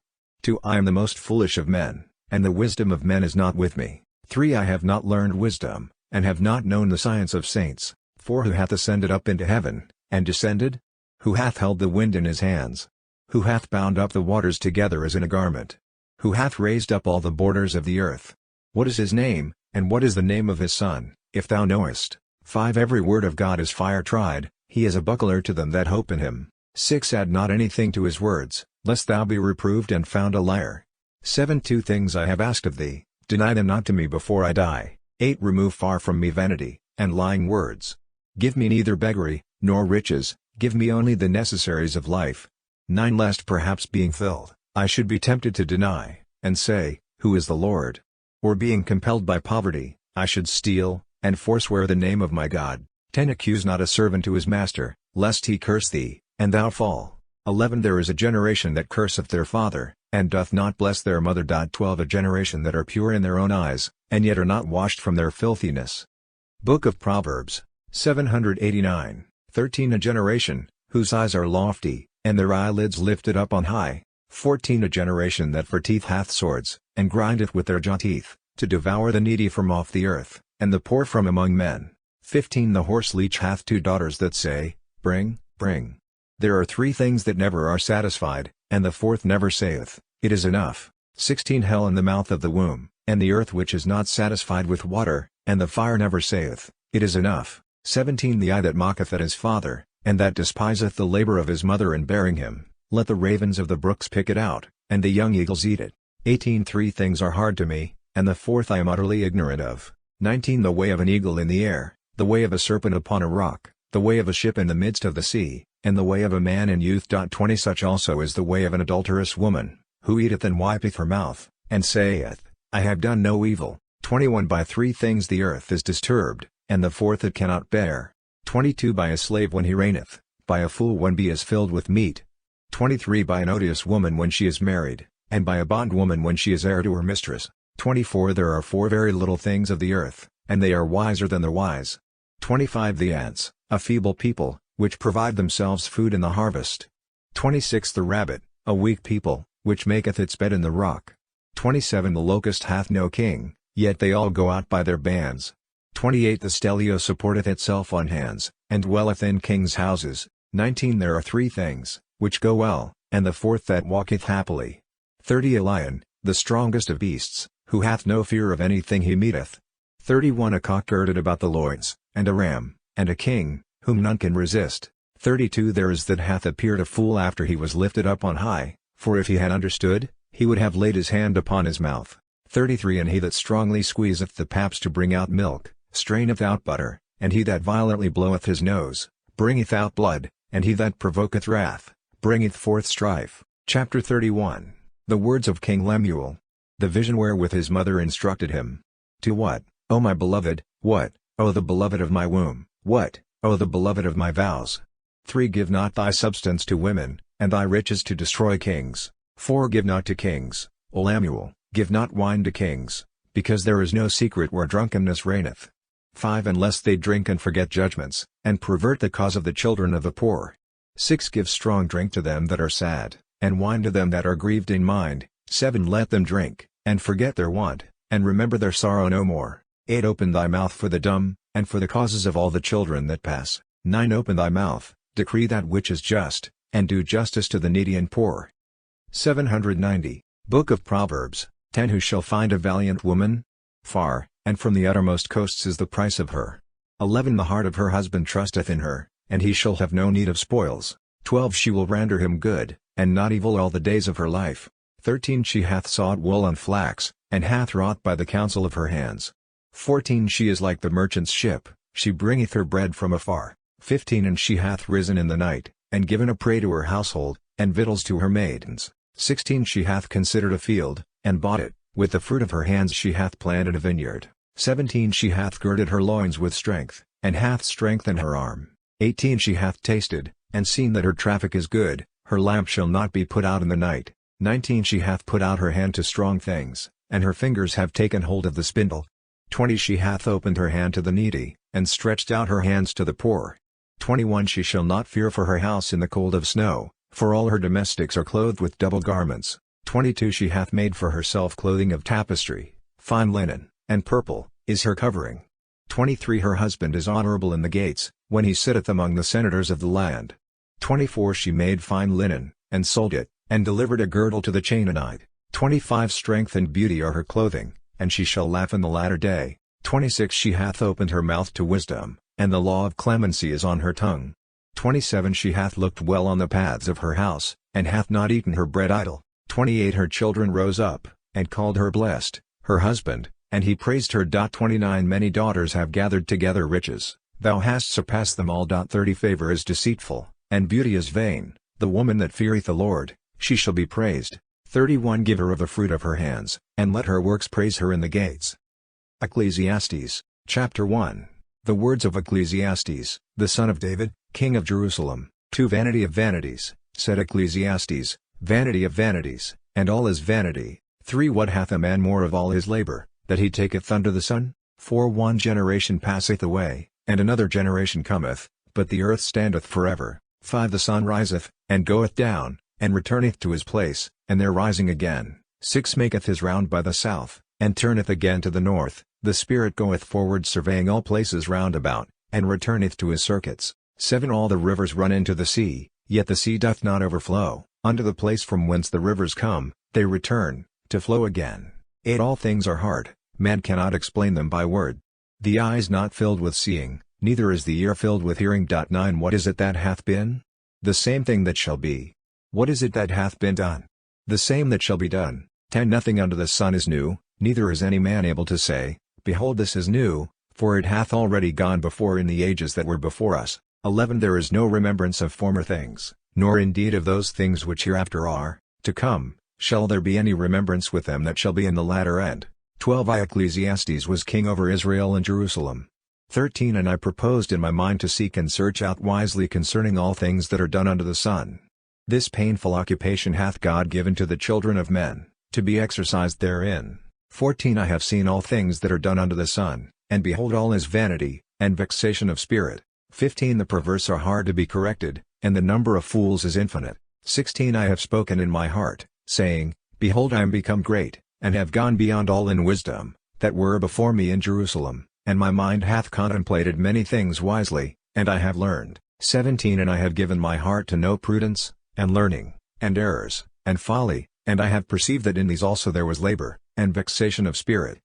I am the most foolish of men, and the wisdom of men is not with me. 3 I have not learned wisdom, and have not known the science of saints. 4 Who hath ascended up into heaven, and descended? Who hath held the wind in his hands? Who hath bound up the waters together as in a garment? Who hath raised up all the borders of the earth? What is his name, and what is the name of his son, if thou knowest? 5 Every word of God is fire tried, he is a buckler to them that hope in him. 6 Add not anything to his words, lest thou be reproved and found a liar. 7 Two things I have asked of thee, deny them not to me before I die. 8 Remove far from me vanity, and lying words. Give me neither beggary, nor riches, give me only the necessaries of life. 9 Lest perhaps being filled, I should be tempted to deny, and say, Who is the Lord? Or being compelled by poverty, I should steal, and forswear the name of my God. 10 Accuse not a servant to his master, lest he curse thee, and thou fall. 11 There is a generation that curseth their father, and doth not bless their mother. 12 A generation that are pure in their own eyes, and yet are not washed from their filthiness. Book of Proverbs, 789. 13 A generation, whose eyes are lofty, and their eyelids lifted up on high. 14 A generation that for teeth hath swords, and grindeth with their jaw teeth, to devour the needy from off the earth, and the poor from among men. 15 The horse leech hath 2 daughters that say, Bring, bring. There are 3 things that never are satisfied, and the 4th never saith, It is enough. 16 Hell in the mouth of the womb, and the earth which is not satisfied with water, and the fire never saith, It is enough. 17 The eye that mocketh at his father, and that despiseth the labor of his mother in bearing him, let the ravens of the brooks pick it out, and the young eagles eat it. 18 Three things are hard to me, and the 4th I am utterly ignorant of. 19 The way of an eagle in the air, the way of a serpent upon a rock, the way of a ship in the midst of the sea, and the way of a man in youth. 20 Such also is the way of an adulterous woman, who eateth and wipeth her mouth, and saith, I have done no evil. 21 By 3 things the earth is disturbed, and the 4th it cannot bear. 22 By a slave when he reigneth, by a fool when he is filled with meat. 23 By an odious woman when she is married, and by a bondwoman when she is heir to her mistress. 24 There are 4 very little things of the earth, and they are wiser than the wise. 25 The ants, a feeble people, which provide themselves food in the harvest. 26 The rabbit, a weak people, which maketh its bed in the rock. 27 The locust hath no king, yet they all go out by their bands. 28 The stelio supporteth itself on hands, and dwelleth in kings' houses. 19 There are 3 things, which go well, and the 4th that walketh happily. 30 A lion, the strongest of beasts, who hath no fear of anything he meeteth. 31 A cock girded about the loins, and a ram, and a king, whom none can resist. 32 There is that hath appeared a fool after he was lifted up on high, for if he had understood, he would have laid his hand upon his mouth. 33 And he that strongly squeezeth the paps to bring out milk, straineth out butter, and he that violently bloweth his nose, bringeth out blood, and he that provoketh wrath, bringeth forth strife. Chapter 31 The words of King Lemuel. The vision wherewith his mother instructed him. To what, O my beloved, what, O the beloved of my womb, what, O the beloved of my vows? 3 Give not thy substance to women, and thy riches to destroy kings. 4 Give not to kings, O Lemuel, give not wine to kings, because there is no secret where drunkenness reigneth. 5 Unless they drink and forget judgments, and pervert the cause of the children of the poor. 6 Give strong drink to them that are sad, and wine to them that are grieved in mind. 7 Let them drink, and forget their want, and remember their sorrow no more. 8 Open thy mouth for the dumb, and for the causes of all the children that pass. 9 Open thy mouth, decree that which is just, and do justice to the needy and poor. 790. Book of Proverbs. 10 Who shall find a valiant woman? Far, and from the uttermost coasts is the price of her. 11 The heart of her husband trusteth in her, and he shall have no need of spoils. 12 She will render him good, and not evil all the days of her life. 13 She hath sought wool and flax, and hath wrought by the counsel of her hands. 14 She is like the merchant's ship, she bringeth her bread from afar. 15 And she hath risen in the night, and given a prey to her household, and victuals to her maidens. 16 She hath considered a field, and bought it, with the fruit of her hands she hath planted a vineyard. 17 She hath girded her loins with strength, and hath strengthened her arm. 18 She hath tasted, and seen that her traffic is good, her lamp shall not be put out in the night. 19 She hath put out her hand to strong things, and her fingers have taken hold of the spindle. 20 She hath opened her hand to the needy, and stretched out her hands to the poor. 21 She shall not fear for her house in the cold of snow, for all her domestics are clothed with double garments. 22 She hath made for herself clothing of tapestry, fine linen, and purple, is her covering. 23 Her husband is honorable in the gates, when he sitteth among the senators of the land. 24 She made fine linen, and sold it, and delivered a girdle to the Canaanite. 25 Strength and beauty are her clothing, and she shall laugh in the latter day. 26 She hath opened her mouth to wisdom, and the law of clemency is on her tongue. 27 She hath looked well on the paths of her house, and hath not eaten her bread idle. 28 Her children rose up, and called her blessed, her husband, and he praised her. 29 Many daughters have gathered together riches, thou hast surpassed them all. 30 Favor is deceitful, and beauty is vain, the woman that feareth the Lord, she shall be praised. 31 Give her of the fruit of her hands, and let her works praise her in the gates. Ecclesiastes, chapter 1. The words of Ecclesiastes, the son of David, king of Jerusalem, to Vanity of vanities, said Ecclesiastes, vanity of vanities, and all is vanity. 3 What hath a man more of all his labor, that he taketh under the sun? 4 One generation passeth away, and another generation cometh, but the earth standeth forever. 5 The sun riseth, and goeth down, and returneth to his place, and there rising again. 6 Maketh his round by the south, and turneth again to the north, the spirit goeth forward surveying all places round about, and returneth to his circuits. 7 All the rivers run into the sea, yet the sea doth not overflow, unto the place from whence the rivers come, they return, to flow again. 8 All things are hard, man cannot explain them by word. The eye is not filled with seeing, neither is the ear filled with hearing. 9 What is it that hath been? The same thing that shall be. What is it that hath been done? The same that shall be done. 10 Nothing under the sun is new, neither is any man able to say, Behold, this is new, for it hath already gone before in the ages that were before us. 11 There is no remembrance of former things, nor indeed of those things which hereafter are to come, shall there be any remembrance with them that shall be in the latter end. 12 I Ecclesiastes was king over Israel and Jerusalem. 13 And I proposed in my mind to seek and search out wisely concerning all things that are done under the sun. This painful occupation hath God given to the children of men, to be exercised therein. 14 I have seen all things that are done under the sun, and behold all is vanity, and vexation of spirit. 15 The perverse are hard to be corrected, and the number of fools is infinite. 16 I have spoken in my heart, saying, Behold I am become great, and have gone beyond all in wisdom, that were before me in Jerusalem, and my mind hath contemplated many things wisely, and I have learned. 17 And I have given my heart to know prudence, and learning, and errors, and folly, and I have perceived that in these also there was labor, and vexation of spirit.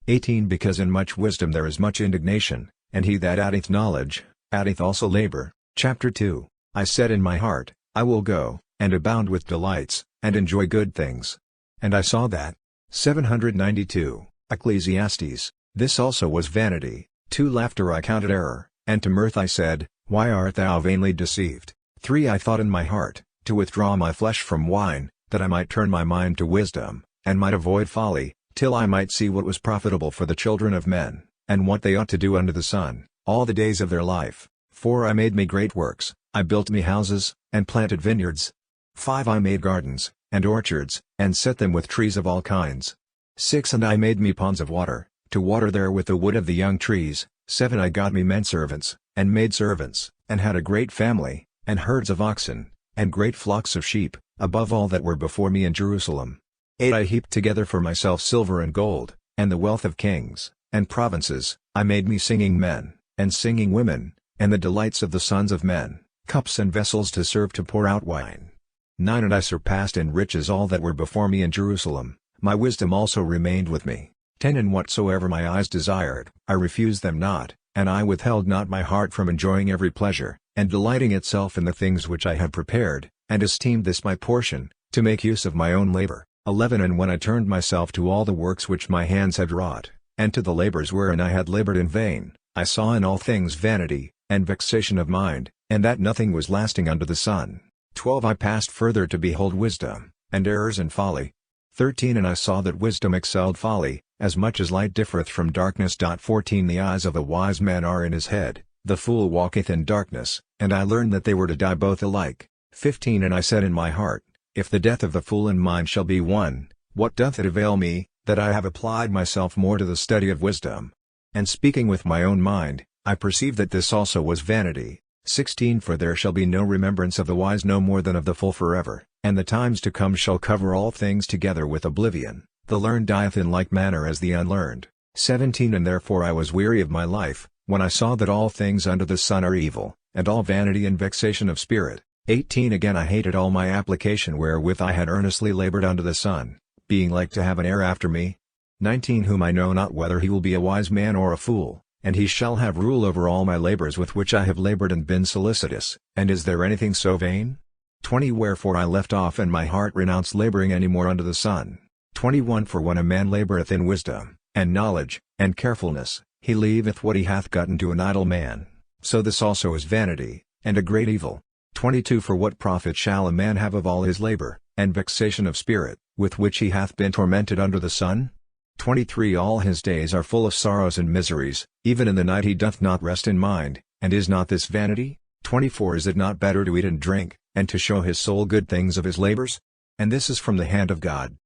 18 Because in much wisdom there is much indignation, and he that addeth knowledge, addeth also labor. Chapter 2. I said in my heart, I will go, and abound with delights, and enjoy good things. And I saw that. 792. Ecclesiastes, this also was vanity. 2 Laughter I counted error, and to mirth I said, Why art thou vainly deceived? 3 I thought in my heart, to withdraw my flesh from wine, that I might turn my mind to wisdom, and might avoid folly, till I might see what was profitable for the children of men, and what they ought to do under the sun, all the days of their life. 4 I made me great works, I built me houses, and planted vineyards. 5 I made gardens, and orchards, and set them with trees of all kinds. 6 And I made me ponds of water, to water there with the wood of the young trees. 7 I got me menservants, and maidservants, and had a great family, and herds of oxen, and great flocks of sheep, above all that were before me in Jerusalem. 8 I heaped together for myself silver and gold, and the wealth of kings, and provinces. I made me singing men, and singing women, and the delights of the sons of men, cups and vessels to serve to pour out wine. 9 And I surpassed in riches all that were before me in Jerusalem, my wisdom also remained with me. 10 And whatsoever my eyes desired, I refused them not, and I withheld not my heart from enjoying every pleasure, and delighting itself in the things which I had prepared, and esteemed this my portion, to make use of my own labor. 11 And when I turned myself to all the works which my hands had wrought, and to the labors wherein I had labored in vain, I saw in all things vanity, and vexation of mind, and that nothing was lasting under the sun. 12 I passed further to behold wisdom, and errors and folly. 13 And I saw that wisdom excelled folly, as much as light differeth from darkness. 14 The eyes of a wise man are in his head, the fool walketh in darkness, and I learned that they were to die both alike. 15 And I said in my heart, If the death of the fool and mine shall be one, what doth it avail me, that I have applied myself more to the study of wisdom? And speaking with my own mind, I perceived that this also was vanity. 16 For there shall be no remembrance of the wise no more than of the fool forever, and the times to come shall cover all things together with oblivion. The learned dieth in like manner as the unlearned. 17 And therefore I was weary of my life, when I saw that all things under the sun are evil, and all vanity and vexation of spirit. 18 Again I hated all my application wherewith I had earnestly labored under the sun, being like to have an heir after me. 19 Whom I know not whether he will be a wise man or a fool, and he shall have rule over all my labors with which I have labored and been solicitous, and is there anything so vain? 20 Wherefore I left off and my heart renounced laboring any more under the sun. 21 For when a man laboureth in wisdom, and knowledge, and carefulness, he leaveth what he hath gotten to an idle man, so this also is vanity, and a great evil. 22 For what profit shall a man have of all his labour, and vexation of spirit, with which he hath been tormented under the sun? 23 All his days are full of sorrows and miseries, even in the night he doth not rest in mind, and is not this vanity? 24 Is it not better to eat and drink, and to show his soul good things of his labours? And this is from the hand of God.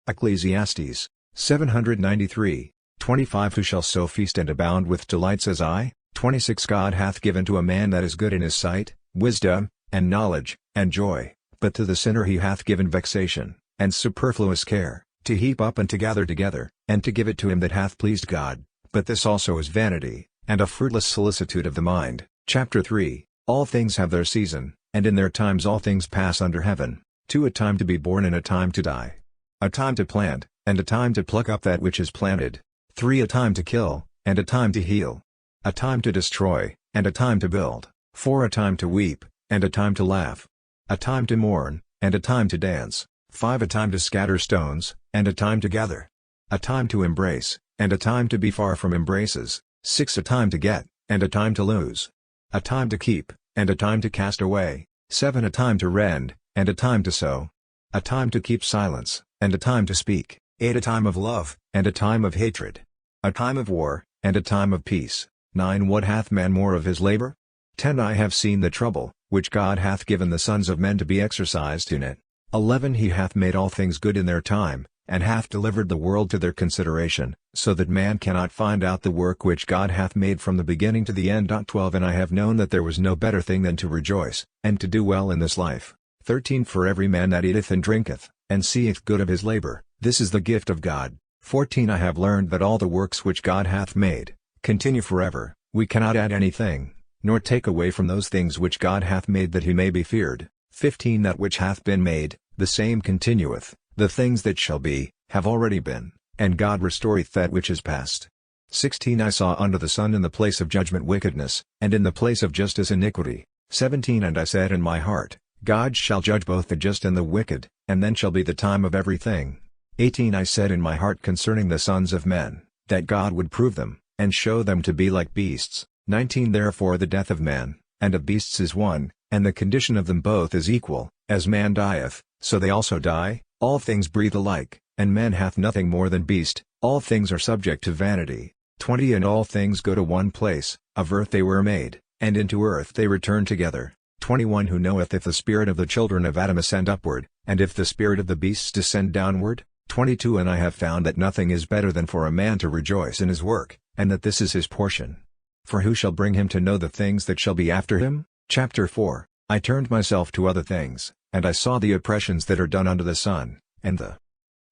Ecclesiastes 793, 25 Who shall so feast and abound with delights as I? 26 God hath given to a man that is good in his sight, wisdom, and knowledge, and joy, but to the sinner he hath given vexation, and superfluous care, to heap up and to gather together, and to give it to him that hath pleased God, but this also is vanity, and a fruitless solicitude of the mind. Chapter 3 All things have their season, and in their times all things pass under heaven, 2 A time to be born and a time to die. A time to plant, and a time to pluck up that which is planted. 3 A time to kill, and a time to heal. A time to destroy, and a time to build. 4 A time to weep, and a time to laugh. A time to mourn, and a time to dance. 5 A time to scatter stones, and a time to gather. A time to embrace, and a time to be far from embraces. 6 A time to get, and a time to lose. A time to keep, and a time to cast away. 7 A time to rend, and a time to sow. A time to keep silence, and a time to speak. 8 A time of love, and a time of hatred. A time of war, and a time of peace. 9 What hath man more of his labor? 10 I have seen the trouble, which God hath given the sons of men to be exercised in it. 11 He hath made all things good in their time, and hath delivered the world to their consideration, so that man cannot find out the work which God hath made from the beginning to the end. 12 And I have known that there was no better thing than to rejoice, and to do well in this life. 13 For every man that eateth and drinketh, and seeth good of his labor, this is the gift of God. 14 I have learned that all the works which God hath made, continue forever, we cannot add anything, nor take away from those things which God hath made that he may be feared. 15 That which hath been made, the same continueth, the things that shall be, have already been, and God restoreth that which is past. 16 I saw under the sun in the place of judgment wickedness, and in the place of justice iniquity. 17 And I said in my heart, God shall judge both the just and the wicked, and then shall be the time of everything. 18 I said in my heart concerning the sons of men, that God would prove them, and show them to be like beasts. 19 Therefore the death of man, and of beasts is one, and the condition of them both is equal, as man dieth, so they also die. All things breathe alike, and man hath nothing more than beast, all things are subject to vanity. 20 And all things go to one place, of earth they were made, and into earth they return together. 21 Who knoweth if the spirit of the children of Adam ascend upward, and if the spirit of the beasts descend downward? 22 And I have found that nothing is better than for a man to rejoice in his work, and that this is his portion. For who shall bring him to know the things that shall be after him? Chapter 4 I turned myself to other things, and I saw the oppressions that are done under the sun, and the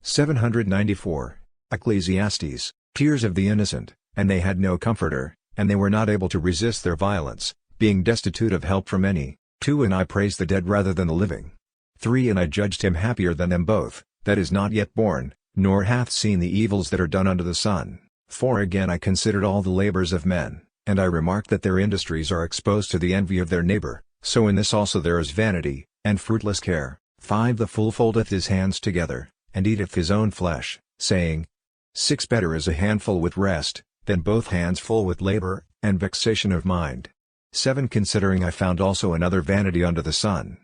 794, Ecclesiastes, tears of the innocent, and they had no comforter, and they were not able to resist their violence, being destitute of help from any. 2 And I praised the dead rather than the living. 3 And I judged him happier than them both, that is not yet born, nor hath seen the evils that are done under the sun. 4 Again I considered all the labors of men, and I remarked that their industries are exposed to the envy of their neighbor, so in this also there is vanity, and fruitless care. 5 The fool foldeth his hands together, and eateth his own flesh, saying, 6 Better is a handful with rest, than both hands full with labor, and vexation of mind. 7 Considering I found also another vanity under the sun.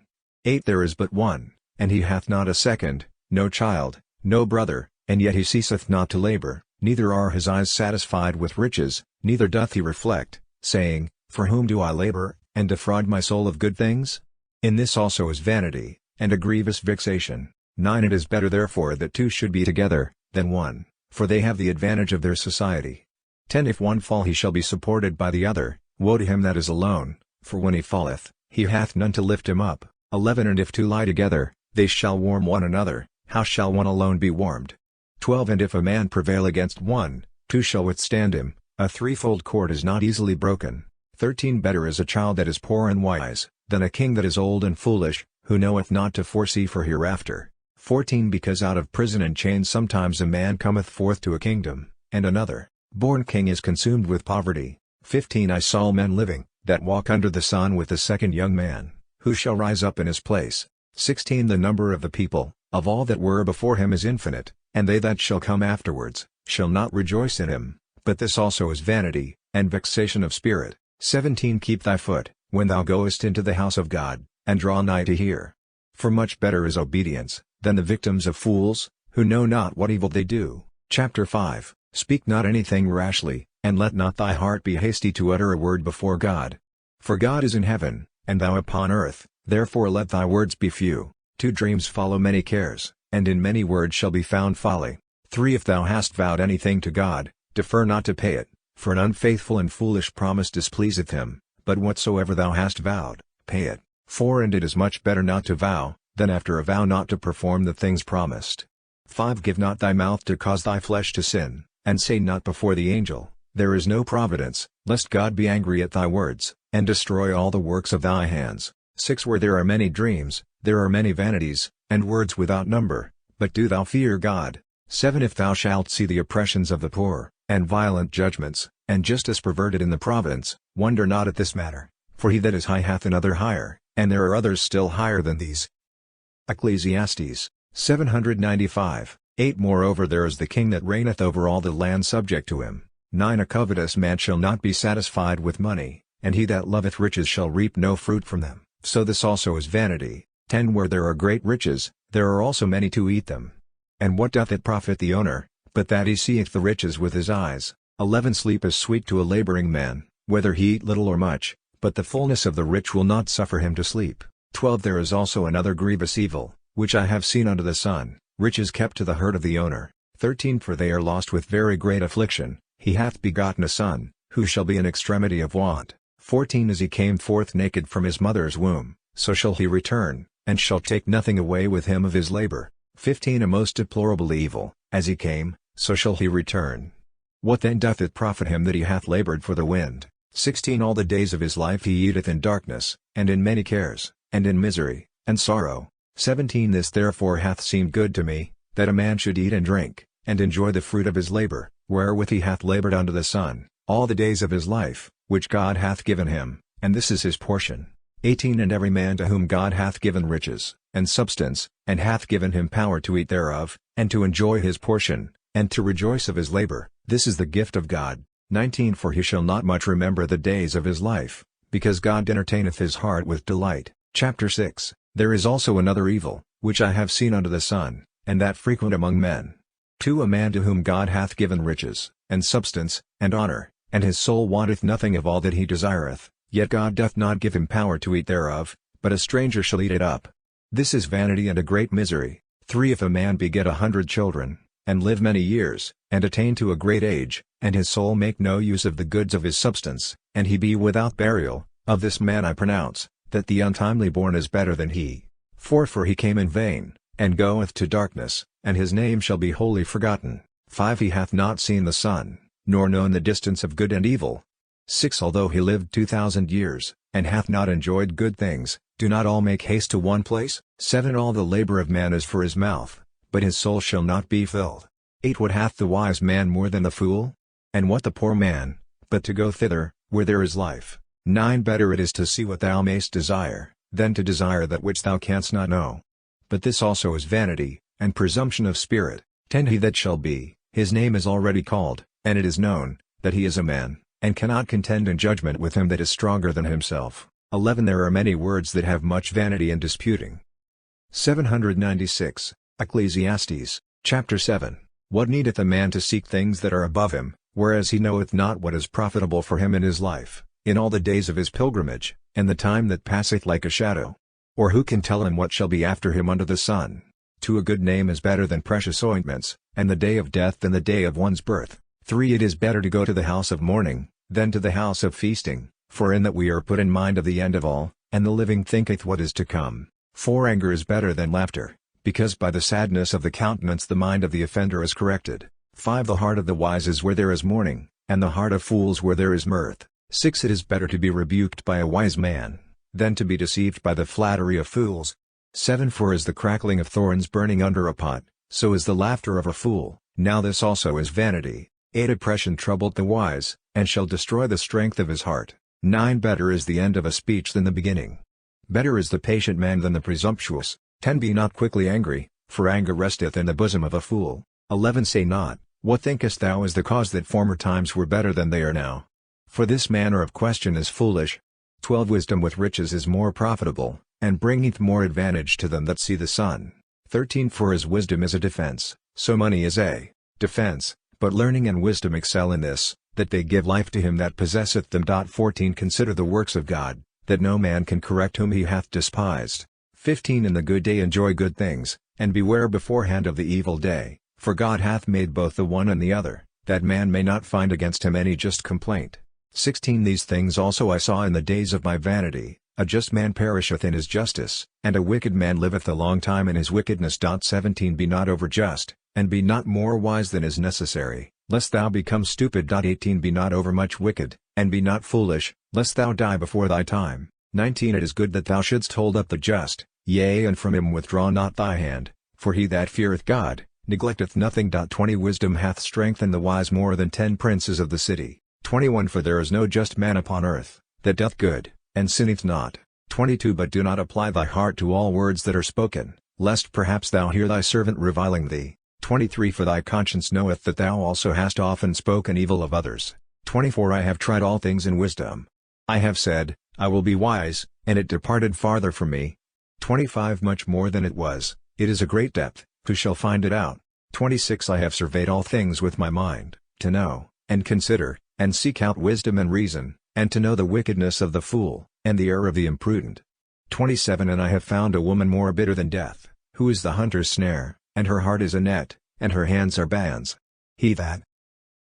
8 There is but one, and he hath not a second, no child, no brother, and yet he ceaseth not to labor, neither are his eyes satisfied with riches, neither doth he reflect, saying, For whom do I labor, and defraud my soul of good things? In this also is vanity, and a grievous vexation. 9 It is better therefore that two should be together, than one, for they have the advantage of their society. 10 If one fall he shall be supported by the other, woe to him that is alone, for when he falleth, he hath none to lift him up. 11 And if two lie together, they shall warm one another, how shall one alone be warmed? 12 And if a man prevail against one, Who shall withstand him? A threefold cord is not easily broken. 13 Better is a child that is poor and wise, than a king that is old and foolish, who knoweth not to foresee for hereafter. 14 Because out of prison and chains sometimes a man cometh forth to a kingdom, and another, born king is consumed with poverty. 15 I saw men living, that walk under the sun with the second young man, who shall rise up in his place. 16 The number of the people, of all that were before him is infinite, and they that shall come afterwards, shall not rejoice in him, but this also is vanity, and vexation of spirit. 17 Keep thy foot, when thou goest into the house of God, and draw nigh to hear. For much better is obedience, than the victims of fools, who know not what evil they do. Chapter 5 Speak not anything rashly, and let not thy heart be hasty to utter a word before God. For God is in heaven, and thou upon earth, therefore let thy words be few. 2 Dreams follow many cares, and in many words shall be found folly. 3 If thou hast vowed anything to God, defer not to pay it, for an unfaithful and foolish promise displeaseth him, but whatsoever thou hast vowed, pay it. 4 And it is much better not to vow, than after a vow not to perform the things promised. 5 Give not thy mouth to cause thy flesh to sin, and say not before the angel, There is no providence, lest God be angry at thy words, and destroy all the works of thy hands. 6 Where there are many dreams, there are many vanities, and words without number, but do thou fear God. 7 If thou shalt see the oppressions of the poor, and violent judgments, and justice perverted in the province, wonder not at this matter, for he that is high hath another higher, and there are others still higher than these. Ecclesiastes 795. 8 Moreover there is the king that reigneth over all the land subject to him. 9 A covetous man shall not be satisfied with money, and he that loveth riches shall reap no fruit from them, so this also is vanity. 10 Where there are great riches, there are also many to eat them. And what doth it profit the owner, but that he seeth the riches with his eyes? 11 Sleep is sweet to a laboring man, whether he eat little or much, but the fullness of the rich will not suffer him to sleep. 12 There is also another grievous evil, which I have seen under the sun, riches kept to the hurt of the owner. 13 For they are lost with very great affliction, he hath begotten a son, who shall be in extremity of want. 14 As he came forth naked from his mother's womb, so shall he return, and shall take nothing away with him of his labor. 15 A most deplorable evil, as he came, so shall he return. What then doth it profit him that he hath labored for the wind? 16 All the days of his life he eateth in darkness, and in many cares, and in misery, and sorrow. 17 This therefore hath seemed good to me, that a man should eat and drink, and enjoy the fruit of his labor, wherewith he hath labored under the sun, all the days of his life, which God hath given him, and this is his portion. 18 And every man to whom God hath given riches, and substance, and hath given him power to eat thereof, and to enjoy his portion, and to rejoice of his labor, this is the gift of God. 19 For he shall not much remember the days of his life, because God entertaineth his heart with delight. Chapter 6 There is also another evil, which I have seen under the sun, and that frequent among men. 2 A man to whom God hath given riches, and substance, and honor, and his soul wanteth nothing of all that he desireth, yet God doth not give him power to eat thereof, but a stranger shall eat it up. This is vanity and a great misery. 3 If a man beget 100 children, and live many years, and attain to a great age, and his soul make no use of the goods of his substance, and he be without burial, of this man I pronounce, that the untimely born is better than he. 4 For he came in vain, and goeth to darkness, and his name shall be wholly forgotten. 5 He hath not seen the sun, nor known the distance of good and evil. 6 Although he lived 2,000 years, and hath not enjoyed good things, do not all make haste to one place? 7 All the labor of man is for his mouth, but his soul shall not be filled. 8 What hath the wise man more than the fool? And what the poor man, but to go thither, where there is life? 9 Better it is to see what thou mayst desire, than to desire that which thou canst not know. But this also is vanity, and presumption of spirit. 10 He that shall be, his name is already called, and it is known, that he is a man, and cannot contend in judgment with him that is stronger than himself. 11 There are many words that have much vanity and disputing. 796. Ecclesiastes, chapter 7. What needeth a man to seek things that are above him, whereas he knoweth not what is profitable for him in his life, in all the days of his pilgrimage, and the time that passeth like a shadow? Or who can tell him what shall be after him under the sun? To a good name is better than precious ointments, and the day of death than the day of one's birth. 3 It is better to go to the house of mourning, than to the house of feasting, for in that we are put in mind of the end of all, and the living thinketh what is to come. 4 Anger is better than laughter, because by the sadness of the countenance the mind of the offender is corrected. 5 The heart of the wise is where there is mourning, and the heart of fools where there is mirth. 6 It is better to be rebuked by a wise man, than to be deceived by the flattery of fools. 7 For as the crackling of thorns burning under a pot, so is the laughter of a fool, now this also is vanity. 8 Oppression troubled the wise, and shall destroy the strength of his heart. 9 Better is the end of a speech than the beginning. Better is the patient man than the presumptuous. 10 Be not quickly angry, for anger resteth in the bosom of a fool. 11 Say not, what thinkest thou is the cause that former times were better than they are now? For this manner of question is foolish. 12 Wisdom with riches is more profitable, and bringeth more advantage to them that see the sun. 13 For as wisdom is a defense, so money is a defense, but learning and wisdom excel in this, that they give life to him that possesseth them. 14 Consider the works of God, that no man can correct whom he hath despised. 15 In the good day enjoy good things, and beware beforehand of the evil day, for God hath made both the one and the other, that man may not find against him any just complaint. 16 These things also I saw in the days of my vanity, a just man perisheth in his justice, and a wicked man liveth a long time in his wickedness. 17 Be not overjust, and be not more wise than is necessary, lest thou become stupid. 18 Be not overmuch wicked, and be not foolish, lest thou die before thy time. 19 It is good that thou shouldst hold up the just, yea, and from him withdraw not thy hand, for he that feareth God neglecteth nothing. 20 Wisdom hath strengthened the wise more than 10 princes of the city. 21 For there is no just man upon earth, that doth good, and sinneth not. 22 But do not apply thy heart to all words that are spoken, lest perhaps thou hear thy servant reviling thee. 23 For thy conscience knoweth that thou also hast often spoken evil of others. 24 I have tried all things in wisdom. I have said, I will be wise, and it departed farther from me. 25 Much more than it was, it is a great depth, who shall find it out? 26 I have surveyed all things with my mind, to know, and consider, and seek out wisdom and reason, and to know the wickedness of the fool, and the error of the imprudent. 27 And I have found a woman more bitter than death, who is the hunter's snare, and her heart is a net, and her hands are bands. He that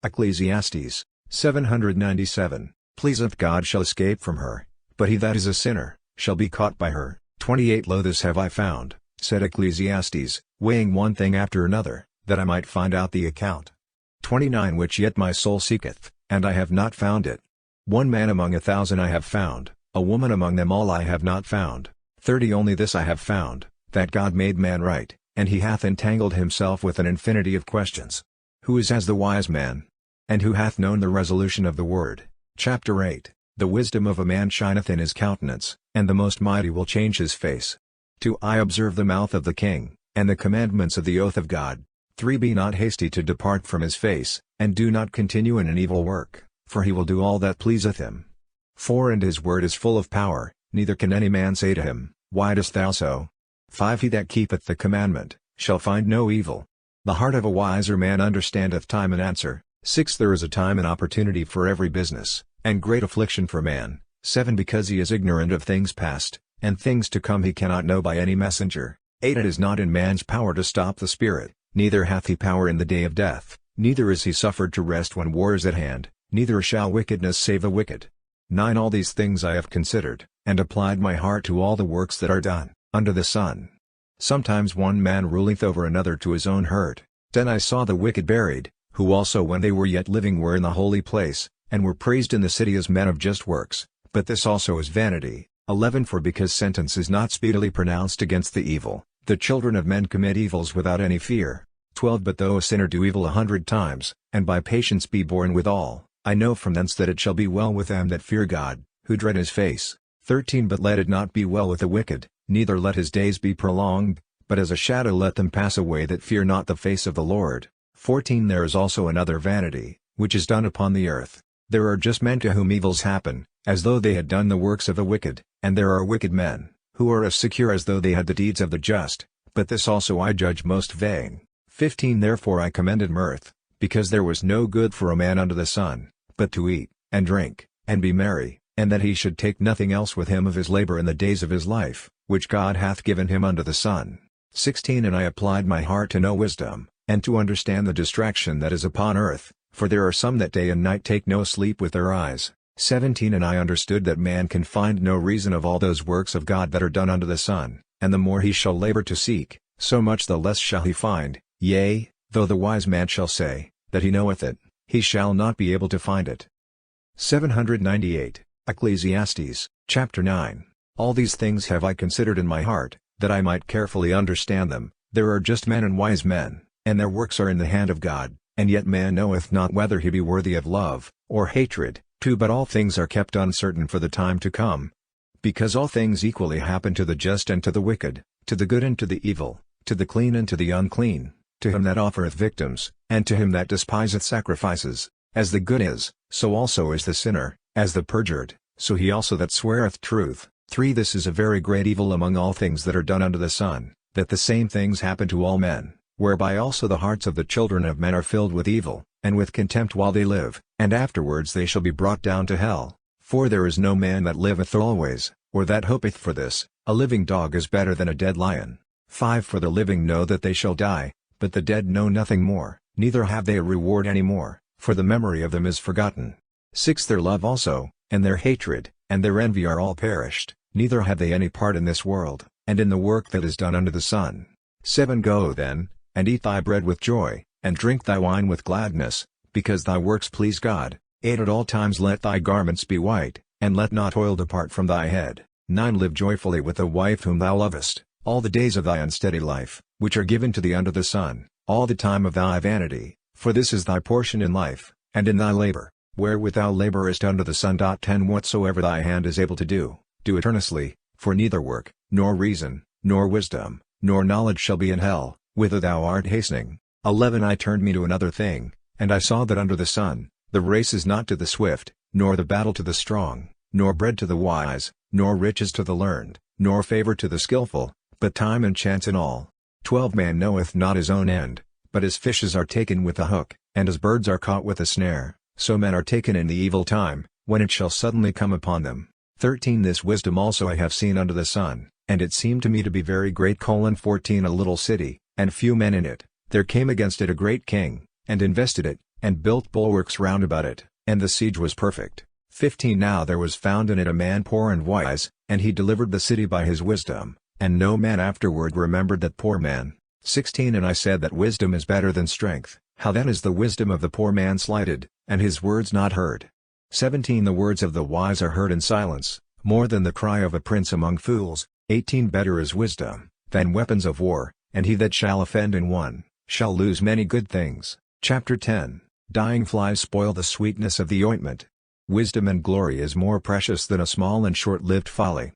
Ecclesiastes 797 pleaseth God shall escape from her, but he that is a sinner shall be caught by her. 28 Lo this have I found, said Ecclesiastes, weighing one thing after another, that I might find out the account. 29 Which yet my soul seeketh, and I have not found it. One man among 1,000 I have found, a woman among them all I have not found. 30 Only this I have found, that God made man right, and he hath entangled himself with an infinity of questions. Who is as the wise man? And who hath known the resolution of the word? Chapter 8 The wisdom of a man shineth in his countenance, and the most mighty will change his face. 2 I observe the mouth of the king, and the commandments of the oath of God. 3 Be not hasty to depart from his face, and do not continue in an evil work, for he will do all that pleaseth him. 4 And his word is full of power, neither can any man say to him, Why dost thou so? 5 He that keepeth the commandment, shall find no evil. The heart of a wiser man understandeth time and answer. 6 There is a time and opportunity for every business, and great affliction for man. 7 Because he is ignorant of things past, and things to come he cannot know by any messenger. 8 It is not in man's power to stop the spirit, neither hath he power in the day of death, neither is he suffered to rest when war is at hand, neither shall wickedness save the wicked. 9 All these things I have considered, and applied my heart to all the works that are done under the sun. Sometimes one man ruleth over another to his own hurt. 10 I saw the wicked buried, who also when they were yet living were in the holy place, and were praised in the city as men of just works, but this also is vanity. 11 For because sentence is not speedily pronounced against the evil, the children of men commit evils without any fear. 12 But though a sinner do evil 100 times, and by patience be borne withal, I know from thence that it shall be well with them that fear God, who dread his face. 13 But let it not be well with the wicked, neither let his days be prolonged, but as a shadow let them pass away that fear not the face of the Lord. 14 There is also another vanity, which is done upon the earth. There are just men to whom evils happen, as though they had done the works of the wicked, and there are wicked men, who are as secure as though they had the deeds of the just, but this also I judge most vain. 15 Therefore I commended mirth, because there was no good for a man under the sun, but to eat, and drink, and be merry, and that he should take nothing else with him of his labor in the days of his life, which God hath given him under the sun. 16 And I applied my heart to know wisdom, and to understand the distraction that is upon earth, for there are some that day and night take no sleep with their eyes. 17 And I understood that man can find no reason of all those works of God that are done under the sun, and the more he shall labor to seek, so much the less shall he find. Yea, though the wise man shall say, that he knoweth it, he shall not be able to find it. 798, Ecclesiastes, chapter 9. All these things have I considered in my heart, that I might carefully understand them. There are just men and wise men, and their works are in the hand of God, and yet man knoweth not whether he be worthy of love, or hatred. 2 But all things are kept uncertain for the time to come. Because all things equally happen to the just and to the wicked, to the good and to the evil, to the clean and to the unclean, to him that offereth victims, and to him that despiseth sacrifices. As the good is, so also is the sinner, as the perjured, so he also that sweareth truth. 3 This is a very great evil among all things that are done under the sun, that the same things happen to all men, whereby also the hearts of the children of men are filled with evil, and with contempt while they live, and afterwards they shall be brought down to hell. 4 There is no man that liveth always, or that hopeth for this. A living dog is better than a dead lion. 5 For the living know that they shall die, but the dead know nothing more, neither have they a reward any more, for the memory of them is forgotten. 6 Their love also, and their hatred, and their envy are all perished, neither have they any part in this world, and in the work that is done under the sun. 7 Go then, and eat thy bread with joy, and drink thy wine with gladness, because thy works please God. 8 At all times let thy garments be white, and let not oil depart from thy head. 9 Live joyfully with the wife whom thou lovest, all the days of thy unsteady life, which are given to thee under the sun, all the time of thy vanity, for this is thy portion in life, and in thy labor, wherewith thou laborest under the sun. 10 Whatsoever thy hand is able to do, do it earnestly, for neither work, nor reason, nor wisdom, nor knowledge shall be in hell, whither thou art hastening. 11 I turned me to another thing, and I saw that under the sun, the race is not to the swift, nor the battle to the strong, nor bread to the wise, nor riches to the learned, nor favor to the skillful, but time and chance in all. 12 Man knoweth not his own end, but as fishes are taken with a hook, and as birds are caught with a snare, so men are taken in the evil time, when it shall suddenly come upon them. 13 This wisdom also I have seen under the sun, and it seemed to me to be very great. 14 A little city, and few men in it. There came against it a great king, and invested it, and built bulwarks round about it, and the siege was perfect. 15 Now there was found in it a man poor and wise, and he delivered the city by his wisdom, and no man afterward remembered that poor man. 16 And I said that wisdom is better than strength. How then is the wisdom of the poor man slighted, and his words not heard? 17 The words of the wise are heard in silence, more than the cry of a prince among fools. 18 Better is wisdom than weapons of war, and he that shall offend in one, shall lose many good things. Chapter 10 Dying flies spoil the sweetness of the ointment. Wisdom and glory is more precious than a small and short-lived folly.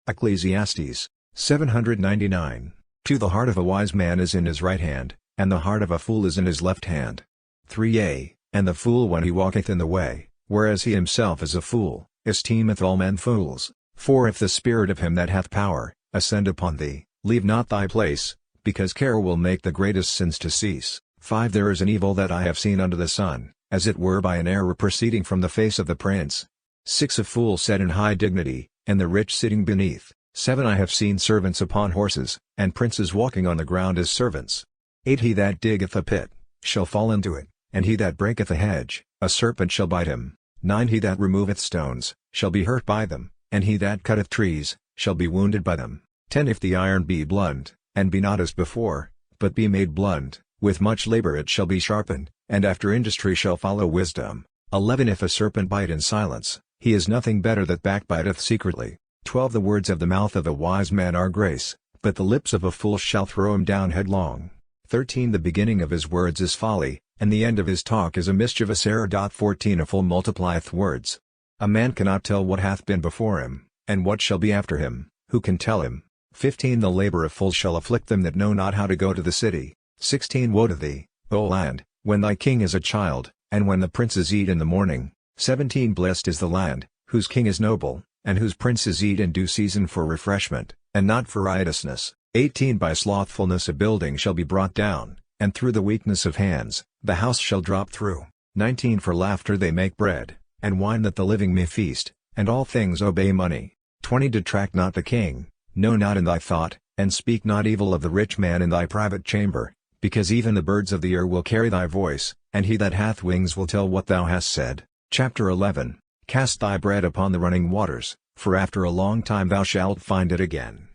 Ecclesiastes, 799. The heart of a wise man is in his right hand, and the heart of a fool is in his left hand. 3 And the fool when he walketh in the way, whereas he himself is a fool, esteemeth all men fools. 4 If the spirit of him that hath power, ascend upon thee, leave not thy place, because care will make the greatest sins to cease. 5 There is an evil that I have seen under the sun, as it were by an error proceeding from the face of the prince. 6 A fool set in high dignity, and the rich sitting beneath. 7 I have seen servants upon horses, and princes walking on the ground as servants. 8 He that diggeth a pit, shall fall into it, and he that breaketh a hedge, a serpent shall bite him. 9 He that removeth stones, shall be hurt by them, and he that cutteth trees, shall be wounded by them. 10 If the iron be blunt, and be not as before, but be made blunt, with much labor it shall be sharpened, and after industry shall follow wisdom. 11 If a serpent bite in silence, he is nothing better that backbiteth secretly. 12 The words of the mouth of a wise man are grace, but the lips of a fool shall throw him down headlong. 13 The beginning of his words is folly, and the end of his talk is a mischievous error. 14 A fool multiplieth words. A man cannot tell what hath been before him, and what shall be after him, who can tell him? 15 The labor of fools shall afflict them that know not how to go to the city. 16 Woe to thee, O land, when thy king is a child, and when the princes eat in the morning. 17 Blessed is the land, whose king is noble, and whose princes eat in due season for refreshment, and not for riotousness. 18 By slothfulness a building shall be brought down, and through the weakness of hands, the house shall drop through. 19 For laughter they make bread, and wine that the living may feast, and all things obey money. 20 Detract not the king, know not in thy thought, and speak not evil of the rich man in thy private chamber, because even the birds of the air will carry thy voice, and he that hath wings will tell what thou hast said. Chapter 11 Cast thy bread upon the running waters, for after a long time thou shalt find it again.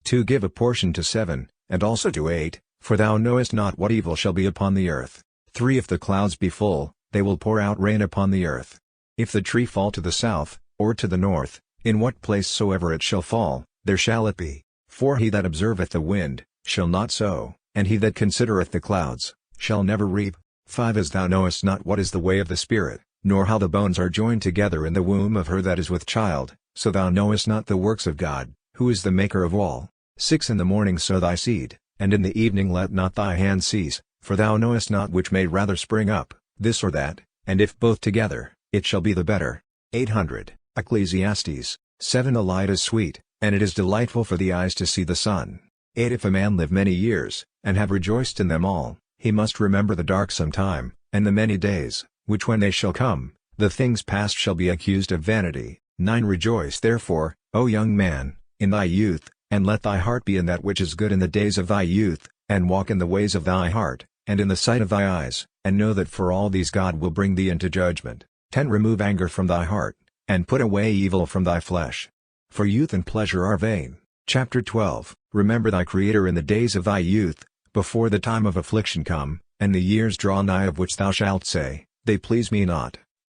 2 Give a portion to 7, and also to 8, for thou knowest not what evil shall be upon the earth. 3 If the clouds be full, they will pour out rain upon the earth. If the tree fall to the south, or to the north, in what place soever it shall fall, there shall it be. 4 He that observeth the wind, shall not sow, and he that considereth the clouds, shall never reap. 5 As thou knowest not what is the way of the Spirit, nor how the bones are joined together in the womb of her that is with child, so thou knowest not the works of God, who is the maker of all. 6 In the morning sow thy seed, and in the evening let not thy hand cease, for thou knowest not which may rather spring up, this or that, and if both together, it shall be the better. 800. Ecclesiastes 7 A light is sweet, and it is delightful for the eyes to see the sun. 8 If a man live many years, and have rejoiced in them all, he must remember the darksome time, and the many days, which when they shall come, the things past shall be accused of vanity. 9 Rejoice therefore, O young man, in thy youth, and let thy heart be in that which is good in the days of thy youth, and walk in the ways of thy heart, and in the sight of thy eyes, and know that for all these God will bring thee into judgment. 10 Remove anger from thy heart, and put away evil from thy flesh. For youth and pleasure are vain. Chapter 12 Remember thy Creator in the days of thy youth, before the time of affliction come, and the years draw nigh of which thou shalt say, They please me not.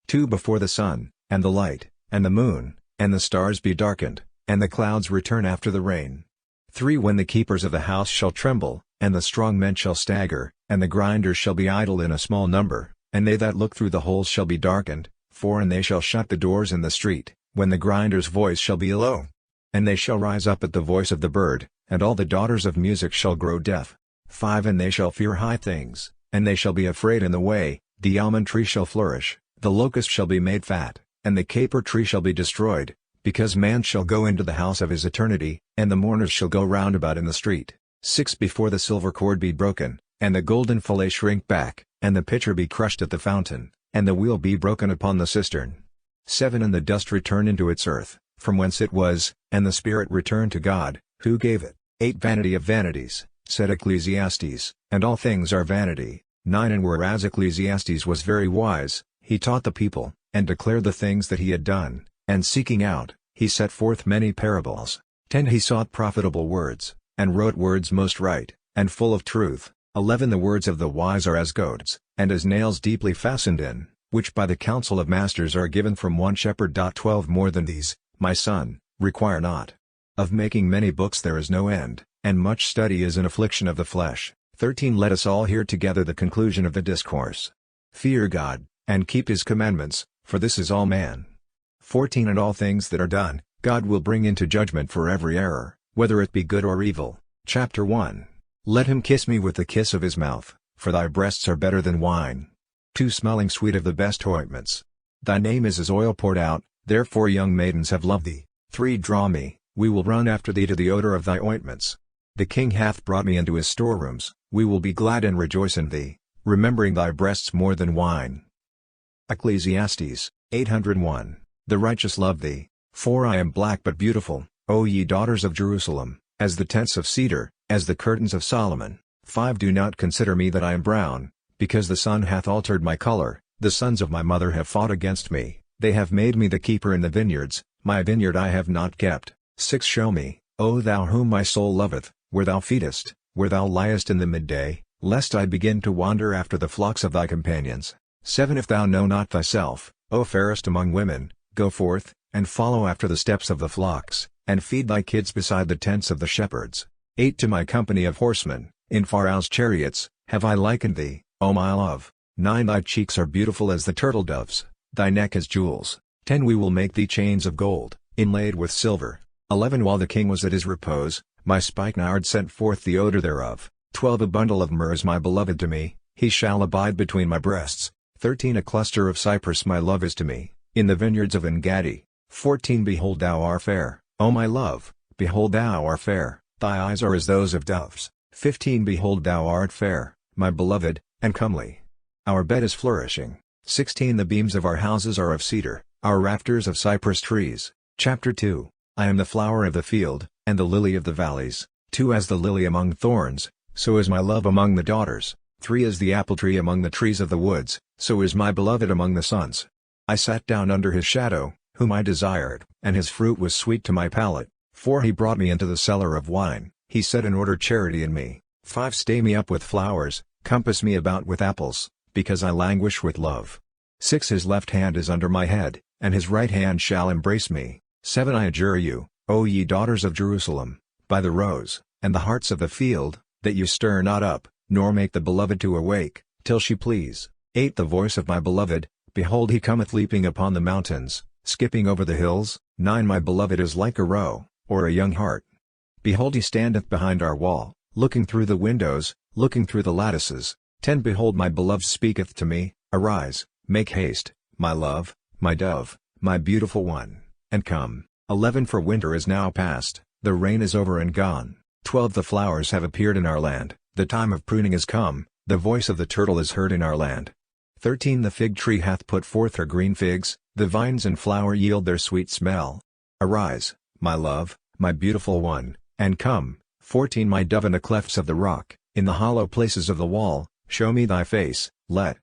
2 Before the sun, and the light, and the moon, and the stars be darkened, and the clouds return after the rain. 3 When the keepers of the house shall tremble, and the strong men shall stagger, and the grinders shall be idle in a small number, and they that look through the holes shall be darkened. 4 And they shall shut the doors in the street, when the grinder's voice shall be low. And they shall rise up at the voice of the bird, and all the daughters of music shall grow deaf. 5 And they shall fear high things, and they shall be afraid in the way. The almond tree shall flourish, the locust shall be made fat, and the caper tree shall be destroyed, because man shall go into the house of his eternity, and the mourners shall go round about in the street. 6 Before the silver cord be broken, and the golden fillet shrink back, and the pitcher be crushed at the fountain, and the wheel be broken upon the cistern. 7 And the dust return into its earth, from whence it was, and the spirit return to God, who gave it. 8 Vanity of vanities, said Ecclesiastes, and all things are vanity. 9 And whereas Ecclesiastes was very wise, he taught the people, and declared the things that he had done, and seeking out, he set forth many parables. 10 He sought profitable words, and wrote words most right, and full of truth. 11 The words of the wise are as goads, and as nails deeply fastened in, which by the counsel of masters are given from one shepherd. 12 More than these, my son, require not. Of making many books there is no end, and much study is an affliction of the flesh. 13 Let us all hear together the conclusion of the discourse. Fear God, and keep his commandments, for this is all man. 14 And all things that are done, God will bring into judgment for every error, whether it be good or evil. Chapter 1 Let him kiss me with the kiss of his mouth, for thy breasts are better than wine. 2 Smelling sweet of the best ointments. Thy name is as oil poured out, therefore young maidens have loved thee. 3 Draw me, we will run after thee to the odor of thy ointments. The king hath brought me into his storerooms, we will be glad and rejoice in thee, remembering thy breasts more than wine. Ecclesiastes 801 The righteous love thee, for I am black but beautiful, O ye daughters of Jerusalem, as the tents of cedar, as the curtains of Solomon. 5 Do not consider me that I am brown, because the sun hath altered my color, the sons of my mother have fought against me, they have made me the keeper in the vineyards, my vineyard I have not kept. 6 Show me, O thou whom my soul loveth, where thou feedest, where thou liest in the midday, lest I begin to wander after the flocks of thy companions. 7 If thou know not thyself, O fairest among women, go forth, and follow after the steps of the flocks, and feed thy kids beside the tents of the shepherds. 8 To my company of horsemen, in Pharaoh's chariots, have I likened thee, O my love. 9 Thy cheeks are beautiful as the turtle doves, thy neck as jewels. 10 We will make thee chains of gold, inlaid with silver. 11 While the king was at his repose, my spikenard sent forth the odor thereof. 12 A bundle of myrrh is my beloved to me, he shall abide between my breasts. 13 A cluster of cypress my love is to me, in the vineyards of En-Gadi. 14 Behold thou art fair, O my love, behold thou art fair, thy eyes are as those of doves. 15 Behold thou art fair, my beloved, and comely. Our bed is flourishing. 16 The beams of our houses are of cedar, our rafters of cypress trees. Chapter 2 I am the flower of the field, and the lily of the valleys. 2 As the lily among thorns, so is my love among the daughters. 3 As the apple tree among the trees of the woods, so is my beloved among the sons. I sat down under his shadow, whom I desired, and his fruit was sweet to my palate. 4 He brought me into the cellar of wine, he set in order charity in me. 5 Stay me up with flowers, compass me about with apples, because I languish with love. 6 His left hand is under my head, and his right hand shall embrace me. 7 I adjure you, O ye daughters of Jerusalem, by the roes, and the hearts of the field, that you stir not up, nor make the beloved to awake, till she please. 8 The voice of my beloved, behold he cometh leaping upon the mountains, skipping over the hills. 9 My beloved is like a roe, or a young hart. Behold he standeth behind our wall, looking through the windows, looking through the lattices. 10 Behold my beloved speaketh to me, arise, make haste, my love, my dove, my beautiful one, and come. 11 For winter is now past, the rain is over and gone. 12 The flowers have appeared in our land, the time of pruning is come, the voice of the turtle is heard in our land. 13 The fig tree hath put forth her green figs, the vines in flower yield their sweet smell. Arise, my love, my beautiful one, and come. 14 My dove in the clefts of the rock, in the hollow places of the wall, show me thy face. Let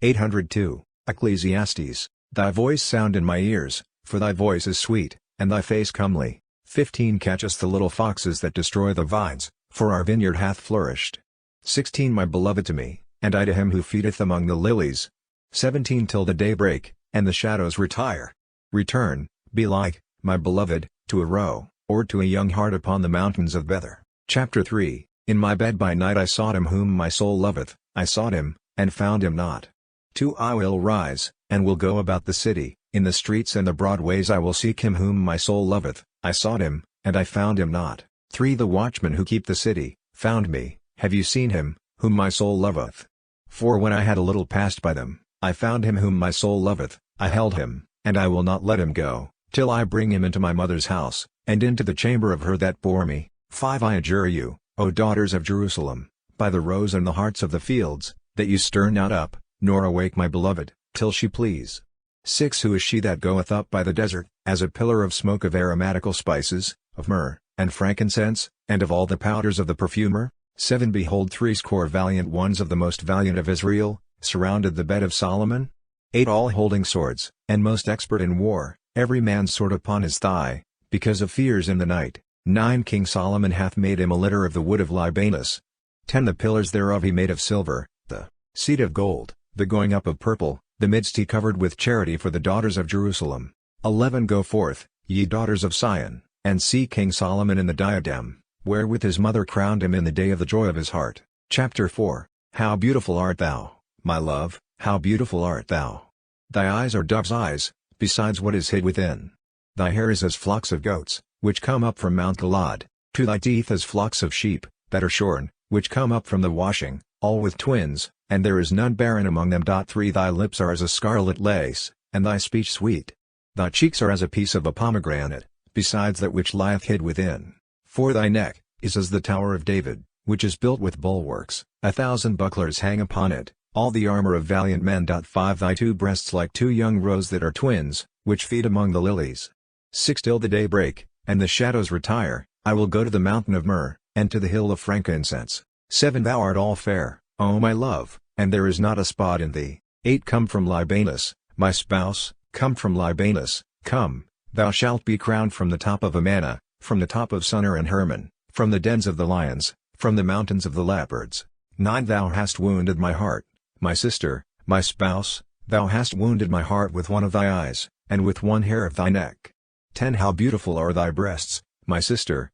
802, Ecclesiastes, thy voice sound in my ears, for thy voice is sweet, and thy face comely. 15 Catch us the little foxes that destroy the vines, for our vineyard hath flourished. 16 My beloved to me, and I to him who feedeth among the lilies. 17 Till the day break, and the shadows retire. Return, be like, my beloved, to a roe, or to a young hart upon the mountains of Bether. Chapter 3 In my bed by night I sought him whom my soul loveth, I sought him, and found him not. 2 I will rise, and will go about the city, in the streets and the broad ways I will seek him whom my soul loveth, I sought him, and I found him not. 3 The watchmen who keep the city, found me, have you seen him, whom my soul loveth? 4 When I had a little passed by them, I found him whom my soul loveth, I held him, and I will not let him go, till I bring him into my mother's house, and into the chamber of her that bore me. 5 I adjure you, O daughters of Jerusalem, by the roes and the hearts of the fields, that you stir not up, nor awake my beloved, till she please. 6 Who is she that goeth up by the desert, as a pillar of smoke of aromatical spices, of myrrh, and frankincense, and of all the powders of the perfumer? 7 Behold 80 valiant ones of the most valiant of Israel, surrounded the bed of Solomon. 8 All holding swords, and most expert in war, every man's sword upon his thigh, because of fears in the night. 9 King Solomon hath made him a litter of the wood of Libanus. 10 The pillars thereof he made of silver, the seat of gold, the going up of purple, the midst he covered with charity for the daughters of Jerusalem. 11 Go forth, ye daughters of Sion, and see King Solomon in the diadem, wherewith his mother crowned him in the day of the joy of his heart. Chapter 4 How beautiful art thou, my love, how beautiful art thou! Thy eyes are dove's eyes, besides what is hid within. Thy hair is as flocks of goats, which come up from Mount Galaad, to thy teeth as flocks of sheep, that are shorn, which come up from the washing, all with twins, and there is none barren among them. 3 Thy lips are as a scarlet lace, and thy speech sweet. Thy cheeks are as a piece of a pomegranate, besides that which lieth hid within. 4 Thy neck is as the tower of David, which is built with bulwarks, 1,000 bucklers hang upon it, all the armor of valiant men. 5 Thy 2 breasts like 2 young roes that are twins, which feed among the lilies. 6 Till the day break, and the shadows retire, I will go to the mountain of myrrh, and to the hill of frankincense. 7 Thou art all fair, O my love, and there is not a spot in thee. 8 Come from Libanus, my spouse, come from Libanus, come, thou shalt be crowned from the top of Amana, from the top of Sunner and Hermon, from the dens of the lions, from the mountains of the leopards. 9 Thou hast wounded my heart, my sister, my spouse, thou hast wounded my heart with one of thy eyes, and with one hair of thy neck. 10 How beautiful are thy breasts, my sister!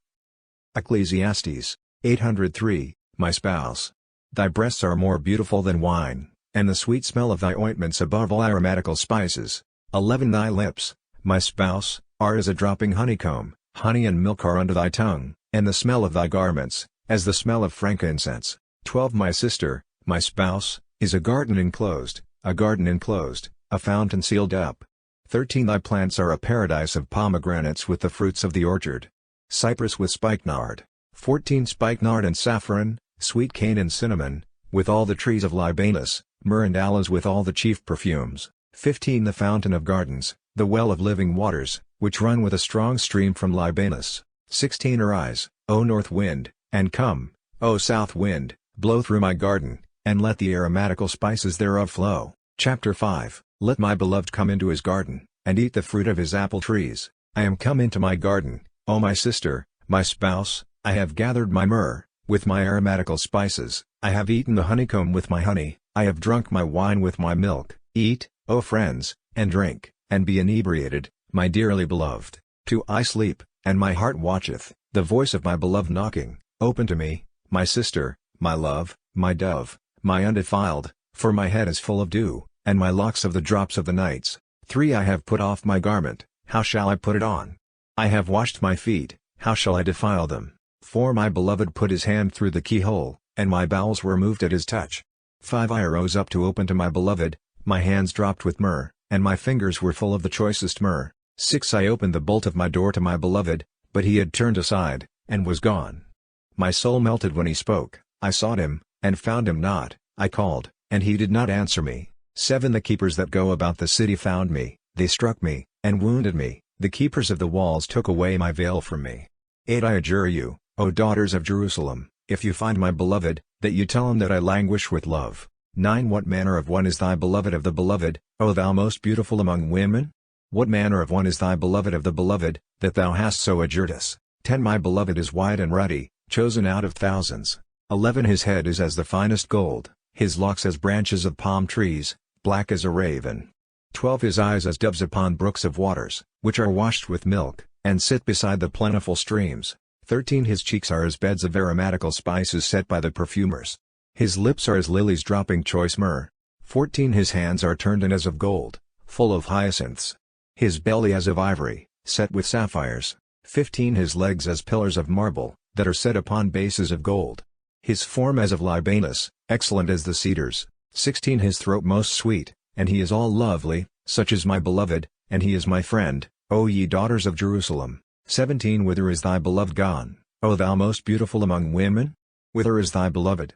Ecclesiastes 803, My spouse. Thy breasts are more beautiful than wine, and the sweet smell of thy ointments above all aromatical spices. 11 Thy lips, my spouse, are as a dropping honeycomb, honey and milk are under thy tongue, and the smell of thy garments, as the smell of frankincense. 12 My sister, my spouse, is a garden enclosed, a fountain sealed up. 13 Thy plants are a paradise of pomegranates with the fruits of the orchard. Cypress with spikenard. 14 Spikenard and saffron, sweet cane and cinnamon, with all the trees of Libanus, myrrh and aloes with all the chief perfumes. 15 The fountain of gardens, the well of living waters, which run with a strong stream from Libanus. 16 Arise, O north wind, and come, O south wind, blow through my garden, and let the aromatical spices thereof flow. Chapter 5 Let my beloved come into his garden, and eat the fruit of his apple trees. I am come into my garden, O my sister, my spouse, I have gathered my myrrh, with my aromatical spices, I have eaten the honeycomb with my honey, I have drunk my wine with my milk. Eat, O friends, and drink, and be inebriated, my dearly beloved. 2 I sleep, and my heart watcheth, the voice of my beloved knocking. Open to me, my sister, my love, my dove, my undefiled, for my head is full of dew, and my locks of the drops of the nights. 3 I have put off my garment, how shall I put it on? I have washed my feet, how shall I defile them? 4 My beloved put his hand through the keyhole, and my bowels were moved at his touch. 5 I arose up to open to my beloved, my hands dropped with myrrh, and my fingers were full of the choicest myrrh. 6 I opened the bolt of my door to my beloved, but he had turned aside, and was gone. My soul melted when he spoke. I sought him, and found him not. I called, and he did not answer me. 7 The keepers that go about the city found me, they struck me, and wounded me. The keepers of the walls took away my veil from me. 8 I adjure you, O daughters of Jerusalem, if you find my beloved, that you tell him that I languish with love. 9 What manner of one is thy beloved of the beloved, O thou most beautiful among women? What manner of one is thy beloved of the beloved, that thou hast so adjured us? 10 My beloved is white and ruddy, chosen out of thousands. 11 His head is as the finest gold, his locks as branches of palm trees, black as a raven. 12 His eyes as doves upon brooks of waters, which are washed with milk, and sit beside the plentiful streams. 13 His cheeks are as beds of aromatical spices set by the perfumers. His lips are as lilies dropping choice myrrh. 14 His hands are turned in as of gold, full of hyacinths. His belly as of ivory, set with sapphires. 15 His legs as pillars of marble, that are set upon bases of gold. His form as of Libanus, excellent as the cedars. 16 His throat most sweet, and he is all lovely, such is my beloved, and he is my friend, O ye daughters of Jerusalem. 17 Whither is thy beloved gone, O thou most beautiful among women? Whither is thy beloved?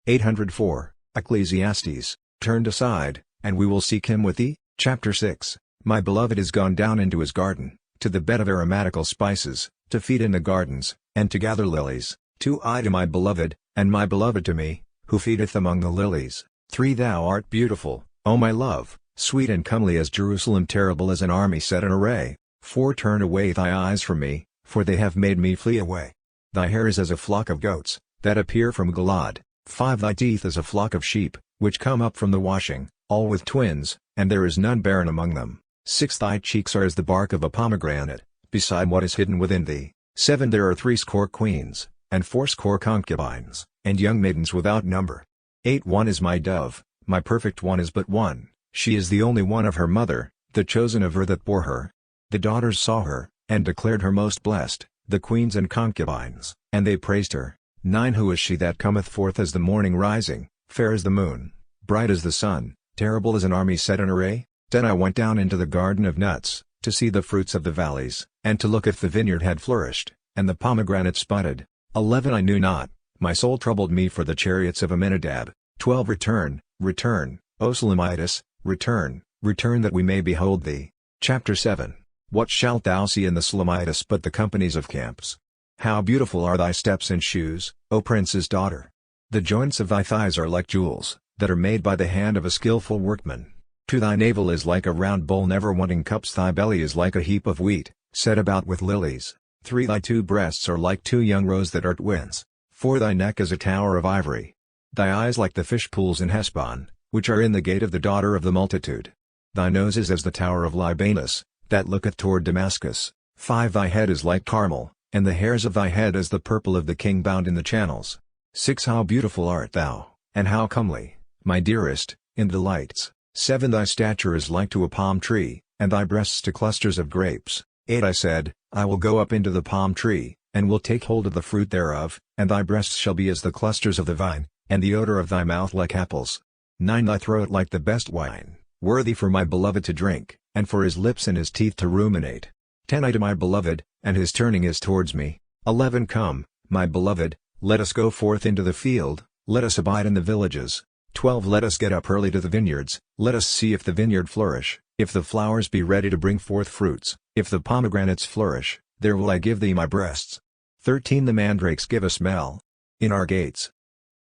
804, Ecclesiastes, turned aside, and we will seek him with thee. Chapter 6, My beloved is gone down into his garden, to the bed of aromatical spices, to feed in the gardens, and to gather lilies. 2 I to my beloved, and my beloved to me, who feedeth among the lilies. 3 Thou art beautiful, O my love, sweet and comely as Jerusalem, terrible as an army set in array. 4 Turn away thy eyes from me, for they have made me flee away. Thy hair is as a flock of goats, that appear from Gilad. 5 Thy teeth as a flock of sheep, which come up from the washing, all with twins, and there is none barren among them. 6 Thy cheeks are as the bark of a pomegranate, beside what is hidden within thee. 7 There are 80 queens, and 80 concubines, and young maidens without number. 8 One is my dove, my perfect one is but one, she is the only one of her mother, the chosen of her that bore her. The daughters saw her, and declared her most blessed, the queens and concubines, and they praised her. 9 Who is she that cometh forth as the morning rising, fair as the moon, bright as the sun, terrible as an army set in array? 10 I went down into the garden of nuts, to see the fruits of the valleys, and to look if the vineyard had flourished, and the pomegranates budded. 11 I knew not, my soul troubled me for the chariots of Amminadab. 12 Return, return, O Selamitis, return, return that we may behold thee. Chapter 7 What shalt thou see in the Selamitis but the companies of camps? How beautiful are thy steps and shoes, O prince's daughter! The joints of thy thighs are like jewels, that are made by the hand of a skillful workman. 2 Thy navel is like a round bowl never wanting cups, thy belly is like a heap of wheat, set about with lilies. 3 Thy 2 breasts are like 2 young roes that are twins. 4 Thy neck is a tower of ivory. Thy eyes like the fish pools in Heshbon, which are in the gate of the daughter of the multitude. Thy nose is as the tower of Libanus, that looketh toward Damascus. 5 Thy head is like Carmel, and the hairs of thy head as the purple of the king bound in the channels. 6 How beautiful art thou, and how comely, my dearest, in delights. 7 Thy stature is like to a palm tree, and thy breasts to clusters of grapes. 8 I said, I will go up into the palm tree, and will take hold of the fruit thereof, and thy breasts shall be as the clusters of the vine, and the odor of thy mouth like apples. 9 Thy throat like the best wine, worthy for my beloved to drink, and for his lips and his teeth to ruminate. 10 I to my beloved, and his turning is towards me. 11 Come, my beloved, let us go forth into the field, let us abide in the villages. 12 Let us get up early to the vineyards, let us see if the vineyard flourish, if the flowers be ready to bring forth fruits, if the pomegranates flourish, there will I give thee my breasts. 13 The mandrakes give a smell in our gates.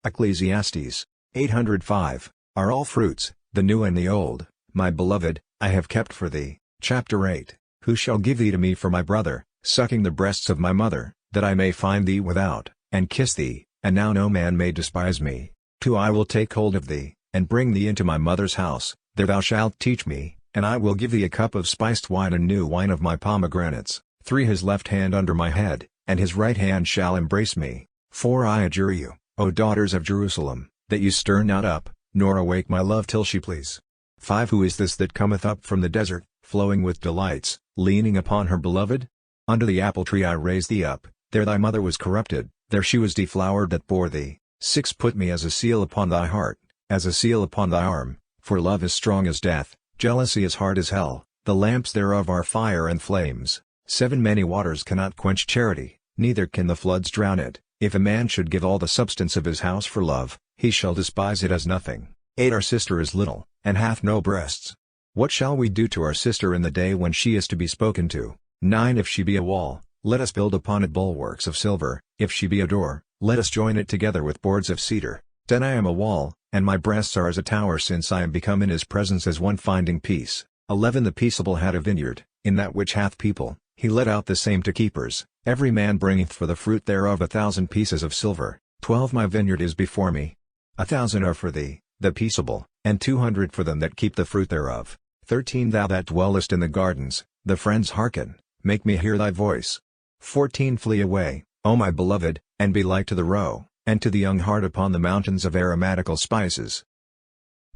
Ecclesiastes, 805, are all fruits, the new and the old, my beloved, I have kept for thee. Chapter 8, Who shall give thee to me for my brother, sucking the breasts of my mother, that I may find thee without, and kiss thee, and now no man may despise me. 2 I will take hold of thee, and bring thee into my mother's house, there thou shalt teach me, and I will give thee a cup of spiced wine and new wine of my pomegranates. 3 His left hand under my head, and his right hand shall embrace me. 4 I adjure you, O daughters of Jerusalem, that you stir not up, nor awake my love till she please. 5 Who is this that cometh up from the desert, flowing with delights, leaning upon her beloved? Under the apple tree I raised thee up, there thy mother was corrupted, there she was deflowered that bore thee. 6 Put me as a seal upon thy heart, as a seal upon thy arm, for love is strong as death, jealousy is hard as hell, the lamps thereof are fire and flames. 7 Many waters cannot quench charity, neither can the floods drown it. If a man should give all the substance of his house for love, he shall despise it as nothing. 8 Our sister is little, and hath no breasts. What shall we do to our sister in the day when she is to be spoken to? 9 If she be a wall, let us build upon it bulwarks of silver, if she be a door, let us join it together with boards of cedar. 10 I am a wall, and my breasts are as a tower, since I am become in his presence as one finding peace. 11 The peaceable had a vineyard, in that which hath people, he let out the same to keepers, every man bringeth for the fruit thereof 1,000 pieces of silver. 12 My vineyard is before me. 1,000 are for thee, the peaceable, and 200 for them that keep the fruit thereof. 13 Thou that dwellest in the gardens, the friends hearken, make me hear thy voice. 14 Flee away, O my beloved, and be like to the roe, and to the young hart upon the mountains of aromatical spices.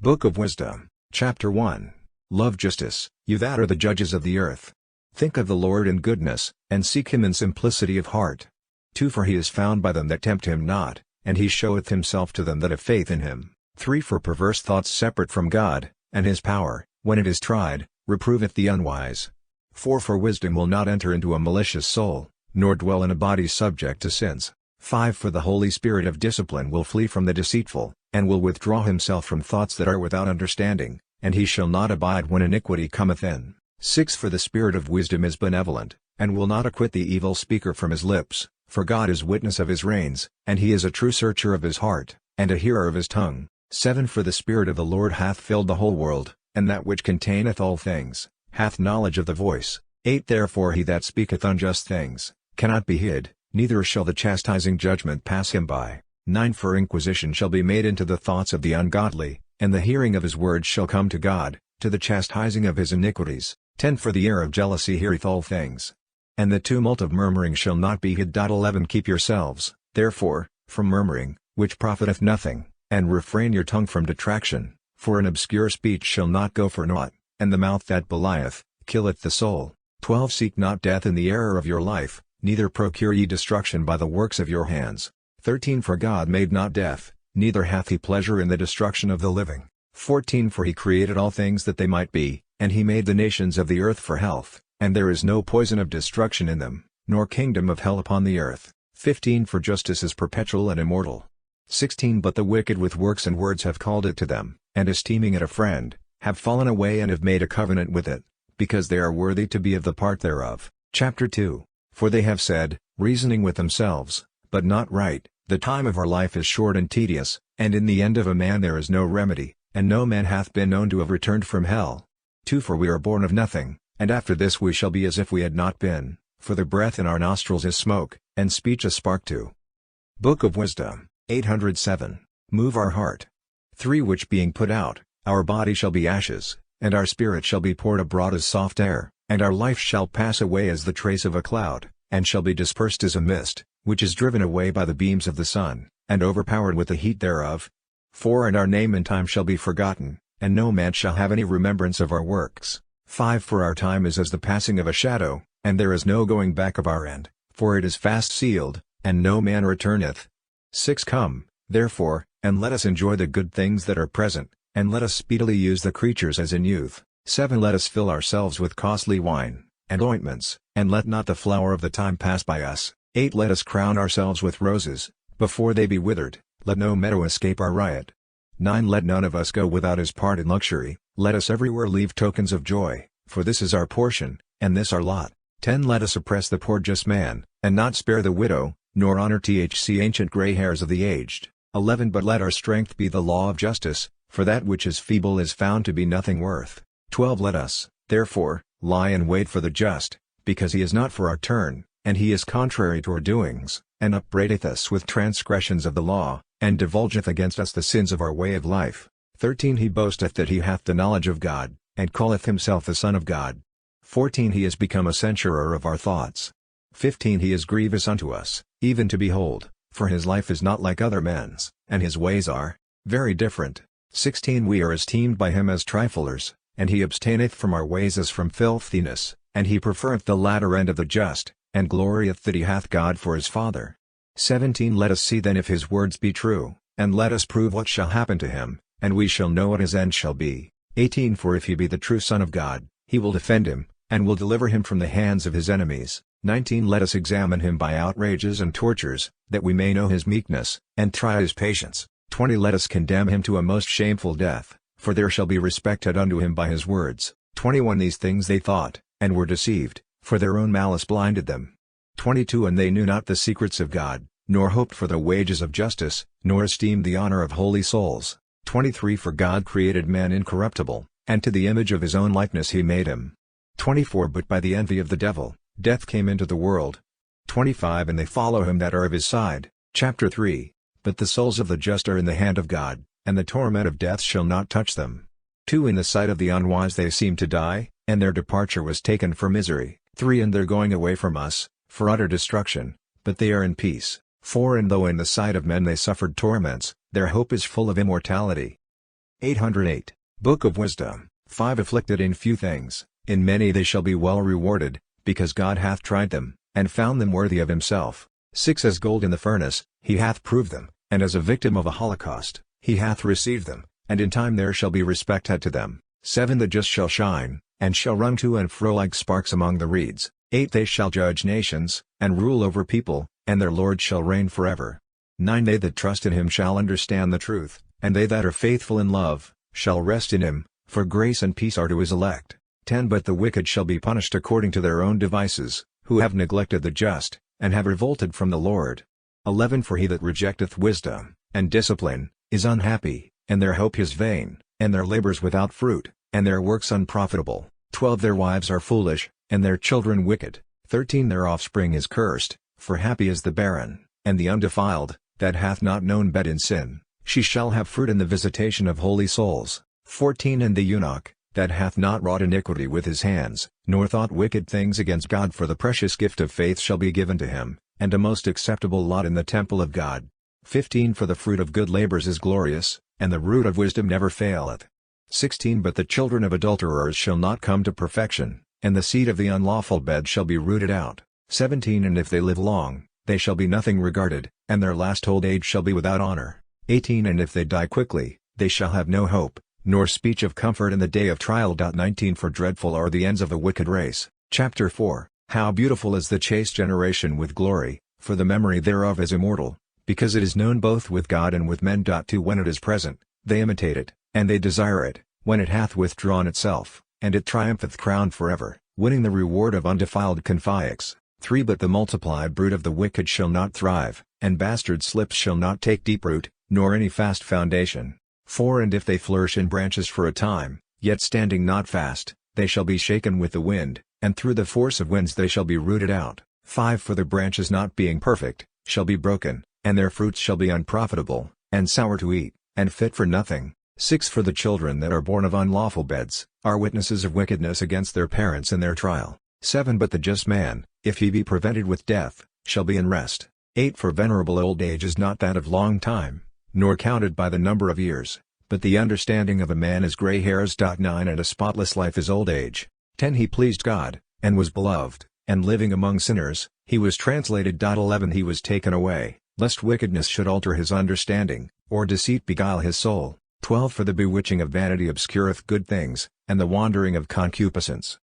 Book of Wisdom, Chapter 1. Love justice, you that are the judges of the earth. Think of the Lord in goodness, and seek him in simplicity of heart. 2 For he is found by them that tempt him not, and he showeth himself to them that have faith in him. 3 For perverse thoughts separate from God, and his power, when it is tried, reproveth the unwise. 4 For wisdom will not enter into a malicious soul, nor dwell in a body subject to sins. 5 For the Holy Spirit of discipline will flee from the deceitful, and will withdraw himself from thoughts that are without understanding, and he shall not abide when iniquity cometh in. 6 For the spirit of wisdom is benevolent, and will not acquit the evil speaker from his lips, for God is witness of his reins, and he is a true searcher of his heart, and a hearer of his tongue. 7 For the Spirit of the Lord hath filled the whole world, and that which containeth all things, hath knowledge of the voice. 8 Therefore he that speaketh unjust things, cannot be hid, neither shall the chastising judgment pass him by. 9 For inquisition shall be made into the thoughts of the ungodly, and the hearing of his words shall come to God, to the chastising of his iniquities. 10 For the ear of jealousy heareth all things, and the tumult of murmuring shall not be hid. 11 Keep yourselves, therefore, from murmuring, which profiteth nothing, and refrain your tongue from detraction, for an obscure speech shall not go for naught, and the mouth that belieth, killeth the soul. 12 Seek not death in the error of your life, neither procure ye destruction by the works of your hands. 13 For God made not death, neither hath he pleasure in the destruction of the living. 14 For he created all things that they might be, and he made the nations of the earth for health, and there is no poison of destruction in them, nor kingdom of hell upon the earth. 15 For justice is perpetual and immortal. 16 But the wicked with works and words have called it to them, and esteeming it a friend, have fallen away and have made a covenant with it, because they are worthy to be of the part thereof. Chapter 2. For they have said, reasoning with themselves, but not right, the time of our life is short and tedious, and in the end of a man there is no remedy, and no man hath been known to have returned from hell. 2 For we are born of nothing, and after this we shall be as if we had not been, for the breath in our nostrils is smoke, and speech a spark too. Book of Wisdom, 807. Move our heart. 3 Which being put out, our body shall be ashes, and our spirit shall be poured abroad as soft air, and our life shall pass away as the trace of a cloud, and shall be dispersed as a mist, which is driven away by the beams of the sun, and overpowered with the heat thereof. 4 And our name and time shall be forgotten, and no man shall have any remembrance of our works. 5 For our time is as the passing of a shadow, and there is no going back of our end, for it is fast sealed, and no man returneth. 6 Come, therefore, and let us enjoy the good things that are present, and let us speedily use the creatures as in youth. 7 Let us fill ourselves with costly wine, and ointments, and let not the flower of the time pass by us. 8 Let us crown ourselves with roses, before they be withered, let no meadow escape our riot. 9 Let none of us go without his part in luxury, let us everywhere leave tokens of joy, for this is our portion, and this our lot. 10 Let us oppress the poor just man, and not spare the widow, nor honor ancient gray hairs of the aged. 11 But let our strength be the law of justice, for that which is feeble is found to be nothing worth. 12 Let us, therefore, lie in wait for the just, because he is not for our turn, and he is contrary to our doings, and upbraideth us with transgressions of the law, and divulgeth against us the sins of our way of life. 13 He boasteth that he hath the knowledge of God, and calleth himself the Son of God. 14 He is become a censurer of our thoughts. 15 He is grievous unto us, even to behold, for his life is not like other men's, and his ways are very different. 16 We are esteemed by him as triflers, and he abstaineth from our ways as from filthiness, and he preferreth the latter end of the just, and glorieth that he hath God for his Father. 17 Let us see then if his words be true, and let us prove what shall happen to him, and we shall know what his end shall be. 18 For if he be the true Son of God, he will defend him, and will deliver him from the hands of his enemies. 19 Let us examine him by outrages and tortures, that we may know his meekness, and try his patience. 20 Let us condemn him to a most shameful death, for there shall be respected unto him by his words. 21 These things they thought, and were deceived, for their own malice blinded them. 22 And they knew not the secrets of God, nor hoped for the wages of justice, nor esteemed the honor of holy souls. 23 For God created man incorruptible, and to the image of his own likeness he made him. 24 But by the envy of the devil, death came into the world. 25 And they follow him that are of his side. Chapter 3 But the souls of the just are in the hand of God, and the torment of death shall not touch them. 2 In the sight of the unwise they seem to die, and their departure was taken for misery. 3 And their going away from us, for utter destruction, but they are in peace. 4 And though in the sight of men they suffered torments, their hope is full of immortality. 808. Book of Wisdom. 5 Afflicted in few things, in many they shall be well rewarded, because God hath tried them, and found them worthy of himself. 6 As gold in the furnace, he hath proved them, and as a victim of a holocaust, he hath received them, and in time there shall be respect had to them. 7 The just shall shine, and shall run to and fro like sparks among the reeds. 8 They shall judge nations, and rule over people, and their Lord shall reign forever. 9 They that trust in him shall understand the truth, and they that are faithful in love, shall rest in him, for grace and peace are to his elect. 10 But the wicked shall be punished according to their own devices, who have neglected the just, and have revolted from the Lord. 11 For he that rejecteth wisdom, and discipline, is unhappy, and their hope is vain, and their labors without fruit, and their works unprofitable. 12 Their wives are foolish, and their children wicked. 13 Their offspring is cursed, for happy is the barren, and the undefiled, that hath not known bed in sin. She shall have fruit in the visitation of holy souls. 14 And the eunuch, that hath not wrought iniquity with his hands, nor thought wicked things against God, for the precious gift of faith shall be given to him, and a most acceptable lot in the temple of God. 15 For the fruit of good labors is glorious, and the root of wisdom never faileth. 16 But the children of adulterers shall not come to perfection, and the seed of the unlawful bed shall be rooted out. 17 And if they live long, they shall be nothing regarded, and their last old age shall be without honor. 18 And if they die quickly, they shall have no hope, nor speech of comfort in the day of trial. 19 For dreadful are the ends of a wicked race. Chapter 4 How beautiful is the chaste generation with glory, for the memory thereof is immortal, because it is known both with God and with men. 2 When it is present, they imitate it, and they desire it, when it hath withdrawn itself, and it triumpheth crowned forever, winning the reward of undefiled confiance. 3 But the multiplied brood of the wicked shall not thrive, and bastard slips shall not take deep root, nor any fast foundation. 4 And if they flourish in branches for a time, yet standing not fast, they shall be shaken with the wind, and through the force of winds they shall be rooted out. 5 For the branches not being perfect, shall be broken, and their fruits shall be unprofitable, and sour to eat, and fit for nothing. 6 For the children that are born of unlawful beds, are witnesses of wickedness against their parents in their trial. 7 But the just man, if he be prevented with death, shall be in rest. 8 For venerable old age is not that of long time, nor counted by the number of years, but the understanding of a man is gray hairs. 9 And a spotless life is old age. 10 He pleased God, and was beloved, and living among sinners, he was translated. 11 He was taken away, lest wickedness should alter his understanding, or deceit beguile his soul. 12 For the bewitching of vanity obscureth good things, and the wandering of concupiscence.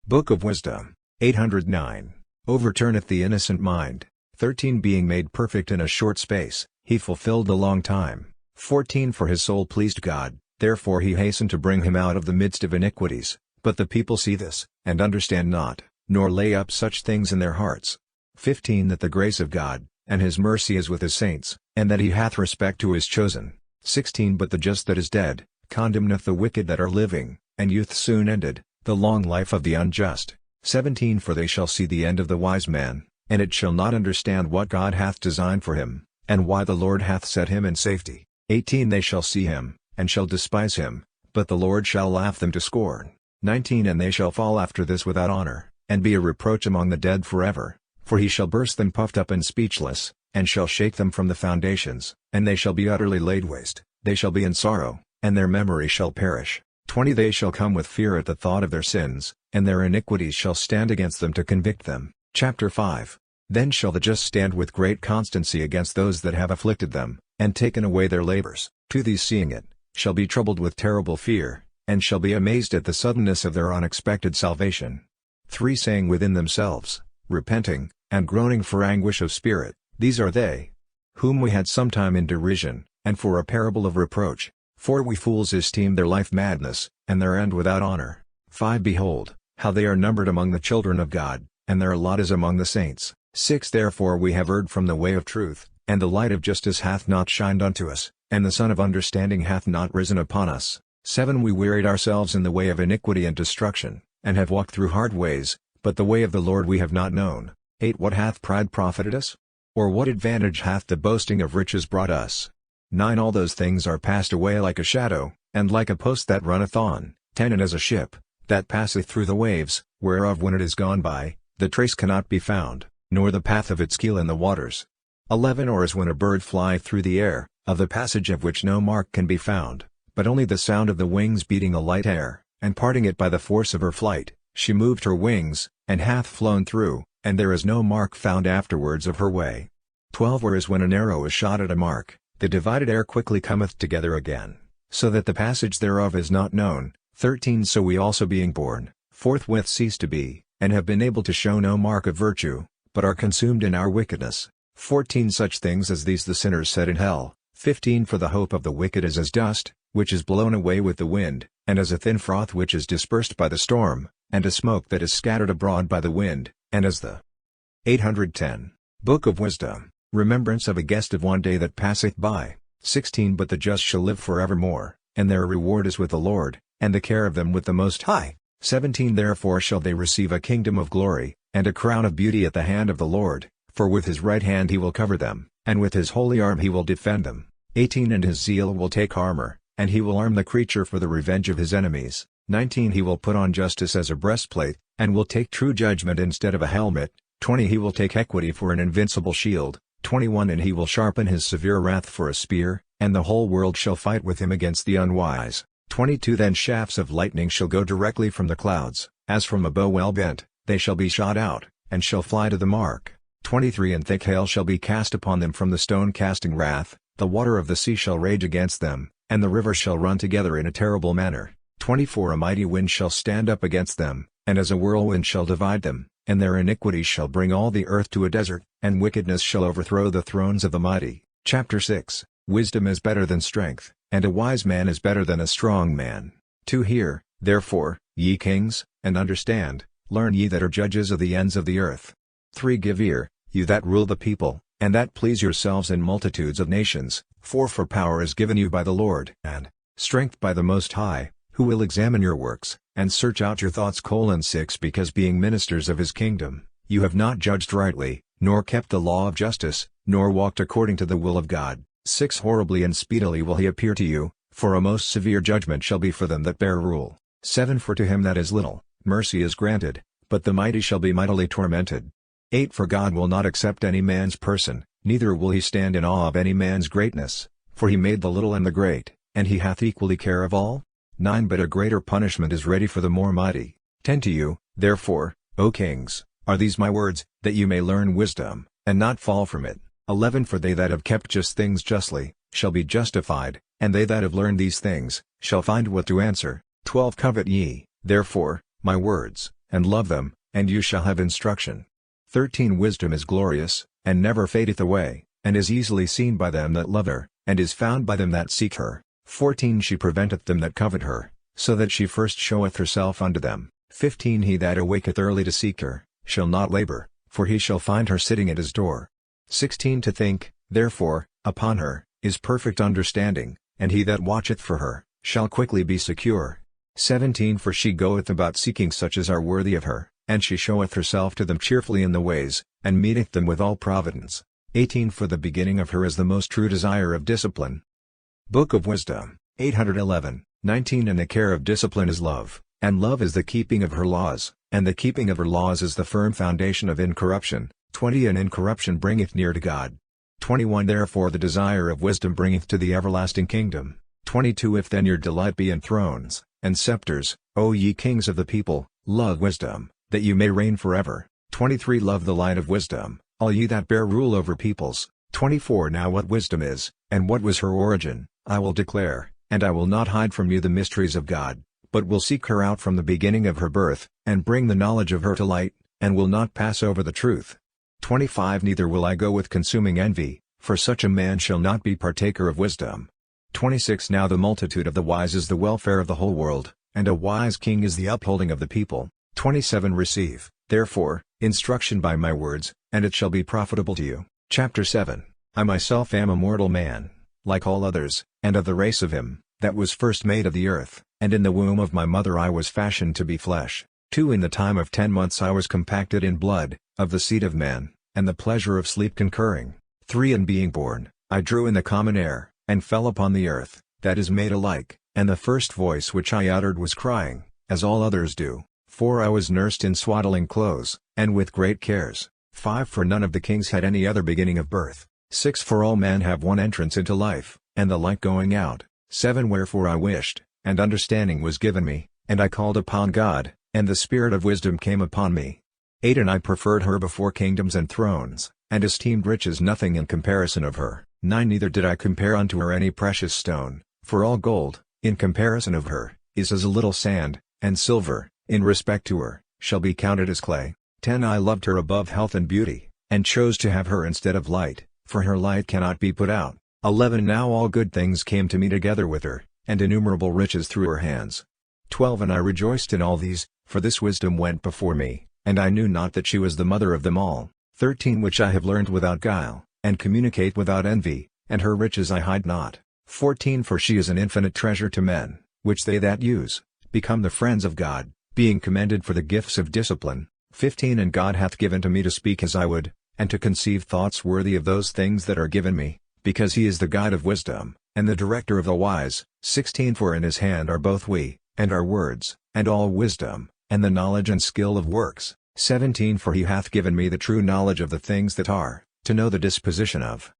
Book of Wisdom. 809. Overturneth the innocent mind. 13 Being made perfect in a short space, he fulfilled a long time. 14 For his soul pleased God, therefore he hastened to bring him out of the midst of iniquities. But the people see this, and understand not, nor lay up such things in their hearts. 15 That the grace of God, and his mercy is with his saints, and that he hath respect to his chosen. 16 But the just that is dead, condemneth the wicked that are living, and youth soon ended, the long life of the unjust. 17 For they shall see the end of the wise man, and it shall not understand what God hath designed for him. and why the Lord hath set him in safety. 18 They shall see him, and shall despise him, but the Lord shall laugh them to scorn. 19 And they shall fall after this without honor, and be a reproach among the dead forever, for he shall burst them puffed up and speechless, and shall shake them from the foundations, and they shall be utterly laid waste, they shall be in sorrow, and their memory shall perish. 20 They shall come with fear at the thought of their sins, and their iniquities shall stand against them to convict them. Chapter 5 Then shall the just stand with great constancy against those that have afflicted them, and taken away their labors. 2 These seeing it, shall be troubled with terrible fear, and shall be amazed at the suddenness of their unexpected salvation. 3 Saying within themselves, repenting, and groaning for anguish of spirit, these are they, whom we had sometime in derision, and for a parable of reproach. 4 We fools esteem their life madness, and their end without honor. 5 Behold, how they are numbered among the children of God, and their lot is among the saints. 6 Therefore we have erred from the way of truth, and the light of justice hath not shined unto us, and the sun of understanding hath not risen upon us. 7 We wearied ourselves in the way of iniquity and destruction, and have walked through hard ways, but the way of the Lord we have not known. 8 What hath pride profited us? Or what advantage hath the boasting of riches brought us? 9 All those things are passed away like a shadow, and like a post that runneth on. 10 And as a ship, that passeth through the waves, whereof when it is gone by, the trace cannot be found, nor the path of its keel in the waters. 11 Or as when a bird flieth through the air, of the passage of which no mark can be found, but only the sound of the wings beating the light air, and parting it by the force of her flight, she moved her wings, and hath flown through, and there is no mark found afterwards of her way. 12 Whereas when an arrow is shot at a mark, the divided air quickly cometh together again, so that the passage thereof is not known. 13 So we also being born, forthwith cease to be, and have been able to show no mark of virtue, but are consumed in our wickedness. 14 Such things as these the sinners set in hell. 15 For the hope of the wicked is as dust, which is blown away with the wind, and as a thin froth which is dispersed by the storm, and as smoke that is scattered abroad by the wind, and as the 810. Book of Wisdom, remembrance of a guest of one day that passeth by. 16 But the just shall live forevermore, and their reward is with the Lord, and the care of them with the Most High. 17 Therefore shall they receive a kingdom of glory, and a crown of beauty at the hand of the Lord, for with his right hand he will cover them, and with his holy arm he will defend them. 18 And his zeal will take armor, and he will arm the creature for the revenge of his enemies. 19 He will put on justice as a breastplate, and will take true judgment instead of a helmet. 20 He will take equity for an invincible shield. 21 And he will sharpen his severe wrath for a spear, and the whole world shall fight with him against the unwise. 22 Then shafts of lightning shall go directly from the clouds, as from a bow well bent, they shall be shot out, and shall fly to the mark. 23 And thick hail shall be cast upon them from the stone casting wrath, the water of the sea shall rage against them, and the rivers shall run together in a terrible manner. 24 A mighty wind shall stand up against them, and as a whirlwind shall divide them, and their iniquities shall bring all the earth to a desert, and wickedness shall overthrow the thrones of the mighty. Chapter 6 Wisdom is better than strength, and a wise man is better than a strong man. 2 Hear, therefore, ye kings, and understand, learn ye that are judges of the ends of the earth. 3 Give ear, you that rule the people, and that please yourselves in multitudes of nations, for power is given you by the Lord, and strength by the Most High, who will examine your works, and search out your thoughts. 6 Because being ministers of his kingdom, you have not judged rightly, nor kept the law of justice, nor walked according to the will of God. 6 Horribly and speedily will he appear to you, for a most severe judgment shall be for them that bear rule. 7 For to him that is little, mercy is granted, but the mighty shall be mightily tormented. 8 For God will not accept any man's person, neither will he stand in awe of any man's greatness, for he made the little and the great, and he hath equally care of all. 9 But a greater punishment is ready for the more mighty. 10 To you, therefore, O kings, are these my words, that you may learn wisdom, and not fall from it. 11 For they that have kept just things justly, shall be justified, and they that have learned these things, shall find what to answer. 12 Covet ye, therefore, my words, and love them, and you shall have instruction. 13 Wisdom is glorious, and never fadeth away, and is easily seen by them that love her, and is found by them that seek her. 14 She preventeth them that covet her, so that she first showeth herself unto them. 15 He that awaketh early to seek her, shall not labor, for he shall find her sitting at his door. 16 To think, therefore, upon her, is perfect understanding, and he that watcheth for her, shall quickly be secure. 17 For she goeth about seeking such as are worthy of her, and she showeth herself to them cheerfully in the ways, and meeteth them with all providence. 18 For the beginning of her is the most true desire of discipline. Book of Wisdom, 811, 19 And the care of discipline is love, and love is the keeping of her laws, and the keeping of her laws is the firm foundation of incorruption. 20 And incorruption bringeth near to God. 21 Therefore the desire of wisdom bringeth to the everlasting kingdom. 22 If then your delight be in thrones, and scepters, O ye kings of the people, love wisdom, that you may reign forever. 23 Love the light of wisdom, all ye that bear rule over peoples. 24 Now what wisdom is, and what was her origin, I will declare, and I will not hide from you the mysteries of God, but will seek her out from the beginning of her birth, and bring the knowledge of her to light, and will not pass over the truth. 25 Neither will I go with consuming envy, for such a man shall not be partaker of wisdom. 26 Now the multitude of the wise is the welfare of the whole world, and a wise king is the upholding of the people. 27 Receive, therefore, instruction by my words, and it shall be profitable to you. Chapter 7 I myself am a mortal man, like all others, and of the race of him that was first made of the earth, and in the womb of my mother I was fashioned to be flesh. 2 In the time of 10 months I was compacted in blood, of the seed of man, and the pleasure of sleep concurring. 3 In being born, I drew in the common air, and fell upon the earth, that is made alike, and the first voice which I uttered was crying, as all others do. 4 I was nursed in swaddling clothes, and with great cares. 5 For none of the kings had any other beginning of birth. 6 For all men have one entrance into life, and the like going out. 7 Wherefore I wished, and understanding was given me, and I called upon God, and the spirit of wisdom came upon me. 8 And I preferred her before kingdoms and thrones, and esteemed riches nothing in comparison of her. 9 Neither did I compare unto her any precious stone, for all gold, in comparison of her, is as a little sand, and silver, in respect to her, shall be counted as clay. 10 I loved her above health and beauty, and chose to have her instead of light, for her light cannot be put out. 11 Now all good things came to me together with her, and innumerable riches through her hands. 12 And I rejoiced in all these, for this wisdom went before me, and I knew not that she was the mother of them all. 13 Which I have learned without guile, and communicate without envy, and her riches I hide not. 14 For she is an infinite treasure to men, which they that use, become the friends of God, being commended for the gifts of discipline. 15 And God hath given to me to speak as I would, and to conceive thoughts worthy of those things that are given me, because he is the guide of wisdom, and the director of the wise. 16 For in his hand are both we, and our words, and all wisdom, and the knowledge and skill of works. 17 For he hath given me the true knowledge of the things that are, to know the disposition of.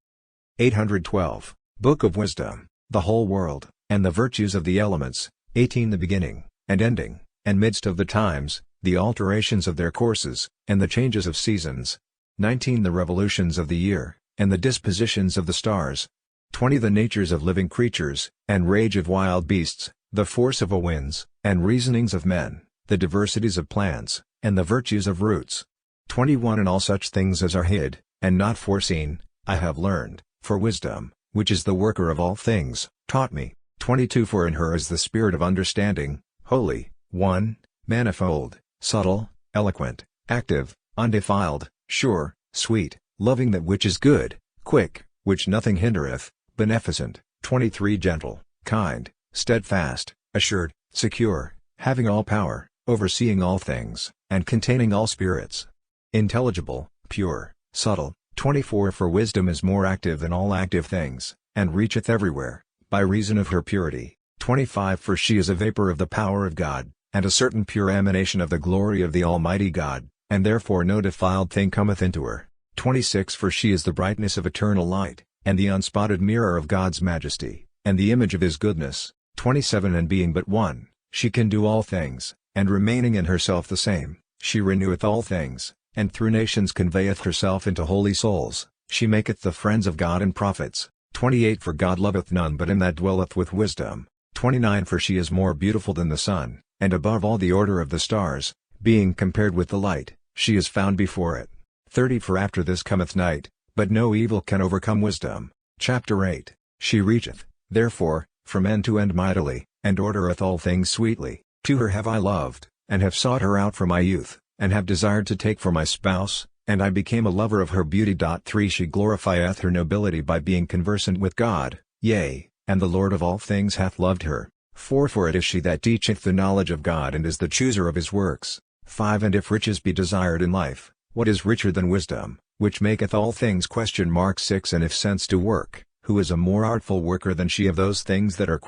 812, Book of Wisdom, the whole world, and the virtues of the elements. 18 The beginning, and ending, and midst of the times, the alterations of their courses, and the changes of seasons. 19 The revolutions of the year, and the dispositions of the stars. 20 The natures of living creatures, and rage of wild beasts, the force of winds, and reasonings of men, the diversities of plants, and the virtues of roots. 21 And all such things as are hid, and not foreseen, I have learned, for wisdom, which is the worker of all things, taught me. 22 For in her is the spirit of understanding, holy, one, manifold, subtle, eloquent, active, undefiled, sure, sweet, loving that which is good, quick, which nothing hindereth, beneficent. 23 Gentle, kind, steadfast, assured, secure, having all power, overseeing all things, and containing all spirits. Intelligible, pure, subtle. 24 For wisdom is more active than all active things, and reacheth everywhere, by reason of her purity. 25 For she is a vapor of the power of God, and a certain pure emanation of the glory of the Almighty God, and therefore no defiled thing cometh into her. 26 For she is the brightness of eternal light, and the unspotted mirror of God's majesty, and the image of his goodness. 27 And being but one, she can do all things, and remaining in herself the same, she reneweth all things, and through nations conveyeth herself into holy souls, she maketh the friends of God and prophets. 28 For God loveth none but him that dwelleth with wisdom. 29 For she is more beautiful than the sun, and above all the order of the stars, being compared with the light, she is found before it. 30 For after this cometh night, but no evil can overcome wisdom. Chapter 8 She reacheth, therefore, from end to end mightily, and ordereth all things sweetly. To her have I loved, and have sought her out from my youth, and have desired to take for my spouse, and I became a lover of her beauty. 3 She glorifieth her nobility by being conversant with God, yea, and the Lord of all things hath loved her. 4 For it is she that teacheth the knowledge of God and is the chooser of his works. 5 And if riches be desired in life, what is richer than wisdom, which maketh all things. 6 And if sense do work, who is a more artful worker than she of those things that are?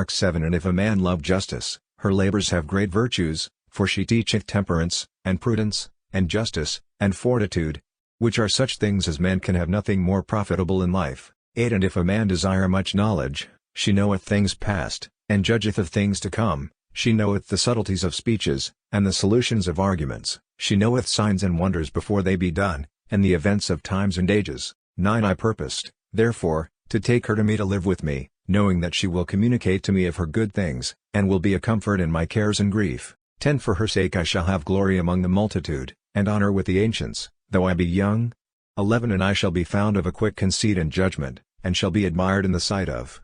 7 And if a man love justice, her labors have great virtues, for she teacheth temperance, and prudence, and justice, and fortitude, which are such things as men can have nothing more profitable in life. 8 And if a man desire much knowledge, she knoweth things past, and judgeth of things to come, she knoweth the subtleties of speeches, and the solutions of arguments, she knoweth signs and wonders before they be done, and the events of times and ages. 9 I purposed, therefore, to take her to me to live with me, knowing that she will communicate to me of her good things, and will be a comfort in my cares and grief. 10 For her sake I shall have glory among the multitude, and honor with the ancients, though I be young. 11 And I shall be found of a quick conceit and judgment, and shall be admired in the sight of.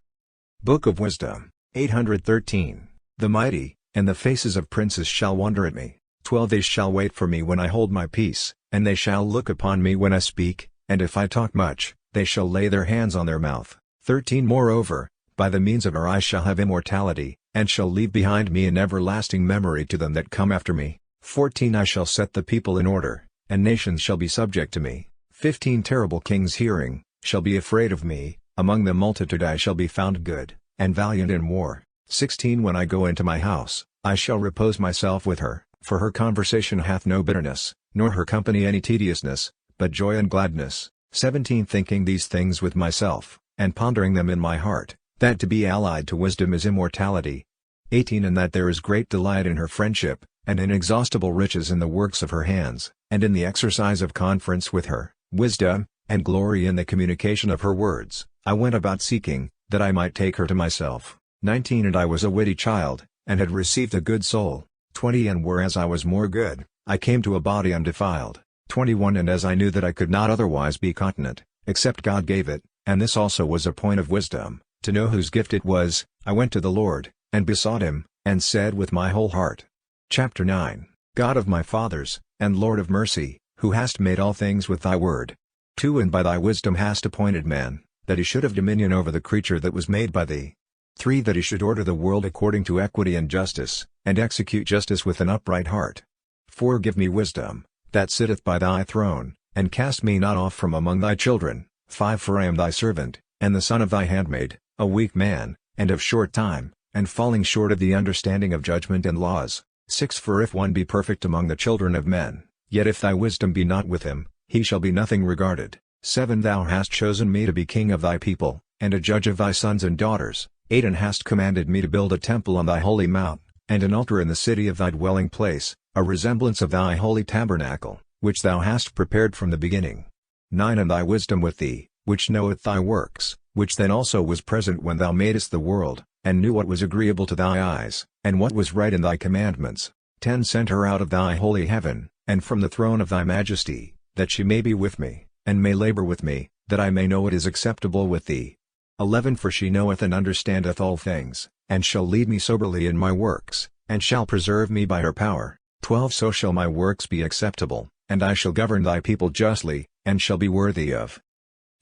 Book of Wisdom, 813. The mighty, and the faces of princes shall wonder at me. 12 They shall wait for me when I hold my peace, and they shall look upon me when I speak, and if I talk much, they shall lay their hands on their mouth. 13 Moreover, by the means of her I shall have immortality, and shall leave behind me an everlasting memory to them that come after me. 14 I shall set the people in order, and nations shall be subject to me. 15 Terrible kings hearing, shall be afraid of me, among the multitude I shall be found good, and valiant in war. 16 When I go into my house, I shall repose myself with her, for her conversation hath no bitterness, nor her company any tediousness, but joy and gladness. 17 Thinking these things with myself, and pondering them in my heart, that to be allied to wisdom is immortality. 18 And that there is great delight in her friendship, and inexhaustible riches in the works of her hands, and in the exercise of conference with her, wisdom, and glory in the communication of her words. I went about seeking, that I might take her to myself. 19 And I was a witty child, and had received a good soul. 20 And whereas I was more good, I came to a body undefiled. 21 And as I knew that I could not otherwise be continent, except God gave it, and this also was a point of wisdom, to know whose gift it was, I went to the Lord, and besought him, and said with my whole heart. Chapter 9 God of my fathers, and Lord of mercy, who hast made all things with thy word. 2 And by thy wisdom hast appointed man, that he should have dominion over the creature that was made by thee. 3 That he should order the world according to equity and justice, and execute justice with an upright heart. 4 Give me wisdom, that sitteth by thy throne, and cast me not off from among thy children. 5 For I am thy servant, and the son of thy handmaid, a weak man, and of short time, and falling short of the understanding of judgment and laws. 6 For if one be perfect among the children of men, yet if thy wisdom be not with him, he shall be nothing regarded. 7 Thou hast chosen me to be king of thy people, and a judge of thy sons and daughters. 8 And hast commanded me to build a temple on thy holy mount, and an altar in the city of thy dwelling place, a resemblance of thy holy tabernacle, which thou hast prepared from the beginning. 9 And thy wisdom with thee, which knoweth thy works, which then also was present when thou madest the world, and knew what was agreeable to thy eyes, and what was right in thy commandments. 10 Sent her out of thy holy heaven, and from the throne of thy majesty, that she may be with me, and may labor with me, that I may know what is acceptable with thee. 11 For she knoweth and understandeth all things, and shall lead me soberly in my works, and shall preserve me by her power. 12 So shall my works be acceptable, and I shall govern thy people justly, and shall be worthy of.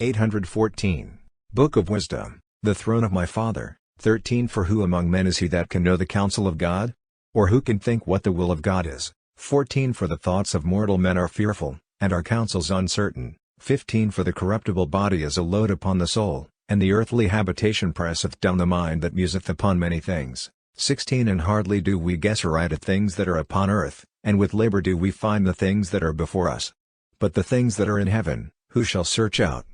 814. Book of Wisdom, the throne of my Father. 13 For who among men is he that can know the counsel of God? Or who can think what the will of God is? 14 For the thoughts of mortal men are fearful, and our counsels uncertain. 15 For the corruptible body is a load upon the soul, and the earthly habitation presseth down the mind that museth upon many things. 16 And hardly do we guess aright at things that are upon earth, and with labor do we find the things that are before us. But the things that are in heaven, who shall search out?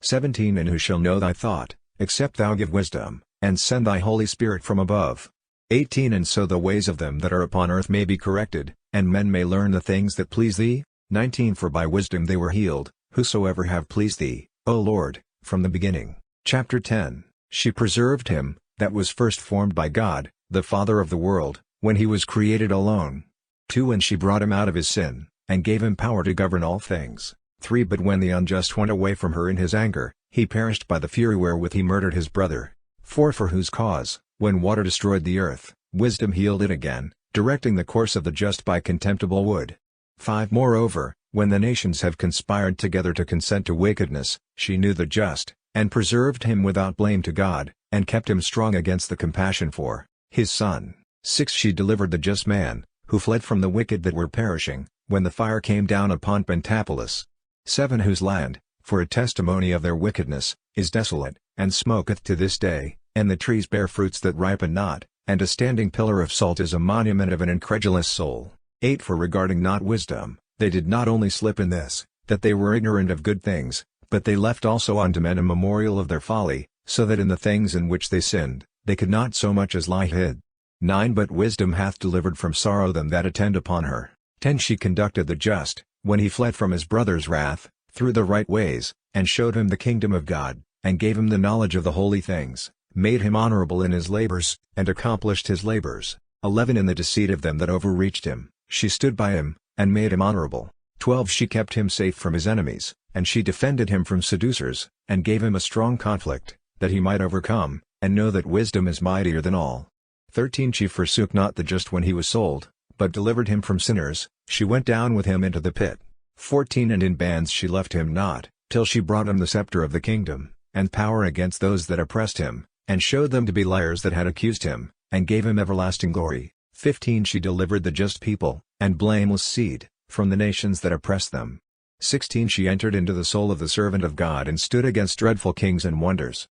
17 And who shall know thy thought, except thou give wisdom, and send thy Holy Spirit from above? 18 And so the ways of them that are upon earth may be corrected, and men may learn the things that please thee. 19 For by wisdom they were healed, whosoever have pleased thee, O Lord, from the beginning. Chapter 10 She preserved him, that was first formed by God, the Father of the world, when he was created alone. 2 And she brought him out of his sin, and gave him power to govern all things. 3 But when the unjust went away from her in his anger, he perished by the fury wherewith he murdered his brother. 4 For whose cause, when water destroyed the earth, wisdom healed it again, directing the course of the just by contemptible wood. 5 Moreover, when the nations have conspired together to consent to wickedness, she knew the just, and preserved him without blame to God, and kept him strong against the compassion for his son. 6 She delivered the just man, who fled from the wicked that were perishing, when the fire came down upon Pentapolis. 7 Whose land, for a testimony of their wickedness, is desolate, and smoketh to this day, and the trees bear fruits that ripen not, and a standing pillar of salt is a monument of an incredulous soul. 8 For regarding not wisdom, they did not only slip in this, that they were ignorant of good things, but they left also unto men a memorial of their folly, so that in the things in which they sinned, they could not so much as lie hid. 9 But wisdom hath delivered from sorrow them that attend upon her. 10 She conducted the just, when he fled from his brother's wrath, through the right ways, and showed him the kingdom of God, and gave him the knowledge of the holy things, made him honorable in his labors, and accomplished his labors. 11 In the deceit of them that overreached him, she stood by him, and made him honorable. 12 She kept him safe from his enemies, and she defended him from seducers, and gave him a strong conflict, that he might overcome, and know that wisdom is mightier than all. 13 She forsook not the just when he was sold, but delivered him from sinners, she went down with him into the pit. 14 And in bands she left him not, till she brought him the scepter of the kingdom, and power against those that oppressed him, and showed them to be liars that had accused him, and gave him everlasting glory. 15 She delivered the just people, and blameless seed, from the nations that oppressed them. 16 She entered into the soul of the servant of God and stood against dreadful kings and wonders.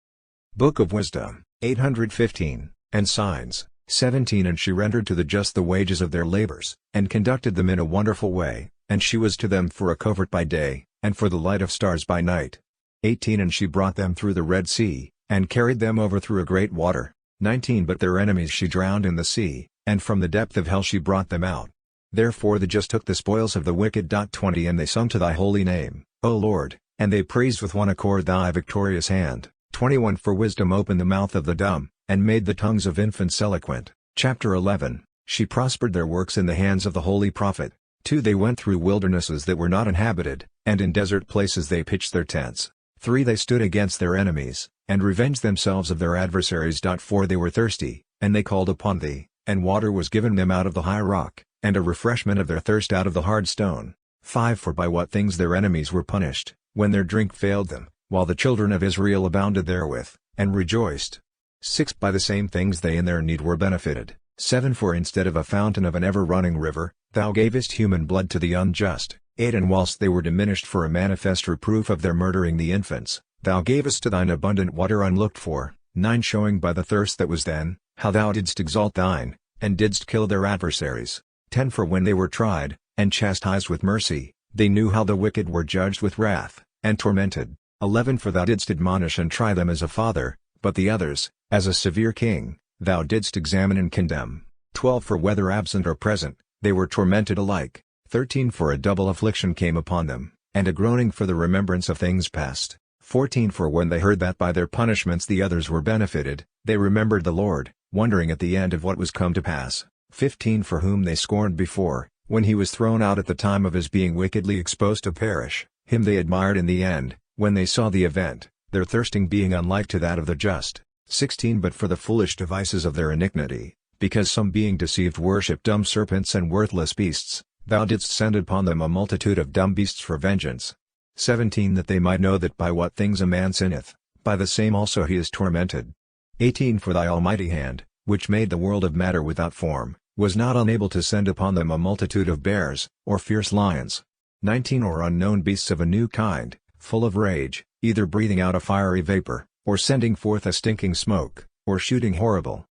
Book of Wisdom, 815, and Signs, 17 And she rendered to the just the wages of their labors, and conducted them in a wonderful way, and she was to them for a covert by day, and for the light of stars by night. 18 And she brought them through the Red Sea, and carried them over through a great water. 19 But their enemies she drowned in the sea, and from the depth of hell she brought them out. Therefore the just took the spoils of the wicked. 20 And they sung to thy holy name, O Lord, and they praised with one accord thy victorious hand. 21 For wisdom opened the mouth of the dumb, and made the tongues of infants eloquent. Chapter 11 She prospered their works in the hands of the holy prophet. 2 They went through wildernesses that were not inhabited, and in desert places they pitched their tents. 3 They stood against their enemies, and revenged themselves of their adversaries. 4 They were thirsty, and they called upon thee, and water was given them out of the high rock, and a refreshment of their thirst out of the hard stone. 5 For by what things their enemies were punished, when their drink failed them, while the children of Israel abounded therewith, and rejoiced. 6 By the same things they in their need were benefited. 7 For instead of a fountain of an ever-running river, thou gavest human blood to the unjust. 8 And whilst they were diminished for a manifest reproof of their murdering the infants, thou gavest to thine abundant water unlooked for. 9 Showing by the thirst that was then, how thou didst exalt thine, and didst kill their adversaries. 10 For when they were tried, and chastised with mercy, they knew how the wicked were judged with wrath, and tormented. 11 For thou didst admonish and try them as a father, but the others, as a severe king, thou didst examine and condemn. 12 For whether absent or present, they were tormented alike. 13 For a double affliction came upon them, and a groaning for the remembrance of things past. 14 For when they heard that by their punishments the others were benefited, they remembered the Lord, wondering at the end of what was come to pass. 15 For whom they scorned before, when he was thrown out at the time of his being wickedly exposed to perish, him they admired in the end, when they saw the event, their thirsting being unlike to that of the just. 16 But for the foolish devices of their iniquity, because some being deceived worshipped dumb serpents and worthless beasts, thou didst send upon them a multitude of dumb beasts for vengeance. 17 That they might know that by what things a man sinneth, by the same also he is tormented. 18 For thy almighty hand, which made the world of matter without form, was not unable to send upon them a multitude of bears, or fierce lions. 19 Or unknown beasts of a new kind, full of rage, either breathing out a fiery vapor, or sending forth a stinking smoke, or shooting horrible.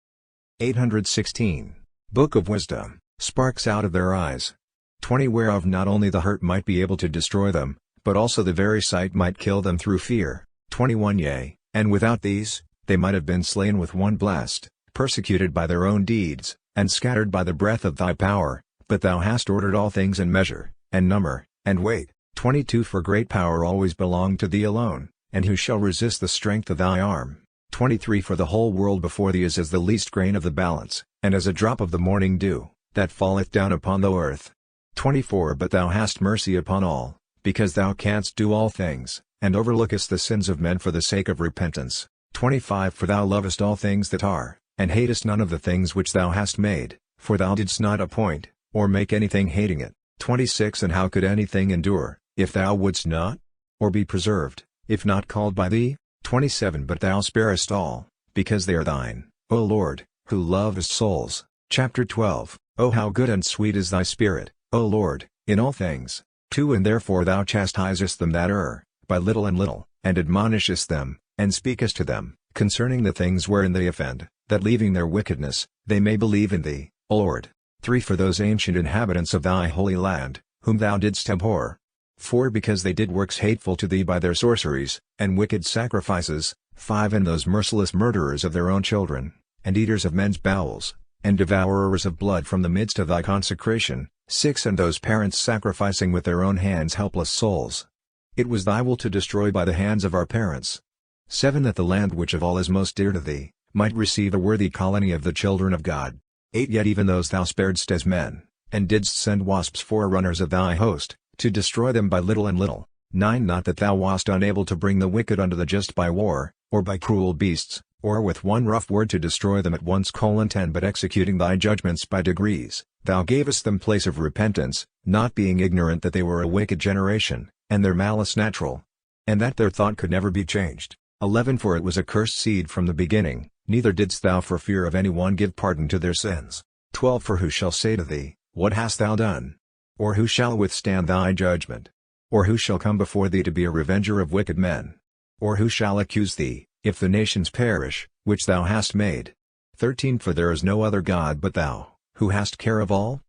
816. Book of Wisdom, sparks out of their eyes. 20 Whereof not only the hurt might be able to destroy them, but also the very sight might kill them through fear. 21 Yea, and without these, they might have been slain with one blast, persecuted by their own deeds, and scattered by the breath of thy power, but thou hast ordered all things in measure, and number, and weight. 22 For great power always belonged to thee alone, and who shall resist the strength of thy arm? 23 For the whole world before thee is as the least grain of the balance, and as a drop of the morning dew, that falleth down upon the earth. 24 But thou hast mercy upon all, because thou canst do all things, and overlookest the sins of men for the sake of repentance. 25 For thou lovest all things that are, and hatest none of the things which thou hast made, for thou didst not appoint, or make anything hating it. 26 And how could anything endure, if thou wouldst not? Or be preserved, if not called by thee? 27 But thou sparest all, because they are thine, O Lord, who lovest souls. Chapter 12 O how good and sweet is thy Spirit, O Lord, in all things! 2 And therefore thou chastisest them that err, by little and little, and admonishest them, and speakest to them, concerning the things wherein they offend, that leaving their wickedness, they may believe in thee, O Lord. 3 For those ancient inhabitants of thy holy land, whom thou didst abhor. 4 Because they did works hateful to thee by their sorceries, and wicked sacrifices. 5 And those merciless murderers of their own children, and eaters of men's bowels, and devourers of blood from the midst of thy consecration. 6 And those parents sacrificing with their own hands helpless souls. It was thy will to destroy by the hands of our parents. 7 That the land which of all is most dear to thee, might receive a worthy colony of the children of God. 8 Yet even those thou sparedst as men, and didst send wasps forerunners of thy host, to destroy them by little and little. 9 Not that thou wast unable to bring the wicked unto the just by war, or by cruel beasts, or with one rough word to destroy them at once. 10 But executing thy judgments by degrees, thou gavest them place of repentance, not being ignorant that they were a wicked generation, and their malice natural, and that their thought could never be changed. 11 For it was a cursed seed from the beginning, neither didst thou for fear of any one give pardon to their sins. 12 For who shall say to thee, What hast thou done? Or who shall withstand thy judgment? Or who shall come before thee to be a revenger of wicked men? Or who shall accuse thee, if the nations perish, which thou hast made? 13 For there is no other God but thou, who hast care of all,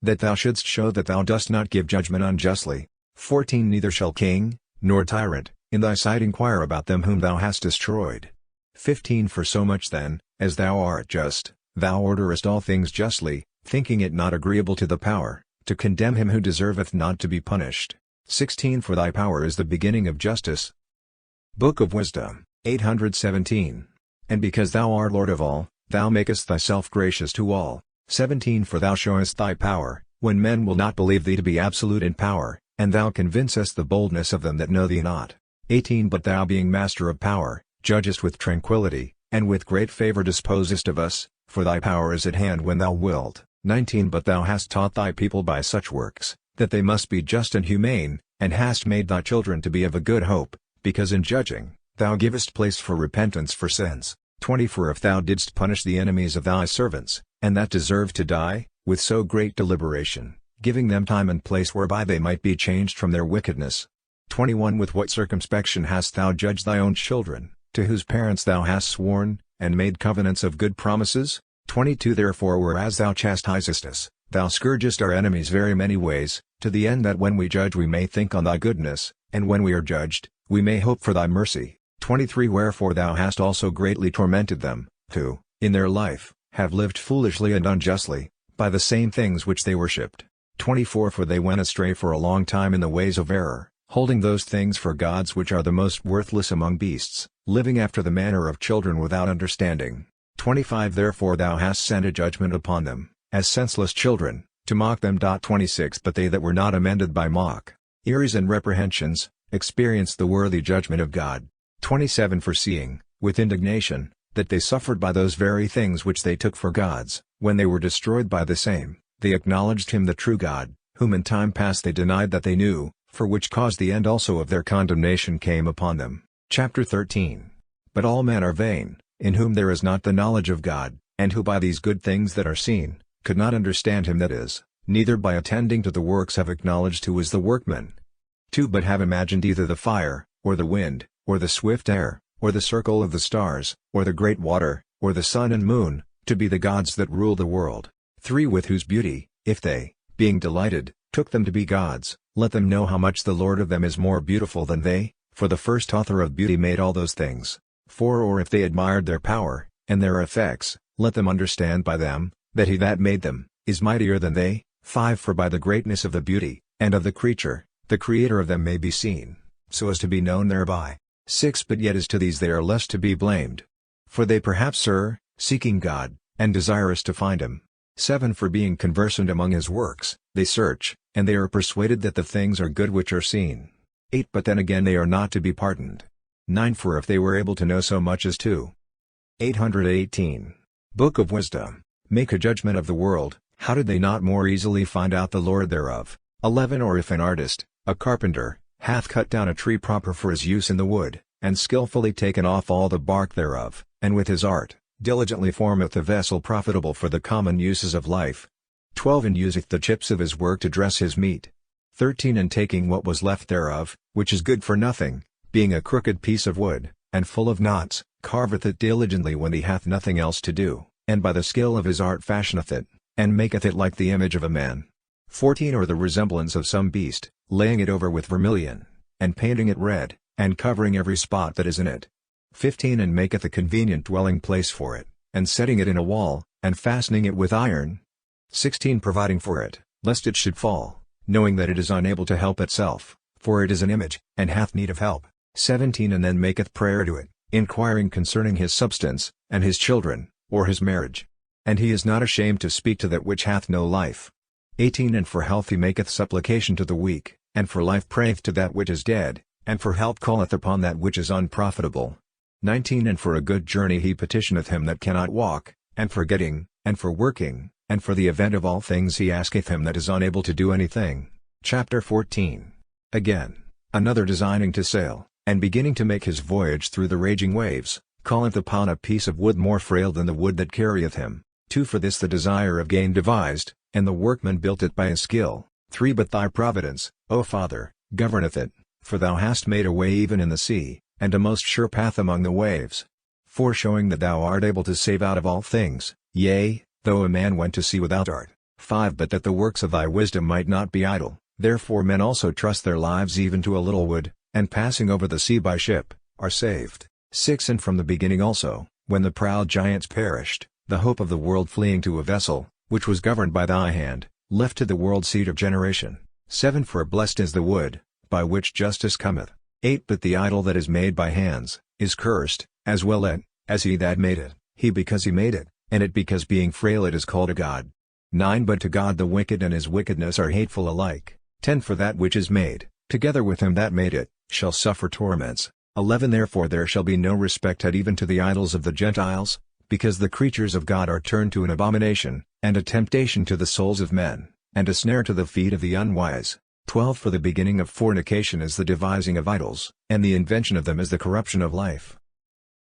that thou shouldst show that thou dost not give judgment unjustly. 14 Neither shall king, nor tyrant, in thy sight inquire about them whom thou hast destroyed. 15 For so much then, as thou art just, thou orderest all things justly, thinking it not agreeable to the power, to condemn him who deserveth not to be punished. 16 For thy power is the beginning of justice. Book of Wisdom, 817. And because thou art Lord of all, thou makest thyself gracious to all. 17 For thou showest thy power, when men will not believe thee to be absolute in power, and thou convincest the boldness of them that know thee not. 18 But thou being master of power, judgest with tranquility, and with great favor disposest of us, for thy power is at hand when thou wilt. 19 But thou hast taught thy people by such works, that they must be just and humane, and hast made thy children to be of a good hope, because in judging, thou givest place for repentance for sins. 20 For if thou didst punish the enemies of thy servants, and that deserved to die, with so great deliberation, giving them time and place whereby they might be changed from their wickedness. 21 With what circumspection hast thou judged thy own children, to whose parents thou hast sworn, and made covenants of good promises? 22 Therefore whereas thou chastisest us, thou scourgest our enemies very many ways, to the end that when we judge we may think on thy goodness, and when we are judged, we may hope for thy mercy. 23 Wherefore thou hast also greatly tormented them, who, in their life, have lived foolishly and unjustly, by the same things which they worshipped. 24 For they went astray for a long time in the ways of error, holding those things for gods which are the most worthless among beasts, living after the manner of children without understanding. 25 Therefore thou hast sent a judgment upon them, as senseless children, to mock them. 26 But they that were not amended by mock, ears and reprehensions, experienced the worthy judgment of God. 27 For seeing, with indignation, that they suffered by those very things which they took for gods, when they were destroyed by the same, they acknowledged him the true God, whom in time past they denied that they knew, for which cause the end also of their condemnation came upon them. Chapter 13. But all men are vain, in whom there is not the knowledge of God, and who by these good things that are seen, could not understand him that is, neither by attending to the works have acknowledged who is the workman. 2 But have imagined either the fire, or the wind, or the swift air, or the circle of the stars, or the great water, or the sun and moon, to be the gods that rule the world. 3 With whose beauty, if they, being delighted, took them to be gods, let them know how much the Lord of them is more beautiful than they, for the first author of beauty made all those things. 4 Or if they admired their power, and their effects, let them understand by them, that he that made them, is mightier than they. 5 For by the greatness of the beauty, and of the creature, the creator of them may be seen, so as to be known thereby. 6 But yet as to these they are less to be blamed. For they perhaps err, seeking God, and desirous to find him. 7 For being conversant among his works, they search, and they are persuaded that the things are good which are seen. 8 But then again they are not to be pardoned. 9 For if they were able to know so much as to 818. Book of Wisdom, make a judgment of the world, how did they not more easily find out the Lord thereof? 11 Or if an artist, a carpenter, hath cut down a tree proper for his use in the wood, and skillfully taken off all the bark thereof, and with his art, diligently formeth a vessel profitable for the common uses of life. 12 And useth the chips of his work to dress his meat. 13 And taking what was left thereof, which is good for nothing, being a crooked piece of wood, and full of knots, carveth it diligently when he hath nothing else to do, and by the skill of his art fashioneth it, and maketh it like the image of a man. 14 Or the resemblance of some beast, laying it over with vermilion, and painting it red, and covering every spot that is in it. 15 And maketh a convenient dwelling place for it, and setting it in a wall, and fastening it with iron. 16 Providing for it, lest it should fall, knowing that it is unable to help itself, for it is an image, and hath need of help. 17 And then maketh prayer to it, inquiring concerning his substance, and his children, or his marriage. And he is not ashamed to speak to that which hath no life. 18 And for health he maketh supplication to the weak, and for life prayeth to that which is dead, and for health calleth upon that which is unprofitable. 19 And for a good journey he petitioneth him that cannot walk, and for getting, and for working, and for the event of all things he asketh him that is unable to do anything. Chapter 14. Again, another designing to sail, and beginning to make his voyage through the raging waves, calleth upon a piece of wood more frail than the wood that carrieth him. 2 For this the desire of gain devised, and the workman built it by his skill. 3 But thy providence, O Father, governeth it, for thou hast made a way even in the sea, and a most sure path among the waves. 4 Showing that thou art able to save out of all things, yea, though a man went to sea without art. 5 But that the works of thy wisdom might not be idle, therefore men also trust their lives even to a little wood, and passing over the sea by ship, are saved. 6 And from the beginning also, when the proud giants perished, the hope of the world fleeing to a vessel, which was governed by thy hand, left to the world seed of generation. 7 For blessed is the wood, by which justice cometh. 8 But the idol that is made by hands, is cursed, as well as he that made it, he because he made it, and it because being frail it is called a god. 9 But to God the wicked and his wickedness are hateful alike. 10 For that which is made, together with him that made it, shall suffer torments. 11 Therefore there shall be no respect had even to the idols of the Gentiles, because the creatures of God are turned to an abomination, and a temptation to the souls of men, and a snare to the feet of the unwise. 12 For the beginning of fornication is the devising of idols, and the invention of them is the corruption of life.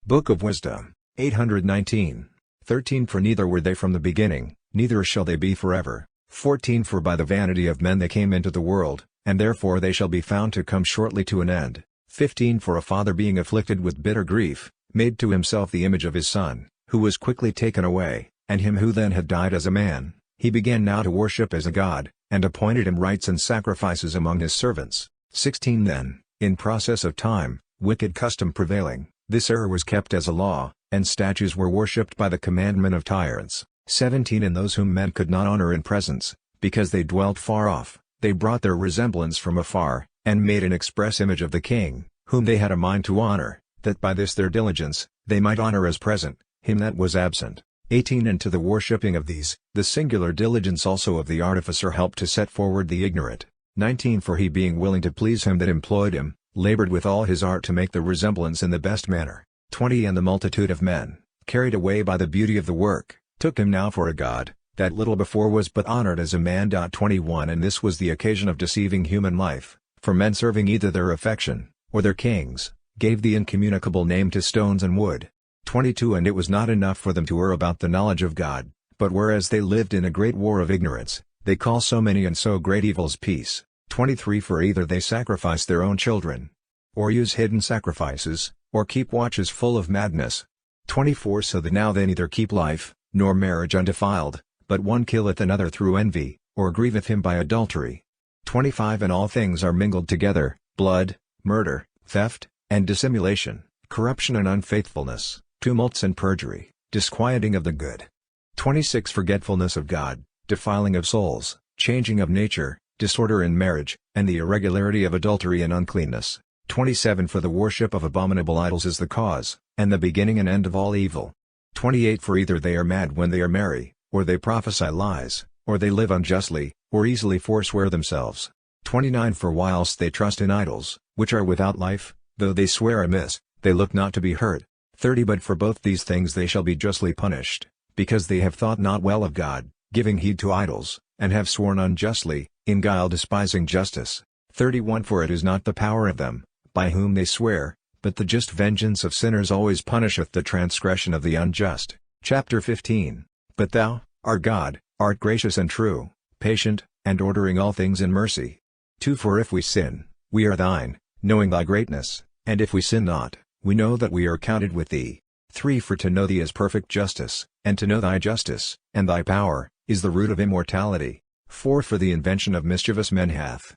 Book of Wisdom, 819. 13 For neither were they from the beginning, neither shall they be forever. 14 For by the vanity of men they came into the world, and therefore they shall be found to come shortly to an end. 15 For a father being afflicted with bitter grief, made to himself the image of his son, who was quickly taken away, and him who then had died as a man, he began now to worship as a god, and appointed him rites and sacrifices among his servants. 16 Then, in process of time, wicked custom prevailing, this error was kept as a law, and statues were worshipped by the commandment of tyrants. 17 And those whom men could not honor in presence, because they dwelt far off, they brought their resemblance from afar, and made an express image of the king, whom they had a mind to honor, that by this their diligence, they might honor as present, him that was absent. 18 And to the worshipping of these, the singular diligence also of the artificer helped to set forward the ignorant. 19 For he being willing to please him that employed him, labored with all his art to make the resemblance in the best manner. 20 And the multitude of men, carried away by the beauty of the work, took him now for a god, that little before was but honored as a man. 21 And this was the occasion of deceiving human life, for men serving either their affection, or their kings, gave the incommunicable name to stones and wood. 22 And it was not enough for them to err about the knowledge of God, but whereas they lived in a great war of ignorance, they call so many and so great evils peace. 23 For either they sacrifice their own children, or use hidden sacrifices, or keep watches full of madness. 24 So that now they neither keep life, nor marriage undefiled, but one killeth another through envy, or grieveth him by adultery. 25 And all things are mingled together, blood, murder, theft, and dissimulation, corruption and unfaithfulness, tumults and perjury, disquieting of the good. 26 Forgetfulness of God, defiling of souls, changing of nature, disorder in marriage, and the irregularity of adultery and uncleanness. 27 For the worship of abominable idols is the cause, and the beginning and end of all evil. 28 For either they are mad when they are merry, or they prophesy lies, or they live unjustly, or easily forswear themselves. 29 For whilst they trust in idols, which are without life, though they swear amiss, they look not to be hurt. 30 But for both these things they shall be justly punished, because they have thought not well of God, giving heed to idols, and have sworn unjustly, in guile despising justice. 31 For it is not the power of them, by whom they swear, but the just vengeance of sinners always punisheth the transgression of the unjust. Chapter 15. But thou, our God, art gracious and true, patient, and ordering all things in mercy. 2 For if we sin, we are thine, knowing thy greatness, and if we sin not, we know that we are counted with thee. 3 For to know thee is perfect justice, and to know thy justice, and thy power, is the root of immortality. 4 For the invention of mischievous men hath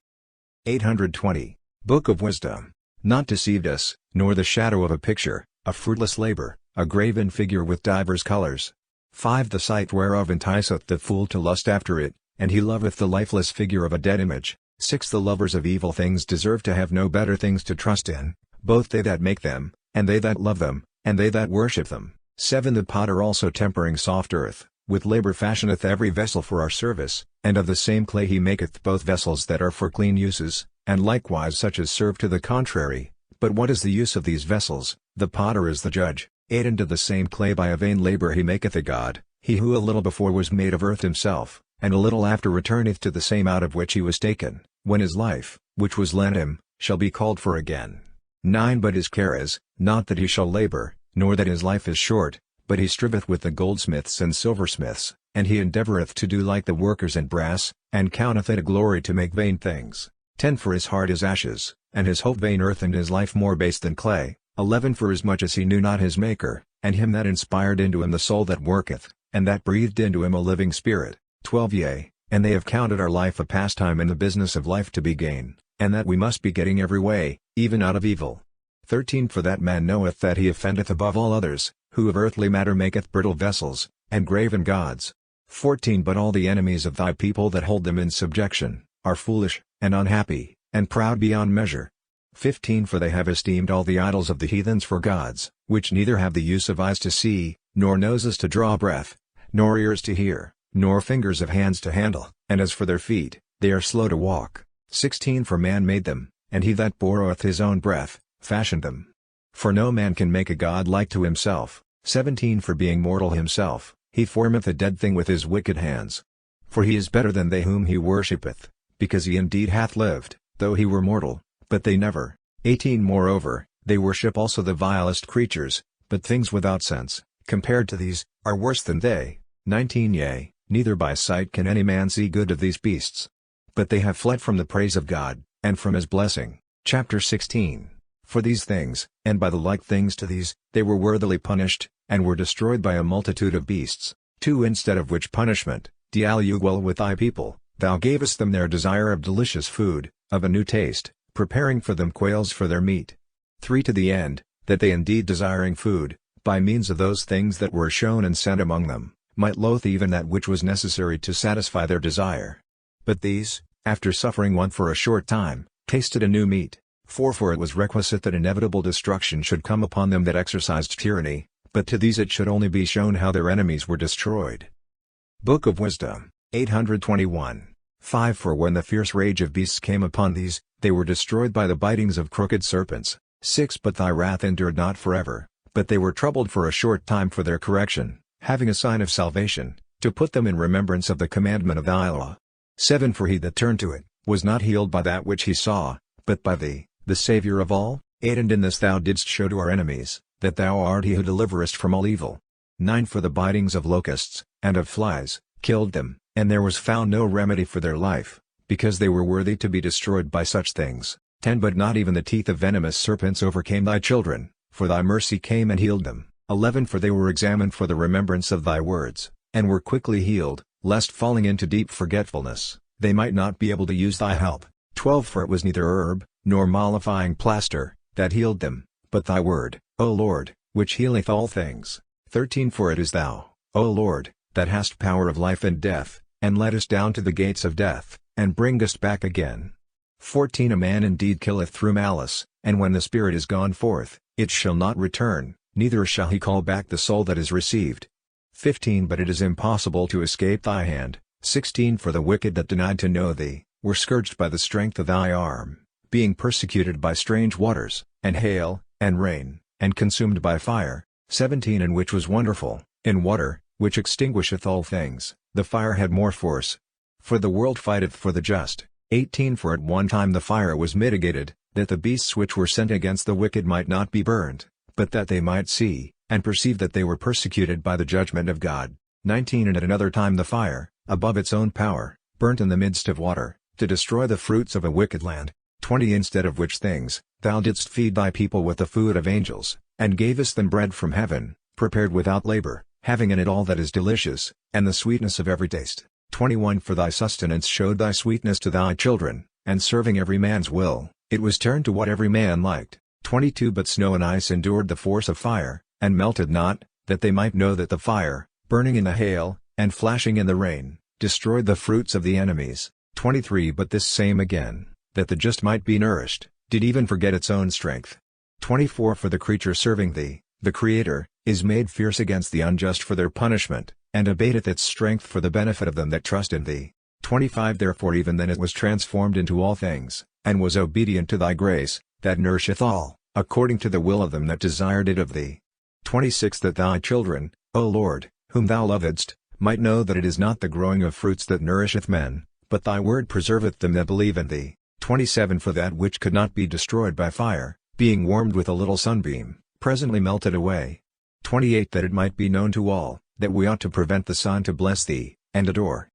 820. Book of Wisdom. Not deceived us, nor the shadow of a picture, a fruitless labor, a graven figure with divers colors. 5 The sight whereof enticeth the fool to lust after it, and he loveth the lifeless figure of a dead image. 6 The lovers of evil things deserve to have no better things to trust in, both they that make them, and they that love them, and they that worship them. 7 The potter also tempering soft earth, with labor fashioneth every vessel for our service, and of the same clay he maketh both vessels that are for clean uses, and likewise such as serve to the contrary. But what is the use of these vessels? The potter is the judge. 8 And of the same clay by a vain labor he maketh a god, he who a little before was made of earth himself, and a little after returneth to the same out of which he was taken, when his life, which was lent him, shall be called for again. 9 But his care is, not that he shall labor, nor that his life is short, but he striveth with the goldsmiths and silversmiths, and he endeavoureth to do like the workers in brass, and counteth it a glory to make vain things. 10 For his heart is ashes, and his hope vain earth, and his life more base than clay. 11 For as much as he knew not his Maker, and him that inspired into him the soul that worketh, and that breathed into him a living spirit. 12 Yea, and they have counted our life a pastime and the business of life to be gain, and that we must be getting every way, even out of evil. 13 For that man knoweth that he offendeth above all others, who of earthly matter maketh brittle vessels, and graven gods. 14 But all the enemies of thy people that hold them in subjection, are foolish, and unhappy, and proud beyond measure. 15 For they have esteemed all the idols of the heathens for gods, which neither have the use of eyes to see, nor noses to draw breath, nor ears to hear, nor fingers of hands to handle, and as for their feet, they are slow to walk. 16 For man made them, and he that borroweth his own breath, fashioned them. For no man can make a god like to himself. 17 For being mortal himself, he formeth a dead thing with his wicked hands. For he is better than they whom he worshippeth, because he indeed hath lived, though he were mortal, but they never. 18 Moreover, they worship also the vilest creatures, but things without sense, compared to these, are worse than they. 19 Yea, neither by sight can any man see good of these beasts. But they have fled from the praise of God, and from his blessing. Chapter 16. For these things, and by the like things to these, they were worthily punished, and were destroyed by a multitude of beasts. 2 Instead of which punishment, deal you well with thy people, thou gavest them their desire of delicious food, of a new taste, preparing for them quails for their meat. 3 To the end, that they indeed desiring food, by means of those things that were shown and sent among them, might loathe even that which was necessary to satisfy their desire. But these, after suffering want for a short time, tasted a new meat. 4 For it was requisite that inevitable destruction should come upon them that exercised tyranny, but to these it should only be shown how their enemies were destroyed. Book of Wisdom. 821. 5 For when the fierce rage of beasts came upon these, they were destroyed by the bitings of crooked serpents. 6 But thy wrath endured not forever, but they were troubled for a short time for their correction, having a sign of salvation, to put them in remembrance of the commandment of thy law. 7 For he that turned to it, was not healed by that which he saw, but by thee, the Saviour of all. 8 And in this thou didst show to our enemies, that thou art he who deliverest from all evil. 9 For the bitings of locusts, and of flies, killed them, and there was found no remedy for their life, because they were worthy to be destroyed by such things. 10 But not even the teeth of venomous serpents overcame thy children, for thy mercy came and healed them. 11 For they were examined for the remembrance of thy words, and were quickly healed, lest falling into deep forgetfulness, they might not be able to use thy help. 12 For it was neither herb, nor mollifying plaster, that healed them, but thy word, O Lord, which healeth all things. 13 For it is thou, O Lord, that hast power of life and death, and lettest down to the gates of death, and bringest back again. 14 A man indeed killeth through malice, and when the spirit is gone forth, it shall not return, neither shall he call back the soul that is received. 15 But it is impossible to escape thy hand. 16 For the wicked that denied to know thee, were scourged by the strength of thy arm, being persecuted by strange waters, and hail, and rain, and consumed by fire. 17 And which was wonderful, in water, which extinguisheth all things, the fire had more force. For the world fighteth for the just. 18 For at one time the fire was mitigated, that the beasts which were sent against the wicked might not be burned, but that they might see, and perceive that they were persecuted by the judgment of God. 19 And at another time the fire, above its own power, burnt in the midst of water, to destroy the fruits of a wicked land. 20 Instead of which things, thou didst feed thy people with the food of angels, and gavest them bread from heaven, prepared without labor, having in it all that is delicious, and the sweetness of every taste. 21 For thy sustenance showed thy sweetness to thy children, and serving every man's will, it was turned to what every man liked. 22 But snow and ice endured the force of fire, and melted not, that they might know that the fire, burning in the hail, and flashing in the rain, destroyed the fruits of the enemies. 23 But this same again, that the just might be nourished, did even forget its own strength. 24 For the creature serving thee, the Creator, is made fierce against the unjust for their punishment, and abateth its strength for the benefit of them that trust in thee. 25 Therefore even then it was transformed into all things, and was obedient to thy grace, that nourisheth all, according to the will of them that desired it of thee. 26 That thy children, O Lord, whom thou lovedst, might know that it is not the growing of fruits that nourisheth men, but thy word preserveth them that believe in thee. 27 For that which could not be destroyed by fire, being warmed with a little sunbeam, presently melted away. 28 That it might be known to all, that we ought to prevent the sun to bless thee, and adore.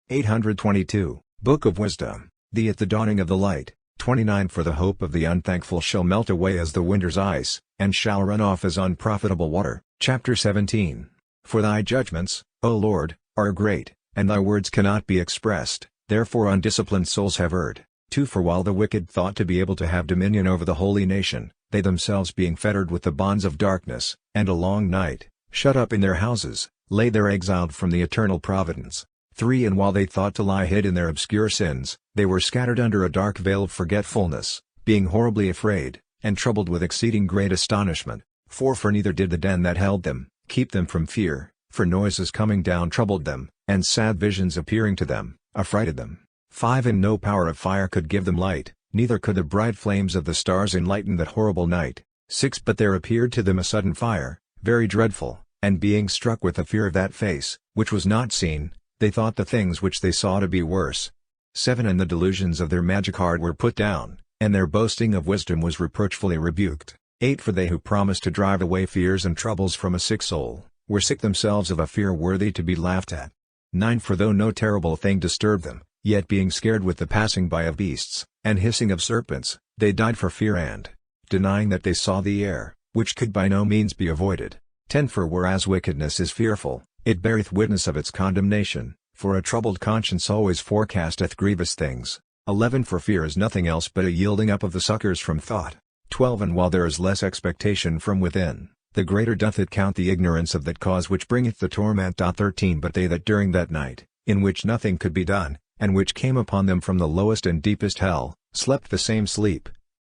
822, Book of Wisdom, thee at the dawning of the light. 29 For the hope of the unthankful shall melt away as the winter's ice, and shall run off as unprofitable water. Chapter 17 For thy judgments, O Lord, are great, and thy words cannot be expressed, therefore undisciplined souls have erred. 2 For while the wicked thought to be able to have dominion over the holy nation, they themselves being fettered with the bonds of darkness, and a long night, shut up in their houses, lay there exiled from the eternal providence. 3 And while they thought to lie hid in their obscure sins, they were scattered under a dark veil of forgetfulness, being horribly afraid, and troubled with exceeding great astonishment. 4 For neither did the den that held them, keep them from fear, for noises coming down troubled them, and sad visions appearing to them, affrighted them. 5 And no power of fire could give them light, neither could the bright flames of the stars enlighten that horrible night. 6 But there appeared to them a sudden fire, very dreadful, and being struck with the fear of that face, which was not seen, they thought the things which they saw to be worse. 7 And the delusions of their magic art were put down, and their boasting of wisdom was reproachfully rebuked. 8 For they who promised to drive away fears and troubles from a sick soul, were sick themselves of a fear worthy to be laughed at. 9 For though no terrible thing disturbed them, yet being scared with the passing by of beasts, and hissing of serpents, they died for fear and, denying that they saw the air, which could by no means be avoided. 10 For whereas wickedness is fearful, it beareth witness of its condemnation, for a troubled conscience always forecasteth grievous things. 11 For fear is nothing else but a yielding up of the succors from thought. 12 And while there is less expectation from within, the greater doth it count the ignorance of that cause which bringeth the torment. 13 But they that during that night, in which nothing could be done, and which came upon them from the lowest and deepest hell, slept the same sleep.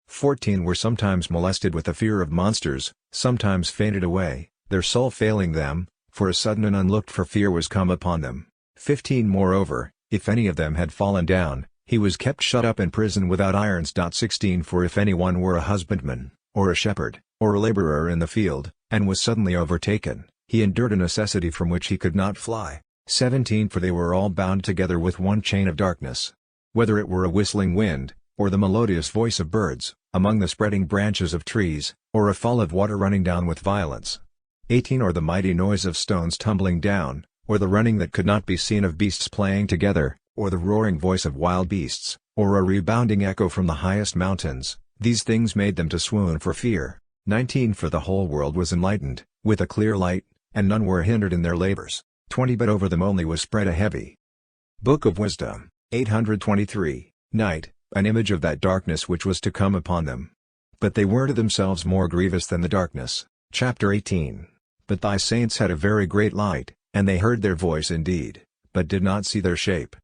14 Were sometimes molested with the fear of monsters, sometimes fainted away, their soul failing them, for a sudden and unlooked for fear was come upon them. 15 Moreover, if any of them had fallen down, he was kept shut up in prison without irons. 16 For if any one were a husbandman, or a shepherd, or a laborer in the field, and was suddenly overtaken, he endured a necessity from which he could not fly. 17 For they were all bound together with one chain of darkness. Whether it were a whistling wind, or the melodious voice of birds, among the spreading branches of trees, or a fall of water running down with violence. 18 Or the mighty noise of stones tumbling down, or the running that could not be seen of beasts playing together, or the roaring voice of wild beasts, or a rebounding echo from the highest mountains, these things made them to swoon for fear. 19 For the whole world was enlightened, with a clear light, and none were hindered in their labors. 20 But over them only was spread a heavy Book of Wisdom. 823, Night, an image of that darkness which was to come upon them. But they were to themselves more grievous than the darkness. Chapter 18 But thy saints had a very great light, and they heard their voice indeed, but did not see their shape.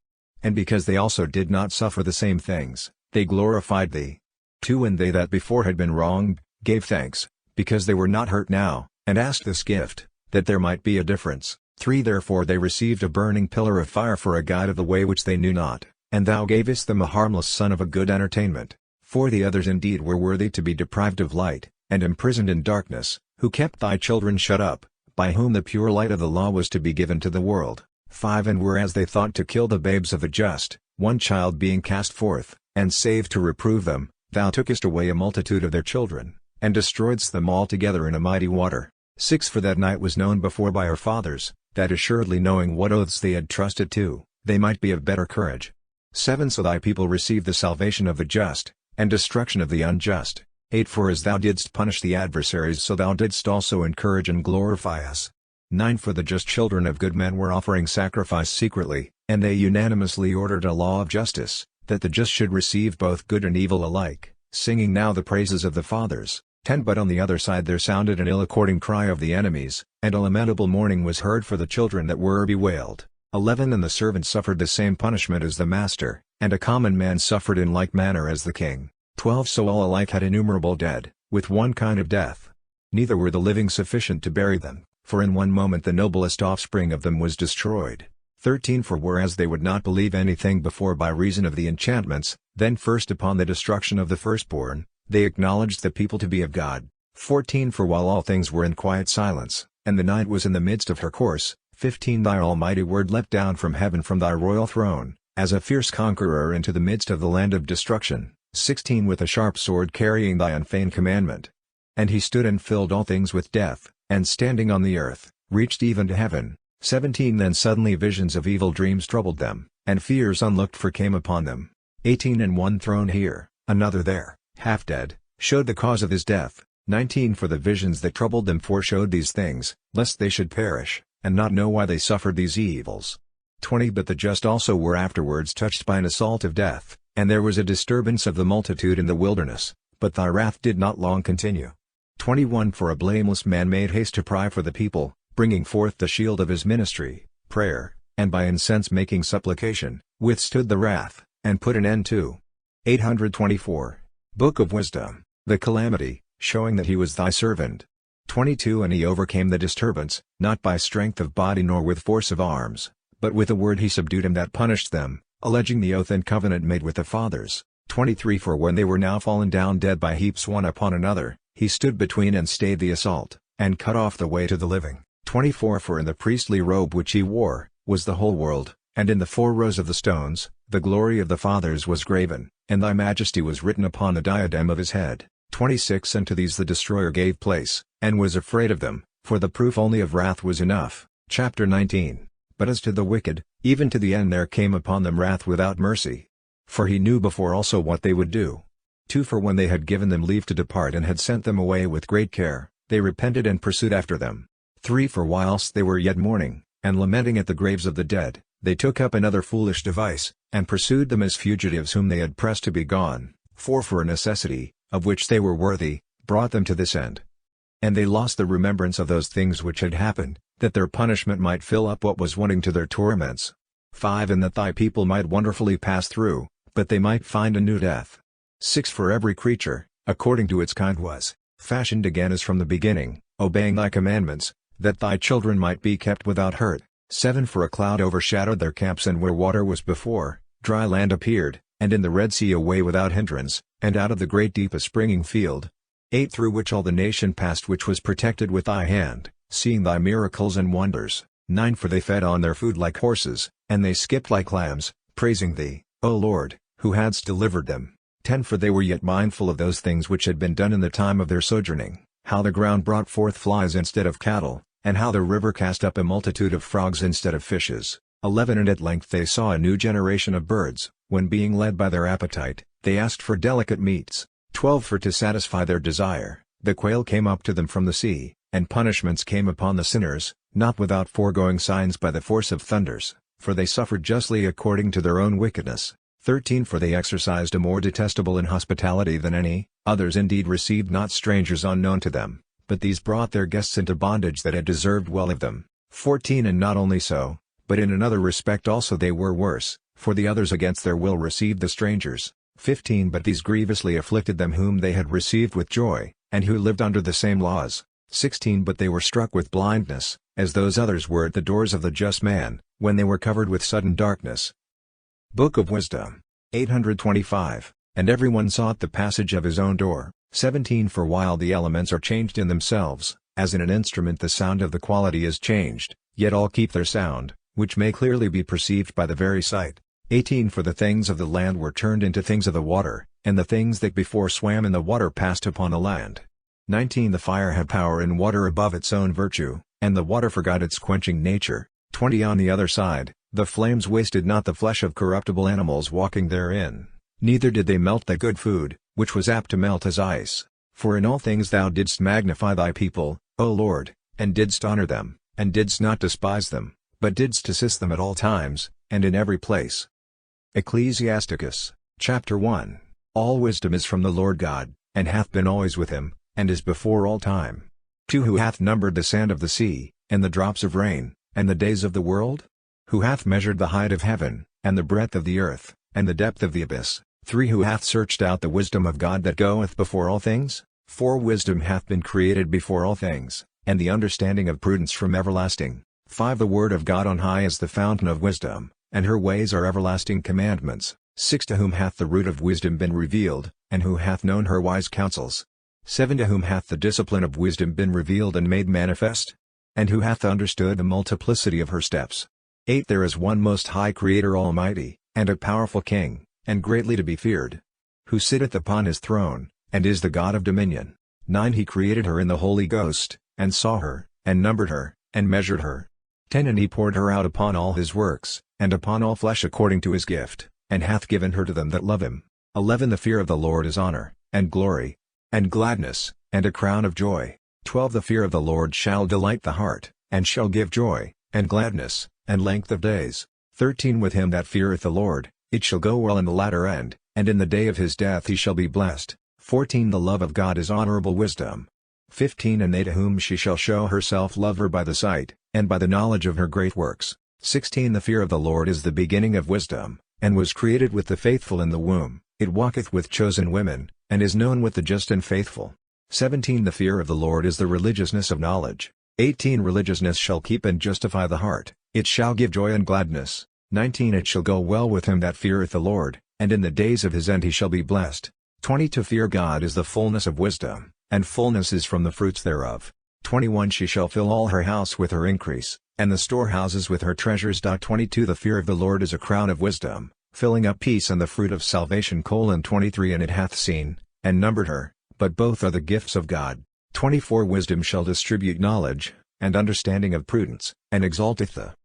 And because they also did not suffer the same things, they glorified thee. 2 And they that before had been wronged, gave thanks, because they were not hurt now, and asked this gift, that there might be a difference. 3 Therefore they received a burning pillar of fire for a guide of the way which they knew not, and thou gavest them a harmless son of a good entertainment. 4 The others indeed were worthy to be deprived of light, and imprisoned in darkness, who kept thy children shut up, by whom the pure light of the law was to be given to the world. 5 And whereas they thought to kill the babes of the just, one child being cast forth, and saved to reprove them, thou tookest away a multitude of their children, and destroyedst them altogether in a mighty water. 6 For that night was known before by our fathers, that assuredly knowing what oaths they had trusted to, they might be of better courage. 7 So thy people receive the salvation of the just, and destruction of the unjust. 8 For as thou didst punish the adversaries, so thou didst also encourage and glorify us. 9 For the just children of good men were offering sacrifice secretly, and they unanimously ordered a law of justice, that the just should receive both good and evil alike, singing now the praises of the fathers. 10 But on the other side there sounded an ill-according cry of the enemies, and a lamentable mourning was heard for the children that were bewailed. 11 And the servant suffered the same punishment as the master, and a common man suffered in like manner as the king. 12 So all alike had innumerable dead, with one kind of death. Neither were the living sufficient to bury them, for in one moment the noblest offspring of them was destroyed. 13 For whereas they would not believe anything before by reason of the enchantments, then first upon the destruction of the firstborn, they acknowledged the people to be of God. 14 For while all things were in quiet silence, and the night was in the midst of her course, 15 Thy almighty word leapt down from heaven from thy royal throne, as a fierce conqueror into the midst of the land of destruction. 16 With a sharp sword carrying thy unfeigned commandment. And he stood and filled all things with death, and standing on the earth, reached even to heaven. 17 Then suddenly visions of evil dreams troubled them, and fears unlooked for came upon them. 18 And one thrown here, another there, half dead, showed the cause of his death. 19 For the visions that troubled them foreshowed these things, lest they should perish, and not know why they suffered these evils. 20 But the just also were afterwards touched by an assault of death, and there was a disturbance of the multitude in the wilderness, but thy wrath did not long continue. 21 For a blameless man made haste to pry for the people, bringing forth the shield of his ministry, prayer, and by incense making supplication, withstood the wrath, and put an end to. 824. Book of Wisdom, the calamity, showing that he was thy servant. 22 And he overcame the disturbance, not by strength of body nor with force of arms, but with a word he subdued him that punished them, alleging the oath and covenant made with the fathers. 23 For when they were now fallen down dead by heaps one upon another, he stood between and stayed the assault, and cut off the way to the living. 24 For in the priestly robe which he wore, was the whole world, and in the 4 rows of the stones, the glory of the fathers was graven, and thy majesty was written upon the diadem of his head. 26 And to these the destroyer gave place, and was afraid of them, for the proof only of wrath was enough. Chapter 19. But as to the wicked, even to the end there came upon them wrath without mercy. For he knew before also what they would do. 2 For when they had given them leave to depart and had sent them away with great care, they repented and pursued after them. 3 For whilst they were yet mourning, and lamenting at the graves of the dead, they took up another foolish device, and pursued them as fugitives whom they had pressed to be gone. 4 For a necessity, of which they were worthy, brought them to this end. And they lost the remembrance of those things which had happened, that their punishment might fill up what was wanting to their torments. 5 And that thy people might wonderfully pass through, but they might find a new death. 6 For every creature, according to its kind was, fashioned again as from the beginning, obeying thy commandments, that thy children might be kept without hurt. 7 For a cloud overshadowed their camps, and where water was before, dry land appeared, and in the Red Sea a way without hindrance, and out of the great deep a springing field. 8 Through which all the nation passed which was protected with thy hand, seeing thy miracles and wonders. 9 For they fed on their food like horses, and they skipped like lambs, praising thee, O Lord, who hadst delivered them. 10 For they were yet mindful of those things which had been done in the time of their sojourning, how the ground brought forth flies instead of cattle, and how the river cast up a multitude of frogs instead of fishes. 11 And at length they saw a new generation of birds, when being led by their appetite, they asked for delicate meats. 12 For to satisfy their desire, the quail came up to them from the sea, and punishments came upon the sinners, not without foregoing signs by the force of thunders, for they suffered justly according to their own wickedness. 13 For they exercised a more detestable inhospitality than any, others indeed received not strangers unknown to them, but these brought their guests into bondage that had deserved well of them. 14 And not only so, but in another respect also they were worse, for the others against their will received the strangers. 15 But these grievously afflicted them whom they had received with joy, and who lived under the same laws. 16 But they were struck with blindness, as those others were at the doors of the just man, when they were covered with sudden darkness. Book of Wisdom, 825. And everyone sought the passage of his own door. 17 For while the elements are changed in themselves, as in an instrument the sound of the quality is changed, yet all keep their sound, which may clearly be perceived by the very sight. 18 For the things of the land were turned into things of the water, and the things that before swam in the water passed upon the land. 19 The fire had power in water above its own virtue, and the water forgot its quenching nature. 20 On the other side, The flames wasted not the flesh of corruptible animals walking therein, neither did they melt the good food, which was apt to melt as ice. For in all things thou didst magnify thy people, O Lord, and didst honor them, and didst not despise them, but didst assist them at all times, and in every place. Ecclesiasticus, chapter 1. All wisdom is from the Lord God, and hath been always with him, and is before all time. 2. Who hath numbered the sand of the sea, and the drops of rain, and the days of the world? Who hath measured the height of heaven, and the breadth of the earth, and the depth of the abyss? 3. Who hath searched out the wisdom of God that goeth before all things? 4. Wisdom hath been created before all things, and the understanding of prudence from everlasting. 5. The word of God on high is the fountain of wisdom, and her ways are everlasting commandments. 6. To whom hath the root of wisdom been revealed, and who hath known her wise counsels? 7. To whom hath the discipline of wisdom been revealed and made manifest? And who hath understood the multiplicity of her steps? 8. There is one most high Creator almighty, and a powerful King, and greatly to be feared, who sitteth upon his throne, and is the God of dominion. 9. He created her in the Holy Ghost, and saw her, and numbered her, and measured her. 10. And he poured her out upon all his works, and upon all flesh according to his gift, and hath given her to them that love him. 11. The fear of the Lord is honor, and glory, and gladness, and a crown of joy. 12. The fear of the Lord shall delight the heart, and shall give joy, and gladness, and length of days. 13. With him that feareth the Lord, it shall go well in the latter end, and in the day of his death he shall be blessed. 14. The love of God is honorable wisdom. 15. And they to whom she shall show herself love her by the sight, and by the knowledge of her great works. 16. The fear of the Lord is the beginning of wisdom, and was created with the faithful in the womb. It walketh with chosen women, and is known with the just and faithful. 17. The fear of the Lord is the religiousness of knowledge. 18. Religiousness shall keep and justify the heart, it shall give joy and gladness. 19. It shall go well with him that feareth the Lord, and in the days of his end he shall be blessed. 20. To fear God is the fullness of wisdom, and fullness is from the fruits thereof. 21. She shall fill all her house with her increase, and the storehouses with her treasures. 22. The fear of the Lord is a crown of wisdom, filling up peace and the fruit of salvation. 23. And it hath seen, and numbered her, but both are the gifts of God. 24. Wisdom shall distribute knowledge, and understanding of prudence, and exalteth the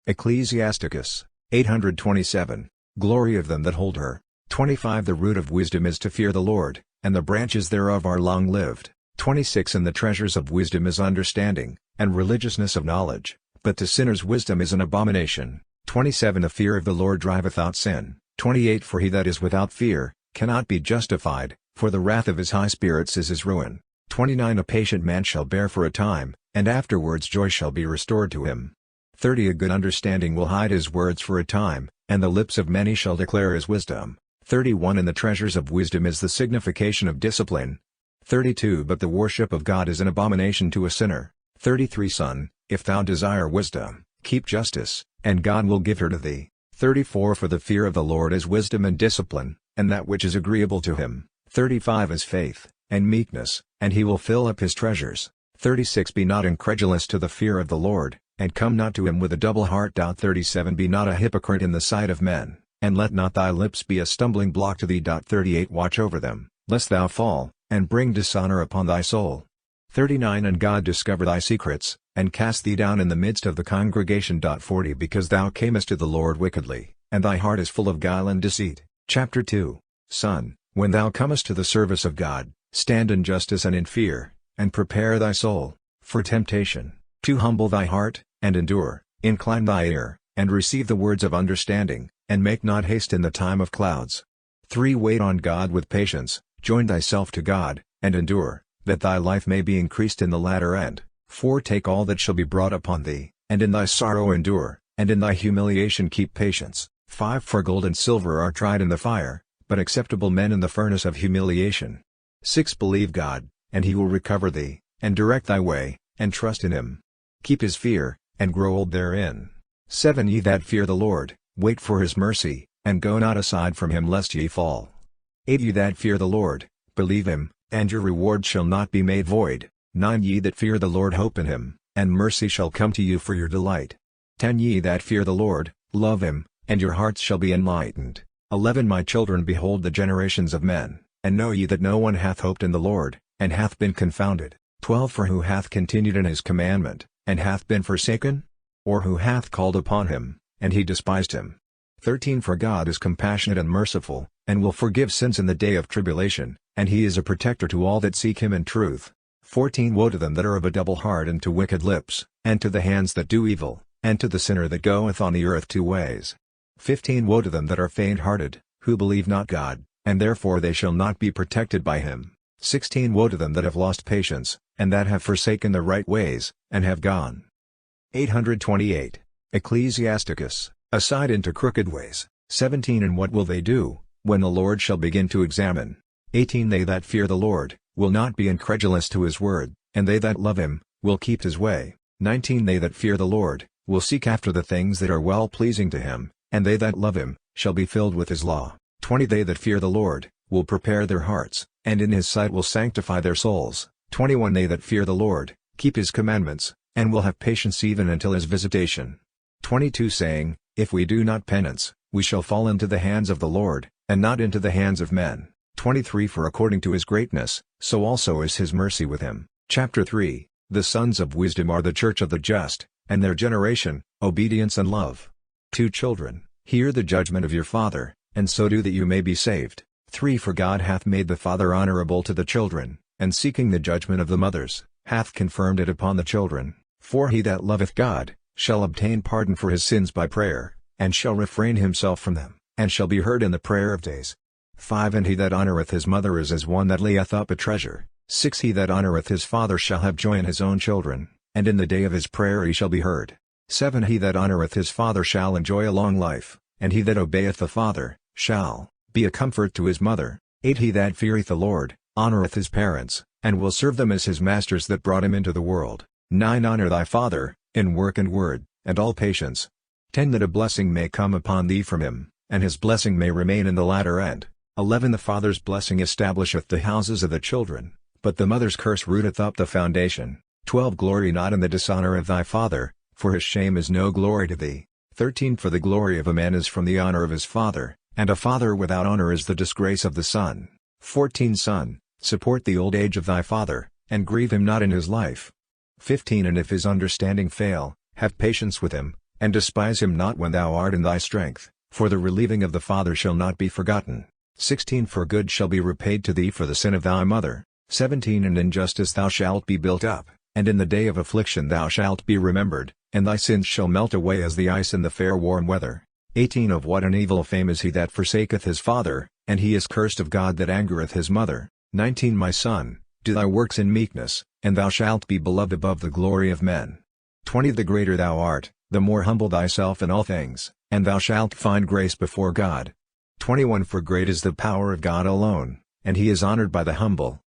Ecclesiasticus, 827, glory of them that hold her. 25. The root of wisdom is to fear the Lord, and the branches thereof are long-lived. 26. And the treasures of wisdom is understanding, and religiousness of knowledge, but to sinners wisdom is an abomination. 27. The fear of the Lord driveth out sin. 28. For he that is without fear, cannot be justified, for the wrath of his high spirits is his ruin. 29. A patient man shall bear for a time, and afterwards joy shall be restored to him. 30. A good understanding will hide his words for a time, and the lips of many shall declare his wisdom. 31. And the treasures of wisdom is the signification of discipline. 32. But the worship of God is an abomination to a sinner. 33. Son, if thou desire wisdom, keep justice, and God will give her to thee. 34. For the fear of the Lord is wisdom and discipline, and that which is agreeable to him. 35. Is faith, and meekness, and he will fill up his treasures. 36. Be not incredulous to the fear of the Lord, and come not to him with a double heart. 37. Be not a hypocrite in the sight of men, and let not thy lips be a stumbling block to thee. 38. Watch over them, lest thou fall, and bring dishonor upon thy soul. 39. And God discover thy secrets, and cast thee down in the midst of the congregation. 40. Because thou camest to the Lord wickedly, and thy heart is full of guile and deceit. Chapter 2. Son, when thou comest to the service of God, stand in justice and in fear, and prepare thy soul for temptation. 2. Humble thy heart, and endure, incline thy ear, and receive the words of understanding, and make not haste in the time of clouds. 3. Wait on God with patience, join thyself to God, and endure, that thy life may be increased in the latter end. 4. Take all that shall be brought upon thee, and in thy sorrow endure, and in thy humiliation keep patience. 5. For gold and silver are tried in the fire, but acceptable men in the furnace of humiliation. 6. Believe God, and he will recover thee, and direct thy way, and trust in him. Keep his fear, and grow old therein. 7. Ye that fear the Lord, wait for his mercy, and go not aside from him lest ye fall. 8. Ye that fear the Lord, believe him, and your reward shall not be made void. 9. Ye that fear the Lord hope in him, and mercy shall come to you for your delight. 10. Ye that fear the Lord, love him, and your hearts shall be enlightened. 11. My children, behold the generations of men, and know ye that no one hath hoped in the Lord, and hath been confounded. 12. For who hath continued in his commandment, and hath been forsaken? Or who hath called upon him, and he despised him. 13 For God is compassionate and merciful, and will forgive sins in the day of tribulation, and he is a protector to all that seek him in truth. 14 Woe to them that are of a double heart and to wicked lips, and to the hands that do evil, and to the sinner that goeth on the earth 2 ways. 15 Woe to them that are faint-hearted, who believe not God, and therefore they shall not be protected by him. 16 Woe to them that have lost patience, and that have forsaken the right ways, and have gone. 828. Ecclesiasticus, aside into crooked ways. 17 And what will they do, when the Lord shall begin to examine? 18 They that fear the Lord, will not be incredulous to his word, and they that love him, will keep his way. 19 They that fear the Lord, will seek after the things that are well-pleasing to him, and they that love him, shall be filled with his law. 20 They that fear the Lord, will prepare their hearts, and in his sight will sanctify their souls. 21 They that fear the Lord, keep his commandments, and will have patience even until his visitation. 22 Saying, If we do not penance, we shall fall into the hands of the Lord, and not into the hands of men. 23 For according to his greatness, so also is his mercy with him. Chapter 3 The sons of wisdom are the church of the just, and their generation, obedience and love. 2 Children, hear the judgment of your father, and so do that you may be saved. 3 For God hath made the father honorable to the children, and seeking the judgment of the mothers, hath confirmed it upon the children. 4 He that loveth God, shall obtain pardon for his sins by prayer, and shall refrain himself from them, and shall be heard in the prayer of days. 5 And he that honoureth his mother is as one that layeth up a treasure. 6 He that honoureth his father shall have joy in his own children, and in the day of his prayer he shall be heard. 7 He that honoureth his father shall enjoy a long life, and he that obeyeth the father, shall be a comfort to his mother. 8 He that feareth the Lord, honoureth his parents, and will serve them as his masters that brought him into the world. 9 Honour thy father, in work and word, and all patience. 10 That a blessing may come upon thee from him, and his blessing may remain in the latter end. 11 The father's blessing establisheth the houses of the children, but the mother's curse rooteth up the foundation. 12 Glory not in the dishonour of thy father, for his shame is no glory to thee. 13 For the glory of a man is from the honour of his father, and a father without honour is the disgrace of the son. 14 Son, support the old age of thy father, and grieve him not in his life. 15 And if his understanding fail, have patience with him, and despise him not when thou art in thy strength, for the relieving of the father shall not be forgotten. 16 For good shall be repaid to thee for the sin of thy mother. 17 And in justice thou shalt be built up, and in the day of affliction thou shalt be remembered, and thy sins shall melt away as the ice in the fair warm weather. 18 Of what an evil fame is he that forsaketh his father, and he is cursed of God that angereth his mother. 19 My son, do thy works in meekness, and thou shalt be beloved above the glory of men. 20 The greater thou art, the more humble thyself in all things, and thou shalt find grace before God. 21 For great is the power of God alone, and he is honoured by the humble.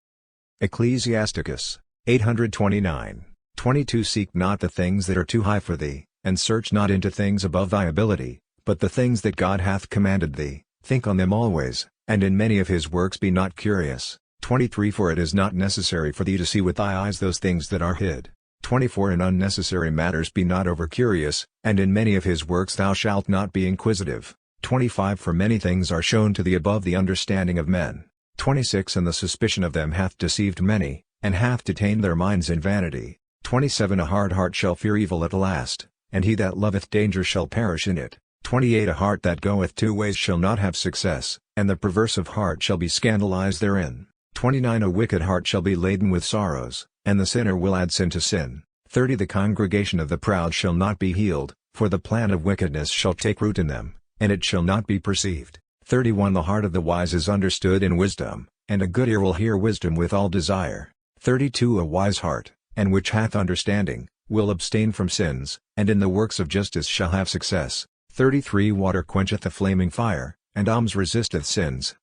Ecclesiasticus, 829. 22 Seek not the things that are too high for thee, and search not into things above thy ability, but the things that God hath commanded thee, think on them always, and in many of his works be not curious. 23 For it is not necessary for thee to see with thy eyes those things that are hid. 24 In unnecessary matters be not over-curious, and in many of his works thou shalt not be inquisitive. 25 For many things are shown to thee above the understanding of men. 26 And the suspicion of them hath deceived many, and hath detained their minds in vanity. 27 A hard heart shall fear evil at last, and he that loveth danger shall perish in it. 28 A heart that goeth 2 ways shall not have success, and the perverse of heart shall be scandalized therein. 29 A wicked heart shall be laden with sorrows, and the sinner will add sin to sin. 30 The congregation of the proud shall not be healed, for the plan of wickedness shall take root in them, and it shall not be perceived. 31 The heart of the wise is understood in wisdom, and a good ear will hear wisdom with all desire. 32 A wise heart, and which hath understanding, will abstain from sins, and in the works of justice shall have success. 33 Water quencheth a flaming fire, and alms resisteth sins.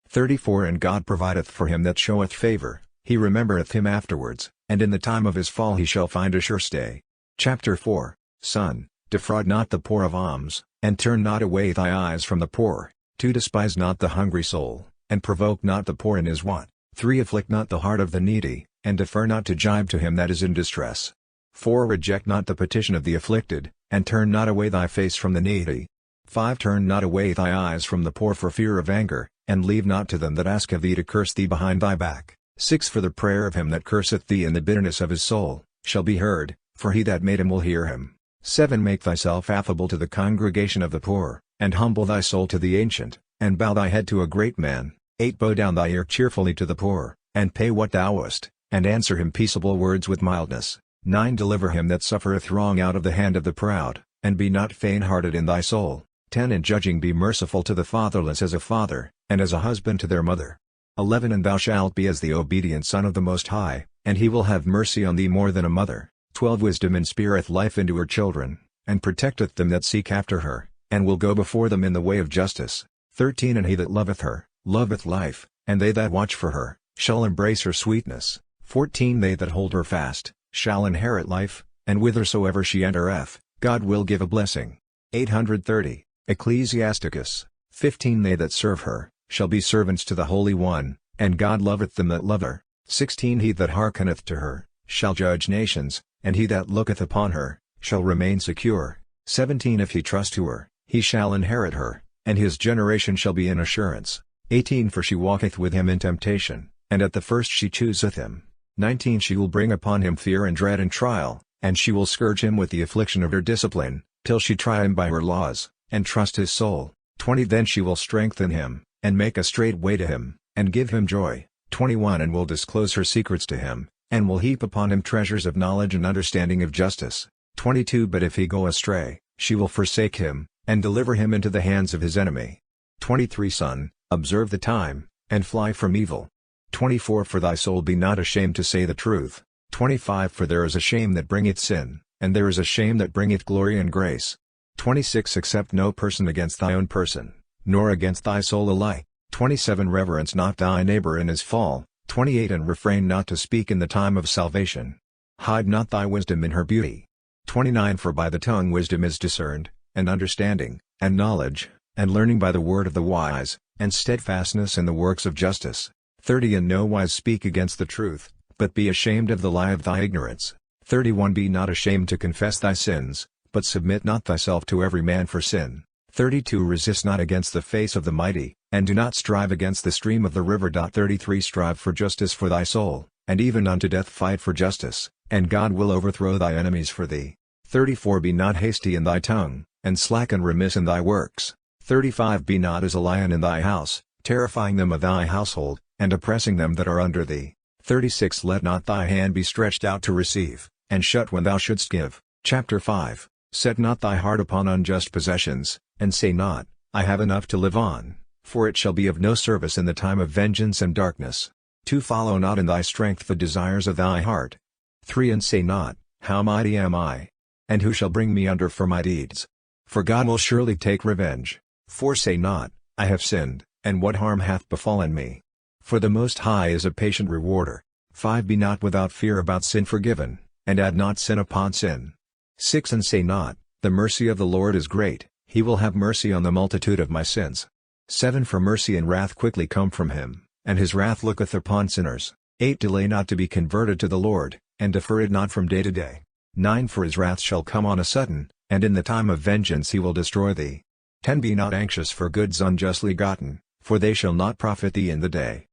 34 And God provideth for him that showeth favour, he remembereth him afterwards, and in the time of his fall he shall find a sure stay. Chapter 4 Son, defraud not the poor of alms, and turn not away thy eyes from the poor. 2 Despise not the hungry soul, and provoke not the poor in his want. 3 Afflict not the heart of the needy, and defer not to gibe to him that is in distress. 4 Reject not the petition of the afflicted, and turn not away thy face from the needy. 5 Turn not away thy eyes from the poor for fear of anger, and leave not to them that ask of thee to curse thee behind thy back. 6 For the prayer of him that curseth thee in the bitterness of his soul, shall be heard, for he that made him will hear him. 7 Make thyself affable to the congregation of the poor, and humble thy soul to the ancient, and bow thy head to a great man. 8 Bow down thy ear cheerfully to the poor, and pay what thou owest, and answer him peaceable words with mildness. 9 Deliver him that suffereth wrong out of the hand of the proud, and be not faint-hearted in thy soul. 10 In judging be merciful to the fatherless as a father, and as a husband to their mother. 11 And thou shalt be as the obedient Son of the Most High, and he will have mercy on thee more than a mother. 12 Wisdom inspireth life into her children, and protecteth them that seek after her, and will go before them in the way of justice. 13 And he that loveth her, loveth life, and they that watch for her, shall embrace her sweetness. 14 They that hold her fast, shall inherit life, and whithersoever she entereth, God will give a blessing. 830, Ecclesiasticus. 15 They that serve her, shall be servants to the Holy One, and God loveth them that love her. 16 He that hearkeneth to her, shall judge nations, and he that looketh upon her, shall remain secure. 17 If he trust to her, he shall inherit her, and his generation shall be in assurance. 18 For she walketh with him in temptation, and at the first she chooseth him. 19 She will bring upon him fear and dread and trial, and she will scourge him with the affliction of her discipline, till she try him by her laws, and trust his soul. 20 Then she will strengthen him, and make a straight way to him, and give him joy. 21 And will disclose her secrets to him, and will heap upon him treasures of knowledge and understanding of justice. 22 But if he go astray, she will forsake him, and deliver him into the hands of his enemy. 23 Son, observe the time, and fly from evil. 24 For thy soul be not ashamed to say the truth. 25 For there is a shame that bringeth sin, and there is a shame that bringeth glory and grace. 26 Accept no person against thy own person, nor against thy soul alike. 27 Reverence not thy neighbor in his fall. 28 And refrain not to speak in the time of salvation. Hide not thy wisdom in her beauty. 29 For by the tongue wisdom is discerned, and understanding, and knowledge, and learning by the word of the wise, and steadfastness in the works of justice. 30 In no wise speak against the truth, but be ashamed of the lie of thy ignorance. 31 Be not ashamed to confess thy sins, but submit not thyself to every man for sin. 32 Resist not against the face of the mighty, and do not strive against the stream of the river. 33 Strive for justice for thy soul, and even unto death fight for justice, and God will overthrow thy enemies for thee. 34 Be not hasty in thy tongue, and slack and remiss in thy works. 35 Be not as a lion in thy house, terrifying them of thy household, and oppressing them that are under thee. 36 Let not thy hand be stretched out to receive, and shut when thou shouldst give. Chapter 5 Set not thy heart upon unjust possessions, and say not, I have enough to live on, for it shall be of no service in the time of vengeance and darkness. 2 Follow not in thy strength the desires of thy heart. 3 And say not, How mighty am I? And who shall bring me under for my deeds? For God will surely take revenge. 4 Say not, I have sinned, and what harm hath befallen me? For the Most High is a patient rewarder. 5 Be not without fear about sin forgiven, and add not sin upon sin. 6 And say not, The mercy of the Lord is great, he will have mercy on the multitude of my sins. 7 For mercy and wrath quickly come from him, and his wrath looketh upon sinners. 8 Delay not to be converted to the Lord, and defer it not from day to day. 9 For his wrath shall come on a sudden, and in the time of vengeance he will destroy thee. 10 Be not anxious for goods unjustly gotten, for they shall not profit thee in the day.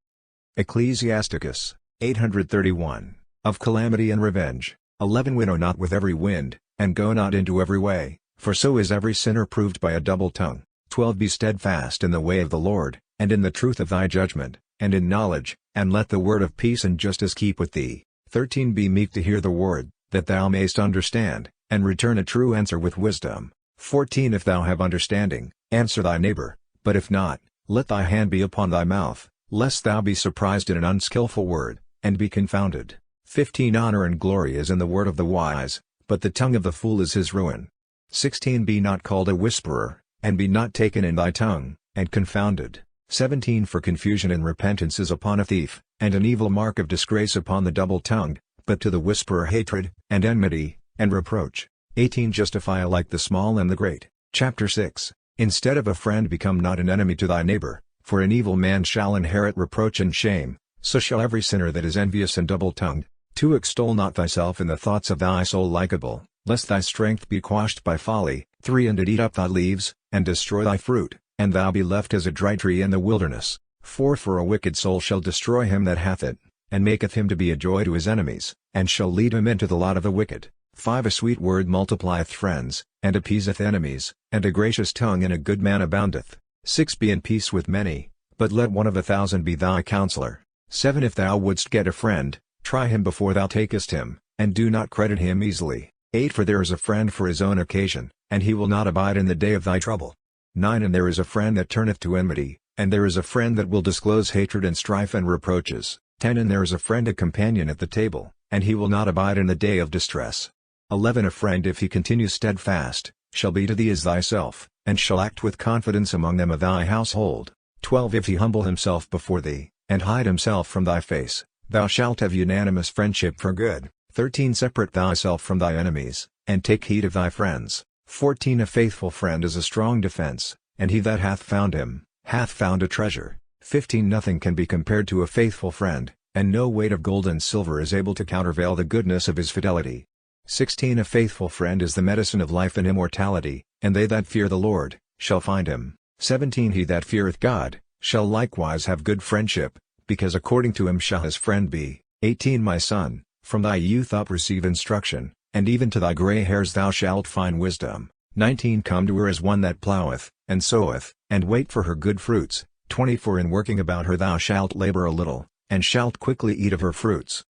Ecclesiasticus, 831, Of calamity and revenge. 11 Winnow not with every wind, and go not into every way, for so is every sinner proved by a double tongue. 12 Be steadfast in the way of the Lord, and in the truth of thy judgment, and in knowledge, and let the word of peace and justice keep with thee. 13 Be meek to hear the word, that thou mayst understand, and return a true answer with wisdom. 14 If thou have understanding, answer thy neighbor, but if not, let thy hand be upon thy mouth, lest thou be surprised in an unskillful word, and be confounded. 15 Honor and glory is in the word of the wise, but the tongue of the fool is his ruin. 16 Be not called a whisperer, and be not taken in thy tongue, and confounded. 17 For confusion and repentance is upon a thief, and an evil mark of disgrace upon the double-tongued, but to the whisperer hatred, and enmity, and reproach. 18 Justify alike the small and the great. Chapter 6 Instead of a friend become not an enemy to thy neighbor, for an evil man shall inherit reproach and shame, so shall every sinner that is envious and double-tongued. 2 Extol not thyself in the thoughts of thy soul likable, lest thy strength be quashed by folly. 3 And it eat up thy leaves, and destroy thy fruit, and thou be left as a dry tree in the wilderness. 4 For a wicked soul shall destroy him that hath it, and maketh him to be a joy to his enemies, and shall lead him into the lot of the wicked. 5 A sweet word multiplieth friends, and appeaseth enemies, and a gracious tongue in a good man aboundeth. 6 Be in peace with many, but let one of 1,000 be thy counselor. 7 If thou wouldst get a friend, try him before thou takest him, and do not credit him easily. 8 For there is a friend for his own occasion, and he will not abide in the day of thy trouble. 9 And there is a friend that turneth to enmity, and there is a friend that will disclose hatred and strife and reproaches. 10 And there is a friend a companion at the table, and he will not abide in the day of distress. 11 A friend if he continues steadfast, shall be to thee as thyself, and shall act with confidence among them of thy household. 12 If he humble himself before thee, and hide himself from thy face, thou shalt have unanimous friendship for good. 13 Separate thyself from thy enemies, and take heed of thy friends. 14 A faithful friend is a strong defense, and he that hath found him, hath found a treasure. 15 Nothing can be compared to a faithful friend, and no weight of gold and silver is able to countervail the goodness of his fidelity. 16 A faithful friend is the medicine of life and immortality, and they that fear the Lord, shall find him. 17 He that feareth God, shall likewise have good friendship, because according to him shall his friend be. 18 My son, from thy youth up receive instruction, and even to thy grey hairs thou shalt find wisdom. 19 Come to her as one that ploweth, and soweth, and wait for her good fruits. 20 For in working about her thou shalt labor a little, and shalt quickly eat of her fruits.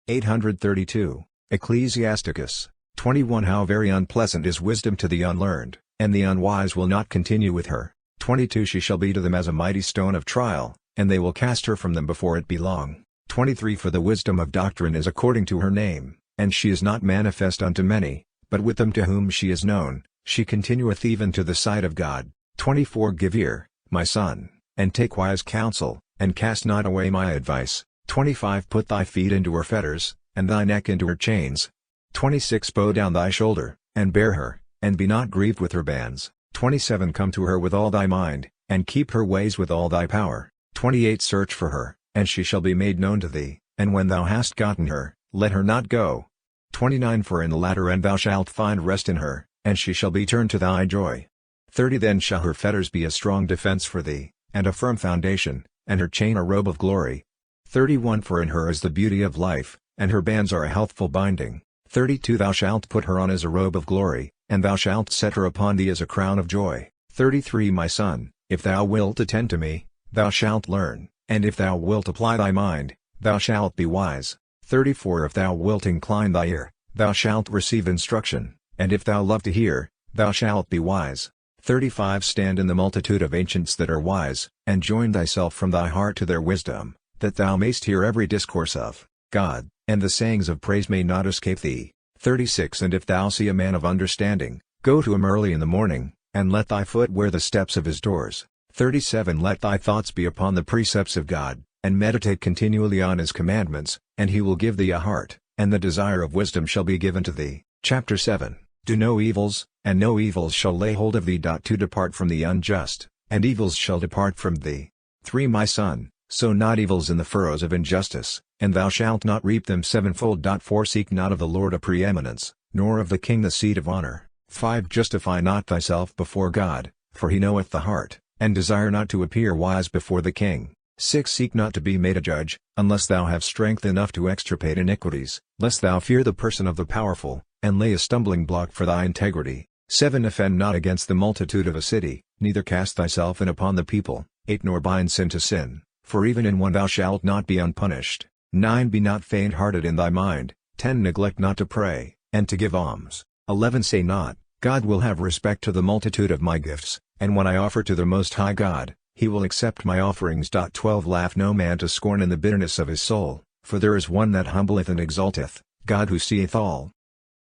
832. Ecclesiasticus 21 How very unpleasant is wisdom to the unlearned, and the unwise will not continue with her. 22 She shall be to them as a mighty stone of trial, and they will cast her from them before it be long. 23 For the wisdom of doctrine is according to her name, and she is not manifest unto many, but with them to whom she is known, she continueth even to the sight of God. 24 Give ear, my son, and take wise counsel, and cast not away my advice. 25 Put thy feet into her fetters, and thy neck into her chains. 26 Bow down thy shoulder, and bear her, and be not grieved with her bands. 27 Come to her with all thy mind, and keep her ways with all thy power. 28 Search for her, and she shall be made known to thee, and when thou hast gotten her, let her not go. 29 For in the latter end thou shalt find rest in her, and she shall be turned to thy joy. 30 Then shall her fetters be a strong defense for thee, and a firm foundation, and her chain a robe of glory. 31 For in her is the beauty of life, and her bands are a healthful binding. 32 Thou shalt put her on as a robe of glory, and thou shalt set her upon thee as a crown of joy. 33 My son, if thou wilt attend to me, thou shalt learn, and if thou wilt apply thy mind, thou shalt be wise. 34 If thou wilt incline thy ear, thou shalt receive instruction, and if thou love to hear, thou shalt be wise. 35 Stand in the multitude of ancients that are wise, and join thyself from thy heart to their wisdom, that thou mayst hear every discourse of God, and the sayings of praise may not escape thee. 36 And if thou see a man of understanding, go to him early in the morning, and let thy foot wear the steps of his doors. 37 Let thy thoughts be upon the precepts of God, and meditate continually on his commandments, and he will give thee a heart, and the desire of wisdom shall be given to thee. Chapter 7 Do no evils, and no evils shall lay hold of thee. To depart from the unjust, and evils shall depart from thee. 3 My son, sow not evils in the furrows of injustice, and thou shalt not reap them sevenfold. 4 Seek not of the Lord a preeminence, nor of the king the seat of honor. 5 Justify not thyself before God, for he knoweth the heart, and desire not to appear wise before the king. 6 Seek not to be made a judge, unless thou have strength enough to extirpate iniquities, lest thou fear the person of the powerful, and lay a stumbling block for thy integrity. 7 Offend not against the multitude of a city, neither cast thyself in upon the people. 8 Nor bind sin to sin, for even in one thou shalt not be unpunished. 9 Be not faint-hearted in thy mind. 10 Neglect not to pray, and to give alms. 11 Say not, God will have respect to the multitude of my gifts, and when I offer to the Most High God, he will accept my offerings. 12 Laugh no man to scorn in the bitterness of his soul, for there is one that humbleth and exalteth, God who seeth all.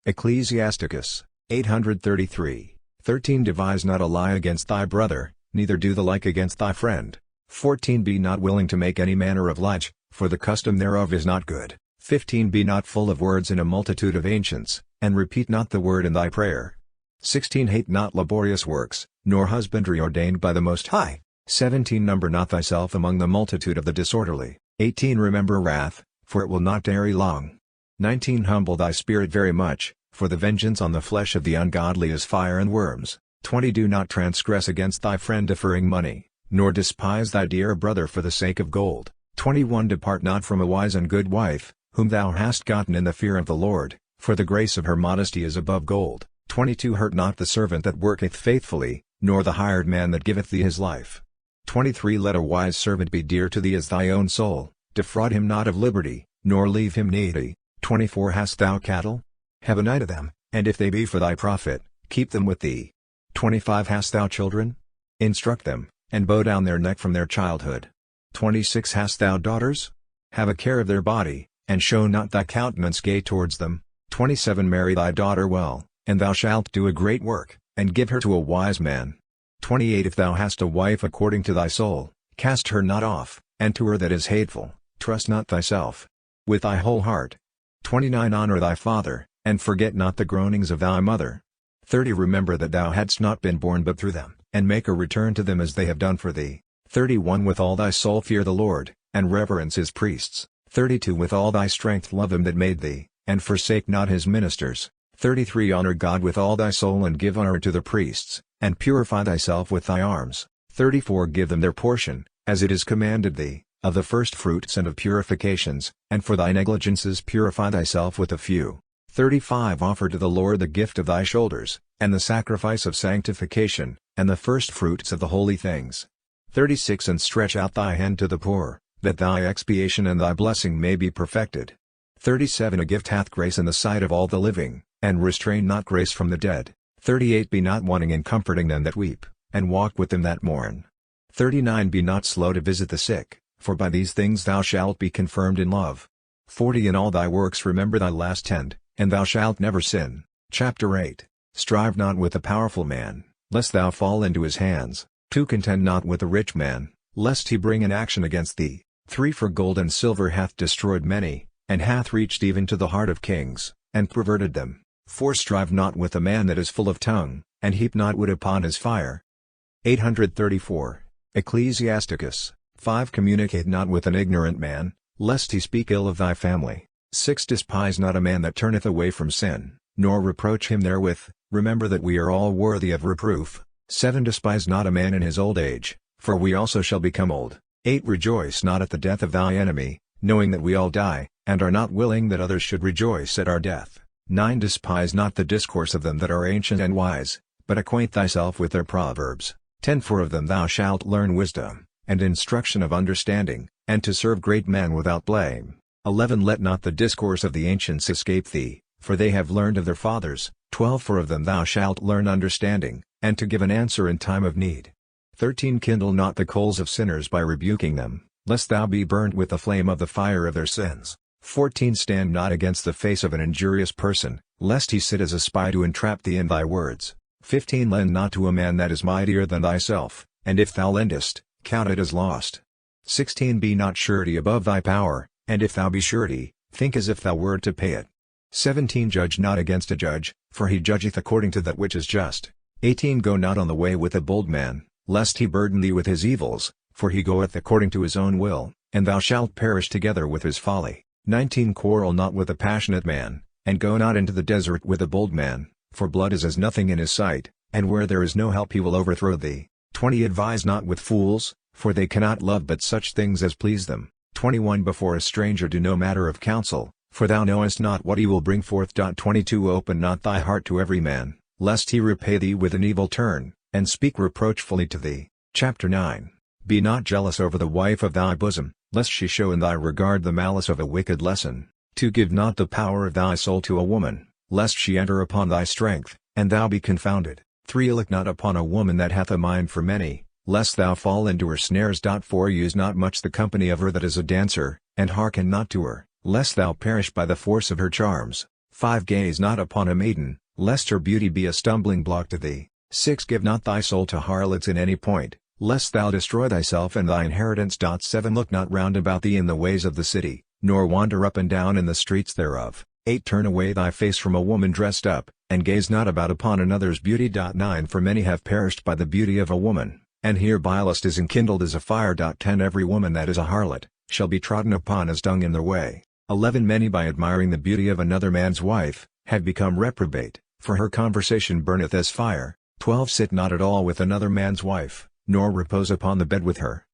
Ecclesiasticus 833. 13 Devise not a lie against thy brother, neither do the like against thy friend. 14 Be not willing to make any manner of light, for the custom thereof is not good. 15 Be not full of words in a multitude of ancients, and repeat not the word in thy prayer. 16 Hate not laborious works, nor husbandry ordained by the Most High. 17 Number not thyself among the multitude of the disorderly. 18 Remember wrath, for it will not tarry long. 19 Humble thy spirit very much, for the vengeance on the flesh of the ungodly is fire and worms. 20 Do not transgress against thy friend deferring money, nor despise thy dear brother for the sake of gold. 21 Depart not from a wise and good wife, whom thou hast gotten in the fear of the Lord, for the grace of her modesty is above gold. 22 Hurt not the servant that worketh faithfully, nor the hired man that giveth thee his life. 23 Let a wise servant be dear to thee as thy own soul, defraud him not of liberty, nor leave him needy. 24 Hast thou cattle? Have a night of them, and if they be for thy profit, keep them with thee. 25 Hast thou children? Instruct them, and bow down their neck from their childhood. 26 Hast thou daughters? Have a care of their body, and show not thy countenance gay towards them. 27 Marry thy daughter well, and thou shalt do a great work, and give her to a wise man. 28 If thou hast a wife according to thy soul, cast her not off, and to her that is hateful, trust not thyself with thy whole heart. 29 Honor thy father, and forget not the groanings of thy mother. 30 Remember that thou hadst not been born but through them, and make a return to them as they have done for thee. 31 With all thy soul fear the Lord, and reverence his priests. 32 With all thy strength love him that made thee, and forsake not his ministers. 33 Honor God with all thy soul and give honor to the priests, and purify thyself with thy arms. 34 Give them their portion, as it is commanded thee, of the firstfruits and of purifications, and for thy negligences purify thyself with a few. 35 Offer to the Lord the gift of thy shoulders, and the sacrifice of sanctification, and the firstfruits of the holy things. 36 And stretch out thy hand to the poor, that thy expiation and thy blessing may be perfected. 37 A gift hath grace in the sight of all the living, and restrain not grace from the dead. 38 Be not wanting in comforting them that weep, and walk with them that mourn. 39 Be not slow to visit the sick, for by these things thou shalt be confirmed in love. 40 In all thy works remember thy last end, and thou shalt never sin. Chapter 8 Strive not with a powerful man, lest thou fall into his hands. 2 Contend not with a rich man, lest he bring an action against thee. 3 For gold and silver hath destroyed many, and hath reached even to the heart of kings, and perverted them. 4 Strive not with a man that is full of tongue, and heap not wood upon his fire. 834. Ecclesiasticus. 5 Communicate not with an ignorant man, lest he speak ill of thy family. 6 Despise not a man that turneth away from sin, nor reproach him therewith, remember that we are all worthy of reproof. 7 Despise not a man in his old age, for we also shall become old. 8 Rejoice not at the death of thy enemy, knowing that we all die, and are not willing that others should rejoice at our death. 9 Despise not the discourse of them that are ancient and wise, but acquaint thyself with their proverbs. 10 For of them thou shalt learn wisdom, and instruction of understanding, and to serve great men without blame. 11 Let not the discourse of the ancients escape thee, for they have learned of their fathers. 12 For of them thou shalt learn understanding, and to give an answer in time of need. 13 Kindle not the coals of sinners by rebuking them, lest thou be burnt with the flame of the fire of their sins. 14 Stand not against the face of an injurious person, lest he sit as a spy to entrap thee in thy words. 15 Lend not to a man that is mightier than thyself, and if thou lendest, count it as lost. 16 Be not surety above thy power, and if thou be surety, think as if thou wert to pay it. 17 Judge not against a judge, for he judgeth according to that which is just. 18 Go not on the way with a bold man, lest he burden thee with his evils, for he goeth according to his own will, and thou shalt perish together with his folly. 19 Quarrel not with a passionate man, and go not into the desert with a bold man, for blood is as nothing in his sight, and where there is no help he will overthrow thee. 20 Advise not with fools, for they cannot love but such things as please them. 21 Before a stranger do no matter of counsel, for thou knowest not what he will bring forth. 22 Open not thy heart to every man, lest he repay thee with an evil turn, and speak reproachfully to thee. Chapter 9 Be not jealous over the wife of thy bosom, lest she show in thy regard the malice of a wicked lesson. 2 Give not the power of thy soul to a woman, lest she enter upon thy strength, and thou be confounded. 3 Look not upon a woman that hath a mind for many, lest thou fall into her snares. 4 Use not much the company of her that is a dancer, and hearken not to her, lest thou perish by the force of her charms. 5 Gaze not upon a maiden, lest her beauty be a stumbling block to thee. 6 Give not thy soul to harlots in any point, lest thou destroy thyself and thy inheritance. 7 Look not round about thee in the ways of the city, nor wander up and down in the streets thereof. 8 Turn away thy face from a woman dressed up, and gaze not about upon another's beauty. 9 For many have perished by the beauty of a woman, and hereby lust is enkindled as a fire. 10 Every woman that is a harlot, shall be trodden upon as dung in their way. 11 Many by admiring the beauty of another man's wife, have become reprobate, for her conversation burneth as fire. 12 Sit not at all with another man's wife, nor repose upon the bed with her.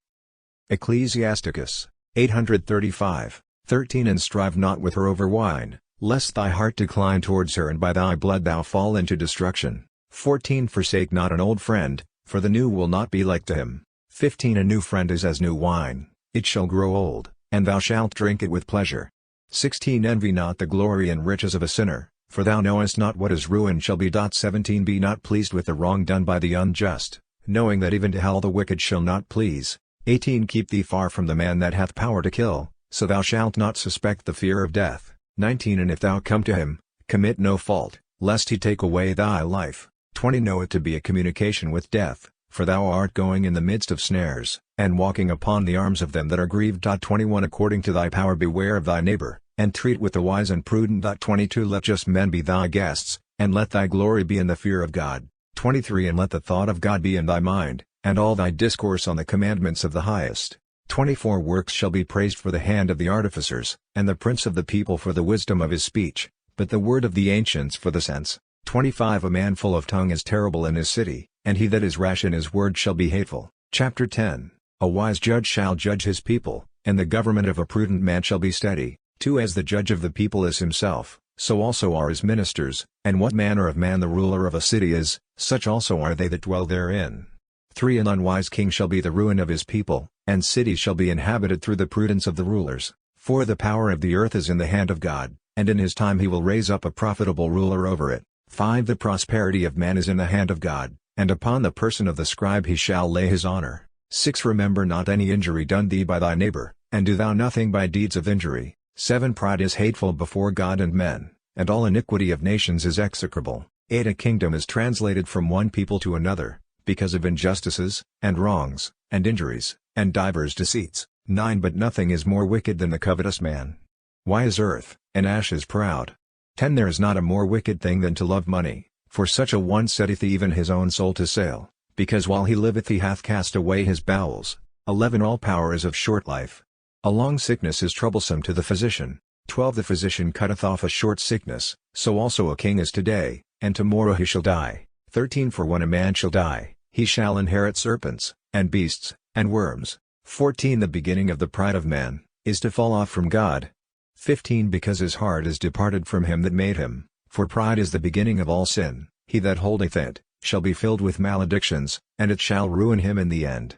Ecclesiasticus. 835. 13 And strive not with her over wine, lest thy heart decline towards her and by thy blood thou fall into destruction. 14 Forsake not an old friend, for the new will not be like to him. 15 A new friend is as new wine, it shall grow old, and thou shalt drink it with pleasure. 16 Envy not the glory and riches of a sinner, for thou knowest not what his ruin shall be. 17 Be not pleased with the wrong done by the unjust, knowing that even to hell the wicked shall not please. 18 Keep thee far from the man that hath power to kill, so thou shalt not suspect the fear of death. 19 And if thou come to him, commit no fault, lest he take away thy life. 20 Know it to be a communication with death, for thou art going in the midst of snares, and walking upon the arms of them that are grieved. 21 According to thy power beware of thy neighbor, and treat with the wise and prudent. 22 Let just men be thy guests, and let thy glory be in the fear of God. 23 And let the thought of God be in thy mind, and all thy discourse on the commandments of the highest. 24 Works shall be praised for the hand of the artificers, and the prince of the people for the wisdom of his speech, but the word of the ancients for the sense. 25 A man full of tongue is terrible in his city, and he that is rash in his word shall be hateful. Chapter 10 A wise judge shall judge his people, and the government of a prudent man shall be steady. 2 As the judge of the people is himself, so also are his ministers, and what manner of man the ruler of a city is, such also are they that dwell therein. 3 An unwise king shall be the ruin of his people, and cities shall be inhabited through the prudence of the rulers. 4 The power of the earth is in the hand of God, and in his time he will raise up a profitable ruler over it. 5 The prosperity of man is in the hand of God, and upon the person of the scribe he shall lay his honor. 6 Remember not any injury done thee by thy neighbor, and do thou nothing by deeds of injury. 7 Pride is hateful before God and men, and all iniquity of nations is execrable. 8 A kingdom is translated from one people to another, because of injustices, and wrongs, and injuries, and divers deceits. 9 But nothing is more wicked than the covetous man. Why is earth, and ashes proud? 10 There is not a more wicked thing than to love money, for such a one setteth even his own soul to sale, because while he liveth he hath cast away his bowels. 11 All power is of short life. A long sickness is troublesome to the physician. 12 The physician cutteth off a short sickness, so also a king is today, and tomorrow he shall die. 13 For when a man shall die, he shall inherit serpents, and beasts, and worms. 14 The beginning of the pride of man, is to fall off from God. 15 Because his heart is departed from him that made him, for pride is the beginning of all sin. He that holdeth it, shall be filled with maledictions, and it shall ruin him in the end.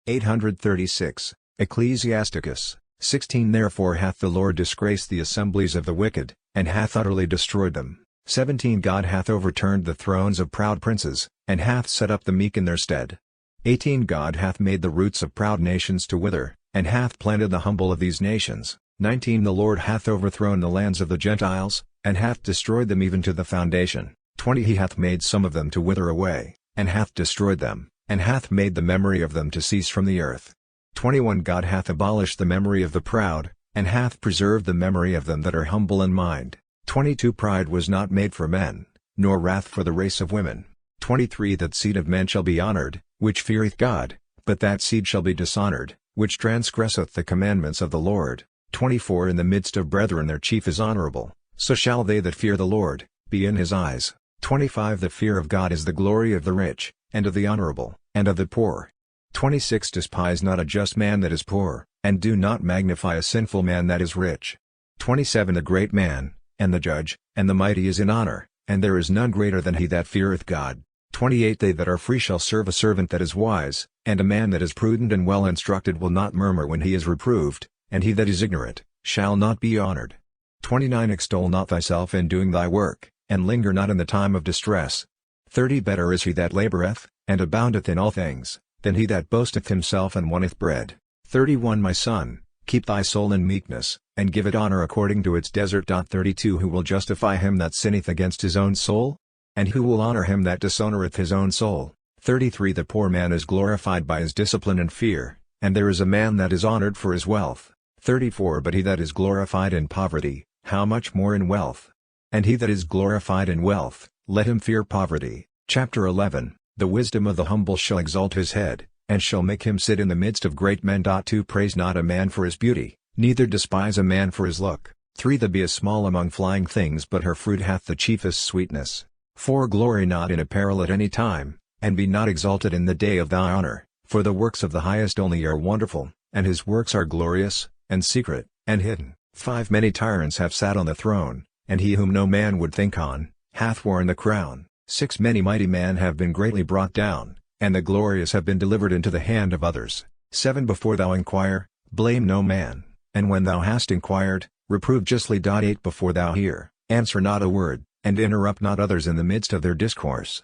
836, Ecclesiasticus, 16 Therefore hath the Lord disgraced the assemblies of the wicked, and hath utterly destroyed them. 17 God hath overturned the thrones of proud princes, and hath set up the meek in their stead. 18 God hath made the roots of proud nations to wither, and hath planted the humble of these nations. 19 The Lord hath overthrown the lands of the Gentiles, and hath destroyed them even to the foundation. 20 He hath made some of them to wither away, and hath destroyed them, and hath made the memory of them to cease from the earth. 21 God hath abolished the memory of the proud, and hath preserved the memory of them that are humble in mind. 22 Pride was not made for men, nor wrath for the race of women. 23 That seed of men shall be honored, which feareth God, but that seed shall be dishonored, which transgresseth the commandments of the Lord. 24 In the midst of brethren their chief is honorable, so shall they that fear the Lord be in his eyes. 25 The fear of God is the glory of the rich, and of the honorable, and of the poor. 26 Despise not a just man that is poor, and do not magnify a sinful man that is rich. 27 The great man, and the judge, and the mighty is in honor, and there is none greater than he that feareth God. 28 They that are free shall serve a servant that is wise, and a man that is prudent and well instructed will not murmur when he is reproved, and he that is ignorant shall not be honored. 29 Extol not thyself in doing thy work, and linger not in the time of distress. 30 Better is he that laboureth, and aboundeth in all things, than he that boasteth himself and wanteth bread. 31 My son, keep thy soul in meekness, and give it honour according to its desert. 32 Who will justify him that sinneth against his own soul? And who will honour him that dishonoureth his own soul? 33 The poor man is glorified by his discipline and fear, and there is a man that is honoured for his wealth. 34 But he that is glorified in poverty, how much more in wealth? And he that is glorified in wealth, let him fear poverty. Chapter 11 The wisdom of the humble shall exalt his head, and shall make him sit in the midst of great men. 2 Praise not a man for his beauty, neither despise a man for his look. 3 The bee is small among flying things, but her fruit hath the chiefest sweetness. 4 Glory not in apparel at any time, and be not exalted in the day of thy honour, for the works of the highest only are wonderful, and his works are glorious, and secret, and hidden. 5 Many tyrants have sat on the throne, and he whom no man would think on, hath worn the crown. 6 Many mighty men have been greatly brought down, and the glorious have been delivered into the hand of others. 7 Before thou inquire, blame no man, and when thou hast inquired, reprove justly. 8 Before thou hear, answer not a word, and interrupt not others in the midst of their discourse.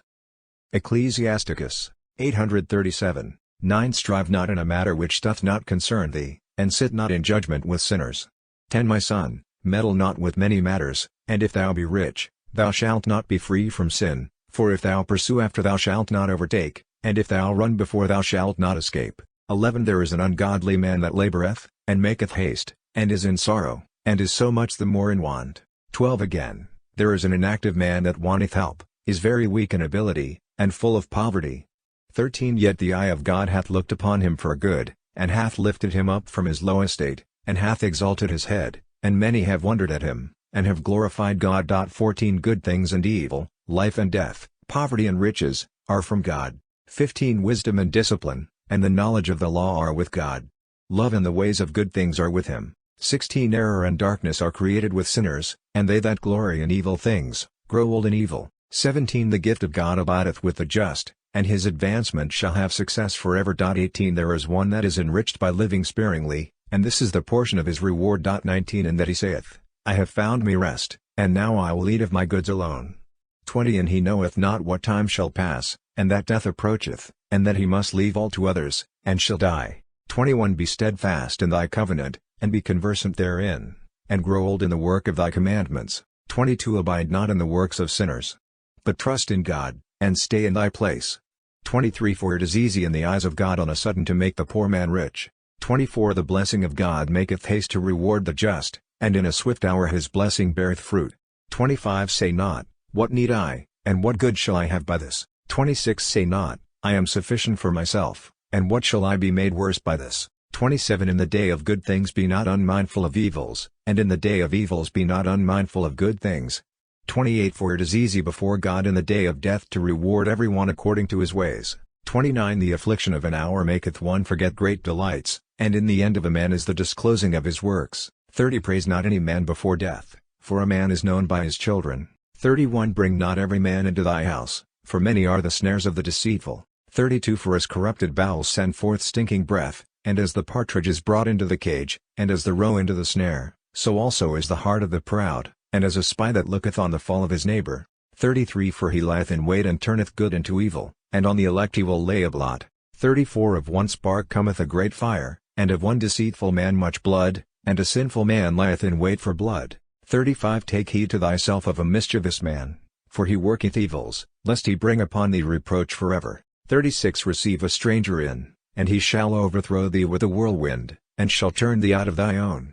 Ecclesiasticus 837, 9 Strive not in a matter which doth not concern thee, and sit not in judgment with sinners. 10 My son, meddle not with many matters, and if thou be rich, thou shalt not be free from sin, for if thou pursue after thou shalt not overtake, and if thou run before thou shalt not escape. 11 There is an ungodly man that laboureth, and maketh haste, and is in sorrow, and is so much the more in want. 12 Again, there is an inactive man that wanteth help, is very weak in ability, and full of poverty. 13 Yet the eye of God hath looked upon him for good, and hath lifted him up from his low estate, and hath exalted his head, and many have wondered at him, and have glorified God. 14 Good things and evil, life and death, poverty and riches, are from God. 15 Wisdom and discipline, and the knowledge of the law are with God. Love and the ways of good things are with him. 16 Error and darkness are created with sinners, and they that glory in evil things, grow old in evil. 17 The gift of God abideth with the just, and his advancement shall have success forever. 18 There is one that is enriched by living sparingly, and this is the portion of his reward. 19 And that he saith, I have found me rest, and now I will eat of my goods alone. 20 And he knoweth not what time shall pass, and that death approacheth, and that he must leave all to others, and shall die. 21 Be steadfast in thy covenant, and be conversant therein, and grow old in the work of thy commandments. 22 Abide not in the works of sinners, but trust in God, and stay in thy place. 23 For it is easy in the eyes of God on a sudden to make the poor man rich. 24 The blessing of God maketh haste to reward the just, and in a swift hour his blessing beareth fruit. 25 Say not, what need I, and what good shall I have by this? 26 Say not, I am sufficient for myself, and what shall I be made worse by this? 27 In the day of good things be not unmindful of evils, and in the day of evils be not unmindful of good things. 28 For it is easy before God in the day of death to reward every one according to his ways. 29 The affliction of an hour maketh one forget great delights, and in the end of a man is the disclosing of his works. 30 Praise not any man before death, for a man is known by his children. 31 Bring not every man into thy house, for many are the snares of the deceitful. 32 For as corrupted bowels send forth stinking breath, and as the partridge is brought into the cage, and as the roe into the snare, so also is the heart of the proud, and as a spy that looketh on the fall of his neighbor. 33 For he lieth in wait and turneth good into evil, and on the elect he will lay a blot. 34 Of one spark cometh a great fire, and of one deceitful man much blood, and a sinful man lieth in wait for blood. 35 Take heed to thyself of a mischievous man, for he worketh evils, lest he bring upon thee reproach forever. 36 Receive a stranger in, and he shall overthrow thee with a whirlwind, and shall turn thee out of thy own.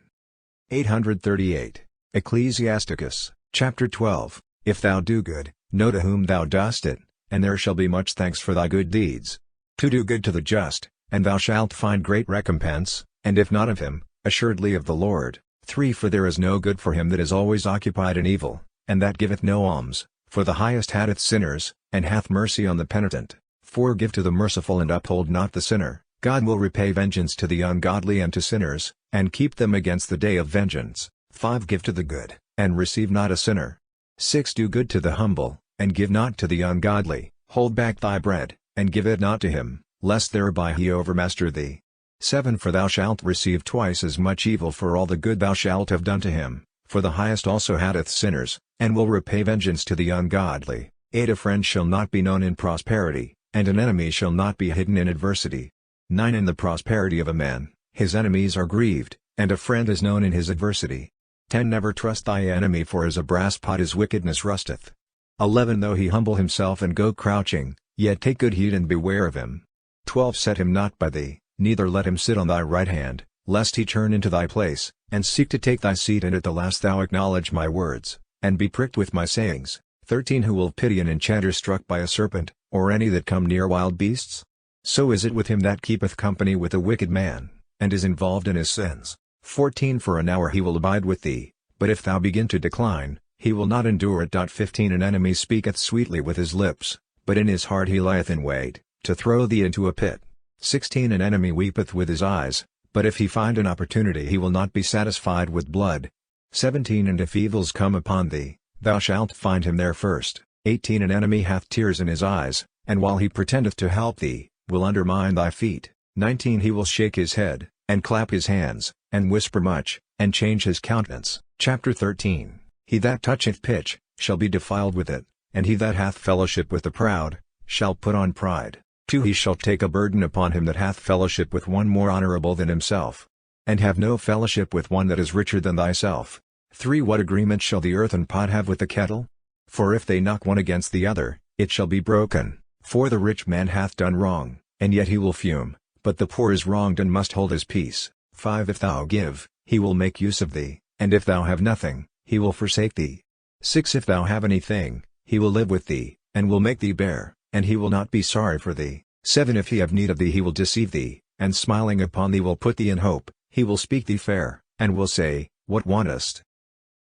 838. Ecclesiasticus, chapter 12. If thou do good, know to whom thou dost it, and there shall be much thanks for thy good deeds. To do good to the just, and thou shalt find great recompense, and if not of him, assuredly of the Lord. 3 For there is no good for him that is always occupied in evil, and that giveth no alms, for the highest hateth sinners, and hath mercy on the penitent. 4 Give to the merciful and uphold not the sinner, God will repay vengeance to the ungodly and to sinners, and keep them against the day of vengeance. 5 Give to the good, and receive not a sinner. 6 Do good to the humble, and give not to the ungodly. Hold back thy bread, and give it not to him, lest thereby he overmaster thee. 7 For thou shalt receive twice as much evil for all the good thou shalt have done to him, for the highest also hateth sinners, and will repay vengeance to the ungodly. 8 A friend shall not be known in prosperity, and an enemy shall not be hidden in adversity. 9 In the prosperity of a man, his enemies are grieved, and a friend is known in his adversity. 10 Never trust thy enemy, for as a brass pot his wickedness rusteth. 11 Though he humble himself and go crouching, yet take good heed and beware of him. 12 Set him not by thee, neither let him sit on thy right hand, lest he turn into thy place, and seek to take thy seat, and at the last thou acknowledge my words, and be pricked with my sayings. 13 Who will pity an enchanter struck by a serpent, or any that come near wild beasts? So is it with him that keepeth company with a wicked man, and is involved in his sins. 14 For an hour he will abide with thee, but if thou begin to decline, he will not endure it. 15 An enemy speaketh sweetly with his lips, but in his heart he lieth in wait, to throw thee into a pit. 16 An enemy weepeth with his eyes, but if he find an opportunity he will not be satisfied with blood. 17 And if evils come upon thee, thou shalt find him there first. 18 An enemy hath tears in his eyes, and while he pretendeth to help thee, will undermine thy feet. 19 He will shake his head, and clap his hands, and whisper much, and change his countenance. Chapter 13 He that toucheth pitch, shall be defiled with it, and he that hath fellowship with the proud, shall put on pride. 2 He shall take a burden upon him that hath fellowship with one more honorable than himself, and have no fellowship with one that is richer than thyself. 3 What agreement shall the earthen pot have with the kettle? For if they knock one against the other, it shall be broken. 4 The rich man hath done wrong, and yet he will fume, but the poor is wronged and must hold his peace. 5 If thou give, he will make use of thee, and if thou have nothing, he will forsake thee. 6 If thou have anything, he will live with thee, and will make thee bear, and he will not be sorry for thee. 7 If he have need of thee he will deceive thee, and smiling upon thee will put thee in hope. He will speak thee fair, and will say, What wantest?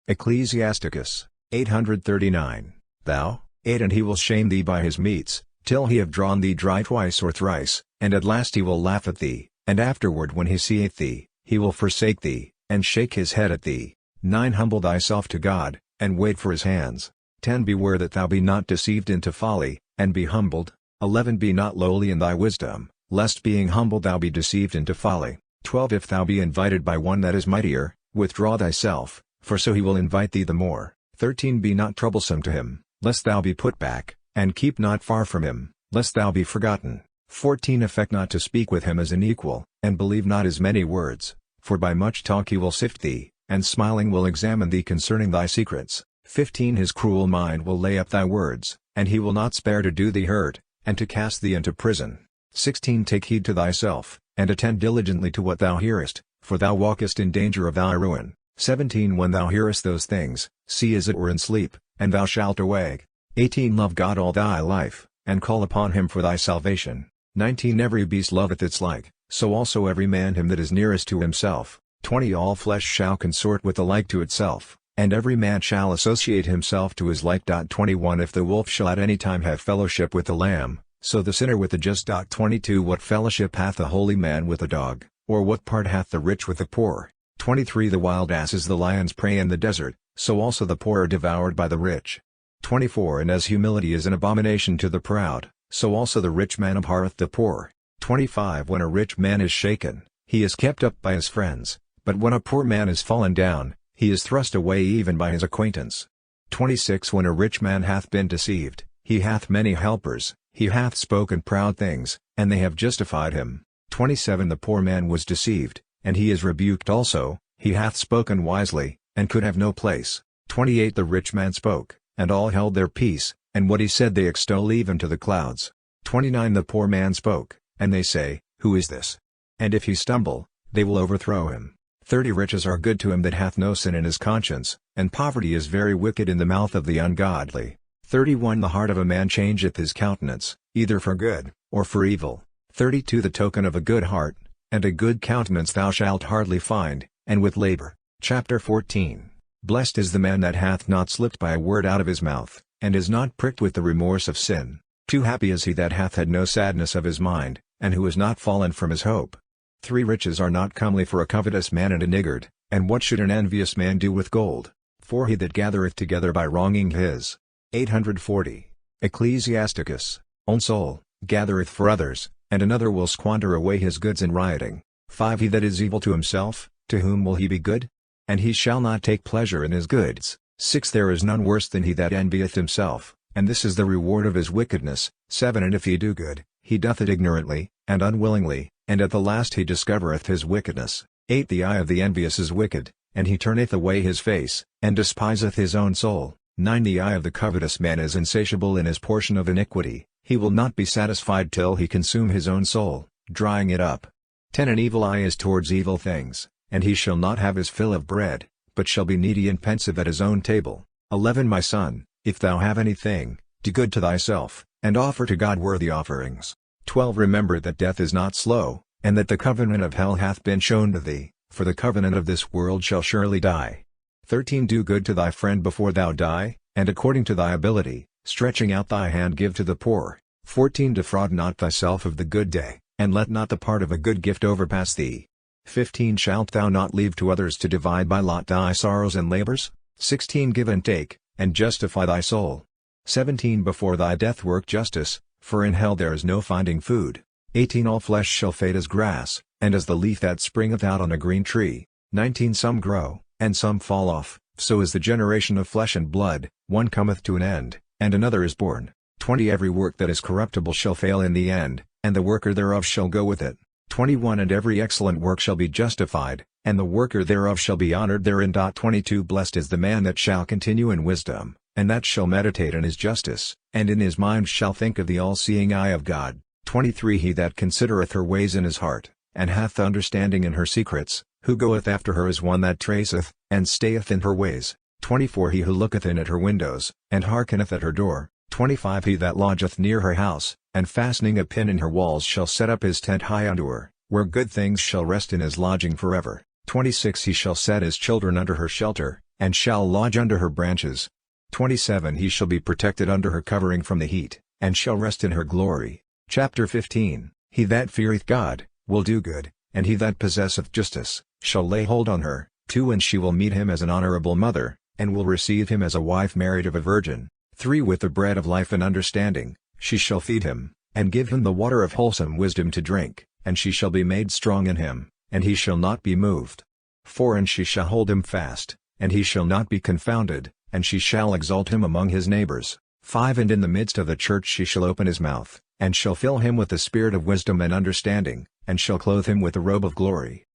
Ecclesiasticus 839. Thou, 8 And he will shame thee by his meats, till he have drawn thee dry twice or thrice, and at last he will laugh at thee, and afterward when he seeth thee, he will forsake thee, and shake his head at thee. 9 Humble thyself to God, and wait for his hands. 10 Beware that thou be not deceived into folly, and be humbled. 11 Be not lowly in thy wisdom, lest being humble thou be deceived into folly. 12 If thou be invited by one that is mightier, withdraw thyself, for so he will invite thee the more. 13 Be not troublesome to him, lest thou be put back, and keep not far from him, lest thou be forgotten. 14 Affect not to speak with him as an equal, and believe not his many words, for by much talk he will sift thee, and smiling will examine thee concerning thy secrets. 15 His cruel mind will lay up thy words, and he will not spare to do thee hurt, and to cast thee into prison. 16 Take heed to thyself, and attend diligently to what thou hearest, for thou walkest in danger of thy ruin. 17 When thou hearest those things, see as it were in sleep, and thou shalt awake. 18 Love God all thy life, and call upon him for thy salvation. 19 Every beast loveth its like, so also every man him that is nearest to himself. 20 All flesh shall consort with the like to itself, and every man shall associate himself to his like. 21 If the wolf shall at any time have fellowship with the lamb, so the sinner with the just. 22 What fellowship hath the holy man with a dog, or what part hath the rich with the poor? 23 The wild ass is the lion's prey in the desert, so also the poor are devoured by the rich. 24 And as humility is an abomination to the proud, so also the rich man abhorreth the poor. 25 When a rich man is shaken, he is kept up by his friends, but when a poor man is fallen down, he is thrust away even by his acquaintance. 26 When a rich man hath been deceived, he hath many helpers, he hath spoken proud things, and they have justified him. 27 The poor man was deceived, and he is rebuked also, he hath spoken wisely, and could have no place. 28 The rich man spoke, and all held their peace, and what he said they extol even to the clouds. 29 The poor man spoke, and they say, Who is this? And if he stumble, they will overthrow him. 30 Riches are good to him that hath no sin in his conscience, and poverty is very wicked in the mouth of the ungodly. 31 The heart of a man changeth his countenance, either for good, or for evil. 32 The token of a good heart, and a good countenance thou shalt hardly find, and with labor. Chapter 14 Blessed is the man that hath not slipped by a word out of his mouth, and is not pricked with the remorse of sin. Too happy is he that hath had no sadness of his mind, and who is not fallen from his hope. 3 Riches are not comely for a covetous man and a niggard, and what should an envious man do with gold? 4 He that gathereth together by wronging his. 840. Ecclesiasticus, own soul, gathereth for others, and another will squander away his goods in rioting. 5 He that is evil to himself, to whom will he be good? And he shall not take pleasure in his goods. 6 There is none worse than he that envieth himself, and this is the reward of his wickedness. 7 And if he do good, he doth it ignorantly, and unwillingly, and at the last he discovereth his wickedness. 8 The eye of the envious is wicked, and he turneth away his face, and despiseth his own soul. 9 The eye of the covetous man is insatiable in his portion of iniquity, he will not be satisfied till he consume his own soul, drying it up. 10 An evil eye is towards evil things, and he shall not have his fill of bread, but shall be needy and pensive at his own table. 11 My son, if thou have anything, do good to thyself, and offer to God worthy offerings. 12 Remember that death is not slow, and that the covenant of hell hath been shown to thee, for the covenant of this world shall surely die. 13 Do good to thy friend before thou die, and according to thy ability, stretching out thy hand give to the poor. 14 Defraud not thyself of the good day, and let not the part of a good gift overpass thee. 15 Shalt thou not leave to others to divide by lot thy sorrows and labors? 16 Give and take, and justify thy soul. 17 Before thy death work justice, for in hell there is no finding food. 18 All flesh shall fade as grass, and as the leaf that springeth out on a green tree. 19 Some grow, and some fall off, so is the generation of flesh and blood, one cometh to an end, and another is born. 20 Every work that is corruptible shall fail in the end, and the worker thereof shall go with it. 21 And every excellent work shall be justified, and the worker thereof shall be honored therein. 22 Blessed is the man that shall continue in wisdom, and that shall meditate in his justice, and in his mind shall think of the all-seeing eye of God. 23 He that considereth her ways in his heart, and hath understanding in her secrets, who goeth after her is one that traceth, and stayeth in her ways. 24 He who looketh in at her windows, and hearkeneth at her door. 25 He that lodgeth near her house, and fastening a pin in her walls shall set up his tent high unto her, where good things shall rest in his lodging forever. 26 He shall set his children under her shelter, and shall lodge under her branches. 27 He shall be protected under her covering from the heat, and shall rest in her glory. Chapter 15 He that feareth God, will do good, and he that possesseth justice, shall lay hold on her. 2 And she will meet him as an honorable mother, and will receive him as a wife married of a virgin. 3 With the bread of life and understanding, she shall feed him, and give him the water of wholesome wisdom to drink, and she shall be made strong in him, and he shall not be moved. 4 And she shall hold him fast, and he shall not be confounded, and she shall exalt him among his neighbors. 5 And in the midst of the church she shall open his mouth, and shall fill him with the spirit of wisdom and understanding, and shall clothe him with the robe of glory.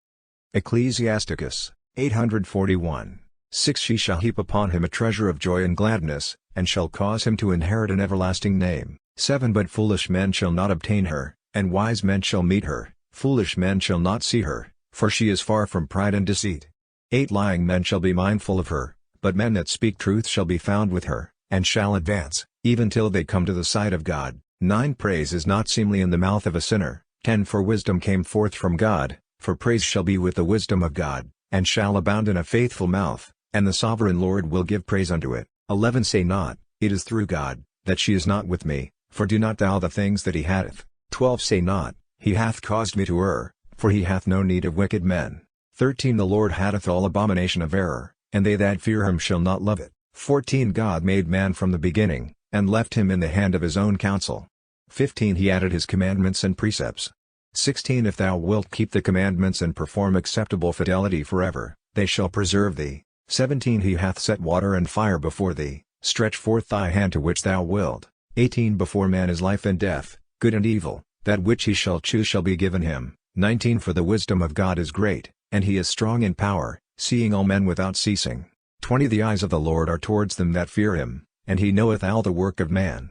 Ecclesiasticus 841. 6 She shall heap upon him a treasure of joy and gladness, and shall cause him to inherit an everlasting name. 7 But foolish men shall not obtain her, and wise men shall meet her. Foolish men shall not see her, for she is far from pride and deceit. 8 Lying men shall be mindful of her, but men that speak truth shall be found with her, and shall advance, even till they come to the sight of God. 9 Praise is not seemly in the mouth of a sinner. 10 For wisdom came forth from God, for praise shall be with the wisdom of God, and shall abound in a faithful mouth, and the sovereign Lord will give praise unto it. 11 Say not, it is through God, that she is not with me, for do not thou the things that he hath. 12 Say not, he hath caused me to err, for he hath no need of wicked men. 13 The Lord hateth all abomination of error, and they that fear him shall not love it. 14 God made man from the beginning, and left him in the hand of his own counsel. 15 He added his commandments and precepts. 16 If thou wilt keep the commandments and perform acceptable fidelity forever, they shall preserve thee. 17 He hath set water and fire before thee, stretch forth thy hand to which thou wilt. 18 Before man is life and death, good and evil, that which he shall choose shall be given him. 19 For the wisdom of God is great, and he is strong in power, seeing all men without ceasing. 20 The eyes of the Lord are towards them that fear him, and he knoweth all the work of man.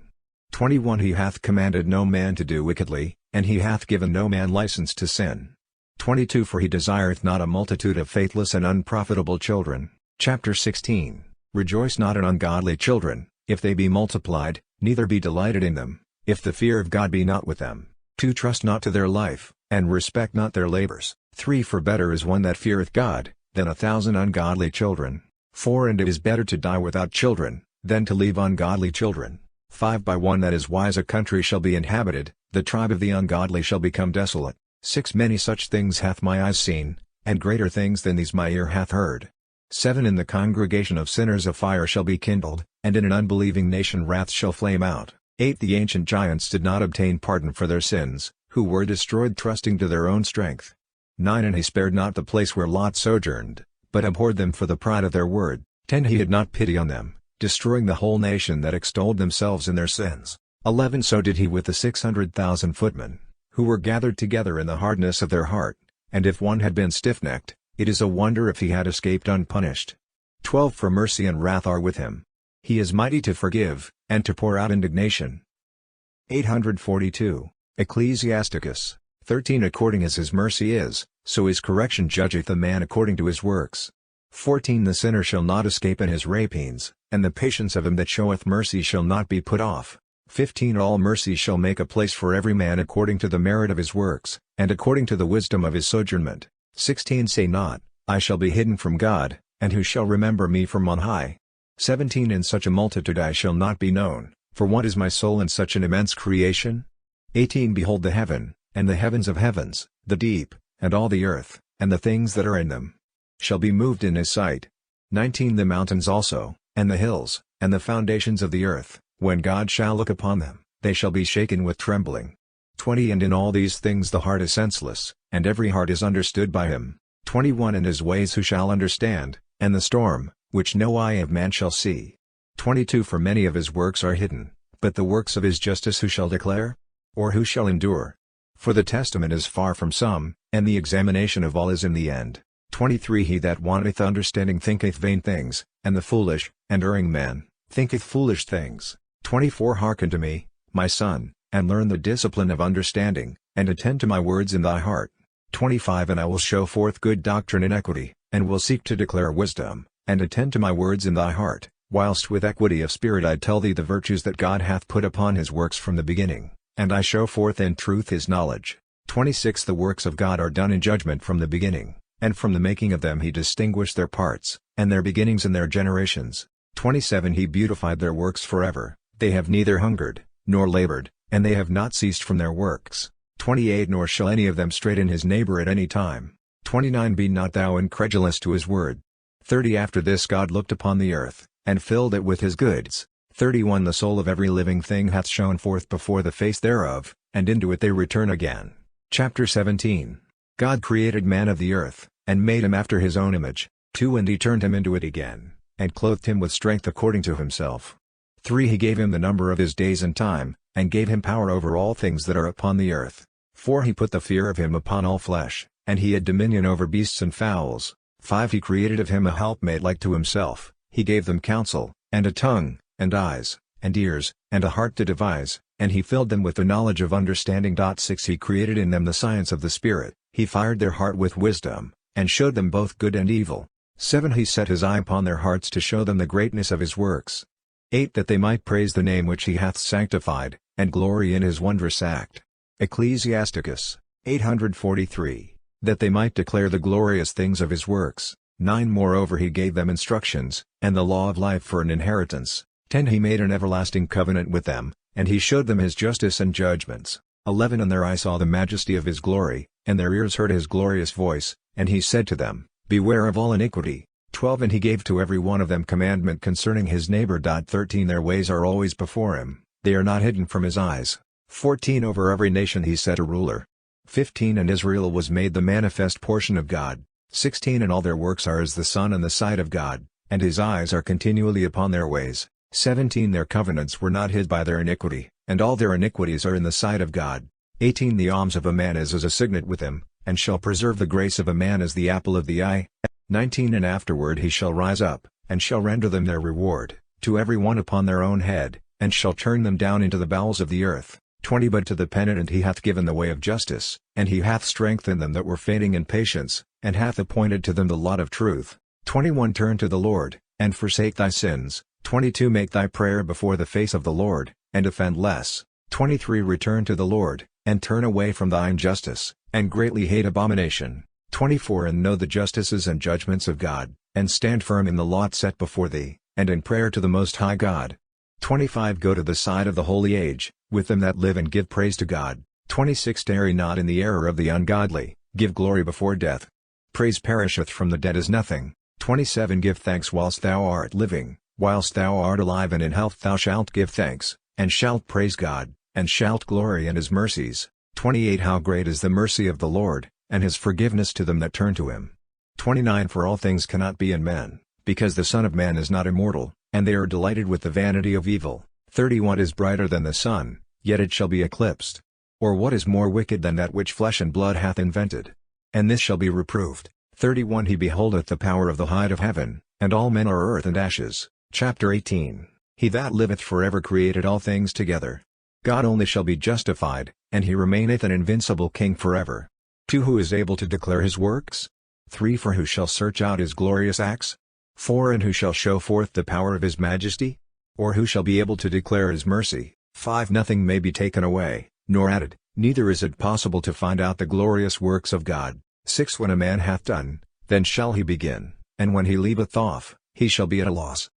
21 He hath commanded no man to do wickedly, and he hath given no man license to sin. 22 For he desireth not a multitude of faithless and unprofitable children. Chapter 16 Rejoice not in ungodly children, if they be multiplied, neither be delighted in them, if the fear of God be not with them. 2 Trust not to their life, and respect not their labors. 3 For better is one that feareth God, than 1,000 ungodly children. 4 And it is better to die without children, than to leave ungodly children. 5 By one that is wise a country shall be inhabited, the tribe of the ungodly shall become desolate. 6 Many such things hath my eyes seen, and greater things than these my ear hath heard. 7 In the congregation of sinners a fire shall be kindled, and in an unbelieving nation wrath shall flame out. 8 The ancient giants did not obtain pardon for their sins, who were destroyed trusting to their own strength. 9 And he spared not the place where Lot sojourned, but abhorred them for the pride of their word. 10 He had not pity on them, destroying the whole nation that extolled themselves in their sins. 11 So did he with the 600,000 footmen, who were gathered together in the hardness of their heart, and if one had been stiff-necked, it is a wonder if he had escaped unpunished. 12 For mercy and wrath are with him. He is mighty to forgive, and to pour out indignation. 842. Ecclesiasticus 13 According as his mercy is, so his correction judgeth a man according to his works. 14 The sinner shall not escape in his rapines, and the patience of him that showeth mercy shall not be put off. 15 All mercy shall make a place for every man according to the merit of his works, and according to the wisdom of his sojournment. 16 Say not, I shall be hidden from God, and who shall remember me from on high? 17 In such a multitude I shall not be known, for what is my soul in such an immense creation? 18 Behold the heaven, and the heavens of heavens, the deep, and all the earth, and the things that are in them shall be moved in his sight. 19 The mountains also, and the hills, and the foundations of the earth, when God shall look upon them, they shall be shaken with trembling. 20 And in all these things the heart is senseless, and every heart is understood by him. 21 And his ways who shall understand, and the storm, which no eye of man shall see. 22 For many of his works are hidden, but the works of his justice who shall declare? Or who shall endure? For the testament is far from some, and the examination of all is in the end. 23 He that wanteth understanding thinketh vain things, and the foolish, and erring man, thinketh foolish things. 24 Hearken to me, my son, and learn the discipline of understanding, and attend to my words in thy heart. 25 And I will show forth good doctrine in equity, and will seek to declare wisdom, and attend to my words in thy heart, whilst with equity of spirit I tell thee the virtues that God hath put upon his works from the beginning, and I show forth in truth his knowledge. 26 The works of God are done in judgment from the beginning, and from the making of them he distinguished their parts, and their beginnings and their generations. 27 He beautified their works forever, they have neither hungered, nor labored, and they have not ceased from their works. 28 Nor shall any of them straiten his neighbor at any time. 29 Be not thou incredulous to his word. 30 After this God looked upon the earth, and filled it with his goods. 31 The soul of every living thing hath shone forth before the face thereof, and into it they return again. Chapter 17 God created man of the earth, and made him after his own image. 2 And he turned him into it again, and clothed him with strength according to himself. 3 He gave him the number of his days and time, and gave him power over all things that are upon the earth. 4 He put the fear of him upon all flesh, and he had dominion over beasts and fowls. 5 He created of him a helpmate like to himself, he gave them counsel, and a tongue, and eyes, and ears, and a heart to devise, and he filled them with the knowledge of understanding. 6 He created in them the science of the Spirit, he fired their heart with wisdom, and showed them both good and evil. 7 He set his eye upon their hearts to show them the greatness of his works. 8 That they might praise the name which he hath sanctified, and glory in his wondrous act. Ecclesiasticus 843. That they might declare the glorious things of his works. 9 Moreover he gave them instructions, and the law of life for an inheritance. 10 He made an everlasting covenant with them, and he showed them his justice and judgments. 11 And their eye saw the majesty of his glory, and their ears heard his glorious voice, and he said to them, Beware of all iniquity. 12 And he gave to every one of them commandment concerning his neighbor. 13 Their ways are always before him, they are not hidden from his eyes. 14 Over every nation he set a ruler. 15 And Israel was made the manifest portion of God. 16 And all their works are as the sun in the sight of God, and his eyes are continually upon their ways. 17 Their covenants were not hid by their iniquity, and all their iniquities are in the sight of God. 18 The alms of a man is as a signet with him, and shall preserve the grace of a man as the apple of the eye. 19 And afterward he shall rise up, and shall render them their reward, to every one upon their own head, and shall turn them down into the bowels of the earth. 20 But to the penitent he hath given the way of justice, and he hath strengthened them that were fainting in patience, and hath appointed to them the lot of truth. 21 Turn to the Lord, and forsake thy sins. 22 Make thy prayer before the face of the Lord, and offend less. 23 Return to the Lord, and turn away from thy injustice, and greatly hate abomination. 24 And know the justices and judgments of God, and stand firm in the lot set before thee, and in prayer to the Most High God. 25 Go to the side of the holy age, with them that live and give praise to God. 26 Tarry not in the error of the ungodly, give glory before death. Praise perisheth from the dead as nothing. 27 Give thanks whilst thou art living, whilst thou art alive and in health thou shalt give thanks, and shalt praise God, and shalt glory in his mercies. 28 How great is the mercy of the Lord, and his forgiveness to them that turn to him. 29 For all things cannot be in men, because the Son of Man is not immortal, and they are delighted with the vanity of evil. 30 What is brighter than the sun, yet it shall be eclipsed? Or what is more wicked than that which flesh and blood hath invented? And this shall be reproved. 31 He beholdeth the power of the height of heaven, and all men are earth and ashes. Chapter 18 He that liveth forever created all things together. God only shall be justified, and he remaineth an invincible king forever. 2 Who is able to declare his works? 3 For who shall search out his glorious acts? 4 And who shall show forth the power of his majesty? Or who shall be able to declare his mercy? 5 Nothing may be taken away, nor added, neither is it possible to find out the glorious works of God. 6 When a man hath done, then shall he begin, and when he leaveth off, he shall be at a loss.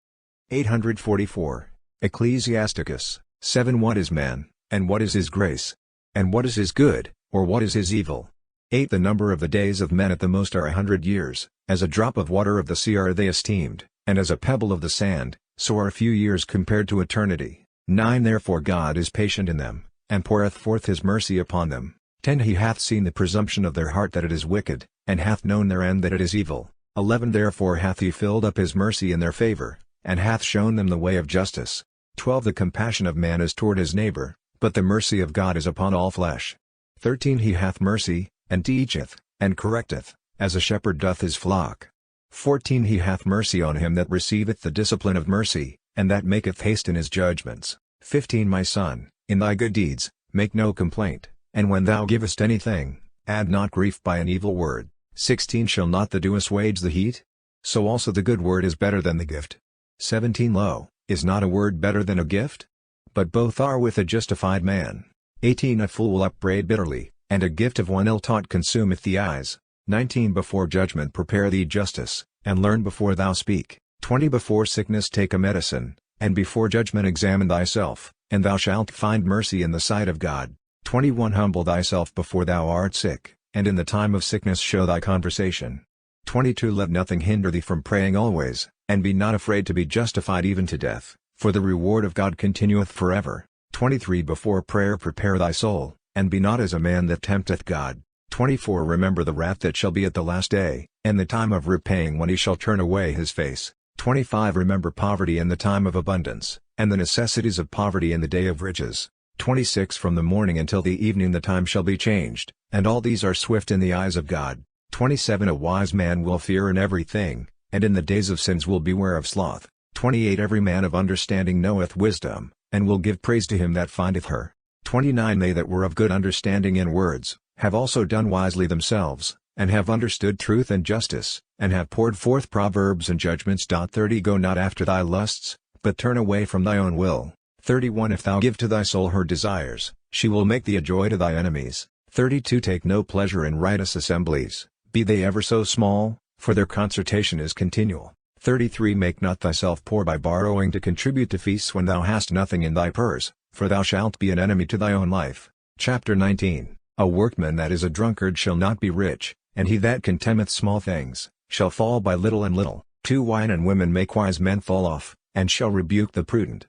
844. Ecclesiasticus 7 What is man, and what is his grace? And what is his good, or what is his evil? 8 The number of the days of men at the most are 100 years, as a drop of water of the sea are they esteemed, and as a pebble of the sand, so are few years compared to eternity. 9 Therefore God is patient in them, and poureth forth his mercy upon them. 10 He hath seen the presumption of their heart that it is wicked, and hath known their end that it is evil. 11 Therefore hath he filled up his mercy in their favor, and hath shown them the way of justice. 12 The compassion of man is toward his neighbor, but the mercy of God is upon all flesh. 13 He hath mercy, and teacheth, and correcteth, as a shepherd doth his flock. 14 He hath mercy on him that receiveth the discipline of mercy, and that maketh haste in his judgments. 15 My son, in thy good deeds, make no complaint, and when thou givest anything, add not grief by an evil word. 16 Shall not the dew assuage the heat? So also the good word is better than the gift. 17 Lo, is not a word better than a gift? But both are with a justified man. 18 A fool will upbraid bitterly, and a gift of one ill-taught consumeth the eyes. 19 Before judgment prepare thee justice, and learn before thou speak. 20 Before sickness take a medicine, and before judgment examine thyself, and thou shalt find mercy in the sight of God. 21 Humble thyself before thou art sick, and in the time of sickness show thy conversation. 22 Let nothing hinder thee from praying always, and be not afraid to be justified even to death, for the reward of God continueth forever. 23 Before prayer prepare thy soul, and be not as a man that tempteth God. 24 Remember the wrath that shall be at the last day, and the time of repaying when he shall turn away his face. 25 Remember poverty in the time of abundance, and the necessities of poverty in the day of riches. 26 From the morning until the evening the time shall be changed, and all these are swift in the eyes of God. 27 A wise man will fear in everything, and in the days of sins will beware of sloth. 28 Every man of understanding knoweth wisdom, and will give praise to him that findeth her. 29 They that were of good understanding in words, have also done wisely themselves, and have understood truth and justice, and have poured forth proverbs and judgments. 30 Go not after thy lusts, but turn away from thy own will. 31 If thou give to thy soul her desires, she will make thee a joy to thy enemies. 32 Take no pleasure in riotous assemblies, be they ever so small, for their concertation is continual. 33 Make not thyself poor by borrowing to contribute to feasts when thou hast nothing in thy purse, for thou shalt be an enemy to thy own life. Chapter 19 A workman that is a drunkard shall not be rich, and he that contemneth small things, shall fall by little and little. 2 Wine and women make wise men fall off, and shall rebuke the prudent.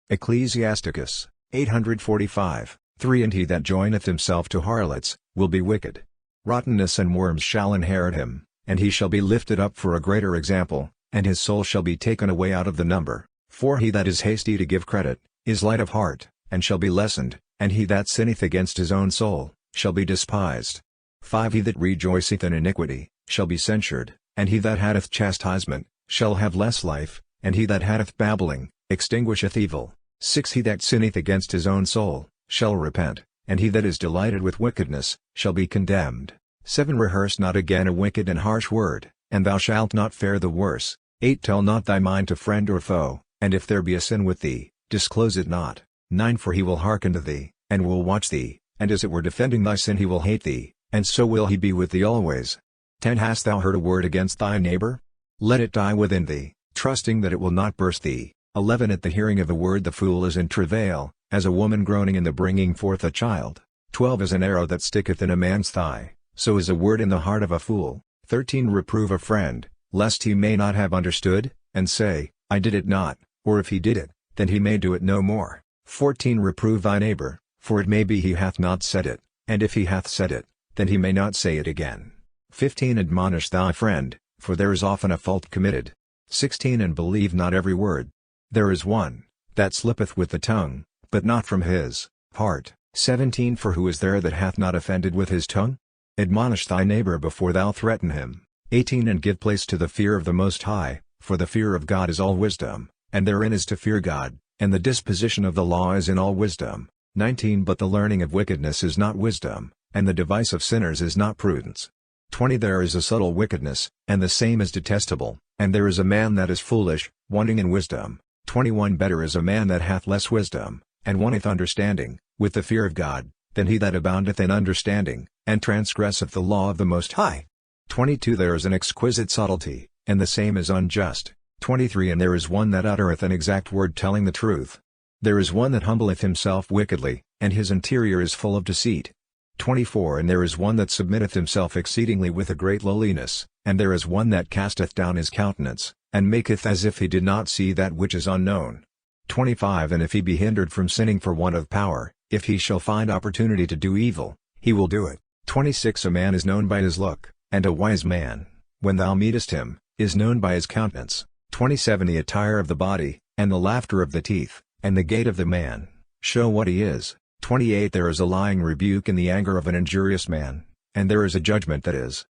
Ecclesiasticus 845, 3 And he that joineth himself to harlots, will be wicked. Rottenness and worms shall inherit him, and he shall be lifted up for a greater example, and his soul shall be taken away out of the number. 4 He that is hasty to give credit, is light of heart, and shall be lessened, and he that sinneth against his own soul, shall be despised. 5 He that rejoiceth in iniquity, shall be censured, and he that hateth chastisement, shall have less life, and he that hateth babbling, extinguisheth evil. 6 He that sinneth against his own soul, shall repent, and he that is delighted with wickedness, shall be condemned. 7 Rehearse not again a wicked and harsh word, and thou shalt not fare the worse. 8 Tell not thy mind to friend or foe, and if there be a sin with thee, disclose it not. 9 For he will hearken to thee, and will watch thee, and as it were defending thy sin he will hate thee, and so will he be with thee always. 10 Hast thou heard a word against thy neighbor? Let it die within thee, trusting that it will not burst thee. 11 At the hearing of a word the fool is in travail, as a woman groaning in the bringing forth a child. 12 As an arrow that sticketh in a man's thigh, so is a word in the heart of a fool. 13 Reprove a friend, lest he may not have understood, and say, I did it not, or if he did it, then he may do it no more. 14 Reprove thy neighbor, for it may be he hath not said it, and if he hath said it, then he may not say it again. 15 Admonish thy friend, for there is often a fault committed. 16 And believe not every word. There is one, that slippeth with the tongue, but not from his heart. 17 For who is there that hath not offended with his tongue? Admonish thy neighbor before thou threaten him. 18 And give place to the fear of the Most High, for the fear of God is all wisdom, and therein is to fear God, and the disposition of the law is in all wisdom. 19 But the learning of wickedness is not wisdom, and the device of sinners is not prudence. 20 There is a subtle wickedness, and the same is detestable, and there is a man that is foolish, wanting in wisdom. 21 Better is a man that hath less wisdom, and wanteth understanding, with the fear of God, than he that aboundeth in understanding, and transgresseth the law of the Most High. 22 There is an exquisite subtlety, and the same is unjust. 23 And there is one that uttereth an exact word telling the truth. There is one that humbleth himself wickedly, and his interior is full of deceit. 24 And there is one that submitteth himself exceedingly with a great lowliness, and there is one that casteth down his countenance, and maketh as if he did not see that which is unknown. 25 And if he be hindered from sinning for want of power, if he shall find opportunity to do evil, he will do it. 26 A man is known by his look, and a wise man, when thou meetest him, is known by his countenance. 27 The attire of the body, and the laughter of the teeth, and the gait of the man, show what he is. 28 There is a lying rebuke in the anger of an injurious man, and there is a judgment that is.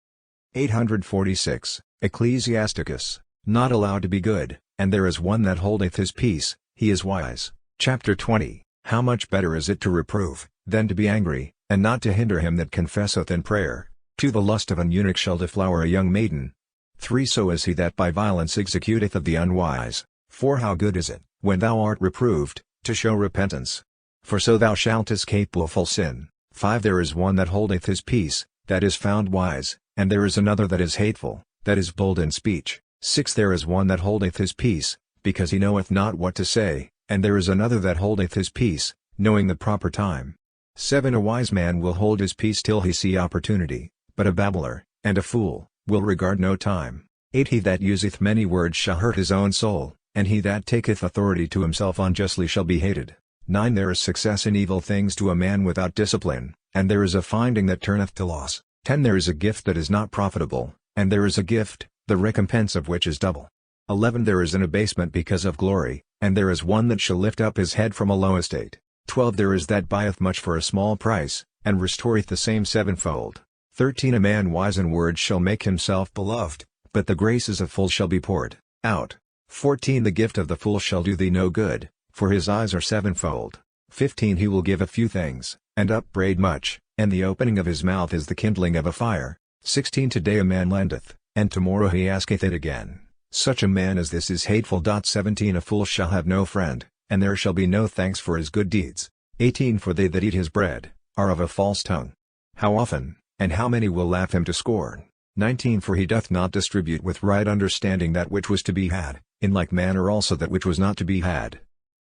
846 Ecclesiasticus, not allowed to be good, and there is one that holdeth his peace, he is wise. Chapter 20 How much better is it to reprove, than to be angry, and not to hinder him that confesseth in prayer. 2 The lust of an eunuch shall deflower a young maiden. 3 So is he that by violence executeth of the unwise. 4 How good is it, when thou art reproved, to show repentance! For so thou shalt escape wilful sin. 5 There is one that holdeth his peace, that is found wise, and there is another that is hateful, that is bold in speech. 6 There is one that holdeth his peace, because he knoweth not what to say, and there is another that holdeth his peace, knowing the proper time. 7 A wise man will hold his peace till he see opportunity, but a babbler, and a fool, will regard no time. 8 He that useth many words shall hurt his own soul, and he that taketh authority to himself unjustly shall be hated. 9 There is success in evil things to a man without discipline, and there is a finding that turneth to loss. 10 There is a gift that is not profitable, and there is a gift, the recompense of which is double. 11 There is an abasement because of glory, and there is one that shall lift up his head from a low estate. 12 There is that buyeth much for a small price, and restoreth the same sevenfold. 13 A man wise in words shall make himself beloved, but the graces of fools shall be poured out. 14 The gift of the fool shall do thee no good, for his eyes are sevenfold. 15 He will give a few things, and upbraid much, and the opening of his mouth is the kindling of a fire. 16 Today a man lendeth, and tomorrow he asketh it again. Such a man as this is hateful. 17 A fool shall have no friend, and there shall be no thanks for his good deeds. 18 For they that eat his bread, are of a false tongue. How often, and how many will laugh him to scorn? 19 For he doth not distribute with right understanding that which was to be had, in like manner also that which was not to be had.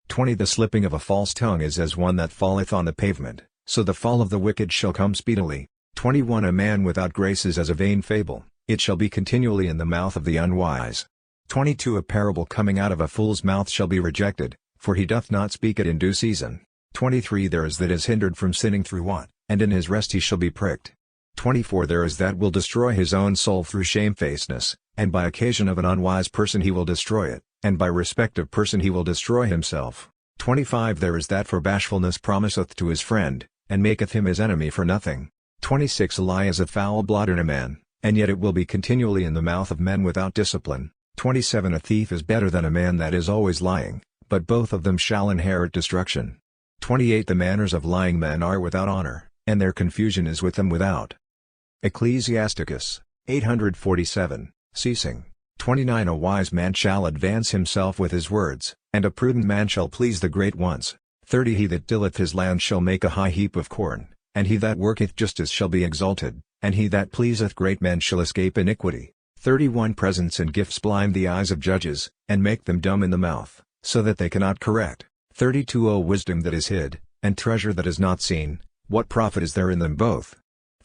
20 The slipping of a false tongue is as one that falleth on the pavement, so the fall of the wicked shall come speedily. 21 A man without grace is as a vain fable, it shall be continually in the mouth of the unwise. 22 A parable coming out of a fool's mouth shall be rejected, for he doth not speak it in due season. 23 There is that is hindered from sinning through want, and in his rest he shall be pricked. 24 There is that will destroy his own soul through shamefacedness, and by occasion of an unwise person he will destroy it, and by respect of person he will destroy himself. 25 There is that for bashfulness promiseth to his friend, and maketh him his enemy for nothing. 26 A lie is a foul blot in a man, and yet it will be continually in the mouth of men without discipline. 27 A thief is better than a man that is always lying, but both of them shall inherit destruction. 28 The manners of lying men are without honor, and their confusion is with them without. Ecclesiasticus, 847, ceasing. 29 A wise man shall advance himself with his words, and a prudent man shall please the great ones. 30 He that tilleth his land shall make a high heap of corn, and he that worketh justice shall be exalted, and he that pleaseth great men shall escape iniquity. 31 Presents and gifts blind the eyes of judges, and make them dumb in the mouth, so that they cannot correct. 32 O wisdom that is hid, and treasure that is not seen, what profit is there in them both?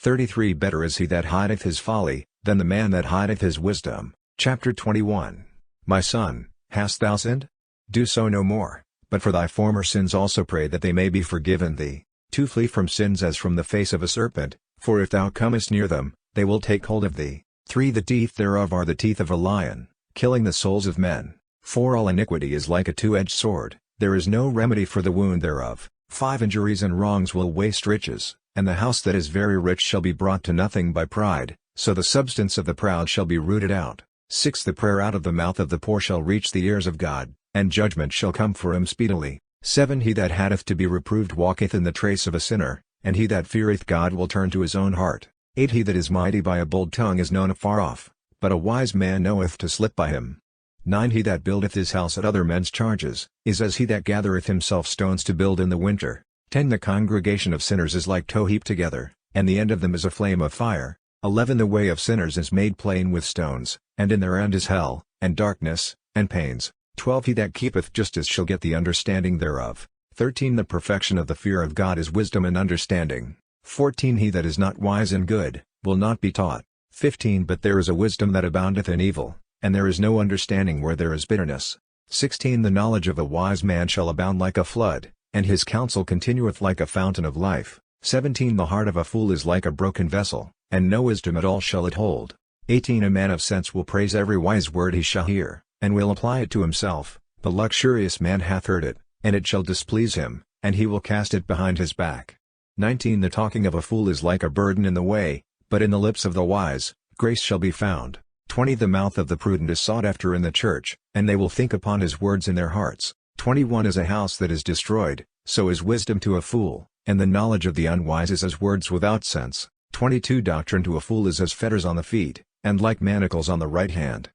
33 Better is he that hideth his folly, than the man that hideth his wisdom. Chapter 21 My son, hast thou sinned? Do so no more, but for thy former sins also pray that they may be forgiven thee. 2 Flee from sins as from the face of a serpent, for if thou comest near them, they will take hold of thee. 3 The teeth thereof are the teeth of a lion, killing the souls of men. 4 All iniquity is like a two-edged sword, there is no remedy for the wound thereof. 5 Injuries and wrongs will waste riches, and the house that is very rich shall be brought to nothing by pride, so the substance of the proud shall be rooted out. 6 The prayer out of the mouth of the poor shall reach the ears of God, and judgment shall come for him speedily. 7 He that hatteth to be reproved walketh in the trace of a sinner, and he that feareth God will turn to his own heart. 8 He that is mighty by a bold tongue is known afar off, but a wise man knoweth to slip by him. 9 He that buildeth his house at other men's charges, is as he that gathereth himself stones to build in the winter. 10 The congregation of sinners is like tow heaped together, and the end of them is a flame of fire. 11 The way of sinners is made plain with stones, and in their end is hell, and darkness, and pains. 12 He that keepeth justice shall get the understanding thereof. 13 The perfection of the fear of God is wisdom and understanding. 14 He that is not wise and good, will not be taught. 15 But there is a wisdom that aboundeth in evil, and there is no understanding where there is bitterness. 16 The knowledge of a wise man shall abound like a flood, and his counsel continueth like a fountain of life. 17 The heart of a fool is like a broken vessel, and no wisdom at all shall it hold. 18 A man of sense will praise every wise word he shall hear, and will apply it to himself. The luxurious man hath heard it, and it shall displease him, and he will cast it behind his back. 19 The talking of a fool is like a burden in the way, but in the lips of the wise, grace shall be found. 20 The mouth of the prudent is sought after in the church, and they will think upon his words in their hearts. 21 As a house that is destroyed, so is wisdom to a fool, and the knowledge of the unwise is as words without sense. 22 Doctrine to a fool is as fetters on the feet, and like manacles on the right hand.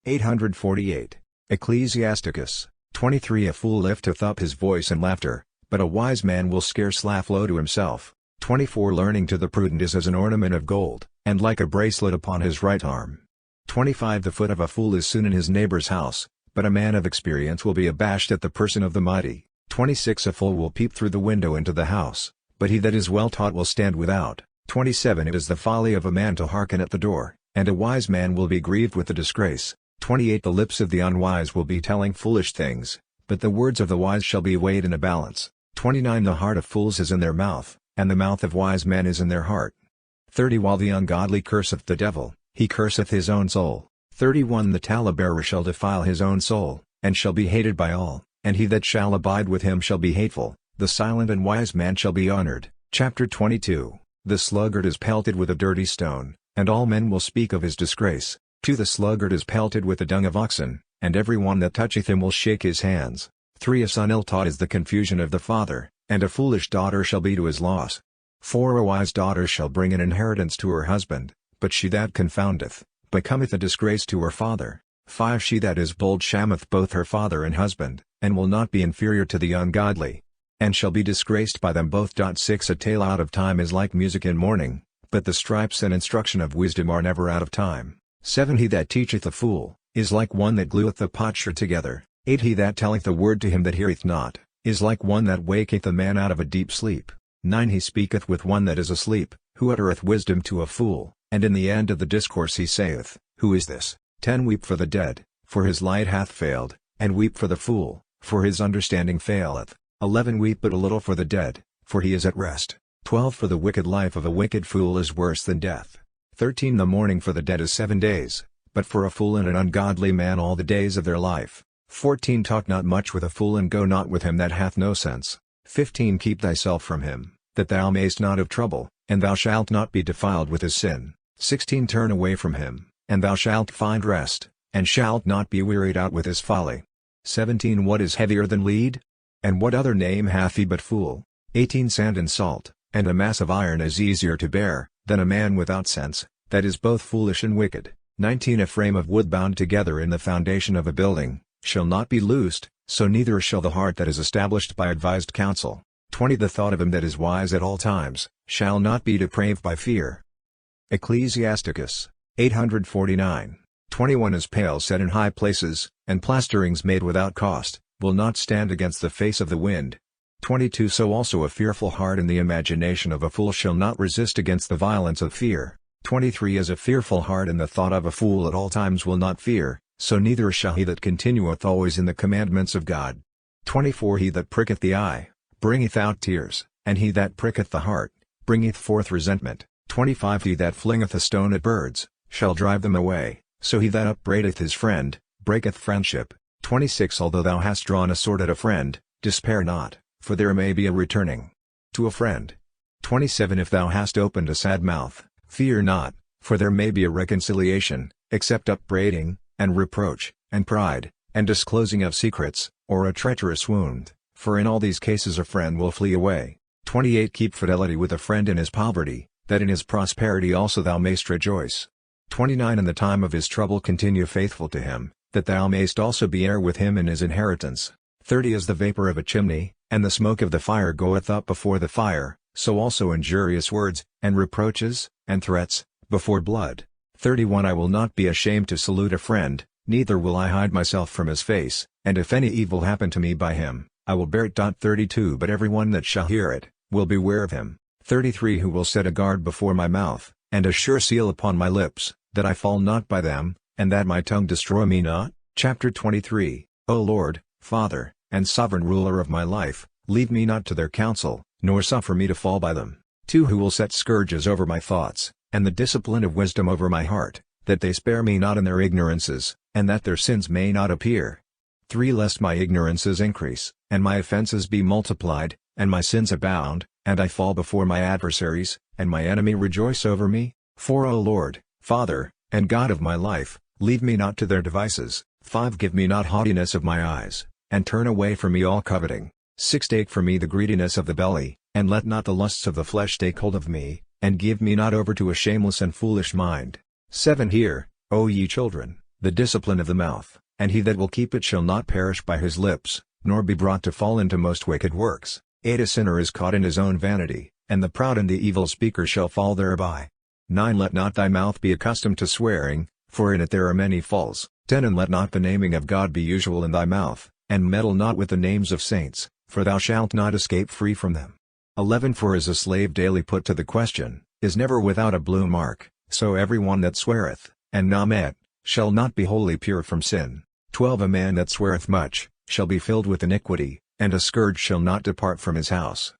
848. Ecclesiasticus. 23 A fool lifteth up his voice in laughter, but a wise man will scarce laugh low to himself. 24 Learning to the prudent is as an ornament of gold, and like a bracelet upon his right arm. 25 The foot of a fool is soon in his neighbor's house, but a man of experience will be abashed at the person of the mighty. 26 A fool will peep through the window into the house, but he that is well taught will stand without. 27 It is the folly of a man to hearken at the door, and a wise man will be grieved with the disgrace. 28 The lips of the unwise will be telling foolish things, but the words of the wise shall be weighed in a balance. 29 The heart of fools is in their mouth, and the mouth of wise men is in their heart. 30 While the ungodly curseth the devil, he curseth his own soul. 31 The talebearer shall defile his own soul, and shall be hated by all, and he that shall abide with him shall be hateful. The silent and wise man shall be honored. Chapter 22. The sluggard is pelted with a dirty stone, and all men will speak of his disgrace. 2 The sluggard is pelted with the dung of oxen, and every one that toucheth him will shake his hands. 3 A son ill-taught is the confusion of the father, and a foolish daughter shall be to his loss. 4 A wise daughter shall bring an inheritance to her husband, but she that confoundeth, becometh a disgrace to her father. 5 She that is bold shammeth both her father and husband, and will not be inferior to the ungodly, and shall be disgraced by them both. 6 A tale out of time is like music in mourning, but the stripes and instruction of wisdom are never out of time. 7 He that teacheth a fool, is like one that glueth the potsherd together. 8 He that telleth a word to him that heareth not, is like one that waketh a man out of a deep sleep. 9 He speaketh with one that is asleep, who uttereth wisdom to a fool, and in the end of the discourse he saith, Who is this? 10 Weep for the dead, for his light hath failed, and weep for the fool, for his understanding faileth. 11 Weep but a little for the dead, for he is at rest. 12 For the wicked life of a wicked fool is worse than death. 13 The mourning for the dead is 7 days, but for a fool and an ungodly man all the days of their life. 14 Talk not much with a fool and go not with him that hath no sense. 15 Keep thyself from him, that thou mayst not have trouble, and thou shalt not be defiled with his sin. 16 Turn away from him, and thou shalt find rest, and shalt not be wearied out with his folly. 17 What is heavier than lead? And what other name hath he but fool? 18 Sand and salt, and a mass of iron is easier to bear, than a man without sense, that is both foolish and wicked. 19 A frame of wood bound together in the foundation of a building, shall not be loosed, so neither shall the heart that is established by advised counsel. 20 The thought of him that is wise at all times, shall not be depraved by fear. Ecclesiasticus. 849. 21 As pales set in high places, and plasterings made without cost, will not stand against the face of the wind. 22 So also a fearful heart in the imagination of a fool shall not resist against the violence of fear. 23 As a fearful heart in the thought of a fool at all times will not fear, so neither shall he that continueth always in the commandments of God. 24 He that pricketh the eye, bringeth out tears, and he that pricketh the heart, bringeth forth resentment. 25 He that flingeth a stone at birds, shall drive them away, so he that upbraideth his friend, breaketh friendship. 26 Although thou hast drawn a sword at a friend, despair not, for there may be a returning to a friend. 27 If thou hast opened a sad mouth, fear not, for there may be a reconciliation, except upbraiding, and reproach, and pride, and disclosing of secrets, or a treacherous wound, for in all these cases a friend will flee away. 28 Keep fidelity with a friend in his poverty, that in his prosperity also thou mayst rejoice. 29 In the time of his trouble continue faithful to him, that thou mayst also be heir with him in his inheritance. 30 As the vapor of a chimney, and the smoke of the fire goeth up before the fire, so also injurious words, and reproaches, and threats, before blood. 31 I will not be ashamed to salute a friend, neither will I hide myself from his face, and if any evil happen to me by him, I will bear it. 32 But every one that shall hear it, will beware of him. 33 Who will set a guard before my mouth, and a sure seal upon my lips, that I fall not by them, and that my tongue destroy me not? Chapter 23 O Lord, Father, and sovereign ruler of my life, leave me not to their counsel, nor suffer me to fall by them. 2 Who will set scourges over my thoughts, and the discipline of wisdom over my heart, that they spare me not in their ignorances, and that their sins may not appear. 3 Lest my ignorances increase, and my offenses be multiplied, and my sins abound, and I fall before my adversaries, and my enemy rejoice over me. 4 O Lord, Father, and God of my life, leave me not to their devices. 5 Give me not haughtiness of my eyes, and turn away from me all coveting. 6 Take from me the greediness of the belly, and let not the lusts of the flesh take hold of me, and give me not over to a shameless and foolish mind. 7 Hear, O ye children, the discipline of the mouth, and he that will keep it shall not perish by his lips, nor be brought to fall into most wicked works. 8 A sinner is caught in his own vanity, and the proud and the evil speaker shall fall thereby. 9 Let not thy mouth be accustomed to swearing, for in it there are many faults. 10 And let not the naming of God be usual in thy mouth, and meddle not with the names of saints, for thou shalt not escape free from them. 11 For as a slave daily put to the question, is never without a blue mark, so every one that sweareth, and namet, shall not be wholly pure from sin. 12 A man that sweareth much, shall be filled with iniquity, and a scourge shall not depart from his house.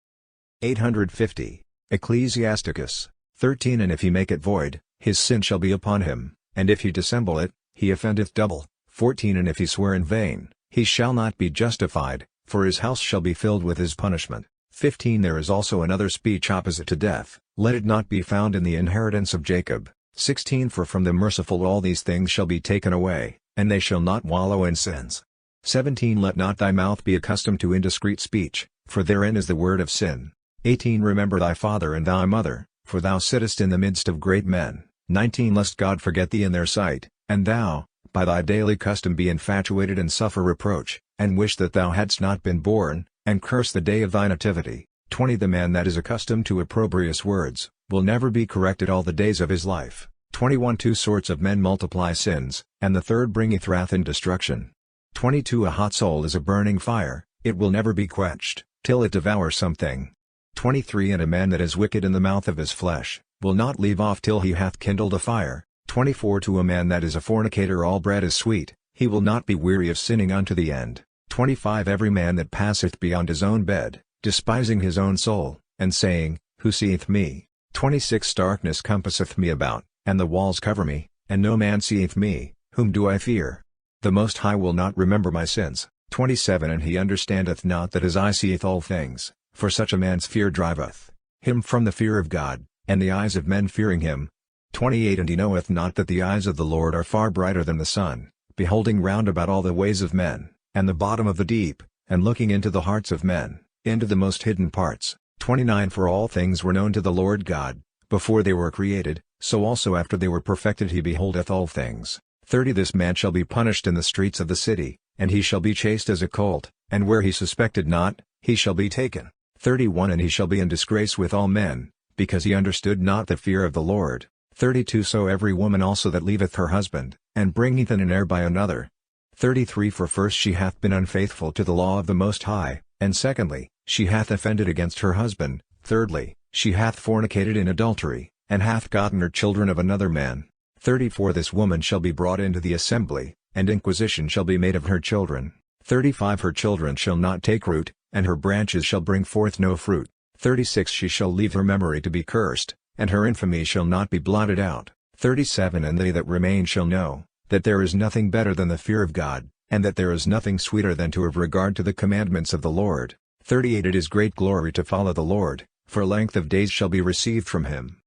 850 Ecclesiasticus 13 And if he make it void, his sin shall be upon him, and if he dissemble it, he offendeth double. 14 And if he swear in vain, he shall not be justified, for his house shall be filled with his punishment. 15 There is also another speech opposite to death, let it not be found in the inheritance of Jacob. 16 For from the merciful all these things shall be taken away, and they shall not wallow in sins. 17 Let not thy mouth be accustomed to indiscreet speech, for therein is the word of sin. 18 Remember thy father and thy mother, for thou sittest in the midst of great men. 19 Lest God forget thee in their sight, and thou, by thy daily custom be infatuated and suffer reproach, and wish that thou hadst not been born, and curse the day of thy nativity. 20 The man that is accustomed to opprobrious words, will never be corrected all the days of his life. 21 Two sorts of men multiply sins, and the third bringeth wrath and destruction. 22 A hot soul is a burning fire, it will never be quenched, till it devour something. 23 And a man that is wicked in the mouth of his flesh, will not leave off till he hath kindled a fire. 24 To a man that is a fornicator all bread is sweet, he will not be weary of sinning unto the end. 25 Every man that passeth beyond his own bed, despising his own soul, and saying, Who seeth me? 26 Darkness compasseth me about, and the walls cover me, and no man seeth me, whom do I fear? The Most High will not remember my sins. 27 And he understandeth not that his eye seeth all things, for such a man's fear driveth him from the fear of God, and the eyes of men fearing him. 28 And he knoweth not that the eyes of the Lord are far brighter than the sun, beholding round about all the ways of men, and the bottom of the deep, and looking into the hearts of men, into the most hidden parts. 29 For all things were known to the Lord God, before they were created, so also after they were perfected he beholdeth all things. 30 This man shall be punished in the streets of the city, and he shall be chased as a colt, and where he suspected not, he shall be taken. 31 And he shall be in disgrace with all men, because he understood not the fear of the Lord. 32 So every woman also that leaveth her husband, and bringeth in an heir by another. 33 For first she hath been unfaithful to the law of the Most High, and secondly, she hath offended against her husband, thirdly, she hath fornicated in adultery, and hath gotten her children of another man. 34 This woman shall be brought into the assembly, and inquisition shall be made of her children. 35 Her children shall not take root, and her branches shall bring forth no fruit. 36 She shall leave her memory to be cursed, and her infamy shall not be blotted out. 37 And they that remain shall know, that there is nothing better than the fear of God, and that there is nothing sweeter than to have regard to the commandments of the Lord. 38 It is great glory to follow the Lord, for length of days shall be received from him.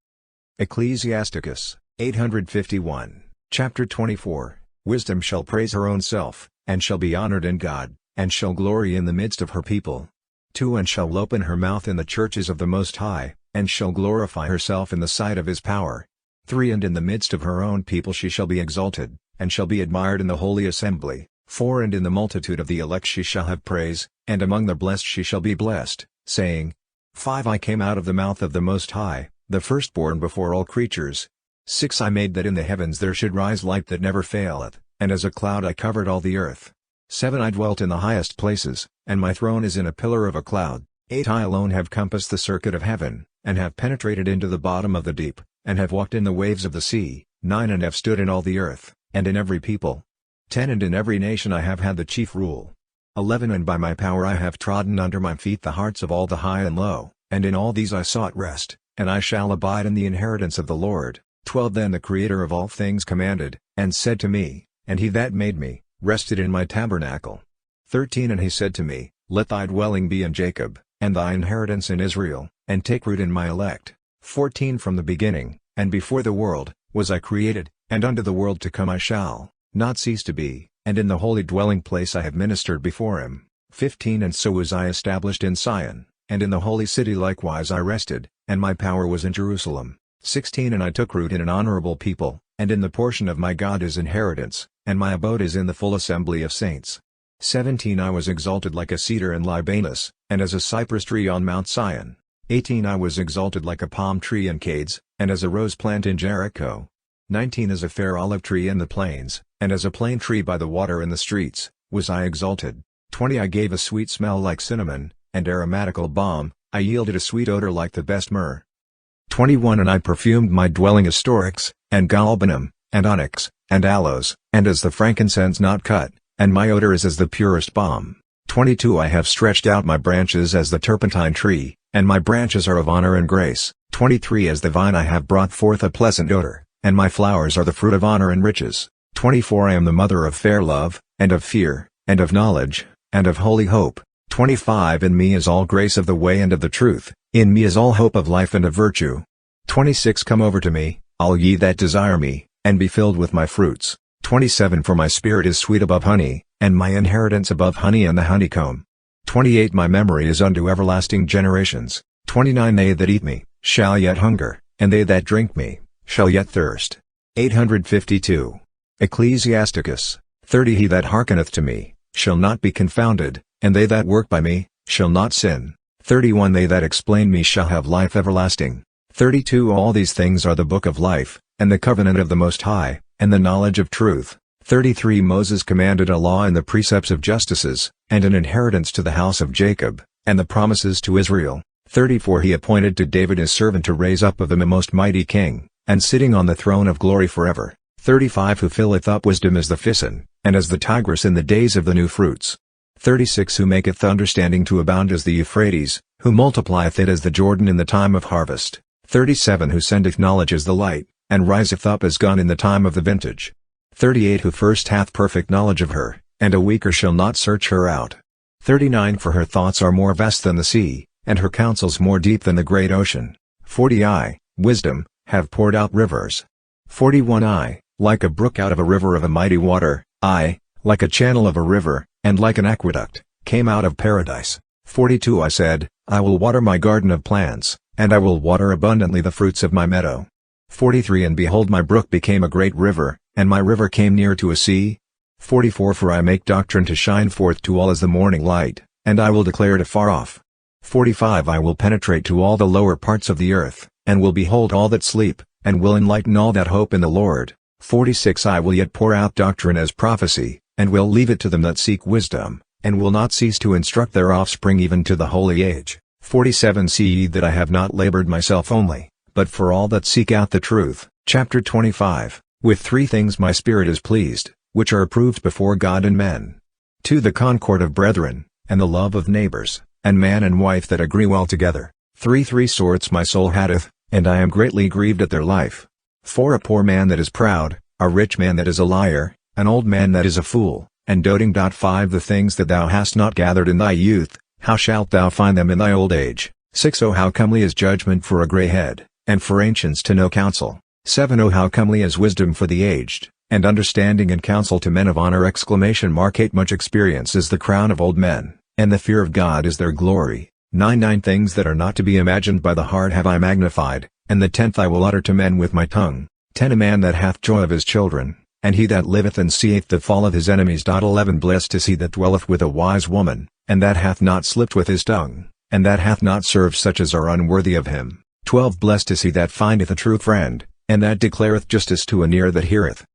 Ecclesiasticus 851 Chapter 24 Wisdom shall praise her own self, and shall be honored in God, and shall glory in the midst of her people. 2 And shall open her mouth in the churches of the Most High, and shall glorify herself in the sight of his power. 3 And in the midst of her own people she shall be exalted, and shall be admired in the holy assembly. 4 And in the multitude of the elect she shall have praise, and among the blessed she shall be blessed, saying, 5 I came out of the mouth of the Most High, the firstborn before all creatures. 6 I made that in the heavens there should rise light that never faileth, and as a cloud I covered all the earth. 7 I dwelt in the highest places, and my throne is in a pillar of a cloud. 8 I alone have compassed the circuit of heaven, and have penetrated into the bottom of the deep, and have walked in the waves of the sea. 9 And have stood in all the earth, and in every people. 10 And in every nation I have had the chief rule. 11 And by my power I have trodden under my feet the hearts of all the high and low, and in all these I sought rest, and I shall abide in the inheritance of the Lord. 12 Then the Creator of all things commanded, and said to me, and he that made me, rested in my tabernacle. 13 And he said to me, Let thy dwelling be in Jacob, and thy inheritance in Israel, and take root in my elect. 14 From the beginning, and before the world, was I created, and unto the world to come I shall not cease to be, and in the holy dwelling place I have ministered before him. 15 And so was I established in Sion, and in the holy city likewise I rested, and my power was in Jerusalem. 16 And I took root in an honorable people, and in the portion of my God his inheritance, and my abode is in the full assembly of saints. 17 I was exalted like a cedar in Libanus, and as a cypress tree on Mount Sion. 18 I was exalted like a palm tree in Cades, and as a rose plant in Jericho. 19 As a fair olive tree in the plains, and as a plane tree by the water in the streets, was I exalted. 20 I gave a sweet smell like cinnamon, and aromatical balm, I yielded a sweet odor like the best myrrh. 21 And I perfumed my dwelling as storix, and galbanum, and onyx, and aloes, and as the frankincense not cut, and my odor is as the purest balm. 22 I have stretched out my branches as the turpentine tree, and my branches are of honor and grace. 23 As the vine I have brought forth a pleasant odor, and my flowers are the fruit of honor and riches. 24 I am the mother of fair love, and of fear, and of knowledge, and of holy hope. 25 In me is all grace of the way and of the truth, in me is all hope of life and of virtue. 26 Come over to me, all ye that desire me, and be filled with my fruits. 27 For my spirit is sweet above honey, and my inheritance above honey and the honeycomb. 28 My memory is unto everlasting generations. 29 They that eat me, shall yet hunger, and they that drink me, shall yet thirst. 852. Ecclesiasticus. 30 He that hearkeneth to me, shall not be confounded, and they that work by me, shall not sin. 31 They that explain me shall have life everlasting. 32 All these things are the book of life, and the covenant of the Most High, and the knowledge of truth. 33 Moses commanded a law and the precepts of justices, and an inheritance to the house of Jacob, and the promises to Israel. 34 He appointed to David his servant to raise up of him a most mighty king, and sitting on the throne of glory forever. 35 Who filleth up wisdom as the Phison, and as the Tigris in the days of the new fruits. 36 Who maketh understanding to abound as the Euphrates, who multiplieth it as the Jordan in the time of harvest. 37 Who sendeth knowledge as the light, and riseth up as gun in the time of the vintage. 38 Who first hath perfect knowledge of her, and a weaker shall not search her out. 39 For her thoughts are more vast than the sea, and her counsels more deep than the great ocean. 40 I, wisdom, have poured out rivers. 41 I, like a brook out of a river of a mighty water, I, like a channel of a river, and like an aqueduct, came out of paradise. 42 I said, I will water my garden of plants, and I will water abundantly the fruits of my meadow. 43 And behold my brook became a great river, and my river came near to a sea. 44 For I make doctrine to shine forth to all as the morning light, and I will declare it afar off. 45 I will penetrate to all the lower parts of the earth, and will behold all that sleep, and will enlighten all that hope in the Lord. 46 I will yet pour out doctrine as prophecy, and will leave it to them that seek wisdom, and will not cease to instruct their offspring even to the holy age. 47 See ye that I have not labored myself only, but for all that seek out the truth. Chapter 25. With 3 things my spirit is pleased, which are approved before God and men. 2 The concord of brethren, and the love of neighbors, and man and wife that agree well together. 3 3 sorts my soul hateth, and I am greatly grieved at their life. 4 A poor man that is proud, a rich man that is a liar, an old man that is a fool, and doting. 5 The things that thou hast not gathered in thy youth, how shalt thou find them in thy old age? 6 Oh how comely is judgment for a grey head, and for ancients to know counsel. 7 Oh how comely is wisdom for the aged, and understanding and counsel to men of honor! 8 Much experience is the crown of old men, and the fear of God is their glory. 9 Things that are not to be imagined by the heart have I magnified, and the 10th I will utter to men with my tongue. 10 A man that hath joy of his children, and he that liveth and seeth the fall of his enemies. 11 Blessed is he that dwelleth with a wise woman, and that hath not slipped with his tongue, and that hath not served such as are unworthy of him. 12 Blessed is he that findeth a true friend, and that declareth justice to an ear that heareth.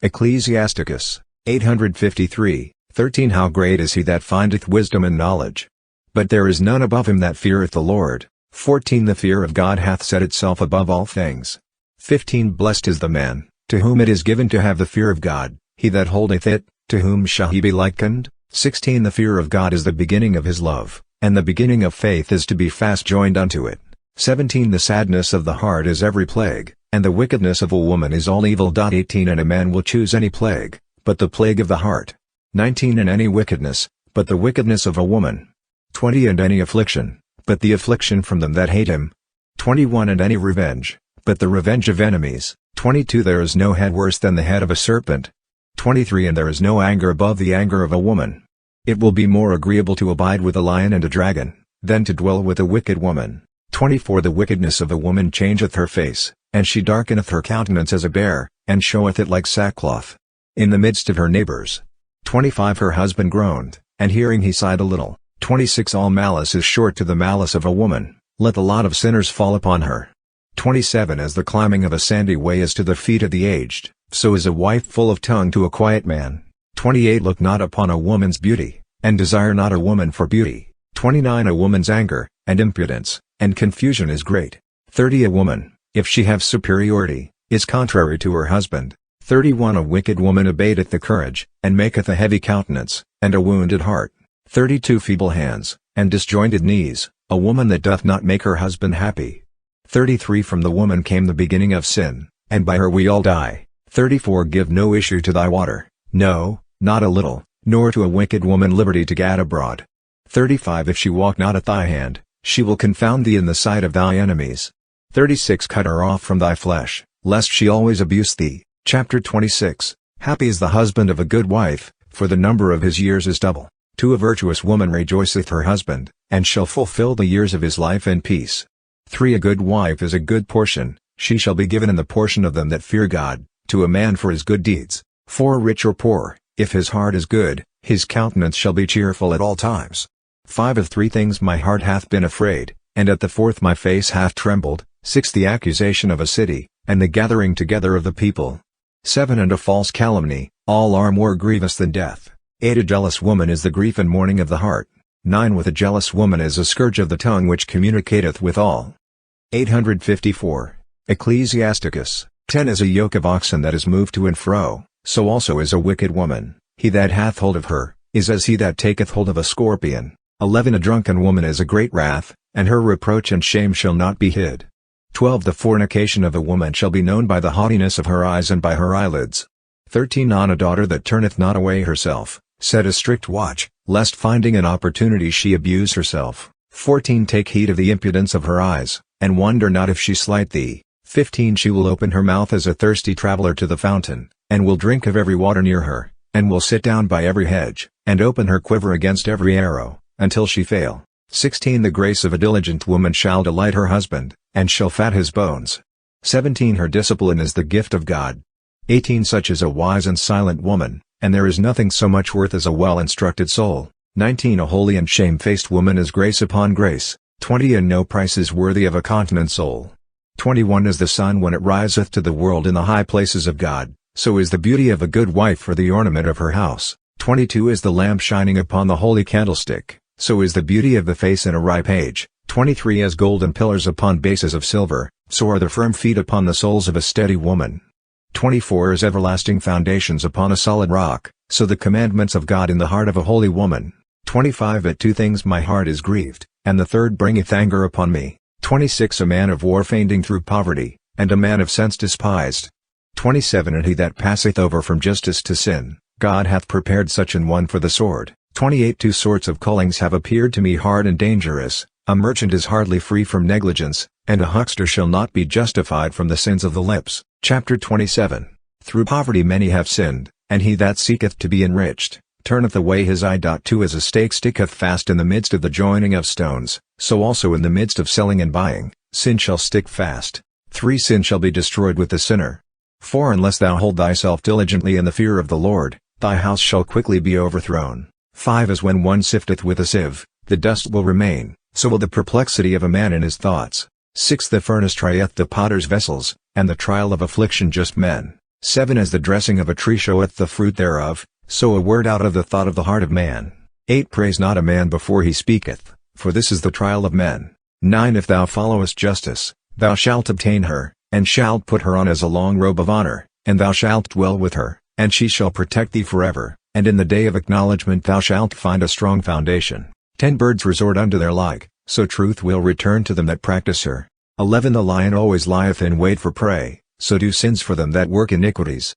Ecclesiasticus. 853. 13 How great is he that findeth wisdom and knowledge! But there is none above him that feareth the Lord. 14 The fear of God hath set itself above all things. 15 Blessed is the man, to whom it is given to have the fear of God, he that holdeth it, to whom shall he be likened? 16 The fear of God is the beginning of his love, and the beginning of faith is to be fast joined unto it. 17 The sadness of the heart is every plague, and the wickedness of a woman is all evil. 18 And a man will choose any plague, but the plague of the heart. 19 And any wickedness, but the wickedness of a woman. 20 And any affliction, but the affliction from them that hate him. 21 And any revenge, but the revenge of enemies. 22 There is no head worse than the head of a serpent. 23 And there is no anger above the anger of a woman. It will be more agreeable to abide with a lion and a dragon, than to dwell with a wicked woman. 24 The wickedness of a woman changeth her face, and she darkeneth her countenance as a bear, and showeth it like sackcloth in the midst of her neighbors. 25 Her husband groaned, and hearing he sighed a little. 26 All malice is short to the malice of a woman, let the lot of sinners fall upon her. 27 As the climbing of a sandy way is to the feet of the aged, so is a wife full of tongue to a quiet man. 28 Look not upon a woman's beauty, and desire not a woman for beauty. 29 A woman's anger, and impudence, and confusion is great. 30 A woman, if she have superiority, is contrary to her husband. 31 A wicked woman abateth the courage, and maketh a heavy countenance, and a wounded heart. 32 Feeble hands, and disjointed knees, a woman that doth not make her husband happy. 33 From the woman came the beginning of sin, and by her we all die. 34 Give no issue to thy water, no, not a little, nor to a wicked woman liberty to gad abroad. 35 If she walk not at thy hand, she will confound thee in the sight of thy enemies. 36 Cut her off from thy flesh, lest she always abuse thee. Chapter 26 Happy is the husband of a good wife, for the number of his years is double. To a virtuous woman rejoiceth her husband, and shall fulfill the years of his life in peace. 3 A good wife is a good portion, she shall be given in the portion of them that fear God, to a man for his good deeds. 4 Rich or poor, if his heart is good, his countenance shall be cheerful at all times. 5 Of 3 things my heart hath been afraid, and at the 4th my face hath trembled. 6 The accusation of a city, and the gathering together of the people. 7 And a false calumny, all are more grievous than death. 8 A jealous woman is the grief and mourning of the heart. 9 With a jealous woman is a scourge of the tongue which communicateth with all. 854. Ecclesiasticus. 10 As a yoke of oxen that is moved to and fro, so also is a wicked woman. He that hath hold of her, is as he that taketh hold of a scorpion. 11 A drunken woman is a great wrath, and her reproach and shame shall not be hid. 12 The fornication of a woman shall be known by the haughtiness of her eyes and by her eyelids. 13 On a daughter that turneth not away herself, set a strict watch, lest finding an opportunity she abuse herself. 14 Take heed of the impudence of her eyes, and wonder not if she slight thee. 15 She will open her mouth as a thirsty traveler to the fountain, and will drink of every water near her, and will sit down by every hedge, and open her quiver against every arrow, until she fail. 16 The grace of a diligent woman shall delight her husband, and shall fat his bones. 17 Her discipline is the gift of God. 18 Such is a wise and silent woman, and there is nothing so much worth as a well-instructed soul. 19 A holy and shamefaced woman is grace upon grace. 20 And no price is worthy of a continent soul. 21 As the sun when it riseth to the world in the high places of God, so is the beauty of a good wife for the ornament of her house. 22 As the lamp shining upon the holy candlestick, so is the beauty of the face in a ripe age. 23 As golden pillars upon bases of silver, so are the firm feet upon the soles of a steady woman. 24 As everlasting foundations upon a solid rock, so the commandments of God in the heart of a holy woman. 25 At 2 things my heart is grieved, and the third bringeth anger upon me. 26 A man of war fainting through poverty, and a man of sense despised. 27 And he that passeth over from justice to sin, God hath prepared such an one for the sword. 28 2 sorts of callings have appeared to me hard and dangerous, a merchant is hardly free from negligence, and a huckster shall not be justified from the sins of the lips. Chapter 27. Through poverty many have sinned, and he that seeketh to be enriched, turneth away his eye. 2 As a stake sticketh fast in the midst of the joining of stones, so also in the midst of selling and buying, sin shall stick fast. 3 Sin shall be destroyed with the sinner. 4 Unless thou hold thyself diligently in the fear of the Lord, thy house shall quickly be overthrown. 5 As when one sifteth with a sieve, the dust will remain, so will the perplexity of a man in his thoughts. 6 The furnace trieth the potter's vessels, and the trial of affliction just men. 7 As the dressing of a tree showeth the fruit thereof, so a word out of the thought of the heart of man. 8 Praise not a man before he speaketh, for this is the trial of men. 9 If thou followest justice, thou shalt obtain her, and shalt put her on as a long robe of honor, and thou shalt dwell with her, and she shall protect thee forever, and in the day of acknowledgment thou shalt find a strong foundation. 10 Birds resort unto their like, so truth will return to them that practice her. 11 The lion always lieth in wait for prey, so do sins for them that work iniquities.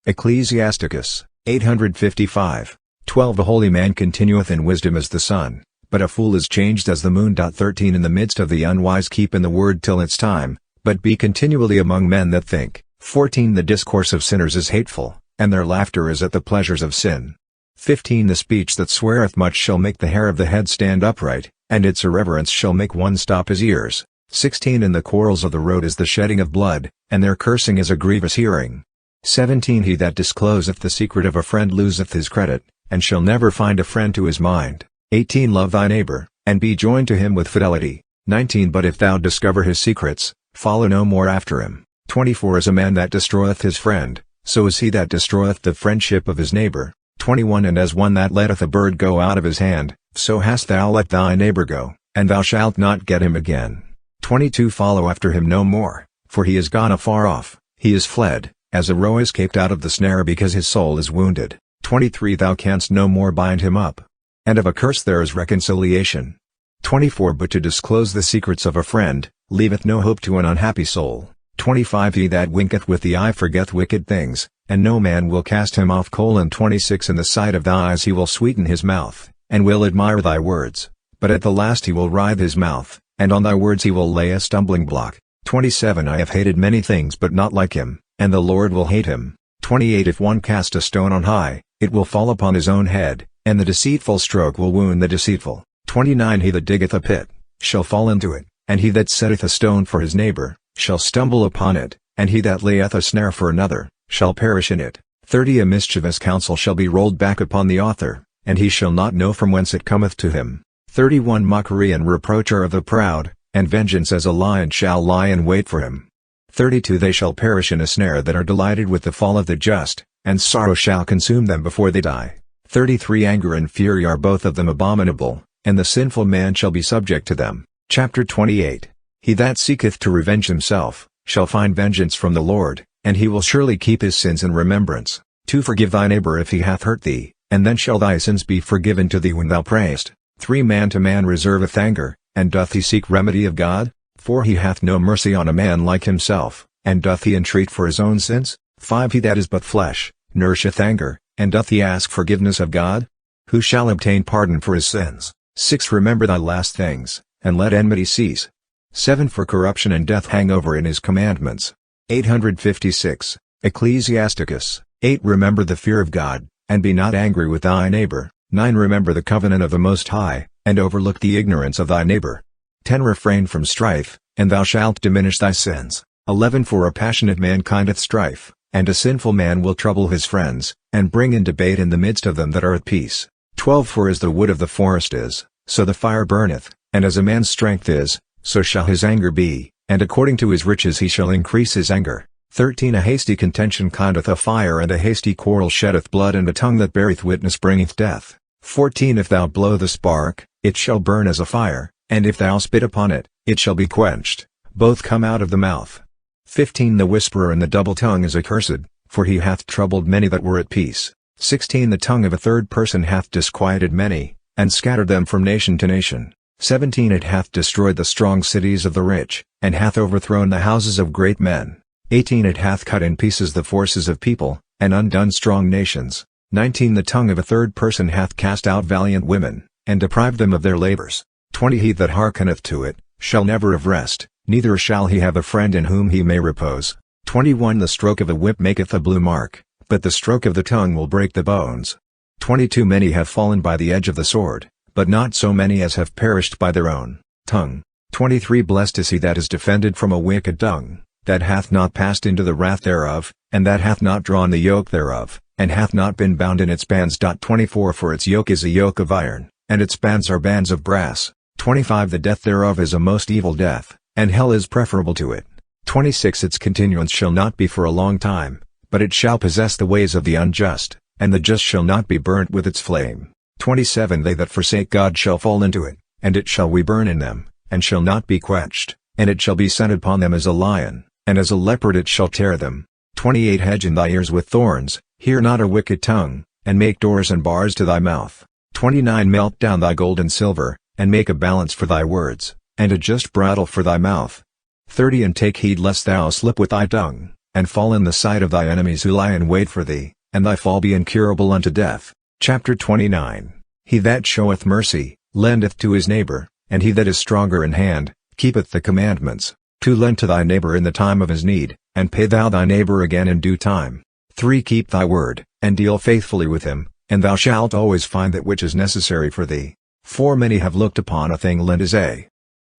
Ecclesiasticus 855. 12 The holy man continueth in wisdom as the sun, but a fool is changed as the moon. 13 In the midst of the unwise keep in the word till its time, but be continually among men that think. 14 The discourse of sinners is hateful, and their laughter is at the pleasures of sin. 15 The speech that sweareth much shall make the hair of the head stand upright, and its irreverence shall make one stop his ears. 16 In the quarrels of the road is the shedding of blood, and their cursing is a grievous hearing. 17 He that discloseth the secret of a friend loseth his credit, and shall never find a friend to his mind. 18 Love thy neighbor, and be joined to him with fidelity. 19 But if thou discover his secrets, follow no more after him. 24 As a man that destroyeth his friend, so is he that destroyeth the friendship of his neighbor. 21 And as one that letteth a bird go out of his hand, so hast thou let thy neighbor go, and thou shalt not get him again. 22 Follow after him no more, for he is gone afar off, he is fled, as a roe escaped out of the snare because his soul is wounded. 23 Thou canst no more bind him up, and of a curse there is reconciliation. 24 But to disclose the secrets of a friend, leaveth no hope to an unhappy soul. 25 He that winketh with the eye forgeth wicked things, and no man will cast him off. 26 In the sight of thy eyes he will sweeten his mouth, and will admire thy words, but at the last he will writhe his mouth, and on thy words he will lay a stumbling block. 27 I have hated many things but not like him, and the Lord will hate him. 28 If one cast a stone on high, it will fall upon his own head, and the deceitful stroke will wound the deceitful. 29 He that diggeth a pit, shall fall into it, and he that setteth a stone for his neighbor, shall stumble upon it, and he that layeth a snare for another, shall perish in it. 30 A mischievous counsel shall be rolled back upon the author, and he shall not know from whence it cometh to him. 31 Mockery and reproach are of the proud, and vengeance as a lion shall lie in wait for him. 32 They shall perish in a snare that are delighted with the fall of the just, and sorrow shall consume them before they die. 33 Anger and fury are both of them abominable, and the sinful man shall be subject to them. Chapter 28 He that seeketh to revenge himself, shall find vengeance from the Lord, and he will surely keep his sins in remembrance. 2 Forgive thy neighbor if he hath hurt thee, and then shall thy sins be forgiven to thee when thou prayest. 3 Man to man reserveth anger, and doth he seek remedy of God? 4 He hath no mercy on a man like himself, and doth he entreat for his own sins? 5 He that is but flesh, nourisheth anger, and doth he ask forgiveness of God? Who shall obtain pardon for his sins? 6 Remember thy last things, and let enmity cease. 7 For corruption and death hang over in his commandments. 856. Ecclesiasticus 8 Remember the fear of God, and be not angry with thy neighbor. 9 Remember the covenant of the Most High, and overlook the ignorance of thy neighbor. 10 Refrain from strife, and thou shalt diminish thy sins. 11 For a passionate man kindeth strife, and a sinful man will trouble his friends, and bring in debate in the midst of them that are at peace. 12 For as the wood of the forest is, so the fire burneth, and as a man's strength is, so shall his anger be, and according to his riches he shall increase his anger. 13 A hasty contention kindleth a fire, and a hasty quarrel sheddeth blood, and a tongue that beareth witness bringeth death. 14 If thou blow the spark, it shall burn as a fire, and if thou spit upon it, it shall be quenched. Both come out of the mouth. 15 The whisperer and the double tongue is accursed, for he hath troubled many that were at peace. 16 The tongue of a third person hath disquieted many, and scattered them from nation to nation. 17 It hath destroyed the strong cities of the rich, and hath overthrown the houses of great men. 18 It hath cut in pieces the forces of people, and undone strong nations. 19 The tongue of a third person hath cast out valiant women, and deprived them of their labors. 20 He that hearkeneth to it, shall never have rest, neither shall he have a friend in whom he may repose. 21 The stroke of a whip maketh a blue mark, but the stroke of the tongue will break the bones. 22 Many have fallen by the edge of the sword, but not so many as have perished by their own tongue. 23 Blessed is he that is defended from a wicked tongue, that hath not passed into the wrath thereof, and that hath not drawn the yoke thereof, and hath not been bound in its bands. 24 For its yoke is a yoke of iron, and its bands are bands of brass. 25 The death thereof is a most evil death, and hell is preferable to it. 26 Its continuance shall not be for a long time, but it shall possess the ways of the unjust, and the just shall not be burnt with its flame. 27 They that forsake God shall fall into it, and it shall we burn in them, and shall not be quenched, and it shall be sent upon them as a lion, and as a leopard it shall tear them. 28 Hedge in thy ears with thorns, hear not a wicked tongue, and make doors and bars to thy mouth. 29 Melt down thy gold and silver, and make a balance for thy words, and a just bridle for thy mouth. 30 And take heed lest thou slip with thy tongue, and fall in the sight of thy enemies who lie in wait for thee, and thy fall be incurable unto death. Chapter 29 He that showeth mercy, lendeth to his neighbor, and he that is stronger in hand, keepeth the commandments. 2 Lend to thy neighbor in the time of his need, and pay thou thy neighbor again in due time. 3 Keep thy word, and deal faithfully with him, and thou shalt always find that which is necessary for thee. 4 Many have looked upon a thing lent as a.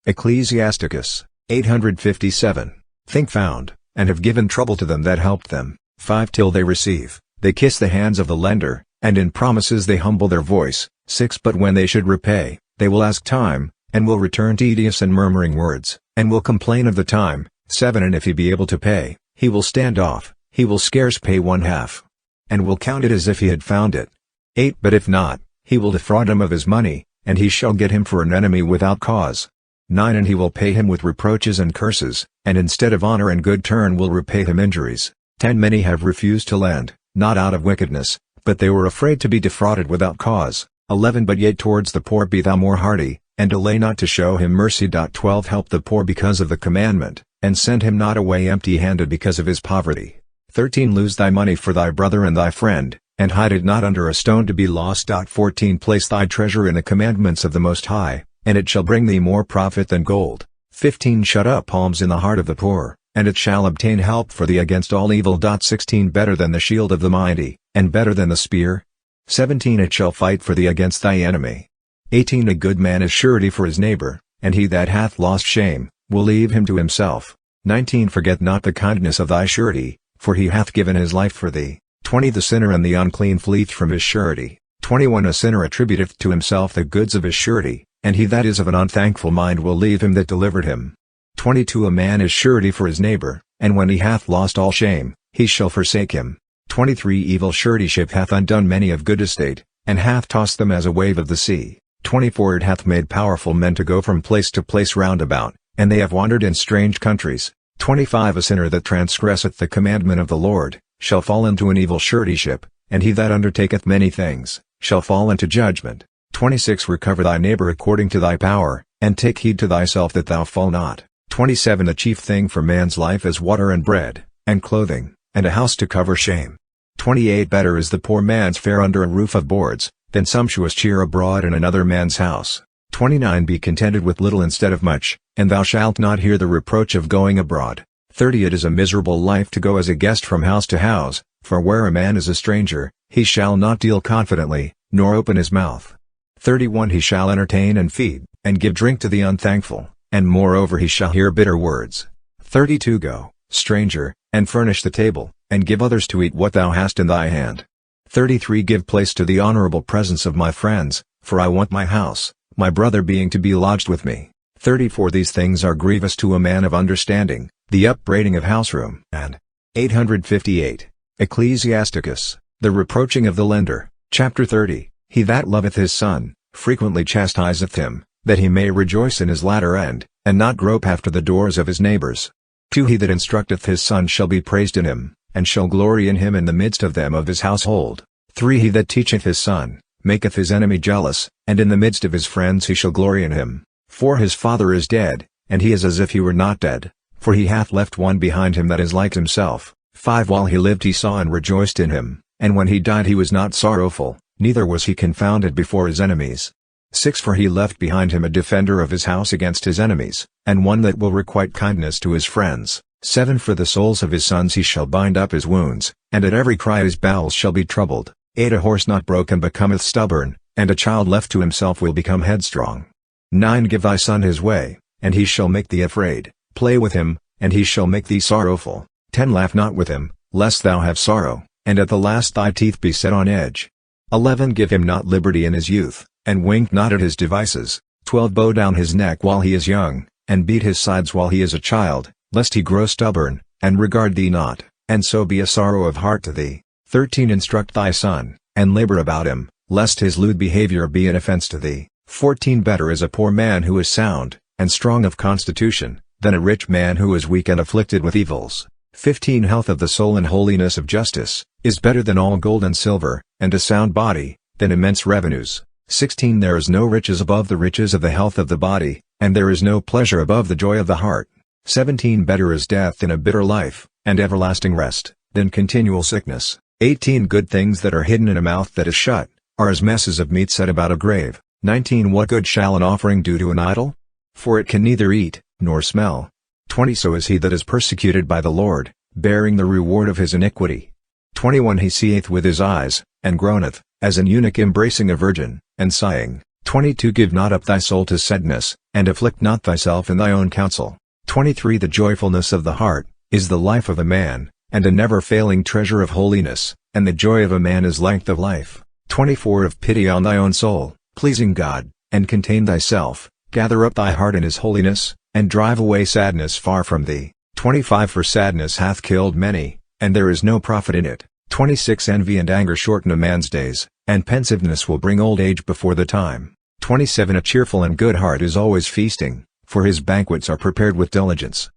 Ecclesiasticus 857. Think found, and have given trouble to them that helped them. 5 Till they receive, they kiss the hands of the lender, and in promises they humble their voice. 6 But when they should repay, they will ask time, and will return tedious and murmuring words, and will complain of the time. 7 And if he be able to pay, he will stand off, he will scarce pay one half, and will count it as if he had found it. 8 But if not, he will defraud him of his money, and he shall get him for an enemy without cause. 9 And he will pay him with reproaches and curses, and instead of honor and good turn will repay him injuries. 10 Many have refused to lend, not out of wickedness, but they were afraid to be defrauded without cause. 11 But yet towards the poor be thou more hearty, and delay not to show him mercy. 12 Help the poor because of the commandment, and send him not away empty-handed because of his poverty. 13 Lose thy money for thy brother and thy friend, and hide it not under a stone to be lost. 14 Place thy treasure in the commandments of the Most High, and it shall bring thee more profit than gold. 15 Shut up alms in the heart of the poor, and it shall obtain help for thee against all evil. 16 Better than the shield of the mighty, and better than the spear. 17 It shall fight for thee against thy enemy. 18 A good man is surety for his neighbor, and he that hath lost shame, will leave him to himself. 19 Forget not the kindness of thy surety, for he hath given his life for thee. 20 The sinner and the unclean fleeth from his surety. 21 A sinner attributeth to himself the goods of his surety, and he that is of an unthankful mind will leave him that delivered him. 22 A man is surety for his neighbor, and when he hath lost all shame, he shall forsake him. 23 Evil suretyship hath undone many of good estate, and hath tossed them as a wave of the sea. 24 It hath made powerful men to go from place to place round about, and they have wandered in strange countries. 25 A sinner that transgresseth the commandment of the Lord, shall fall into an evil suretyship, and he that undertaketh many things, shall fall into judgment. 26 Recover thy neighbor according to thy power, and take heed to thyself that thou fall not. 27 The chief thing for man's life is water and bread, and clothing, and a house to cover shame. 28 Better is the poor man's fare under a roof of boards, than sumptuous cheer abroad in another man's house. 29 Be contented with little instead of much, and thou shalt not hear the reproach of going abroad. 30 It is a miserable life to go as a guest from house to house, for where a man is a stranger, he shall not deal confidently, nor open his mouth. 31 He shall entertain and feed, and give drink to the unthankful, and moreover he shall hear bitter words. 32 Go, stranger, and furnish the table, and give others to eat what thou hast in thy hand. 33 Give place to the honorable presence of my friends, for I want my house, my brother being to be lodged with me. 34 These things are grievous to a man of understanding, the upbraiding of houseroom. And 858. Ecclesiasticus, the reproaching of the lender. Chapter 30. He that loveth his son, frequently chastiseth him, that he may rejoice in his latter end, and not grope after the doors of his neighbors. 2 He that instructeth his son shall be praised in him, and shall glory in him in the midst of them of his household. 3 He that teacheth his son, maketh his enemy jealous, and in the midst of his friends he shall glory in him. 4 His father is dead, and he is as if he were not dead, for he hath left one behind him that is like himself. 5 While he lived he saw and rejoiced in him, and when he died he was not sorrowful, neither was he confounded before his enemies. 6 For he left behind him a defender of his house against his enemies, and one that will requite kindness to his friends. 7 For the souls of his sons he shall bind up his wounds, and at every cry his bowels shall be troubled. 8 A horse not broken becometh stubborn, and a child left to himself will become headstrong. 9 Give thy son his way, and he shall make thee afraid. Play with him, and he shall make thee sorrowful. 10 Laugh not with him, lest thou have sorrow, and at the last thy teeth be set on edge. 11 Give him not liberty in his youth, and wink not at his devices. 12 Bow down his neck while he is young, and beat his sides while he is a child, lest he grow stubborn, and regard thee not, and so be a sorrow of heart to thee. 13 Instruct thy son, and labor about him, lest his lewd behavior be an offense to thee. 14 Better is a poor man who is sound, and strong of constitution, than a rich man who is weak and afflicted with evils. 15 Health of the soul and holiness of justice, is better than all gold and silver, and a sound body, than immense revenues. 16 There is no riches above the riches of the health of the body, and there is no pleasure above the joy of the heart. 17 Better is death than a bitter life, and everlasting rest, than continual sickness. 18 Good things that are hidden in a mouth that is shut, are as messes of meat set about a grave. 19 What good shall an offering do to an idol? For it can neither eat, nor smell. 20 So is he that is persecuted by the Lord, bearing the reward of his iniquity. 21 He seeth with his eyes, and groaneth, as an eunuch embracing a virgin, and sighing. 22 Give not up thy soul to sadness, and afflict not thyself in thy own counsel. 23 The joyfulness of the heart, is the life of a man, and a never-failing treasure of holiness, and the joy of a man is length of life. 24 Have pity on thy own soul, pleasing God, and contain thyself, gather up thy heart in his holiness, and drive away sadness far from thee. 25 For sadness hath killed many, and there is no profit in it. 26 Envy and anger shorten a man's days, and pensiveness will bring old age before the time. 27 A cheerful and good heart is always feasting, for his banquets are prepared with diligence.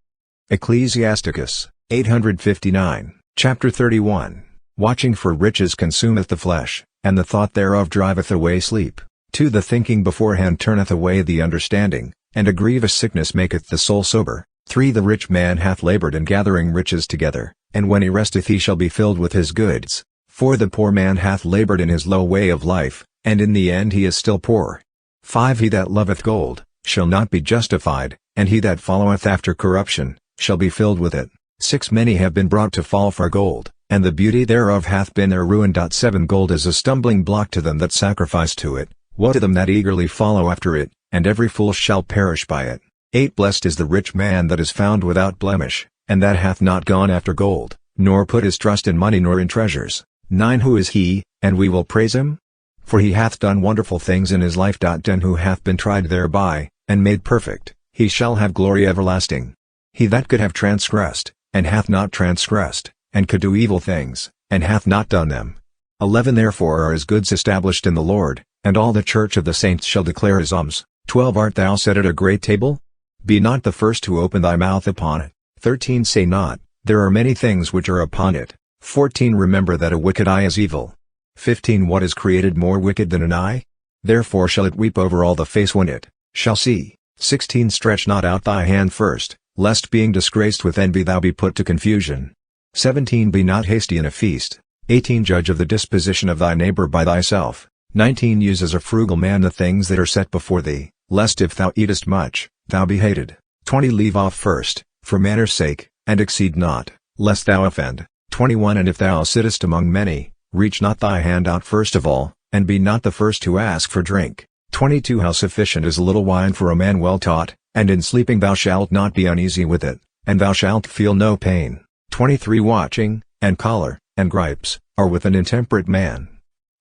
Ecclesiasticus, 859, Chapter 31. Watching for riches consumeth the flesh, and the thought thereof driveth away sleep. 2 The thinking beforehand turneth away the understanding, and a grievous sickness maketh the soul sober. 3 The rich man hath labored in gathering riches together, and when he resteth he shall be filled with his goods. 4 The poor man hath labored in his low way of life, and in the end he is still poor. 5 He that loveth gold, shall not be justified, and he that followeth after corruption, shall be filled with it. 6 Many have been brought to fall for gold, and the beauty thereof hath been their ruin. 7 Gold is a stumbling block to them that sacrifice to it, woe to them that eagerly follow after it, and every fool shall perish by it. 8 Blessed is the rich man that is found without blemish, and that hath not gone after gold, nor put his trust in money nor in treasures. 9 Who is he, and we will praise him? For he hath done wonderful things in his life. 10 Who hath been tried thereby, and made perfect, he shall have glory everlasting. He that could have transgressed, and hath not transgressed, and could do evil things, and hath not done them. 11 Therefore are his goods established in the Lord, and all the church of the saints shall declare his alms. 12 Art thou set at a great table? Be not the first to open thy mouth upon it. 13 Say not, there are many things which are upon it. 14 Remember that a wicked eye is evil. 15 What is created more wicked than an eye? Therefore shall it weep over all the face when it shall see. 16 Stretch not out thy hand first, lest being disgraced with envy thou be put to confusion. 17 Be not hasty in a feast. 18 Judge of the disposition of thy neighbor by thyself. 19 Use as a frugal man the things that are set before thee, lest if thou eatest much, thou be hated. 20 Leave off first, for manner's sake, and exceed not, lest thou offend. 21 And if thou sittest among many, reach not thy hand out first of all, and be not the first to ask for drink. 22 How sufficient is a little wine for a man well taught, and in sleeping thou shalt not be uneasy with it, and thou shalt feel no pain. 23 Watching, and choler, and gripes, are with an intemperate man.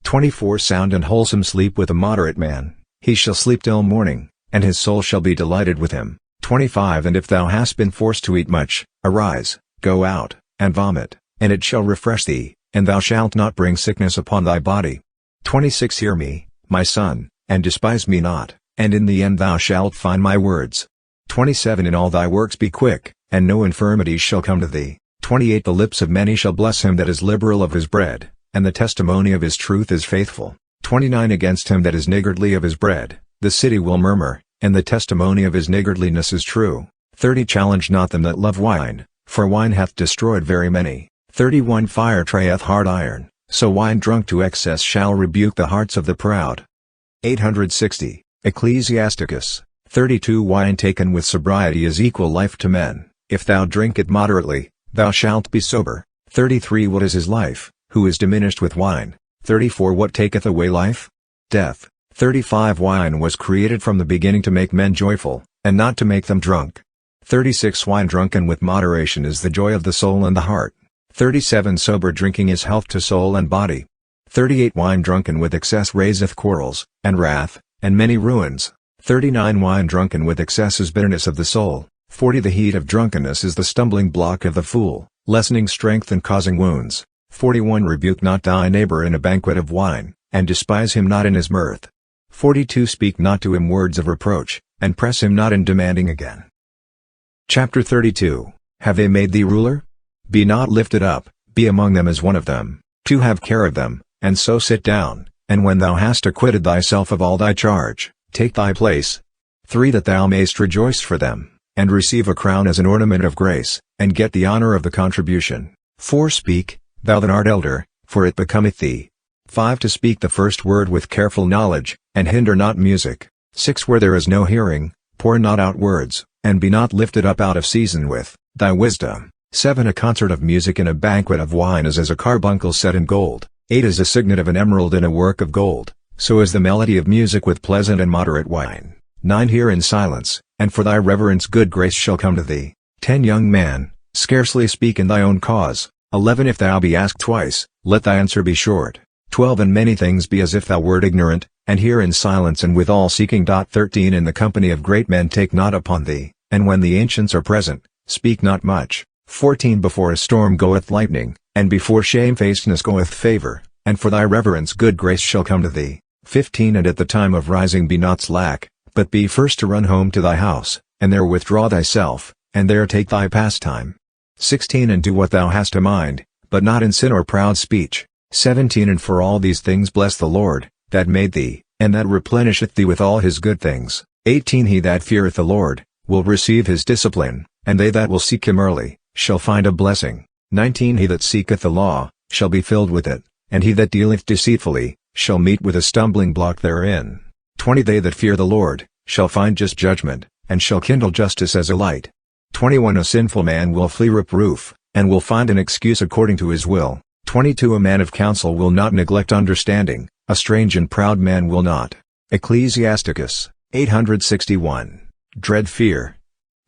24 Sound and wholesome sleep with a moderate man, he shall sleep till morning, and his soul shall be delighted with him. 25 And if thou hast been forced to eat much, arise, go out, and vomit, and it shall refresh thee, and thou shalt not bring sickness upon thy body. 26 Hear me, my son, and despise me not, and in the end thou shalt find my words. 27 In all thy works be quick, and no infirmities shall come to thee. 28 The lips of many shall bless him that is liberal of his bread, and the testimony of his truth is faithful. 29 Against him that is niggardly of his bread, the city will murmur, and the testimony of his niggardliness is true. 30 Challenge not them that love wine, for wine hath destroyed very many. 31 Fire trieth hard iron, so wine drunk to excess shall rebuke the hearts of the proud. 860, Ecclesiasticus, 32 Wine taken with sobriety is equal life to men, if thou drink it moderately, thou shalt be sober. 33 What is his life, who is diminished with wine? 34 What taketh away life? Death. 35 Wine was created from the beginning to make men joyful, and not to make them drunk. 36 Wine drunken with moderation is the joy of the soul and the heart. 37 Sober drinking is health to soul and body. 38 Wine drunken with excess raiseth quarrels, and wrath, and many ruins. 39 Wine drunken with excess is bitterness of the soul. 40 The heat of drunkenness is the stumbling block of the fool, lessening strength and causing wounds. 41 Rebuke not thy neighbor in a banquet of wine, and despise him not in his mirth. 42 Speak not to him words of reproach, and press him not in demanding again. Chapter 32. Have they made thee ruler? Be not lifted up, be among them as one of them, to have care of them, and so sit down, and when thou hast acquitted thyself of all thy charge, take thy place. 3. That thou mayst rejoice for them, and receive a crown as an ornament of grace, and get the honor of the contribution. 4. Speak, thou that art elder, for it becometh thee. 5. To speak the first word with careful knowledge, and hinder not music. 6. Where there is no hearing, pour not out words, and be not lifted up out of season with thy wisdom. 7. A concert of music and a banquet of wine is as a carbuncle set in gold. 8. Is a signet of an emerald in a work of gold, so is the melody of music with pleasant and moderate wine. 9. Hear in silence, and for thy reverence good grace shall come to thee. 10. Young man, scarcely speak in thy own cause. 11. If thou be asked twice, let thy answer be short. 12. In many things be as if thou wert ignorant, and hear in silence and with all seeking. 13. In the company of great men take not upon thee, and when the ancients are present, speak not much. 14. Before a storm goeth lightning, and before shamefacedness goeth favor, and for thy reverence good grace shall come to thee. 15. And at the time of rising be not slack, but be first to run home to thy house, and there withdraw thyself, and there take thy pastime. 16. And do what thou hast a mind, but not in sin or proud speech. 17. And for all these things bless the Lord, that made thee, and that replenisheth thee with all his good things. 18. He that feareth the Lord, will receive his discipline, and they that will seek him early, shall find a blessing. 19. He that seeketh the law, shall be filled with it, and he that dealeth deceitfully, shall meet with a stumbling block therein. 20. They that fear the Lord, shall find just judgment, and shall kindle justice as a light. 21. A sinful man will flee reproof, and will find an excuse according to his will. 22. A man of counsel will not neglect understanding, a strange and proud man will not. Ecclesiasticus 861. Dread fear.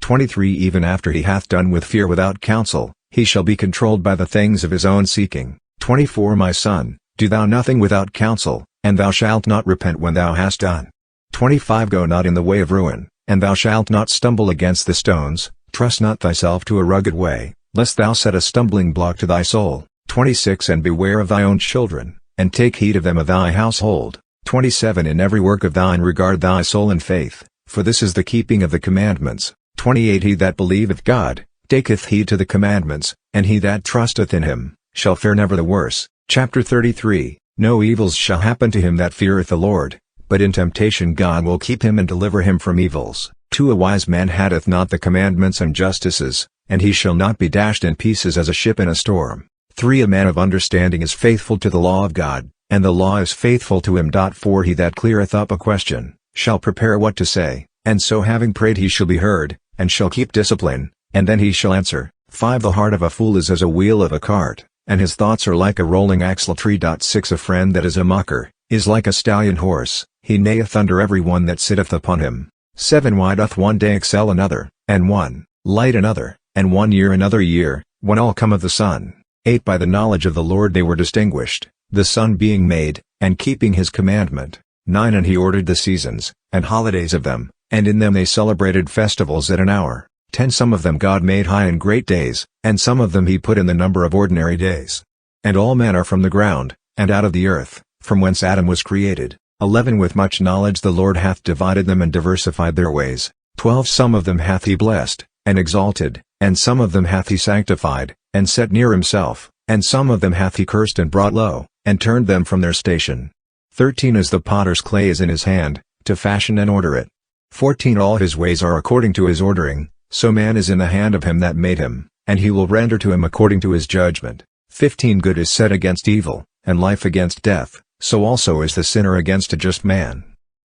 23. Even after he hath done with fear without counsel, he shall be controlled by the things of his own seeking. 24. My son, do thou nothing without counsel, and thou shalt not repent when thou hast done. 25. Go not in the way of ruin, and thou shalt not stumble against the stones. Trust not thyself to a rugged way, lest thou set a stumbling block to thy soul. 26. And beware of thy own children, and take heed of them of thy household. 27. In every work of thine regard thy soul and faith, for this is the keeping of the commandments. 28. He that believeth God, taketh heed to the commandments, and he that trusteth in him, shall fare never the worse. Chapter 33. No evils shall happen to him that feareth the Lord, but in temptation God will keep him and deliver him from evils. 2. A wise man hateth not the commandments and justices, and he shall not be dashed in pieces as a ship in a storm. 3. A man of understanding is faithful to the law of God, and the law is faithful to him. 4. He that cleareth up a question, shall prepare what to say, and so having prayed he shall be heard, and shall keep discipline, and then he shall answer. 5. The heart of a fool is as a wheel of a cart, and his thoughts are like a rolling axle tree. 6. A friend that is a mocker, is like a stallion horse, he neigheth under every one that sitteth upon him. 7. Why doth one day excel another, and one light another, and 1 year another year, when all come of the sun? 8. By the knowledge of the Lord they were distinguished, the sun being made, and keeping his commandment. 9. And he ordered the seasons, and holidays of them, and in them they celebrated festivals at an hour. 10. Some of them God made high and great days, and some of them he put in the number of ordinary days. And all men are from the ground, and out of the earth, from whence Adam was created. 11. With much knowledge the Lord hath divided them and diversified their ways. 12. Some of them hath he blessed, and exalted, and some of them hath he sanctified, and set near himself, and some of them hath he cursed and brought low, and turned them from their station. 13. As the potter's clay is in his hand, to fashion and order it. 14. All his ways are according to his ordering, so man is in the hand of him that made him, and he will render to him according to his judgment. 15. Good is set against evil, and life against death, so also is the sinner against a just man.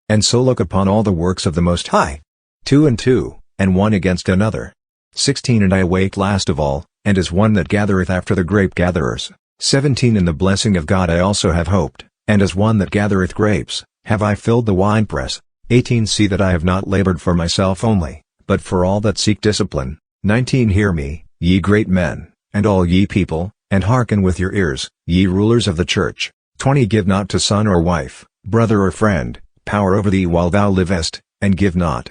And so look upon all the works of the Most High. 2 and 2, and one against another. 16. And I awake last of all, and as one that gathereth after the grape gatherers. 17. In the blessing of God I also have hoped, and as one that gathereth grapes, have I filled the winepress. 18. See that I have not labored for myself only, but for all that seek discipline. 19. Hear me, ye great men, and all ye people, and hearken with your ears, ye rulers of the church. 20. Give not to son or wife, brother or friend, power over thee while thou livest, and give not.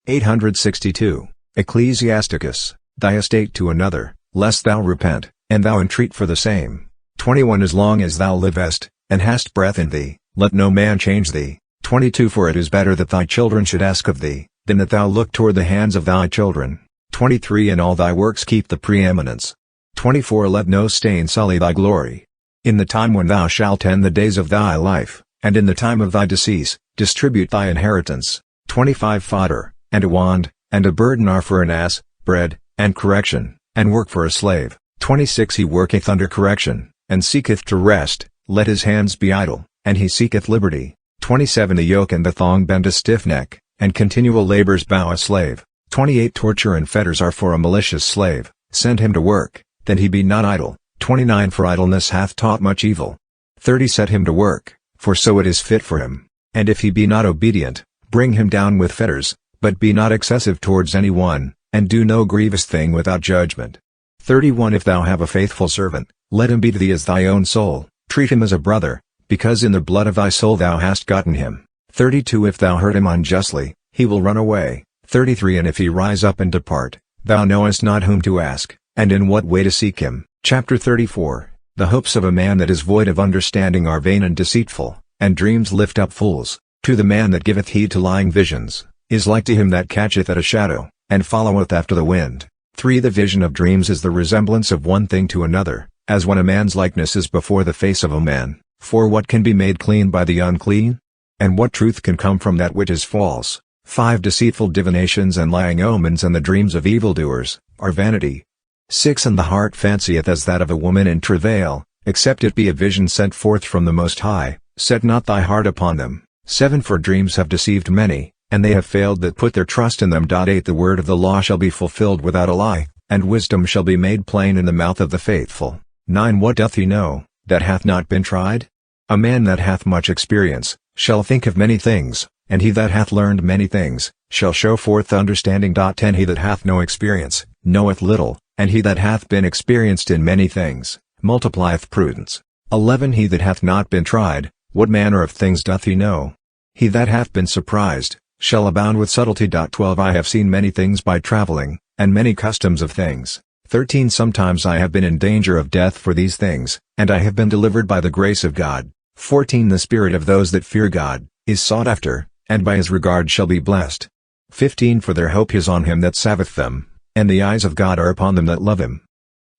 862. Ecclesiasticus, thy estate to another, lest thou repent, and thou entreat for the same. 21. As long as thou livest, and hast breath in thee, let no man change thee. 22. For it is better that thy children should ask of thee, then that thou look toward the hands of thy children. 23 In all thy works keep the preeminence. 24 Let no stain sully thy glory. In the time when thou shalt end the days of thy life, and in the time of thy decease, distribute thy inheritance. 25 Fodder, and a wand, and a burden are for an ass, bread, and correction, and work for a slave. 26 He worketh under correction, and seeketh to rest, let his hands be idle, and he seeketh liberty. 27 The yoke and the thong bend a stiff neck, and continual labors bow a slave. 28 Torture and fetters are for a malicious slave, send him to work, then he be not idle. 29 For idleness hath taught much evil. 30 Set him to work, for so it is fit for him. And if he be not obedient, bring him down with fetters, but be not excessive towards any one, and do no grievous thing without judgment. 31 If thou have a faithful servant, let him be to thee as thy own soul, treat him as a brother, because in the blood of thy soul thou hast gotten him. 32 If thou hurt him unjustly, he will run away. 33 And if he rise up and depart, thou knowest not whom to ask, and in what way to seek him. Chapter 34 The hopes of a man that is void of understanding are vain and deceitful, and dreams lift up fools. To the man that giveth heed to lying visions, is like to him that catcheth at a shadow, and followeth after the wind. 3 The vision of dreams is the resemblance of one thing to another, as when a man's likeness is before the face of a man. For what can be made clean by the unclean? And what truth can come from that which is false? 5 Deceitful divinations and lying omens and the dreams of evildoers are vanity. 6 And the heart fancieth as that of a woman in travail, except it be a vision sent forth from the Most High, set not thy heart upon them. 7 For dreams have deceived many, and they have failed that put their trust in them. 8 The word of the law shall be fulfilled without a lie, and wisdom shall be made plain in the mouth of the faithful. 9 What doth he know, that hath not been tried? A man that hath much experience, shall think of many things, and he that hath learned many things, shall show forth understanding. 10 He that hath no experience, knoweth little, and he that hath been experienced in many things, multiplieth prudence. 11 He that hath not been tried, what manner of things doth he know? He that hath been surprised, shall abound with subtlety. 12 I have seen many things by traveling, and many customs of things. 13 Sometimes I have been in danger of death for these things, and I have been delivered by the grace of God. 14 The spirit of those that fear God is sought after, and by his regard shall be blessed. 15 For their hope is on him that saveth them, and the eyes of God are upon them that love him.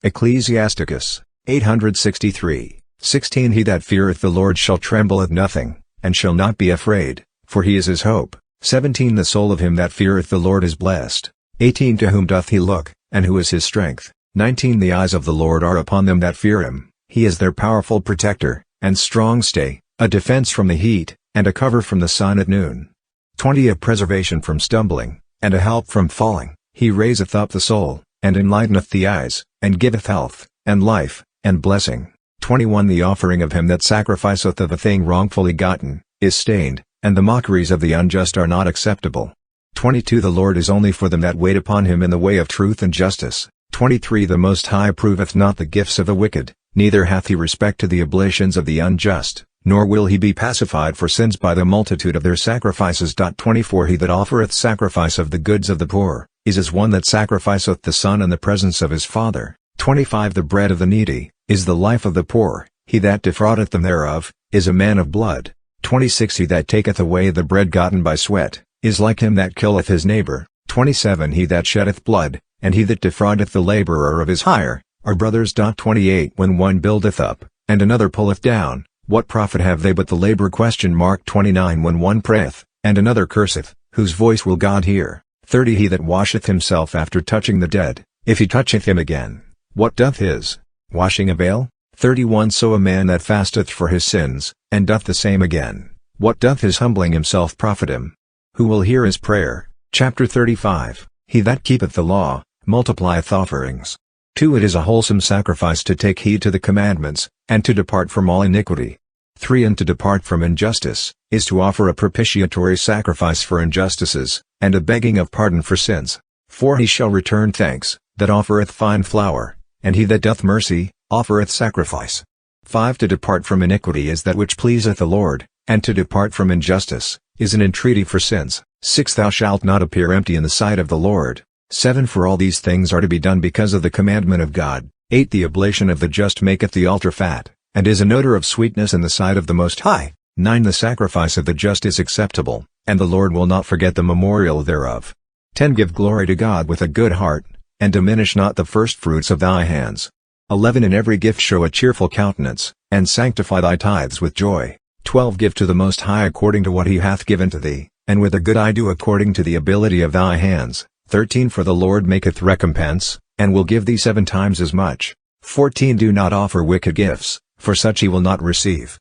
Ecclesiasticus 863. 16 He that feareth the Lord shall tremble at nothing, and shall not be afraid, for he is his hope. 17 The soul of him that feareth the Lord is blessed. 18 To whom doth he look, and who is his strength? 19 The eyes of the Lord are upon them that fear him, he is their powerful protector, and strong stay, a defense from the heat, and a cover from the sun at noon. 20 A preservation from stumbling, and a help from falling, he raiseth up the soul, and enlighteneth the eyes, and giveth health, and life, and blessing. 21 The offering of him that sacrificeth of a thing wrongfully gotten, is stained, and the mockeries of the unjust are not acceptable. 22 The Lord is only for them that wait upon him in the way of truth and justice. 23 The Most High approveth not the gifts of the wicked, neither hath he respect to the oblations of the unjust, nor will he be pacified for sins by the multitude of their sacrifices. 24 He that offereth sacrifice of the goods of the poor, is as one that sacrificeth the son in the presence of his father. 25 The bread of the needy is the life of the poor, he that defraudeth them thereof, is a man of blood. 26 He that taketh away the bread gotten by sweat, is like him that killeth his neighbor. 27 He that sheddeth blood, and he that defraudeth the laborer of his hire, are brothers. 28 When one buildeth up, and another pulleth down, what profit have they but the labor? 29 When one prayeth, and another curseth, whose voice will God hear? 30 He that washeth himself after touching the dead, if he toucheth him again, what doth his washing avail? 31 So a man that fasteth for his sins, and doth the same again, what doth his humbling himself profit him? Who will hear his prayer? Chapter 35 He that keepeth the law, multiplieth offerings. 2 It is a wholesome sacrifice to take heed to the commandments, and to depart from all iniquity. 3 And to depart from injustice, is to offer a propitiatory sacrifice for injustices, and a begging of pardon for sins. 4 He shall return thanks, that offereth fine flour, and he that doth mercy, offereth sacrifice. 5 To depart from iniquity is that which pleaseth the Lord, and to depart from injustice, is an entreaty for sins. 6 Thou shalt not appear empty in the sight of the Lord. 7 For all these things are to be done because of the commandment of God. 8 The oblation of the just maketh the altar fat, and is an odor of sweetness in the sight of the Most High. 9 The sacrifice of the just is acceptable, and the Lord will not forget the memorial thereof. 10 Give glory to God with a good heart, and diminish not the firstfruits of thy hands. 11 In every gift show a cheerful countenance, and sanctify thy tithes with joy. 12 Give to the Most High according to what he hath given to thee, and with a good eye do according to the ability of thy hands. 13 For the Lord maketh recompense, and will give thee 7 times as much. 14 Do not offer wicked gifts, for such he will not receive.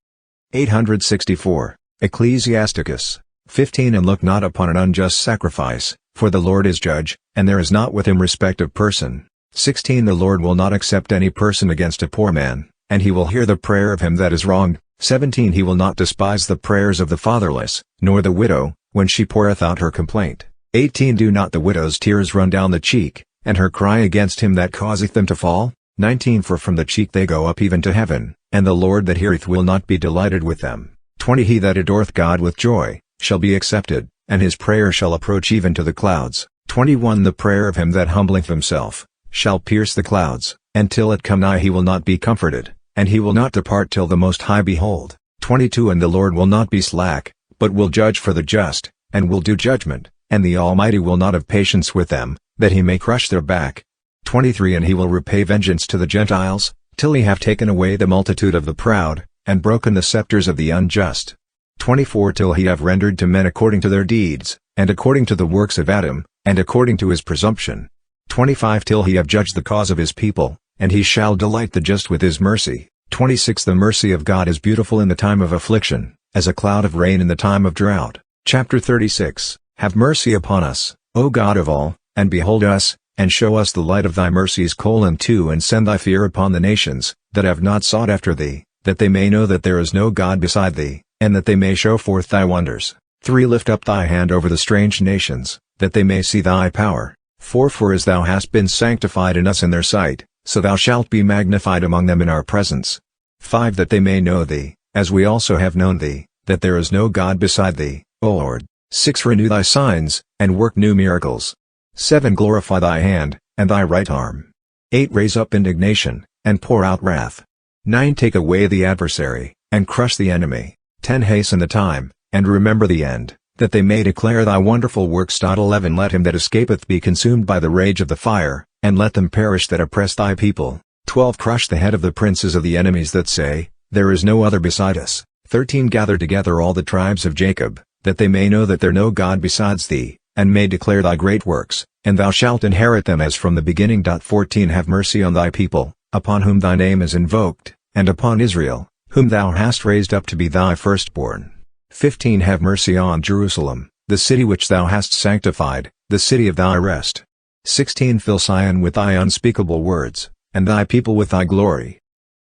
864. Ecclesiasticus. 15 And look not upon an unjust sacrifice, for the Lord is judge, and there is not with him respect of person. 16 The Lord will not accept any person against a poor man, and he will hear the prayer of him that is wronged. 17 He will not despise the prayers of the fatherless, nor the widow, when she poureth out her complaint. 18 Do not the widow's tears run down the cheek, and her cry against him that causeth them to fall? 19 For from the cheek they go up even to heaven, and the Lord that heareth will not be delighted with them. 20 He that adoreth God with joy, shall be accepted, and his prayer shall approach even to the clouds. 21 The prayer of him that humbleth himself, shall pierce the clouds, and till it come nigh he will not be comforted, and he will not depart till the Most High behold. 22 And the Lord will not be slack, but will judge for the just, and will do judgment, and the Almighty will not have patience with them, that he may crush their back. 23 And he will repay vengeance to the Gentiles, till he have taken away the multitude of the proud, and broken the scepters of the unjust. 24 Till he have rendered to men according to their deeds, and according to the works of Adam, and according to his presumption. 25 Till he have judged the cause of his people, and he shall delight the just with his mercy. 26 The mercy of God is beautiful in the time of affliction, as a cloud of rain in the time of drought. Chapter 36 Have mercy upon us, O God of all, and behold us, and show us the light of thy mercies. 2 And send thy fear upon the nations, that have not sought after thee, that they may know that there is no God beside thee, and that they may show forth thy wonders. 3 Lift up thy hand over the strange nations, that they may see thy power. 4 For as thou hast been sanctified in us in their sight, so thou shalt be magnified among them in our presence. 5 That they may know thee, as we also have known thee, that there is no God beside thee, O Lord. 6 Renew thy signs, and work new miracles. 7 Glorify thy hand, and thy right arm. 8 Raise up indignation, and pour out wrath. 9 Take away the adversary, and crush the enemy. 10 Hasten the time, and remember the end, that they may declare thy wonderful works. 11 Let him that escapeth be consumed by the rage of the fire, and let them perish that oppress thy people. 12 Crush the head of the princes of the enemies that say, there is no other beside us. 13 Gather together all the tribes of Jacob, that they may know that there no God besides thee, and may declare thy great works, and thou shalt inherit them as from the beginning. 14 Have mercy on thy people, upon whom thy name is invoked, and upon Israel, whom thou hast raised up to be thy firstborn. 15 Have mercy on Jerusalem, the city which thou hast sanctified, the city of thy rest. 16 Fill Sion with thy unspeakable words, and thy people with thy glory.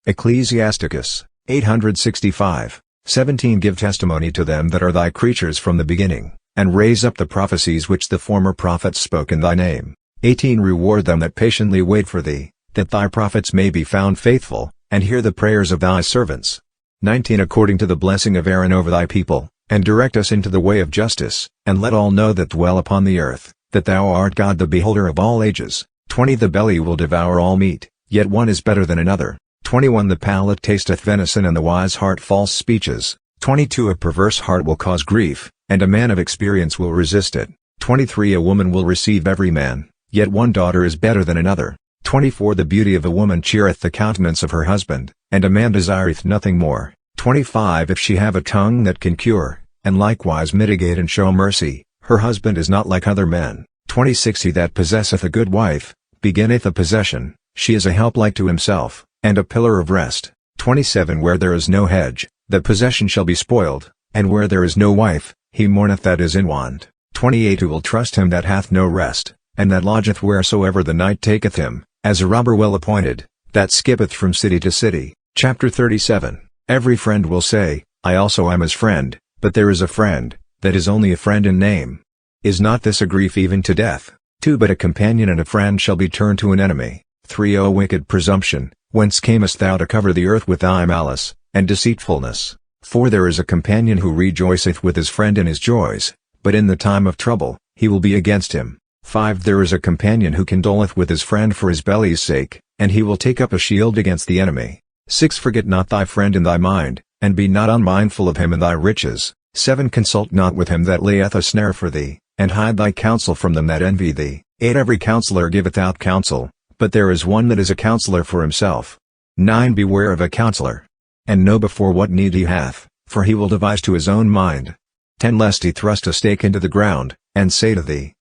Ecclesiasticus. 865. 17 Give testimony to them that are thy creatures from the beginning, and raise up the prophecies which the former prophets spoke in thy name. 18 Reward them that patiently wait for thee, that thy prophets may be found faithful, and hear the prayers of thy servants. 19 According to the blessing of Aaron over thy people, and direct us into the way of justice, and let all know that dwell upon the earth, that thou art God the beholder of all ages. 20 The belly will devour all meat, yet one is better than another. 21 The palate tasteth venison, and the wise heart false speeches. 22 A perverse heart will cause grief, and a man of experience will resist it. 23 A woman will receive every man, yet one daughter is better than another. 24 The beauty of a woman cheereth the countenance of her husband, and a man desireth nothing more. 25 If she have a tongue that can cure, and likewise mitigate and show mercy, her husband is not like other men. 26 He that possesseth a good wife, beginneth a possession, she is a help like to himself, and a pillar of rest. 27 Where there is no hedge, the possession shall be spoiled, and where there is no wife, he mourneth that is in want. 28 Who will trust him that hath no rest, and that lodgeth wheresoever the night taketh him, as a robber well appointed, that skippeth from city to city. Chapter 37. Every friend will say, I also am his friend, but there is a friend, that is only a friend in name. Is not this a grief even to death? 2 But a companion and a friend shall be turned to an enemy. 3 O wicked presumption, whence camest thou to cover the earth with thy malice, and deceitfulness? 4 There is a companion who rejoiceth with his friend in his joys, but in the time of trouble, he will be against him. 5 There is a companion who condoleth with his friend for his belly's sake, and he will take up a shield against the enemy. 6 Forget not thy friend in thy mind, and be not unmindful of him in thy riches. 7 Consult not with him that layeth a snare for thee, and hide thy counsel from them that envy thee. 8 Every counselor giveth out counsel, but there is one that is a counselor for himself. 9 Beware of a counselor, and know before what need he hath, for he will devise to his own mind. 10 Lest he thrust a stake into the ground, and say to thee,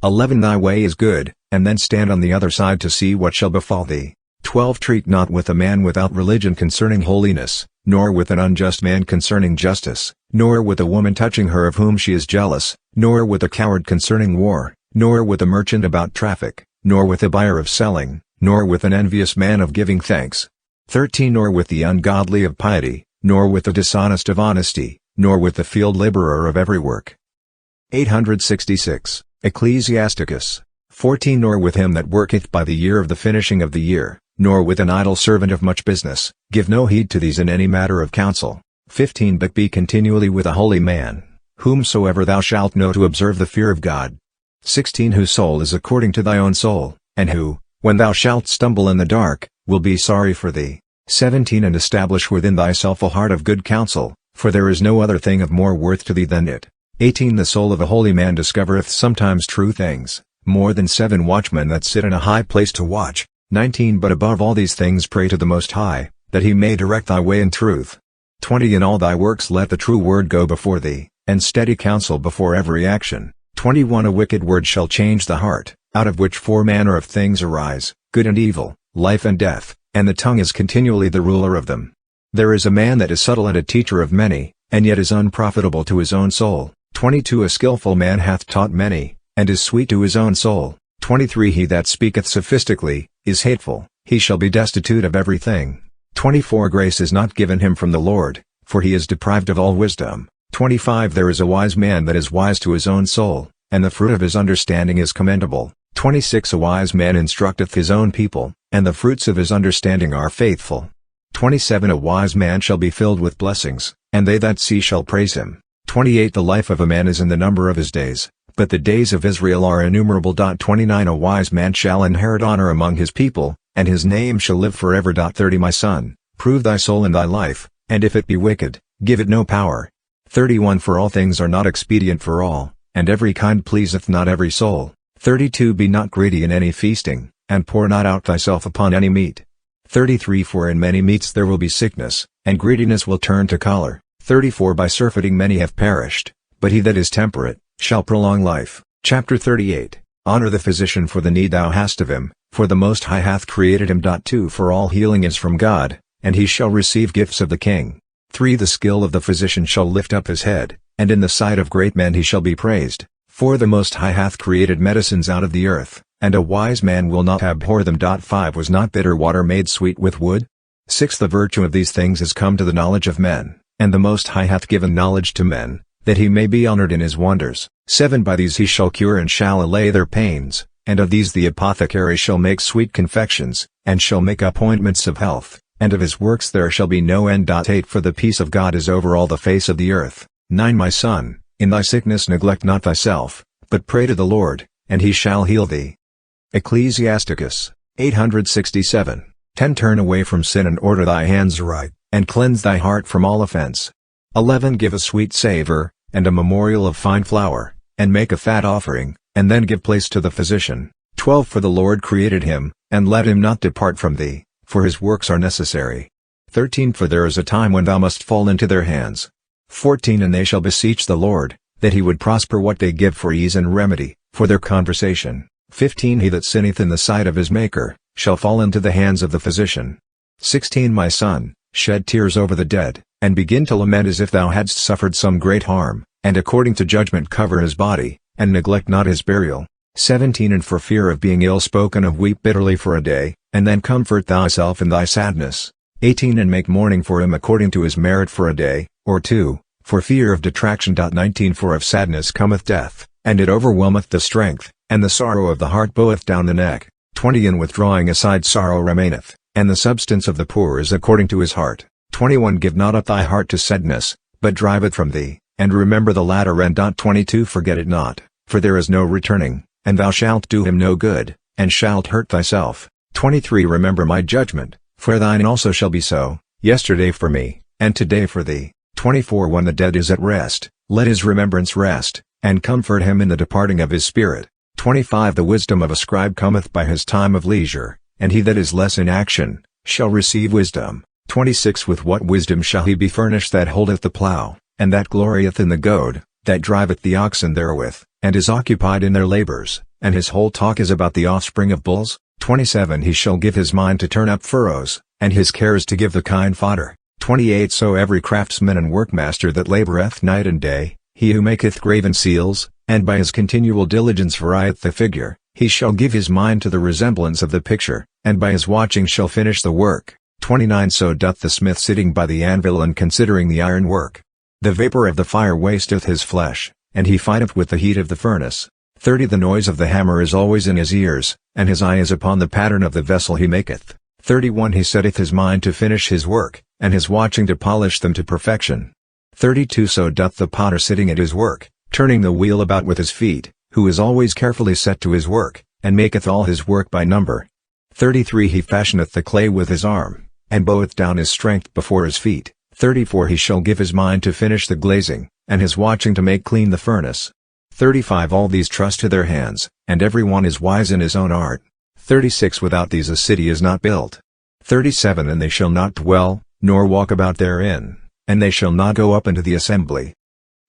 11 Thy way is good, and then stand on the other side to see what shall befall thee. 12 Treat not with a man without religion concerning holiness, nor with an unjust man concerning justice, nor with a woman touching her of whom she is jealous, nor with a coward concerning war, nor with a merchant about traffic, nor with a buyer of selling, nor with an envious man of giving thanks. 13 Nor with the ungodly of piety, nor with the dishonest of honesty, nor with the field laborer of every work. 866. Ecclesiasticus. 14 Nor with him that worketh by the year of the finishing of the year, nor with an idle servant of much business, give no heed to these in any matter of counsel. 15 But be continually with a holy man, whomsoever thou shalt know to observe the fear of God. 16 Whose soul is according to thy own soul, and who, when thou shalt stumble in the dark, will be sorry for thee. 17 And establish within thyself a heart of good counsel, for there is no other thing of more worth to thee than it. 18 The soul of a holy man discovereth sometimes true things, more than 7 watchmen that sit in a high place to watch. 19 But above all these things pray to the Most High, that he may direct thy way in truth. 20 In all thy works let the true word go before thee, and steady counsel before every action. 21 A wicked word shall change the heart, out of which 4 manner of things arise, good and evil, life and death, and the tongue is continually the ruler of them. There is a man that is subtle and a teacher of many, and yet is unprofitable to his own soul. 22 A skillful man hath taught many, and is sweet to his own soul. 23 He that speaketh sophistically, is hateful, he shall be destitute of everything. 24 Grace is not given him from the Lord, for he is deprived of all wisdom. 25 There is a wise man that is wise to his own soul, and the fruit of his understanding is commendable. 26 A wise man instructeth his own people, and the fruits of his understanding are faithful. 27 A wise man shall be filled with blessings, and they that see shall praise him. 28 The life of a man is in the number of his days, but the days of Israel are innumerable. 29 A wise man shall inherit honor among his people, and his name shall live forever. 30 My son, prove thy soul in thy life, and if it be wicked, give it no power. 31 For all things are not expedient for all, and every kind pleaseth not every soul. 32 Be not greedy in any feasting, and pour not out thyself upon any meat. 33 For in many meats there will be sickness, and greediness will turn to choler. 34 By surfeiting many have perished, but he that is temperate shall prolong life. Chapter 38. Honor the physician for the need thou hast of him, for the Most High hath created him. 2 For all healing is from God, and he shall receive gifts of the King. 3 The skill of the physician shall lift up his head, and in the sight of great men he shall be praised. 4 The Most High hath created medicines out of the earth, and a wise man will not abhor them. 5 Was not bitter water made sweet with wood? 6 The virtue of these things is come to the knowledge of men, and the Most High hath given knowledge to men, that he may be honored in his wonders. 7 By these he shall cure and shall allay their pains, and of these the apothecary shall make sweet confections, and shall make up ointments of health, and of his works there shall be no end. 8 For the peace of God is over all the face of the earth. 9 My son, in thy sickness neglect not thyself, but pray to the Lord, and he shall heal thee. Ecclesiasticus. 867. 10 Turn away from sin and order thy hands aright, and cleanse thy heart from all offense. 11 Give a sweet savor, and a memorial of fine flour, and make a fat offering, and then give place to the physician. 12 For the Lord created him, and let him not depart from thee, for his works are necessary. 13 For there is a time when thou must fall into their hands. 14 And they shall beseech the Lord, that he would prosper what they give for ease and remedy, for their conversation. 15 He that sinneth in the sight of his Maker, shall fall into the hands of the physician. 16 My son, shed tears over the dead, and begin to lament as if thou hadst suffered some great harm, and according to judgment cover his body, and neglect not his burial. 17 And for fear of being ill spoken of weep bitterly for a day, and then comfort thyself in thy sadness. 18 And make mourning for him according to his merit for a day, or two, for fear of detraction. 19 For of sadness cometh death, and it overwhelmeth the strength, and the sorrow of the heart boweth down the neck. 20 And withdrawing aside sorrow remaineth, and the substance of the poor is according to his heart. 21 Give not up thy heart to sadness, but drive it from thee, and remember the latter end. 22 Forget it not, for there is no returning, and thou shalt do him no good, and shalt hurt thyself. 23 Remember my judgment, for thine also shall be so, yesterday for me, and today for thee. 24 When the dead is at rest, let his remembrance rest, and comfort him in the departing of his spirit. 25 The wisdom of a scribe cometh by his time of leisure, and he that is less in action, shall receive wisdom. 26 With what wisdom shall he be furnished that holdeth the plough, and that glorieth in the goad, that driveth the oxen therewith, and is occupied in their labors, and his whole talk is about the offspring of bulls? 27 He shall give his mind to turn up furrows, and his cares to give the kine fodder. 28 So every craftsman and workmaster that laboureth night and day, he who maketh graven seals, and by his continual diligence varieth the figure, he shall give his mind to the resemblance of the picture, and by his watching shall finish the work. 29 So doth the smith sitting by the anvil and considering the iron work. The vapour of the fire wasteth his flesh, and he fighteth with the heat of the furnace. 30 The noise of the hammer is always in his ears, and his eye is upon the pattern of the vessel he maketh. 31 He setteth his mind to finish his work, and his watching to polish them to perfection. 32 So doth the potter sitting at his work, turning the wheel about with his feet, who is always carefully set to his work, and maketh all his work by number. 33 He fashioneth the clay with his arm, and boweth down his strength before his feet. 34 He shall give his mind to finish the glazing, and his watching to make clean the furnace. 35 All these trust to their hands, and every one is wise in his own art. 36 Without these a city is not built. 37 And they shall not dwell, nor walk about therein, and they shall not go up into the assembly.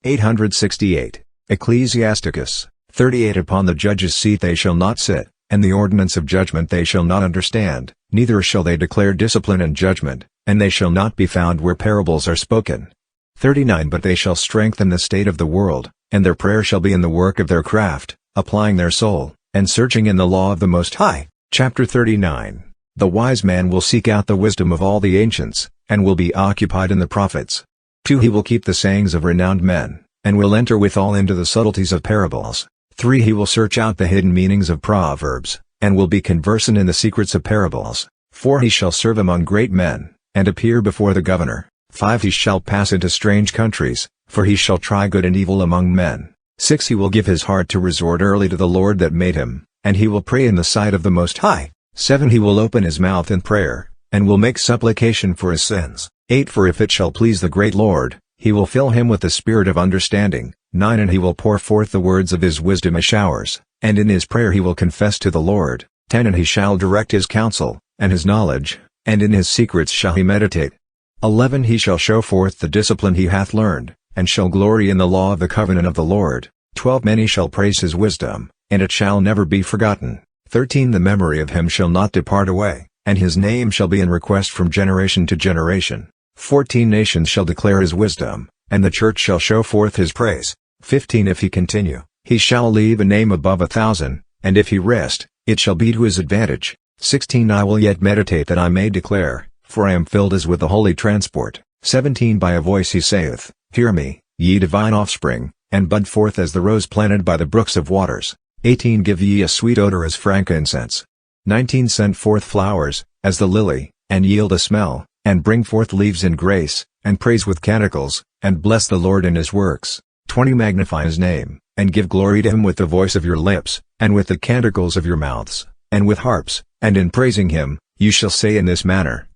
868. Ecclesiasticus. 38 Upon the judge's seat they shall not sit, and the ordinance of judgment they shall not understand, neither shall they declare discipline and judgment, and they shall not be found where parables are spoken. 39 But they shall strengthen the state of the world, and their prayer shall be in the work of their craft, applying their soul, and searching in the law of the Most High. Chapter 39. The wise man will seek out the wisdom of all the ancients, and will be occupied in the prophets. 2 He will keep the sayings of renowned men, and will enter withal into the subtleties of parables. 3 He will search out the hidden meanings of proverbs, and will be conversant in the secrets of parables. 4 He shall serve among great men, and appear before the governor. 5 He shall pass into strange countries, for he shall try good and evil among men. 6 He will give his heart to resort early to the Lord that made him, and he will pray in the sight of the Most High. 7 He will open his mouth in prayer, and will make supplication for his sins. 8 For if it shall please the great Lord, he will fill him with the spirit of understanding. 9 And he will pour forth the words of his wisdom as showers, and in his prayer he will confess to the Lord. 10 And he shall direct his counsel, and his knowledge, and in his secrets shall he meditate. 11 He shall show forth the discipline he hath learned, and shall glory in the law of the covenant of the Lord. 12 Many shall praise his wisdom, and it shall never be forgotten. 13 The memory of him shall not depart away, and his name shall be in request from generation to generation. 14 Nations shall declare his wisdom, and the church shall show forth his praise. 15 If he continue, he shall leave a name above 1,000, and if he rest, it shall be to his advantage. 16 I will yet meditate that I may declare, for I am filled as with the holy transport. 17 By a voice he saith, Hear me, ye divine offspring, and bud forth as the rose planted by the brooks of waters. 18 Give ye a sweet odor as frankincense. 19 Send forth flowers, as the lily, and yield a smell, and bring forth leaves in grace, and praise with canticles, and bless the Lord in his works. 20 Magnify his name, and give glory to him with the voice of your lips, and with the canticles of your mouths, and with harps, and in praising him, you shall say in this manner.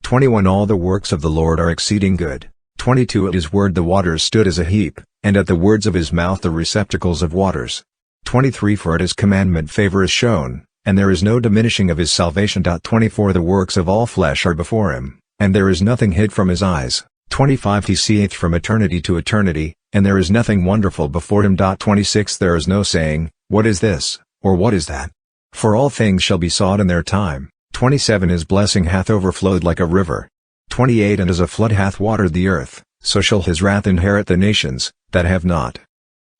21 All the works of the Lord are exceeding good. 22 At his word the waters stood as a heap, and at the words of his mouth the receptacles of waters. 23 For at his commandment favor is shown, and there is no diminishing of his salvation. 24 The works of all flesh are before him, and there is nothing hid from his eyes. 25 He seeth from eternity to eternity, and there is nothing wonderful before him. 26 There is no saying, What is this, or what is that? For all things shall be sought in their time. 27 His blessing hath overflowed like a river. 28 And as a flood hath watered the earth, so shall his wrath inherit the nations, that have not.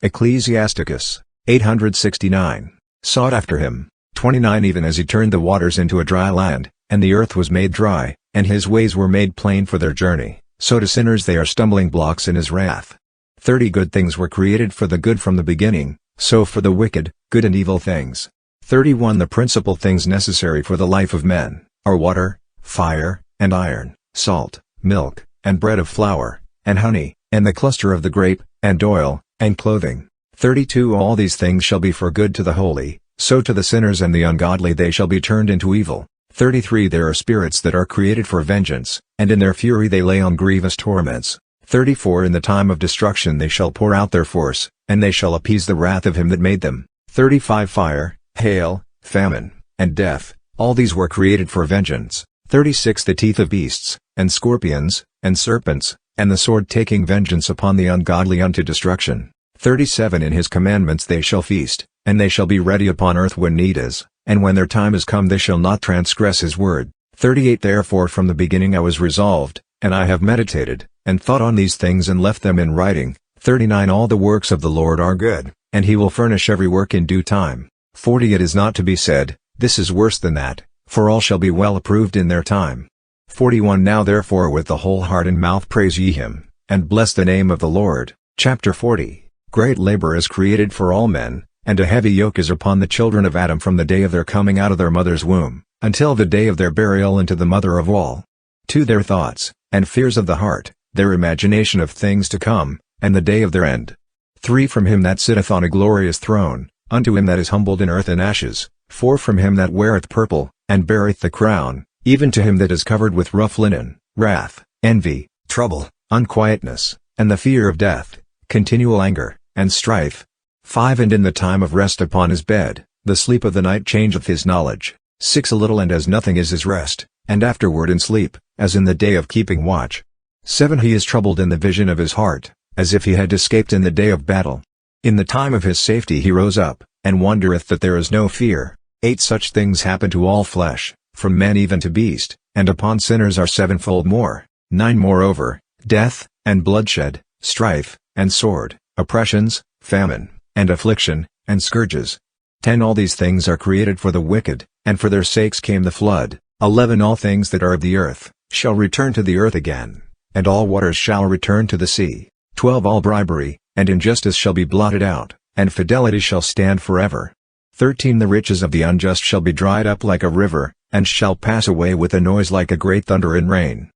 Ecclesiasticus. 869. Sought after him. 29 Even as he turned the waters into a dry land, and the earth was made dry, and his ways were made plain for their journey, so to sinners they are stumbling blocks in his wrath. 30 Good things were created for the good from the beginning, so for the wicked, good and evil things. 31 The principal things necessary for the life of men, are water, fire, and iron, salt, milk, and bread of flour, and honey, and the cluster of the grape, and oil, and clothing. 32 All these things shall be for good to the holy, so to the sinners and the ungodly they shall be turned into evil. 33 There are spirits that are created for vengeance, and in their fury they lay on grievous torments. 34 In the time of destruction they shall pour out their force, and they shall appease the wrath of him that made them. 35 Fire, hail, famine, and death, all these were created for vengeance. 36 The teeth of beasts, and scorpions, and serpents, and the sword taking vengeance upon the ungodly unto destruction. 37 In his commandments they shall feast, and they shall be ready upon earth when need is, and when their time is come they shall not transgress his word. 38 Therefore from the beginning I was resolved, and I have meditated, and thought on these things and left them in writing. 39 All the works of the Lord are good, and he will furnish every work in due time. 40 It is not to be said, this is worse than that, for all shall be well approved in their time. 41 Now therefore with the whole heart and mouth praise ye him, and bless the name of the Lord. Chapter 40 Great labor is created for all men, and a heavy yoke is upon the children of Adam from the day of their coming out of their mother's womb, until the day of their burial into the mother of all. 2 Their thoughts, and fears of the heart, their imagination of things to come, and the day of their end. 3 From him that sitteth on a glorious throne, unto him that is humbled in earth and ashes. 4 From him that weareth purple, and beareth the crown, even to him that is covered with rough linen, wrath, envy, trouble, unquietness, and the fear of death, continual anger, and strife. 5 And in the time of rest upon his bed, the sleep of the night changeth his knowledge. 6 A little and as nothing is his rest, and afterward in sleep, as in the day of keeping watch. 7 He is troubled in the vision of his heart, as if he had escaped in the day of battle. In the time of his safety he rose up, and wondereth that there is no fear. 8 Such things happen to all flesh, from man even to beast, and upon sinners are sevenfold more. 9 Moreover, death, and bloodshed, strife, and sword, oppressions, famine, and affliction, and scourges. 10 All these things are created for the wicked, and for their sakes came the flood. 11 All things that are of the earth, shall return to the earth again, and all waters shall return to the sea. 12 All bribery, and injustice shall be blotted out, and fidelity shall stand forever. 13 The riches of the unjust shall be dried up like a river, and shall pass away with a noise like a great thunder and rain.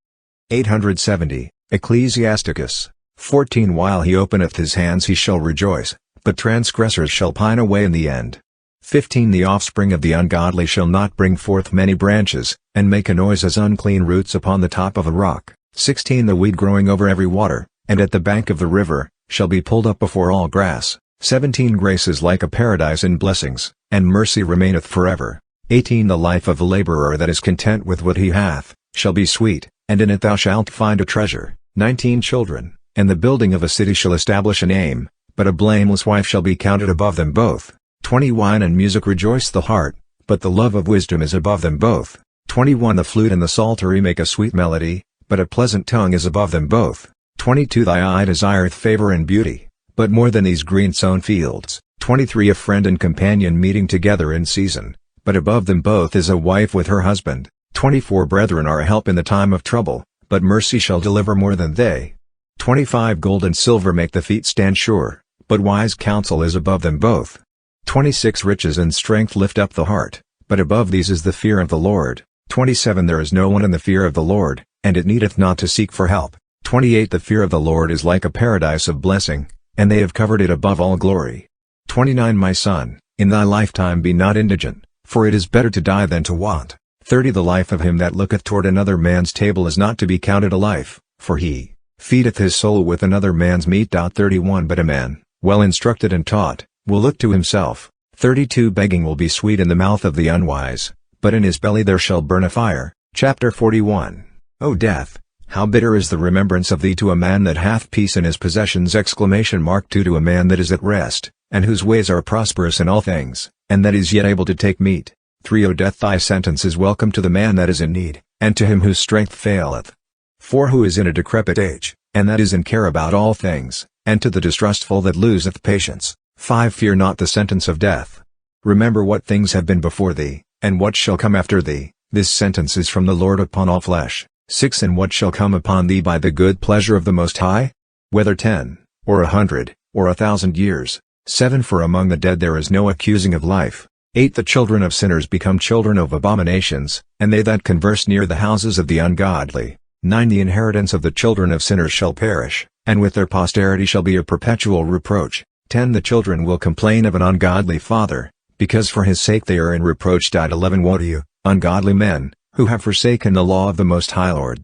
870 Ecclesiasticus. 14 While he openeth his hands he shall rejoice, but transgressors shall pine away in the end. 15 The offspring of the ungodly shall not bring forth many branches, and make a noise as unclean roots upon the top of a rock. 16 The weed growing over every water, and at the bank of the river, shall be pulled up before all grass. 17 Grace is like a paradise in blessings, and mercy remaineth forever. 18 The life of a laborer that is content with what he hath, shall be sweet, and in it thou shalt find a treasure. 19 Children, and the building of a city shall establish a name, but a blameless wife shall be counted above them both. 20 Wine and music rejoice the heart, but the love of wisdom is above them both. 21 The flute and the psaltery make a sweet melody, but a pleasant tongue is above them both. 22 Thy eye desireth favor and beauty, but more than these green sown fields. 23 A friend and companion meeting together in season, but above them both is a wife with her husband. 24 Brethren are a help in the time of trouble, but mercy shall deliver more than they. 25 Gold and silver make the feet stand sure, but wise counsel is above them both. 26 Riches and strength lift up the heart, but above these is the fear of the Lord. 27 There is no one in the fear of the Lord, and it needeth not to seek for help. 28 The fear of the Lord is like a paradise of blessing, and they have covered it above all glory. 29 My son, in thy lifetime be not indigent, for it is better to die than to want. 30 The life of him that looketh toward another man's table is not to be counted a life, for he feedeth his soul with another man's meat. 31 But a man, well instructed and taught, will look to himself. 32 Begging will be sweet in the mouth of the unwise, but in his belly there shall burn a fire. Chapter 41 O death, how bitter is the remembrance of thee to a man that hath peace in his possessions! 2 To a man that is at rest, and whose ways are prosperous in all things, and that is yet able to take meat. 3 O death, thy sentence is welcome to the man that is in need, and to him whose strength faileth. 4 Who is in a decrepit age, and that is in care about all things, and to the distrustful that loseth patience. 5 Fear not the sentence of death. Remember what things have been before thee, and what shall come after thee. This sentence is from the Lord upon all flesh. 6 And what shall come upon thee by the good pleasure of the Most High? Whether 10, or 100, or 1,000 years. 7 For among the dead there is no accusing of life. 8 The children of sinners become children of abominations, and they that converse near the houses of the ungodly. 9 The inheritance of the children of sinners shall perish, and with their posterity shall be a perpetual reproach. 10 The children will complain of an ungodly father, because for his sake they are in reproach. 11 Woe to you, ungodly men, who have forsaken the law of the Most High Lord.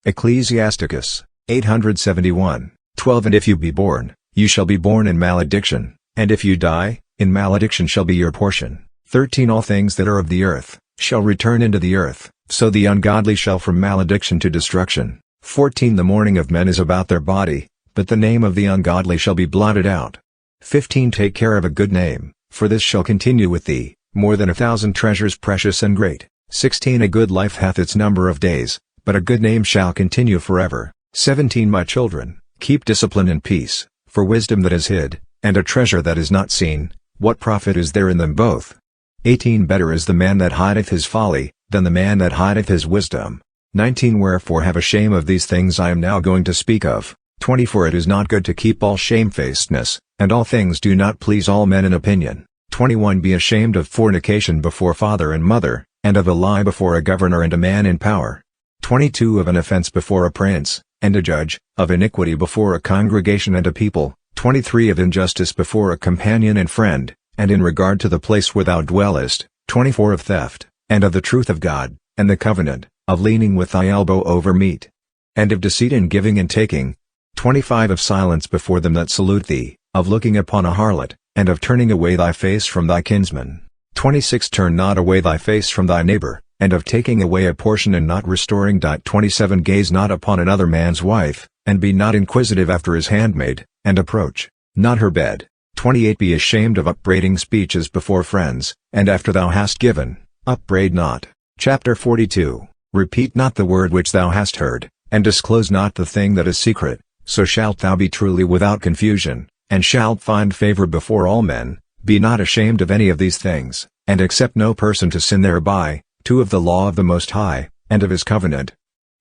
Ecclesiasticus 871. 12 And if you be born, you shall be born in malediction, and if you die, in malediction shall be your portion. 13 All things that are of the earth, shall return into the earth, so the ungodly shall from malediction to destruction. 14 The mourning of men is about their body, but the name of the ungodly shall be blotted out. 15 Take care of a good name, for this shall continue with thee, more than 1,000 treasures precious and great. 16 A good life hath its number of days, but a good name shall continue forever. 17 My children, keep discipline and peace, for wisdom that is hid, and a treasure that is not seen, what profit is there in them both? 18 Better is the man that hideth his folly, than the man that hideth his wisdom. 19 Wherefore have a shame of these things I am now going to speak of. 20 For it is not good to keep all shamefacedness, and all things do not please all men in opinion. 21 Be ashamed of fornication before father and mother, and of a lie before a governor and a man in power. 22 Of an offense before a prince, and a judge, of iniquity before a congregation and a people. 23 Of injustice before a companion and friend, and in regard to the place where thou dwellest. 24 Of theft, and of the truth of God, and the covenant, of leaning with thy elbow over meat, and of deceit in giving and taking. 25 Of silence before them that salute thee, of looking upon a harlot, and of turning away thy face from thy kinsman. 26 Turn not away thy face from thy neighbor, and of taking away a portion and not restoring. 27 Gaze not upon another man's wife, and be not inquisitive after his handmaid, and approach not her bed. 28 Be ashamed of upbraiding speeches before friends, and after thou hast given, upbraid not. Chapter 42 Repeat not the word which thou hast heard, and disclose not the thing that is secret, so shalt thou be truly without confusion, and shalt find favor before all men. Be not ashamed of any of these things, and accept no person to sin thereby. 2 Of the law of the Most High, and of his covenant,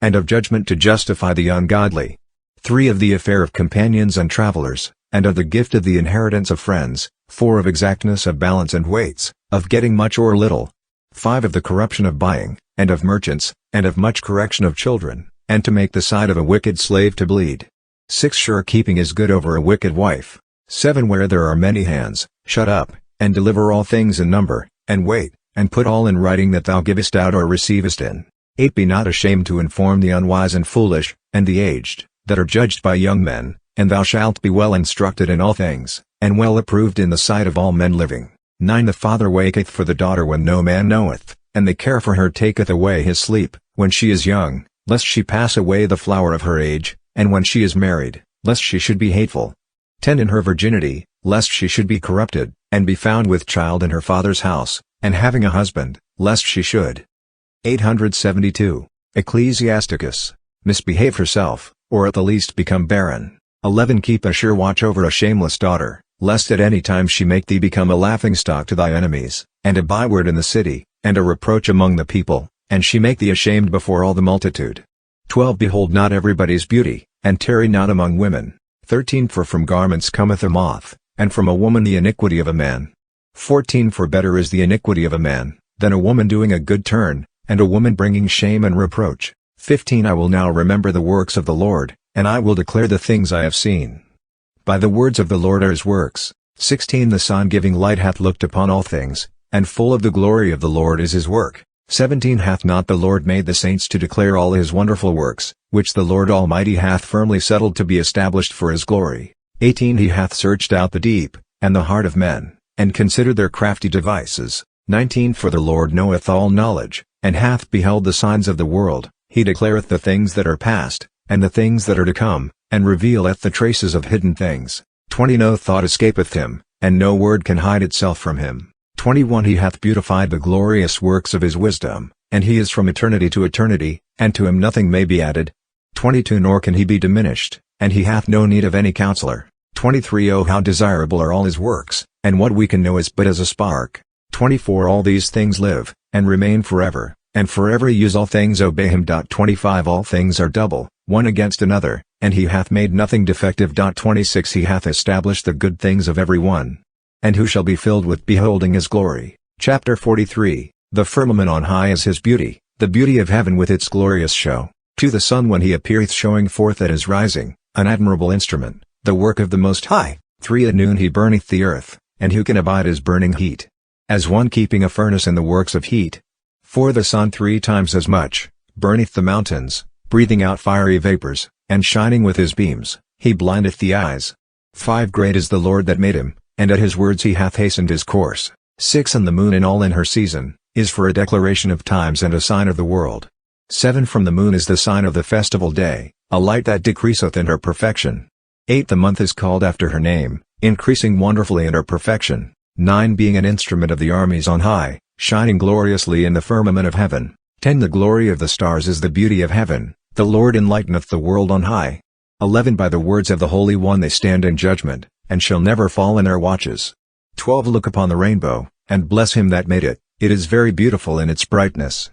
and of judgment to justify the ungodly. 3 Of the affair of companions and travelers, and of the gift of the inheritance of friends. 4 Of exactness of balance and weights, of getting much or little. 5 Of the corruption of buying, and of merchants, and of much correction of children, and to make the side of a wicked slave to bleed. 6 Sure keeping is good over a wicked wife. 7 Where there are many hands, shut up, and deliver all things in number, and wait, and put all in writing that thou givest out or receivest in. 8 Be not ashamed to inform the unwise and foolish, and the aged, that are judged by young men, and thou shalt be well instructed in all things, and well approved in the sight of all men living. 9 The father waketh for the daughter when no man knoweth, and the care for her taketh away his sleep, when she is young, lest she pass away the flower of her age, and when she is married, lest she should be hateful. 10 In her virginity, lest she should be corrupted, and be found with child in her father's house, and having a husband, lest she should. 872. Ecclesiasticus. Misbehave herself, or at the least become barren. 11 Keep a sure watch over a shameless daughter, lest at any time she make thee become a laughingstock to thy enemies, and a byword in the city, and a reproach among the people, and she make thee ashamed before all the multitude. 12 Behold not everybody's beauty, and tarry not among women. 13 For from garments cometh a moth, and from a woman the iniquity of a man. 14 For better is the iniquity of a man, than a woman doing a good turn, and a woman bringing shame and reproach. 15 I will now remember the works of the Lord, and I will declare the things I have seen. By the words of the Lord are his works. 16 The sun giving light hath looked upon all things, and full of the glory of the Lord is his work. 17 Hath not the Lord made the saints to declare all his wonderful works, which the Lord Almighty hath firmly settled to be established for his glory? 18 He hath searched out the deep, and the heart of men, and considered their crafty devices. 19 For the Lord knoweth all knowledge, and hath beheld the signs of the world. He declareth the things that are past, and the things that are to come, and revealeth the traces of hidden things. 20 No thought escapeth him, and no word can hide itself from him. 21 He hath beautified the glorious works of his wisdom, and he is from eternity to eternity, and to him nothing may be added. 22 Nor can he be diminished, and he hath no need of any counselor. 23 Oh how desirable are all his works, and what we can know is but as a spark. 24 All these things live, and remain forever, and forever use all things obey him. 25 All things are double, one against another, and he hath made nothing defective. 26 He hath established the good things of every one. And who shall be filled with beholding his glory? Chapter 43. The firmament on high is his beauty, the beauty of heaven with its glorious show. To the sun when he appeareth showing forth at his rising, an admirable instrument, the work of the Most High. 3 At noon he burneth the earth, and who can abide his burning heat? As one keeping a furnace in the works of heat. 4 The sun 3 times as much, burneth the mountains, breathing out fiery vapors. and shining with his beams, he blindeth the eyes. 5 Great is the Lord that made him, and at his words he hath hastened his course. 6 And the moon in all in her season, is for a declaration of times and a sign of the world. 7 From the moon is the sign of the festival day, a light that decreaseth in her perfection. 8 The month is called after her name, increasing wonderfully in her perfection. 9 Being an instrument of the armies on high, shining gloriously in the firmament of heaven. 10 The glory of the stars is the beauty of heaven, the Lord enlighteneth the world on high. 11 By the words of the Holy One they stand in judgment, and shall never fall in their watches. 12 Look upon the rainbow, and bless him that made it, it is very beautiful in its brightness.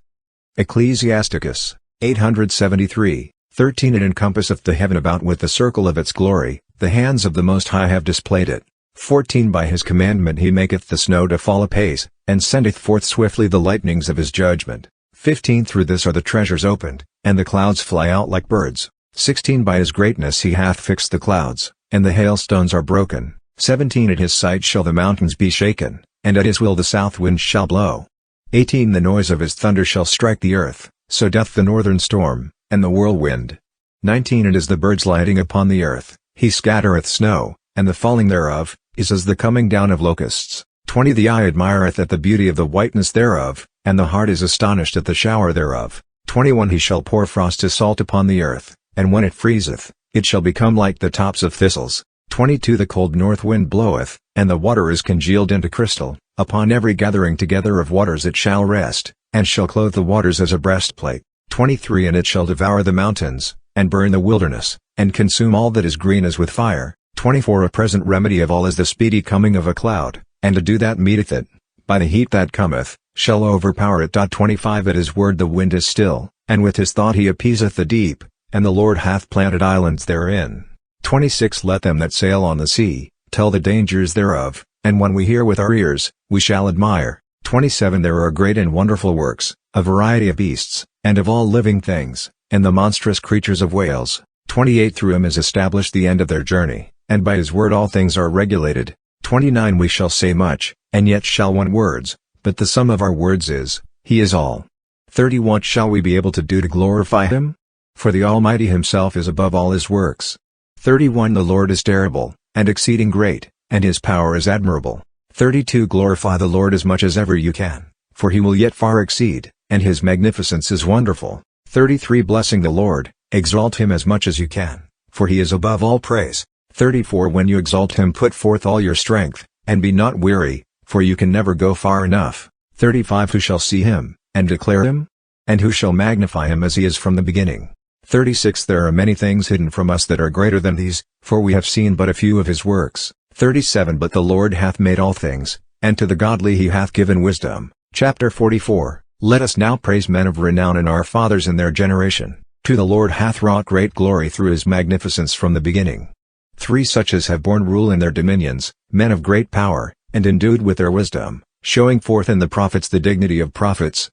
Ecclesiasticus 873, 13 It encompasseth the heaven about with the circle of its glory, the hands of the Most High have displayed it. 14 By his commandment he maketh the snow to fall apace, and sendeth forth swiftly the lightnings of his judgment. 15 Through this are the treasures opened, and the clouds fly out like birds. 16 By his greatness he hath fixed the clouds, and the hailstones are broken. 17 At his sight shall the mountains be shaken, and at his will the south wind shall blow. 18 The noise of his thunder shall strike the earth, so doth the northern storm, and the whirlwind. 19 It is the birds lighting upon the earth, he scattereth snow, and the falling thereof, is as the coming down of locusts. 20 The eye admireth at the beauty of the whiteness thereof, and the heart is astonished at the shower thereof. 21 He shall pour frost as salt upon the earth, and when it freezeth, it shall become like the tops of thistles. 22 The cold north wind bloweth, and the water is congealed into crystal, upon every gathering together of waters it shall rest, and shall clothe the waters as a breastplate. 23 And it shall devour the mountains, and burn the wilderness, and consume all that is green as with fire. 24 A present remedy of all is the speedy coming of a cloud, and a dew that meeteth it, by the heat that cometh, shall overpower it. 25 At his word the wind is still, and with his thought he appeaseth the deep, and the Lord hath planted islands therein. 26 Let them that sail on the sea, tell the dangers thereof, and when we hear with our ears, we shall admire. 27 There are great and wonderful works, a variety of beasts, and of all living things, and the monstrous creatures of whales. 28 Through him is established the end of their journey, and by his word all things are regulated. 29 We shall say much, and yet shall want words, but the sum of our words is, he is all. 30 What shall we be able to do to glorify him? For the Almighty himself is above all his works. 31 The Lord is terrible, and exceeding great, and his power is admirable. 32 Glorify the Lord as much as ever you can, for he will yet far exceed, and his magnificence is wonderful. 33 Blessing the Lord, exalt him as much as you can, for he is above all praise. 34 When you exalt him put forth all your strength, and be not weary, for you can never go far enough. 35 Who shall see him, and declare him? And who shall magnify him as he is from the beginning? 36 There are many things hidden from us that are greater than these, for we have seen but a few of his works. 37 But the Lord hath made all things, and to the godly he hath given wisdom. Chapter 44 Let us now praise men of renown and our fathers in their generation. To the Lord hath wrought great glory through his magnificence from the beginning. 3 Such as have borne rule in their dominions, men of great power, and endued with their wisdom, showing forth in the prophets the dignity of prophets.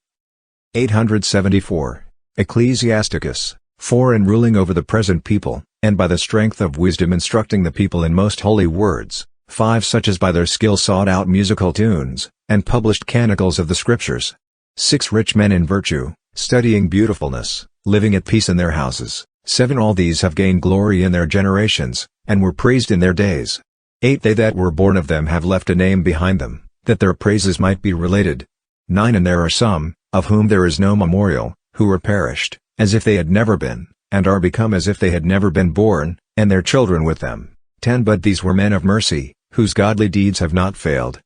874 Ecclesiasticus 4 In ruling over the present people, and by the strength of wisdom instructing the people in most holy words. 5 Such as by their skill sought out musical tunes, and published canticles of the Scriptures. 6 Rich men in virtue, studying beautifulness, living at peace in their houses. 7 All these have gained glory in their generations, and were praised in their days. 8 They that were born of them have left a name behind them, that their praises might be related. 9 And there are some, of whom there is no memorial, who are perished, as if they had never been, and are become as if they had never been born, and their children with them. 10 But these were men of mercy, whose godly deeds have not failed.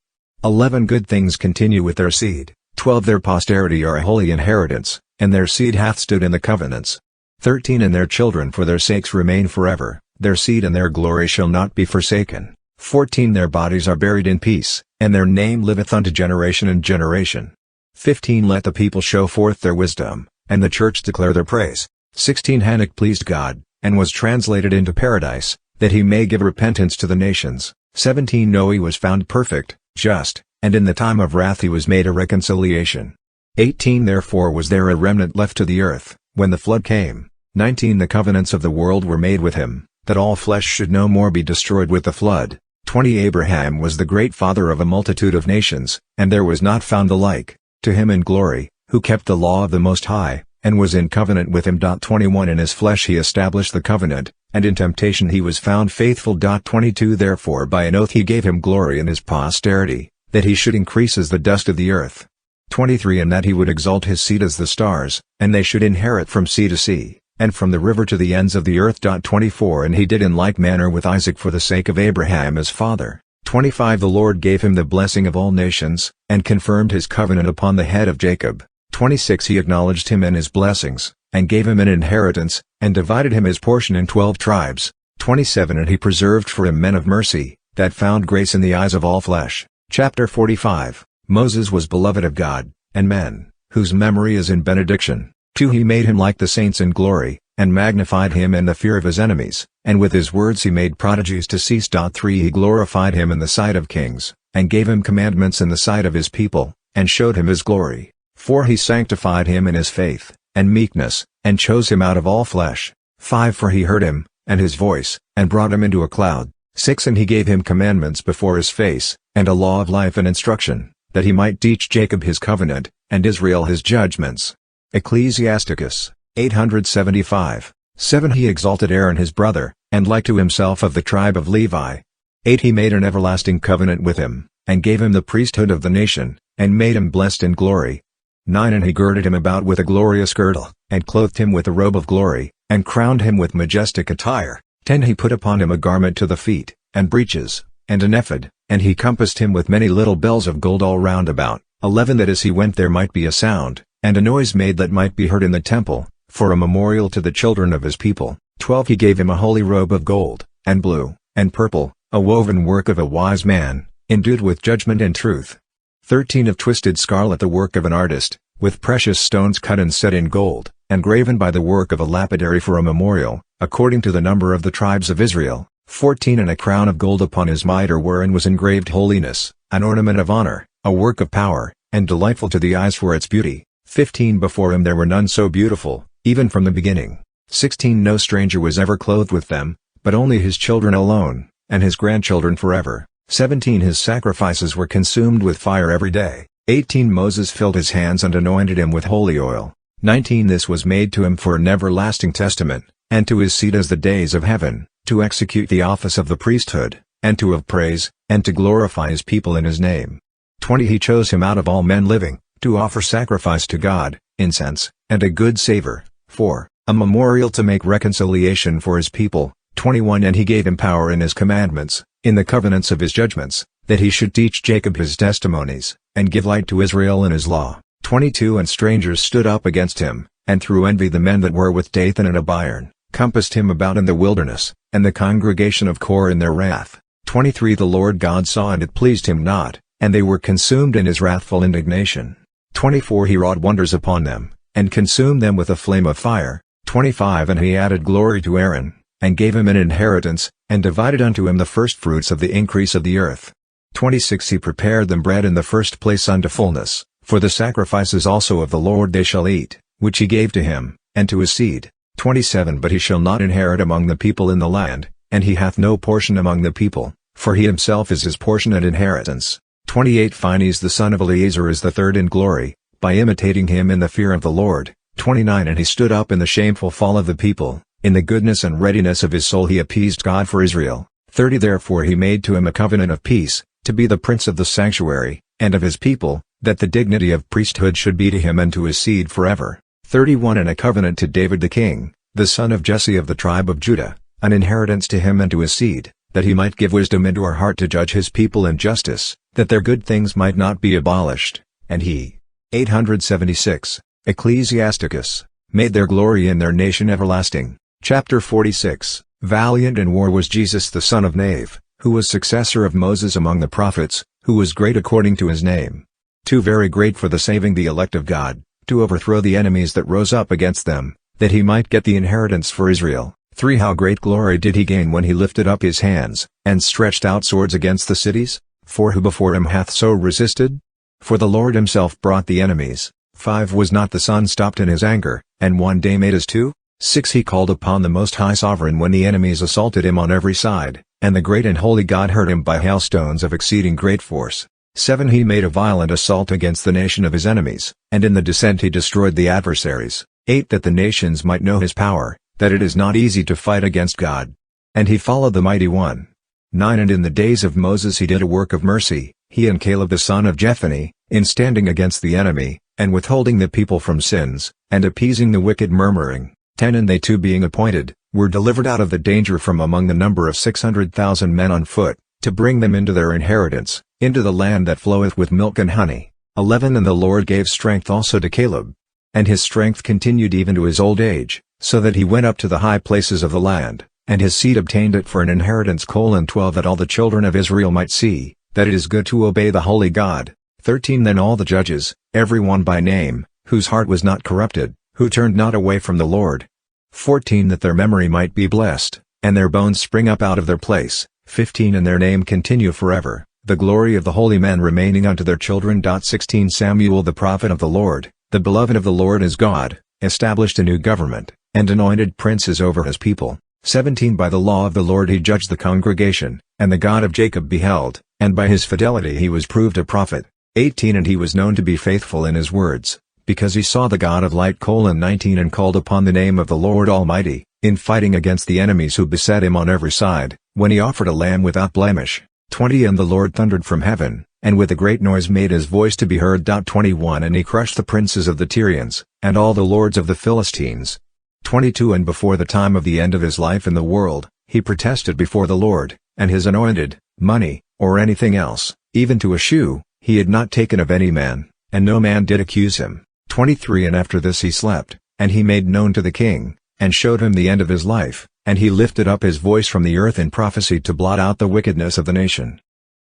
11 Good things continue with their seed. 12 Their posterity are a holy inheritance, and their seed hath stood in the covenants. 13 And their children for their sakes remain forever, their seed and their glory shall not be forsaken. 14 Their bodies are buried in peace, and their name liveth unto generation and generation. 15 Let the people show forth their wisdom, and the church declare their praise. 16 Hanok pleased God, and was translated into paradise, that he may give repentance to the nations. 17 Noe was found perfect, just, and in the time of wrath he was made a reconciliation. 18 Therefore was there a remnant left to the earth, when the flood came. 19 The covenants of the world were made with him, that all flesh should no more be destroyed with the flood. 20 Abraham was the great father of a multitude of nations, and there was not found the like, to him in glory, who kept the law of the Most High, and was in covenant with him. 21 In his flesh he established the covenant, and in temptation he was found faithful. 22 Therefore by an oath he gave him glory in his posterity, that he should increase as the dust of the earth. 23 And that he would exalt his seed as the stars, and they should inherit from sea to sea, and from the river to the ends of the earth. 24 And he did in like manner with Isaac for the sake of Abraham his father. 25 The Lord gave him the blessing of all nations, and confirmed his covenant upon the head of Jacob. 26 He acknowledged him and his blessings, and gave him an inheritance, and divided him his portion in 12 tribes. 27 And he preserved for him men of mercy, that found grace in the eyes of all flesh. Chapter 45 Moses was beloved of God, and men, whose memory is in benediction. 2 He made him like the saints in glory, and magnified him in the fear of his enemies, and with his words he made prodigies to cease. 3 He glorified him in the sight of kings, and gave him commandments in the sight of his people, and showed him his glory. 4 He sanctified him in his faith, and meekness, and chose him out of all flesh. 5 For he heard him, and his voice, and brought him into a cloud. 6 And he gave him commandments before his face, and a law of life and instruction, that he might teach Jacob his covenant, and Israel his judgments. Ecclesiasticus 875. 7 He exalted Aaron his brother, and like to himself of the tribe of Levi. 8 He made an everlasting covenant with him, and gave him the priesthood of the nation, and made him blessed in glory. 9 And he girded him about with a glorious girdle, and clothed him with a robe of glory, and crowned him with majestic attire. 10 He put upon him a garment to the feet, and breeches, and an ephod, and he compassed him with many little bells of gold all round about. 11 That as he went there might be a sound, and a noise made that might be heard in the temple, for a memorial to the children of his people. 12 He gave him a holy robe of gold, and blue, and purple, a woven work of a wise man, endued with judgment and truth. 13 Of twisted scarlet the work of an artist, with precious stones cut and set in gold, and graven by the work of a lapidary for a memorial, according to the number of the tribes of Israel. 14 And a crown of gold upon his mitre wherein was engraved holiness, an ornament of honor, a work of power, and delightful to the eyes for its beauty. 15 Before him there were none so beautiful, even from the beginning. 16 No stranger was ever clothed with them, but only his children alone, and his grandchildren forever. 17 His sacrifices were consumed with fire every day. 18 Moses filled his hands and anointed him with holy oil. 19 This was made to him for an everlasting testament, and to his seed as the days of heaven, to execute the office of the priesthood, and to have praise, and to glorify his people in his name. 20 He chose him out of all men living, to offer sacrifice to God, incense, and a good savor, for a memorial to make reconciliation for his people. 21 And he gave him power in his commandments, in the covenants of his judgments, that he should teach Jacob his testimonies, and give light to Israel in his law. 22 And strangers stood up against him, and through envy the men that were with Dathan and Abiram, compassed him about in the wilderness, and the congregation of Kor in their wrath. 23 The Lord God saw and it pleased him not, and they were consumed in his wrathful indignation. 24 He wrought wonders upon them, and consumed them with a flame of fire. 25 And he added glory to Aaron, and gave him an inheritance, and divided unto him the firstfruits of the increase of the earth. 26 He prepared them bread in the first place unto fullness, for the sacrifices also of the Lord they shall eat, which he gave to him, and to his seed. 27 But he shall not inherit among the people in the land, and he hath no portion among the people, for he himself is his portion and inheritance. 28 Phinehas the son of Eleazar is the third in glory, by imitating him in the fear of the Lord. 29 And he stood up in the shameful fall of the people, in the goodness and readiness of his soul he appeased God for Israel. 30 Therefore he made to him a covenant of peace, to be the prince of the sanctuary, and of his people, that the dignity of priesthood should be to him and to his seed forever. 31 And a covenant to David the king, the son of Jesse of the tribe of Judah, an inheritance to him and to his seed, that he might give wisdom into our heart to judge his people in justice, that their good things might not be abolished, and he. 876. Ecclesiasticus, made their glory in their nation everlasting. Chapter 46. Valiant in war was Jesus the son of Nave, who was successor of Moses among the prophets, who was great according to his name. 2 Very great for the saving the elect of God, to overthrow the enemies that rose up against them, that he might get the inheritance for Israel. 3 How great glory did he gain when he lifted up his hands, and stretched out swords against the cities? 4 Who before him hath so resisted? For the Lord himself brought the enemies. 5 Was not the sun stopped in his anger, and one day made as two? 6 He called upon the Most High Sovereign when the enemies assaulted him on every side, and the great and holy God heard him by hailstones of exceeding great force. 7 He made a violent assault against the nation of his enemies, and in the descent he destroyed the adversaries. 8 That the nations might know his power, that it is not easy to fight against God. And he followed the mighty one. 9 And in the days of Moses he did a work of mercy, he and Caleb the son of Jephunneh, in standing against the enemy, and withholding the people from sins, and appeasing the wicked murmuring. 10 And they too being appointed, were delivered out of the danger from among the number of 600,000 men on foot, to bring them into their inheritance, into the land that floweth with milk and honey. 11 And the Lord gave strength also to Caleb. And his strength continued even to his old age, so that he went up to the high places of the land, and his seed obtained it for an inheritance. 12 That all the children of Israel might see, that it is good to obey the holy God. 13 Then all the judges, every one by name, whose heart was not corrupted, who turned not away from the Lord. 14 That their memory might be blessed, and their bones spring up out of their place. 15 And their name continue forever, the glory of the holy men remaining unto their children. 16 Samuel the prophet of the Lord, the beloved of the Lord is God, established a new government, and anointed princes over his people. 17 By the law of the Lord he judged the congregation, and the God of Jacob beheld, and by his fidelity he was proved a prophet. 18 And he was known to be faithful in his words, because he saw the God of light. 19 And called upon the name of the Lord Almighty, in fighting against the enemies who beset him on every side, when he offered a lamb without blemish. 20 And the Lord thundered from heaven, and with a great noise made his voice to be heard. 21 And he crushed the princes of the Tyrians, and all the lords of the Philistines. 22 And before the time of the end of his life in the world, he protested before the Lord, and his anointed, money, or anything else, even to a shoe, he had not taken of any man, and no man did accuse him. 23 And after this he slept, and he made known to the king, and showed him the end of his life, and he lifted up his voice from the earth in prophecy to blot out the wickedness of the nation.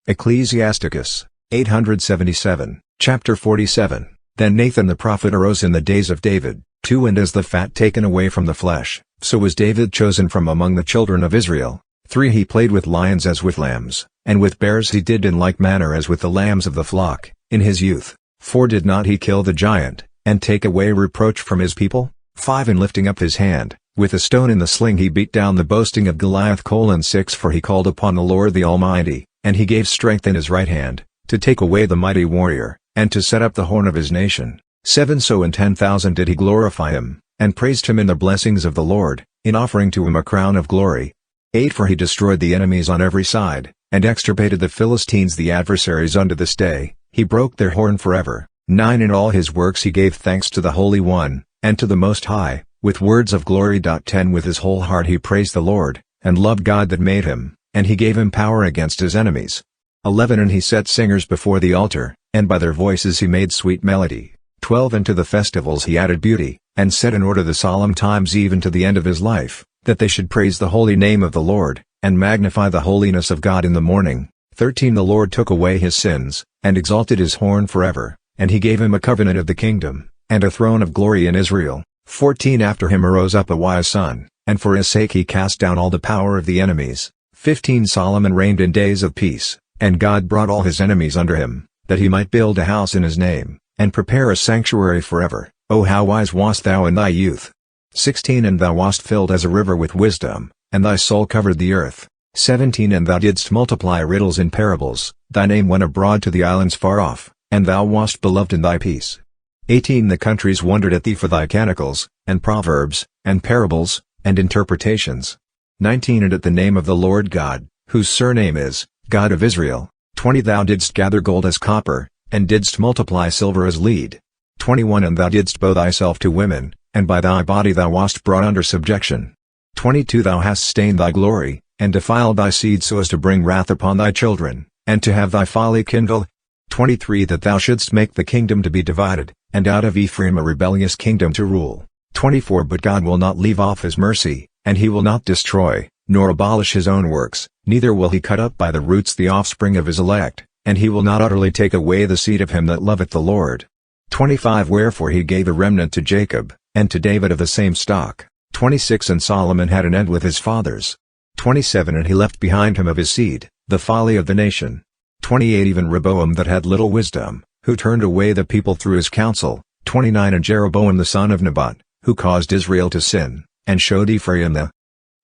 Ecclesiasticus, 877, chapter 47. Then Nathan the prophet arose in the days of David. 2 And as the fat taken away from the flesh, so was David chosen from among the children of Israel. 3 He played with lions as with lambs, and with bears he did in like manner as with the lambs of the flock, in his youth. 4 Did not he kill the giant, and take away reproach from his people? 5 And lifting up his hand, with a stone in the sling he beat down the boasting of Goliath. 6 For he called upon the Lord the Almighty, and he gave strength in his right hand, to take away the mighty warrior, and to set up the horn of his nation. 7 So in 10,000 did he glorify him, and praised him in the blessings of the Lord, in offering to him a crown of glory. 8 For he destroyed the enemies on every side, and extirpated the Philistines the adversaries unto this day, he broke their horn forever. 9 In all his works he gave thanks to the Holy One, and to the Most High, with words of glory. 10 With his whole heart he praised the Lord, and loved God that made him, and he gave him power against his enemies. 11 And he set singers before the altar, and by their voices he made sweet melody. 12 And to the festivals he added beauty, and set in order the solemn times even to the end of his life, that they should praise the holy name of the Lord, and magnify the holiness of God in the morning. 13 The Lord took away his sins, and exalted his horn forever, and he gave him a covenant of the kingdom, and a throne of glory in Israel. 14 After him arose up a wise son, and for his sake he cast down all the power of the enemies. 15 Solomon reigned in days of peace, and God brought all his enemies under him, that he might build a house in his name, and prepare a sanctuary forever. O how wise wast thou in thy youth! 16 And thou wast filled as a river with wisdom, and thy soul covered the earth. 17 And thou didst multiply riddles in parables, thy name went abroad to the islands far off, and thou wast beloved in thy peace. 18 The countries wondered at thee for thy canticles, and proverbs, and parables, and interpretations. 19 And at the name of the Lord God, whose surname is, God of Israel. 20 Thou didst gather gold as copper, and didst multiply silver as lead. 21 And thou didst bow thyself to women, and by thy body thou wast brought under subjection. 22 Thou hast stained thy glory, and defiled thy seed so as to bring wrath upon thy children, and to have thy folly kindle. 23 That thou shouldst make the kingdom to be divided, and out of Ephraim a rebellious kingdom to rule. 24 But God will not leave off his mercy, and he will not destroy, nor abolish his own works, neither will he cut up by the roots the offspring of his elect, and he will not utterly take away the seed of him that loveth the Lord. 25 Wherefore he gave a remnant to Jacob, and to David of the same stock. 26 And Solomon had an end with his fathers. 27 And he left behind him of his seed, the folly of the nation. 28 Even Rehoboam that had little wisdom, who turned away the people through his counsel. 29 And Jeroboam the son of Nebat, who caused Israel to sin, and showed Ephraim the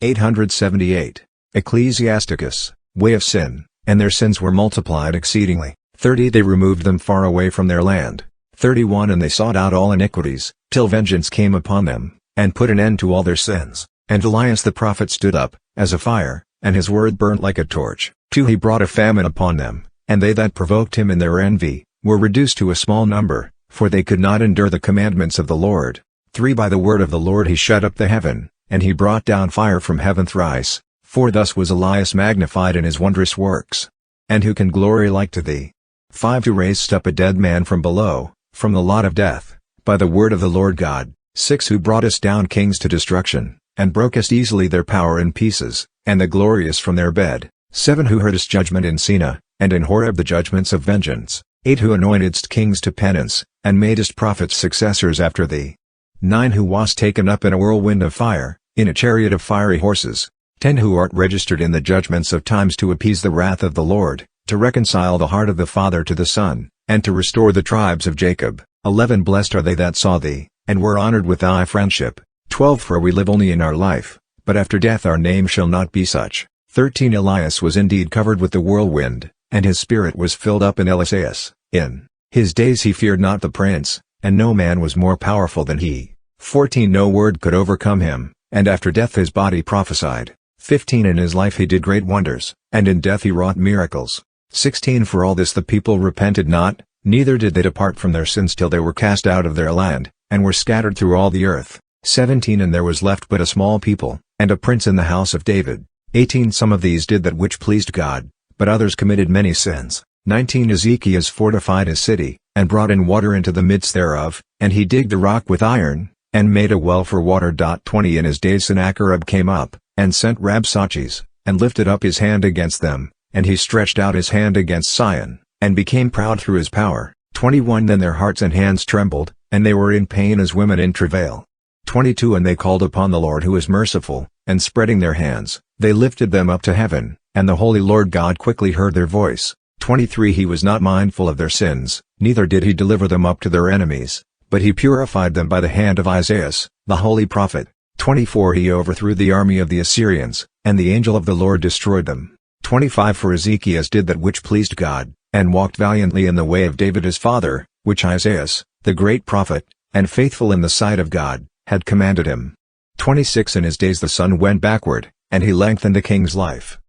878. Ecclesiasticus, way of sin, and their sins were multiplied exceedingly. 30 They removed them far away from their land. 31 And they sought out all iniquities, till vengeance came upon them, and put an end to all their sins. And Elias the prophet stood up, as a fire, and his word burnt like a torch. 2 He brought a famine upon them, and they that provoked him in their envy, were reduced to a small number, for they could not endure the commandments of the Lord. 3 By the word of the Lord he shut up the heaven, and he brought down fire from heaven thrice. 4 Thus was Elias magnified in his wondrous works. And who can glory like to thee? 5 Who raised up a dead man from below, from the lot of death, by the word of the Lord God. 6 Who broughtest down kings to destruction, and brokest easily their power in pieces, and the glorious from their bed. 7 Who heardest judgment in Sinai, and in Horeb the judgments of vengeance. 8 Who anointedst kings to penance, and madest prophets successors after thee. 9 Who wast taken up in a whirlwind of fire, in a chariot of fiery horses. 10 Who art registered in the judgments of times to appease the wrath of the Lord, to reconcile the heart of the Father to the Son, and to restore the tribes of Jacob. 11 Blessed are they that saw thee, and were honored with thy friendship. 12 For we live only in our life, but after death our name shall not be such. 13 Elias was indeed covered with the whirlwind, and his spirit was filled up in Eliseus. In his days he feared not the prince, and no man was more powerful than he. 14 No word could overcome him, and after death his body prophesied. 15 In his life he did great wonders, and in death he wrought miracles. 16 For all this the people repented not, neither did they depart from their sins till they were cast out of their land, and were scattered through all the earth. 17 And there was left but a small people, and a prince in the house of David. 18 Some of these did that which pleased God, but others committed many sins. 19 Ezekias fortified his city, and brought in water into the midst thereof, and he digged the rock with iron, and made a well for water. 20 In his days Sennacherib came up, and sent Rabsaches, and lifted up his hand against them, and he stretched out his hand against Sion, and became proud through his power. 21 Then their hearts and hands trembled, and they were in pain as women in travail. 22 And they called upon the Lord who is merciful, and spreading their hands, they lifted them up to heaven, and the holy Lord God quickly heard their voice. 23 He was not mindful of their sins, neither did he deliver them up to their enemies, but he purified them by the hand of Isaiah, the holy prophet. 24 He overthrew the army of the Assyrians, and the angel of the Lord destroyed them. 25 For Ezekias did that which pleased God, and walked valiantly in the way of David his father, which Isaiah, the great prophet, and faithful in the sight of God, had commanded him. 26 In his days the sun went backward, and he lengthened the king's life.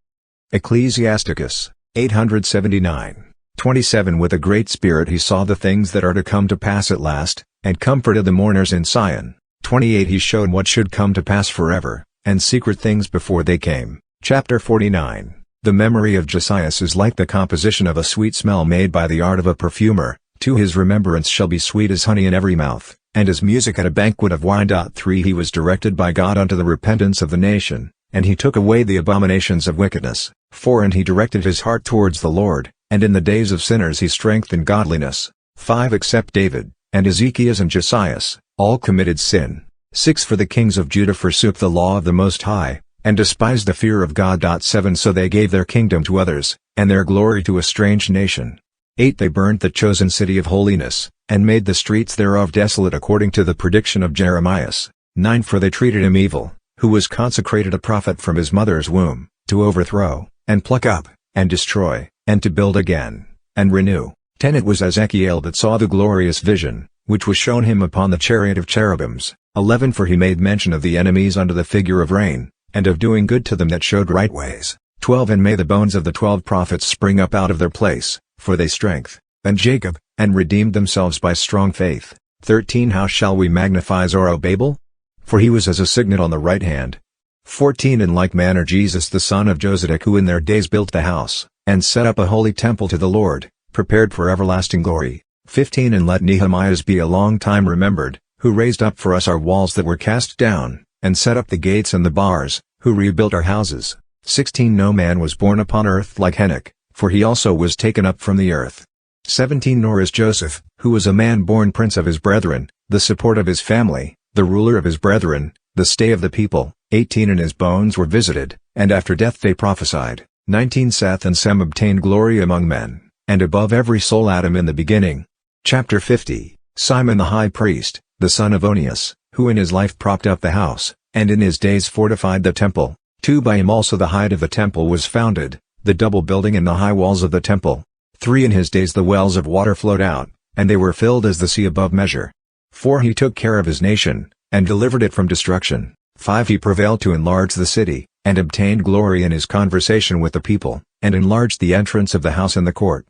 Ecclesiasticus 879. 27 With a great spirit he saw the things that are to come to pass at last, and comforted the mourners in Sion. 28 He showed what should come to pass forever, and secret things before they came. Chapter 49. The memory of Josias is like the composition of a sweet smell made by the art of a perfumer, to his remembrance shall be sweet as honey in every mouth, and as music at a banquet of wine. 3 He was directed by God unto the repentance of the nation, and he took away the abominations of wickedness. 4 And he directed his heart towards the Lord, and in the days of sinners he strengthened godliness. 5 Except David, and Ezekias and Josias, all committed sin. 6 For the kings of Judah forsook the law of the Most High, and despised the fear of God. 7 So they gave their kingdom to others, and their glory to a strange nation. 8 They burnt the chosen city of holiness, and made the streets thereof desolate according to the prediction of Jeremiah. 9 For they treated him evil, who was consecrated a prophet from his mother's womb, to overthrow, and pluck up, and destroy, and to build again, and renew. 10 It was Ezekiel that saw the glorious vision, which was shown him upon the chariot of cherubims. 11 For he made mention of the enemies unto the figure of rain, and of doing good to them that showed right ways. 12 And may the bones of the 12 prophets spring up out of their place, for they strength, and Jacob, and redeemed themselves by strong faith. 13 How shall we magnify Zorobabel? For he was as a signet on the right hand. 14 In like manner Jesus the son of Josedek, who in their days built the house, and set up a holy temple to the Lord, prepared for everlasting glory. 15 And let Nehemiahs be a long time remembered, who raised up for us our walls that were cast down, and set up the gates and the bars, who rebuilt our houses. 16 No man was born upon earth like Enoch, for he also was taken up from the earth. 17 Nor is Joseph, who was a man born prince of his brethren, the support of his family, the ruler of his brethren, the stay of the people. 18 And his bones were visited, and after death they prophesied. 19 Seth and Sem obtained glory among men, and above every soul Adam in the beginning. Chapter 50. Simon the high priest, the son of Onias, who in his life propped up the house, and in his days fortified the temple. 2 By him also the height of the temple was founded, the double building and the high walls of the temple. 3 In his days the wells of water flowed out, and they were filled as the sea above measure. 4 He took care of his nation, and delivered it from destruction. 5 He prevailed to enlarge the city, and obtained glory in his conversation with the people, and enlarged the entrance of the house and the court.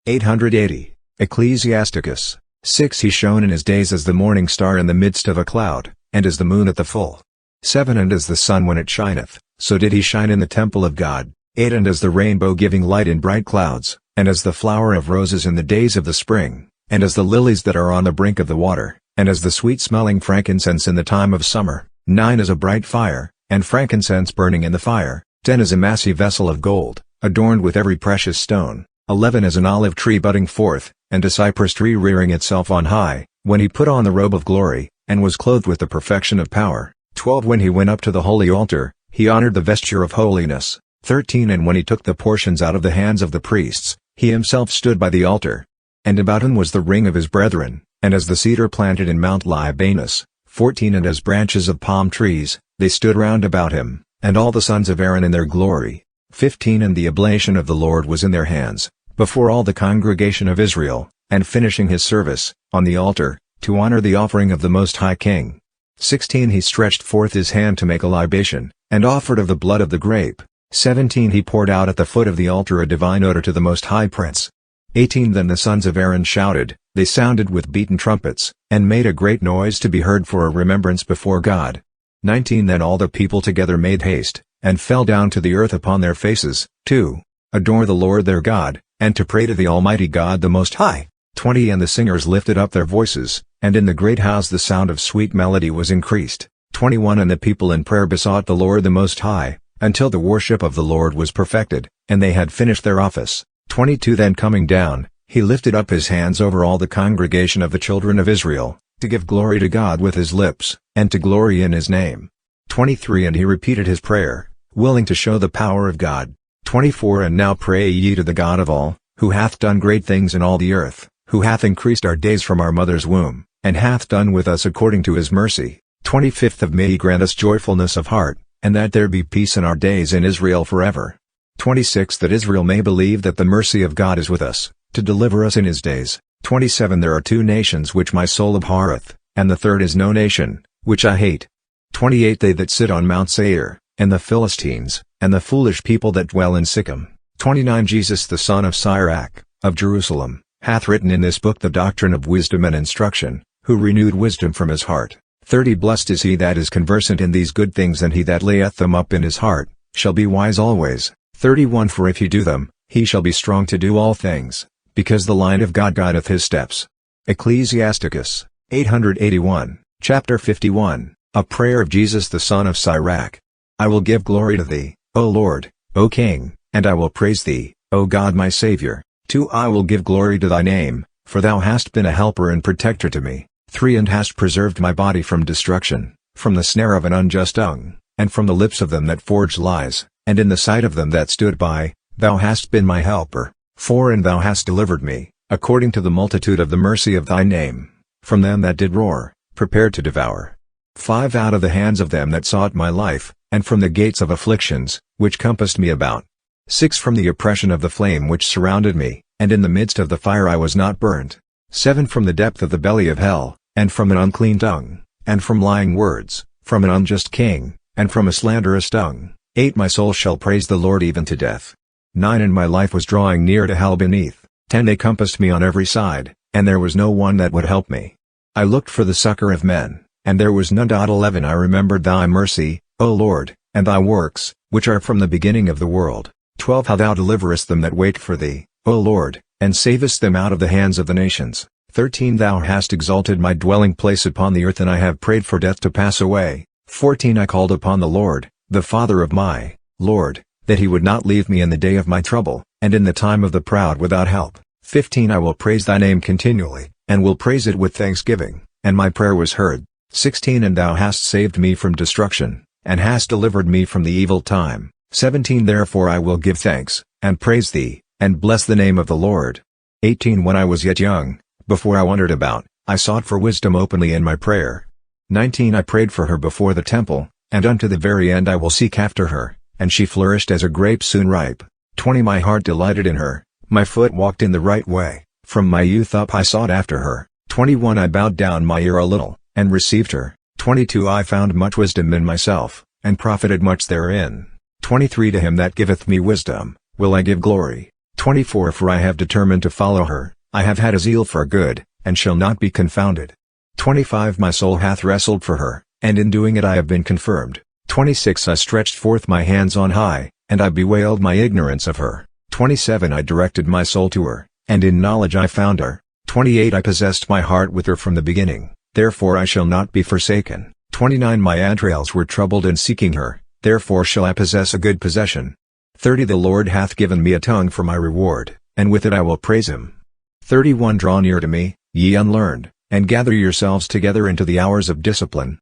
880. Ecclesiasticus. 6 He shone in his days as the morning star in the midst of a cloud, and as the moon at the full. 7 And as the sun when it shineth, so did he shine in the temple of God. 8 And as the rainbow giving light in bright clouds, and as the flower of roses in the days of the spring, and as the lilies that are on the brink of the water, and as the sweet-smelling frankincense in the time of summer. 9 As a bright fire, and frankincense burning in the fire. 10 As a massy vessel of gold, adorned with every precious stone. 11 As an olive tree budding forth, and a cypress tree rearing itself on high, when he put on the robe of glory, and was clothed with the perfection of power. 12 When he went up to the holy altar, he honored the vesture of holiness. 13 And when he took the portions out of the hands of the priests, he himself stood by the altar. And about him was the ring of his brethren, and as the cedar planted in Mount Libanus. 14 And as branches of palm trees, they stood round about him, and all the sons of Aaron in their glory. 15 And the oblation of the Lord was in their hands, before all the congregation of Israel, and finishing his service, on the altar, to honor the offering of the Most High King. 16 He stretched forth his hand to make a libation, and offered of the blood of the grape. 17 He poured out at the foot of the altar a divine odor to the Most High Prince. 18 Then the sons of Aaron shouted, they sounded with beaten trumpets, and made a great noise to be heard for a remembrance before God. 19 Then all the people together made haste, and fell down to the earth upon their faces, to adore the Lord their God, and to pray to the Almighty God the Most High. 20 And the singers lifted up their voices, and in the great house the sound of sweet melody was increased. 21 And the people in prayer besought the Lord the Most High, until the worship of the Lord was perfected, and they had finished their office. 22 Then coming down, he lifted up his hands over all the congregation of the children of Israel, to give glory to God with his lips, and to glory in his name. 23 And he repeated his prayer, willing to show the power of God. 24 And now pray ye to the God of all, who hath done great things in all the earth, who hath increased our days from our mother's womb, and hath done with us according to his mercy. 25 Of May he grant us joyfulness of heart, and that there be peace in our days in Israel forever. 26 That Israel may believe that the mercy of God is with us, to deliver us in his days. 27 There are 2 nations which my soul abhorreth, and the third is no nation, which I hate. 28 They that sit on Mount Seir, and the Philistines, and the foolish people that dwell in Sichem. 29 Jesus the son of Sirach, of Jerusalem, hath written in this book the doctrine of wisdom and instruction, who renewed wisdom from his heart. 30 Blessed is he that is conversant in these good things, and he that layeth them up in his heart, shall be wise always. 31 For if he do them, he shall be strong to do all things, because the line of God guideth his steps. Ecclesiasticus. 881. Chapter 51. A prayer of Jesus the son of Sirach. I will give glory to thee, O Lord, O King, and I will praise thee, O God my Saviour. 2 I will give glory to thy name, for thou hast been a helper and protector to me. 3 And hast preserved my body from destruction, from the snare of an unjust tongue, and from the lips of them that forge lies, and in the sight of them that stood by, thou hast been my helper. 4 And thou hast delivered me, according to the multitude of the mercy of thy name, from them that did roar, prepared to devour. 5 Out of the hands of them that sought my life, and from the gates of afflictions, which compassed me about. 6 From the oppression of the flame which surrounded me, and in the midst of the fire I was not burnt. 7 From the depth of the belly of hell, and from an unclean tongue, and from lying words, from an unjust king, and from a slanderous tongue. 8 My soul shall praise the Lord even to death. 9 And my life was drawing near to hell beneath. 10 They compassed me on every side, and there was no one that would help me. I looked for the succor of men, and there was none. 11 I remembered thy mercy, O Lord, and thy works, which are from the beginning of the world. 12 How thou deliverest them that wait for thee, O Lord, and savest them out of the hands of the nations. 13 Thou hast exalted my dwelling place upon the earth, and I have prayed for death to pass away. 14 I called upon the Lord, the Father of my Lord, that he would not leave me in the day of my trouble, and in the time of the proud without help. 15 I will praise thy name continually, and will praise it with thanksgiving, and my prayer was heard. 16 And thou hast saved me from destruction, and hast delivered me from the evil time. 17 Therefore I will give thanks, and praise thee, and bless the name of the Lord. 18 When I was yet young, before I wandered about, I sought for wisdom openly in my prayer. 19 I prayed for her before the temple, and unto the very end I will seek after her, and she flourished as a grape soon ripe. 20 My heart delighted in her, my foot walked in the right way, from my youth up I sought after her. 21 I bowed down my ear a little, and received her. 22 I found much wisdom in myself, and profited much therein. 23 To him that giveth me wisdom, will I give glory. 24 For I have determined to follow her, I have had a zeal for good, and shall not be confounded. 25 My soul hath wrestled for her, and in doing it I have been confirmed. 26 I stretched forth my hands on high, and I bewailed my ignorance of her. 27 I directed my soul to her, and in knowledge I found her. 28 I possessed my heart with her from the beginning, therefore I shall not be forsaken. 29 My entrails were troubled in seeking her, therefore shall I possess a good possession. 30 The Lord hath given me a tongue for my reward, and with it I will praise him. 31 Draw near to me, ye unlearned, and gather yourselves together into the hours of discipline.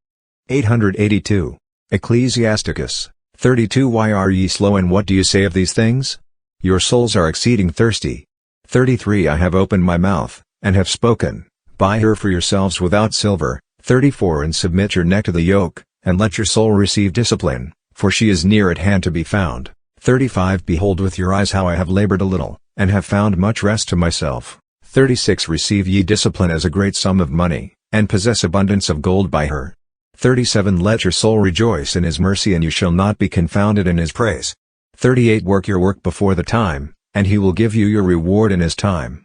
882. Ecclesiasticus. 32 Why are ye slow, and what do you say of these things? Your souls are exceeding thirsty. 33 I have opened my mouth, and have spoken. Buy her for yourselves without silver. 34 And submit your neck to the yoke, and let your soul receive discipline, for she is near at hand to be found. 35 Behold with your eyes how I have labored a little, and have found much rest to myself. 36 Receive ye discipline as a great sum of money, and possess abundance of gold by her. 37 Let your soul rejoice in his mercy, and you shall not be confounded in his praise. 38 Work your work before the time, and he will give you your reward in his time.